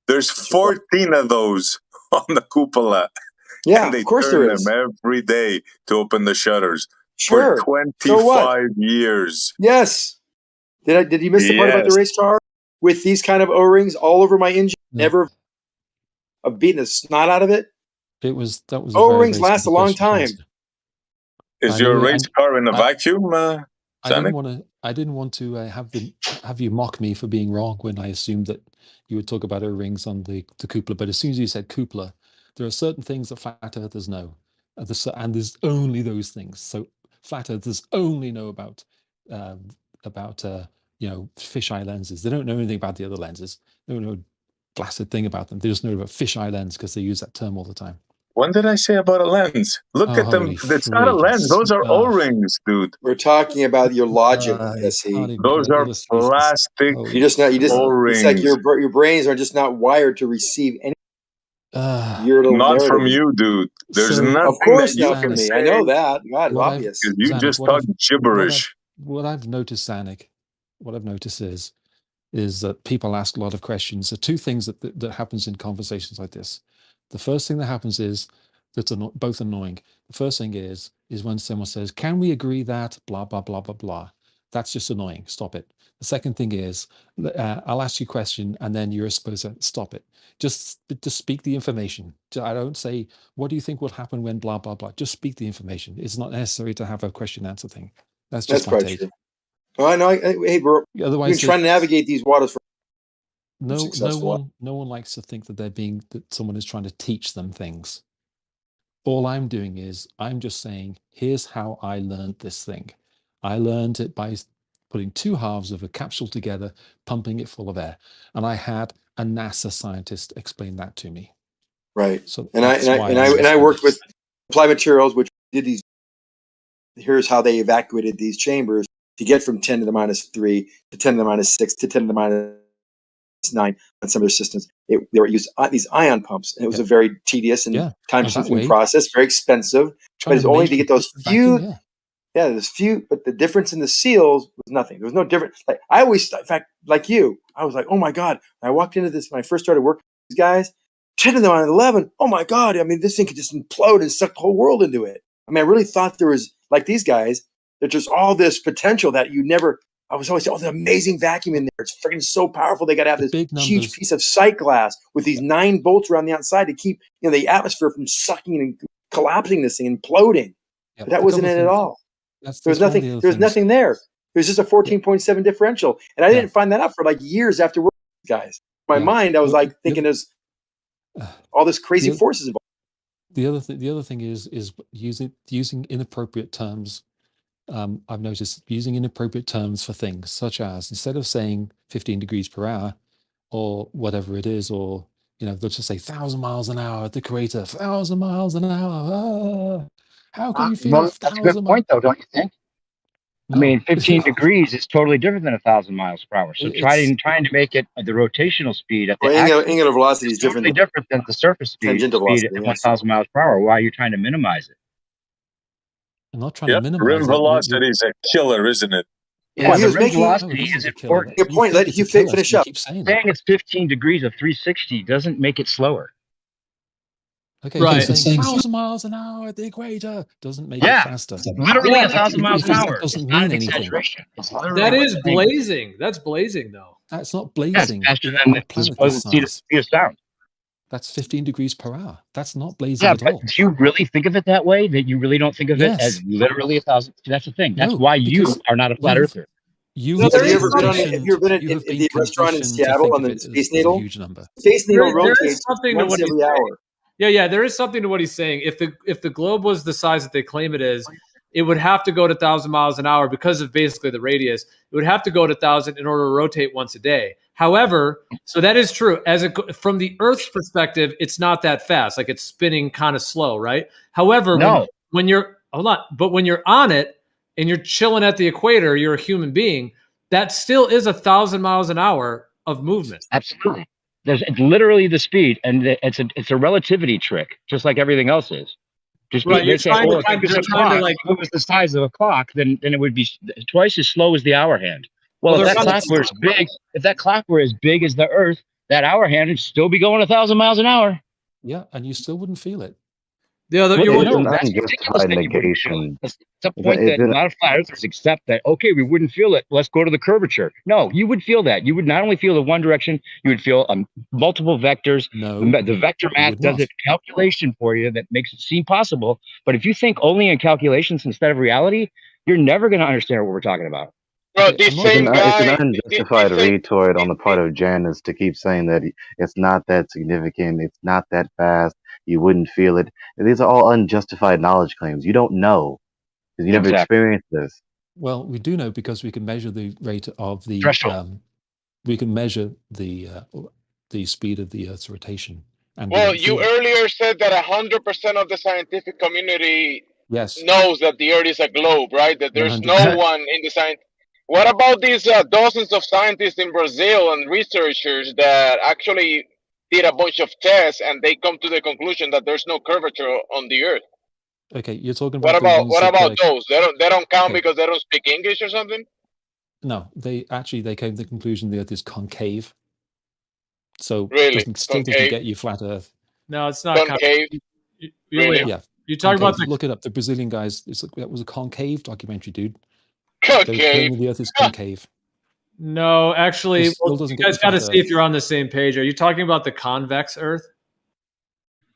There's 14 of those on the cupola. Yeah, and they of course turn there is. them every day to open the shutters Sure. for 25 years. Yes. Did you miss the part about the race car? With these kind of O-rings all over my engine, never of beating the snot out of it. That was O-rings last a long time. Is your race car in a vacuum, I didn't want to have you mock me for being wrong when I assumed that you would talk about O-rings on the cupola. But as soon as you said cupola, there are certain things that flat earthers know, and there's only those things. So flat earthers only know about fisheye lenses. They don't know anything about the other lenses. They don't know a blasted thing about them. They just know about fisheye lens because they use that term all the time. When did I say about a lens? Look at them. It's not a lens. Those are O-rings, dude. We're talking about your logic, Jesse. Those are plastic O-rings. It's like your brains are just not wired to receive any. Not from you, dude. There's nothing. Of course, that you not from can me. say. I know that. God, obvious. You just talk gibberish. What I've noticed, Zanuck, what I've noticed is that people ask a lot of questions. There are two things that happens in conversations like this. The first thing that happens is that's both annoying. The first thing is when someone says, "Can we agree that blah blah blah blah blah?" That's just annoying. Stop it. The second thing is I'll ask you a question and then you're supposed to stop it. Just speak the information. I don't say, "What do you think will happen when blah blah blah?" Just speak the information. It's not necessary to have a question answer thing. That's just my take. True. Oh, I know. Hey, bro. Otherwise, you're trying to navigate these waters. No one likes to think that someone is trying to teach them things. All I'm doing is I'm just saying, here's how I learned this thing. I learned it by putting two halves of a capsule together, pumping it full of air, and I had a NASA scientist explain that to me. Right. So I worked with Applied Materials, which did these. Here's how they evacuated these chambers to get from 10 to the -3 to 10 to the -6 to 10 to the -9 on some of their systems. They were used these ion pumps, and it was a very tedious and time-consuming process, very expensive. But it's only to get those few. There's few, but the difference in the seals was nothing. There was no difference. Like I always, in fact, like you, I was like, "Oh my god!" When I walked into this when I first started working with these guys. 10 to the -11. Oh my god! I mean, this thing could just implode and suck the whole world into it. I mean, I really thought there was, like these guys, there's just all this potential that you never. I was always saying, "Oh, the amazing vacuum in there. It's freaking so powerful. They got to have this huge piece of sight glass with these 9 bolts around the outside to keep the atmosphere from sucking and collapsing this thing, imploding." But that wasn't it at all. There was nothing. There was nothing there. It was just a 14.7 differential, and I didn't find that out for like years after working with these guys. In my mind, I was like thinking there's all this crazy forces involved. The other thing is using inappropriate terms. I've noticed using inappropriate terms for things, such as instead of saying 15 degrees per hour or whatever it is, or they'll just say 1,000 miles an hour at the equator, 1,000 miles an hour. How can you feel? Well, that's a good point, though, don't you think? No. I mean, 15 degrees is totally different than 1,000 miles per hour. So trying to make it the rotational speed at the angular velocity is totally different than the surface speed at 1,000 miles per hour. Why are you trying to minimize it? I'm not trying to minimize rim velocity is a killer, isn't it? Yeah, the rim velocity is important. Your point. Let you finish up. Saying it's 15 degrees of 360 doesn't make it slower. Okay, right. Saying 1,000 miles an hour at the equator doesn't make it faster. Literally 1,000 miles an hour. Doesn't mean anything. That is blazing. That's blazing, though. That's not blazing. Faster than the speed of sound. That's 15 degrees per hour. That's not blazing at all. Do you really think of it that way? That you really don't think of it as literally 1,000? That's the thing. That's why you are not a flat earther. Have you ever been in the restaurant in Seattle on the Space Needle? Huge number. Space Needle There is rotates something to once what every hour. Yeah, there is something to what he's saying. If the globe was the size that they claim it is, it would have to go to 1,000 miles an hour because of basically the radius. It would have to go to 1,000 in order to rotate once a day. However, so that is true. From the Earth's perspective, it's not that fast. Like it's spinning kind of slow, right? However, when you're when you're on it and you're chilling at the equator, you're a human being. That still is 1,000 miles an hour of movement. Absolutely. It's literally the speed, and it's a relativity trick, just like everything else is. Just right, they say, oh, if it was the size of a clock, then it would be twice as slow as the hour hand. Well, if that clock were as big as the Earth, that hour hand would still be going 1,000 miles an hour. Yeah, and you still wouldn't feel it. Yeah, It's an that's unjustified negation. It's a point that a lot of flat earthers accept that, okay, we wouldn't feel it. Let's go to the curvature. No, you would feel that. You would not only feel the one direction, you would feel multiple vectors. No, the vector math does a calculation for you that makes it seem possible. But if you think only in calculations instead of reality, you're never going to understand what we're talking about. Bro, it's an unjustified retort on the part of Janus to keep saying that it's not that significant, it's not that fast, you wouldn't feel it. And these are all unjustified knowledge claims. You don't know because you never experienced this. Well, we do know because we can measure the rate of the we can measure the speed of the Earth's rotation. And well, you earlier said that 100% of the scientific community knows that the Earth is a globe, right? That there's 100%. no one in the science. What about these dozens of scientists in Brazil and researchers that actually did a bunch of tests and they come to the conclusion that there's no curvature on the Earth? Okay, you're talking about what about those? They don't count because they don't speak English or something? No, they came to the conclusion the Earth is concave. So really? Still doesn't get you flat Earth. No, it's not concave. Really? Yeah. You're talking about look it up. The Brazilian guys. That was a concave documentary, dude. Concave. The Earth is concave. No, actually, you guys got to see if you're on the same page. Are you talking about the convex Earth?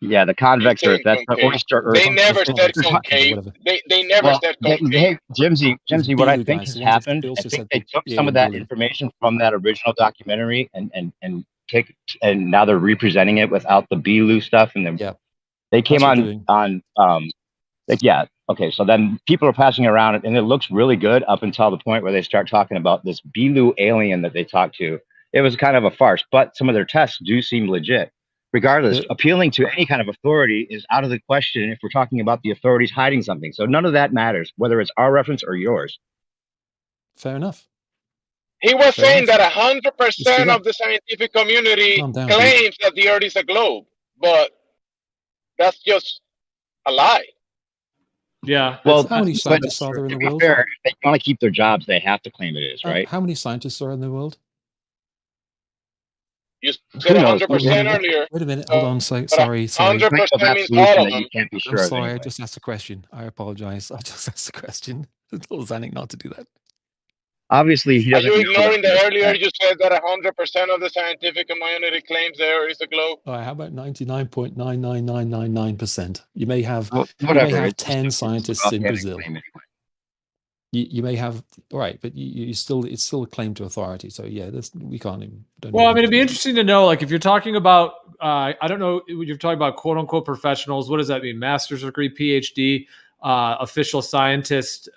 Yeah, the convex Earth. That's the oyster Earth. They never said concave. They never said concave. Jimsy, what I think has happened, I think they took some of that information from that original documentary and now they're representing it without the Bilu stuff, and then they came okay, so then people are passing around it, and it looks really good up until the point where they start talking about this Bilu alien that they talked to. It was kind of a farce, but some of their tests do seem legit. Regardless, appealing to any kind of authority is out of the question if we're talking about the authorities hiding something. So none of that matters, whether it's our reference or yours. Fair enough. He was saying that 100% of the scientific community claims that the Earth is a globe, but that's just a lie. Yeah. Well, how many scientists are there in the world? Fair, if they want to keep their jobs, they have to claim it is, right? How many scientists are in the world? You said 100% earlier. Wait a minute. Hold on. Sorry. 100% means all of them. You can't be sure. I'm sorry. I just asked a question. I apologize. I just asked a question. I told Zanuck not to do that. Obviously, he doesn't. Are you ignoring that earlier you said that 100% of the scientific community claims there is a globe? All right, how about 99.99999%? You may have, whatever. You may have 10 scientists in Brazil. You may have, all right, but it's still a claim to authority. So yeah, we can't even. Well, I mean, it'd be interesting to know, like, if you're talking about, I don't know, you're talking about quote unquote professionals. What does that mean? Master's degree, PhD. Official scientist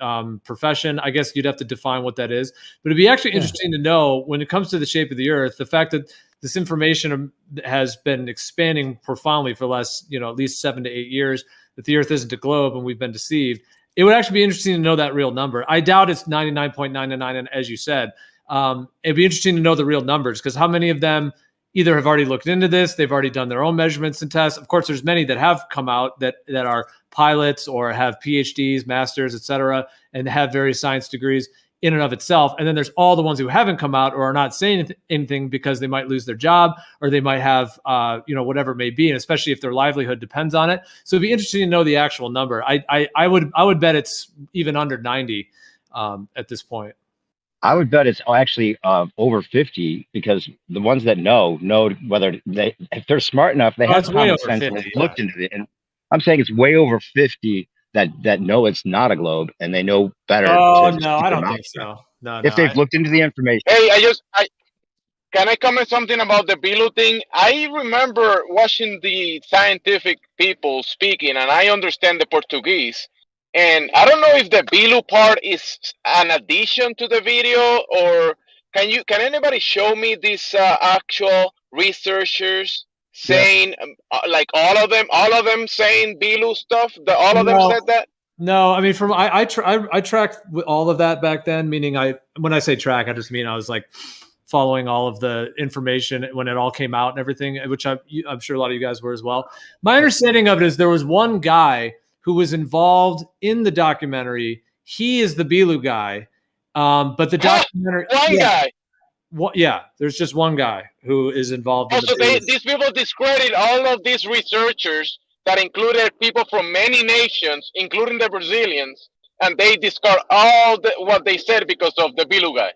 profession. I guess you'd have to define what that is. But it'd be actually interesting to know when it comes to the shape of the Earth, the fact that this information has been expanding profoundly for the last, at least 7 to 8 years, that the Earth isn't a globe and we've been deceived. It would actually be interesting to know that real number. I doubt it's 99.999, as you said. It'd be interesting to know the real numbers, because how many of them either have already looked into this, they've already done their own measurements and tests. Of course, there's many that have come out that are pilots or have PhDs, masters, et cetera, and have various science degrees in and of itself. And then there's all the ones who haven't come out or are not saying anything because they might lose their job or they might have, whatever it may be, and especially if their livelihood depends on it. So it'd be interesting to know the actual number. I would bet it's even under 90 at this point. I would bet it's actually over 50, because the ones that know whether if they're smart enough, they have common sense and they've looked into it. And I'm saying it's way over 50 that know it's not a globe and they know better. Oh no, I don't think so. No, if they've looked into the information. Hey, can I comment something about the Bilu thing? I remember watching the scientific people speaking, and I understand the Portuguese. And I don't know if the Bilu part is an addition to the video, or can anybody show me these actual researchers saying like all of them saying Bilu stuff? All of them said that? No, I mean, I tracked all of that back then. Meaning, when I say track, I just mean I was like following all of the information when it all came out and everything, which I'm sure a lot of you guys were as well. My understanding of it is there was one guy who was involved in the documentary. He is the Bilu guy, but the documentary guy. There's just one guy who is involved. So these people discredit all of these researchers that included people from many nations, including the Brazilians, and they discard all what they said because of the Bilu guy.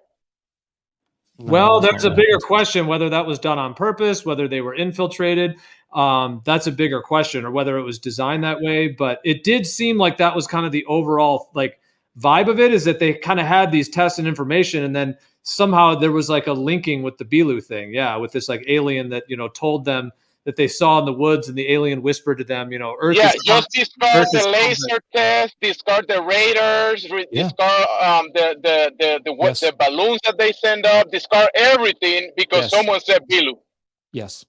Well, there's a bigger question whether that was done on purpose, whether they were infiltrated. That's a bigger question, or whether it was designed that way. But it did seem like that was kind of the overall like vibe of it, is that they kind of had these tests and information, and then somehow there was like a linking with the Bilu thing. Yeah, with this like alien that, told them that they saw in the woods, and the alien whispered to them, Earth is just discard the laser test, discard the radars, discard the balloons that they send up, discard everything because someone said Bilu. Yes.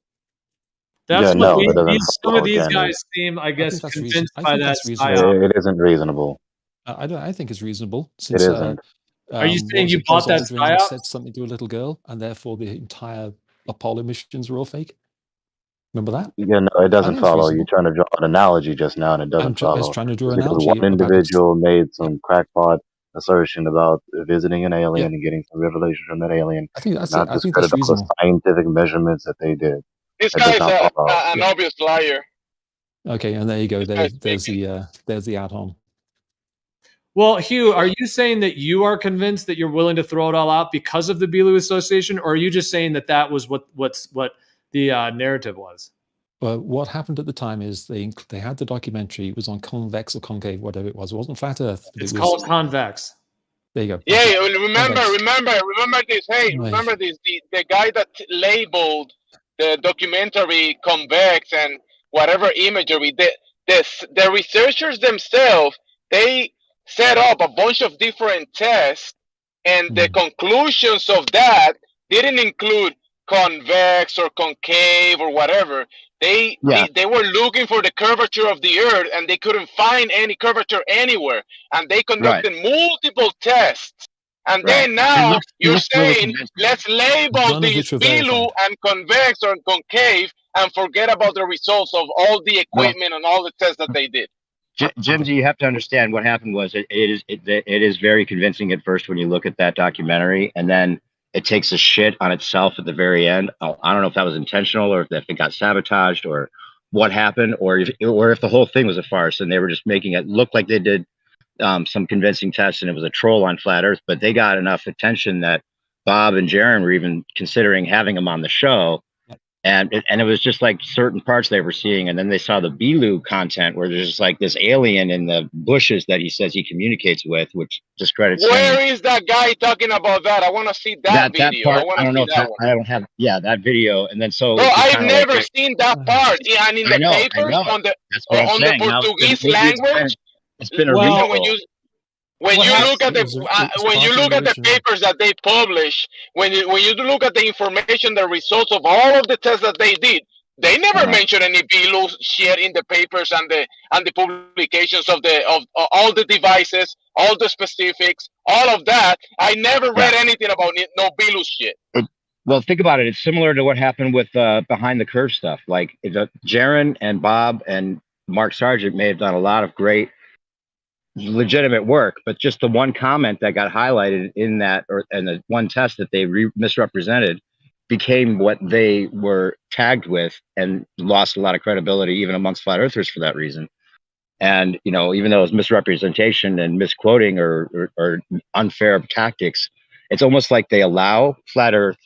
That's some of these guys seem, I guess, convinced by that. It isn't reasonable. I think it's reasonable. Since, it isn't. Are you saying you bought that psyop? Said something to a little girl, and therefore the entire Apollo missions were all fake? Remember that? Yeah, no, it doesn't follow. You're trying to draw an analogy just now, and it doesn't follow. I was trying to draw an because analogy. One individual made some crackpot assertion about visiting an alien and getting some revelation from that alien. I think that's not discredit all the scientific measurements that they did. This guy is an obvious liar. Okay, and there you go. There's the add-on. Well, Hugh, are you saying that you are convinced that you're willing to throw it all out because of the Bilu Association, or are you just saying that that was what the narrative was? Well, what happened at the time is they had the documentary. It was on convex or concave, whatever it was. It wasn't flat Earth. It's called convex. There you go. Yeah, remember this. Hey, remember this. The guy that labeled the documentary convex and whatever imagery. The researchers themselves, they set up a bunch of different tests, and the conclusions of that didn't include convex or concave or whatever. They were looking for the curvature of the Earth, and they couldn't find any curvature anywhere. And they conducted multiple tests. And then now you're saying, let's label these Bilu and convex or concave and forget about the results of all the equipment and all the tests that they did. Jimsy, you have to understand what happened was it is very convincing at first when you look at that documentary, and then it takes a shit on itself at the very end. I don't know if that was intentional or if it got sabotaged or what happened, or if the whole thing was a farce and they were just making it look like they did some convincing tests and it was a troll on flat Earth. But they got enough attention that Bob and Jaron were even considering having them on the show. And it was just like certain parts they were seeing, and then they saw the Bilu content where there's just like this alien in the bushes that he says he communicates with, which discredits Where him. is that guy talking about that? I want to see that video. Part, I don't know if I don't have that video. And then so I've never seen that part. Yeah, and in the papers on the Portuguese language. It's been a reason. When you look at the papers that they publish, when you look at the information, the results of all of the tests that they did, they never mention any Bilu shit in the papers and the publications of all the devices, all the specifics, all of that. I never read anything about no Bilu shit. Well, think about it. It's similar to what happened with behind the curve stuff. Like Jaron and Bob and Mark Sargent may have done a lot of great legitimate work, but just the one comment that got highlighted in that, and the one test that they misrepresented, became what they were tagged with and lost a lot of credibility even amongst flat earthers for that reason. And even though it was misrepresentation and misquoting or unfair tactics, it's almost like they allow flat earth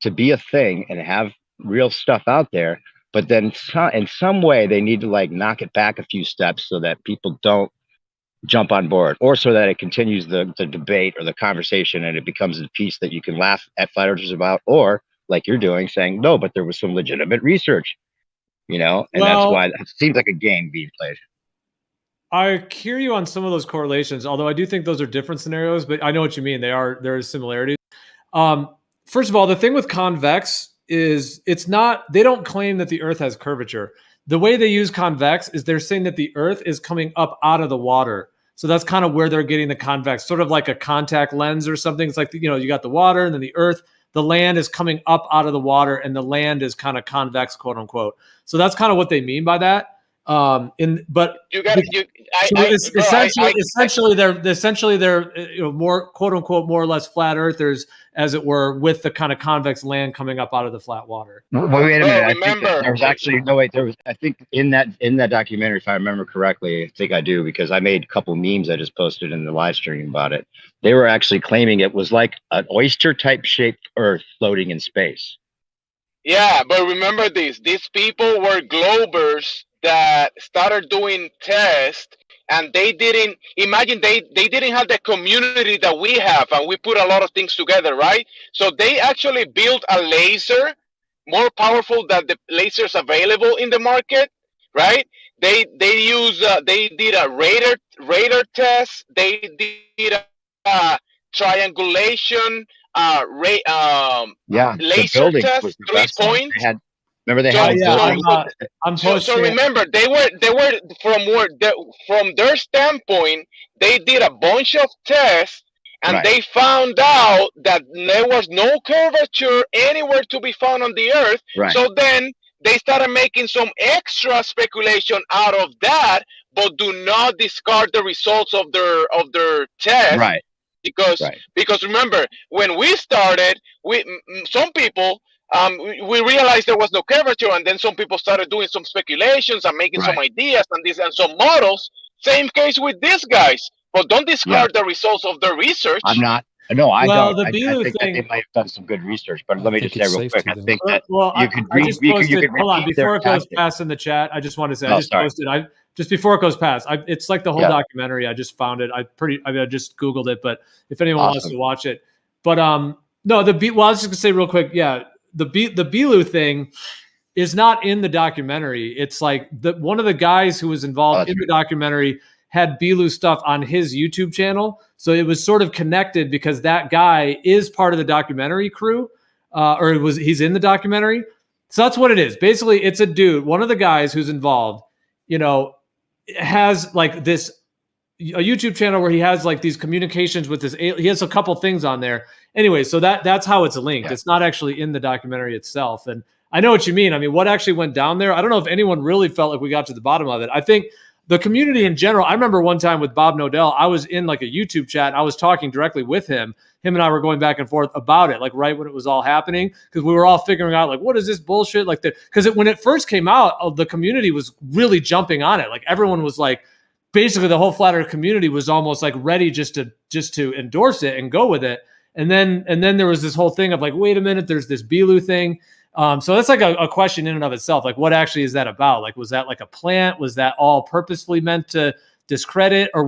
to be a thing and have real stuff out there, but then in some way they need to like knock it back a few steps so that people don't jump on board, or so that it continues the debate or the conversation and it becomes a piece that you can laugh at flat earthers about, or like you're doing, saying no, but there was some legitimate research, and that's why it seems like a game being played. I hear you on some of those correlations, although I do think those are different scenarios, but I know what you mean. There is similarities. First of all, the thing with convex is they don't claim that the Earth has curvature. The way they use convex is they're saying that the Earth is coming up out of the water. So that's kind of where they're getting the convex, sort of like a contact lens or something. It's like, you got the water and then the Earth, the land is coming up out of the water and the land is kind of convex, quote unquote. So that's kind of what they mean by that. Essentially they're more, quote unquote, more or less flat earthers, as it were, with the kind of convex land coming up out of the flat water. Well, wait a minute. I think there was actually I think in that documentary, if I remember correctly, I think I do, because I made a couple memes I just posted in the live stream about it. They were actually claiming it was like an oyster type shaped Earth floating in space. Yeah, but remember this: these people were globers that started doing tests, and they didn't have the community that we have, and we put a lot of things together, right? So they actually built a laser more powerful than the lasers available in the market, right? They did a radar test. They did a triangulation laser test, 3 points. Remember they had. So remember, they were from their standpoint, they did a bunch of tests, and they found out that there was no curvature anywhere to be found on the Earth. So then they started making some extra speculation out of that, but do not discard the results of their test. Because remember, when we started, some people. We realized there was no curvature, and then some people started doing some speculations and making some ideas and some models. Same case with these guys, but don't discard the results of their research. I'm not. No, I don't. I think that they might have done some good research, but let me just say real quick. I think that you could hold on, before it goes past in the chat, I just want to say I just posted. Just before it goes past, it's like the whole documentary. I just found it. I just Googled it, but if anyone wants to watch it, but no, I was just gonna say real quick, the Bilu thing is not in the documentary. It's like one of the guys who was involved in the documentary had Bilu stuff on his YouTube channel. So it was sort of connected because that guy is part of the documentary crew, he's in the documentary. So that's what it is. Basically, it's a dude, one of the guys who's involved, has like a YouTube channel where he has like these communications with this. He has a couple things on there. Anyway, so that's how it's linked. It's not actually in the documentary itself. And I know what you mean. I mean, what actually went down there? I don't know if anyone really felt like we got to the bottom of it. I think the community in general, I remember one time with Bob Nodell, I was in like a YouTube chat and I was talking directly with him. Him and I were going back and forth about it, like right when it was all happening, because we were all figuring out like, what is this bullshit? Like because when it first came out, the community was really jumping on it. Like everyone was like, basically the whole flat earth community was almost like ready just to endorse it and go with it. And then there was this whole thing of like, wait a minute, there's this Bilu thing. So that's like a question in and of itself. Like, what actually is that about? Like, was that like a plant? Was that all purposefully meant to discredit, or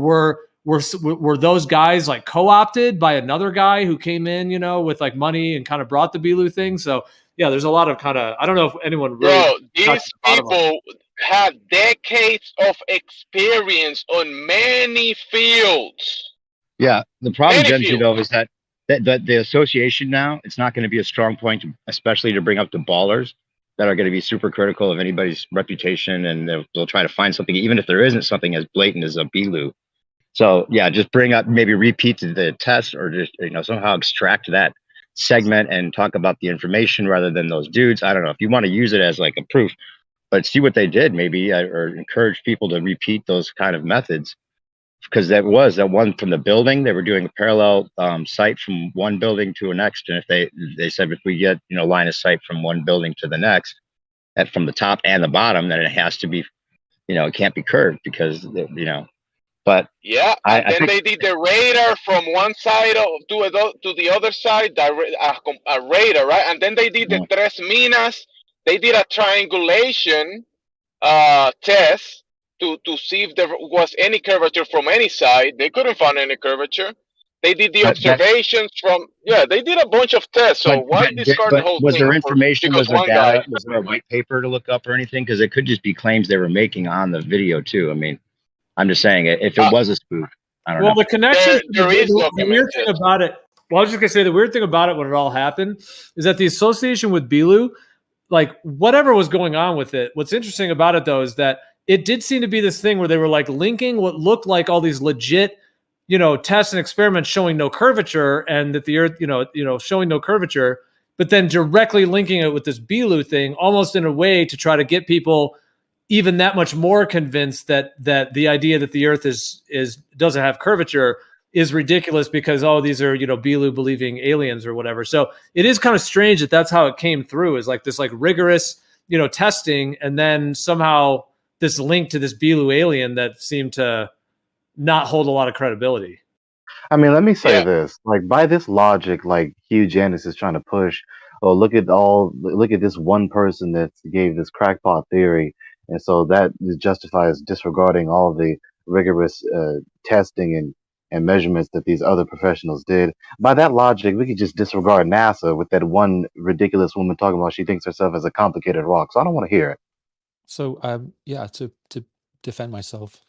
were those guys like co-opted by another guy who came in, with like money and kind of brought the Bilu thing? So yeah, there's a lot of kind of, I don't know if anyone really. These people had decades of experience on many fields. Yeah, the problem, Genji, though, is that the association now, it's not going to be a strong point, especially to bring up the ballers that are going to be super critical of anybody's reputation, and they'll try to find something, even if there isn't something as blatant as a Bilu. So yeah, just bring up, maybe repeat the test, or just somehow extract that segment and talk about the information rather than those dudes. I don't know if you want to use it as like a proof, but see what they did, maybe, or encourage people to repeat those kind of methods. Because that one from the building, they were doing a parallel site from one building to the next, and if they said if we get line of sight from one building to the next, from the top and the bottom, then it has to be, it can't be curved because But yeah, and then they did the radar from one side to the other side, a radar, right? And then they did the tres minas. They did a triangulation test to see if there was any curvature from any side. They couldn't find any curvature. They did the observations they did a bunch of tests. So why discard the whole thing? Was there information, was there data, was there a white paper to look up or anything? Because it could just be claims they were making on the video too. I mean, I'm just saying, if it was a spoof, I don't know. There is the weird thing documented. about it. Well, I was just gonna say the weird thing about it when it all happened is that the association with Bilu, like whatever was going on with it. What's interesting about it though is that it did seem to be this thing where they were like linking what looked like all these legit, tests and experiments showing no curvature, and that the Earth, showing no curvature, but then directly linking it with this Bilu thing, almost in a way to try to get people even that much more convinced that the idea that the Earth doesn't have curvature is ridiculous because these are Bilu believing aliens or whatever. So it is kind of strange that that's how it came through, is like this like rigorous testing, and then somehow this link to this Bilu alien that seemed to not hold a lot of credibility. I mean, let me say this: like by this logic, like Hugh Janis is trying to push. Oh, look at this one person that gave this crackpot theory, and so that justifies disregarding all the rigorous testing and measurements that these other professionals did. By that logic, we could just disregard NASA with that one ridiculous woman talking about she thinks herself as a complicated rock. So I don't want to hear it. So to defend myself,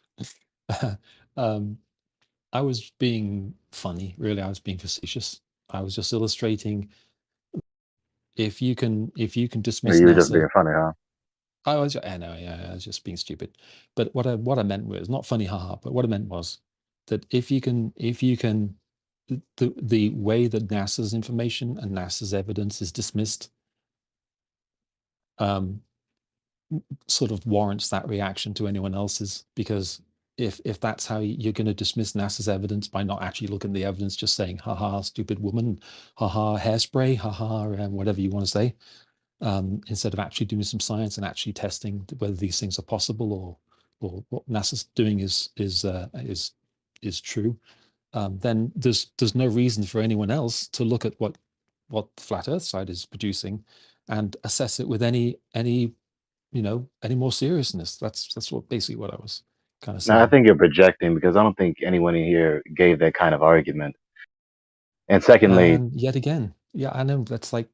I was being funny. Really, I was being facetious. I was just illustrating. If you can dismiss You were NASA, just being funny, huh? I was just being stupid. But what I meant was not funny, haha. But what I meant was that if you can, the way that NASA's information and NASA's evidence is dismissed, sort of warrants that reaction to anyone else's, because if that's how you're going to dismiss NASA's evidence by not actually looking at the evidence, just saying haha stupid woman, haha hairspray, haha whatever you want to say, instead of actually doing some science and actually testing whether these things are possible or what NASA's doing is true, then there's no reason for anyone else to look at what the flat Earth side is producing and assess it with any more seriousness. That's basically what I was kind of saying. No, I think you're projecting, because I don't think anyone in here gave that kind of argument. And secondly, and yet again, yeah, I know that's like,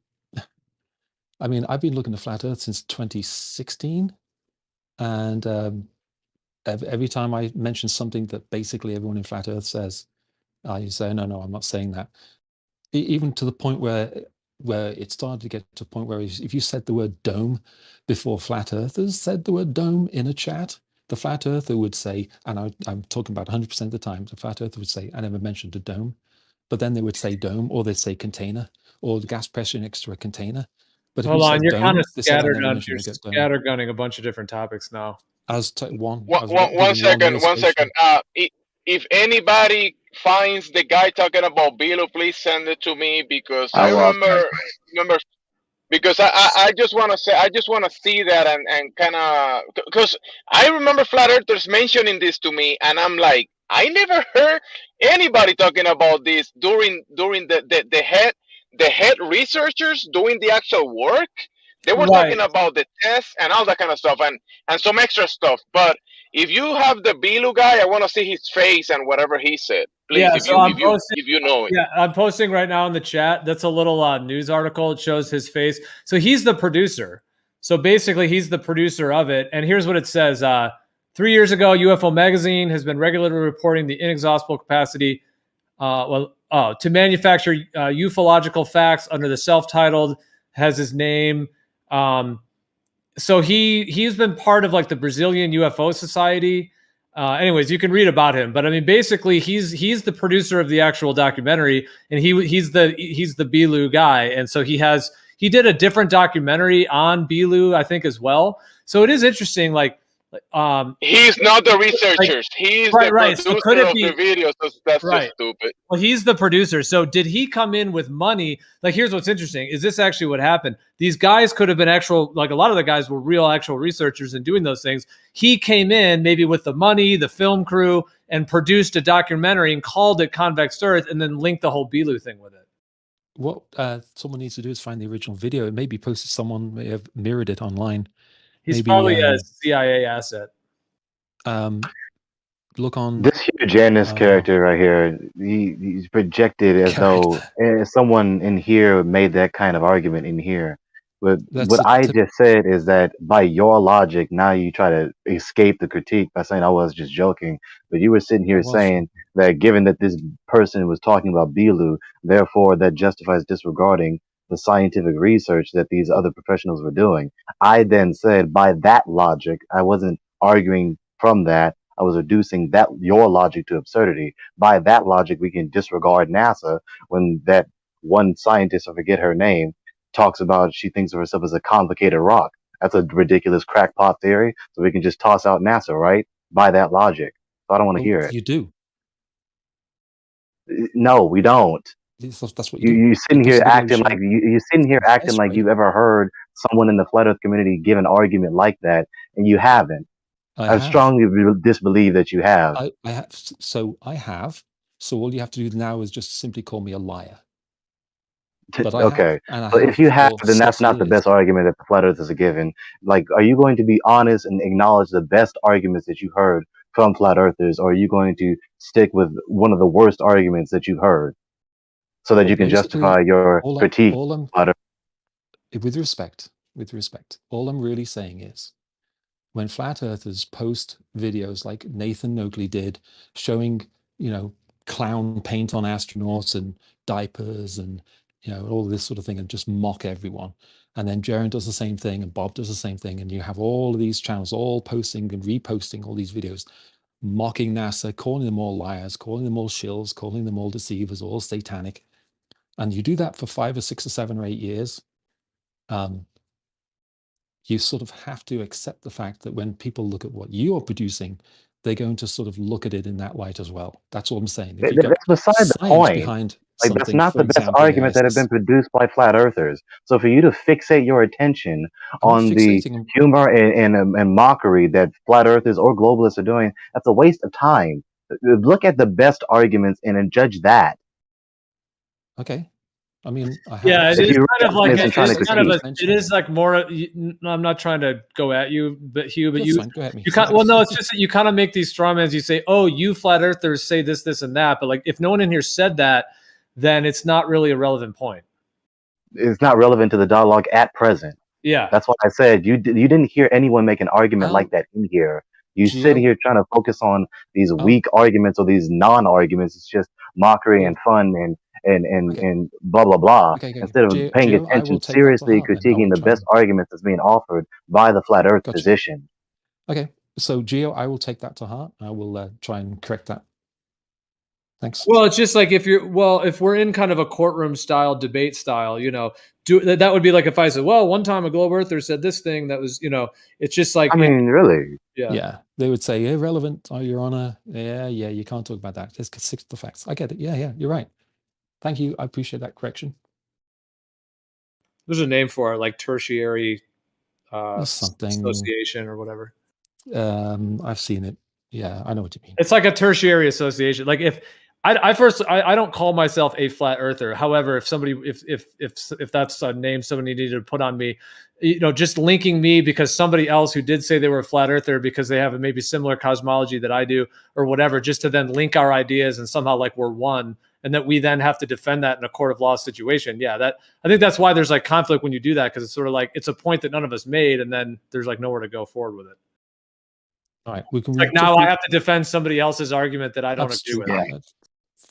I mean, I've been looking at flat Earth since 2016, and every time I mention something that basically everyone in flat Earth says, you say, no, I'm not saying that. Even to the point where it started to get to a point where if you said the word dome before flat earthers said the word dome in a chat, the flat earther would say, and I'm talking about 100% of the time, the flat earther would say, I never mentioned a dome. But then they would say dome, or they'd say container, or the gas pressure next to a container. But if Hold you on, said you're dome, kind of they said, I scattered never on. mentioned You're a dome. scattergunning a bunch of different topics now. I was one One second. If anybody finds the guy talking about Bilo, please send it to me, because I remember because I just want to say, I just want to see that and kind of, because I remember flat earthers mentioning this to me, and I'm like, I never heard anybody talking about this during the head researchers doing the actual work. They were talking about the tests and all that kind of stuff, and some extra stuff. But if you have the Bilu guy, I want to see his face and whatever he said. Please, Yeah, if so if you know it. Yeah, I'm posting right now in the chat. That's a little news article. It shows his face. So he's the producer. So basically, he's the producer of it. And here's what it says. 3 years ago, UFO Magazine has been regularly reporting the inexhaustible capacity to manufacture ufological facts under the self-titled, has his name. So he's been part of like the Brazilian UFO Society. Anyways, you can read about him, but I mean, basically, he's the producer of the actual documentary, and he's the Bilu guy, and so he did a different documentary on Bilu, I think, as well. So it is interesting, he's not the researchers. He's the producer so could it of be, the videos. That's right. just stupid. Well, he's the producer. So did he come in with money? Like, here's what's interesting. Is this actually what happened? These guys could have been actual, like a lot of the guys were real actual researchers and doing those things. He came in maybe with the money, the film crew, and produced a documentary and called it Convex Earth, and then linked the whole Bilu thing with it. What someone needs to do is find the original video. It may be posted. Someone may have mirrored it online. He's maybe, probably a CIA asset. Look on this Hugh Janis character right here, he's projected as though someone in here made that kind of argument in here. But That's what a I just said is that by your logic, now you try to escape the critique by saying I was just joking. But you were sitting here saying that given that this person was talking about Bilu, therefore that justifies disregarding the scientific research that these other professionals were doing. I then said by that logic, I wasn't arguing from that. I was reducing that your logic to absurdity. By that logic, we can disregard NASA when that one scientist, I forget her name, talks about she thinks of herself as a convocated rock. That's a ridiculous crackpot theory. So we can just toss out NASA, right? By that logic. So I don't want to Well, hear it. you do. No, we don't. That's what you do. You sitting Because here the videos acting show like you sitting here acting yes, like right? you've ever heard someone in the flat Earth community give an argument like that, and you haven't. I I have. strongly disbelieve that you have. I have. So I have. So all you have to do now is just simply call me a liar. But I Okay, have, and I so if you have, for then that's 6 not the years. best argument that the flat earthers are given. Like, are you going to be honest and acknowledge the best arguments that you heard from flat earthers, or are you going to stick with one of the worst arguments that you've heard so that Well, you can basically, justify your all critique? I'm Flat Earth? with respect, all I'm really saying is when flat earthers post videos like Nathan Noakley did, showing, clown paint on astronauts and diapers and, all this sort of thing, and just mock everyone. And then Jaron does the same thing and Bob does the same thing. And you have all of these channels all posting and reposting all these videos, mocking NASA, calling them all liars, calling them all shills, calling them all deceivers, all satanic. And you do that for 5 or 6 or 7 or 8 years. You sort of have to accept the fact that when people look at what you are producing, they're going to sort of look at it in that light as well. That's all I'm saying. If you've got That's beside the science point. behind Like, that's something, not for the best example, argument that have been produced by flat earthers. So for you to fixate your attention I'm not on the fixating them. humor and mockery that flat earthers or globalists are doing, that's a waste of time. Look at the best arguments and judge that. Okay. I mean, I have. Yeah, it If is you kind of like really trying to it's kind of critique. it is like more. I'm not trying to go at you, but Hugh, but That's fine. Go at me. you kind well, no, it's just that you kind of make these straw mans. You say, "Oh, you flat earthers say this, this, and that," but like if no one in here said that, then it's not really a relevant point. It's not relevant to the dialogue at present. Yeah, that's why I said you didn't hear anyone make an argument like that in here. You sit here trying to focus on these weak arguments or these non-arguments. It's just mockery and fun and blah blah blah. Instead of paying Gio, I will attention, take that to seriously heart then. I critiquing will the try best and arguments that's being offered by the flat Earth position. Okay, so Gio, I will take that to heart. I will try and correct that. Thanks. Well, it's just like if we're in kind of a courtroom style, debate style, that would be like if I said, well, one time a globe earther said this thing that was, it's just like, I mean, really? Yeah. They would say irrelevant, oh, Your Honor. Yeah, you can't talk about that. Just stick to the facts. I get it. Yeah, you're right. Thank you. I appreciate that correction. There's a name for it, like tertiary something association or whatever. I've seen it. Yeah, I know what you mean. It's like a tertiary association. Like if I don't call myself a flat earther. However, if that's a name somebody needed to put on me, just linking me because somebody else who did say they were a flat earther because they have a maybe similar cosmology that I do or whatever, just to then link our ideas and somehow like we're one, and that we then have to defend that in a court of law situation. Yeah, I think that's why there's like conflict when you do that, because it's sort of like it's a point that none of us made, and then there's like nowhere to go forward with it. All right, we can. Like now I have to defend somebody else's argument that I don't agree with. Yeah.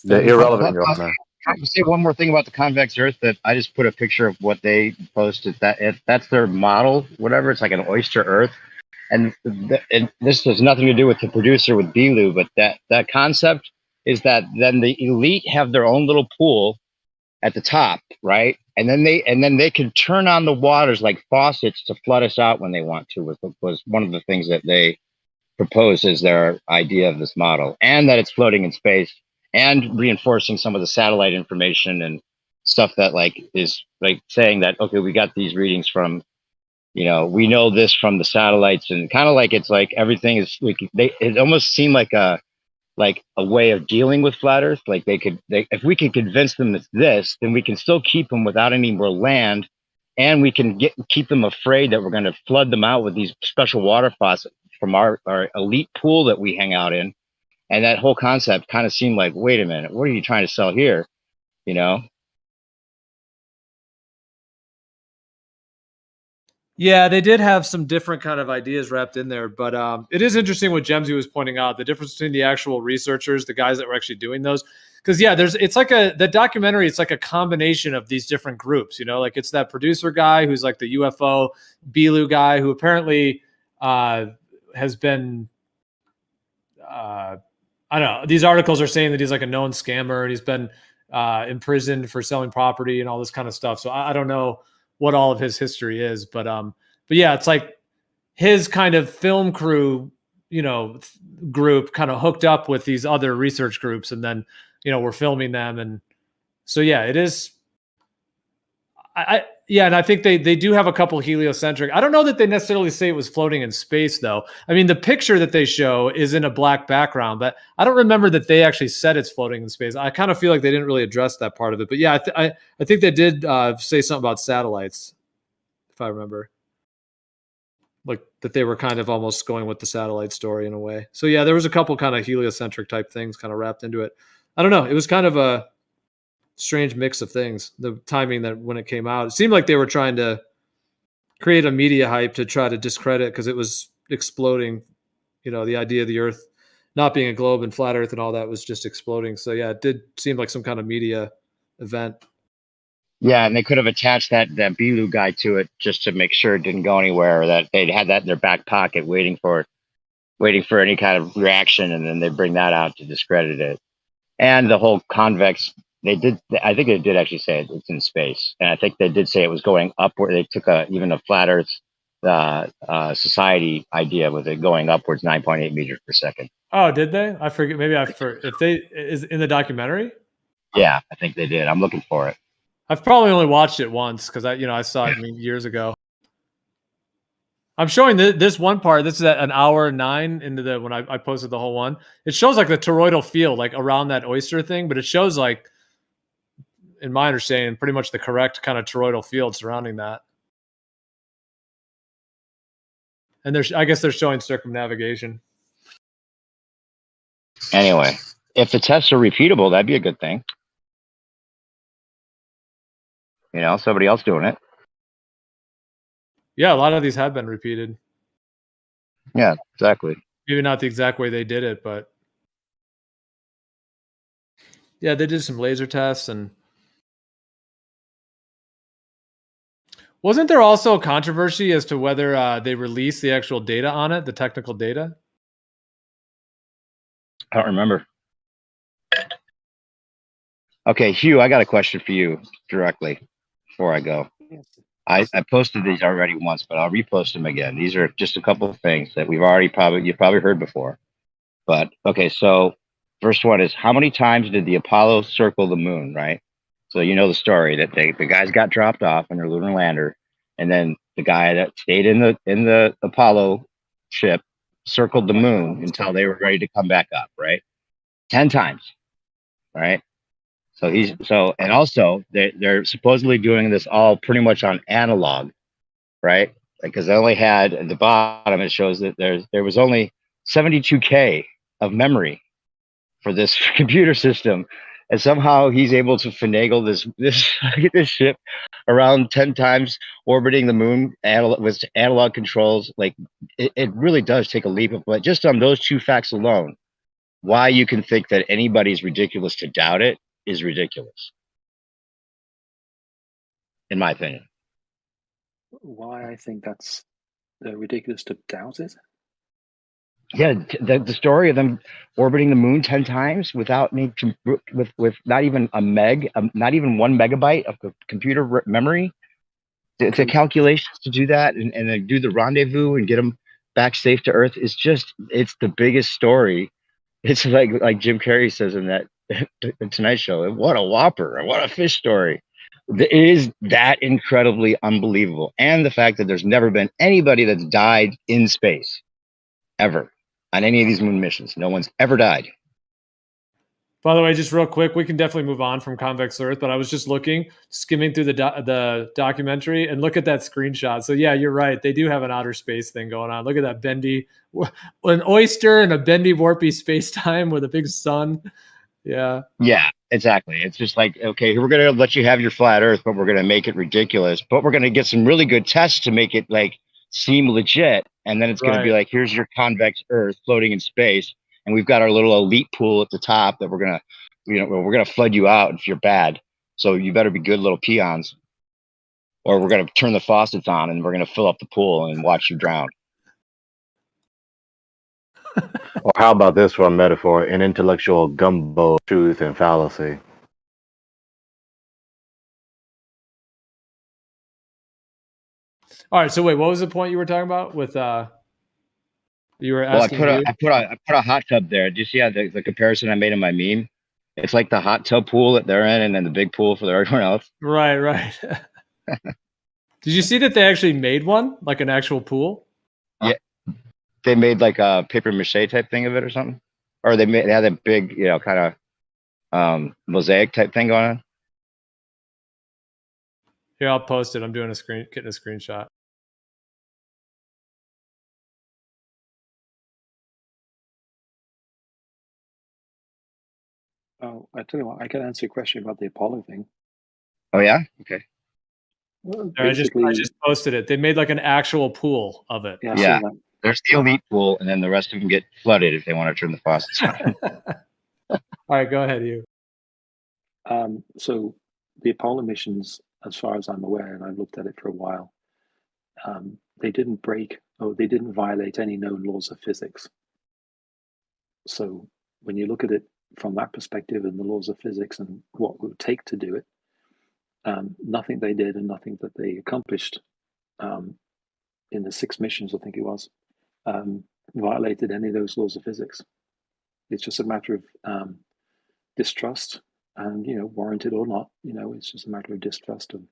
They're irrelevant, Your Honor. I'll say one more thing about the convex Earth that I just put a picture of what they posted. That's their model, whatever. It's like an oyster Earth, and this has nothing to do with the producer with Bilu, but that concept is that then the elite have their own little pool at the top, right? And then they can turn on the waters like faucets to flood us out when they want to. Was one of the things that they proposed as their idea of this model, and that it's floating in space and reinforcing some of the satellite information and stuff that like is like saying that, okay, we got these readings from, we know this from the satellites, and kind of like it's like everything is it almost seemed like a way of dealing with flat Earth. Like if we can convince them it's this, then we can still keep them without any more land, and we can keep them afraid that we're going to flood them out with these special water faucets from our elite pool that we hang out in. And that whole concept kind of seemed like, wait a minute, what are you trying to sell here? Yeah, they did have some different kind of ideas wrapped in there, but it is interesting what Gemsy was pointing out, the difference between the actual researchers, the guys that were actually doing those. Because yeah, it's like the documentary, it's like a combination of these different groups, you know, like it's that producer guy who's like the UFO Bilu guy who apparently has been I don't know, these articles are saying that he's like a known scammer and he's been imprisoned for selling property and all this kind of stuff. So I don't know what all of his history is, but yeah, it's like his kind of film crew, you know, group kind of hooked up with these other research groups, and then, you know, we're filming them. And so, yeah, it is. Yeah, and I think they do have a couple heliocentric. I don't know that they necessarily say it was floating in space, though. I mean, the picture that they show is in a black background, but I don't remember that they actually said it's floating in space. I kind of feel like they didn't really address that part of it. But yeah, I think they did say something about satellites, if I remember. Like that they were kind of almost going with the satellite story in a way. So yeah, there was a couple kind of heliocentric type things kind of wrapped into it. I don't know. It was kind of a strange mix of things. The timing that when it came out, it seemed like they were trying to create a media hype to try to discredit because it was exploding. You know, the idea of the Earth not being a globe and flat Earth and all that was just exploding. So yeah, it did seem like some kind of media event. Yeah, and they could have attached that Bilu guy to it just to make sure it didn't go anywhere, or that they'd had that in their back pocket waiting for any kind of reaction, and then they bring that out to discredit it. And the whole convex, I think they did actually say it's in space, and I think they did say it was going upward. They took even a flat Earth society idea with it going upwards 9.8 meters per second. Oh, did they? I forget. Maybe if they is in the documentary. Yeah, I think they did. I'm looking for it. I've probably only watched it once because I saw it years ago. I'm showing this one part. This is at 1:09 into when I posted the whole one. It shows like the toroidal field, like around that oyster thing, but it shows like, in my understanding, pretty much the correct kind of toroidal field surrounding that. And I guess they're showing circumnavigation. Anyway, if the tests are repeatable, that'd be a good thing. You know, somebody else doing it. Yeah, a lot of these have been repeated. Yeah, exactly. Maybe not the exact way they did it, but yeah, they did some laser tests. And wasn't there also a controversy as to whether they released the actual data on it, the technical data? I don't remember. Okay, Hugh, I got a question for you directly before I go. I posted these already once, but I'll repost them again. These are just a couple of things that you've probably heard before. But okay, so first one is, how many times did the Apollo circle the moon, right? So you know the story that the guys got dropped off in their lunar lander, and then the guy that stayed in the Apollo ship circled the moon until they were ready to come back up, right? 10 times, right? So and also they're supposedly doing this all pretty much on analog, right? Because they only had at the bottom, it shows that there was only 72K of memory for this computer system, and somehow he's able to finagle this ship around 10 times orbiting the moon with analog controls. Like it really does take a leap of faith just on those two facts alone. Why you can think that anybody's ridiculous to doubt it is ridiculous, in my opinion. Why I think that's ridiculous to doubt it? Yeah, the story of them orbiting the moon 10 times without with not even not even 1 megabyte of computer memory, the calculations to do that and then do the rendezvous and get them back safe to Earth is it's the biggest story. It's like Jim Carrey says in that Tonight Show, what a whopper, what a fish story. It is that incredibly unbelievable. And the fact that there's never been anybody that's died in space ever on any of these moon missions. No one's ever died. By the way, just real quick, we can definitely move on from Convex Earth, but I was just skimming through the documentary, and look at that screenshot. So yeah, you're right. They do have an outer space thing going on. Look at that bendy, an oyster and a bendy, warpy space-time with a big sun. Yeah. Yeah. Exactly. It's just like, okay, we're going to let you have your flat Earth, but we're going to make it ridiculous. But we're going to get some really good tests to make it like seem legit. And then it's going to be like, here's your convex Earth floating in space, and we've got our little elite pool at the top that we're going to, we're going to flood you out if you're bad. So you better be good little peons, or we're going to turn the faucets on and we're going to fill up the pool and watch you drown. Or how about this for a metaphor? An intellectual gumbo of truth and fallacy. All right. So wait, what was the point you were talking about with you were asking? Well, I put a hot tub there. Do you see how the comparison I made in my meme? It's like the hot tub pool that they're in, and then the big pool for everyone else. Right, right. Did you see that they actually made one, like an actual pool? Yeah, they made like a paper mache type thing of it or something, or they had a big, kind of mosaic type thing going on. Here, I'll post it. I'm doing getting a screenshot. Oh, I tell you what, I can answer your question about the Apollo thing. Oh yeah, okay. Well, I just posted it. They made like an actual pool of it. Yeah, Yeah. There's the elite pool, and then the rest of them get flooded if they want to turn the faucets on. All right, go ahead, you. So the Apollo missions, as far as I'm aware, and I've looked at it for a while, they didn't they didn't violate any known laws of physics. So when you look at it from that perspective and the laws of physics and what it would take to do it, nothing they did and nothing that they accomplished in the 6 missions, I think it was, violated any of those laws of physics. It's just a matter of distrust, and warranted or not, it's just a matter of distrust of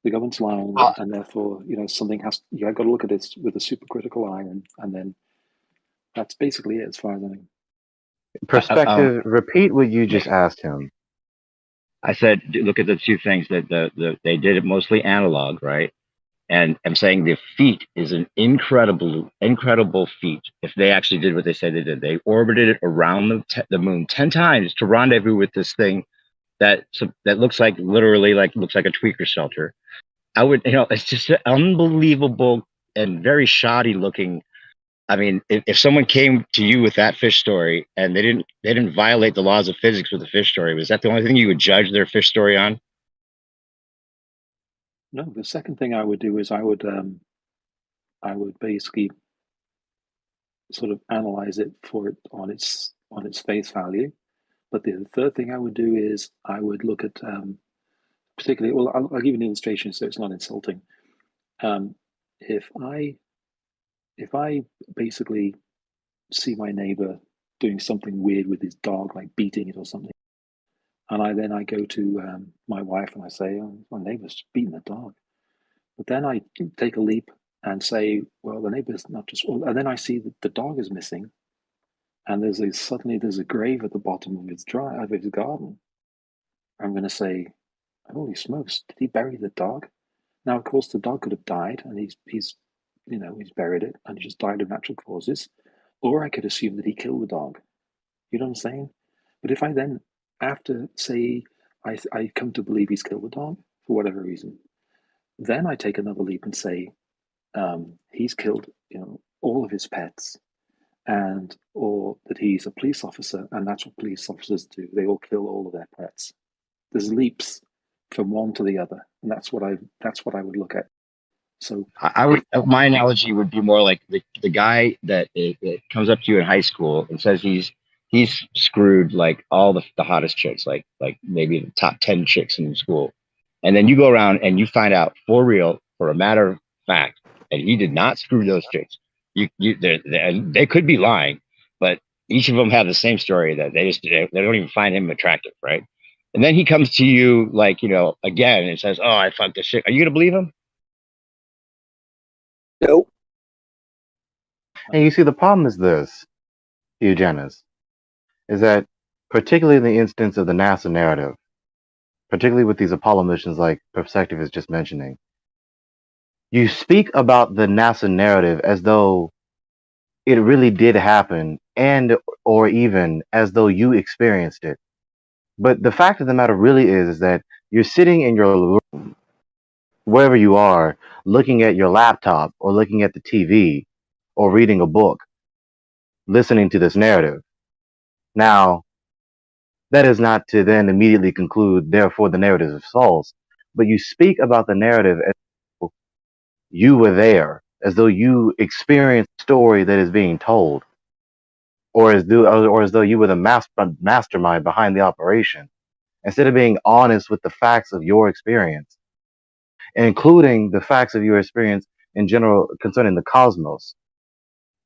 the government's lying, and therefore something you got to look at it with a supercritical eye, and then that's basically it as far as I know. Perspective. Repeat what you just asked him. I said, look at the two things that they did it mostly analog, right? And I'm saying the feat is an incredible feat. If they actually did what they said they did, they orbited it around the moon 10 times to rendezvous with this thing that looks like looks like a tweaker shelter. It's just an unbelievable and very shoddy looking. I mean, if someone came to you with that fish story and they didn't violate the laws of physics with the fish story, was that the only thing you would judge their fish story on? No, the second thing I would do is I would basically sort of analyze it on its face value. But the third thing I would do is I would look at particularly. Well, I'll give you an illustration so it's not insulting. If I basically see my neighbor doing something weird with his dog, like beating it or something, and I go to my wife and I say, "Oh, my neighbor's beating the dog," but then I take a leap and say, "Well, the neighbor's not just," and then I see that the dog is missing, and suddenly there's a grave at the bottom of his garden. I'm going to say, "Holy smokes! Did he bury the dog?" Now, of course, the dog could have died, and he's buried it, and he just died of natural causes. Or I could assume that he killed the dog. You know what I'm saying? But if I then, after, say, I come to believe he's killed the dog for whatever reason, then I take another leap and say he's killed, all of his pets, or that he's a police officer, and that's what police officers do. They all kill all of their pets. There's leaps from one to the other, and that's what I would look at. So my analogy would be more like the guy that comes up to you in high school and says he's screwed like all the hottest chicks, like maybe the top 10 chicks in school, and then you go around and you find out for real, for a matter of fact, that he did not screw those chicks. They could be lying, but each of them have the same story, that they don't even find him attractive, right? And then he comes to you again and says, "Oh, I fucked this chick." Are you gonna believe him? Nope. And you see, the problem is this, Eugenis, is that particularly in the instance of the NASA narrative, particularly with these Apollo missions like Perspective is just mentioning, you speak about the NASA narrative as though it really did happen, or even as though you experienced it. But the fact of the matter really is that you're sitting in your room, wherever you are, looking at your laptop or looking at the TV or reading a book, listening to this narrative. Now, that is not to then immediately conclude, therefore, the narrative is false, but you speak about the narrative as though you were there, as though you experienced the story that is being told, or as though you were the mastermind behind the operation, instead of being honest with the facts of your experience, including the facts of your experience in general concerning the cosmos.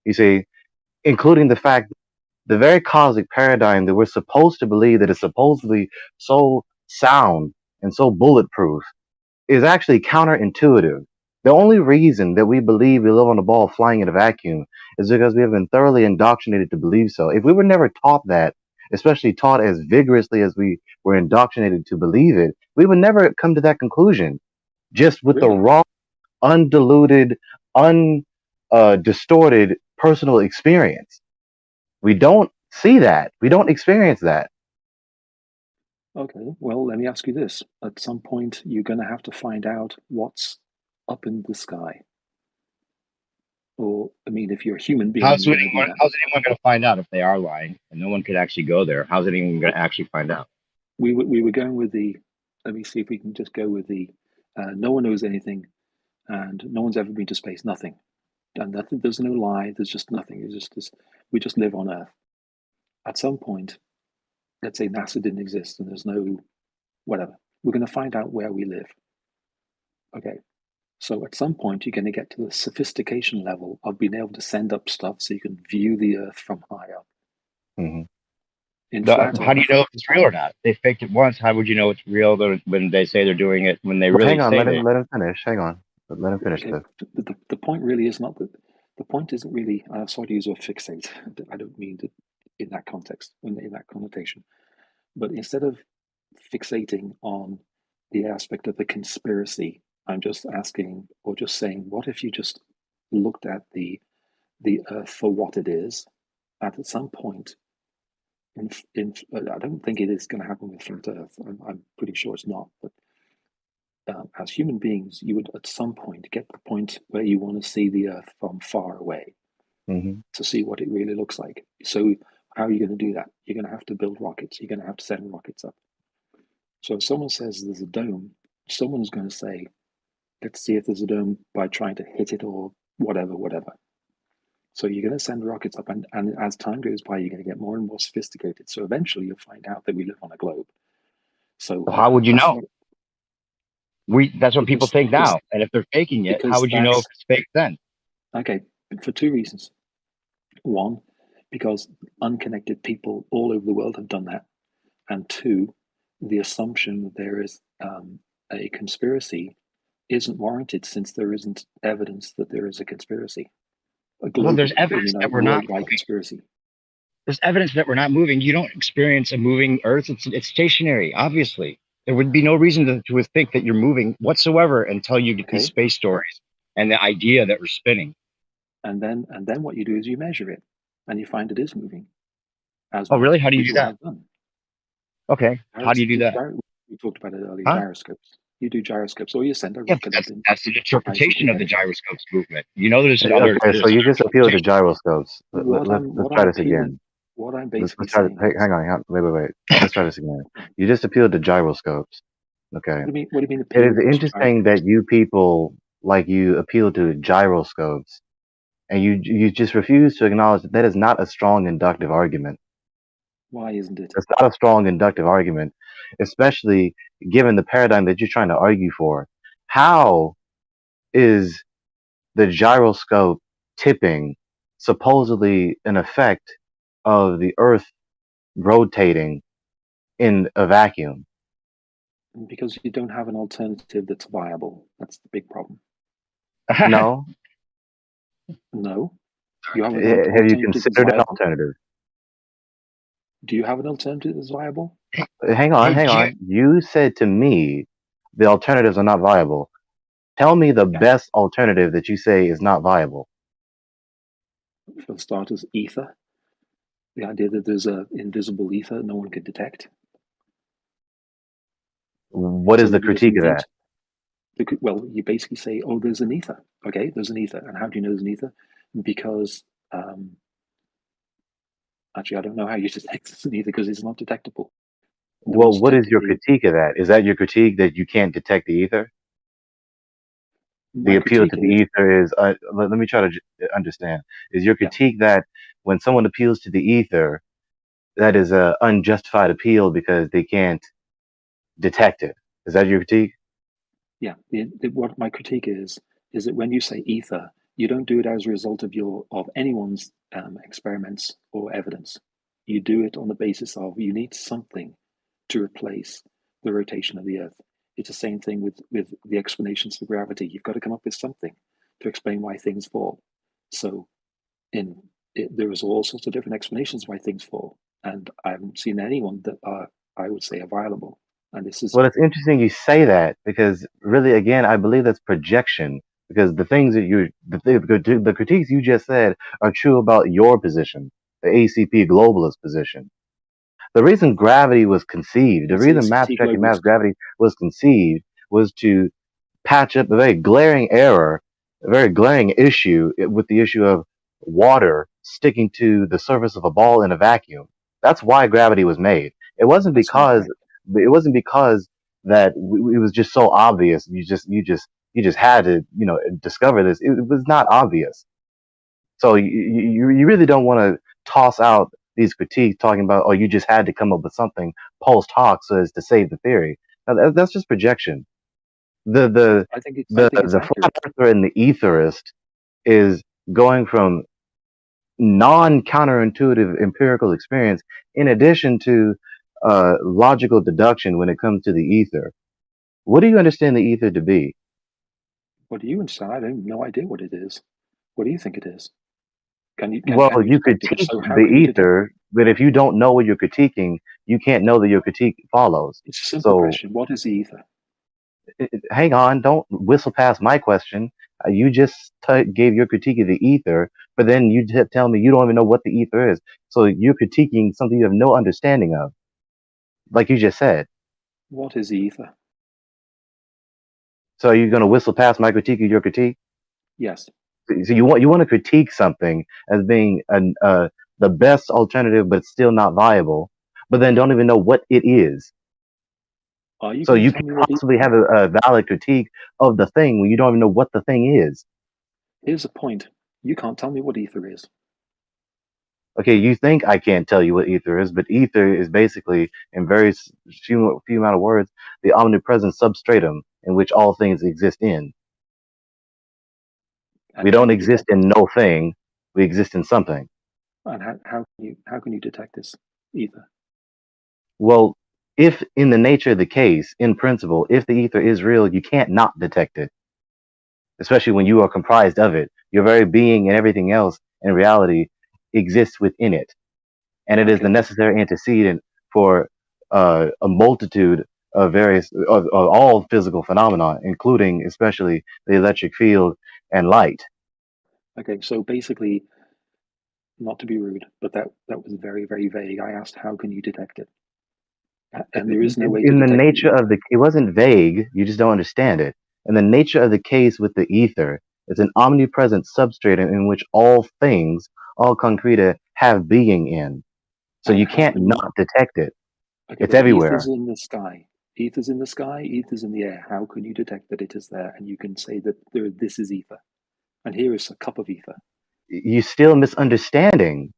You see, including the fact the very cosmic paradigm that we're supposed to believe that is supposedly so sound and so bulletproof is actually counterintuitive. The only reason that we believe we live on a ball flying in a vacuum is because we have been thoroughly indoctrinated to believe so. If we were never taught that, especially taught as vigorously as we were indoctrinated to believe it, we would never come to that conclusion. Just with the raw, undiluted, distorted personal experience. We don't see that. We don't experience that. Okay, well, let me ask you this. At some point, you're going to have to find out what's up in the sky. Or, I mean, if you're a human being, How's you're anyone going to do that. going to find out if they are lying and no one could actually go there? How's anyone going to actually find out? We were going with the, let me see if we can just go with the, no one knows anything and no one's ever been to space, nothing. And nothing, there's no lie, there's just nothing. It's just this, we just live on Earth. At some point, let's say NASA didn't exist and there's no whatever, we're going to find out where we live. Okay, so at some point you're going to get to the sophistication level of being able to send up stuff so you can view the Earth from high up. How do you know if it's real or not? They faked it once. How would you know it's real when they say they're doing it? When they Well, really hang on, say let him finish. Hang on, let him finish this. The point really is not that. The point isn't really. I'm sorry to use the word fixate. I don't mean to, in that context, in that connotation. But instead of fixating on the aspect of the conspiracy, I'm just asking or just saying, what if you just looked at the Earth for what it is, and at some point, I don't think it is going to happen with flat Earth. I'm pretty sure it's not. But as human beings, you would at some point get the point where you want to see the Earth from far away to see what it really looks like. So how are you going to do that? You're going to have to build rockets. You're going to have to send rockets up. So if someone says there's a dome, someone's going to say, let's see if there's a dome by trying to hit it or whatever. So you're going to send rockets up, and as time goes by, you're going to get more and more sophisticated. So eventually you'll find out that we live on a globe. So how would you know? That's what people think now. And if they're faking it, how would you know if it's fake then? Okay, for two reasons. One, because unconnected people all over the world have done that. And two, the assumption that there is a conspiracy isn't warranted since there isn't evidence that there is a conspiracy. Well, there's evidence that we're not moving. Conspiracy. There's evidence that we're not moving. You don't experience a moving Earth. It's stationary, obviously. There would be no reason to think that you're moving whatsoever until you get these space stories and the idea that we're spinning. And then what you do is you measure it, and you find it is moving. Oh, really? How do you do that? Okay. How do you do that? We talked about it earlier. Gyroscopes. You do gyroscopes, or you send a rocket up. That's the interpretation of the gyroscopes movement. You know, there's other. Okay, so you just appeal to gyroscopes. Let's try this again. What I'm basically saying. Hang on. Wait. Let's try this again. You just appealed to gyroscopes. Okay. What do you mean? It is interesting that you people you appeal to gyroscopes, and you just refuse to acknowledge that is not a strong inductive argument. Why isn't it? It's not a strong inductive argument, especially given the paradigm that you're trying to argue for. How is the gyroscope tipping supposedly an effect of the Earth rotating in a vacuum? Because you don't have an alternative that's viable. That's the big problem. No. No. You have you considered an alternative? Do you have an alternative that's viable? Hang on. You said to me the alternatives are not viable. Tell me the best alternative that you say is not viable. For starters, ether. The idea that there's an invisible ether no one could detect. What is the critique of that? Well, you basically say, oh, there's an ether. Okay, there's an ether. And how do you know there's an ether? Because, actually, I don't know how you detect it's an ether because it's not detectable. Well, what is your critique of that? Is that your critique that you can't detect the ether? The appeal to the ether is, let me try to understand. Is your critique that when someone appeals to the ether, that is an unjustified appeal because they can't detect it? Is that your critique? Yeah. What my critique is that when you say ether, you don't do it as a result of anyone's experiments or evidence. You do it on the basis of you need something to replace the rotation of the Earth. It's the same thing with the explanations for gravity. You've got to come up with something to explain why things fall. So there is all sorts of different explanations why things fall, and I haven't seen anyone that I would say are viable. And this is Well, it's interesting you say that because really, again, I believe that's projection. Because the things that the critiques you just said are true about your position, the ACP globalist position. The reason gravity was conceived, the reason mass ejecting mass gravity was conceived, was to patch up a very glaring error, a very glaring issue with the issue of water sticking to the surface of a ball in a vacuum. That's why gravity was made. It wasn't because that it was just so obvious. You just had to discover this. It was not obvious. So you really don't want to toss out these critiques talking about, oh, you just had to come up with something post hoc so as to save the theory. Now, that's just projection. The flat earther and the etherist is going from non-counterintuitive empirical experience in addition to logical deduction when it comes to the ether. What do you understand the ether to be? What do you understand? I have no idea what it is. What do you think it is? You critique the ether, but if you don't know what you're critiquing, you can't know that your critique follows. It's a simple question. What is the ether? Hang on, don't whistle past my question. You just gave your critique of the ether, but then you tell me you don't even know what the ether is. So you're critiquing something you have no understanding of, like you just said. What is the ether? So are you going to whistle past my critique of your critique? Yes. So you want to critique something as being the best alternative, but still not viable, but then don't even know what it is. So you can possibly have a valid critique of the thing when you don't even know what the thing is. Here's the point. You can't tell me what ether is. Okay, you think I can't tell you what ether is, but ether is basically, in very few amount of words, the omnipresent substratum in which all things exist in. We don't exist in no thing. We exist in something. And how can you detect this ether? Well, if in the nature of the case, in principle, if the ether is real, you can't not detect it. Especially when you are comprised of it. Your very being and everything else in reality exists within it. And it is the necessary antecedent for a multitude of of all physical phenomena, including especially the electric field and light. Okay, so basically, not to be rude, but that was very, very vague. I asked, how can you detect it? And there is no way to in the detect nature of it wasn't vague, you just don't understand it. And the nature of the case with the ether, it's an omnipresent substratum in which all things, all concreta, have being in. So you can't not detect it. Okay, it's everywhere. Ether's in the sky. Ether's in the sky, ether's in the air. How can you detect that it is there? And you can say that this is ether. And here is a cup of ether. You're still misunderstanding.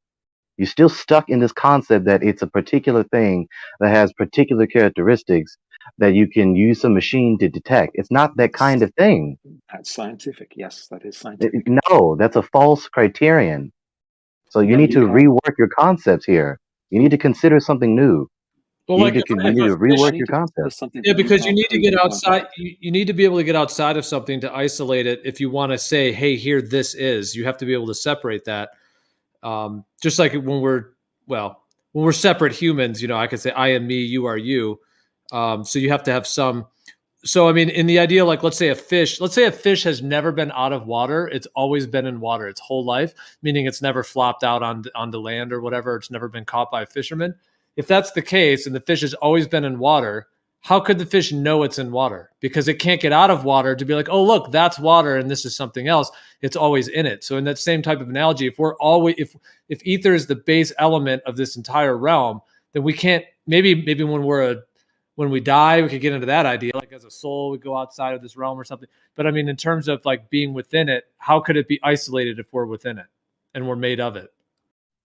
You're still stuck in this concept that it's a particular thing that has particular characteristics that you can use a machine to detect. It's not that kind of thing. That's scientific. Yes, that is scientific. No, that's a false criterion. So you need to rework your concepts here. You need to consider something new. Well, you like need to rework your concepts. Yeah, because you need to get outside. You need to be able to get outside of something to isolate it. If you want to say, "Hey, here this is," you have to be able to separate that. Just like when we're separate humans, I could say, "I am me, you are you." So you have to have some. So I mean, in the idea, like let's say a fish has never been out of water; it's always been in water its whole life, meaning it's never flopped out onto land or whatever. It's never been caught by a fisherman. If that's the case, and the fish has always been in water, how could the fish know it's in water? Because it can't get out of water to be like, oh, look, that's water and this is something else. It's always in it. So in that same type of analogy, if ether is the base element of this entire realm, then we can't, maybe when we die, we could get into that idea, like as a soul, we go outside of this realm or something. But I mean, in terms of like being within it, how could it be isolated if we're within it and we're made of it?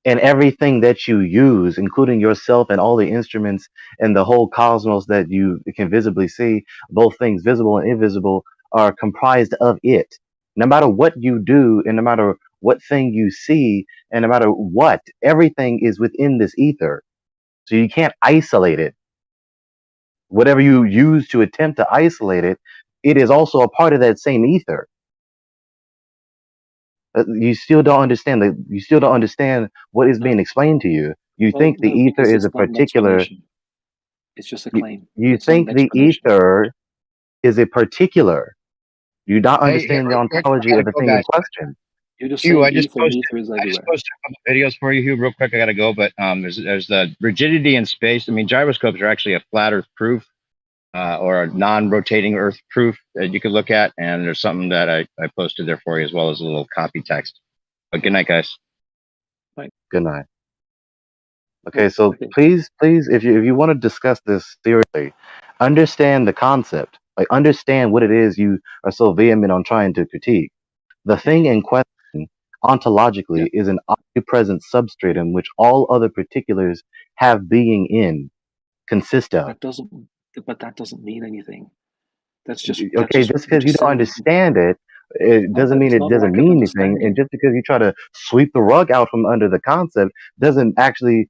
And everything that you use, including yourself and all the instruments and the whole cosmos that you can visibly see, both things visible and invisible, are comprised of it. No matter what you do, and no matter what thing you see, and no matter what, everything is within this ether. So you can't isolate it. Whatever you use to attempt to isolate it, it is also a part of that same ether. You still don't understand what is being explained to you. You think the ether is a particular. It's just a claim. You think the ether is a particular. You don't understand the ontology of the thing in question. Hugh, I just posted a couple videos for you, Hugh, real quick. I gotta go, but there's the rigidity in space. I mean, gyroscopes are actually a flat Earth proof, or a non-rotating Earth proof that you could look at, and there's something that I posted there for you, as well as a little copy text. But good night, guys. Good night. Okay, so please, if you want to discuss this seriously, understand the concept. Like, understand what it is you are so vehement on trying to critique. The thing in question, ontologically, is an omnipresent substratum which all other particulars have being in, consist of. But that doesn't mean anything. That's just okay. Just because you don't understand it, it doesn't mean it doesn't mean anything. And just because you try to sweep the rug out from under the concept doesn't actually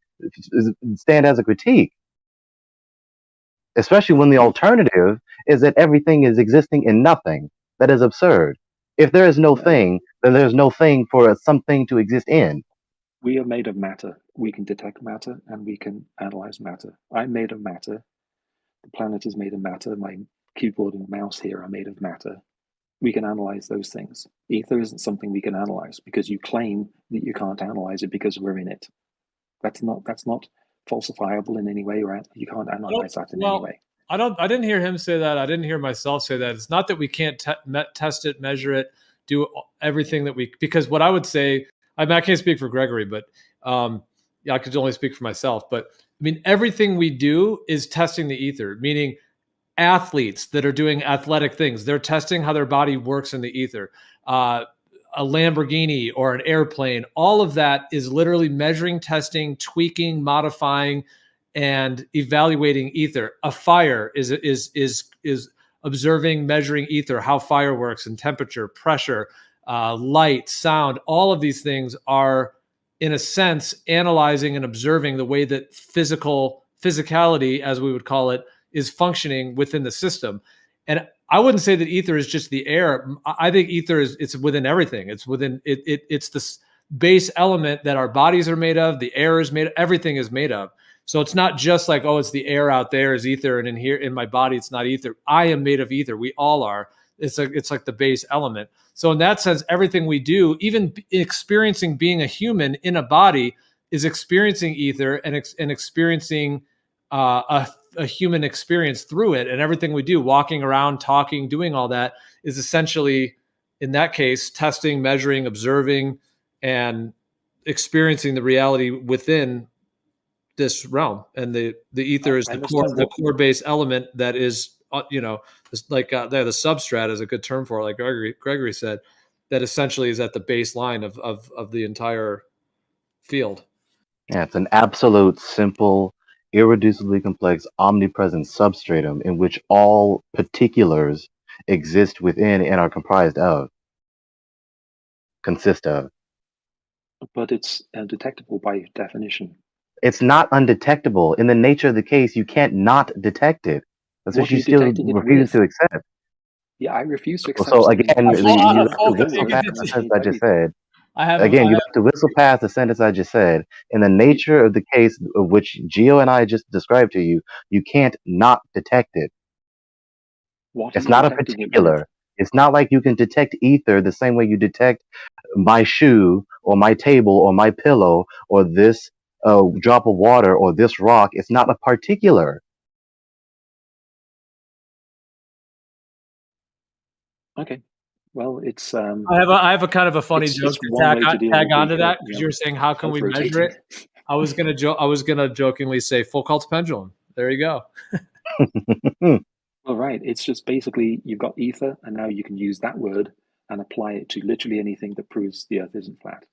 stand as a critique. Especially when the alternative is that everything is existing in nothing. That is absurd. If there is no thing, then there's no thing for something to exist in. We are made of matter. We can detect matter and we can analyze matter. I'm made of matter. The planet is made of matter. My keyboard and mouse here are made of matter. We can analyze those things. Ether isn't something we can analyze because you claim that you can't analyze it because we're in it. That's not falsifiable in any way, right? You can't analyze that in any way. I didn't hear him say that. I didn't hear myself say that. It's not that we can't test it, measure it, do everything that because what I would say, I mean, I can't speak for Gregory, but I could only speak for myself. But I mean, everything we do is testing the ether, meaning athletes that are doing athletic things, they're testing how their body works in the ether. A Lamborghini or an airplane, all of that is literally measuring, testing, tweaking, modifying, and evaluating ether. A fire is observing, measuring ether, how fire works, and temperature, pressure, light, sound. All of these things are, in a sense, analyzing and observing the way that physicality, as we would call it, is functioning within the system. And I wouldn't say that ether is just the air. I think ether it's within everything. It's within it's this base element that our bodies are made of. The air is made of. Everything is made of. So it's not just like, oh, it's the air out there is ether, and in here in my body it's not ether. I am made of ether. We all are. It's like the base element. So in that sense, everything we do, even experiencing being a human in a body, is experiencing ether and experiencing a human experience through it. And everything we do, walking around, talking, doing all that, is essentially, in that case, testing, measuring, observing, and experiencing the reality within this realm. And the ether is the core base element that is, like the substrat is a good term for it, like Gregory said, that essentially is at the baseline of the entire field. Yeah, it's an absolute, simple, irreducibly complex, omnipresent substratum in which all particulars exist within and are comprised of, consist of. But it's undetectable by definition. It's not undetectable. In the nature of the case, you can't not detect it. That's what you still refuse to accept. Yeah, I refuse to accept. So again, you have to whistle past the sentence I just said. Again, you have to whistle past the sentence I just said. In the nature of the case of which Gio and I just described to you, you can't not detect it. It's not a particular. It's not like you can detect ether the same way you detect my shoe or my table or my pillow or this drop of water or this rock. It's not a particular. Okay. Well, it's I have a kind of a funny it's joke to one way to deal tag with onto the that, because you were saying how can Earth we measure rotating. it? I was gonna jokingly say full cult pendulum. There you go. Well, right. It's just basically you've got ether, and now you can use that word and apply it to literally anything that proves the Earth isn't flat.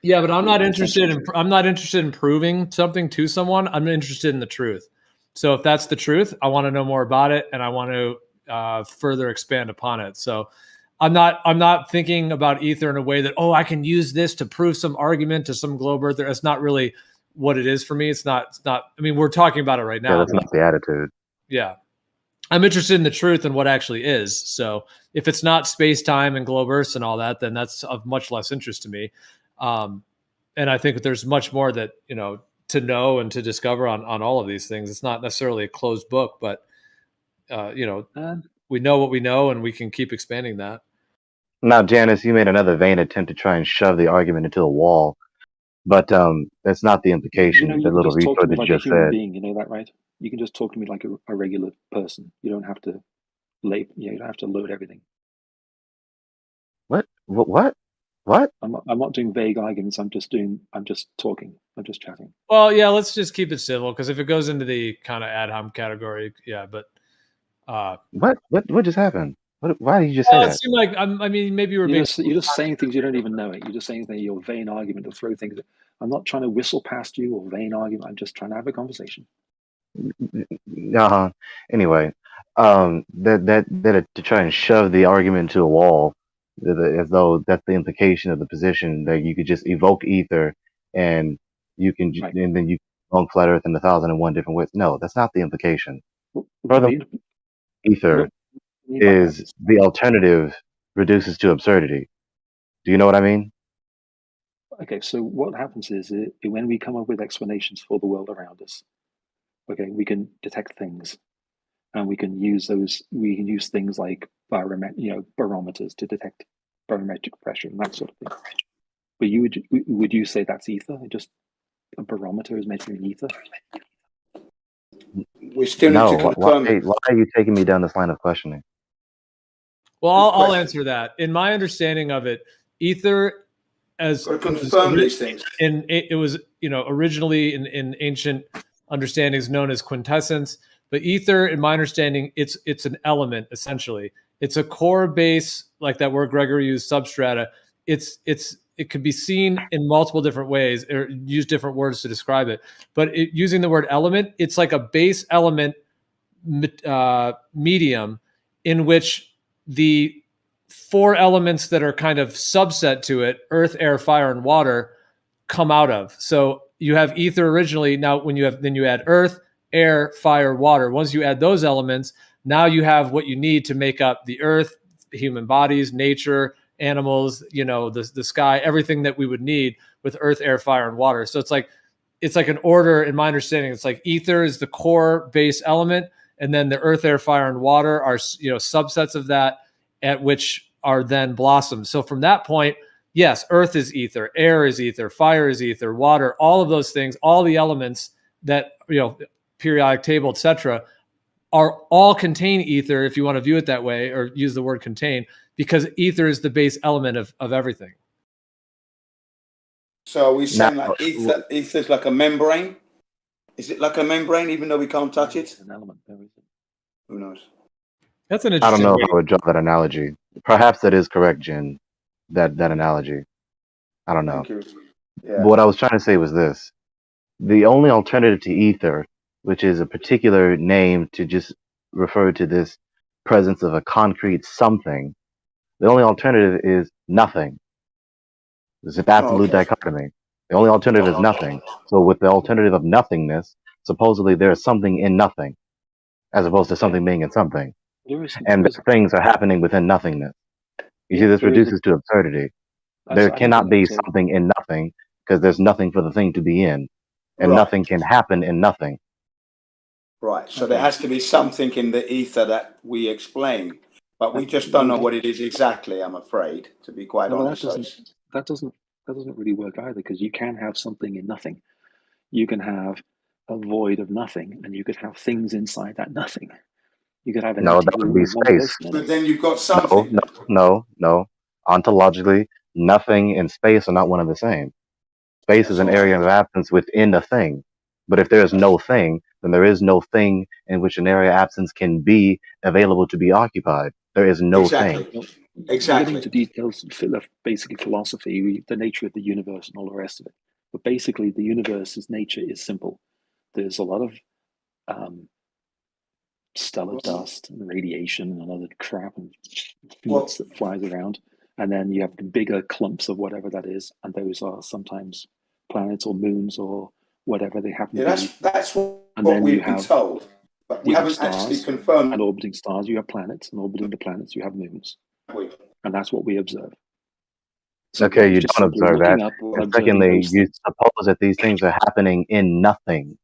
Yeah, but I'm not Essentially. interested in proving something to someone. I'm interested in the truth. So if that's the truth, I want to know more about it, and I want to further expand upon it. So I'm not thinking about ether in a way that, oh, I can use this to prove some argument to some globe earther. That's not really what it is for me. It's not. I mean, we're talking about it right now. Yeah, that's not the attitude. Yeah. I'm interested in the truth and what actually is. So if it's not space time and globe earths and all that, then that's of much less interest to me. And I think that there's much more that, to know and to discover on all of these things. It's not necessarily a closed book, but we know what we know, and we can keep expanding that. Now, Janice, you made another vain attempt to try and shove the argument into a wall, but that's not the implication. You The can little just talk to retort me that like you a just human said. being. You know that, right? You can just talk to me like a regular person. You don't have to you don't have to load everything. What? What? I'm not doing vague arguments. I'm just talking. I'm just chatting. Well, yeah, let's just keep it civil, because if it goes into the kind of ad hom category, yeah, but What just happened? Why did you just say it that? seemed like I mean, maybe you were You're being just saying things you don't even know it. You're just saying your vain argument to throw things. I'm not trying to whistle past you or vain argument. I'm just trying to have a conversation. Anyway, that to try and shove the argument to a wall, as though that's the implication of the position that you could just evoke ether and you can and then you can flat Earth in 1,001 different ways. No, that's not the implication. Further, ether is the alternative reduces to absurdity. Do you know what I mean? Okay, so what happens is when we come up with explanations for the world around us, okay, we can detect things, and we can use those. We can use things like barometers to detect barometric pressure and that sort of thing. But would you say that's ether? Just a barometer is measuring ether? We still need to confirm. Why are you taking me down this line of questioning? Well, I'll answer that. In my understanding of it, ether, as confirm these things. It was originally in ancient understandings known as quintessence, but ether, in my understanding, it's an element essentially. It's a core base, like that word Gregory used, substrata. It could be seen in multiple different ways, or use different words to describe it. But using the word element, it's like a base element medium in which the four elements that are kind of subset to it, earth, air, fire, and water, come out of. So you have ether originally. Now, then you add earth, air, fire, water. Once you add those elements, now you have what you need to make up the earth, human bodies, nature, animals, the sky, everything that we would need with earth, air, fire, and water. So it's like an order. In my understanding, it's like ether is the core base element, and then the earth, air, fire, and water are subsets of that, at which are then blossoms. So from that point, yes, earth is ether, air is ether, fire is ether, water, all of those things, all the elements that, periodic table, etc., are all contain ether, if you want to view it that way, or use the word contain, because ether is the base element of everything. So are we saying like ether is like a membrane? Is it like a membrane even though we can't touch it? An element, who knows? That's an I interesting don't know if I would draw that analogy. Perhaps that is correct, Jen. That analogy. I don't know. Thank you. But what I was trying to say was this: the only alternative to ether, which is a particular name to just refer to this presence of a concrete something, the only alternative is nothing. It's an absolute dichotomy. The only alternative is nothing. So with the alternative of nothingness, supposedly there is something in nothing, as opposed to something being in something. And things are happening within nothingness. You see, this reduces to absurdity. There cannot be something in nothing, because there's nothing for the thing to be in. And nothing can happen in nothing. Right. So there has to be something in the ether that we explain, but we just don't know what it is exactly, I'm afraid, to be quite honest. That doesn't really work either, because you can have something in nothing. You can have a void of nothing, and you could have things inside that nothing. You could have an No, empty that would room be with one space. person in But it. then you've got something. No. Ontologically, nothing and space are not one and the same. Space is That's an right. area of absence within a thing. But if there is no thing, then there is no thing in which an area of absence can be available to be occupied. There is no Exactly. thing. Well, you get into details, basically philosophy, the nature of the universe and all the rest of it. But basically, the universe's nature is simple. There's a lot of stellar dust and radiation and other crap and schmutz that flies around. And then you have the bigger clumps of whatever that is, and those are sometimes planets or moons or whatever they happen to be. That's what And then you we've been have told, but we haven't actually stars, confirmed. and orbiting stars, you have planets, and orbiting the planets, you have moons. And that's what we observe. So Okay, one's you just don't simply observe that. looking up and And observing secondly, those you things. suppose that these things are happening in nothing.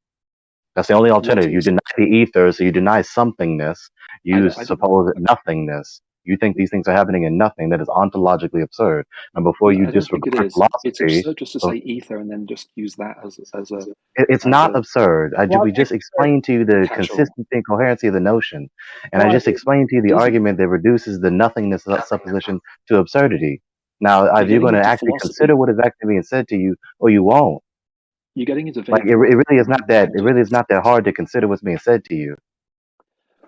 That's the only alternative. You deny the ether, so you deny somethingness. You suppose nothingness. You think these things are happening in nothing. That is ontologically absurd. And before you I don't think it disregard is. It's philosophy, absurd just to say ether and then just use that as a. it's not absurd. We just explained to you the Casual. consistency and coherency of the notion. And Well, I just explained to you the argument that reduces the nothingness supposition to absurdity. Now, either you're going to into actually philosophy. consider what is actually being said to you, or you won't. You're getting into Like vague it really is not that. It really is not that hard to consider what's being said to you.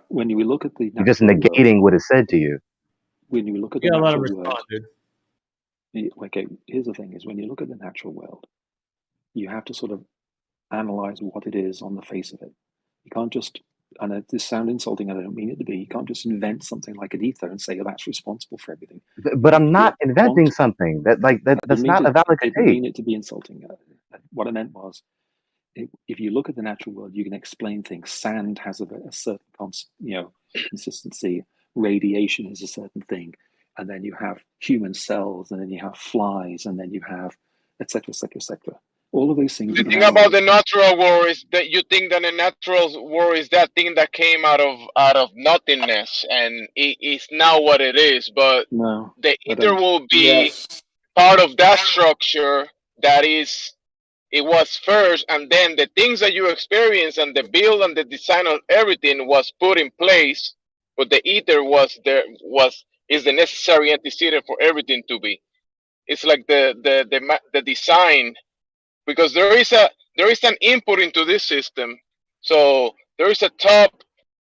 When you look at the You're just natural negating world, what is said to you. when you look at You the gotta let him natural respond, world, dude. okay, here's the thing: is when you look at the natural world, you have to sort of analyze what it is on the face of it. You can't just, and this sounds insulting, I don't mean it to be, you can't just invent something like an ether and say, oh, that's responsible for everything. But I'm not inventing something. That's not a valid didn't critique. mean it to be insulting. What I meant was, if you look at the natural world, you can explain things. Sand has a certain consistency. Radiation is a certain thing, and then you have human cells, and then you have flies, and then you have etc. etc. etc. All of those things. The thing about the natural world is that you think that the natural world is that thing that came out of nothingness, and it's not what it is. But no, the ether will be part of that structure that is. It was first, and then the things that you experience and the build and the design of everything was put in place. But the ether is the necessary antecedent for everything to be. It's like the design, because there is an input into this system. So there is a top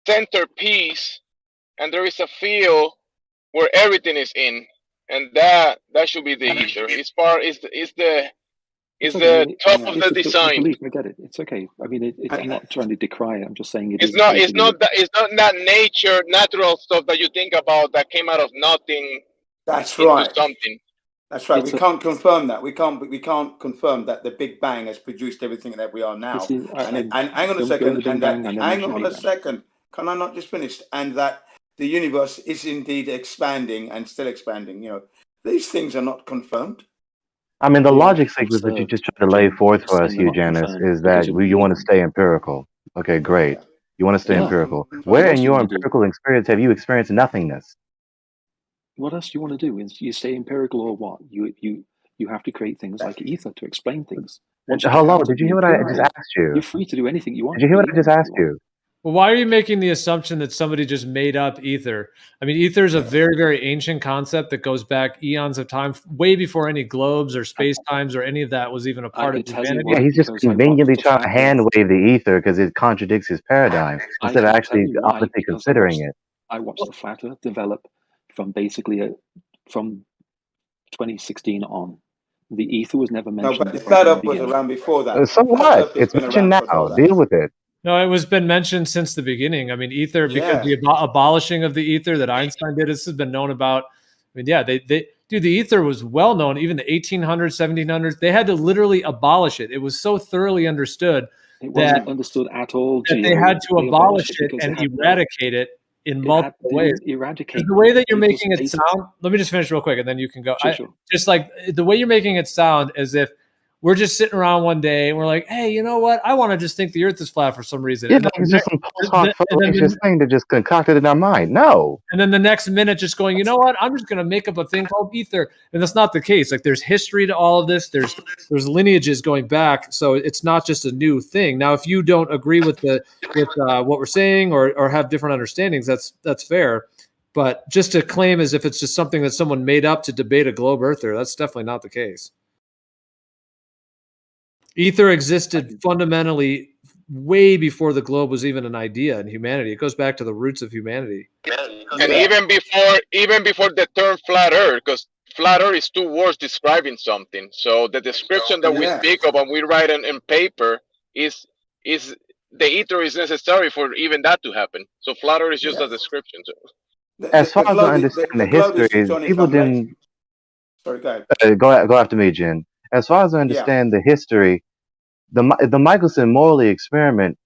center piece, and there is a field where everything is in, and that should be the ether. It's the top of the design. Belief, I get it. It's okay. I mean, I'm not trying to decry it. I'm just saying It's not that natural stuff that you think about that came out of nothing. That's into right. something. That's right. We can't confirm that. We can't confirm that the Big Bang has produced everything that we are now. And hang on a second. Hang on a second. Can I not just finish? And that the universe is indeed expanding and still expanding. You know, these things are not confirmed. I mean, the logic sequence that you just tried to lay forth for us, Hugh Janus, is that you want to stay empirical. Okay, great. You want to stay empirical. Where in your empirical experience have you experienced nothingness? What else do you want to do? You stay empirical or what? You have to create things like ether to explain things. Hello, did you hear what I just asked you? You're free to do anything you want. Did you hear what I just asked you? Well, why are you making the assumption that somebody just made up ether? I mean, ether is a very, very ancient concept that goes back eons of time, way before any globes or space times or any of that was even a part of humanity. Yeah, he's just conveniently trying to hand wave the ether because it contradicts his paradigm instead of actually honestly considering it. I watched the Flat Earth develop from basically from 2016 on. The ether was never mentioned. No, but the Flat Earth was around before that. So what? It's mentioned now. Deal with it. No, it was been mentioned since the beginning. I mean, ether, because the abolishing of the ether that Einstein did, this has been known about. I mean, yeah, the ether was well known, even the 1800s, 1700s. They had to literally abolish it. It was so thoroughly understood it wasn't understood at all. That they had to abolish it and eradicate it in multiple ways. Eradicate the way that you're making it sound. Let me just finish real quick, and then you can go. Sure. Just like the way you're making it sound, as if we're just sitting around one day and we're like, hey, you know what? I want to just think the Earth is flat for some reason. Yeah, And then it's just some post hoc fallacious thing that just concocted in our mind. No. And then the next minute just going, you know what? I'm just going to make up a thing called ether. And that's not the case. Like there's history to all of this. There's lineages going back. So it's not just a new thing. Now, if you don't agree with what we're saying or have different understandings, that's fair. But just to claim as if it's just something that someone made up to debate a globe earther, that's definitely not the case. Ether existed fundamentally way before the globe was even an idea in humanity. It goes back to the roots of humanity. And even before the term flat earth, because flat earth is two words describing something. So the description that we speak of and we write in paper is the ether is necessary for even that to happen. So flat earth is just a description. So. As far as I understand the history, people didn't. Sorry, go ahead. Go after me, Jen. As far as I understand the history, the Michelson Morley experiment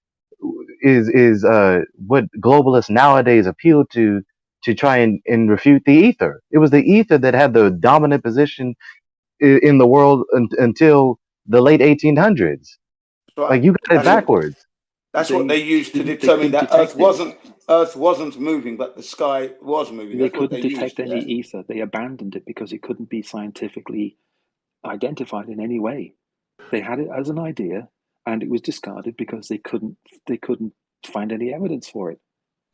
is what globalists nowadays appeal to try and refute the ether. It was the ether that had the dominant position in the world until the late 1800s. Right. Like you got it backwards. That's what they used to determine that Earth wasn't moving, but the sky was moving. They couldn't detect any ether. They abandoned it because it couldn't be scientifically identified in any way. They had it as an idea, and it was discarded because they couldn't find any evidence for it.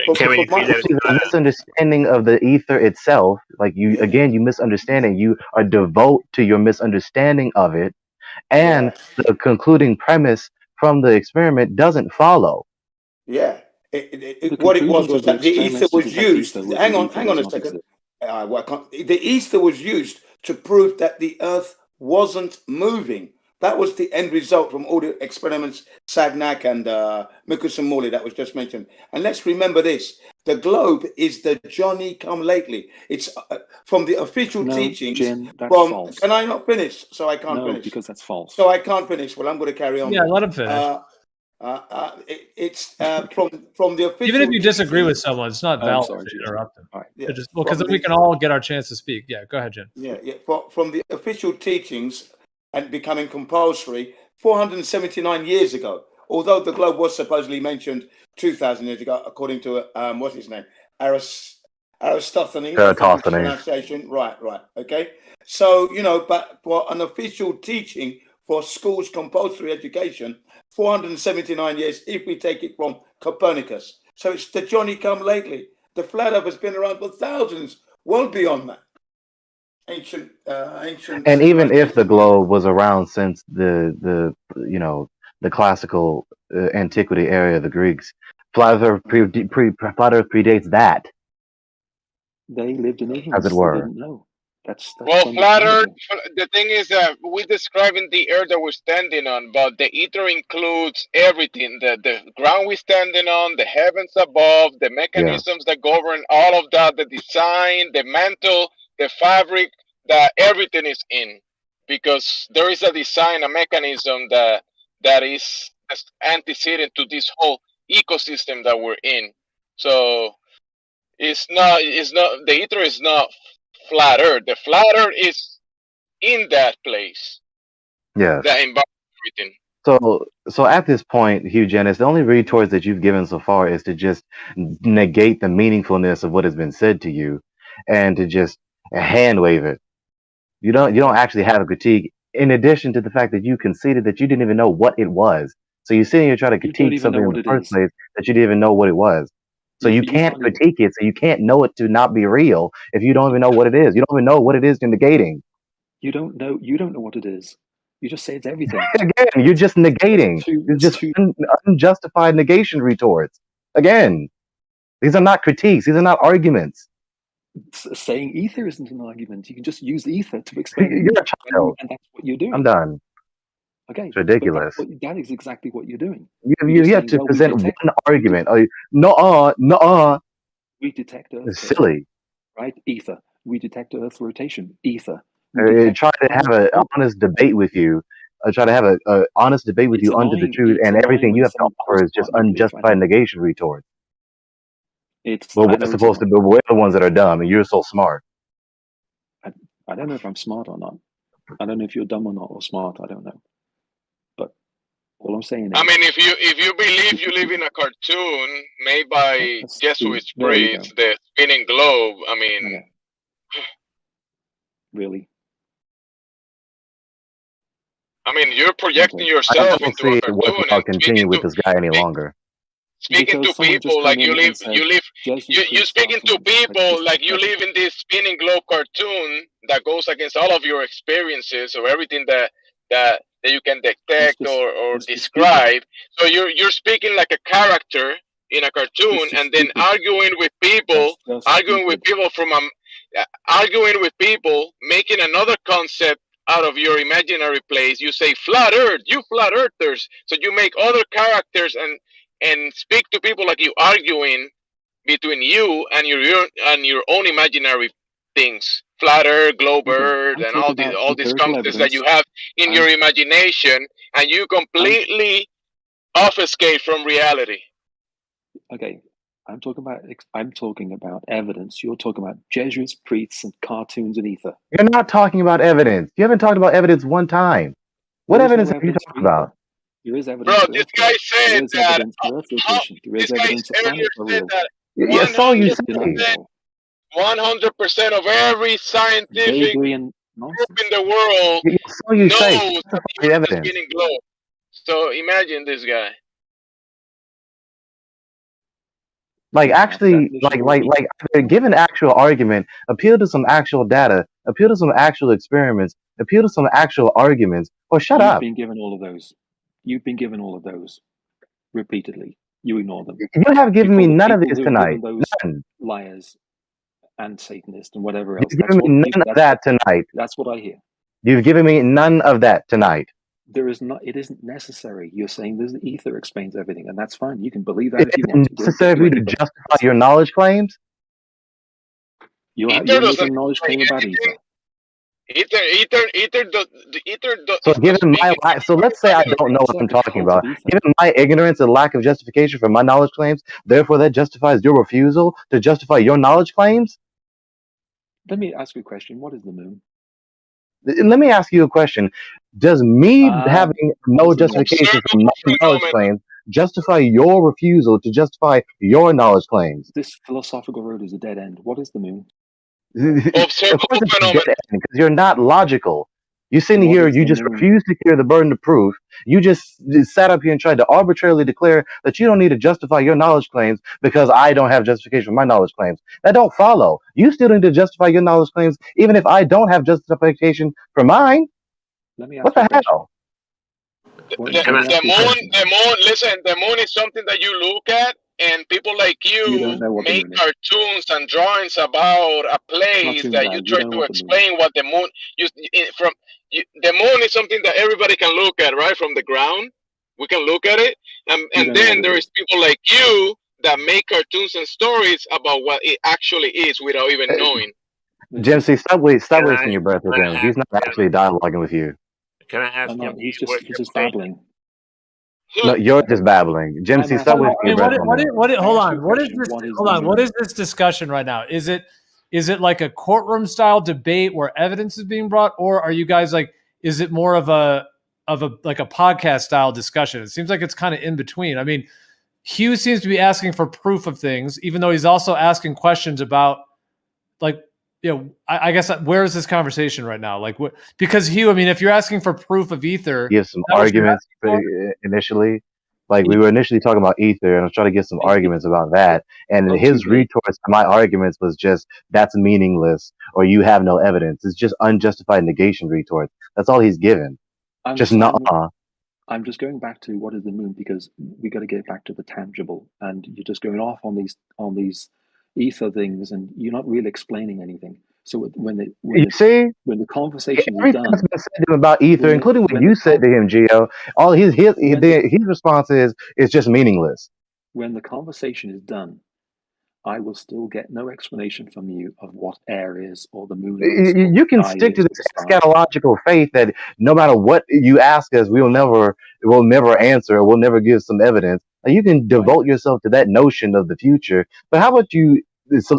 The misunderstanding of the ether itself, like you misunderstand it. You are devout to your misunderstanding of it, and the concluding premise from the experiment doesn't follow. Yeah, what it was that the ether was used. Hang on a second. The ether was used to prove that the Earth wasn't moving. That was the end result from all the experiments, Sagnac and Michelson Morley that was just mentioned. And let's remember this: the globe is the Johnny-come-lately. It's from the official teachings. Jim, that's false. Can I not finish? So I can't finish. Because that's false. So I can't finish. Well, I'm going to carry on. Yeah, let him finish. It's from the official. Even if you disagree with someone, it's not valid to interrupt them. Right. Yeah. Because then we can all get our chance to speak. Yeah, go ahead, Jen. Yeah. From the official teachings and becoming compulsory 479 years ago. Although the globe was supposedly mentioned 2,000 years ago, according to what's his name, Aristophanes. Pronunciation. Right. Okay. So but for an official teaching for schools compulsory education, 479 years. If we take it from Copernicus, so it's the Johnny-come-lately. The flat Earth has been around for thousands, well beyond that. Ancient. And even if the globe was around since the classical antiquity area of the Greeks, flat Earth predates that. They lived in ignorance, as it were. They didn't know. That's well, flat Earth. The thing is that we're describing the Earth that we're standing on, but the ether includes everything: the ground we're standing on, the heavens above, the mechanisms that govern all of that, the design, the mantle, the fabric. That everything is in, because there is a design, a mechanism that is antecedent to this whole ecosystem that we're in. So it's not the ether is not flat Earth. The flat Earth is in that place. Yeah. That embodies everything. So at this point, Hugh Janice, the only retorts that you've given so far is to just negate the meaningfulness of what has been said to you, and to just hand wave it. You don't actually have a critique, in addition to the fact that you conceded that you didn't even know what it was. So you're sitting here trying to critique something in the first place that you didn't even know what it was. So you can't critique it, so you can't know it to not be real if you don't even know what it is. You don't even know what it is you're negating. You don't know what it is. You just say it's everything. Again, you're just negating. You're just unjustified negation retorts. Again, these are not critiques. These are not arguments. Saying ether isn't an argument. You can just use ether to explain. You're a child, and that's what you're doing. I'm done. Okay, it's ridiculous. That is exactly what you're doing. You have to present one argument. No. We detect Earth. It's silly, right? Ether. We detect Earth rotation. Ether. Try to have an honest debate with you. Try to have an honest debate with you under the truth, and everything you have to offer is just unjustified negation retorts. We're supposed to be. We're the ones that are dumb, and you're so smart. I don't know if I'm smart or not. I don't know if you're dumb or not, or smart. I don't know. All I'm saying is, I mean, if you believe you live in a cartoon made by Jesuit priests, the spinning globe, I mean, okay. Really? I mean, you're projecting yourself into a cartoon and continue with this guy any longer. Speaking to people like you speaking to people like you live in this spinning globe cartoon that goes against all of your experiences or everything that you can detect or describe. So you're speaking like a character in a cartoon and then arguing with people making another concept out of your imaginary place. You say flat earth, you flat earthers. So you make other characters and speak to people like you arguing between you and your own imaginary things, flat earth, globe earth, and all these concepts that you have in your imagination, and you completely obfuscate from reality. Okay, I'm talking about evidence. You're talking about Jesuits, priests, and cartoons and ether. You're not talking about evidence. You haven't talked about evidence one time. What evidence are you talking about? There is evidence. Bro, this guy said that. This guy earlier said that. That's all you say. 100% of every scientific group in the world knows that the earth is spinning globe. So imagine this guy. Like actually, like give an actual argument, appeal to some actual data, appeal to some actual experiments, appeal to some actual arguments, or shut up. You've been given all of those. You've been given all of those repeatedly. You ignore them. You have given me none of this tonight. None. Liars and Satanists and whatever else. You've given me none of that tonight. That's what I hear. You've given me none of that tonight. There is not. It isn't necessary. You're saying there's the ether explains everything, and that's fine. You can believe that if you want to. Is it necessary for you to justify your knowledge claims? You're making a knowledge claim about ether. So given my so let's say I don't know what I'm talking about. Given my ignorance and lack of justification for my knowledge claims, therefore that justifies your refusal to justify your knowledge claims? Let me ask you a question. What is the moon? Let me ask you a question. Does me having no justification for my knowledge claims justify your refusal to justify your knowledge claims? This philosophical road is a dead end. What is the moon? Of course it's a dead end because you're not logical. You sitting here, you just refuse to carry the burden of proof. You just sat up here and tried to arbitrarily declare that you don't need to justify your knowledge claims because I don't have justification for my knowledge claims. That don't follow. You still need to justify your knowledge claims even if I don't have justification for mine. Let me ask what the hell? The moon, listen, the moon is something that you look at and people like you make cartoons and drawings about a place that you try to explain what the moon the moon is something that everybody can look at, right? From the ground. We can look at it. And then there is people like you that make cartoons and stories about what it actually is without even knowing. Jim, see, stop wasting your breath with him. He's not actually dialoguing with you. Can I ask him? He's just babbling. No, you're just babbling. Jim, see, stop wasting your breath. Hold on. What is this discussion right now? Is it like a courtroom style debate where evidence is being brought, or are you guys like? Is it more of a like a podcast style discussion? It seems like it's kind of in between. I mean, Hugh seems to be asking for proof of things, even though he's also asking questions about, like, you know, I guess where is this conversation right now? Like, what? Because Hugh, I mean, if you're asking for proof of ether, give some arguments initially. Like we were initially talking about ether, and I was trying to get some arguments about that. And his retorts to my arguments was just that's meaningless, or you have no evidence. It's just unjustified negation retorts. That's all he's given. I'm just just going back to what is the moon, because we got to get back to the tangible, and you're just going off on these ether things, and you're not really explaining anything. So when the conversation is done, that's been said to him about ether, including what you said to him, Gio, all his response is just meaningless. When the conversation is done, I will still get no explanation from you of what air is or the moon is. You can stick to this eschatological faith that no matter what you ask us, we'll never answer, we'll never give some evidence. You can devote yourself to that notion of the future, but how about you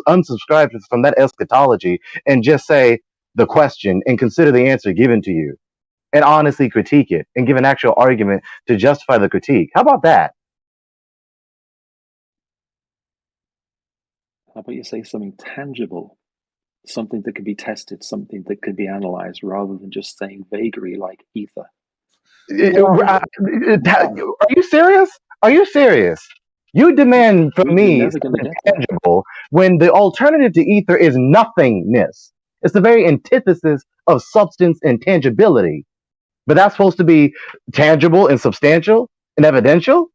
unsubscribe from that eschatology and just say the question and consider the answer given to you? and honestly critique it and give an actual argument to justify the critique. How about that? How about you say something tangible, something that could be tested, something that could be analyzed, rather than just saying vagary like ether? Are you serious? Are you serious? You demand from me something tangible when the alternative to ether is nothingness. It's the very antithesis of substance and tangibility. But that's supposed to be tangible and substantial and evidential?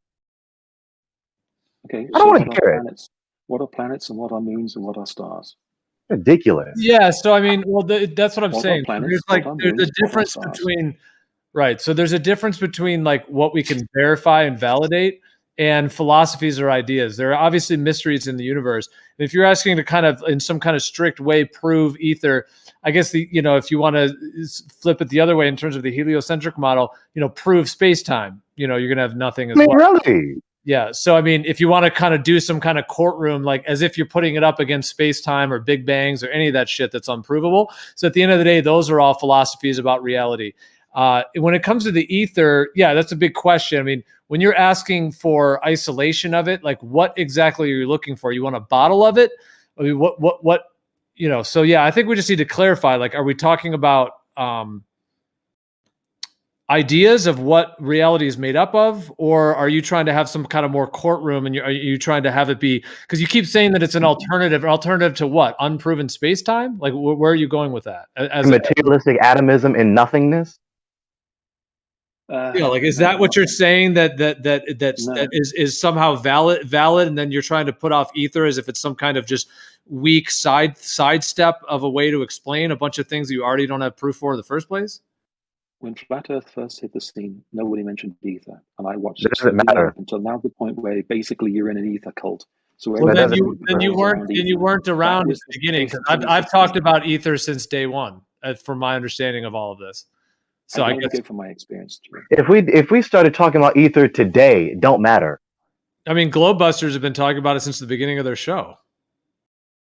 Okay, I don't want to hear it. What are planets and what are moons and what are stars? Ridiculous. Yeah, so I mean, well, that's what I'm saying. Planets, there's a difference between, right? So there's a difference between like what we can verify and validate, and philosophies or ideas. There are obviously mysteries in the universe. And if you're asking to kind of, in some kind of strict way, prove ether, I guess if you want to flip it the other way in terms of the heliocentric model, prove space-time, you're going to have nothing as well. Really? Yeah. So, I mean, if you want to kind of do some kind of courtroom, like as if you're putting it up against space-time or big bangs or any of that shit that's unprovable. So at the end of the day, those are all philosophies about reality. When it comes to the ether, yeah, that's a big question. I mean, when you're asking for isolation of it, like what exactly are you looking for? You want a bottle of it? I mean, what, so yeah, I think we just need to clarify, like, are we talking about, ideas of what reality is made up of, or are you trying to have some kind of more courtroom and are you trying to have it be, because you keep saying that it's an alternative to what? Unproven space-time? Like where are you going with that? As materialistic atomism and nothingness? Like is that what you're saying that is somehow valid, and then you're trying to put off ether as if it's some kind of just weak sidestep of a way to explain a bunch of things that you already don't have proof for in the first place? When Flat Earth first hit the scene, nobody mentioned ether, and I watched it doesn't matter until now, the point where basically you're in an ether cult. So then you weren't around at the beginning, because I've talked about ether since day one, from my understanding of all of this. So I guess from my experience. If we started talking about ether today, it don't matter. I mean, Globebusters have been talking about it since the beginning of their show.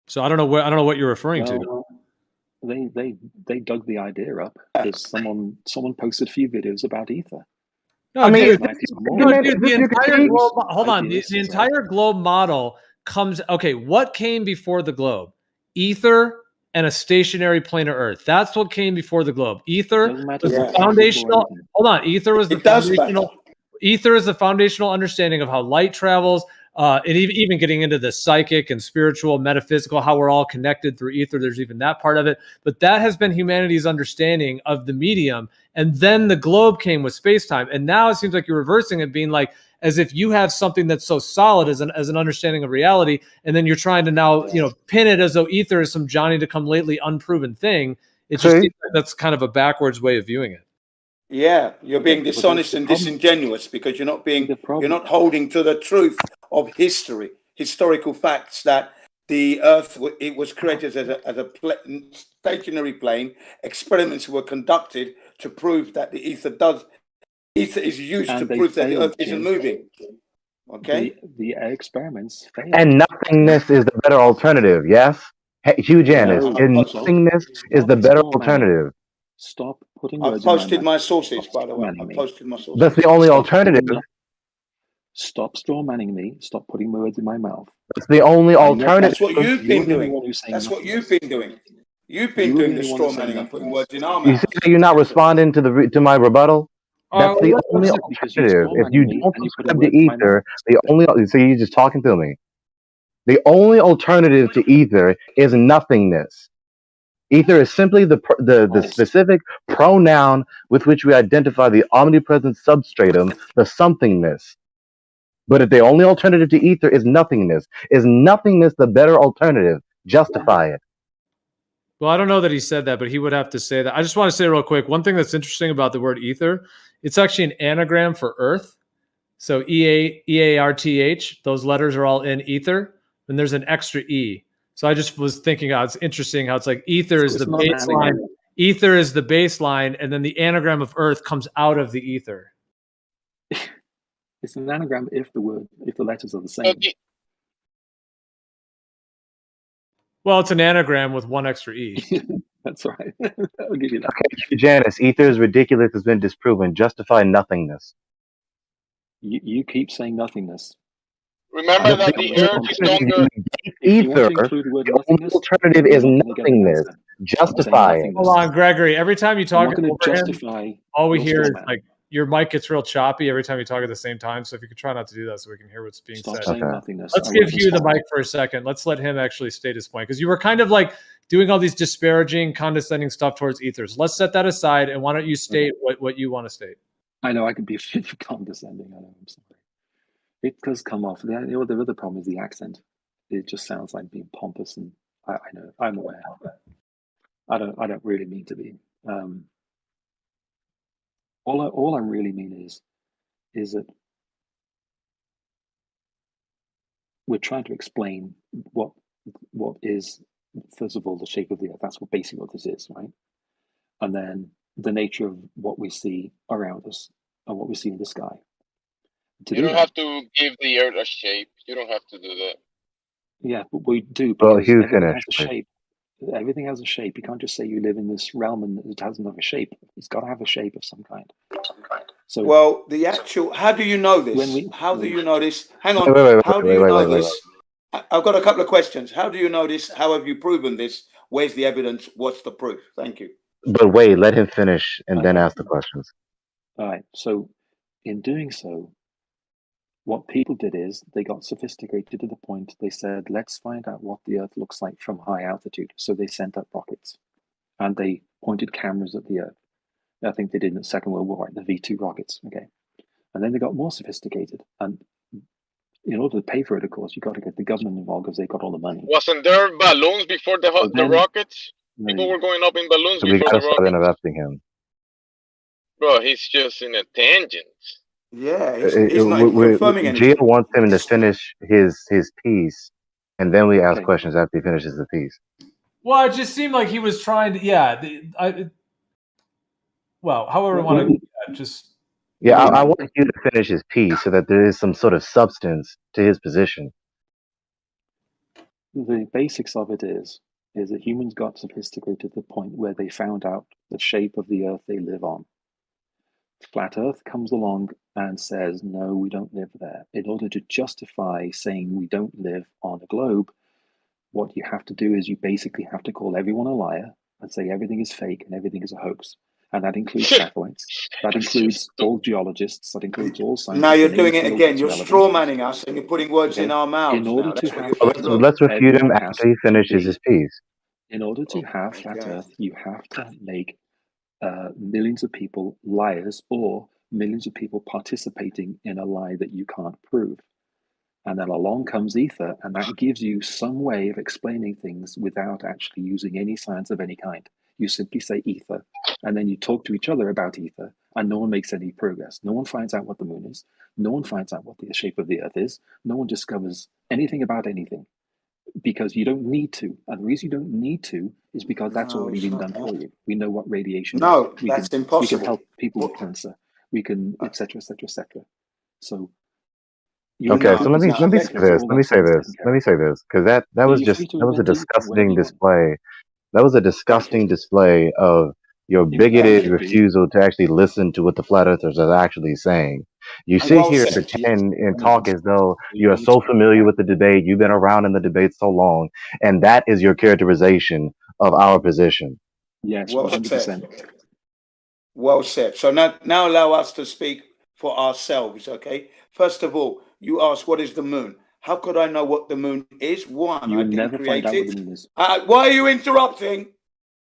So I don't know what you're referring to. They dug the idea up because someone posted a few videos about ether. No, I mean, the entire globe. Hold on, the entire globe model comes. Okay, what came before the globe? Ether and a stationary planar Earth. That's what came before the globe. Ether was the foundational. Hold on, ether was the foundational. Ether is the foundational understanding of how light travels. And even getting into the psychic and spiritual, metaphysical, how we're all connected through ether. There's even that part of it. But that has been humanity's understanding of the medium. And then the globe came with space-time. And now it seems like you're reversing it, being like, as if you have something that's so solid as an understanding of reality. And then you're trying to now, pin it as though ether is some Johnny-to-come-lately unproven thing. It just seems like that's kind of a backwards way of viewing it. Yeah, you're being dishonest and disingenuous because you're not holding to the truth of historical facts that the Earth it was created as a stationary plane. Experiments were conducted to prove that the ether is used to prove that the Earth isn't moving. Okay, the experiments failed. And nothingness is the better alternative. Yes, Hugh Janus. And nothingness is the better alternative. Stop putting words in my mouth. I've posted my sources, by the way. I've posted my sources. That's the only alternative. Stop straw manning me. Stop putting words in my mouth. That's the only alternative. That's what you've been doing. That's what you've been doing. You've been doing the straw manning and putting words in our mouth. You see that you're not responding to my rebuttal? That's the only alternative. If you don't subscribe to ether, so you're just talking to me. The only alternative to ether is nothingness. Ether is simply the specific pronoun with which we identify the omnipresent substratum, the somethingness. But if the only alternative to ether is nothingness the better alternative? Justify it. Well, I don't know that he said that, but he would have to say that. I just want to say real quick, one thing that's interesting about the word ether, it's actually an anagram for Earth. So EARTH, those letters are all in ether, and there's an extra E. So I just was thinking, it's interesting how it's like ether is the baseline. Ether is the baseline, and then the anagram of Earth comes out of the ether. It's an anagram if the letters are the same. Well, it's an anagram with one extra E. That's right. I'll give you that. Okay, Janice, ether is ridiculous has been disproven. Justify nothingness. You keep saying nothingness. Remember that the Earth is longer. If you want to include the word nothingness, alternative is nothingness. Justify it. Hold on, Gregory. Every time you talk I'm not going to over justify him, all we your hear is straw man. like your mic gets real choppy every time you talk at the same time. So if you could try not to do that, so we can hear what's being Stop said. saying nothingness. Let's I give won't Hugh the respond. mic for a second. Let's let him actually state his point, because you were kind of like doing all these disparaging, condescending stuff towards ethers. Let's set that aside, and why don't you state what you want to state? I know I could be condescending. I know. I'm sorry. It does come off. The other problem is the accent. It just sounds like being pompous, and I know. I'm aware. I don't really mean to be. All I really mean is that we're trying to explain what is, first of all, the shape of the Earth. That's what basically what this is, right? And then the nature of what we see around us and what we see in the sky. You don't have to give the Earth a shape. You don't have to do that. Yeah, but we do, Well, because Hugh, everything finish, has a please. shape. Everything has a shape. You can't just say you live in this realm and it doesn't have a shape. It's got to have a shape of some kind. So, well, the actual. How do you know this? How do you know this? Hang on. How do you know this? I've got a couple of questions. How do you know this? How have you proven this? Where's the evidence? What's the proof? Thank you. But wait, let him finish and then ask the questions. All right. So, in doing so, what people did is they got sophisticated to the point they said, let's find out what the Earth looks like from high altitude. So they sent up rockets and they pointed cameras at the Earth. I think they did in the Second World War, right? The V2 rockets. Okay. And then they got more sophisticated. And in order to pay for it, of course, you got to get the government involved because they got all the money. Wasn't there balloons before the rockets? People were going up in balloons So we before gotta the start rockets. interrupting him. Bro, he's just in a tangent. Yeah, he's not even confirming anything. Gio wants him to finish his piece, and then we ask questions after he finishes the piece. Well, it just seemed like he was trying to. Well, however you want to just. Yeah, I want you to finish his piece so that there is some sort of substance to his position. The basics of it is that humans got sophisticated to the point where they found out the shape of the Earth they live on. Flat Earth comes along and says, no, we don't live there. In order to justify saying we don't live on a globe, what you have to do is you basically have to call everyone a liar and say everything is fake and everything is a hoax. And that includes satellites. That includes all geologists. That includes all scientists. Now you're doing it again. You're straw manning us and you're putting words in our mouths. In order now. to have let's refute him after he finishes his piece. In order to have Flat Earth, you have to make millions of people liars or millions of people participating in a lie that you can't prove. And then along comes ether, and that gives you some way of explaining things without actually using any science of any kind. You simply say ether, and then you talk to each other about ether, and no one makes any progress. No one finds out what the moon is. No one finds out what the shape of the Earth is. No one discovers anything about anything, because you don't need to. And the reason you don't need to is because that's already been done for you. We know what radiation is. That's impossible. We can help people with cancer. We can, etc., etc., etc. So. Okay, so let me say this, because that was a disgusting display. That was a disgusting display of your bigoted refusal to actually listen to what the flat earthers are actually saying. You sit here and pretend and talk as though you are so familiar with the debate, you've been around in the debate so long, and that is your characterization of our position. Yes, well 100%. said. Well said. So now allow us to speak for ourselves, okay? First of all, you asked, what is the moon? How could I know what the moon is? One, I didn't create it. What the moon is. Why are you interrupting?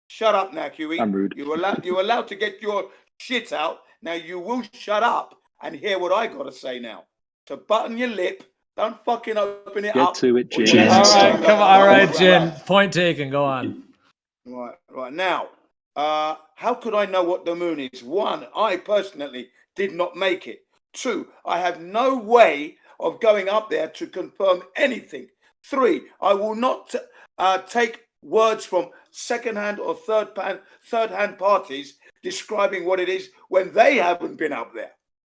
Shut up now, Huey. I'm rude. You're allowed to get your shit out. Now you will shut up and hear what I got to say now. So button your lip. Don't fucking open it up. Get to it, Jin. All right, come on. All right, Jin. Point taken. Go on. Right. Now, how could I know what the moon is? One, I personally did not make it. Two, I have no way of going up there to confirm anything. Three, I will not take words from second-hand or third-hand parties describing what it is when they haven't been up there.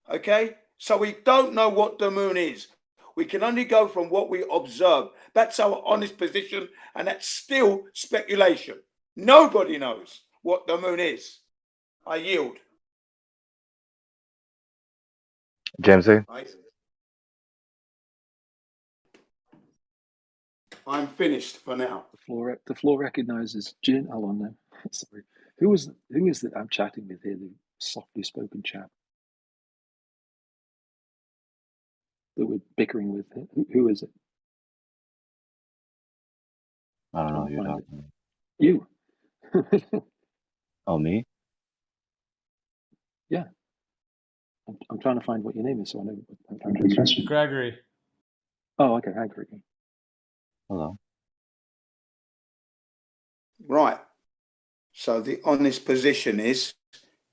Okay? So we don't know what the moon is. We can only go from what we observe. That's our honest position, and that's still speculation. Nobody knows what the moon is. I yield. Jamesy? I'm finished for now. The floor recognizes Jin. Hold on now. Sorry. Who is that I'm chatting with here? The softly spoken chap that we're bickering with. Who is it? I don't know who you're talking about. You. Oh, me? Yeah. I'm trying to find what your name is so I know what I'm trying to address you. Gregory. Oh, okay. Hi, Gregory. Hello. Right. So the honest position is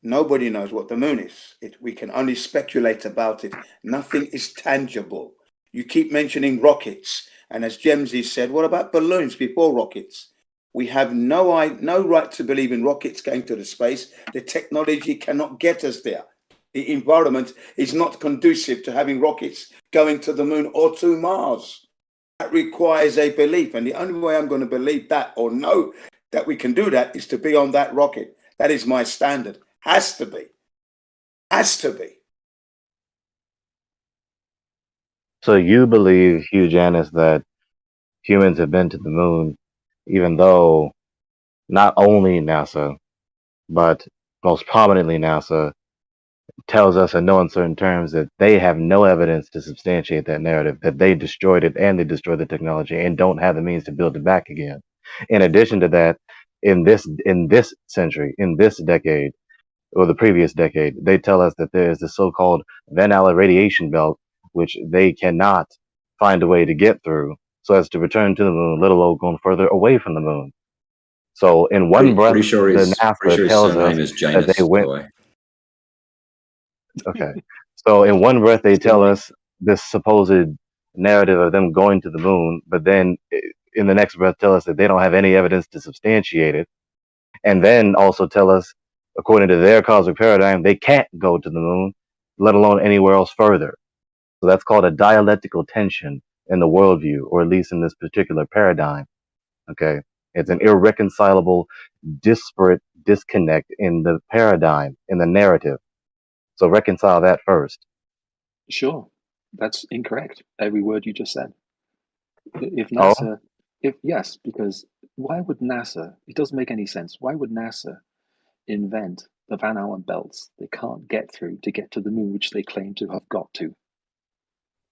nobody knows what the moon is. We can only speculate about it. Nothing is tangible. You keep mentioning rockets. And as Jemsy said, what about balloons before rockets? We have no right to believe in rockets going to the space. The technology cannot get us there. The environment is not conducive to having rockets going to the moon or to Mars. That requires a belief. And the only way I'm going to believe that or know that we can do that is to be on that rocket. That is my standard. Has to be. Has to be. So you believe, Hugh Janus, that humans have been to the moon, even though not only NASA, but most prominently NASA, tells us in no uncertain terms that they have no evidence to substantiate that narrative, that they destroyed it and they destroyed the technology and don't have the means to build it back again. In addition to that, in this century, in this decade, or the previous decade, they tell us that there is the so-called Van Allen radiation belt, which they cannot find a way to get through so as to return to the moon, let alone going further away from the moon. So in one breath, the NASA tells us that they went. Okay. So in one breath, they tell us this supposed narrative of them going to the moon, but then in the next breath tell us that they don't have any evidence to substantiate it. And then also tell us, according to their cosmic paradigm, they can't go to the moon, let alone anywhere else further. So that's called a dialectical tension in the worldview, or at least in this particular paradigm. Okay. It's an irreconcilable, disparate disconnect in the paradigm, in the narrative. So reconcile that first. Sure. That's incorrect. Every word you just said. If NASA, yes, because why would NASA, it doesn't make any sense. Why would NASA invent the Van Allen belts they can't get through to get to the moon, which they claim to have got to?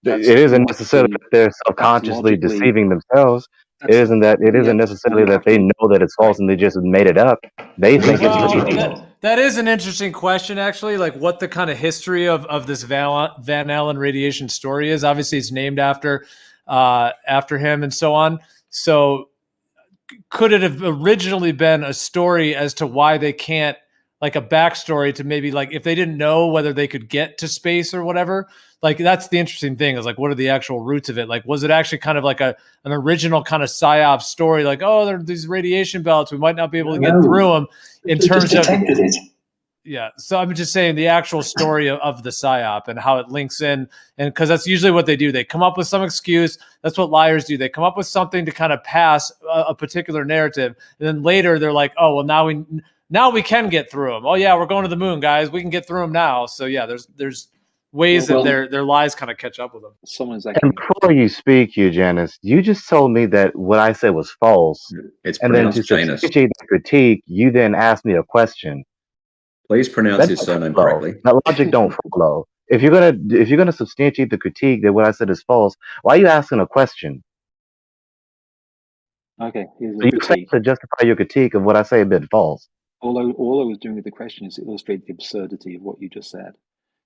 It isn't necessarily that they're subconsciously deceiving themselves. It isn't necessarily that they know that it's false and they just made it up. They think it's real. That is an interesting question, actually. Like, what the kind of history of this Van Allen radiation story is. Obviously, it's named after him and so on. So, could it have originally been a story as to why they can't, like a backstory to maybe like if they didn't know whether they could get to space or whatever? Like, that's the interesting thing is like, what are the actual roots of it? Like, was it actually kind of like an original kind of psyop story? Like, oh, there are these radiation belts. We might not be able to get through them in terms of it. Yeah. So I'm just saying the actual story of the psyop and how it links in. And because that's usually what they do. They come up with some excuse. That's what liars do. They come up with something to kind of pass a particular narrative. And then later they're like, oh, well, now we can get through them. Oh yeah, we're going to the moon, guys. We can get through them now. So yeah, there's ways that their lies kind of catch up with them. And before you speak, Hugh Janus, you just told me that what I said was false. It's and then pronounced to Janus. substantiate the critique, you then asked me a question. Please pronounce his surname correctly. That logic don't follow. If you're gonna substantiate the critique that what I said is false, why are you asking a question? Okay, here's So you say to justify your critique of what I say a bit false. All I was doing with the question is illustrate the absurdity of what you just said,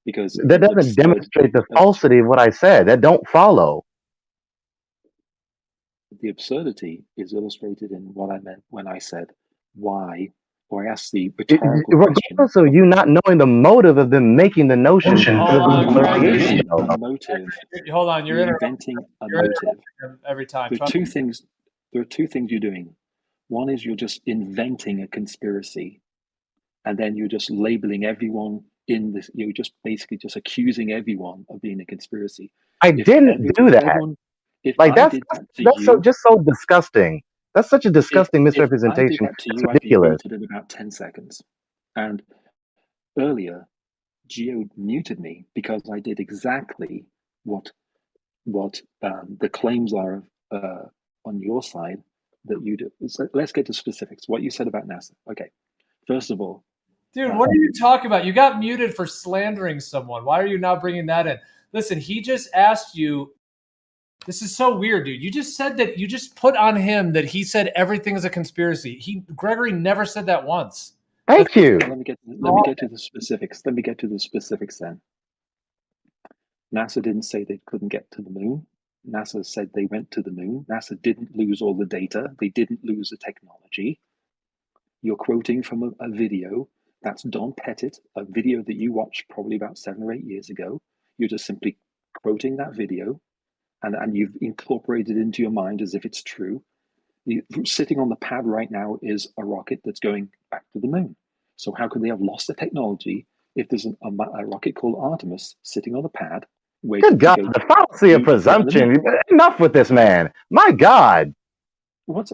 because that doesn't demonstrate the falsity of what I said. That don't follow. The absurdity is illustrated in what I meant when I said why, or I asked the rhetorical question. Regardless of you not knowing the motive of them making the notion of the motive. Hold on, you're inventing a motive every time. There are two things you're doing. One is you're just inventing a conspiracy, and then you're just labeling everyone in this. You're just basically just accusing everyone of being a conspiracy. I didn't do that. Like that's so disgusting. That's such a disgusting If I did misrepresentation. that to It's you, I'd be ridiculous. muted in about 10 seconds. And earlier, Geo muted me because I did exactly what the claims are on your side that you do. So let's get to specifics. What you said about NASA. Okay. First of all, dude, what are you talking about? You got muted for slandering someone. Why are you now bringing that in? Listen, he just asked you. This is so weird, dude. You just said that you just put on him that he said everything is a conspiracy. Gregory never said that once. Thank you. Let me get to the specifics. Let me get to the specifics then. NASA didn't say they couldn't get to the moon. NASA said they went to the moon. NASA didn't lose all the data. They didn't lose the technology. You're quoting from a video. That's Don Pettit, a video that you watched probably about 7 or 8 years ago. You're just simply quoting that video, and you've incorporated it into your mind as if it's true. Sitting on the pad right now is a rocket that's going back to the moon. So how could they have lost the technology if there's a rocket called Artemis sitting on the pad? Good God, the fallacy of presumption. Enough with this man. My God.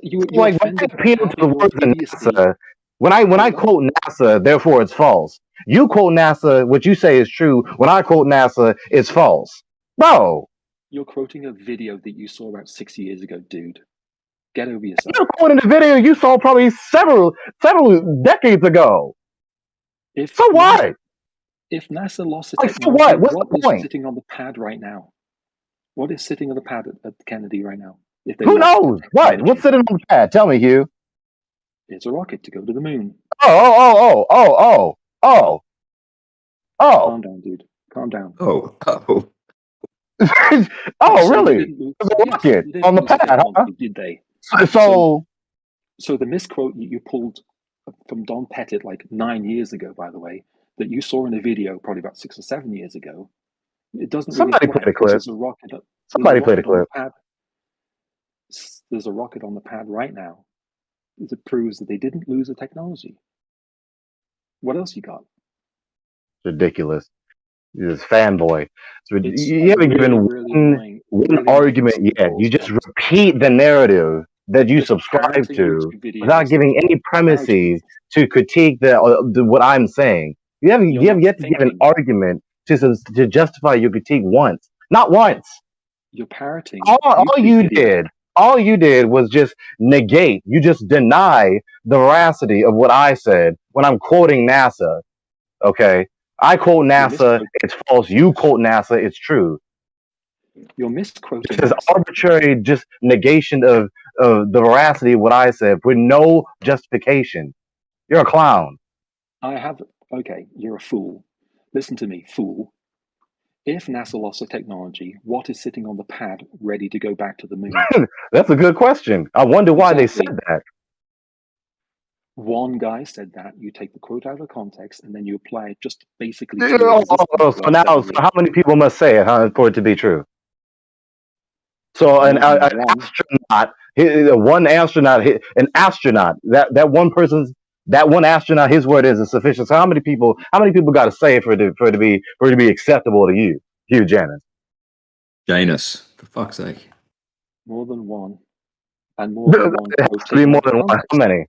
You're like when I appeal to the words of NASA, when I quote NASA, therefore it's false. You quote NASA, what you say is true. When I quote NASA, it's false. Bro. You're quoting a video that you saw about 6 years ago, dude. Get over yourself. You're quoting a video you saw probably several decades ago. So what? If NASA lost the technology, so what? What's the point? Is sitting on the pad right now? What is sitting on the pad at Kennedy right now? If they Who knows? What? What's sitting on the pad? Tell me, Hugh. It's a rocket to go to the moon. Oh. Calm down, dude. Calm down. Oh, really? There's a rocket on the pad, huh? Did they? So the misquote you pulled from Don Pettit like 9 years ago, by the way, that you saw in a video probably about 6 or 7 years ago, it doesn't somebody really played a clip. Somebody played a clip. There's a rocket on the pad right now that proves that they didn't lose the technology. What else you got? Ridiculous. You're this fanboy. You haven't given one argument yet. You just repeat the narrative that you subscribe to without giving any premises to critique what I'm saying. You have yet to give an argument to justify your critique once. Not once. You're parroting. All you did was just negate. You just deny the veracity of what I said when I'm quoting NASA. Okay? I quote NASA, it's false. You quote NASA, it's true. You're misquoting. This is arbitrary just negation of the veracity of what I said with no justification. You're a clown. Okay, you're a fool. Listen to me, fool. If NASA lost the technology, what is sitting on the pad ready to go back to the moon? That's a good question. I wonder why they said that. One guy said that. You take the quote out of context and then you apply it just basically. So how many people must say it for it to be true? So an astronaut, an astronaut, that one astronaut, his word isn't sufficient. So how many people got to say it for it to be acceptable to you, Hugh Janus? Janus, for fuck's sake. More than one, and more than one. It has to be more than one. How many?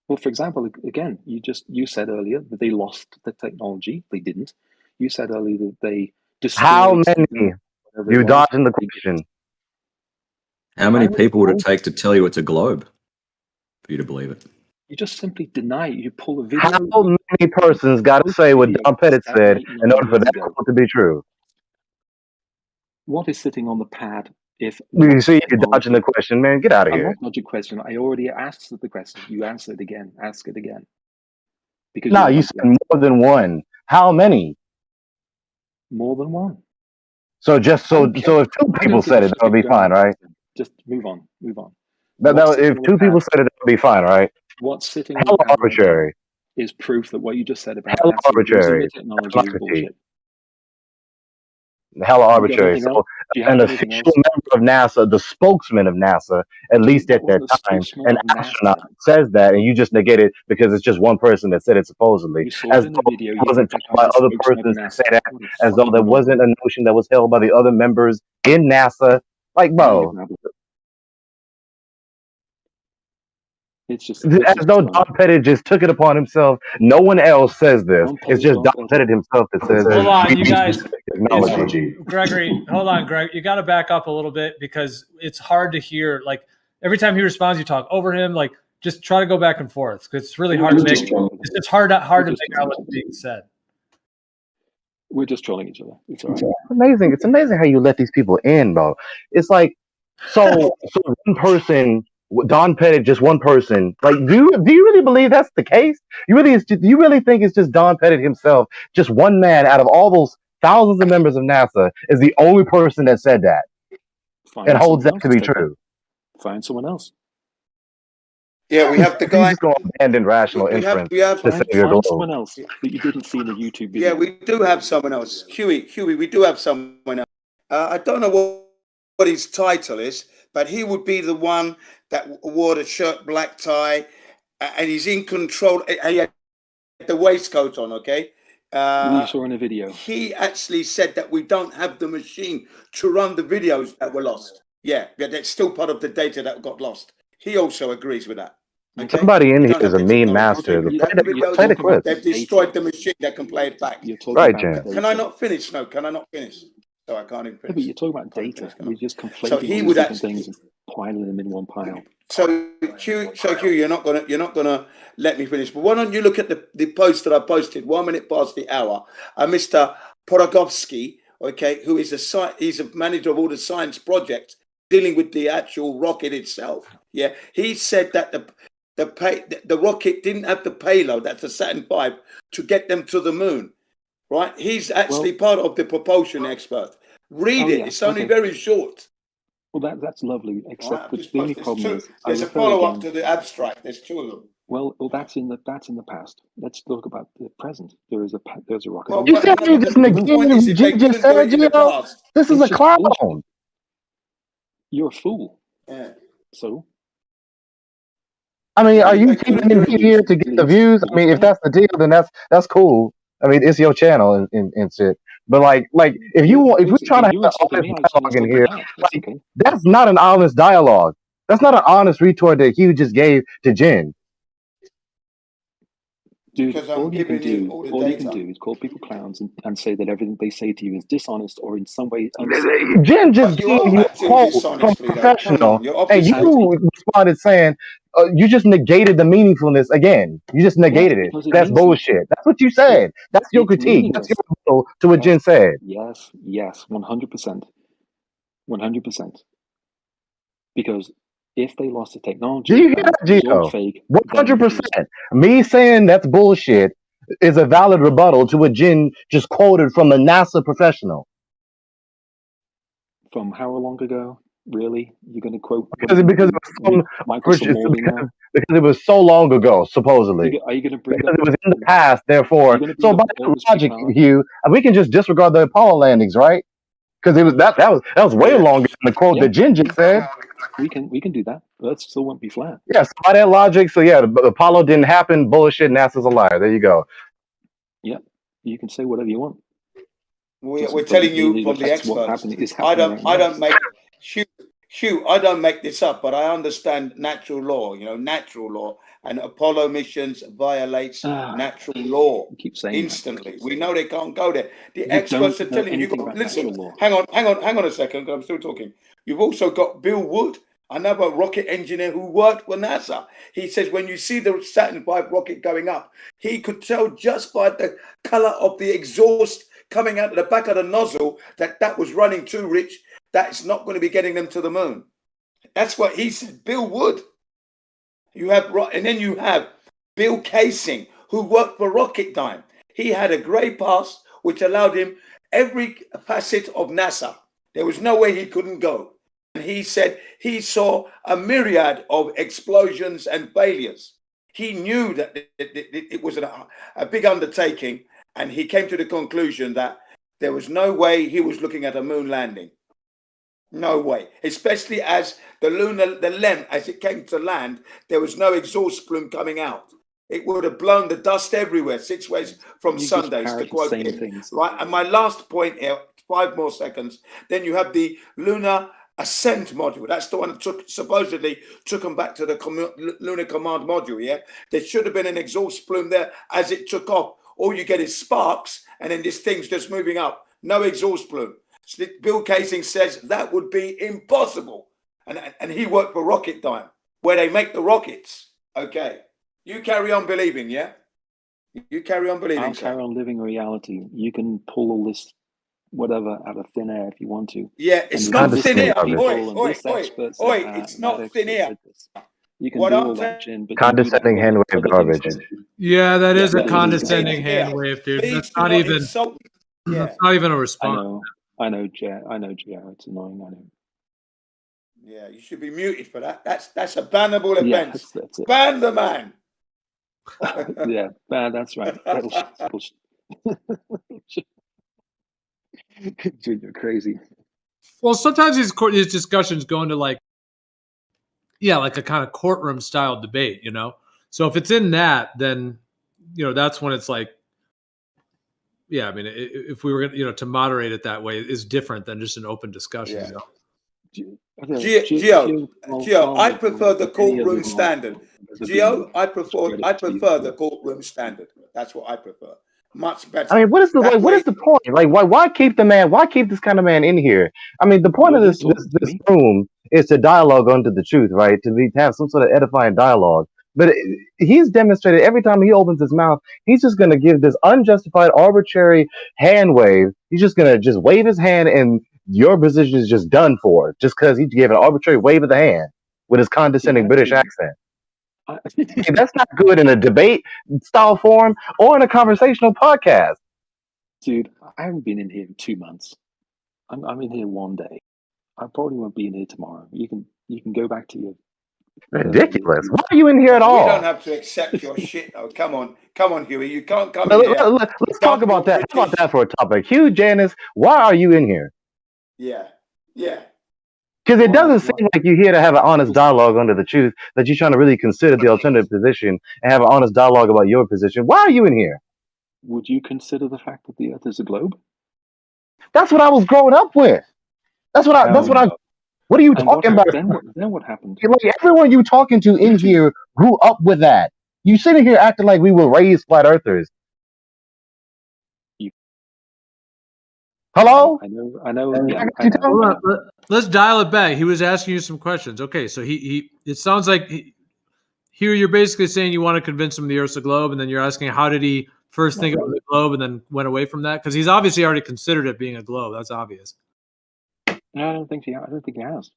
Well, for example, again, you said earlier that they lost the technology. They didn't. You said earlier that they destroyed. How many? You dodged in the question. How many people would it take to tell you it's a globe for you to believe it? You just simply deny it. You pull a video. How many persons got to say what Don Pettit said in order for that to be true? What is sitting on the pad? If you see, you're dodging the question, man. Get out of here. I'm not dodging the question. I already asked the question. You answer it again. Ask it again. Because you said more than one. How many? More than one. So if two people said it, that would be fine, right? Just move on. Move on. If two people said it, that would be fine, right? What's sitting hell arbitrary is proof that what you just said about arbitrary technology is bullshit. Hella arbitrary. So an official member of NASA, the spokesman of NASA, at least at that time, an astronaut says that, and you just negate it because it's just one person that said it supposedly. As though it wasn't told by other persons to say that, as though there wasn't a notion that was held by the other members in NASA. Like, bro. It's just as though Don Pettit just took it upon himself. No one else says this. It's just Don Pettit himself that says. Hold on, you need guys. technology. Gregory, hold on, Greg. You got to back up a little bit because it's hard to hear. Like every time he responds, you talk over him. Like just try to go back and forth because it's really hard to make. It's hard to make out what's being said. We're just trolling each other. It's all right. Amazing. It's amazing how you let these people in, bro. It's like so one person. Don Pettit, just one person. Like, do you really believe that's the case? Do you really think it's just Don Pettit himself, just one man out of all those thousands of members of NASA, is the only person that said that and holds that to be true? Find someone else. Yeah, we have the guy. You're just going to abandon rational inference to save your globe. Someone else that you didn't see in the YouTube video. Yeah, we do have someone else. Huey, we do have someone else. I don't know what his title is, but he would be the one that wore the shirt, black tie, and he's in control. He had the waistcoat on, okay? We saw in a video. He actually said that we don't have the machine to run the videos that were lost. Yeah, that's still part of the data that got lost. He also agrees with that. Okay? Somebody in here is a mean master. They've destroyed the machine that can play it back. Right, Jen. Can I not finish? No, can I not finish? So I can't even finish. But you're talking about data. We're just conflating So he all would different actually- things and piling them in one pile. So Q, you're not gonna let me finish. But why don't you look at the post that I posted 1 minute past the hour? Mr. Porogovsky, okay, who is he's a manager of all the science projects dealing with the actual rocket itself. Yeah, he said that the rocket didn't have the payload, that's the Saturn V, to get them to the moon. Right? He's actually part of the propulsion expert. Read it. It's only very short. Well, that's lovely, except the only problem is there's a follow-up to the abstract. There's two of them. Well, that's in the past. Let's talk about the present. There's a rocket. Well, you said you just negated. You just said, this is a clown. You're a fool. Yeah. So. I mean, are you keeping him here to get the views? I mean, if that's the deal, then that's cool. I mean, it's your channel and shit. But like if we're trying to have an honest dialogue in here, that's not an honest dialogue. That's not an honest retort that Hugh just gave to Jen. Dude, all you can do is call people clowns and say that everything they say to you is dishonest or in some way unsafe. Jen just gave you a quote from a professional, and you responded saying, you just negated the meaningfulness again. You just negated it. That's bullshit. That's what you said. That's your critique. That's your rebuttal to what Jen said. Yes, 100%. 100%. Because if they lost the technology, do you hear that, Gio? 100%. Me saying that's bullshit is a valid rebuttal to what Jen just quoted from a NASA professional. From how long ago? Really? You're going to quote? Because it was so long ago, supposedly. Are you going to bring because it was in the past, therefore. So by that logic, Hugh, we can just disregard the Apollo landings, right? Because it was that was way longer than the quote that Jen just said. We can do that. That still won't be flat. Yeah, so by that logic, so yeah, the Apollo didn't happen. Bullshit. NASA's a liar. There you go. Yeah, you can say whatever you want. We're telling you from the experts. I don't make Hugh. I don't make this up, but I understand natural law. Natural law, and Apollo missions violates natural law. Keep saying instantly. We know they can't go there. The experts are telling you. Listen, hang on a second, because I'm still talking. You've also got Bill Wood, another rocket engineer who worked for NASA. He says when you see the Saturn V rocket going up, he could tell just by the color of the exhaust coming out of the back of the nozzle that was running too rich. That's not going to be getting them to the moon. That's what he said. Bill Wood. And then you have Bill Casing, who worked for Rocketdyne. He had a grey pass, which allowed him every facet of NASA. There was no way he couldn't go. And he said he saw a myriad of explosions and failures. He knew that it was a big undertaking, and he came to the conclusion that there was no way he was looking at a moon landing. No way. Especially as the LEM, as it came to land, there was no exhaust plume coming out. It would have blown the dust everywhere, 6 ways from Sundays, to quote him. Right. And my last point here, 5 more seconds. Then you have the lunar Ascent module. That's the one that supposedly took them back to the lunar command module. Yeah, there should have been an exhaust plume there as it took off. All you get is sparks, and then this thing's just moving up. No exhaust plume. So Bill Casing says that would be impossible, and he worked for Rocketdyne, where they make the rockets. Okay, you carry on believing. Yeah, you carry on believing. I'll carry on living reality. You can pull all this whatever out of thin air if you want to. Yeah, it's not thin air. It's not thin air. You can do all that, Jin, but condescending hand wave garbage. Yeah, that is a condescending hand wave, dude. That's not even. That's not even a response. I know, Gio. It's annoying. I know. Yeah, you should be muted for that. That's a bannable offense. That's it. Ban the man. Yeah, that's right. Dude, you're crazy. Well, sometimes these discussions go into like a kind of courtroom style debate, you know? So if it's in that, then, you know, that's when it's like, yeah, I mean, if we were going to, you know, to moderate it that way is different than just an open discussion. Yeah. You know? Gio, I prefer the courtroom standard. Gio, I prefer the courtroom standard. That's what I prefer. Much better. I mean, what is the point? Like, why keep this kind of man in here? I mean, the point of this room is to dialogue unto the truth, right? To have some sort of edifying dialogue. But he's demonstrated every time he opens his mouth, he's just going to give this unjustified, arbitrary hand wave. He's just going to wave his hand, and your position is just done for, just because he gave an arbitrary wave of the hand with his condescending British accent. That's not good in a debate style form or in a conversational podcast. Dude, I haven't been in here in 2 months. I'm in here one day. I probably won't be in here tomorrow. You can go back to your ridiculous. Why are you in here at all? We don't have to accept your shit though. Come on, Huey. You can't come in here. Let's talk about that. How about that for a topic? Hugh, Janice, why are you in here? Yeah. Because it doesn't seem like you're here to have an honest dialogue under the truth, that you're trying to really consider the alternative position and have an honest dialogue about your position. Why are you in here? Would you consider the fact that the Earth is a globe? That's what I was growing up with. What are you talking about? Then what happened? Like everyone you talking to in here grew up with that. You sitting here acting like we were raised flat earthers. Hello? I know. Hold on. Let's dial it back. He was asking you some questions. Okay, so it sounds like here you're basically saying you want to convince him the Earth's a globe, and then you're asking how did he first think it was a globe and then went away from that? Because he's obviously already considered it being a globe. That's obvious. No, I don't think he has.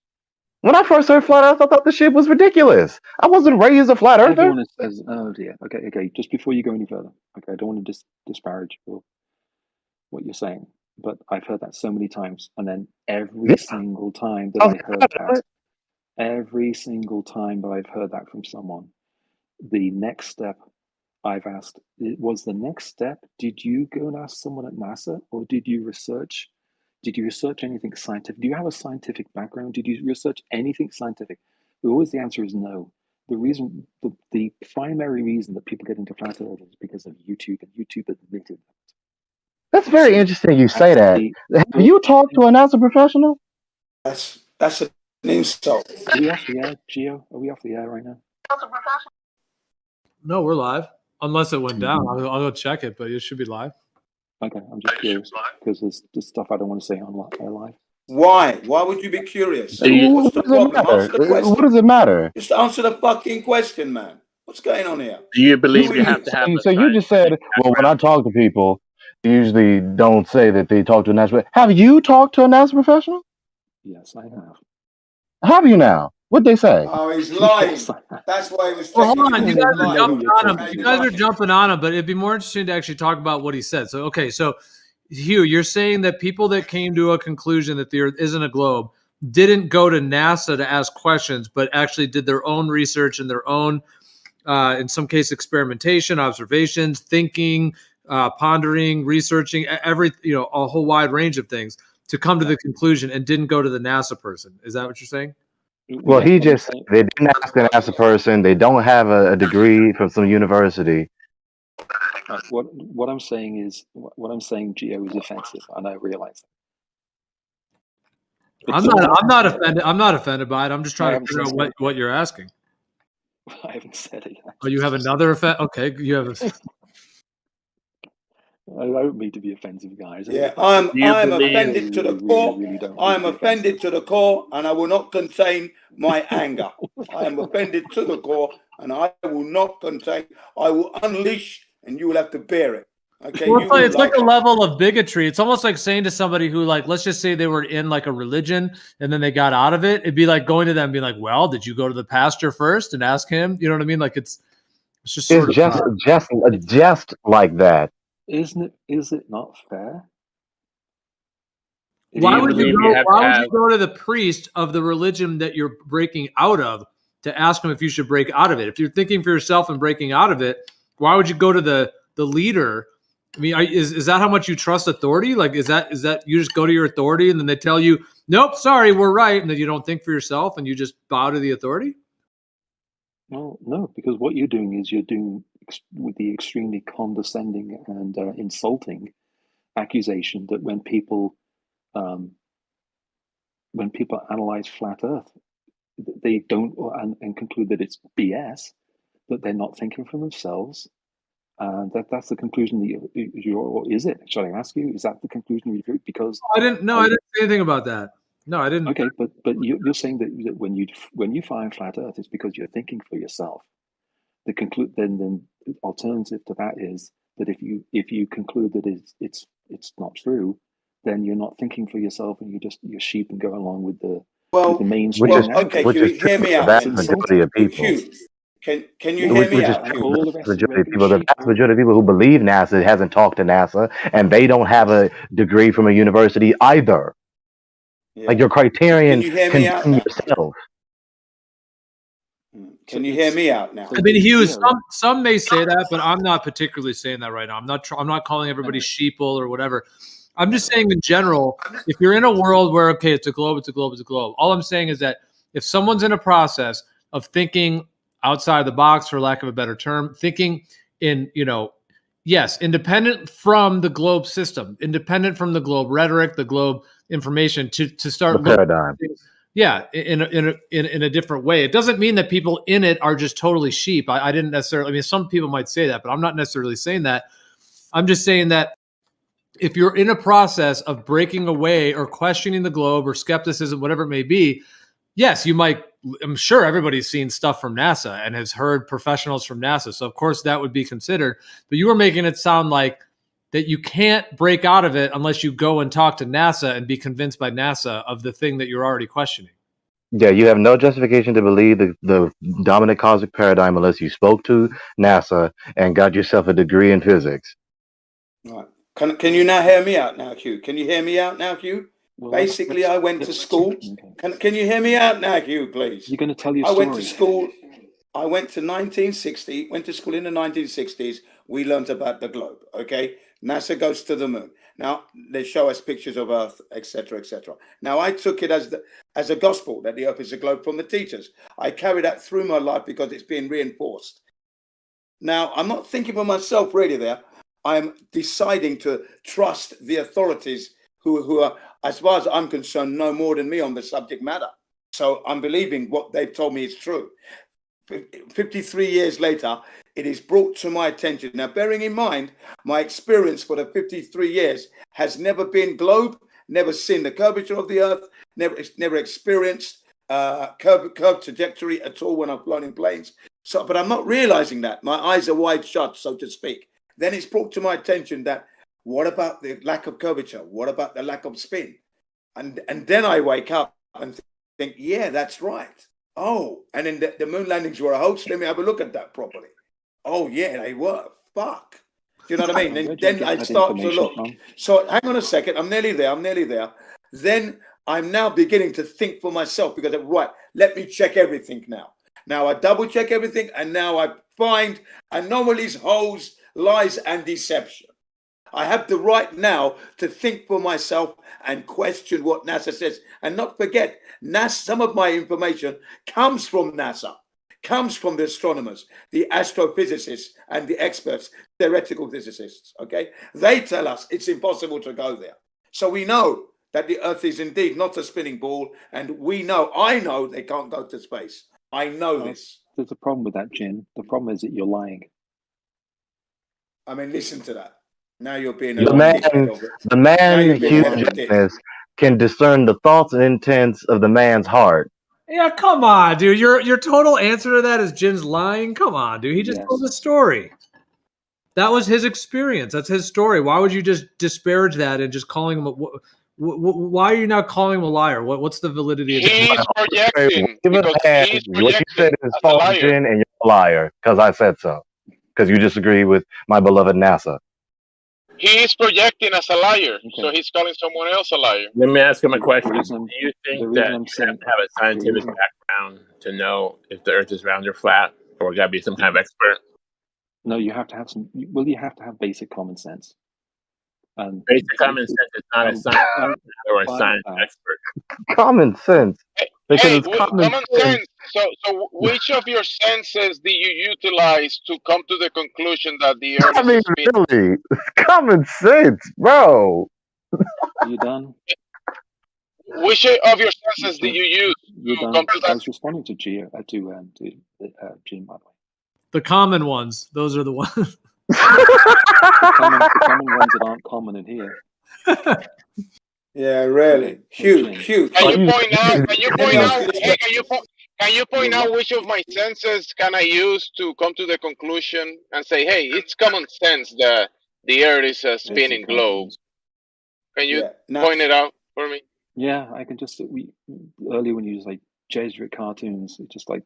When I first heard flat Earth, I thought the shit was ridiculous. I wasn't raised a flat earther. Everyone says, "Oh dear." Okay. Just before you go any further, okay, I don't want to disparage what you're saying, but I've heard that so many times, and then every single time that I've heard that from someone, the next step I've asked was the next step. Did you go and ask someone at NASA, or did you research? Did you research anything scientific? Do you have a scientific background? Did you research anything scientific? Always the answer is no. The primary reason that people get into flat earth is because of YouTube, and YouTube admitted that. That's very interesting you say that. Have you talked to a NASA professional? That's an insult. Are we off the air, Gio? Are we off the air right now? No, we're live. Unless it went down. I'll go check it, but it should be live. Okay, I'm just curious because there's stuff I don't want to say on live. Why? Why would you be curious? What's the problem? Answer the question. What does it matter? Just answer the fucking question, man. What's going on here? Do you believe you have to have? So you just said, well, when I talk to people, they usually don't say that they talk to a NASA. Have you talked to a NASA professional? Yes, I have. Have you now? What'd they say? Oh, he's lying. That's why he was. Well, hold on. You guys are jumping on him. You guys are jumping on him, but it'd be more interesting to actually talk about what he said. So, okay, so Hugh, you're saying that people that came to a conclusion that the Earth isn't a globe didn't go to NASA to ask questions, but actually did their own research and their own, in some case, experimentation, observations, thinking, pondering, researching, a whole wide range of things to come to the conclusion, and didn't go to the NASA person. Is that what you're saying? Well, he just said they didn't ask an NASA person. They don't have a degree from some university. What I'm saying, Gio, is offensive, and I realize I'm not offended. I'm not offended by it. I'm just trying to figure out what you're asking. I haven't said it yet. Oh, you have another offense? Okay, you have a... I don't mean to be offensive, guys. Yeah, I'm offended to the core. I'm offended to the core, and I will not contain my anger. I am offended to the core, and I will not contain. I will unleash, and you will have to bear it. Okay, well, it's like a level of bigotry. It's almost like saying to somebody who, like, let's just say they were in like a religion and then they got out of it. It'd be like going to them and being like, well, did you go to the pastor first and ask him? You know what I mean? Like it's just sort of just like that. Isn't it? Is it not fair? Why would you go to the priest of the religion that you're breaking out of to ask him if you should break out of it? If you're thinking for yourself and breaking out of it, why would you go to the leader? I mean, is that how much you trust authority? Like, is that you just go to your authority and then they tell you, nope, sorry, we're right, and then you don't think for yourself and you just bow to the authority? Well, no, because what you're doing is you're doing with the extremely condescending and insulting accusation that when people analyze flat Earth, they don't and conclude that it's BS, that they're not thinking for themselves. That's the conclusion that or is it? Shall I ask you? Is that the conclusion you drew? Because I didn't say anything about that. No, I didn't. Okay, but you're saying that when you find flat Earth, it's because you're thinking for yourself. Then the alternative to that is that if you conclude that it's not true, then you're not thinking for yourself and you're sheep and go along with the mainstream. Okay, can you hear me out? The vast majority of people. Can you hear me out? The vast majority of people who believe NASA hasn't talked to NASA, and they don't have a degree from a university either. Yeah. Like your criterion, can you hear me out yourself. Can you hear me out now? I mean, Hughes, some may say that, but I'm not particularly saying that right now. I'm not calling everybody sheeple or whatever. I'm just saying in general, if you're in a world where, okay, it's a globe, it's a globe, it's a globe. All I'm saying is that if someone's in a process of thinking outside the box, for lack of a better term, thinking in, yes, independent from the globe system, independent from the globe rhetoric, the globe information, to start the paradigm. Yeah, in a different way. It doesn't mean that people in it are just totally sheep. I didn't necessarily. I mean, some people might say that, but I'm not necessarily saying that. I'm just saying that if you're in a process of breaking away or questioning the globe or skepticism, whatever it may be, yes, you might. I'm sure everybody's seen stuff from NASA and has heard professionals from NASA. So of course that would be considered. But you were making it sound like that you can't break out of it unless you go and talk to NASA and be convinced by NASA of the thing that you're already questioning. Yeah, you have no justification to believe the dominant cosmic paradigm unless you spoke to NASA and got yourself a degree in physics. Right. Can you now hear me out now, Hugh? Can you hear me out now, Hugh? Well, basically, I went to school. Can you hear me out now, Hugh, please? You're going to tell your story. I went to school. I went to 1960, went to school in the 1960s. We learned about the globe, okay? NASA goes to the moon. Now, they show us pictures of Earth, etc., etc. Now, I took it as a gospel that the Earth is a globe from the teachers. I carry that through my life because it's being reinforced. Now, I'm not thinking for myself really there. I'm deciding to trust the authorities who are, as far as I'm concerned, know more than me on the subject matter. So I'm believing what they've told me is true. 53 years later, it is brought to my attention. Now, bearing in mind, my experience for the 53 years has never been globe, never seen the curvature of the Earth, never experienced curved trajectory at all when I've flown in planes. So, but I'm not realizing that. My eyes are wide shut, so to speak. Then it's brought to my attention that what about the lack of curvature? What about the lack of spin? And then I wake up and think, yeah, that's right. Oh, and then the moon landings were a hoax. Let me have a look at that properly. Oh, yeah, they were. Fuck. Do you know what I mean? And then I start to look. So hang on a second. I'm nearly there. Then I'm now beginning to think for myself because, right, let me check everything now. Now I double check everything and now I find anomalies, holes, lies, and deception. I have the right now to think for myself and question what NASA says. And not forget, NASA, some of my information comes from NASA, comes from the astronomers, the astrophysicists, and the experts, theoretical physicists, okay? They tell us it's impossible to go there. So we know that the Earth is indeed not a spinning ball, and I know they can't go to space. I know this. There's a problem with that, Jin. The problem is that you're lying. I mean, listen to that. Now you're being The man, Hugh, can discern the thoughts and intents of the man's heart. Yeah, come on, dude. Your total answer to that is Jin's lying? Come on, dude. He just told the story. That was his experience. That's his story. Why would you just disparage that and just calling him why are you not calling him a liar? What's the validity of that? He's projecting. What you said is false, Jin, and you're a liar because I said so. Because you disagree with my beloved NASA. He is projecting as a liar, so he's calling someone else a liar. Let me ask him a question. Do you think that you have to have a scientific background to know if the Earth is round or flat, or got to be some kind of expert? No, you have to have some. Well, you have to have basic common sense. Basic common sense is not a science or a science expert. Common sense. Hey, common sense. So which of your senses do you utilize to come to the conclusion that the Earth is spinning? Really, common sense, bro. Are you done? Which of your senses do you use to come to I that? was responding to Jin, by the way. The common ones. Those are the ones. the common ones that aren't common in here. Yeah, really. Hugh. Can you point out which of my senses can I use to come to the conclusion and say, hey, it's common sense that the Earth is a spinning globe? Can you point it out for me? Yeah, I can just. Earlier when you used like Jesuit cartoons, it's just like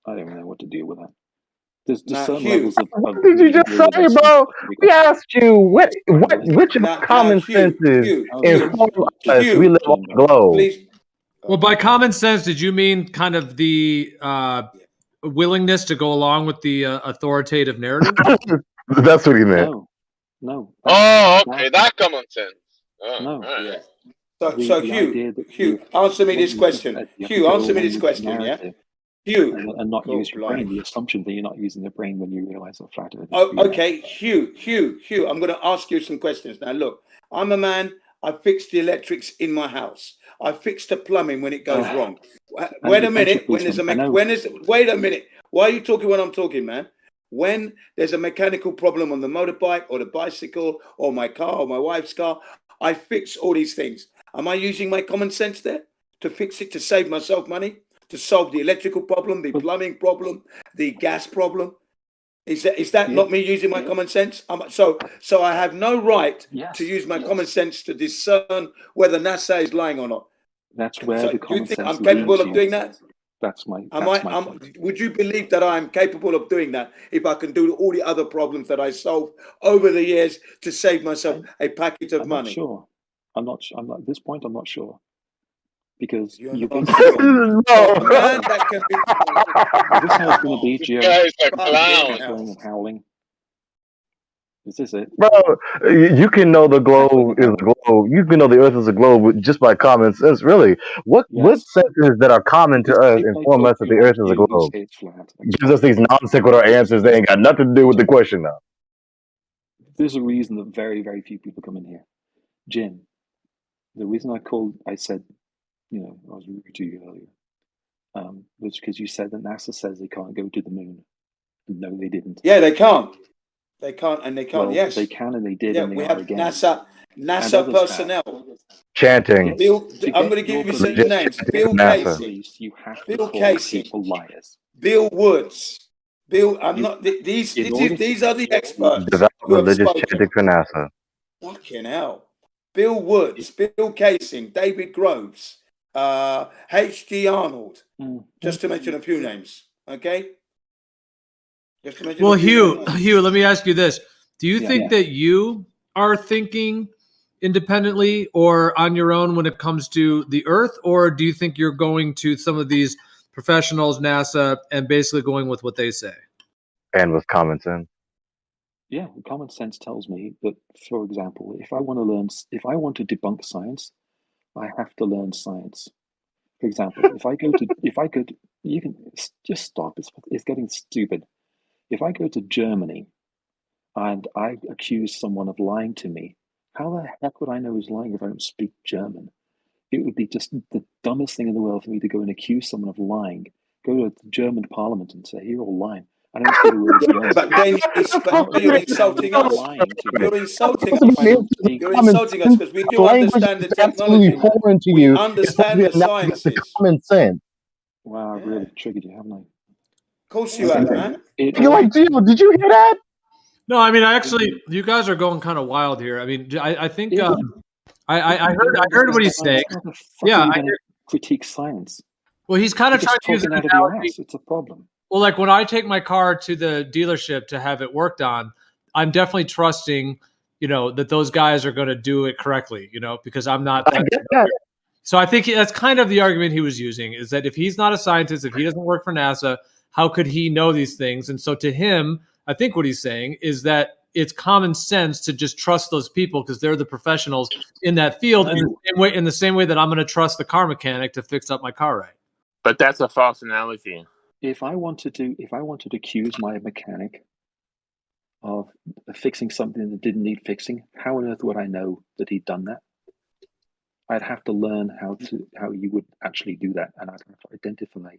I don't know what to deal with that. There's certain levels of. What did you just say, bro? We asked you which of common senses inform us we live on the globe. Well, by common sense, did you mean kind of the willingness to go along with the authoritative narrative? That's what he meant. No. Oh, okay, that common sense. Oh, no. Right. So Hugh, answer me this question. Hugh, answer me this question, yeah? Hugh. And not use your brain. The assumption that you're not using the brain when you realize how flat it is. Oh, okay, Hugh, I'm going to ask you some questions. Now, look, I'm a man. I fix the electrics in my house. I fix the plumbing when it goes wrong. Wait a minute. Wait a minute. Why are you talking when I'm talking, man? When there's a mechanical problem on the motorbike or the bicycle or my car or my wife's car, I fix all these things. Am I using my common sense there to fix it, to save myself money, to solve the electrical problem, the plumbing problem, the gas problem? Is that not me using my common sense? So I have no right to use my common sense to discern whether NASA is lying or not. That's where the common sense. Do you think I'm capable of doing that? That's my. Would you believe that I'm capable of doing that if I can do all the other problems that I solved over the years to save myself a packet of money? I'm not sure. At this point, I'm not sure. Because you're no. man, that can be. Is this how it's going to be, Gio? This guy's a clown. And howling. Is this it? Bro, you can know the globe is a globe. You can know the Earth is a globe just by common sense, really. What senses that are common to us inform us that the Earth is a globe? Gives us these non sequitur answers. They ain't got nothing to do with the question now. There's a reason that very, very few people come in here. Jin, the reason I said, I was rude to you earlier, was because you said that NASA says they can't go to the moon. No, they didn't. Yeah, they can't. They can't, and they can't. Well, yes, they can, and they did. Yeah, and they we have again. NASA personnel chanting. I'm going to give you some names. Bill Casey. You have Bill Casey. People liars. Bill Woods. I'm not. These are the experts. Devout religious chanting for NASA. Fucking hell. Bill Woods, Bill Casey, David Groves, H.G. Arnold, just to mention a few names. Okay. Well, Hugh, let me ask you this. Do you think that you are thinking independently or on your own when it comes to the Earth? Or do you think you're going to some of these professionals, NASA, and basically going with what they say? And with common sense. Yeah, common sense tells me that, for example, if I want to debunk science, I have to learn science. For example, you can just stop. It's getting stupid. If I go to Germany and I accuse someone of lying to me, how the heck would I know who's lying if I don't speak German? it would be just the dumbest thing in the world for me to go and accuse someone of lying. Go to the German parliament and say, you're all lying. I don't speak a word of the answer. But then you're insulting us. You're insulting us. You're insulting us because we do understand the technology. We understand the sciences. Common sense. Wow, I've really triggered you, haven't I? Of course you have, man. You're like, Gio, did you hear that? No, I mean, actually, you guys are going kind of wild here. I mean, I think I heard what he's saying. Yeah, I critique science. Well, he's kind of trying to use an analogy. It's a problem. Well, like when I take my car to the dealership to have it worked on, I'm definitely trusting, that those guys are going to do it correctly, because I'm not. So I think that's kind of the argument he was using, is that if he's not a scientist, if he doesn't work for NASA, how could he know these things? And so to him, I think what he's saying is that it's common sense to just trust those people because they're the professionals in that field in the same way that I'm going to trust the car mechanic to fix up my car right. But that's a false analogy. If I wanted to accuse my mechanic of fixing something that didn't need fixing, how on earth would I know that he'd done that? I'd have to learn how you would actually do that, and I'd have to identify.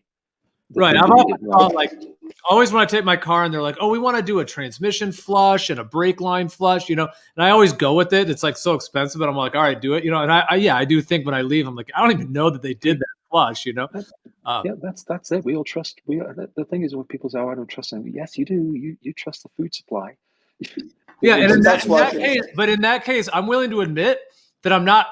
Right. I've often thought, always when I take my car and they're like, "Oh, we want to do a transmission flush and a brake line flush," and I always go with it. It's like so expensive, but I'm like, "All right, do it," And I do think when I leave, I'm like, I don't even know that they did that flush, Yeah, that's it. We all trust. The thing is, when people say, "Oh, I don't trust them," yes, you do. You trust the food supply. Yeah, and in that case, I'm willing to admit that I'm not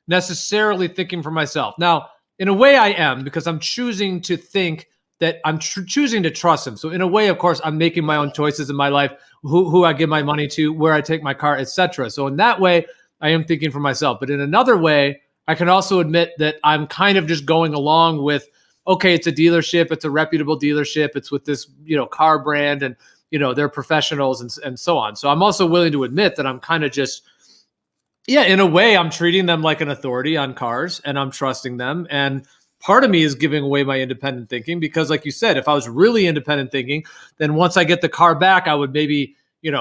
necessarily thinking for myself. Now, in a way, I am, because I'm choosing to think that I'm choosing to trust him. So in a way, of course, I'm making my own choices in my life, who I give my money to, where I take my car, etc. So in that way, I am thinking for myself. But in another way, I can also admit that I'm kind of just going along with, okay, it's a dealership, it's a reputable dealership, it's with this, car brand, and they're professionals and so on. So I'm also willing to admit that I'm kind of just, in a way, I'm treating them like an authority on cars, and I'm trusting them. And part of me is giving away my independent thinking because, like you said, if I was really independent thinking, then once I get the car back, I would maybe,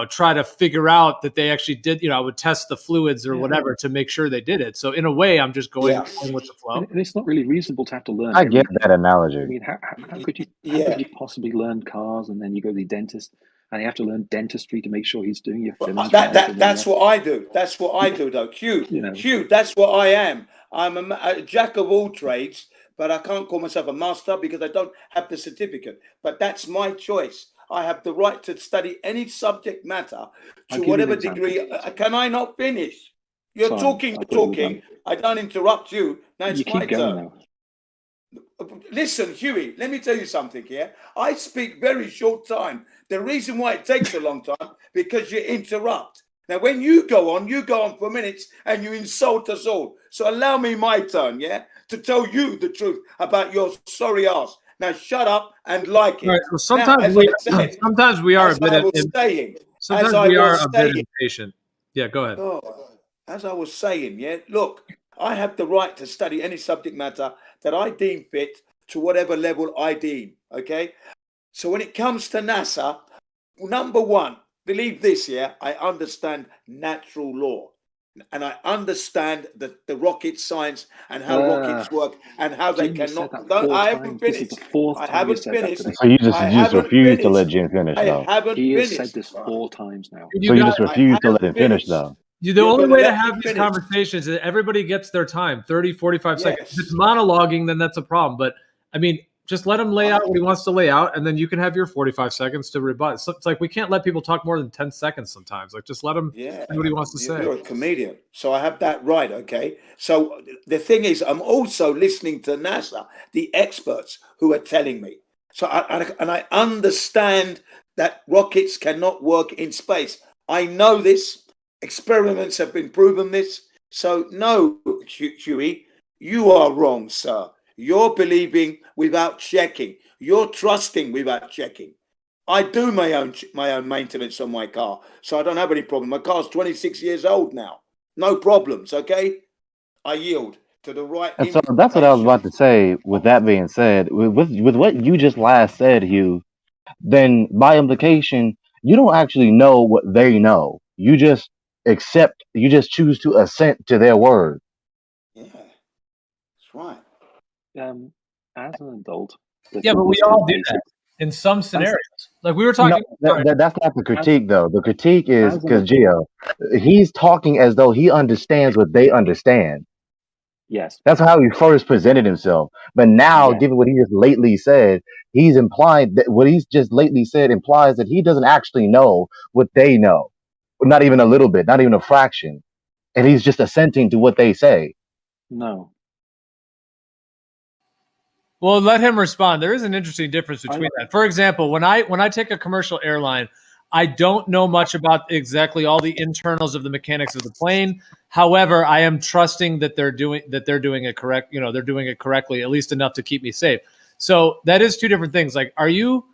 try to figure out that they actually did, I would test the fluids or whatever to make sure they did it. So in a way, I'm just going with the flow. And it's not really reasonable to have to learn. I get that analogy. I mean, how could you possibly learn cars and then you go to the dentist and you have to learn dentistry to make sure he's doing your fillings? That's what I do. That's what I do, though. Hugh, that's what I am. I'm a jack of all trades, but I can't call myself a master because I don't have the certificate. But that's my choice. I have the right to study any subject matter to whatever degree. Can I not finish? You're talking. I don't interrupt you. Now it's my turn. Listen, Huey, let me tell you something here. I speak very short time. The reason why it takes a long time, because you interrupt. Now, when you go on for minutes and you insult us all. So allow me my turn, to tell you the truth about your sorry ass. Now, shut up and like it. Right, well, sometimes we are a bit impatient. Yeah, go ahead. As I was saying, look, I have the right to study any subject matter that I deem fit to whatever level I deem, okay? So when it comes to NASA, number one, believe this, I understand natural law. And I understand the rocket science and how rockets work and how they cannot. I haven't finished. I haven't finished. So you just refuse to let Jim finish, though. I haven't He finished. has said this 4 times now. So you just refuse to let him finish, though. The only way to have these conversations is that everybody gets their time, 30, 45 seconds. If it's monologuing, then that's a problem. But, I mean, just let him lay out what he wants to lay out, and then you can have your 45 seconds to rebut. So it's like we can't let people talk more than 10 seconds sometimes. Like, just let him say what he wants to say. You're a comedian, so I have that right, okay? So the thing is, I'm also listening to NASA, the experts who are telling me. So I understand that rockets cannot work in space. I know this. Experiments have been proven this. So no, Huey, you are wrong, sir. You're believing without checking. You're trusting without checking. I do my own maintenance on my car, so I don't have any problem. My car's 26 years old now. No problems, okay? I yield to the right. And so that's what I was about to say. With that being said, with what you just last said, Hugh, then by implication, you don't actually know what they know. You just choose to assent to their word. Yeah. right. As an adult. Yeah, but we all do that in some scenarios. Like we were talking. No, that's not the critique, though. The critique is because Gio, he's talking as though he understands what they understand. Yes. That's how he first presented himself. But now, given what he just lately said, he's implied that what he's just lately said implies that he doesn't actually know what they know. Not even a little bit, not even a fraction. And he's just assenting to what they say. No. Well, let him respond. There is an interesting difference between that. For example, when I take a commercial airline, I don't know much about exactly all the internals of the mechanics of the plane. However, I am trusting that they're doing it correct. You know, they're doing it correctly, at least enough to keep me safe. So that is two different things. Like, are you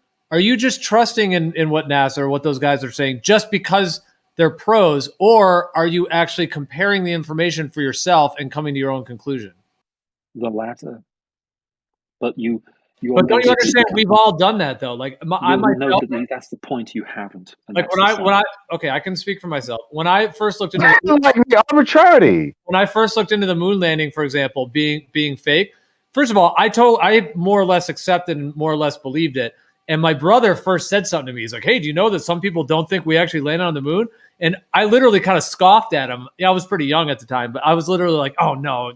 just trusting in what NASA or what those guys are saying just because they're pros, or are you actually comparing the information for yourself and coming to your own conclusion? The latter. But don't you understand? We've all done that, though. Like I myself. No, but that's the point. You haven't. Like when I okay, I can speak for myself. When I first looked into arbitrarity. When I first looked into the moon landing, for example, being fake. First of all, I more or less accepted and more or less believed it. And my brother first said something to me. He's like, "Hey, do you know that some people don't think we actually landed on the moon?" And I literally kind of scoffed at him. Yeah, I was pretty young at the time, but I was literally like, "Oh no,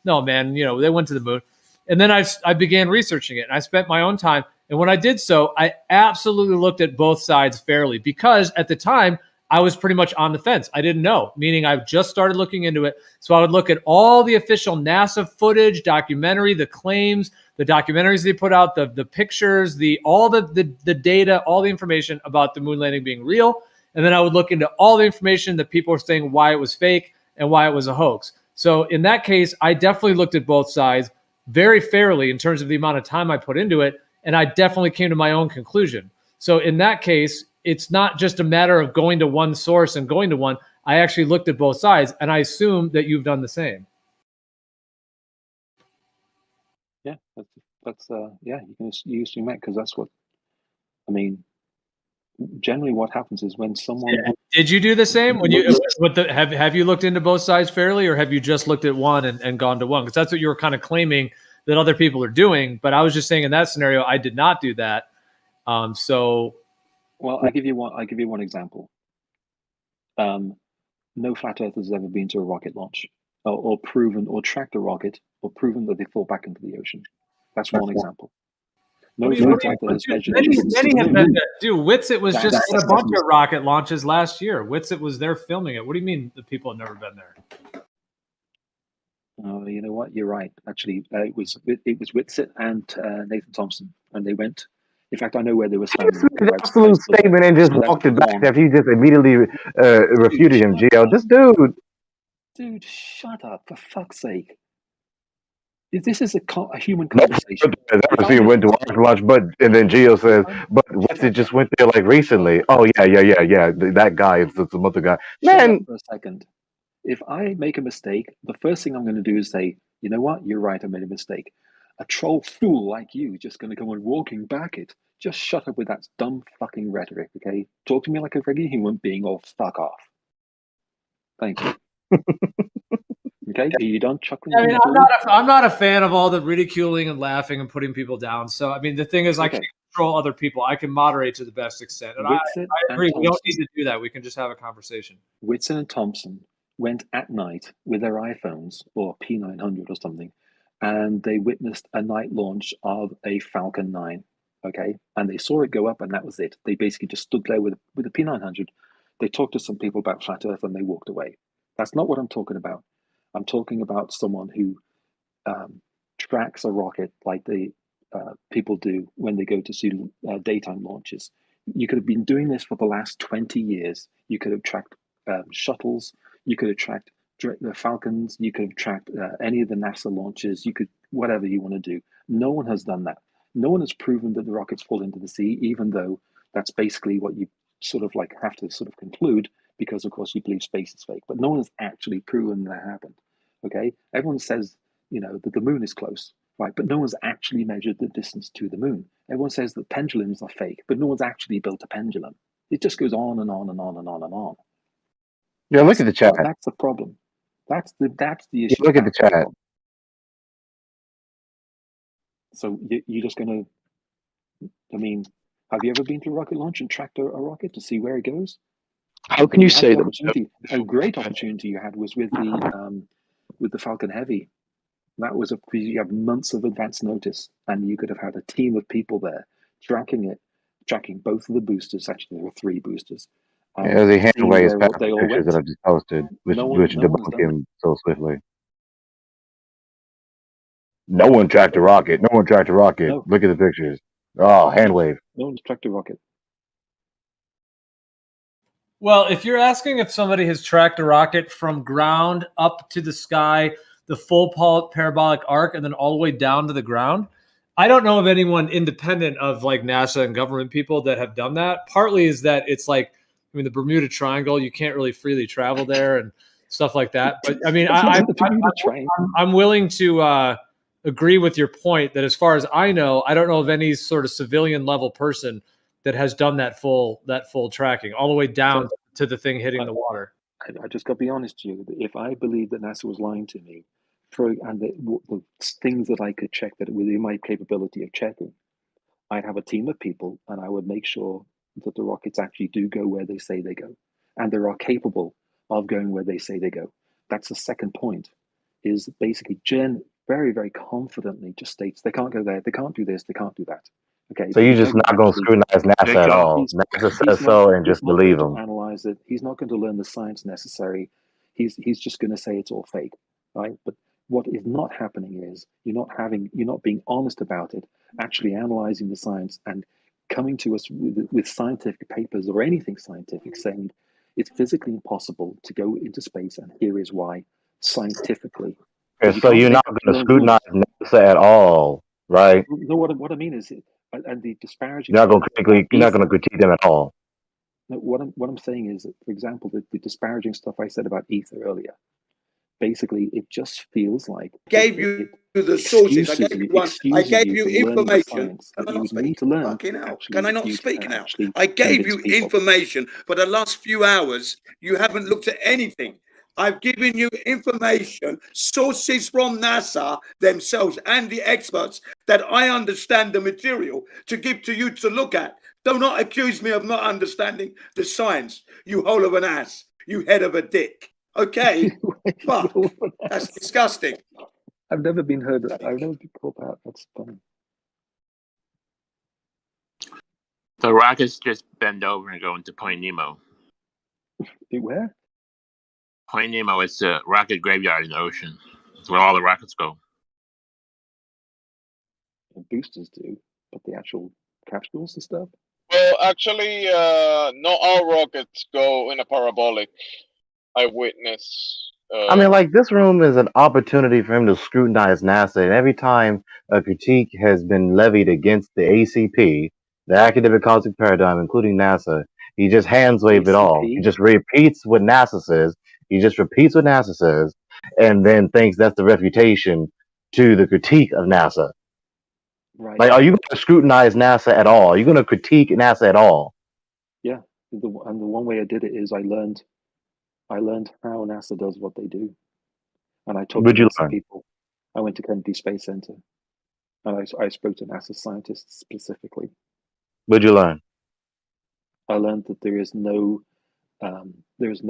no, man, they went to the moon." And then I began researching it, and I spent my own time. And when I did so, I absolutely looked at both sides fairly, because at the time I was pretty much on the fence. I didn't know, meaning I've just started looking into it. So I would look at all the official NASA footage, documentary, the claims, the documentaries they put out, the pictures, all the data, all the information about the moon landing being real. And then I would look into all the information that people were saying why it was fake and why it was a hoax. So in that case, I definitely looked at both sides very fairly in terms of the amount of time I put into it, and I definitely came to my own conclusion. So in that case, it's not just a matter of going to one source and going to one. I actually looked at both sides, and I assume that you've done the same. Yeah, that's yeah, you assume that, because that's what I mean. Generally, what happens is when someone did you do the same when you have you looked into both sides fairly, or have you just looked at one and gone to one? Because that's what you were kind of claiming that other people are doing. But I was just saying in that scenario, I did not do that. So, well, I give you one example. No flat earthers has ever been to a rocket launch, or proven or tracked a rocket, or proven that they fall back into the ocean. That's one example. No flat earther has measured. Many have been there. Dude, Witsit was just at a bunch of rocket launches last year. Witsit was there filming it. What do you mean the people have never been there? Oh, you know what? You're right. Actually, it was Witsit and Nathan Thompson, and they went. In fact, I know where they were standing. An absolute statement and just walked it back after you just immediately refuted him, Gio. This dude, shut up, for fuck's sake. This is a human conversation. He went to watch, but and then Gio says, "But Witsit just went there like recently." Oh yeah. That guy is some other guy. Man, shut up for a second. If I make a mistake, the first thing I'm going to do is say, "You know what? You're right. I made a mistake." A troll fool like you just going to come and walking back it. Just shut up with that dumb fucking rhetoric, okay? Talk to me like a regular human being, or fuck off. Thank you. Okay, are you done chuckling? I mean, I'm not a fan of all the ridiculing and laughing and putting people down. So, I mean, the thing is, I can't control other people. I can moderate to the best extent. And I agree. We don't need to do that. We can just have a conversation. Whitson and Thompson went at night with their iPhones, or P900 or something, and they witnessed a night launch of a Falcon 9. Okay, and they saw it go up, and that was it. They basically just stood there with a P900. They talked to some people about flat Earth, and they walked away. That's not what I'm talking about. I'm talking about someone who tracks a rocket like the people do when they go to see daytime launches. You could have been doing this for the last 20 years. You could have tracked shuttles. You could have tracked the Falcons. You could have tracked any of the NASA launches. You could, whatever you want to do. No one has done that. No one has proven that the rockets fall into the sea, even though that's basically what you sort of like have to sort of conclude, because of course you believe space is fake. But no one has actually proven that happened. Okay, everyone says, that the moon is close, right? But no one's actually measured the distance to the moon. Everyone says that pendulums are fake, but no one's actually built a pendulum. It just goes on and on and on and on and on. Yeah, look at the chat. That's the problem. That's the issue. Look at the chat. So you're just going to, I mean, have you ever been to a rocket launch and tracked a rocket to see where it goes? How can you say that? Opportunity, a great opportunity you had was with the Falcon Heavy. That was you have months of advance notice, and you could have had a team of people there tracking both of the boosters. Actually, there were 3 boosters. As he hand waves past they the all pictures went. that I just posted, which debunk him so swiftly. No one tracked a rocket. No one tracked a rocket. No. Look at the pictures. Oh, hand wave. No one's tracked a rocket. Well, if you're asking if somebody has tracked a rocket from ground up to the sky, the full parabolic arc, and then all the way down to the ground, I don't know of anyone independent of like NASA and government people that have done that. Partly is that it's like, I mean, the Bermuda Triangle, you can't really freely travel there and stuff like that. But I mean, I'm willing to agree with your point that as far as I know, I don't know of any sort of civilian level person that has done that full tracking all the way down to the thing hitting the water. I just got to be honest to you. If I believed that NASA was lying to me, and the things that I could check that within my capability of checking, I'd have a team of people, and I would make sure that the rockets actually do go where they say they go, and they are capable of going where they say they go. That's the second point. Is basically Jen very, very confidently just states they can't go there, they can't do this, they can't do that. Okay. So you're just not going to scrutinize NASA at all. NASA says so, and just believe him. Analyze it. He's not going to learn the science necessary. He's just going to say it's all fake, right? But what is not happening is you're not being honest about it, actually analyzing the science and coming to us with scientific papers or anything scientific saying it's physically impossible to go into space, and here is why scientifically. Okay, so you're not going to scrutinize NASA at all, right? No, what I mean is, and the disparaging. You're not going to critique them at all. No, what I'm saying is, for example, the disparaging stuff I said about ether earlier. Basically, it just feels like gave you the sources. I gave you information. Can I not speak? Can I not speak now? I gave you information for the last few hours. You haven't looked at anything. I've given you information, sources from NASA themselves and the experts that I understand the material to give to you to look at. Do not accuse me of not understanding the science, you hole of an ass, you head of a dick. Okay? Fuck. That's disgusting. I've never been called that. That's funny. The rockets just bend over and go into Point Nemo. Where? Point Nemo is a rocket graveyard in the ocean. It's where all the rockets go. The boosters do, but the actual capsules and stuff? Well, actually, not all rockets go in a parabolic. I witness. I mean, like, this room is an opportunity for him to scrutinize NASA, and every time a critique has been levied against the ACP, the academic cosmic paradigm, including NASA, he just hands wave it all. He just repeats what NASA says. And then thinks that's the refutation to the critique of NASA. Right. Like, are you going to scrutinize NASA at all? Are you going to critique NASA at all? Yeah, and the one way I did it is I learned how NASA does what they do, and I talked to NASA people. I went to Kennedy Space Center, and I spoke to NASA scientists specifically. What'd you learn? I learned that there is no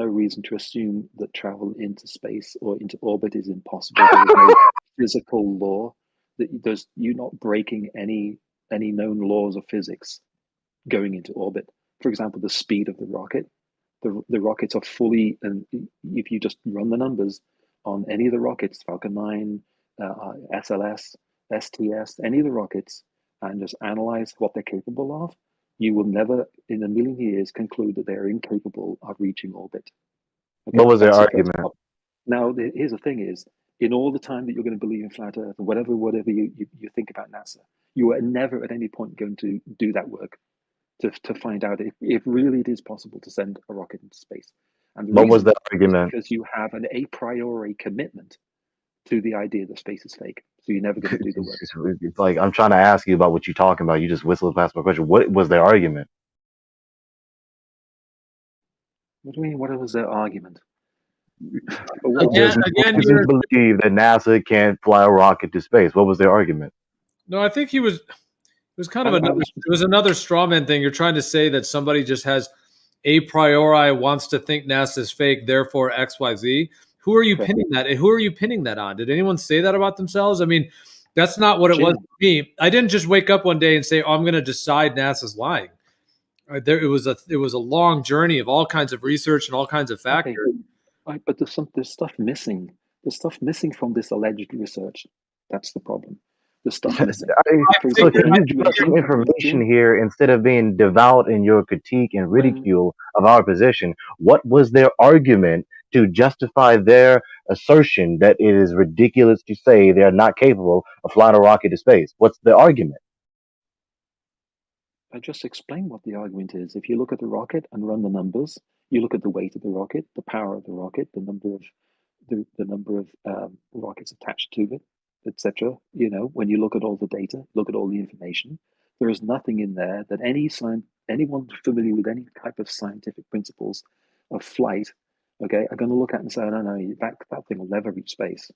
reason to assume that travel into space or into orbit is impossible. There is no physical law that you're not breaking any known laws of physics going into orbit. For example, the speed of the rocket. The rockets are fully, and if you just run the numbers on any of the rockets, Falcon 9, SLS, STS, any of the rockets, and just analyze what they're capable of, you will never in a million years conclude that they're incapable of reaching orbit. Okay? What was their argument? Now, here's the thing is, in all the time that you're going to believe in flat Earth, or whatever you think about NASA, you are never at any point going to do that work to find out if really it is possible to send a rocket into space. And what was the argument? Because you have an a priori commitment to the idea that space is fake. So you're never going to do the work. It's like, I'm trying to ask you about what you're talking about. You just whistled past my question. What was their argument? What do you mean? What was their argument? Again, you believe that NASA can't fly a rocket to space. What was their argument? No, I think it was kind of another. It was another strawman thing. You're trying to say that somebody just has a priori wants to think NASA's fake, therefore X, Y, Z. Who are you pinning that? Who are you pinning that on? Did anyone say that about themselves? I mean, that's not what it was for me. I didn't just wake up one day and say, "Oh, I'm going to decide NASA's lying." It was a long journey of all kinds of research and all kinds of factors. Right, but there's stuff missing. There's stuff missing from this alleged research. That's the problem. The stuff missing. So can you give us some information here instead of being devout in your critique and ridicule of our position? What was their argument to justify their assertion that it is ridiculous to say they are not capable of flying a rocket to space? What's the argument? I just explained what the argument is. If you look at the rocket and run the numbers, you look at the weight of the rocket, the power of the rocket, the number of rockets attached to it, etc. You know, when you look at all the data, look at all the information, there is nothing in there that anyone familiar with any type of scientific principles of flight, okay, are going to look at and say, no, that thing will never reach space.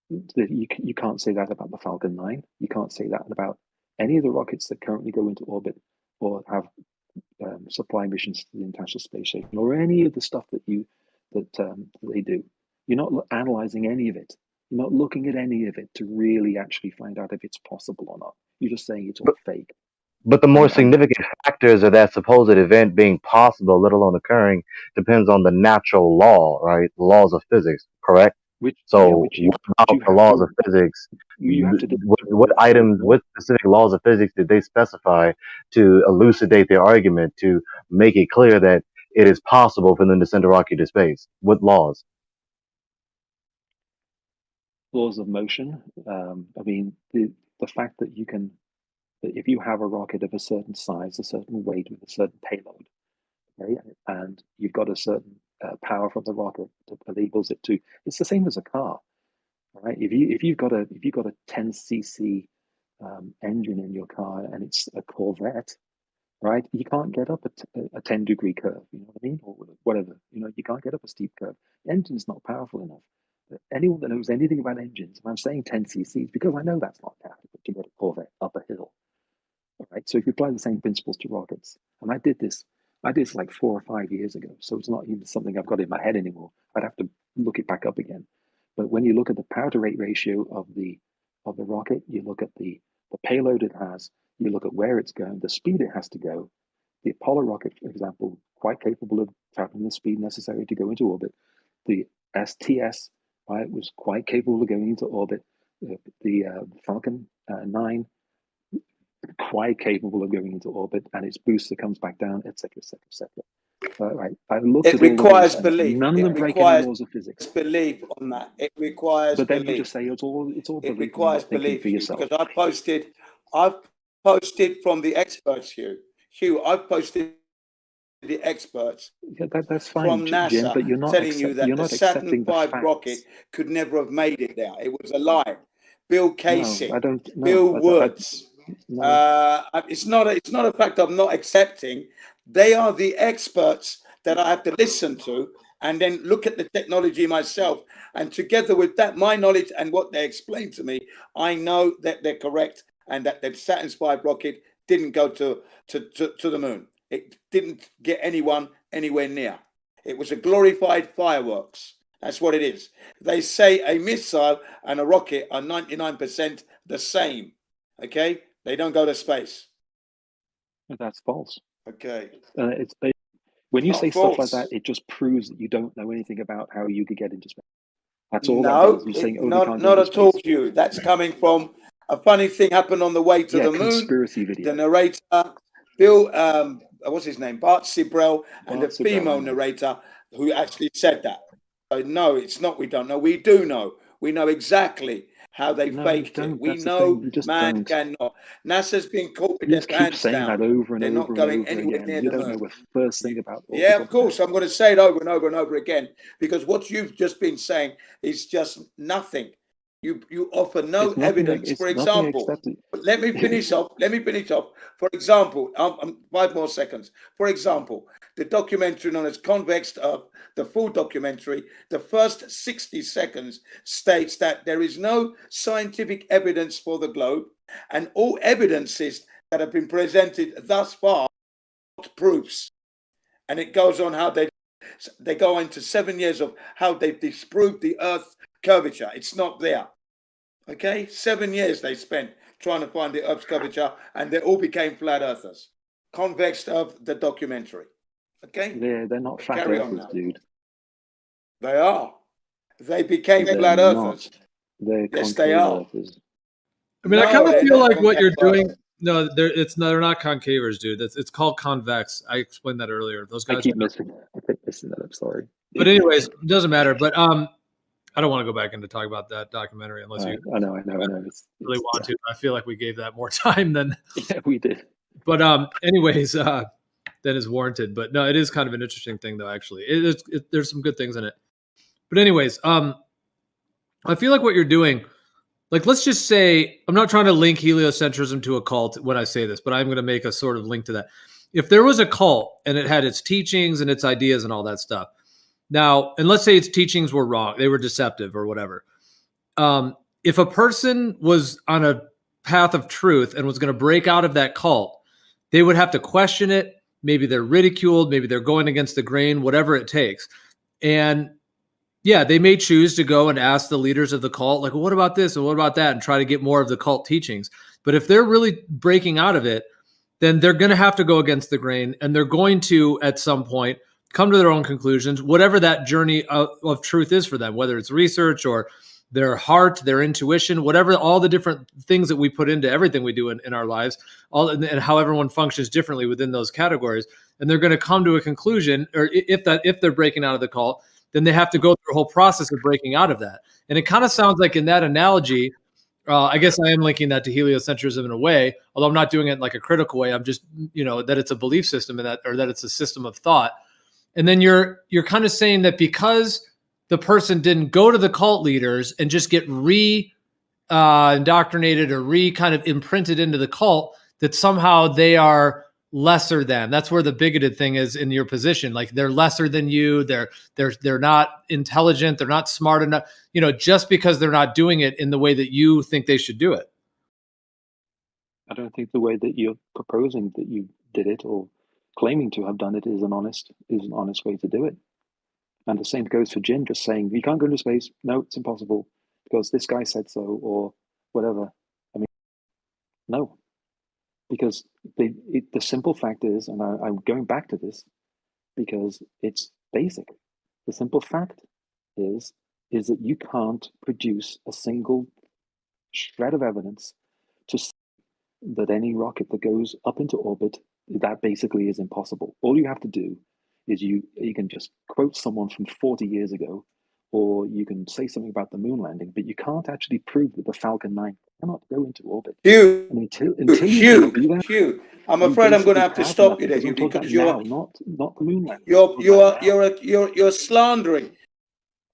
You can't say that about the Falcon 9. You can't say that about any of the rockets that currently go into orbit or have supply missions to the International Space Station, or any of the stuff that they do. You're not analyzing any of it. You're not looking at any of it to really actually find out if it's possible or not. You're just saying it's all fake. But the more significant factors of that supposed event being possible, let alone occurring, depends on the natural law, right? The laws of physics, correct? What about the laws of physics? What specific laws of physics did they specify to elucidate their argument to make it clear that it is possible for them to send a rocket to space? What laws? Laws of motion. I mean, the fact that if you have a rocket of a certain size, a certain weight with a certain payload, okay, and you've got a certain power from the rocket that enables it to, it's the same as a car, right? If you've got a 10cc engine in your car and it's a Corvette, right? You can't get up a 10-degree curve, you know what I mean, or whatever. You know, you can't get up a steep curve. The engine's not powerful enough. Anyone that knows anything about engines, and I'm saying 10cc because I know that's not powerful to get a Corvette up a hill. All right, so if you apply the same principles to rockets, and I did this like 4 or 5 years ago, so it's not even something I've got in my head anymore. I'd have to look it back up again. But when you look at the power to weight ratio of the rocket, you look at the payload it has, you look at where it's going, the speed it has to go. The Apollo rocket, for example, quite capable of traveling the speed necessary to go into orbit. The STS, right, was quite capable of going into orbit. The Falcon 9, quite capable of going into orbit, and its booster comes back down, etc., etc., etc. Right. I looked at requires all the belief. None of them break any laws of physics. Belief on that. It requires but then belief. You just say it's all belief. It requires belief for yourself. Because I've posted from the experts, Hugh. I've posted the experts. Yeah, that's fine, from NASA, Jim, but you're not telling you that the Saturn V rocket could never have made it there. It was a lie. Bill Casey, Bill Woods. It's not a fact I'm not accepting. They are the experts that I have to listen to and then look at the technology myself. And together with that, my knowledge and what they explained to me, I know that they're correct and that the Saturn V rocket didn't go to the moon. It didn't get anyone anywhere near. It was a glorified fireworks. That's what it is. They say a missile and a rocket are 99% the same. Okay? They don't go to space. That's false. Okay. When you say stuff like that, it just proves that you don't know anything about how you could get into space. That's all that does. You're saying, not at all, you. That's coming from a funny thing happened on the way to the moon. Conspiracy video. The narrator, Bill, what's his name? Bart Sibrel, and the female narrator who actually said that. So no, it's not. We don't know. We do know. We know exactly how they faked it. We know man cannot. NASA's been caught with their pants down. That over and They're over not going and over anywhere again. near You the don't moon. know the first thing about. Yeah, of course. I'm going to say it over and over and over again because what you've just been saying is just nothing. You offer no evidence. For example, let me finish off. For example, 5 more seconds. For example, the documentary known as Convex, the full documentary, the first 60 seconds states that there is no scientific evidence for the globe. And all evidences that have been presented thus far are proofs. And it goes on how they go into 7 years of how they've disproved the Earth's curvature. It's not there. Okay? 7 years they spent trying to find the Earth's curvature, and they all became flat earthers. Convex of the documentary. Okay? They're not flat earthers, dude. They are. They became flat earthers. They're yes, they are. earthers. I mean, I kind of feel like what you're doing. No, they're not concavers, dude. It's called convex. I explained that earlier. Those guys. I keep missing that. I'm sorry. But anyways, it doesn't matter. But I don't want to go back into talk about that documentary unless you. I know. Really want to. I feel like we gave that more time than. Yeah, we did. But anyways, that is warranted. But no, it is kind of an interesting thing, though. Actually, there's some good things in it. But anyways, I feel like what you're doing. Like, let's just say, I'm not trying to link heliocentrism to a cult when I say this, but I'm going to make a sort of link to that. If there was a cult and it had its teachings and its ideas and all that stuff, now, and let's say its teachings were wrong, they were deceptive or whatever. If a person was on a path of truth and was going to break out of that cult, they would have to question it. Maybe they're ridiculed. Maybe they're going against the grain, whatever it takes. And yeah, they may choose to go and ask the leaders of the cult, like, well, what about this and what about that, and try to get more of the cult teachings. But if they're really breaking out of it, then they're going to have to go against the grain, and they're going to, at some point, come to their own conclusions, whatever that journey of truth is for them, whether it's research or their heart, their intuition, whatever, all the different things that we put into everything we do in our lives, and how everyone functions differently within those categories. And they're going to come to a conclusion, or if they're breaking out of the cult, then they have to go through a whole process of breaking out of that. And it kind of sounds like in that analogy, I guess I am linking that to heliocentrism in a way, although I'm not doing it in like a critical way. I'm just, that it's a belief system and that it's a system of thought. And then you're kind of saying that because the person didn't go to the cult leaders and just get indoctrinated or kind of imprinted into the cult, that somehow they are lesser than. That's where the bigoted thing is in your position. Like, they're lesser than you. They're not intelligent. They're not smart enough, just because they're not doing it in the way that you think they should do it. I don't think the way that you're proposing that you did it or claiming to have done it is an honest way to do it. And the same goes for Jin, just saying, you can't go into space. No, it's impossible because this guy said so or whatever. I mean, no. Because the simple fact is, and I'm going back to this because it's basic. The simple fact is that you can't produce a single shred of evidence to say that any rocket that goes up into orbit, that basically is impossible. All you have to do is you can just quote someone from 40 years ago, or you can say something about the moon landing, but you can't actually prove that the Falcon 9 cannot go into orbit. Hugh, Hugh, I'm afraid I'm going to have to stop you there, Hugh, because you're not the moon landing. You're slandering.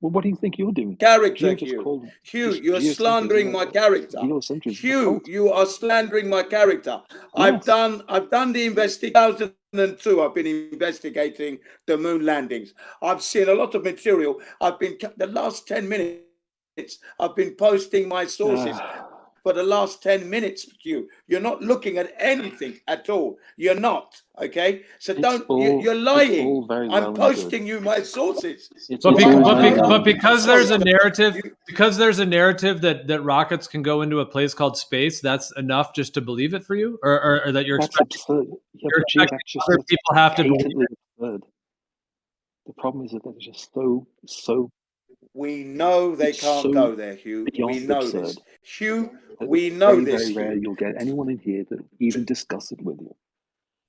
Well, what do you think you're doing? Character, Hugh, you're slandering my character. Hugh, you are slandering my character. Yes. I've done the investigation. 2002, I've been investigating the moon landings. I've seen a lot of material. The last 10 minutes, I've been posting my sources for the last 10 minutes, Hugh. You're not looking at anything at all. You're not, okay? So you're lying. I'm posting you my sources. But because there's a narrative, that rockets can go into a place called space, that's enough just to believe it for you, or that you're expecting other people have to believe it. The problem is that they're just so. We know they can't go there, Hugh. We know this. Hugh, we know this. Very rare you'll get anyone in here that even discuss it with you.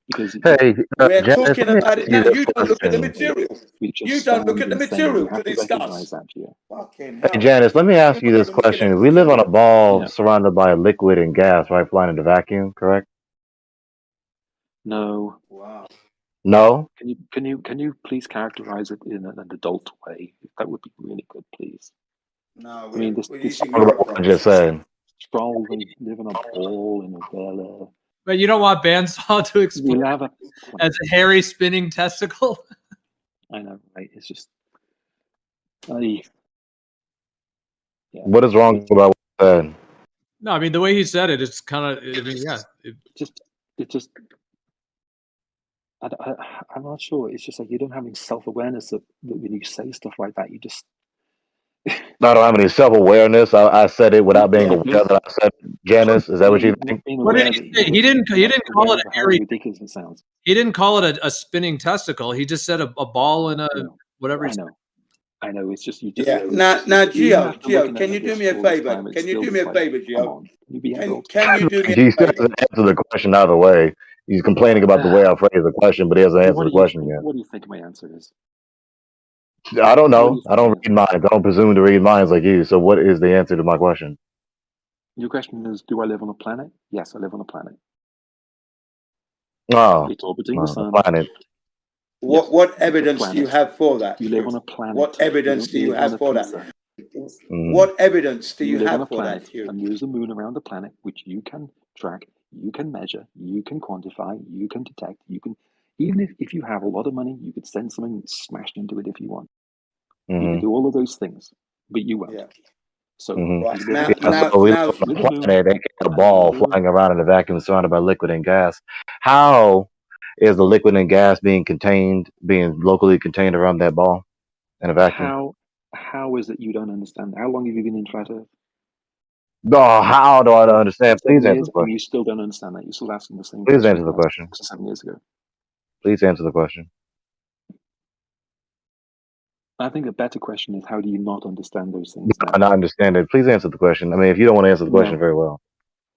Because we're talking about it now. You don't look at the material. You don't look at the material to discuss. Hey, Janice, let me ask you this question. We live on a ball surrounded by liquid and gas, right? Flying in a vacuum, correct? No. Wow. No? Can you please characterize it in an adult way? That would be really good, please. No, I mean, what I just said. Stroll and live in a ball in a villa. But you don't want Bandsaw to explode as a hairy spinning testicle? I know, right? It's just... What is wrong about what you said? No, I mean the way he said it, it's kind of. I mean, yeah, I'm not sure. It's just like you don't have any self-awareness that when you say stuff like that, you just. I don't have any self-awareness. I said it without being aware that I said Janice. Is that what you think? What did he say? He didn't call it a hairy. Ridiculous it sounds. He didn't call it a spinning testicle. He just said a ball and a whatever. I know. It's just you. Just, yeah. Now, Gio, can you do me a favor? Can you do me a favor, Gio? Can you do me a He still favor? hasn't answered the question either way. He's complaining about the way I phrased the question, but he hasn't answered the question yet. What do you think my answer is? I don't know. I don't read minds. I don't presume to read minds like you. So what is the answer to my question? Your question is, do I live on a planet? Yes, I live on a planet. Oh, it's orbiting the sun. Planet. What evidence do you have for that? You live on a planet. What evidence do you have for that? Mm. What evidence do you live have on a for planet, that, Hugh? and there's a moon around the planet which you can track, you can measure, you can quantify, you can detect, you can. Even if you have a lot of money, you could send something smashed into it if you want. You can do all of those things, but you won't. Yeah. So right. So we live on a planet, aka a ball flying around in a vacuum surrounded by liquid and gas. How is the liquid and gas being locally contained around that ball in a vacuum? How is it you don't understand? How long have you been in flat Earth? Oh, how do I understand? Please answer the And question. you still don't understand that. You're still asking the same Please question. answer the question. 6 or 7 years ago. Please answer the question. I think a better question is, how do you not understand those things now? I not understand it. Please answer the question. I mean, if you don't want to answer the question, very well.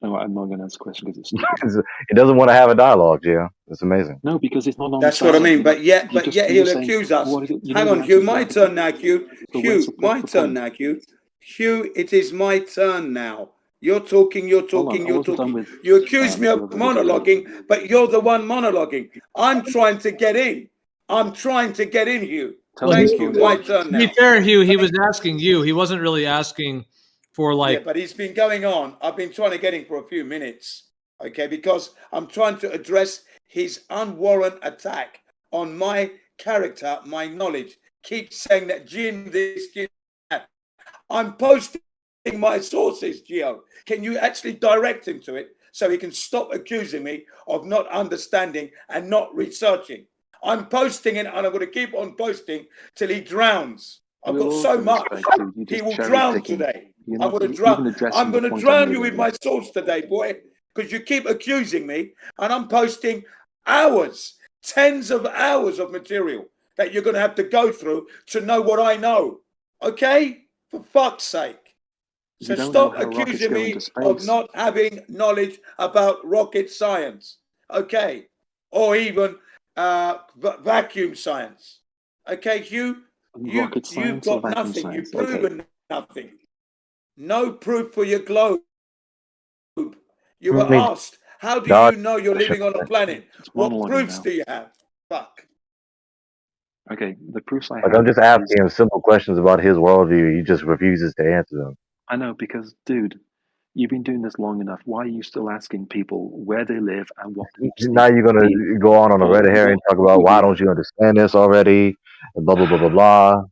No, I'm not going to answer the question because it's stupid. It doesn't want to have a dialogue, Gio. It's amazing. No, because it's not. That's what I mean. But yet he'll accuse us. Hang on, Hugh. My turn now, Hugh. Hugh, my turn now, Hugh. Hugh, it is my turn now. You're talking. You accuse me of monologuing, but you're the one monologuing. I'm trying to get in. Hugh. Thank you. My turn now. To be fair, Hugh, he was asking you. He wasn't really asking for Yeah, but he's been going on. I've been trying to get him for a few minutes, okay? Because I'm trying to address his unwarranted attack on my character, my knowledge. Keep saying that Jim this, Jim that. I'm posting my sources, Gio. Can you actually direct him to it so he can stop accusing me of not understanding and not researching? I'm posting it, and I'm going to keep on posting till he drowns. I've got so much. He will drown today. I'm going to drown. I'm going to drown you with my source today, boy, because you keep accusing me, and I'm posting hours, tens of hours of material that you're going to have to go through to know what I know. Okay? For fuck's sake. So stop accusing me of not having knowledge about rocket science. Okay? Or even vacuum science. Okay, Hugh? You've got nothing. You've proven nothing. No proof for your globe. You were asked, how do you know you're living on a planet? What proofs do you have? Fuck. Okay, the proofs I have. I'm just asking him simple questions about his worldview. He just refuses to answer them. I know, because, dude, you've been doing this long enough. Why are you still asking people where they live and what? Now you're going to go on a red hair and talk about why don't you understand this already? And blah, blah, blah, blah, blah.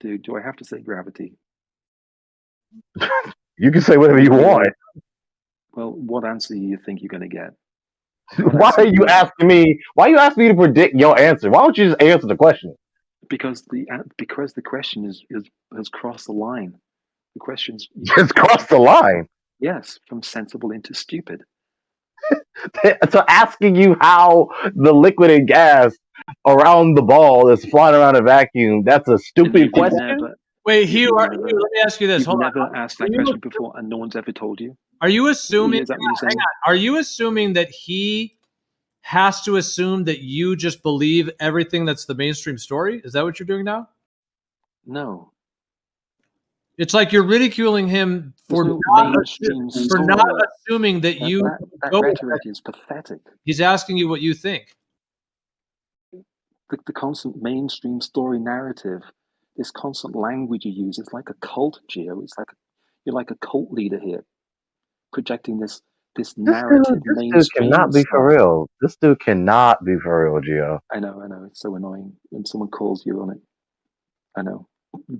Dude, do I have to say gravity? You can say whatever you want. Well, what answer do you think you're going to get? Why are you asking me? Why are you asking me to predict your answer? Why don't you just answer the question? Because the question has crossed the line. The question's just crossed the line. Yes, from sensible into stupid. So asking you how the liquid and gas around the ball is flying around a vacuum, that's a stupid question. Wait, Hugh, let me ask you this. Hold on. You've never asked that question before, and no one's ever told you. Are you assuming? Hang on. Are you assuming that he has to assume that you just believe everything that's the mainstream story? Is that what you're doing now? No. It's like you're ridiculing him for not assuming that you. That rhetoric is pathetic. He's asking you what you think. The constant mainstream story narrative, this constant language you use, it's like a cult, Gio. It's like you're like a cult leader here, projecting this narrative. This dude cannot be for real. This dude cannot be for real, Gio. I know. It's so annoying when someone calls you on it. I know.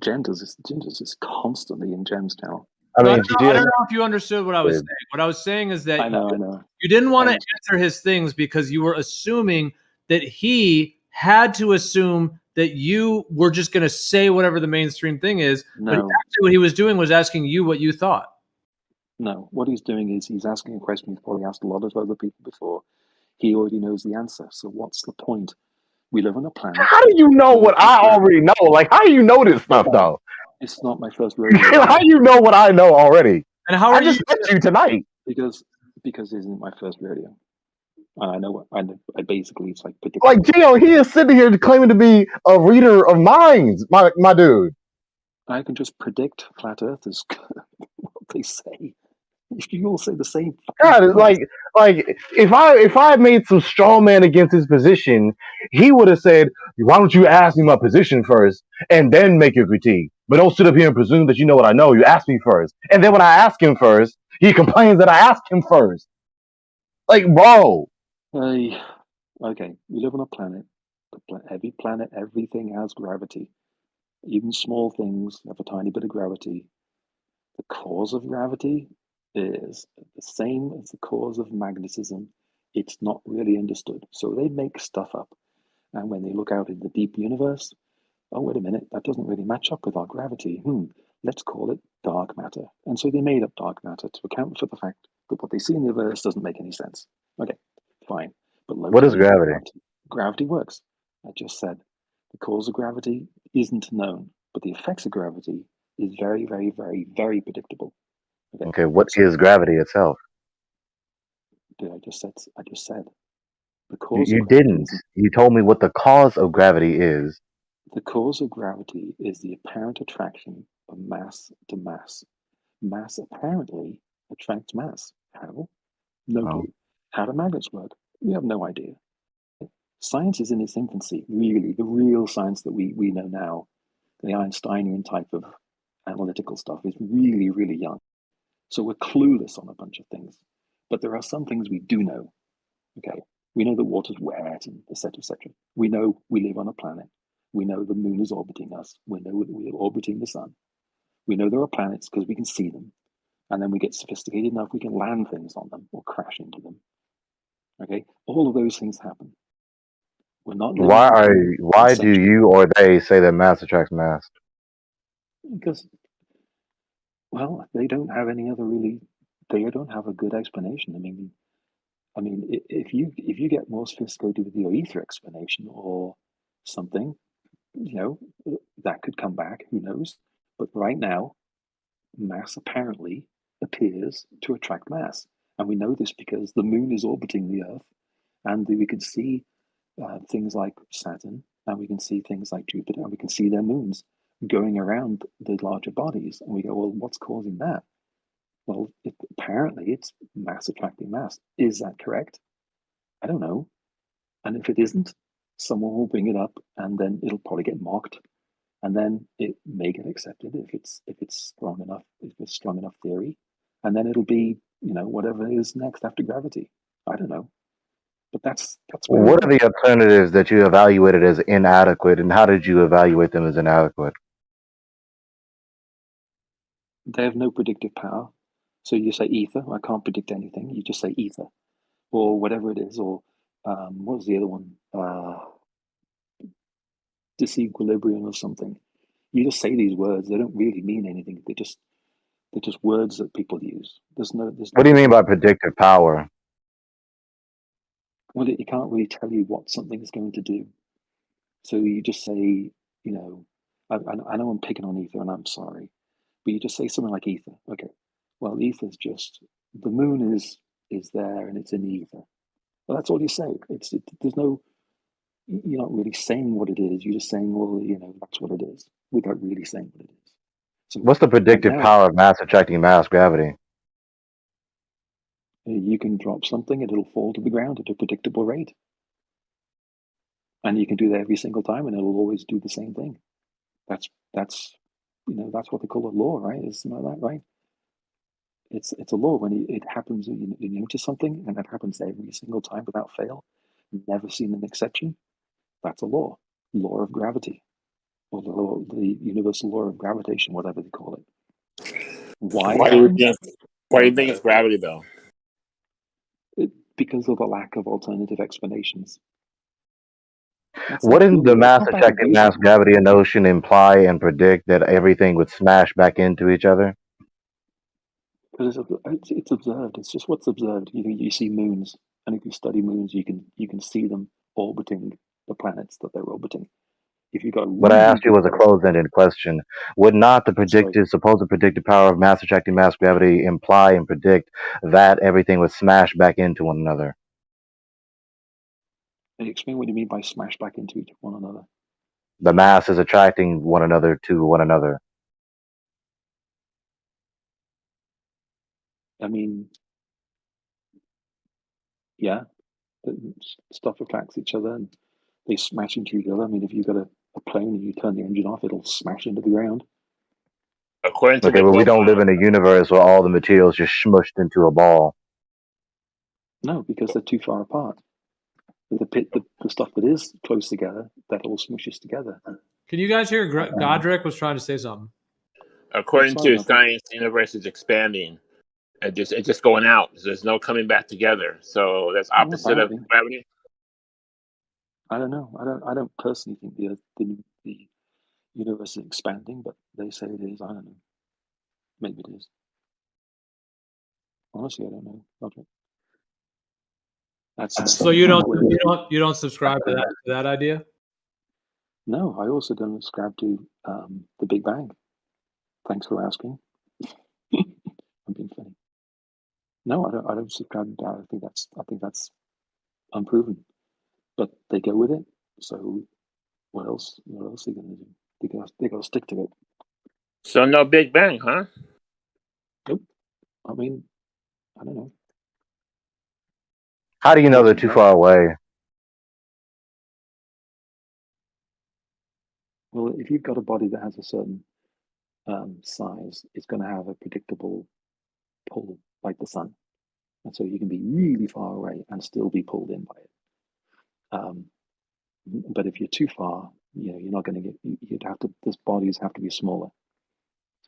Jen does this constantly in Jen's channel. I don't know if you understood what I was saying. What I was saying is that I know. You didn't want to answer his things because you were assuming that he had to assume that you were just going to say whatever the mainstream thing is. No. But actually what he was doing was asking you what you thought. No, what he's doing is he's asking a question he's probably asked a lot of other people before. He already knows the answer. So what's the point? We live on a planet. How do you know what I already know? Like, how do you know this stuff, though? It's not my first rodeo. How do you know what I know already? And how I just met you tonight. Because it isn't my first rodeo. And I know what I basically it's like predictable. Like Gio, he is sitting here claiming to be a reader of minds, my dude. I can just predict flat earthers what they say. If you all say the same, God, like if I made some straw man against his position, he would have said, "Why don't you ask me my position first and then make your critique? But don't sit up here and presume that you know what I know. You ask me first, and then when I ask him first, he complains that I asked him first. Like, bro. Okay, we live on a planet. Every planet, everything has gravity. Even small things have a tiny bit of gravity. The cause of gravity is the same as the cause of magnetism. It's not really understood. So they make stuff up. And when they look out in the deep universe, oh, wait a minute, that doesn't really match up with our gravity. Let's call it dark matter. And so they made up dark matter to account for the fact that what they see in the universe doesn't make any sense. Okay, fine. But what is gravity? Gravity works. I just said the cause of gravity isn't known, but the effects of gravity is very, very, very, very predictable. Okay, what is gravity itself? I just said the cause. You didn't. You told me what the cause of gravity is. The cause of gravity is the apparent attraction of mass to mass. Mass apparently attracts mass. How? No clue. How do magnets work? We have no idea. Science is in its infancy, really. The real science that we know now, the Einsteinian type of analytical stuff, is really, really young. So we're clueless on a bunch of things. But there are some things we do know. Okay, we know the water's wet, and et cetera, et cetera. We know we live on a planet. We know the moon is orbiting us. We know that we're orbiting the sun. We know there are planets because we can see them. And then we get sophisticated enough, we can land things on them or crash into them. Okay, all of those things happen. We're not. Why do you or they say that mass attracts mass? Because, well, they don't have any other really. They don't have a good explanation. I mean, if you get more sophisticated with your ether explanation or something, that could come back. Who knows? But right now, mass apparently appears to attract mass, and we know this because the moon is orbiting the Earth, and we can see things like Saturn, and we can see things like Jupiter, and we can see their moons going around the larger bodies, and we go, well, what's causing that? Well, apparently it's mass attracting mass. Is that correct? I don't know. And if it isn't, someone will bring it up, and then it'll probably get mocked, and then it may get accepted if it's strong enough theory, and then it'll be whatever is next after gravity. I don't know. But that's what are the alternatives that you evaluated as inadequate, and how did you evaluate them as inadequate? They have no predictive power. So you say ether. I can't predict anything. You just say ether, or whatever it is, or what was the other one? Disequilibrium or something. You just say these words. They don't really mean anything. They're just words that people use. What do you mean by predictive power? Well, you can't really tell you what something is going to do. So you just say, I know I'm picking on ether, and I'm sorry, but you just say something like ether. Okay, well, ether's just the moon is there, and it's in the ether. Well, that's all you say. There's no. You're not really saying what it is. You're just saying, well, that's what it is, without really saying what it is. So what's the predictive power of mass attracting mass, gravity? You can drop something and it'll fall to the ground at a predictable rate. And you can do that every single time, and it'll always do the same thing. That's what they call a law, right? Isn't that right? It's a law. When it happens, you notice something, and that happens every single time without fail. Never seen an exception. That's a law. Law of gravity, or the universal law of gravitation, whatever they call it. Why do you think it's gravity, though? Because of the lack of alternative explanations. Wouldn't the mass attracting mass gravity notion imply and predict that everything would smash back into each other? Because it's observed. It's just what's observed. You see moons, and if you study moons, you can see them orbiting the planets that they're orbiting. If you go, what I asked you was a closed-ended question. Would not the supposed predictive power of mass attracting mass gravity imply and predict that everything would smash back into one another? Can you explain what you mean by smash back into one another? The mass is attracting one another to one another. I mean, yeah, stuff attracts each other and they smash into each other. I mean, if you've got a plane and you turn the engine off, it'll smash into the ground. According to okay, but we don't live in a universe where all the materials just smushed into a ball. No, because they're too far apart. The stuff that is close together, that all smushes together. Can you guys hear Godric was trying to say something? According to science, the universe is expanding. It's just going out. There's no coming back together. So that's opposite of gravity. I don't know. I don't personally think the universe is expanding, but they say it is. I don't know. Maybe it is. Honestly, I don't know. Okay. So you don't subscribe to that idea? No, I also don't subscribe to the Big Bang. Thanks for asking. I'm being funny. No, I don't subscribe to that. I think that's unproven. But they go with it. So what else are they gonna do? They gotta stick to it. So no Big Bang, huh? Nope. I mean, I don't know. How do you know they're too far away? Well, if you've got a body that has a certain size, it's going to have a predictable pull, like the sun, and so you can be really far away and still be pulled in by it. But if you're too far, you're not going to get. You'd have to. These bodies have to be smaller.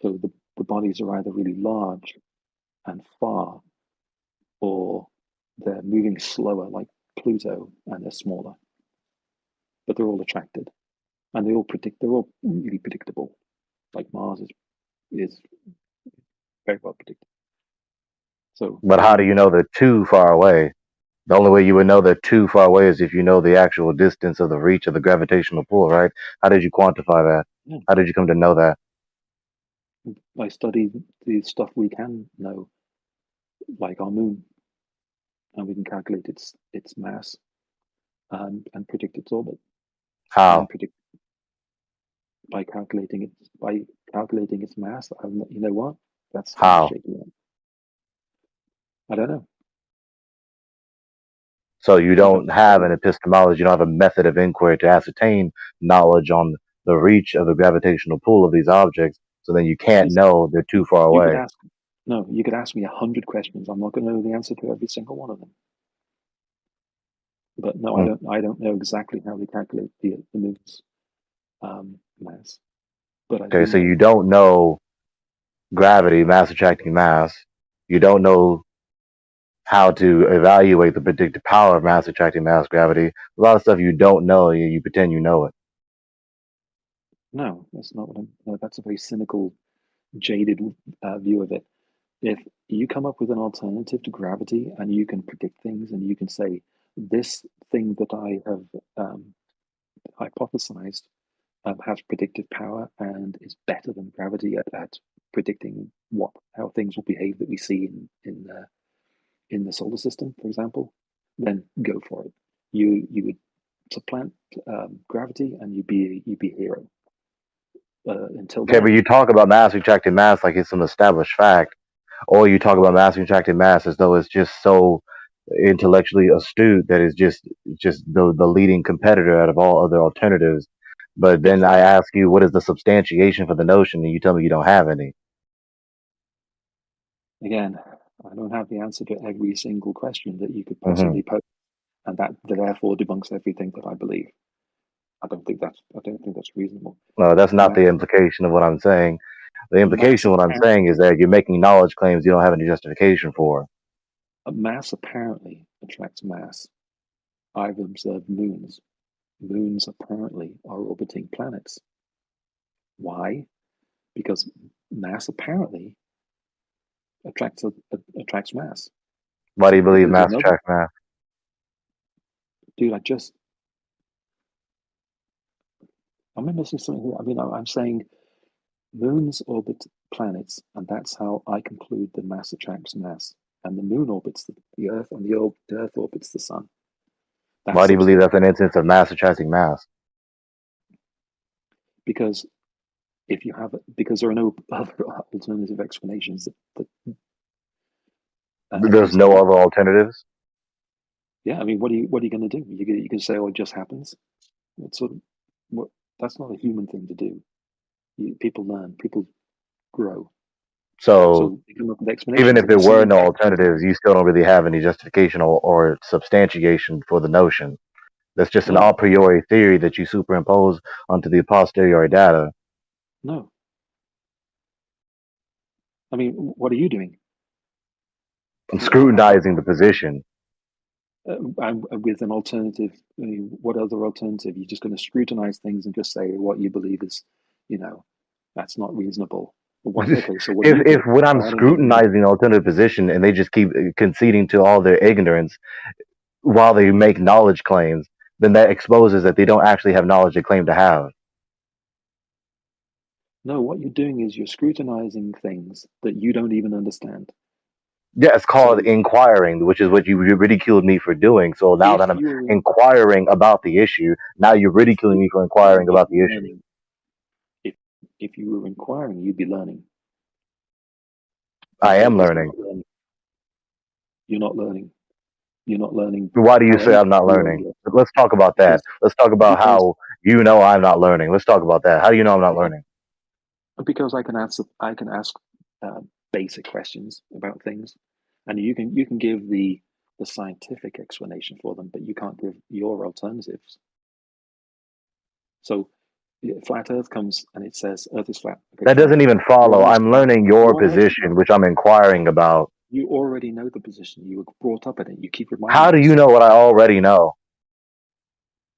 So the bodies are either really large and far, or they're moving slower, like Pluto, and they're smaller. But they're all attracted, and they're all really predictable. Like Mars is very well predicted. So, but how do you know they're too far away? The only way you would know they're too far away is if you know the actual distance of the reach of the gravitational pull, right? How did you quantify that? Yeah. How did you come to know that? I studied the stuff we can know, like our moon, and we can calculate its mass and predict its orbit. How? By calculating its mass. You know what? That's how. I don't know. So you don't have an epistemology, you don't have a method of inquiry to ascertain knowledge on the reach of the gravitational pull of these objects, so then you can't know they're too far away. You could ask me 100 questions. I'm not going to know the answer to every single one of them. But no, I don't know exactly how they calculate the moon's mass. But okay, so you don't know gravity, mass attracting mass. You don't know how to evaluate the predictive power of mass attracting mass gravity. A lot of stuff you don't know, you pretend you know it. No, that's not what no, that's a very cynical, jaded view of it. If you come up with an alternative to gravity and you can predict things and you can say, this thing that I have hypothesized has predictive power and is better than gravity at predicting how things will behave that we see in the solar system, for example, then go for it. You would supplant gravity and you'd be a hero. Until okay, then, but you talk about mass attracting mass like it's an established fact, or you talk about mass attracting mass as though it's just so intellectually astute that it's just the leading competitor out of all other alternatives. But then I ask you, what is the substantiation for the notion, and you tell me you don't have any. Again, I don't have the answer to every single question that you could possibly pose, and that therefore debunks everything that I believe. I don't think that's reasonable. No, that's not the implication of what I'm saying. The implication, what I'm saying, is that you're making knowledge claims you don't have any justification for. Mass apparently attracts mass. I've observed moons. Moons apparently are orbiting planets. Why? Because mass apparently attracts mass. Why do you believe mass attracts mass? Dude, am I missing something here? I mean, I'm saying moons orbit planets, and that's how I conclude that mass attracts mass. And the moon orbits the Earth, and the Earth orbits the sun. Why do you believe that's an instance of mass attracting mass? Because because there are no other alternative explanations. There's no other alternatives. Yeah, I mean, what are you going to do? You can say, "Oh, it just happens." That's not a human thing to do. People learn, people grow. So even if there were no alternatives, you still don't really have any justification or substantiation for the notion. That's just an a priori theory that you superimpose onto the posteriori data. No. I mean, what are you doing? I'm scrutinizing the position. I'm with an alternative. I mean, what other alternative? You're just going to scrutinize things and just say what you believe is, that's not reasonable. Okay, so if when I'm scrutinizing the alternative position and they just keep conceding to all their ignorance while they make knowledge claims, then that exposes that they don't actually have knowledge they claim to have. No, what you're doing is you're scrutinizing things that you don't even understand. Yeah, it's called inquiring, which is what you ridiculed me for doing. So now that I'm inquiring about the issue, now you're ridiculing me for inquiring about the issue. If you were inquiring, you'd be learning. I am learning. You're not learning. You're not learning. Why do you say I'm not learning? Let's talk about that. Let's talk about how I'm not learning. Let's talk about that. How do you know I'm not learning? Because I can ask basic questions about things, and you can give the scientific explanation for them, but you can't give your alternatives. So, flat Earth comes and it says Earth is flat. Okay, that doesn't even follow. I'm learning your position, which I'm inquiring about. You already know the position. You were brought up in it. You keep reminding. How do you know what I already know?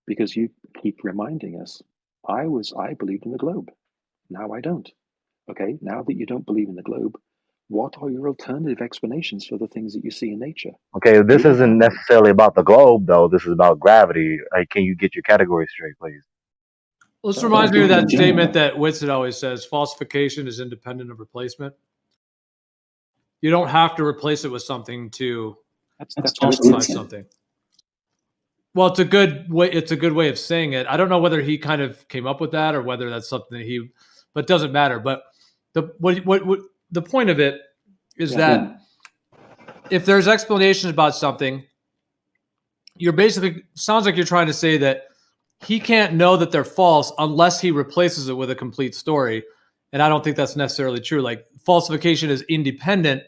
Because you keep reminding us. I believed in the globe. Now I don't. Okay, now that you don't believe in the globe, what are your alternative explanations for the things that you see in nature? Okay, this isn't necessarily about the globe, though. This is about gravity. Can you get your category straight, please? Well, this reminds me of that statement that Whitsitt always says, falsification is independent of replacement. You don't have to replace it with something to falsify something. Well, it's a good way of saying it. I don't know whether he kind of came up with that or whether that's something that but it doesn't matter. But the point of it is that if there's explanations about something, you're basically, sounds like you're trying to say that he can't know that they're false unless he replaces it with a complete story. And I don't think that's necessarily true. Like, falsification is independent.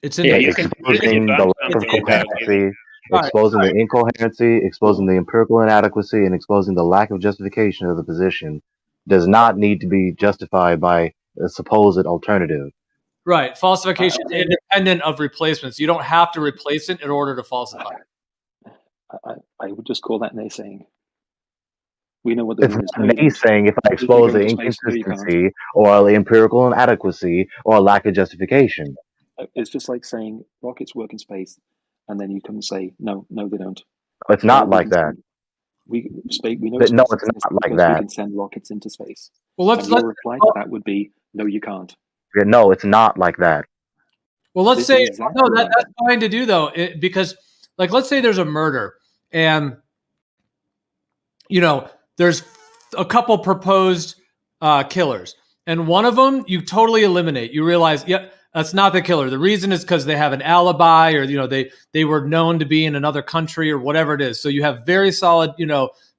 It's exposing the lack of coherency, exposing the incoherency, exposing the empirical inadequacy, and exposing the lack of justification of the position does not need to be justified by a supposed alternative. Right. Falsification is independent of replacements. You don't have to replace it in order to falsify. I would just call that naysaying. We know what the it's not naysaying if I expose the inconsistency or the empirical inadequacy or a lack of justification. It's just like saying rockets work in space, and then you can say no, they don't. It's not like that. We know no, it's not like that. We can send rockets into space. Well, let's reply to that would be no, you can't. Yeah, no, it's not like that. Well, let's say that's fine to do though, because like let's say there's a murder and there's a couple proposed killers, and one of them you totally eliminate. You realize, that's not the killer. The reason is because they have an alibi, or they were known to be in another country, or whatever it is. So you have very solid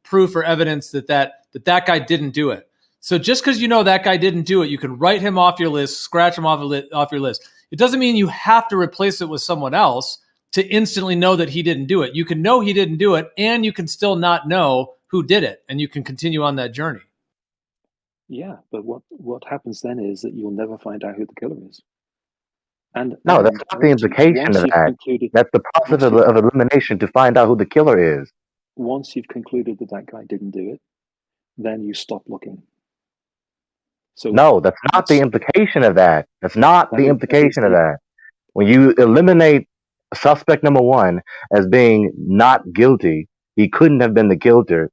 proof or evidence that guy didn't do it. So just because that guy didn't do it, you can write him off your list, scratch him off your list. It doesn't mean you have to replace it with someone else to instantly know that he didn't do it. You can know he didn't do it, and you can still not know who did it, and you can continue on that journey. Yeah, but what happens then is that you'll never find out who the killer is. And no, that's not the implication of that. That's the process of elimination to find out who the killer is. Once you've concluded that that guy didn't do it, then you stop looking. So no, that's not the implication of that. That's not the implication of that. When you eliminate suspect number one as being not guilty, he couldn't have been the killer.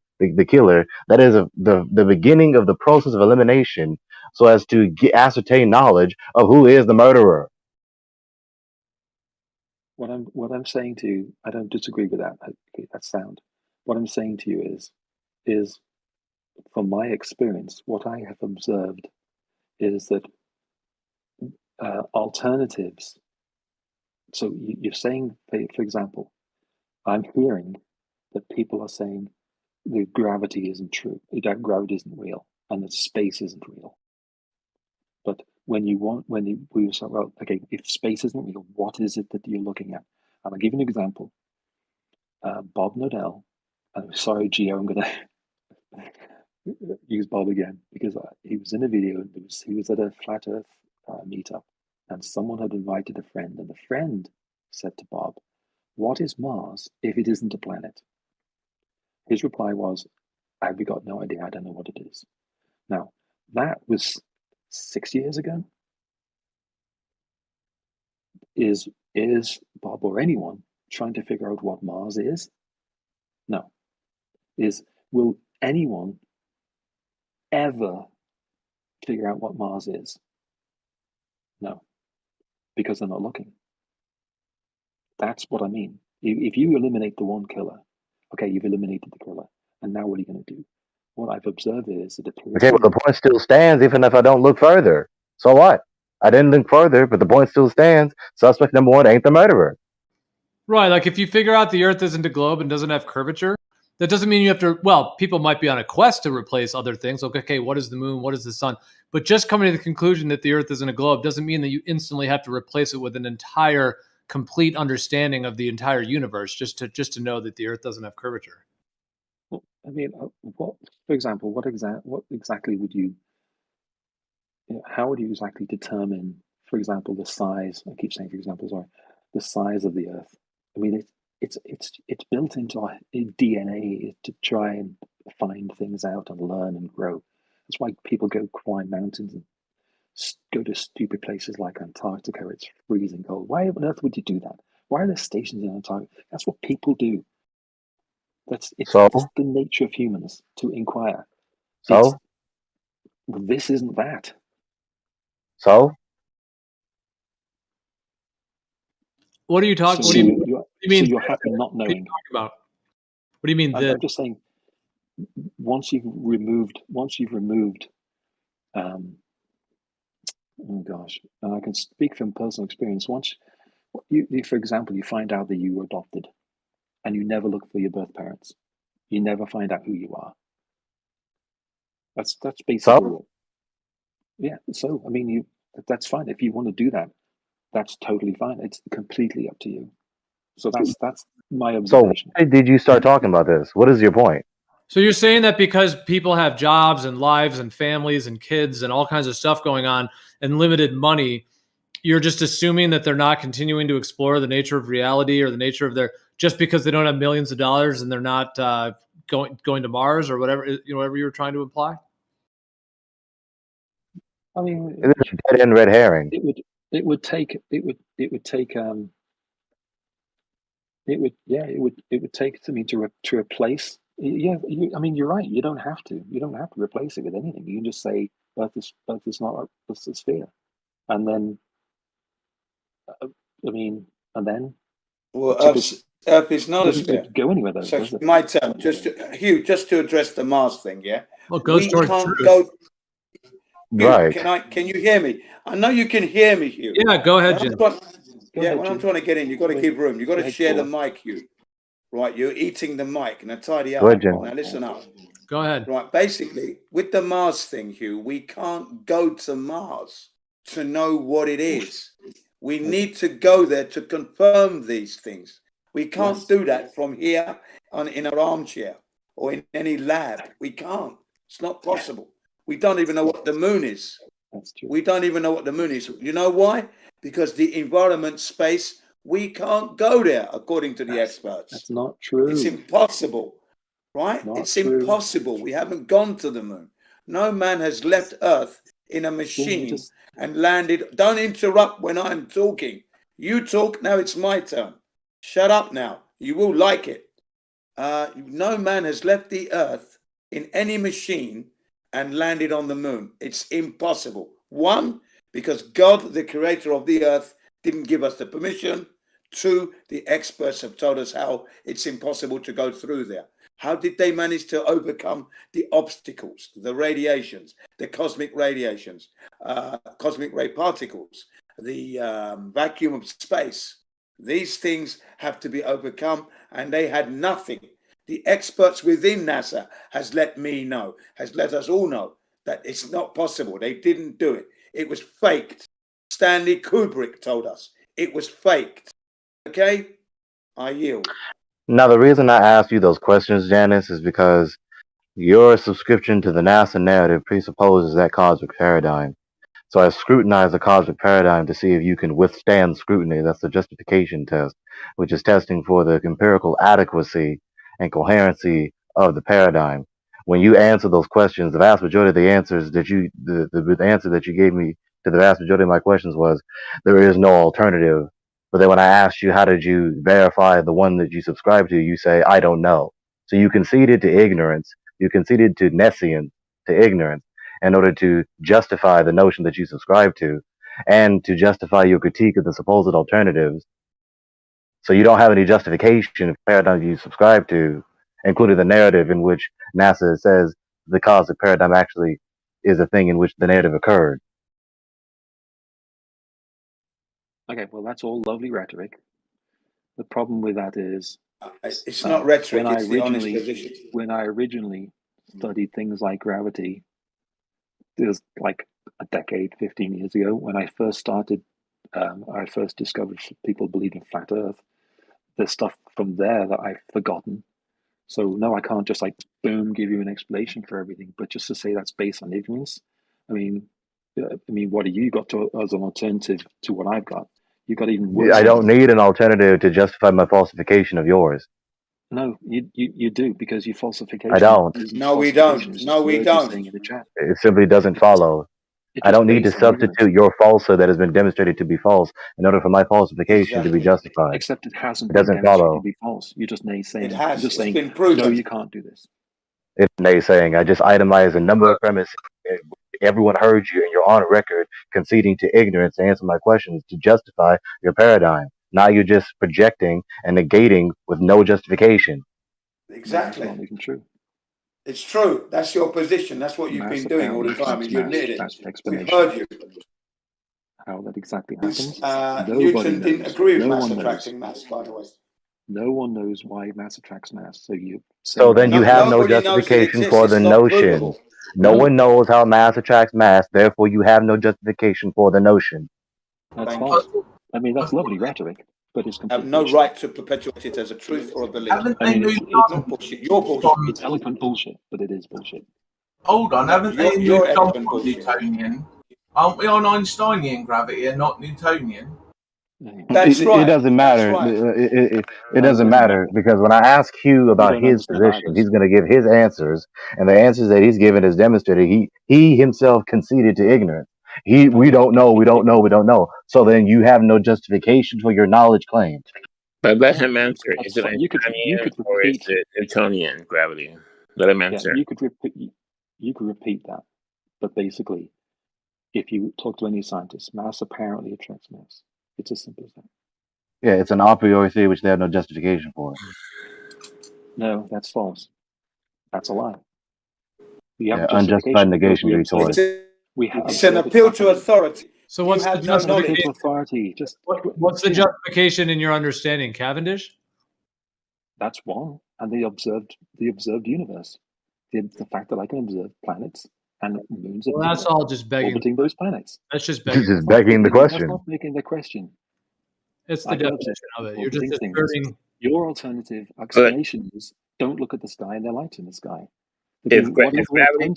That is the beginning of the process of elimination, so as to ascertain knowledge of who is the murderer. What I'm saying to you, I don't disagree with that. Okay, that's sound. What I'm saying to you is from my experience, what I have observed is that alternatives. So you're saying, for example, I'm hearing that people are saying that gravity isn't true, that gravity isn't real, and that space isn't real. But when we say, well, okay, if space isn't real, what is it that you're looking at? And I'll give you an example. Bob Nodell, I'm sorry, Gio, I'm going to use Bob again, because he was in a video, and he was at a Flat Earth meetup, and someone had invited a friend, and the friend said to Bob, "What is Mars if it isn't a planet?" His reply was, "I've got no idea, I don't know what it is." Now, that was 6 years ago. Is Bob or anyone trying to figure out what Mars is? No. Will anyone ever figure out what Mars is? No, because they're not looking. That's what I mean. If you eliminate the one killer, okay, you've eliminated the killer, and now what are you going to do? What I've observed is that okay, but the point still stands even if I don't look further. So what? I didn't look further, but the point still stands. Suspect number one ain't the murderer. Right, like if you figure out the Earth isn't a globe and doesn't have curvature, that doesn't mean you have to, well, people might be on a quest to replace other things. Like, okay, what is the moon? What is the sun? But just coming to the conclusion that the Earth isn't a globe doesn't mean that you instantly have to replace it with an entire, complete understanding of the entire universe just to know that the Earth doesn't have curvature. Well, I mean, for example, what exactly would you know, how would you exactly determine, for example, the size? I keep saying, for example, sorry, the size of the Earth. I mean, it's built into our DNA to try and find things out and learn and grow. That's why people go climb mountains and go to stupid places like Antarctica. It's freezing cold. Why on earth would you do that? Why are there stations in Antarctica? That's what people do. It's the nature of humans to inquire. So this isn't that. So what are you talking? So what do you mean? So you're happy not knowing. About? What do you mean? I'm just saying. Once you've removed. Oh gosh, and I can speak from personal experience. Once you, for example, you find out that you were adopted, and you never look for your birth parents, you never find out who you are. That's basically it. Yeah. So I mean, that's fine if you want to do that. That's totally fine. It's completely up to you. So that's my observation. So why did you start talking about this? What is your point? So you're saying that because people have jobs and lives and families and kids and all kinds of stuff going on and limited money, you're just assuming that they're not continuing to explore the nature of reality or the nature of their, just because they don't have millions of dollars and they're not going to Mars or whatever, whatever you were trying to imply? I mean, it's a dead end red herring. It would take to me to replace. Yeah, I mean, you're right. You don't have to replace it with anything. You can just say Earth is not a sphere, and then well, Earth is not a sphere. Go anywhere though. So my turn. Hugh, just to address the Mars thing, yeah. Well, goes towards truth. Go. Hugh, right. Can you hear me? I know you can hear me, Hugh. Yeah, go ahead, Jim. When I'm trying to get in, you've got to keep room. You've got to share the mic, Hugh. Right, you're eating the mic. Now tidy up. Now listen up. Go ahead. Right, basically, with the Mars thing, Hugh, we can't go to Mars to know what it is. We need to go there to confirm these things. We can't do that from here in our armchair or in any lab. We can't. It's not possible. We don't even know what the moon is. That's true. We don't even know what the moon is. You know why? Because the environment space, we can't go there, according to the experts. That's not true. It's impossible, right? It's impossible. We haven't gone to the moon. No man has left Earth in a machine and landed. Don't interrupt when I'm talking. You talk, now it's my turn. Shut up now. You will like it. No man has left the Earth in any machine and landed on the moon. It's impossible. One, because God, the creator of the Earth, didn't give us the permission. Two, the experts have told us how it's impossible to go through there. How did they manage to overcome the obstacles, the radiations, the cosmic radiations, cosmic ray particles, the vacuum of space? These things have to be overcome, and they had nothing. The experts within NASA has let us all know that it's not possible. They didn't do it. It was faked. Stanley Kubrick told us it was faked. Okay? I yield. Now, the reason I asked you those questions, Janice, is because your subscription to the NASA narrative presupposes that cosmic paradigm. So I scrutinized the cosmic paradigm to see if you can withstand scrutiny. That's the justification test, which is testing for the empirical adequacy and coherency of the paradigm. When you answer those questions, the vast majority of the answers that the answer that you gave me to the vast majority of my questions was there is no alternative. But then when I asked you how did you verify the one that you subscribe to, you say I don't know. So you conceded to ignorance. You conceded to nescience, to ignorance, in order to justify the notion that you subscribe to and to justify your critique of the supposed alternatives. So you don't have any justification of the paradigm you subscribe to, including the narrative in which NASA says the cosmic paradigm actually is a thing in which the narrative occurred. Okay, well, that's all lovely rhetoric. The problem with that is it's not rhetoric, it's the honest position. When I originally studied things like gravity, it was like a decade, 15 years ago, when I first started, I first discovered people believe in flat Earth. There's stuff from there that I've forgotten. So no, I can't just like, boom, give you an explanation for everything, but just to say that's based on ignorance. I mean, what have you got to as an alternative to what I've got? You got even worse. I don't need an alternative to justify my falsification of yours. No, you do, because your falsification. I don't. No, we don't. No, we don't. In the chat. It simply doesn't follow. I don't need to substitute your falsehood that has been demonstrated to be false in order for my falsification to be justified. Except it hasn't been demonstrated to be false. You're just naysaying. It has. You're just saying, been proven. No, you can't do this. It's naysaying. I just itemized a number of premises. Everyone heard you, and you're on record conceding to ignorance to answer my questions to justify your paradigm. Now you're just projecting and negating with no justification. Exactly. That's not even true. It's true. That's your position. That's what you've been doing all the time, and you admitted it. We've heard you. How that exactly happens? Newton didn't agree with mass attracting mass, by the way. No one knows why mass attracts mass. So then you have no justification for the notion. No one knows how mass attracts mass, therefore you have no justification for the notion. That's false. I mean, that's lovely rhetoric, but it's completely have no right to perpetuate it as a truth or a belief. It's not bullshit. You're bullshit. It's eloquent bullshit, but it is bullshit. Hold on, haven't they you're moved on from Newtonian? Aren't we on Einsteinian gravity and not Newtonian? That's right. It doesn't matter. Right. It doesn't matter, because when I ask Hugh about his position, he's going to give his answers, and the answers that he's given is demonstrated. He himself conceded to ignorance. We don't know. So then you have no justification for your knowledge claim. But let him answer. Is it Einsteinian or is it Newtonian gravity? Let him answer. Yeah, you could repeat that, but basically, if you talk to any scientist, mass apparently attracts mass. It's as simple as that. Yeah, it's an a priori theory which they have no justification for. No, that's false. That's a lie. We have unjustified negation retort. It's an appeal to authority. So what's the justification? Authority? What's the justification in your understanding, Cavendish? That's one, and the observed universe. The fact that I can observe planets and moons. Well, that's all just begging. Orbiting those planets. That's just begging. Just begging the question. That's not making the question. It's the definition of it. You're just asserting. Your alternative explanation is don't look at the sky and there are lights in the sky. If gravity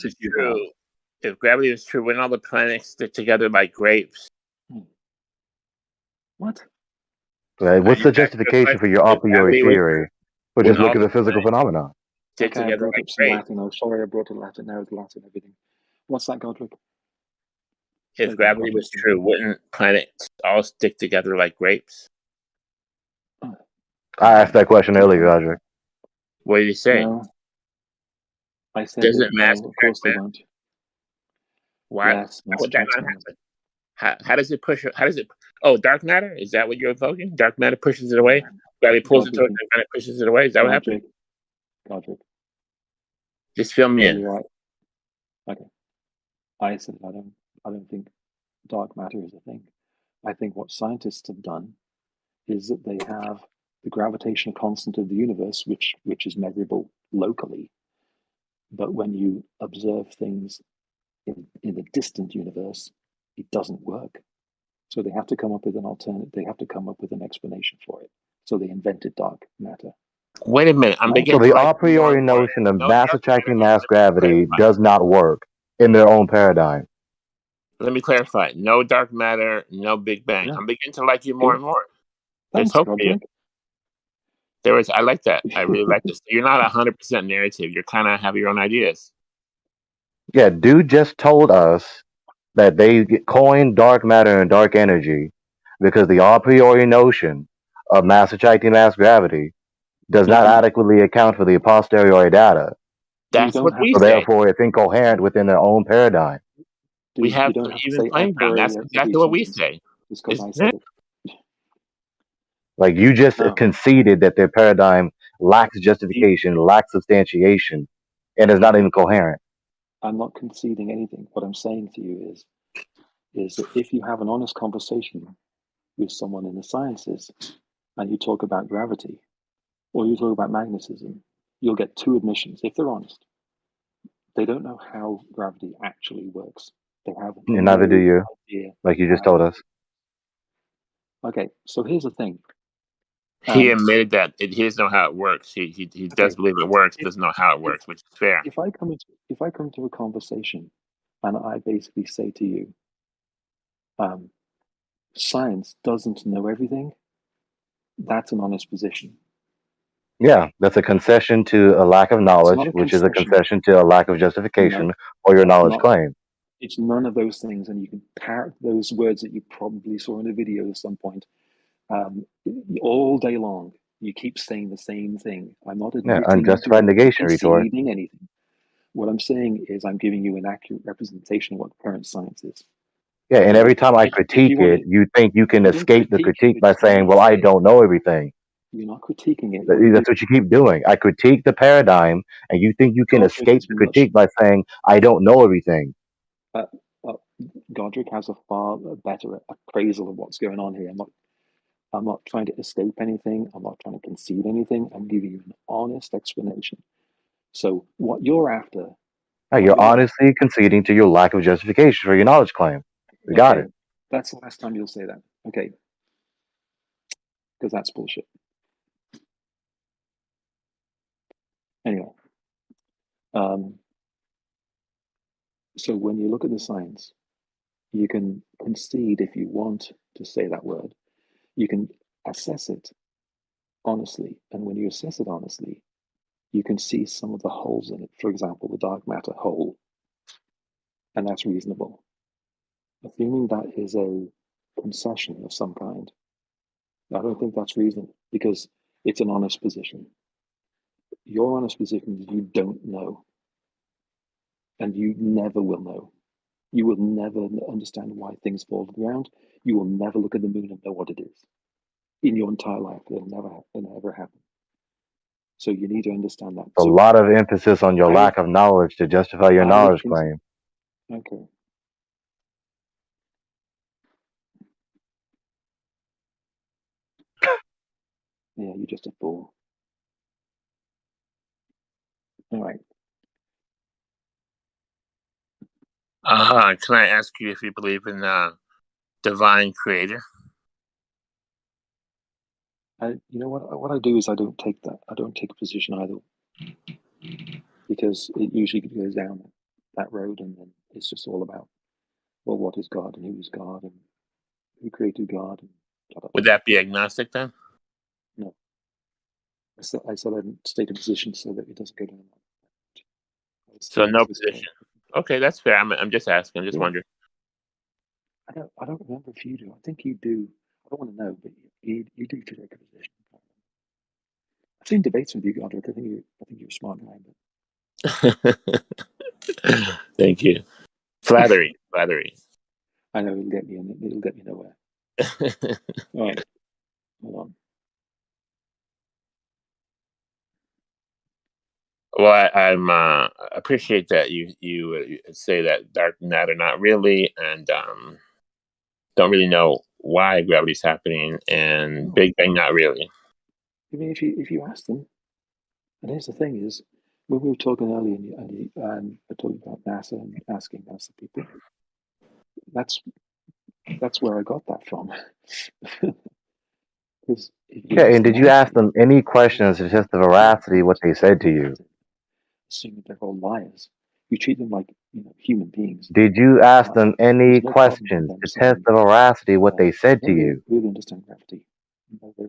is true, If gravity was true, wouldn't all the planets stick together like grapes? What? Right. What's the justification for your a priori theory? Or just look at the physical phenomenon. Stick Okay, I together brought like up some grapes. Latin. Oh, sorry, I brought up Latin. Now it's Latin, everything. What's that, Godric? If gravity was true, wouldn't planets all stick together like grapes? I asked that question earlier, Godric. What did you say? No. I said Does that, it mass no, of course they won't. Why? Yes, How mass would that attracts not matter. happen? How does it push? How does it? Oh, dark matter? Is that what you're evoking? Dark matter pushes it away. Gravity pulls it towards it, and pushes it away. Is that what happened? Godric. Just fill me in. You're right. Okay. I said I don't think dark matter is a thing. I think what scientists have done is that they have the gravitational constant of the universe, which is measurable locally. But when you observe things in the distant universe, it doesn't work. So they have to come up with an alternate. They have to come up with an explanation for it. So they invented dark matter. Wait a minute. I'm beginning So the to like a priori notion of mass attracting mass gravity does not work in their own paradigm. Let me clarify. No dark matter, no Big Bang. Yeah. I'm beginning to like you more and more. There's Thanks, hope for you. Godric. I like that. I really like this. You're not 100% narrative. You're kind of have your own ideas. Yeah, dude just told us that they coined dark matter and dark energy because the a priori notion of mass attracting mass gravity does not adequately account for the posteriori data. That's what we So say. therefore, it's incoherent within their own paradigm. We have you don't have to even say playing ground. That's exactly what we say. Just because I said it. Like you just conceded that their paradigm lacks justification, lacks substantiation, and is not even coherent. I'm not conceding anything. What I'm saying to you is that if you have an honest conversation with someone in the sciences and you talk about gravity or you talk about magnetism, you'll get two admissions if they're honest. They don't know how gravity actually works. They have And neither do you, idea like you just told us. Okay, so here's the thing. He admitted that he doesn't know how it works. He does believe it works, doesn't know how it works, which is fair. If I come into a conversation and I basically say to you, science doesn't know everything, that's an honest position. Yeah, that's a concession to a lack of knowledge, which is a concession to a lack of justification or your knowledge claim. It's none of those things, and you can parrot those words that you probably saw in a video at some point all day long. You keep saying the same thing. I'm not admitting unjustified negation retort. conceding anything. What I'm saying is I'm giving you an accurate representation of what current science is. Yeah, and every time I critique it, you think you can escape the critique by saying, well, I don't know everything. You're not critiquing it. That's what you keep doing. I critique the paradigm, and you think you can escape the critique by saying, I don't know everything. Godric has a far better appraisal of what's going on here. I'm not trying to escape anything. I'm not trying to concede anything. I'm giving you an honest explanation. So what you're after... You're honestly conceding to your lack of justification for your knowledge claim. We got it. That's the last time you'll say that. Okay. Because that's bullshit. Anyway. So when you look at the science, you can concede if you want to say that word. You can assess it honestly. And when you assess it honestly, you can see some of the holes in it. For example, the dark matter hole. And that's reasonable. Assuming that is a concession of some kind, I don't think that's reasonable because it's an honest position. Your honest position is you don't know. And you never will know. You will never understand why things fall to the ground. You will never look at the moon and know what it is. In your entire life, it'll never happen. So you need to understand that. A lot of emphasis on your lack of knowledge to justify your knowledge claim. Okay. Yeah, you're just a fool. All right. Can I ask you if you believe in divine creator? You know what I do is I don't take a position either, because it usually goes down. that road, and then it's just all about, well, what is God and who is God and who created God. And blah, blah, Would blah. that be agnostic then? No. I said I'd state a position so that it doesn't go down. So no position. Okay, that's fair. I'm just asking. I'm just wondering. I don't remember if you do. I think you do. I don't want to know, but you do take a position. I've seen debates with you, Godric. I think you're a smart guy. But Thank you. Flattery. I know it'll get me nowhere. All right, hold on. Well, I appreciate that you say that dark matter not really, and don't really know why gravity's happening, and Big Bang not really. I mean, if you ask them, and here's the thing is, when we were talking earlier, and I talking about NASA and asking NASA people, that's where I got that from. Okay, and did you ask them any questions to test the veracity of what they said to you? Assuming they're all liars, you treat them like human beings. Did you ask them any questions to test the veracity of what they said to you? Really understand gravity.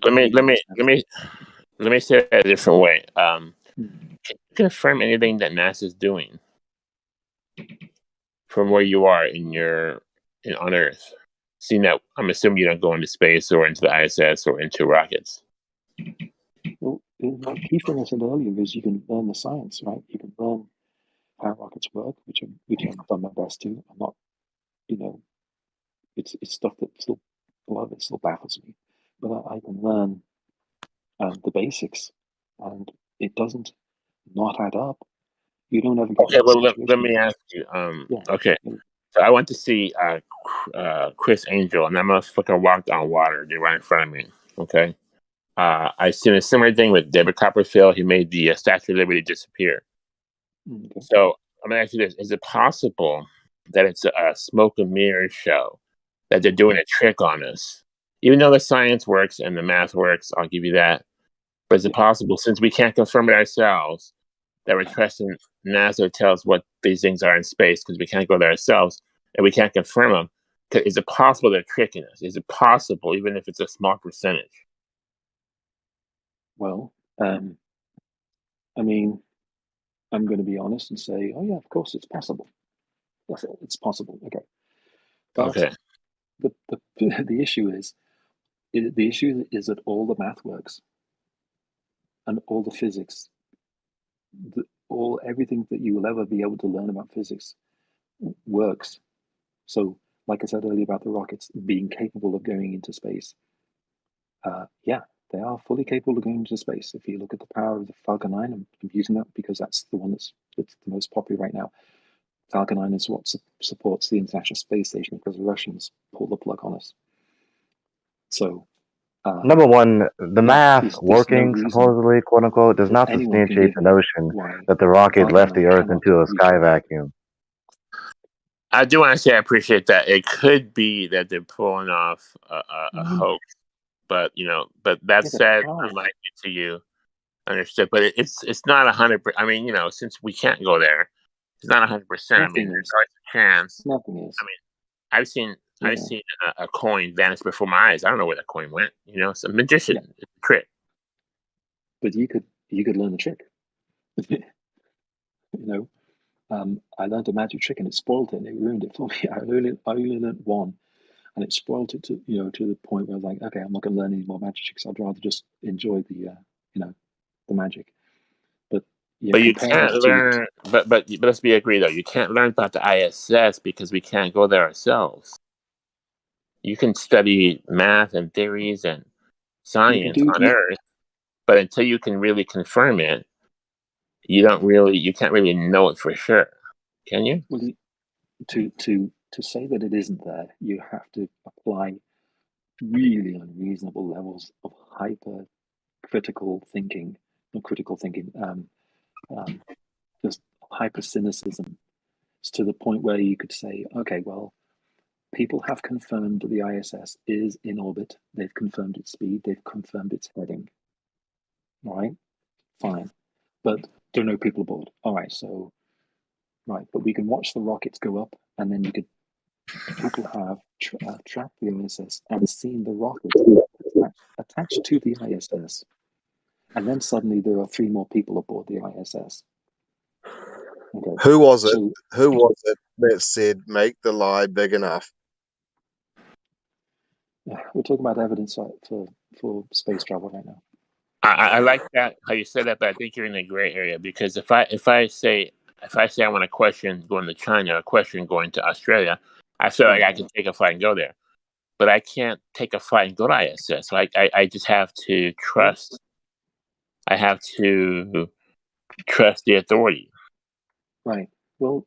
Let me say it a different way. Can you confirm anything that NASA's doing from where you are on Earth? Seeing that, I'm assuming you don't go into space or into the ISS or into rockets. Well, the key thing I said earlier is you can learn the science, right? You can learn how rockets work, which I've done my best to. I'm not, it's stuff that still, a lot of it still baffles me. But I can learn the basics, and it doesn't not add up. You don't ever get Okay, well, let me ask you. Okay, so I went to see Chris Angel, and that motherfucker walked on water. They're right in front of me. Okay, I seen a similar thing with David Copperfield. He made the Statue of Liberty disappear. Okay. So I'm gonna ask you this: is it possible that it's a smoke and mirror show, that they're doing a trick on us? Even though the science works and the math works, I'll give you that. But is it possible, since we can't confirm it ourselves, that we're trusting NASA to tell us what these things are in space because we can't go there ourselves and we can't confirm them? Is it possible they're tricking us? Is it possible, even if it's a small percentage? Well, I mean, I'm going to be honest and say, oh yeah, of course it's possible. Yes, it's possible. Okay. But okay. The issue is that all the math works, and all the physics, everything that you will ever be able to learn about physics works. So, like I said earlier about the rockets being capable of going into space, yeah, they are fully capable of going into space. If you look at the power of the Falcon 9, I'm using that because that's the one that's the most popular right now. Falcon 9 is what supports the International Space Station because the Russians pulled the plug on us. So, number one, the math working, supposedly, quote unquote, does not substantiate the notion that the rocket left the Earth into a sky vacuum. I do want to say I appreciate that. It could be that they're pulling off a hoax, but that said, unlikely to you. Understood, but it's not 100%. I mean, since we can't go there, it's not 100%. I mean, there's always a chance. Nothing is. I mean, I've seen a coin vanish before my eyes. I don't know where that coin went. It's a magician trick. But you could learn the trick. I learned a magic trick and it spoiled it and it ruined it for me. I only learned one, and it spoiled it to the point where I was like, okay, I'm not going to learn any more magic tricks. I'd rather just enjoy the magic. But you can't learn. But let's be agreed though. You can't learn about the ISS because we can't go there ourselves. You can study math and theories and science on Earth, but until you can really confirm it, you can't really know it for sure, can you? Well, to say that it isn't there, you have to apply really unreasonable levels of hyper critical thinking, not critical thinking, just hyper cynicism. It's to the point where you could say, okay, well, people have confirmed that the ISS is in orbit. They've confirmed its speed. They've confirmed its heading. All right, fine. But there are no people aboard. All right, so, 100% of the Right, but we can watch the rockets go up, and then people have tracked the ISS and seen the rocket attached to the ISS, and then suddenly there are 3 more people aboard the ISS. Okay. Who was it? Who was it that said make the lie big enough? We're talking about evidence for space travel right now. I like that how you said that, but I think you're in a gray area, because if I say I want a question going to China, a question going to Australia, I feel like I can take a flight and go there, but I can't take a flight and go to ISS. So I just have to trust. I have to trust the authority. Right. Well,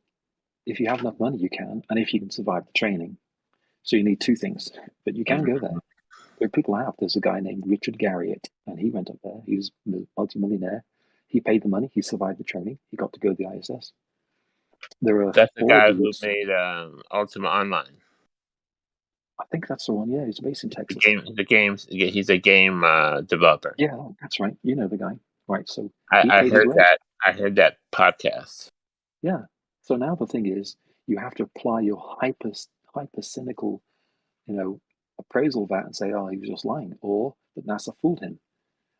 if you have enough money, you can, and if you can survive the training. So you need 2 things, but you can go there. There are people out. There's a guy named Richard Garriott, and he went up there. He was a multimillionaire. He paid the money. He survived the training. He got to go to the ISS. That's the guy who made Ultima Online. I think that's the one. Yeah, he's based in Texas. He's a game developer. Yeah, that's right. You know the guy, right? So I heard that. I heard that podcast. Yeah. So now the thing is, you have to apply your hyper cynical, appraisal of that and say, oh, he was just lying, or that NASA fooled him.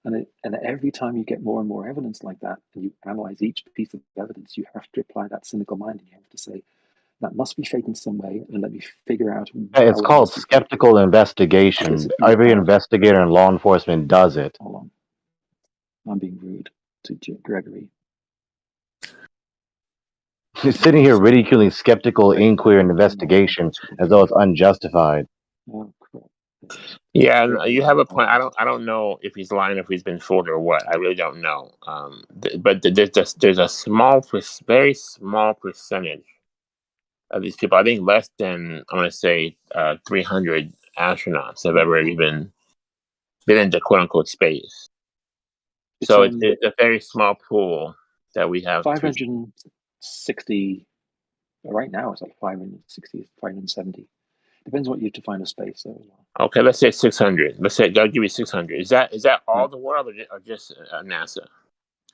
And every time you get more and more evidence like that, and you analyze each piece of evidence, you have to apply that cynical mind, and you have to say, that must be fake in some way, and let me figure out. It's called skeptical investigation. Every investigator in law enforcement does it. Hold on. I'm being rude to Gregory. He's sitting here ridiculing skeptical inquiry and investigation as though it's unjustified. Oh, crap. Yeah, you have a point. I don't know if he's lying, if he's been fooled or what. I really don't know. But there's a very small percentage of these people. I think less than, I want to say 300 astronauts have ever even been into quote unquote space. So it's a very small pool that we have. 560. Right now it's like 560, 570. Depends what you define as space. So. Okay, let's say 600. Let's say I'll give you 600. Is that all the world or just NASA?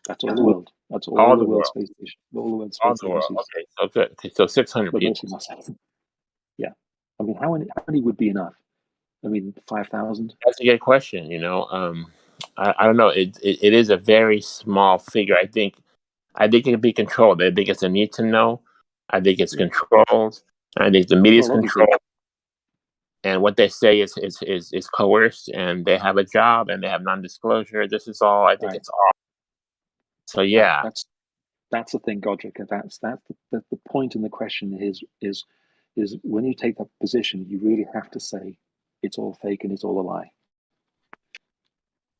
That's all the world. That's all the world space station. All the world space stations. Okay, so good. Okay, so 600 people. Yeah, I mean, how many would be enough? I mean, 5,000. That's a good question. I don't know. It is a very small figure. I think it can be controlled. I think it's a need to know. I think it's controlled. I think the media is controlled. And what they say is coerced, and they have a job, and they have non-disclosure. This is all. I think it's all. So yeah, that's the thing, Godric. That's the point in the question is when you take that position, you really have to say it's all fake and it's all a lie.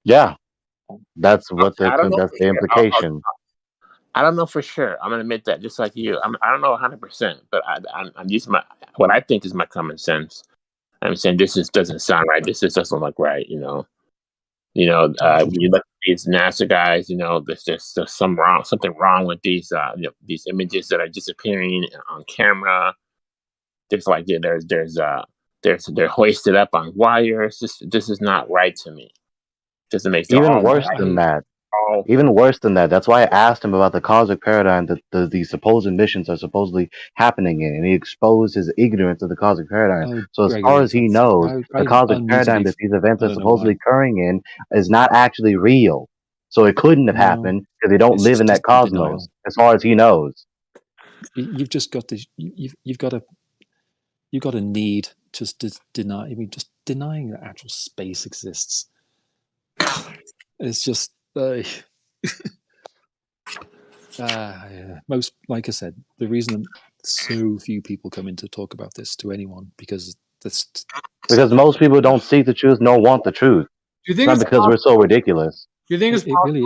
Yeah, that's what that's the implication. I don't know for sure. I'm gonna admit that, just like you. I don't know 100%, but I'm using what I think is my common sense. I'm saying this doesn't sound right. This just doesn't look right. When you look at these NASA guys, there's something wrong with these images that are disappearing on camera. There's they're hoisted up on wires. This is not right to me. Doesn't make sense. Even worse than that. Even worse than that. That's why I asked him about the cosmic paradigm that the supposed missions are supposedly happening in, and he exposed his ignorance of the cosmic paradigm. So as far as he knows, the cosmic paradigm that these events are supposedly occurring in is not actually real. So it couldn't have happened because they don't live in that cosmos, as far as he knows. You've just got this. You've got a need just to deny. I mean, just denying that actual space exists. It's just. Most, like I said, the reason so few people come in to talk about this to anyone because most people don't seek the truth nor want the truth. Do you think it's not because we're so ridiculous? Do you think it's possible really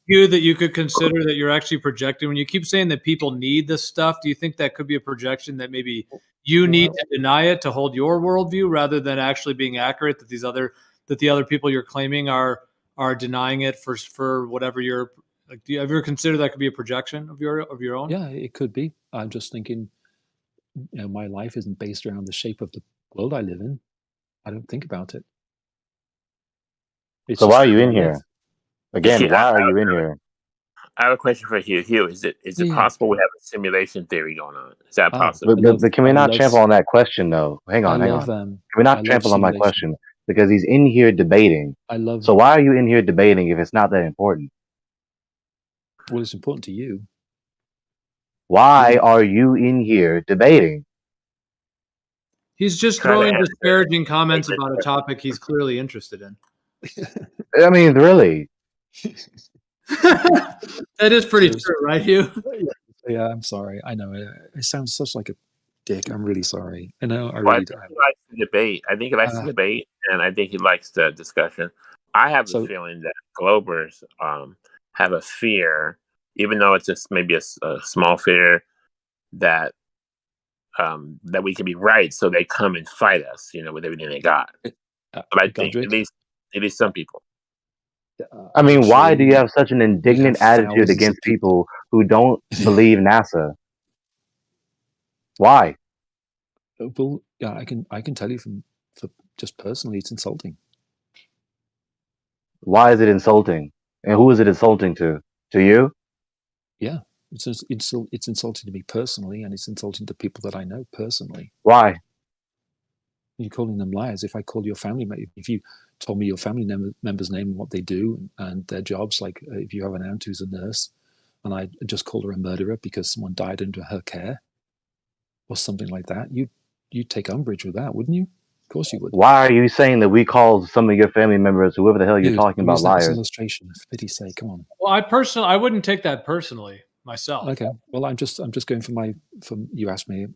is. That you could consider that you're actually projecting when you keep saying that people need this stuff? Do you think that could be a projection that maybe you need to deny it to hold your worldview rather than actually being accurate that the other people you're claiming are denying it for whatever you're like? Do you ever consider that could be a projection of your own? Yeah, it could be. I'm just thinking, my life isn't based around the shape of the world I live in. I don't think about it. So why are you in here? Again, why are you in here? I have a question for Hugh. Hugh, is it possible we have a simulation theory going on? Is that possible? But can we not trample on that question though? Hang on. Can we not trample on my question? Because he's in here debating. So why are you in here debating if it's not that important? Well, it's important to you. Why are you in here debating? He's just throwing disparaging comments about a topic he's clearly interested in. I mean, really. That is pretty true, right, Hugh? Yeah, I'm sorry. I know it sounds such like a dick. I'm really sorry. I know. I Well, really I think he likes the debate. I think he likes the debate, and I think he likes the discussion. I have a feeling that Globers have a fear, even though it's just maybe a small fear, that that we can be right, so they come and fight us, with everything they got. But I think at least some people. I mean, why do you have such an indignant attitude against people who don't believe NASA? Why? Well, yeah, I can tell you from just personally, it's insulting. Why is it insulting? And who is it insulting to? To you? Yeah, it's insulting to me personally, and it's insulting to people that I know personally. Why? You're calling them liars. If I call your family member, if you told me your family member's name and what they do and their jobs, like if you have an aunt who's a nurse, and I just called her a murderer because someone died under her care, or something like that, you'd take umbrage with that, wouldn't you? Of course you would. Why are you saying that we called some of your family members, whoever the hell you're talking about, liars? As an illustration, for pity's sake, come on. Well, I wouldn't take that personally myself. Okay. Well, I'm just going you asked me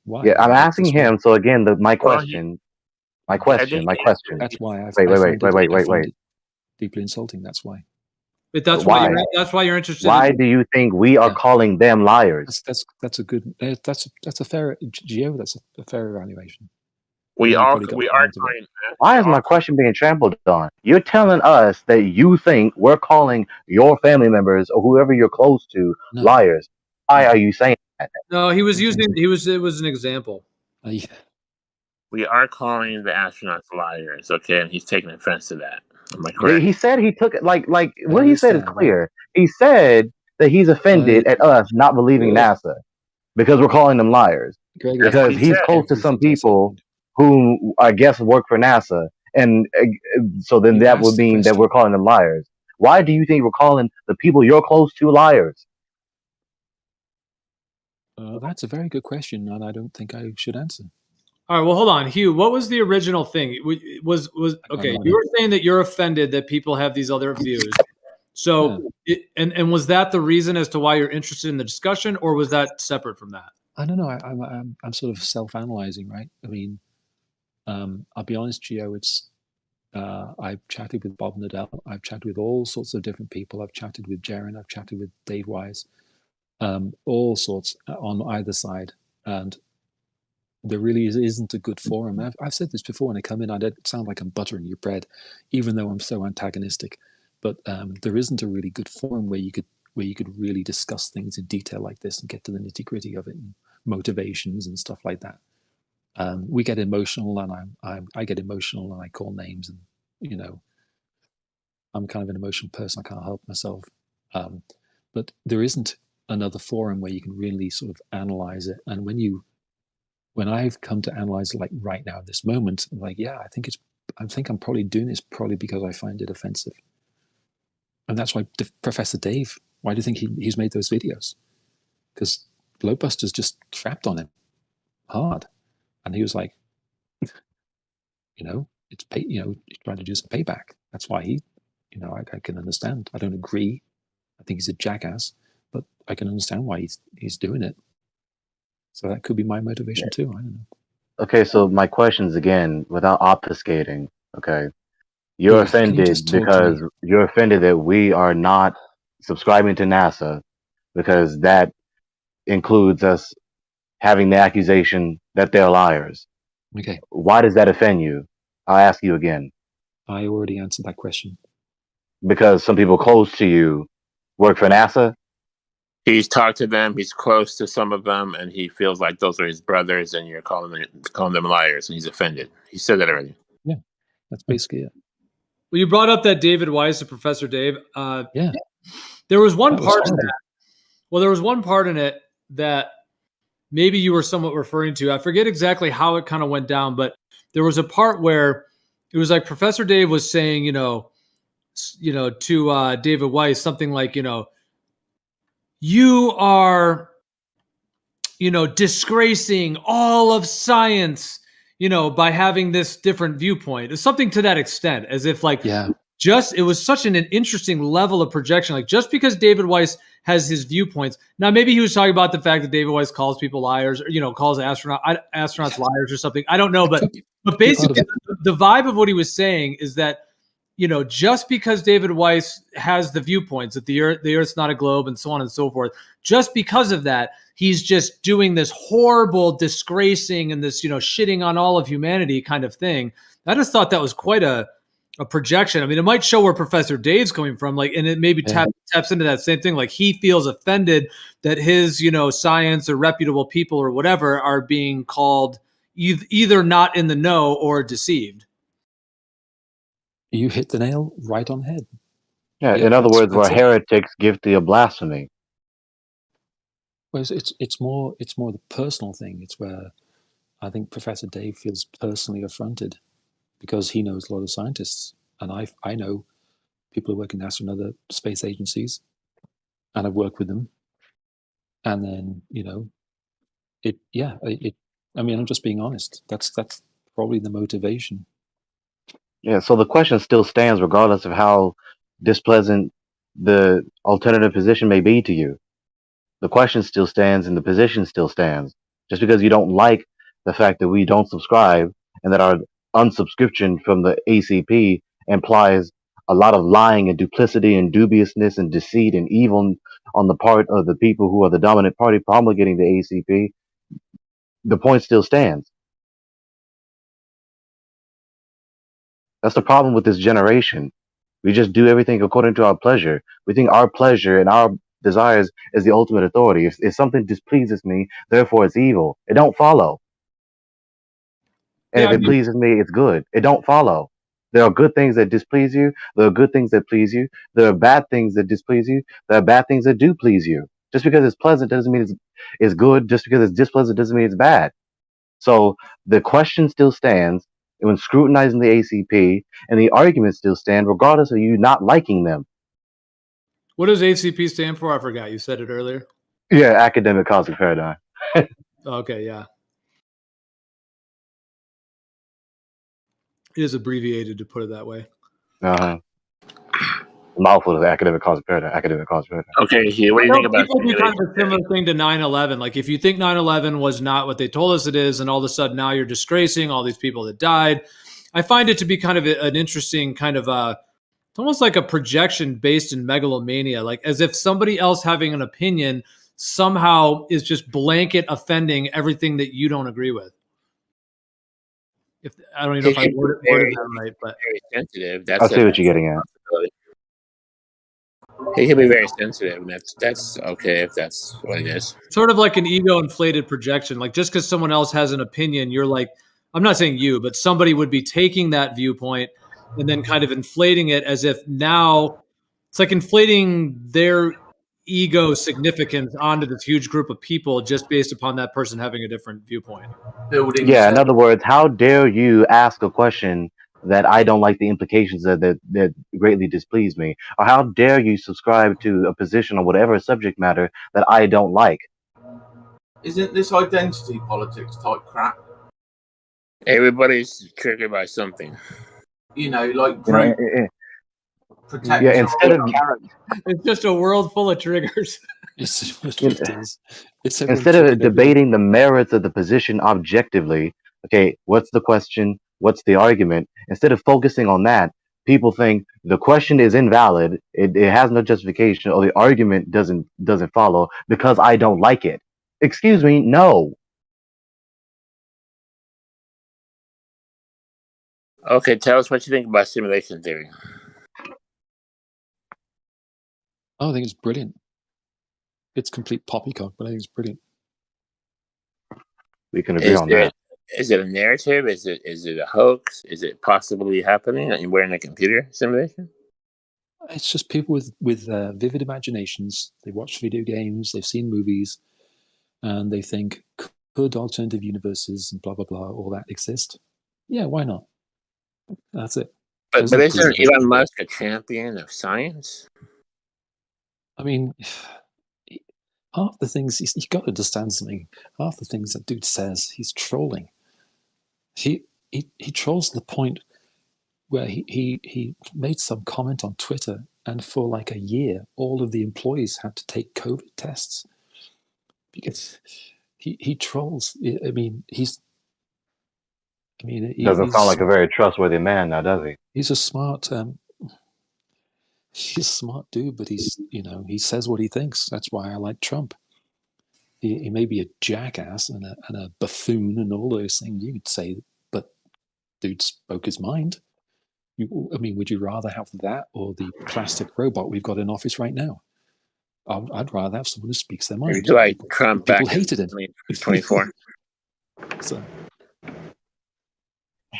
why. Yeah, I'm asking him. So again, my question. That's why Wait. Deeply insulting. That's why. But that's why you're interested. Why do you think we are calling them liars? That's a good. That's a fair, Gio. That's a fair evaluation. We are. Why is my question being trampled on? You're telling us that you think we're calling your family members or whoever you're close to liars. Why are you saying that? No, it was an example. We are calling the astronauts liars, okay? And he's taking offense to that. Am I correct? He said he took it like what he said is clear. He said that he's offended at us not believing NASA because we're calling them liars. Because he's close to some people who I guess work for NASA, and so then that would mean that we're calling them liars. Why do you think we're calling the people you're close to liars? That's a very good question, and I don't think I should answer. All right, well, hold on, Hugh. What was the original thing? Was okay? You were saying that you're offended that people have these other views. So, and was that the reason as to why you're interested in the discussion, or was that separate from that? I don't know. I'm sort of self-analyzing, right? I mean, I'll be honest, Gio. I've chatted with Bob Nadell. I've chatted with all sorts of different people. I've chatted with Jaren. I've chatted with Dave Wise. All sorts on either side, and there really isn't a good forum. I've said this before when I come in. I don't sound like I'm buttering your bread, even though I'm so antagonistic. But there isn't a really good forum where you could really discuss things in detail like this and get to the nitty gritty of it and motivations and stuff like that. We get emotional, and I get emotional, and I call names, and I'm kind of an emotional person. I can't help myself. But there isn't another forum where you can really sort of analyze it. And when I've come to analyze it, like right now, this moment, I'm like, yeah, I think I'm probably doing this probably because I find it offensive. And that's why Professor Dave, why do you think he's made those videos? Because Globebusters just crapped on him hard. And he was like, it's he's trying to do some payback. That's why I can understand. I don't agree. I think he's a jackass, but I can understand why he's doing it. So that could be my motivation too. I don't know. Okay, so my questions again, without obfuscating. Okay, you're offended because you're offended that we are not subscribing to NASA because that includes us having the accusation that they're liars. Okay. Why does that offend you? I'll ask you again. I already answered that question. Because some people close to you work for NASA? He's talked to them. He's close to some of them, and he feels like those are his brothers, and you're calling them liars, and he's offended. He said that already. Yeah, that's basically it. Well, you brought up that David Weiss, Professor Dave. Yeah. There was one part in that. Well, there was one part in it that maybe you were somewhat referring to. I forget exactly how it kind of went down, but there was a part where it was like Professor Dave was saying, to David Weiss, something like, you are, disgracing all of science, by having this different viewpoint. It's something to that extent, as if like, it was such an interesting level of projection. Like just because David Weiss has his viewpoints. Now, maybe he was talking about the fact that David Weiss calls people liars, or, calls astronauts liars or something. I don't know. But basically the vibe of what he was saying is that, just because David Weiss has the viewpoints that the Earth's not a globe and so on and so forth, just because of that, he's just doing this horrible disgracing and this, shitting on all of humanity kind of thing. I just thought that was quite a projection. I mean, it might show where Professor Dave's coming from, like, and it maybe taps into that same thing. Like he feels offended that his, science or reputable people or whatever are being called either not in the know or deceived. You hit the nail right on the head. Yeah, in other words, we're heretics guilty of blasphemy. Well, it's more the personal thing. It's where I think Professor Dave feels personally affronted because he knows a lot of scientists, and I know people who work in NASA and other space agencies, and I've worked with them. And then I mean, I'm just being honest. That's probably the motivation. Yeah, so the question still stands regardless of how displeasant the alternative position may be to you. The question still stands and the position still stands. Just because you don't like the fact that we don't subscribe and that our unsubscription from the ACP implies a lot of lying and duplicity and dubiousness and deceit and evil on the part of the people who are the dominant party promulgating the ACP, the point still stands. That's the problem with this generation. We just do everything according to our pleasure. We think our pleasure and our desires is the ultimate authority. If something displeases me, therefore it's evil. It don't follow. And if it pleases me, it's good. It don't follow. There are good things that displease you. There are good things that please you. There are bad things that displease you. There are bad things that do please you. Just because it's pleasant doesn't mean it's good. Just because it's displeasant doesn't mean it's bad. So the question still stands when scrutinizing the ACP, and the arguments still stand regardless of you not liking them. What does ACP stand for? I forgot. You said it earlier. Yeah, academic cosmic paradigm. Okay, yeah. It is abbreviated, to put it that way. Mouthful of academic cosmic paradigm. Academic cosmic paradigm. Okay, here. What do you think about people do kind of a similar thing to 9/11? Like, if you think 9/11 was not what they told us it is, and all of a sudden now you're disgracing all these people that died, I find it to be kind of an interesting kind of it's almost like a projection based in megalomania, like as if somebody else having an opinion somehow is just blanket offending everything that you don't agree with. I don't even know if I worded that right, but very sensitive. I see what you're getting at. He can be very sensitive, and that's okay if that's what it is. Sort of like an ego-inflated projection. Like just because someone else has an opinion, you're like, I'm not saying you, but somebody would be taking that viewpoint and then kind of inflating it as if now it's like inflating their ego significance onto this huge group of people just based upon that person having a different viewpoint. Yeah, in other words, how dare you ask a question that I don't like the implications that greatly displease me? Or how dare you subscribe to a position on whatever subject matter that I don't like? Isn't this identity politics type crap? Everybody's triggered by something. Like protect. Yeah, instead of it's just a world full of triggers. Instead of debating the merits of the position objectively, okay, what's the question? What's the argument? Instead of focusing on that, people think the question is invalid. It has no justification, or the argument doesn't follow because I don't like it. Excuse me, no. Okay, tell us what you think about simulation theory. I think it's brilliant. It's complete poppycock, but I think it's brilliant. We can agree on that. Is it a narrative? Is it a hoax? Is it possibly happening? And we're in a computer simulation? It's just people with vivid imaginations. They watch video games, they've seen movies, and they think, could alternative universes and blah blah blah all that exist? Yeah, why not? That's it. But isn't Elon Musk a champion of science? I mean, half the things you've got to understand something. Half the things that dude says, he's trolling. He trolls to the point where he made some comment on Twitter, and for like a year, all of the employees had to take COVID tests because he trolls. I mean, Doesn't sound like a very trustworthy man now, does he? He's a smart he's a smart dude, but he says what he thinks. That's why I like Trump. He may be a jackass and a buffoon and all those things you could say, but dude spoke his mind. Would you rather have that or the plastic robot we've got in office right now? I'd rather have someone who speaks their mind. Would you like Trump people back hated him. 2024? So,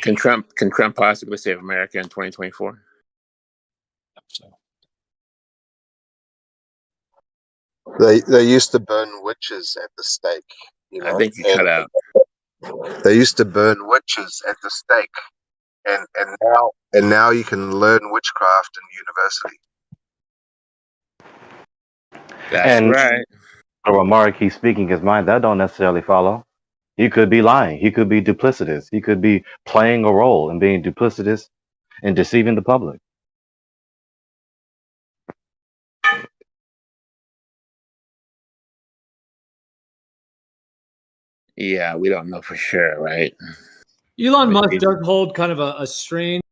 can Trump possibly save America in 2024? So. They used to burn witches at the stake. You know? I think you cut out. They used to burn witches at the stake, and now you can learn witchcraft in university. That's right. Or Mark, he's speaking his mind. That don't necessarily follow. He could be lying. He could be duplicitous. He could be playing a role and being duplicitous and deceiving the public. Yeah, we don't know for sure, right? Elon Musk does hold kind of a strange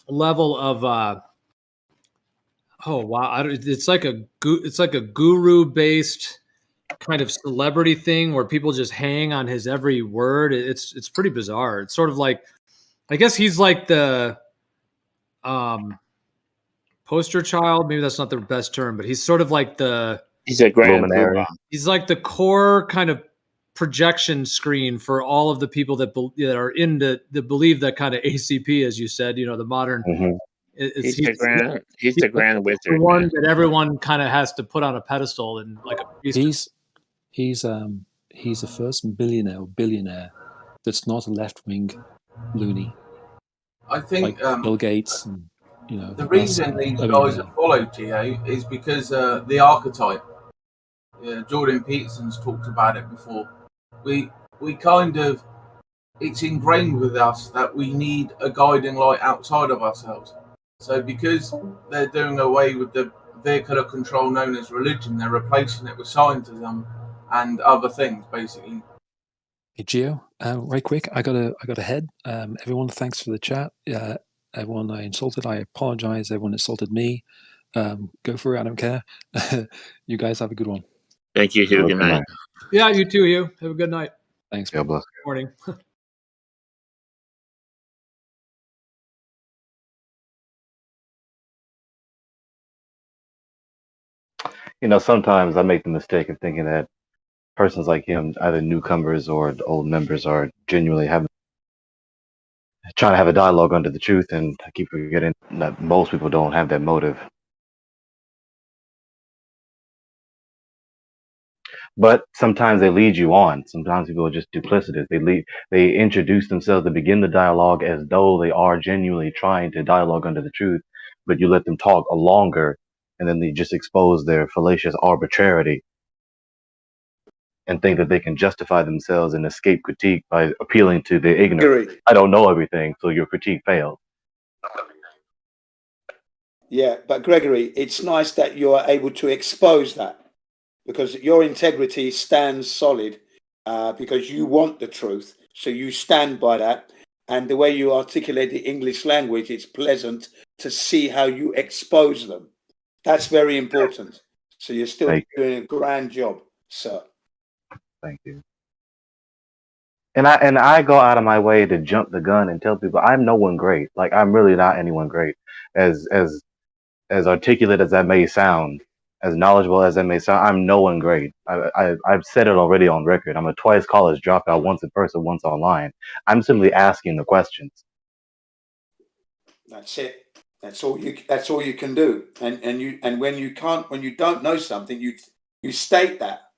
level of oh wow, it's like a guru based kind of celebrity thing where people just hang on his every word. It's pretty bizarre. It's sort of like, I guess he's like the poster child. Maybe that's not the best term, but he's sort of like he's a grand luminary. He's like the core kind of projection screen for all of the people that are into the believe that kind of ACP, as you said, the modern. Mm-hmm. He's the grand wizard. The one that everyone kind of has to put on a pedestal and like he's the first billionaire that's not a left-wing loony. I think like Bill Gates and the reason these guys are followed, Gio, is because the archetype. Jordan Peterson's talked about it before. We kind of, it's ingrained with us that we need a guiding light outside of ourselves. So because they're doing away with the vehicle of control known as religion, they're replacing it with scientism and other things, basically. Hey Gio, right quick, I gotta head. Everyone, thanks for the chat. Everyone I insulted, I apologize. Everyone insulted me. Go for it. I don't care. You guys have a good one. Thank you, Hugh. Good night. Yeah, you too, Hugh. Have a good night. Thanks. God bless. Good morning. Sometimes I make the mistake of thinking that persons like him, either newcomers or old members, are genuinely trying to have a dialogue under the truth, and I keep forgetting that most people don't have that motive. But sometimes they lead you on. Sometimes people are just duplicitous. They introduce themselves to begin the dialogue as though they are genuinely trying to dialogue under the truth, but you let them talk longer, and then they just expose their fallacious arbitrarity and think that they can justify themselves and escape critique by appealing to their ignorance. I don't know everything, so your critique failed. Yeah, but Gregory, it's nice that you're able to expose that, because your integrity stands solid because you want the truth. So you stand by that. And the way you articulate the English language, it's pleasant to see how you expose them. That's very important. So you're still doing a grand job, sir. Thank you. And I go out of my way to jump the gun and tell people I'm no one great. Like, I'm really not anyone great. As articulate as that may sound, as knowledgeable as that may sound, I'm no one great. I've said it already on record. I'm a twice college dropout, once in person, once online. I'm simply asking the questions. That's it. That's all you can do. And when you don't know something, you state that,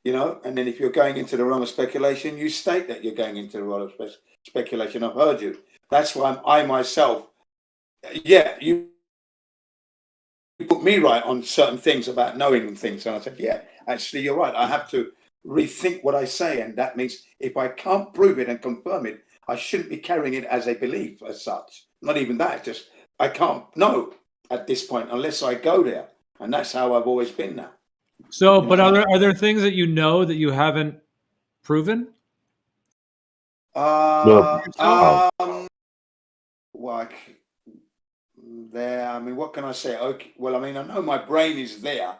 you know. And then if you're going into the realm of speculation, you state that you're going into the realm of speculation. I've heard you. That's why I myself, you put me right on certain things about knowing things, and I said, yeah, actually, you're right. I have to rethink what I say, and that means if I can't prove it and confirm it, I shouldn't be carrying it as a belief as such. Not even that, just I can't know at this point unless I go there, and that's how I've always been now. So, but are there things that you know that you haven't proven? There. I mean, what can I say? Okay. Well, I mean, I know my brain is there.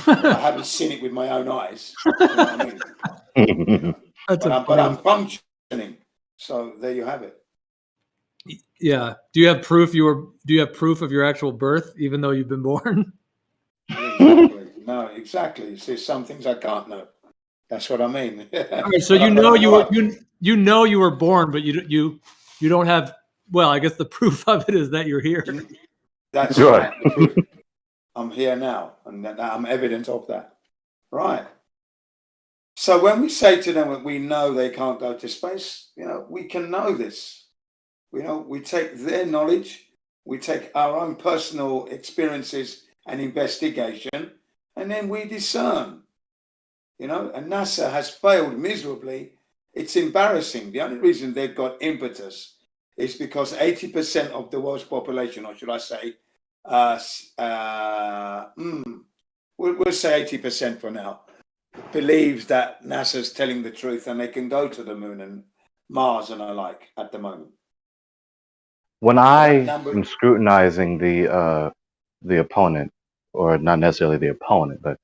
But I haven't seen it with my own eyes. You know what I mean? You know? But I'm functioning. So there you have it. Yeah. Do you have proof Do you have proof of your actual birth, even though you've been born? Exactly. No, exactly. See, some things I can't know. That's what I mean. All right, so you know you were born, but you don't have. Well, I guess the proof of it is that you're here. That's right. The proof. I'm here now, and I'm evidence of that. Right. So when we say to them that we know they can't go to space, you know, we can know this. You know, we take their knowledge, we take our own personal experiences and investigation, and then we discern. You know, and NASA has failed miserably. It's embarrassing. The only reason they've got impetus is because 80% of the world's population, or should I say, we'll say 80% for now, believes that NASA's telling the truth and they can go to the moon and Mars and the like at the moment. When I am scrutinizing the opponent, or not necessarily the opponent, but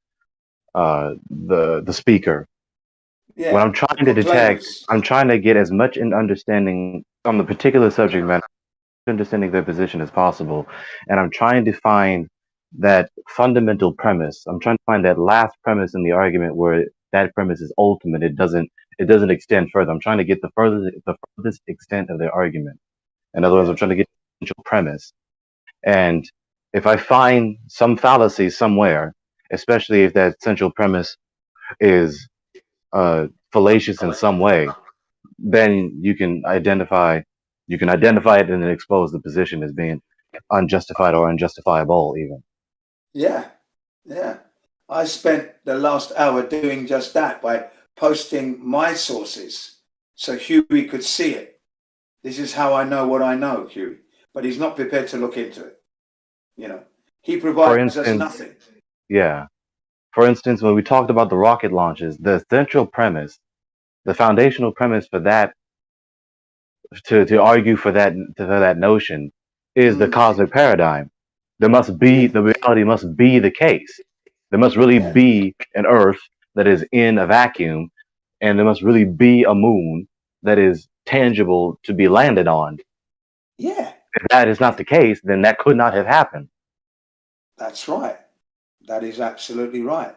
the speaker, yeah, when I'm trying to detect, I'm trying to get as much in understanding on the particular subject matter, understanding their position as possible, and I'm trying to find that fundamental premise. I'm trying to find that last premise in the argument where that premise is ultimate. It doesn't extend further. I'm trying to get the furthest extent of their argument. In other words, I'm trying to get the essential premise. And if I find some fallacy somewhere, especially if that central premise is fallacious in some way, then you can identify it and then expose the position as being unjustified or unjustifiable even. Yeah. I spent the last hour doing just that by posting my sources so Huey could see it. This is how I know what I know, Huey. But he's not prepared to look into it. You know, he provides us nothing. Yeah. For instance, when we talked about the rocket launches, the central premise, the foundational premise for that, to argue for that notion, is the cosmic paradigm. The reality must be the case. There must really be an Earth that is in a vacuum, and there must really be a moon that is tangible to be landed on. Yeah. If that is not the case, then that could not have happened. That's right. That is absolutely right.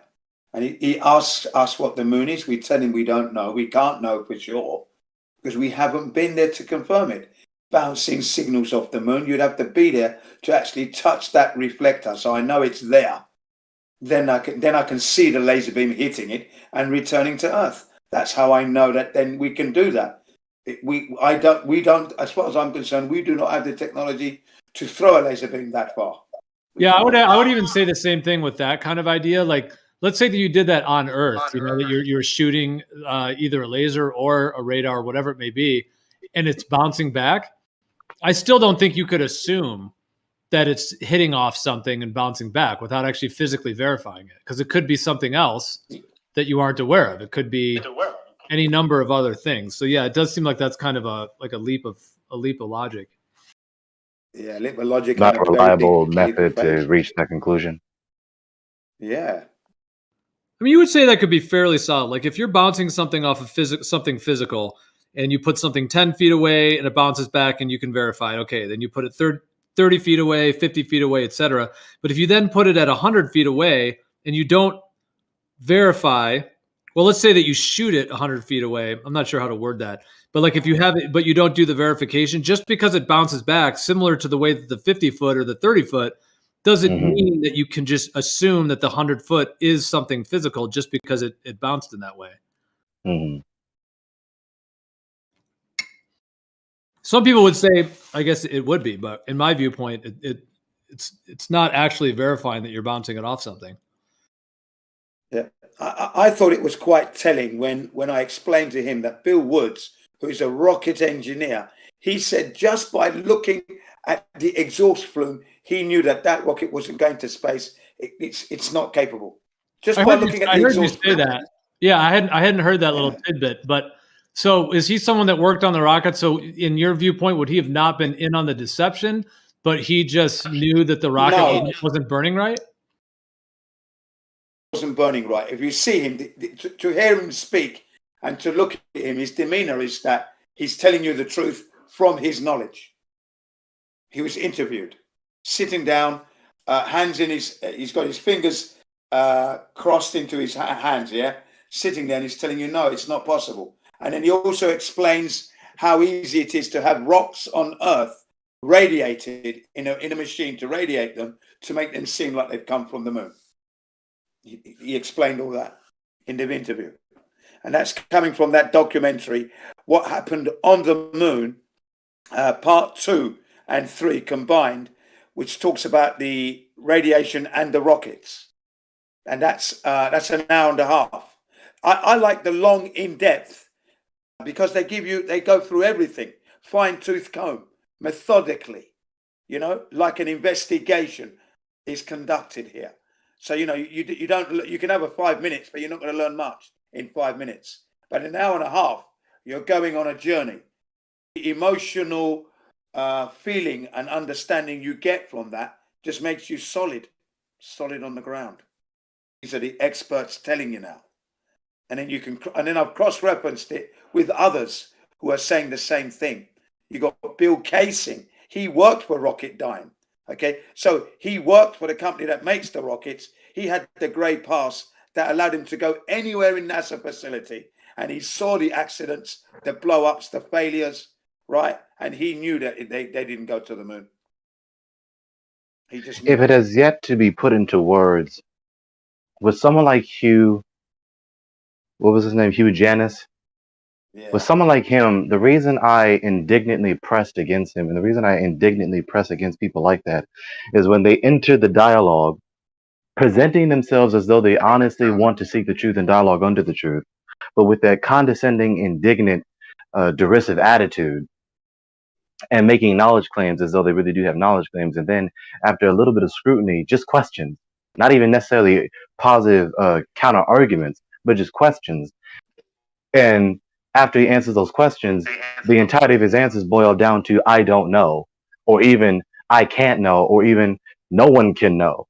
And he asks us what the moon is. We tell him we don't know. We can't know for sure because we haven't been there to confirm it. Bouncing signals off the moon, you'd have to be there to actually touch that reflector. So I know it's there. Then I can see the laser beam hitting it and returning to Earth. That's how I know that. Then we can do that. We don't. As far as I'm concerned, we do not have the technology to throw a laser beam that far. Yeah, I would even say the same thing with that kind of idea. Like, let's say that you did that on Earth. You know, that you're shooting either a laser or a radar, or whatever it may be, and it's bouncing back. I still don't think you could assume that it's hitting off something and bouncing back without actually physically verifying it, because it could be something else that you aren't aware of. It could be any number of other things. So yeah, it does seem like that's kind of a leap of logic. Yeah, a leap of logic. Not a reliable method to reach that conclusion. Yeah. I mean, you would say that could be fairly solid. Like if you're bouncing something off of something physical, and you put something 10 feet away and it bounces back and you can verify it. Okay, then you put it 30 feet away, 50 feet away, etc. But if you then put it at 100 feet away and you don't verify well, let's say that you shoot it 100 feet away. I'm not sure how to word that, but like if you have it, but you don't do the verification, just because it bounces back, similar to the way that the 50 foot or the 30 foot, doesn't mean that you can just assume that the 100 foot is something physical just because it bounced in that way. Some people would say, I guess it would be, but in my viewpoint, it's not actually verifying that you're bouncing it off something. Yeah, I thought it was quite telling when I explained to him that Bill Woods, who is a rocket engineer, he said just by looking at the exhaust flume, he knew that rocket wasn't going to space. It's not capable. Just by looking at the exhaust flume. That. Yeah, I hadn't heard that little tidbit, but. So is he someone that worked on the rocket? So in your viewpoint, would he have not been in on the deception, but he just knew that the rocket wasn't burning right? Wasn't burning right. If you see him, to hear him speak and to look at him, his demeanor is that he's telling you the truth from his knowledge. He was interviewed, sitting down, hands in he's got his fingers crossed into his hands, sitting there, and he's telling you, no, it's not possible. And then he also explains how easy it is to have rocks on Earth radiated in a machine to radiate them to make them seem like they've come from the moon. He explained all that in the interview. And that's coming from that documentary, What Happened on the Moon, part 2 and 3 combined, which talks about the radiation and the rockets. And that's an hour and a half. I like the long, in-depth, because they go through everything, fine-tooth comb, methodically, like an investigation is conducted here. So, you can have a 5 minutes, but you're not going to learn much in 5 minutes. But an hour and a half, you're going on a journey. The emotional feeling and understanding you get from that just makes you solid on the ground. These are the experts telling you now. And then I've cross-referenced it with others who are saying the same thing. You got Bill Casing. He worked for Rocketdyne. Okay, so he worked for the company that makes the rockets. He had the grey pass that allowed him to go anywhere in NASA facility, and he saw the accidents, the blow-ups, the failures, right? And he knew that they didn't go to the moon. He just knew. If it has yet to be put into words, with someone like Hugh, what was his name? Hugh Janus. Yeah. With someone like him, the reason I indignantly pressed against him, and the reason I indignantly press against people like that, is when they enter the dialogue, presenting themselves as though they honestly want to seek the truth and dialogue under the truth, but with that condescending, indignant, derisive attitude, and making knowledge claims as though they really do have knowledge claims, and then after a little bit of scrutiny, just questions, not even necessarily positive counter arguments, but just questions. And after he answers those questions, the entirety of his answers boil down to I don't know, or even I can't know, or even no one can know.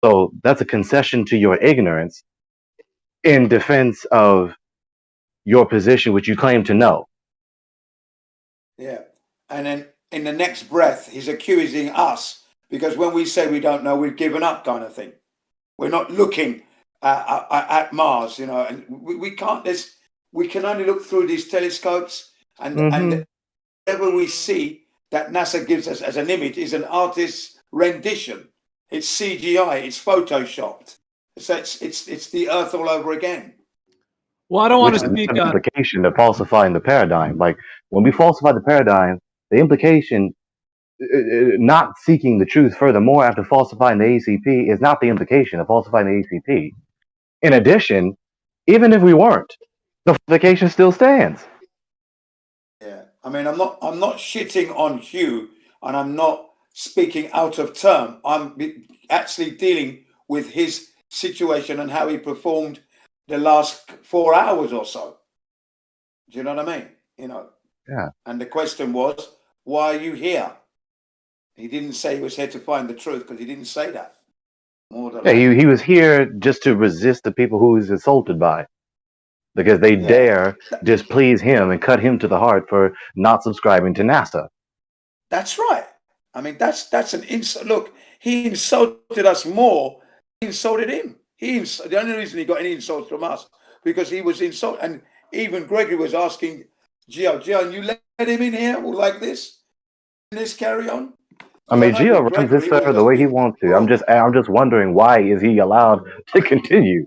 So that's a concession to your ignorance in defense of your position, which you claim to know. Yeah. And then in the next breath, he's accusing us because when we say we don't know, we've given up, kind of thing. We're not looking at Mars, and we can't. We can only look through these telescopes, and whatever we see that NASA gives us as an image is an artist's rendition. It's CGI. It's photoshopped. So it's the Earth all over again. Well, I don't want to speak on the implication of falsifying the paradigm. Like when we falsify the paradigm, the implication, not seeking the truth furthermore after falsifying the ACP, is not the implication of falsifying the ACP. In addition, even if we weren't, the falsification still stands. Yeah, I mean, I'm not shitting on Hugh, and I'm not speaking out of term. I'm actually dealing with his situation and how he performed the last 4 hours or so. Do you know what I mean? Yeah. And the question was, why are you here? He didn't say he was here to find the truth, because he didn't say that. Yeah, he was here just to resist the people who he's assaulted by, because they dare displease him and cut him to the heart for not subscribing to NASA. That's right. I mean, that's an insult. Look, he insulted us more. He insulted him. The only reason he got any insults from us because he was insulted, and even Gregory was asking Gio, you let him in here like this? And this carry on? I mean, Gio runs this server the way he wants to. I'm just wondering, why is he allowed to continue?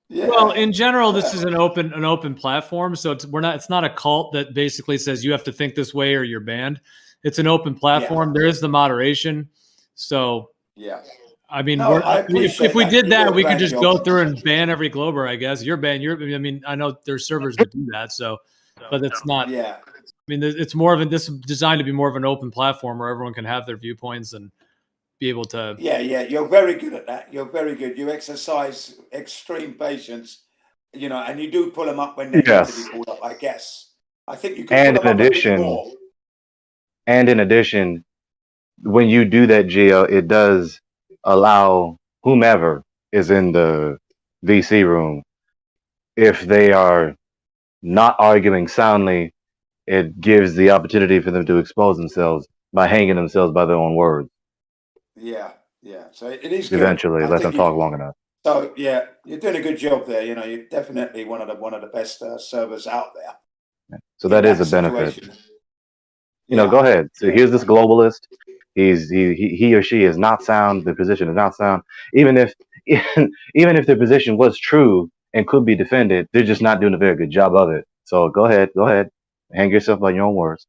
Yeah. Well, in general, this is an open platform, so it's not a cult that basically says you have to think this way or you're banned. It's an open platform. There is the moderation. So yeah, I mean, no, if we did that, we could just go through and ban every Glober, I guess. You're banned. I mean, I know there's servers that do that. So, but it's not. Yeah. I mean, it's more of this is designed to be more of an open platform where everyone can have their viewpoints and be able to. Yeah, you're very good at that. You're very good. You exercise extreme patience, and you do pull them up when they need to be pulled up, I guess. I think you can pull them up a bit more. And in addition, when you do that, Gio, it does allow whomever is in the VC room, if they are not arguing soundly, it gives the opportunity for them to expose themselves by hanging themselves by their own words. Yeah. So it is good. Eventually, let them talk long enough. So yeah, you're doing a good job there. You're definitely one of the best servers out there. So that is a benefit. Go ahead. So here's this globalist. He or she is not sound. The position is not sound. Even if the position was true and could be defended, they're just not doing a very good job of it. So go ahead. Hang yourself by your own words.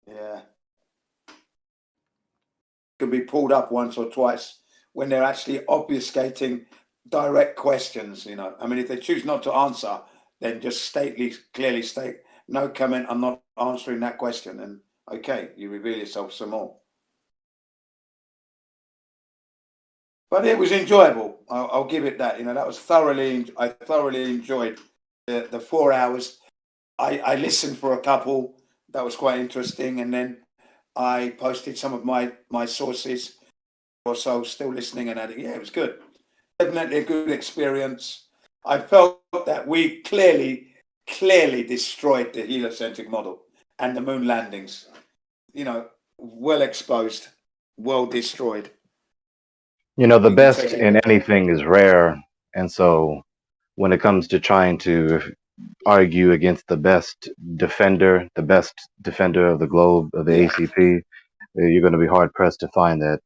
Yeah. Can be pulled up once or twice when they're actually obfuscating direct questions. I mean, if they choose not to answer, then just clearly state, no comment, I'm not answering that question, and okay, you reveal yourself some more. But it was enjoyable. I'll give it that. That was I thoroughly enjoyed the 4 hours. I listened for a couple. That was quite interesting, and then I posted some of my sources or so, still listening and adding. Yeah, it was good. Definitely a good experience. I felt that we clearly destroyed the heliocentric model and the moon landings. Well exposed, well destroyed. The best in anything is rare, and so when it comes to trying to argue against the best defender of the globe, of the ACP, you're going to be hard pressed to find that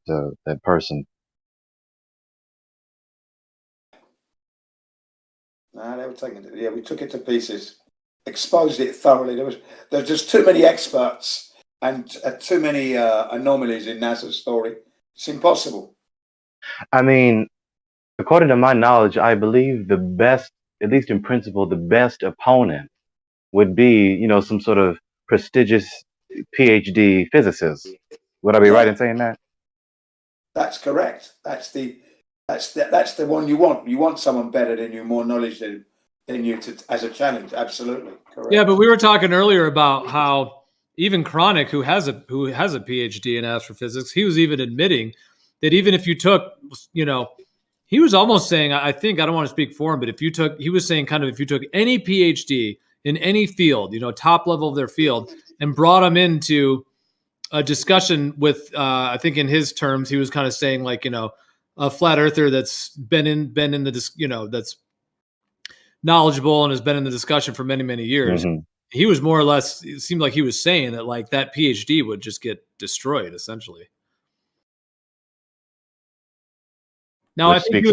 person. Nah, they were taking it. Yeah, we took it to pieces, exposed it thoroughly. There's just too many experts and too many anomalies in NASA's story. It's impossible. I mean, according to my knowledge, I believe the best, at least in principle, the best opponent would be, some sort of prestigious PhD physicist. Would I be right in saying that? That's correct. That's the one you want. You want someone better than you, more knowledge than you as a challenge. Absolutely correct. Yeah, but we were talking earlier about how even Chronic, who has a PhD in astrophysics, he was even admitting that even if you took, he was almost saying, I think, I don't want to speak for him, but he was saying kind of if you took any PhD in any field, top level of their field, and brought them into a discussion with, I think in his terms, he was kind of saying like, a flat earther that's been in the, that's knowledgeable and has been in the discussion for many, many years. Mm-hmm. He was more or less, it seemed like he was saying that like that PhD would just get destroyed essentially. Now, I think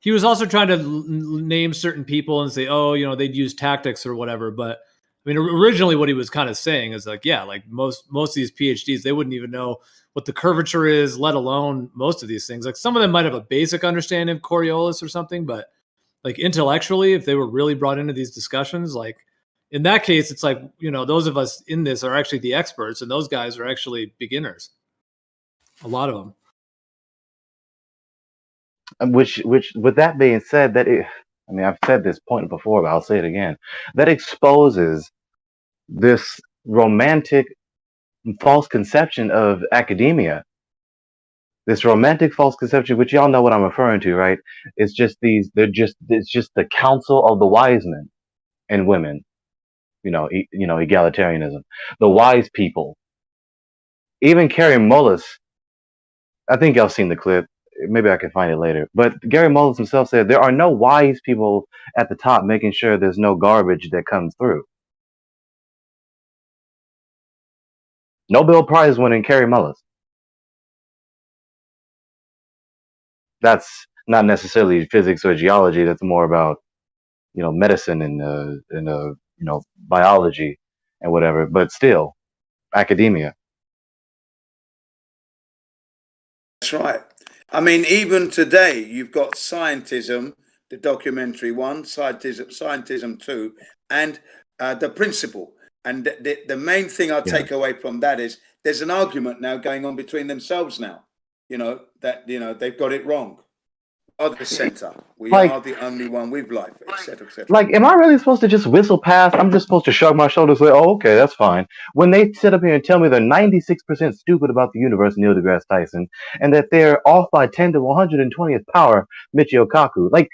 he was also trying to name certain people and say, oh, they'd use tactics or whatever. But I mean, originally what he was kind of saying is like, yeah, like most of these PhDs, they wouldn't even know what the curvature is, let alone most of these things. Like some of them might have a basic understanding of Coriolis or something, but like intellectually, if they were really brought into these discussions, like in that case, it's like, those of us in this are actually the experts and those guys are actually beginners. A lot of them. Which, with that being said, I've said this point before, but I'll say it again. That exposes this romantic false conception of academia. This romantic false conception, which y'all know what I'm referring to, right? It's just it's just the council of the wise men and women, egalitarianism, the wise people. Even Carrie Mullis, I think y'all seen the clip. maybe I can find it later. But Gary Mullins himself said there are no wise people at the top making sure there's no garbage that comes through. Nobel Prize winning Gary Mullins. That's not necessarily physics or geology. That's more about, you know, medicine and you know, biology and whatever. But still, academia. That's right. I mean, even today, you've got Scientism, the documentary one, Scientism 2, and The Principle. And the main thing I take away from that is there's an argument now going on between themselves now. You know, that, you know, they've got it wrong. We are the center. We are the only one with life, etc., etc. Like, am I really supposed to just whistle past? I'm just supposed to shrug my shoulders and say, oh, okay, that's fine. When they sit up here and tell me they're 96% stupid about the universe, Neil deGrasse Tyson, and that they're off by 10 to 120th power, Michio Kaku. Like,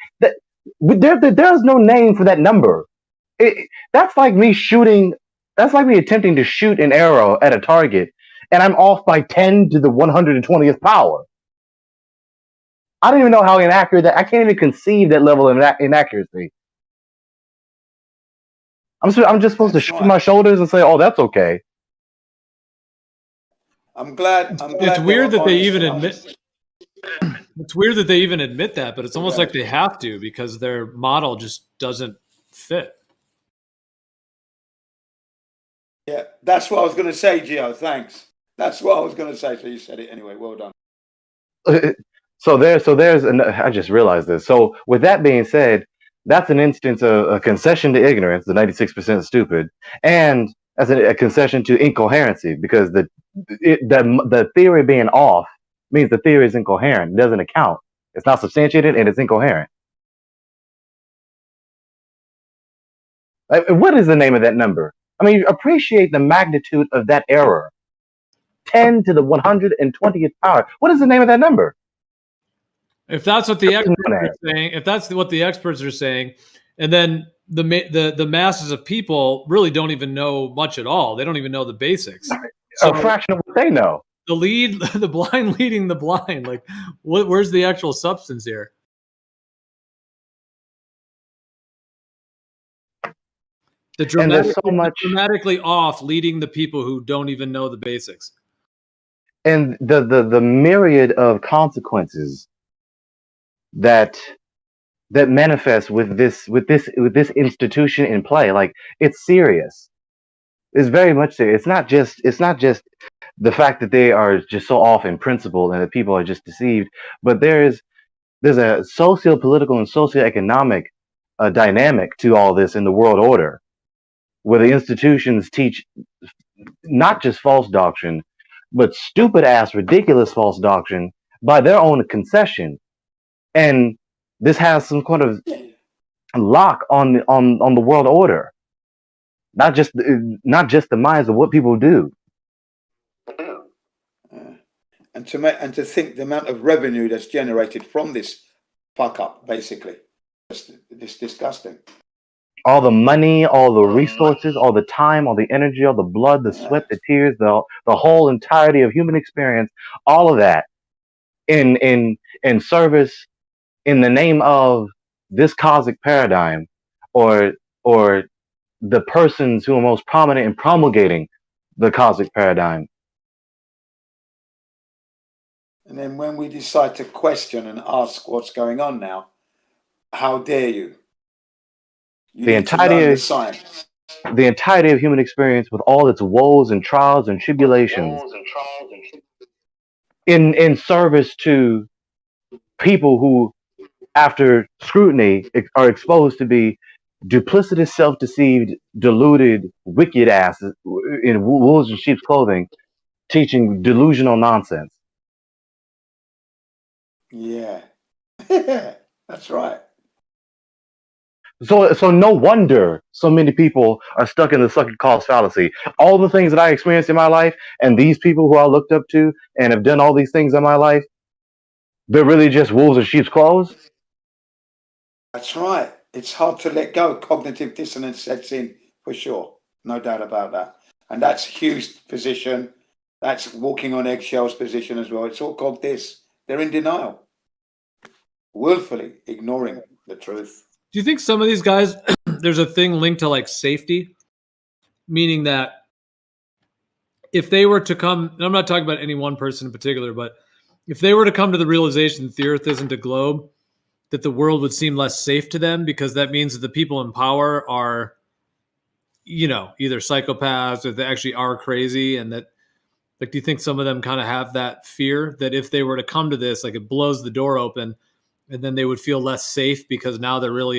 there's no name for that number. That's like me attempting to shoot an arrow at a target, and I'm off by 10 to the 120th power. I don't even know how inaccurate that. I can't even conceive that level of inaccuracy. I'm just supposed to shrug my shoulders and say, "Oh, that's okay." I'm glad. It's weird that they even admit. It's weird that they even admit that, but it's almost like they have to because their model just doesn't fit. Yeah, that's what I was going to say, Gio. Thanks. That's what I was going to say. So you said it anyway. Well done. I just realized this. So with that being said, that's an instance of a concession to ignorance, the 96% stupid, and as a concession to incoherency, because the theory being off means the theory is incoherent. It doesn't account. It's not substantiated and it's incoherent. What is the name of that number? I mean, appreciate the magnitude of that error. 10 to the 120th power. What is the name of that number? If that's what the experts are saying, if that's what the experts are saying, and then the masses of people really don't even know much at all. They don't even know the basics. So, a fraction of what they know. The blind leading the blind. Like, where's the actual substance here? And there's so much dramatically off, leading the people who don't even know the basics. And the myriad of consequences that manifest with this institution in play. Like, it's serious. It's very much serious. It's not just the fact that they are just so off in principle and that people are just deceived, but there's a socio-political and socioeconomic dynamic to all this in the world order, where the institutions teach not just false doctrine, but stupid ass, ridiculous false doctrine by their own concession. And this has some kind of lock on the world order, not just the minds of what people do. And to think the amount of revenue that's generated from this fuck up, basically, it's disgusting. All the money, all the resources, all the time, all the energy, all the blood, the sweat, the tears, the whole entirety of human experience, all of that in service, in the name of this cosmic paradigm, or the persons who are most prominent in promulgating the cosmic paradigm. And then when we decide to question and ask what's going on now, how dare you? The entirety of human experience, with all its woes and trials and tribulations, in service to people who, after scrutiny, are exposed to be duplicitous, self-deceived, deluded, wicked asses in wolves and sheep's clothing, teaching delusional nonsense. Yeah, that's right. So no wonder so many people are stuck in the second cause fallacy. All the things that I experienced in my life, and these people who I looked up to and have done all these things in my life, they're really just wolves in sheep's clothes. That's right. It's hard to let go. Cognitive dissonance sets in, for sure. No doubt about that. And that's Hugh's position. That's walking on eggshells position as well. It's all called this. They're in denial. willfully ignoring the truth. Do you think some of these guys, there's a thing linked to like safety, meaning that if they were to come, and I'm not talking about any one person in particular, but if they were to come to the realization that the Earth isn't a globe, that the world would seem less safe to them, because that means that the people in power are, you know, either psychopaths or they actually are crazy, and that, like, do you think some of them kind of have that fear that if they were to come to this, like, it blows the door open, and then they would feel less safe because now they're really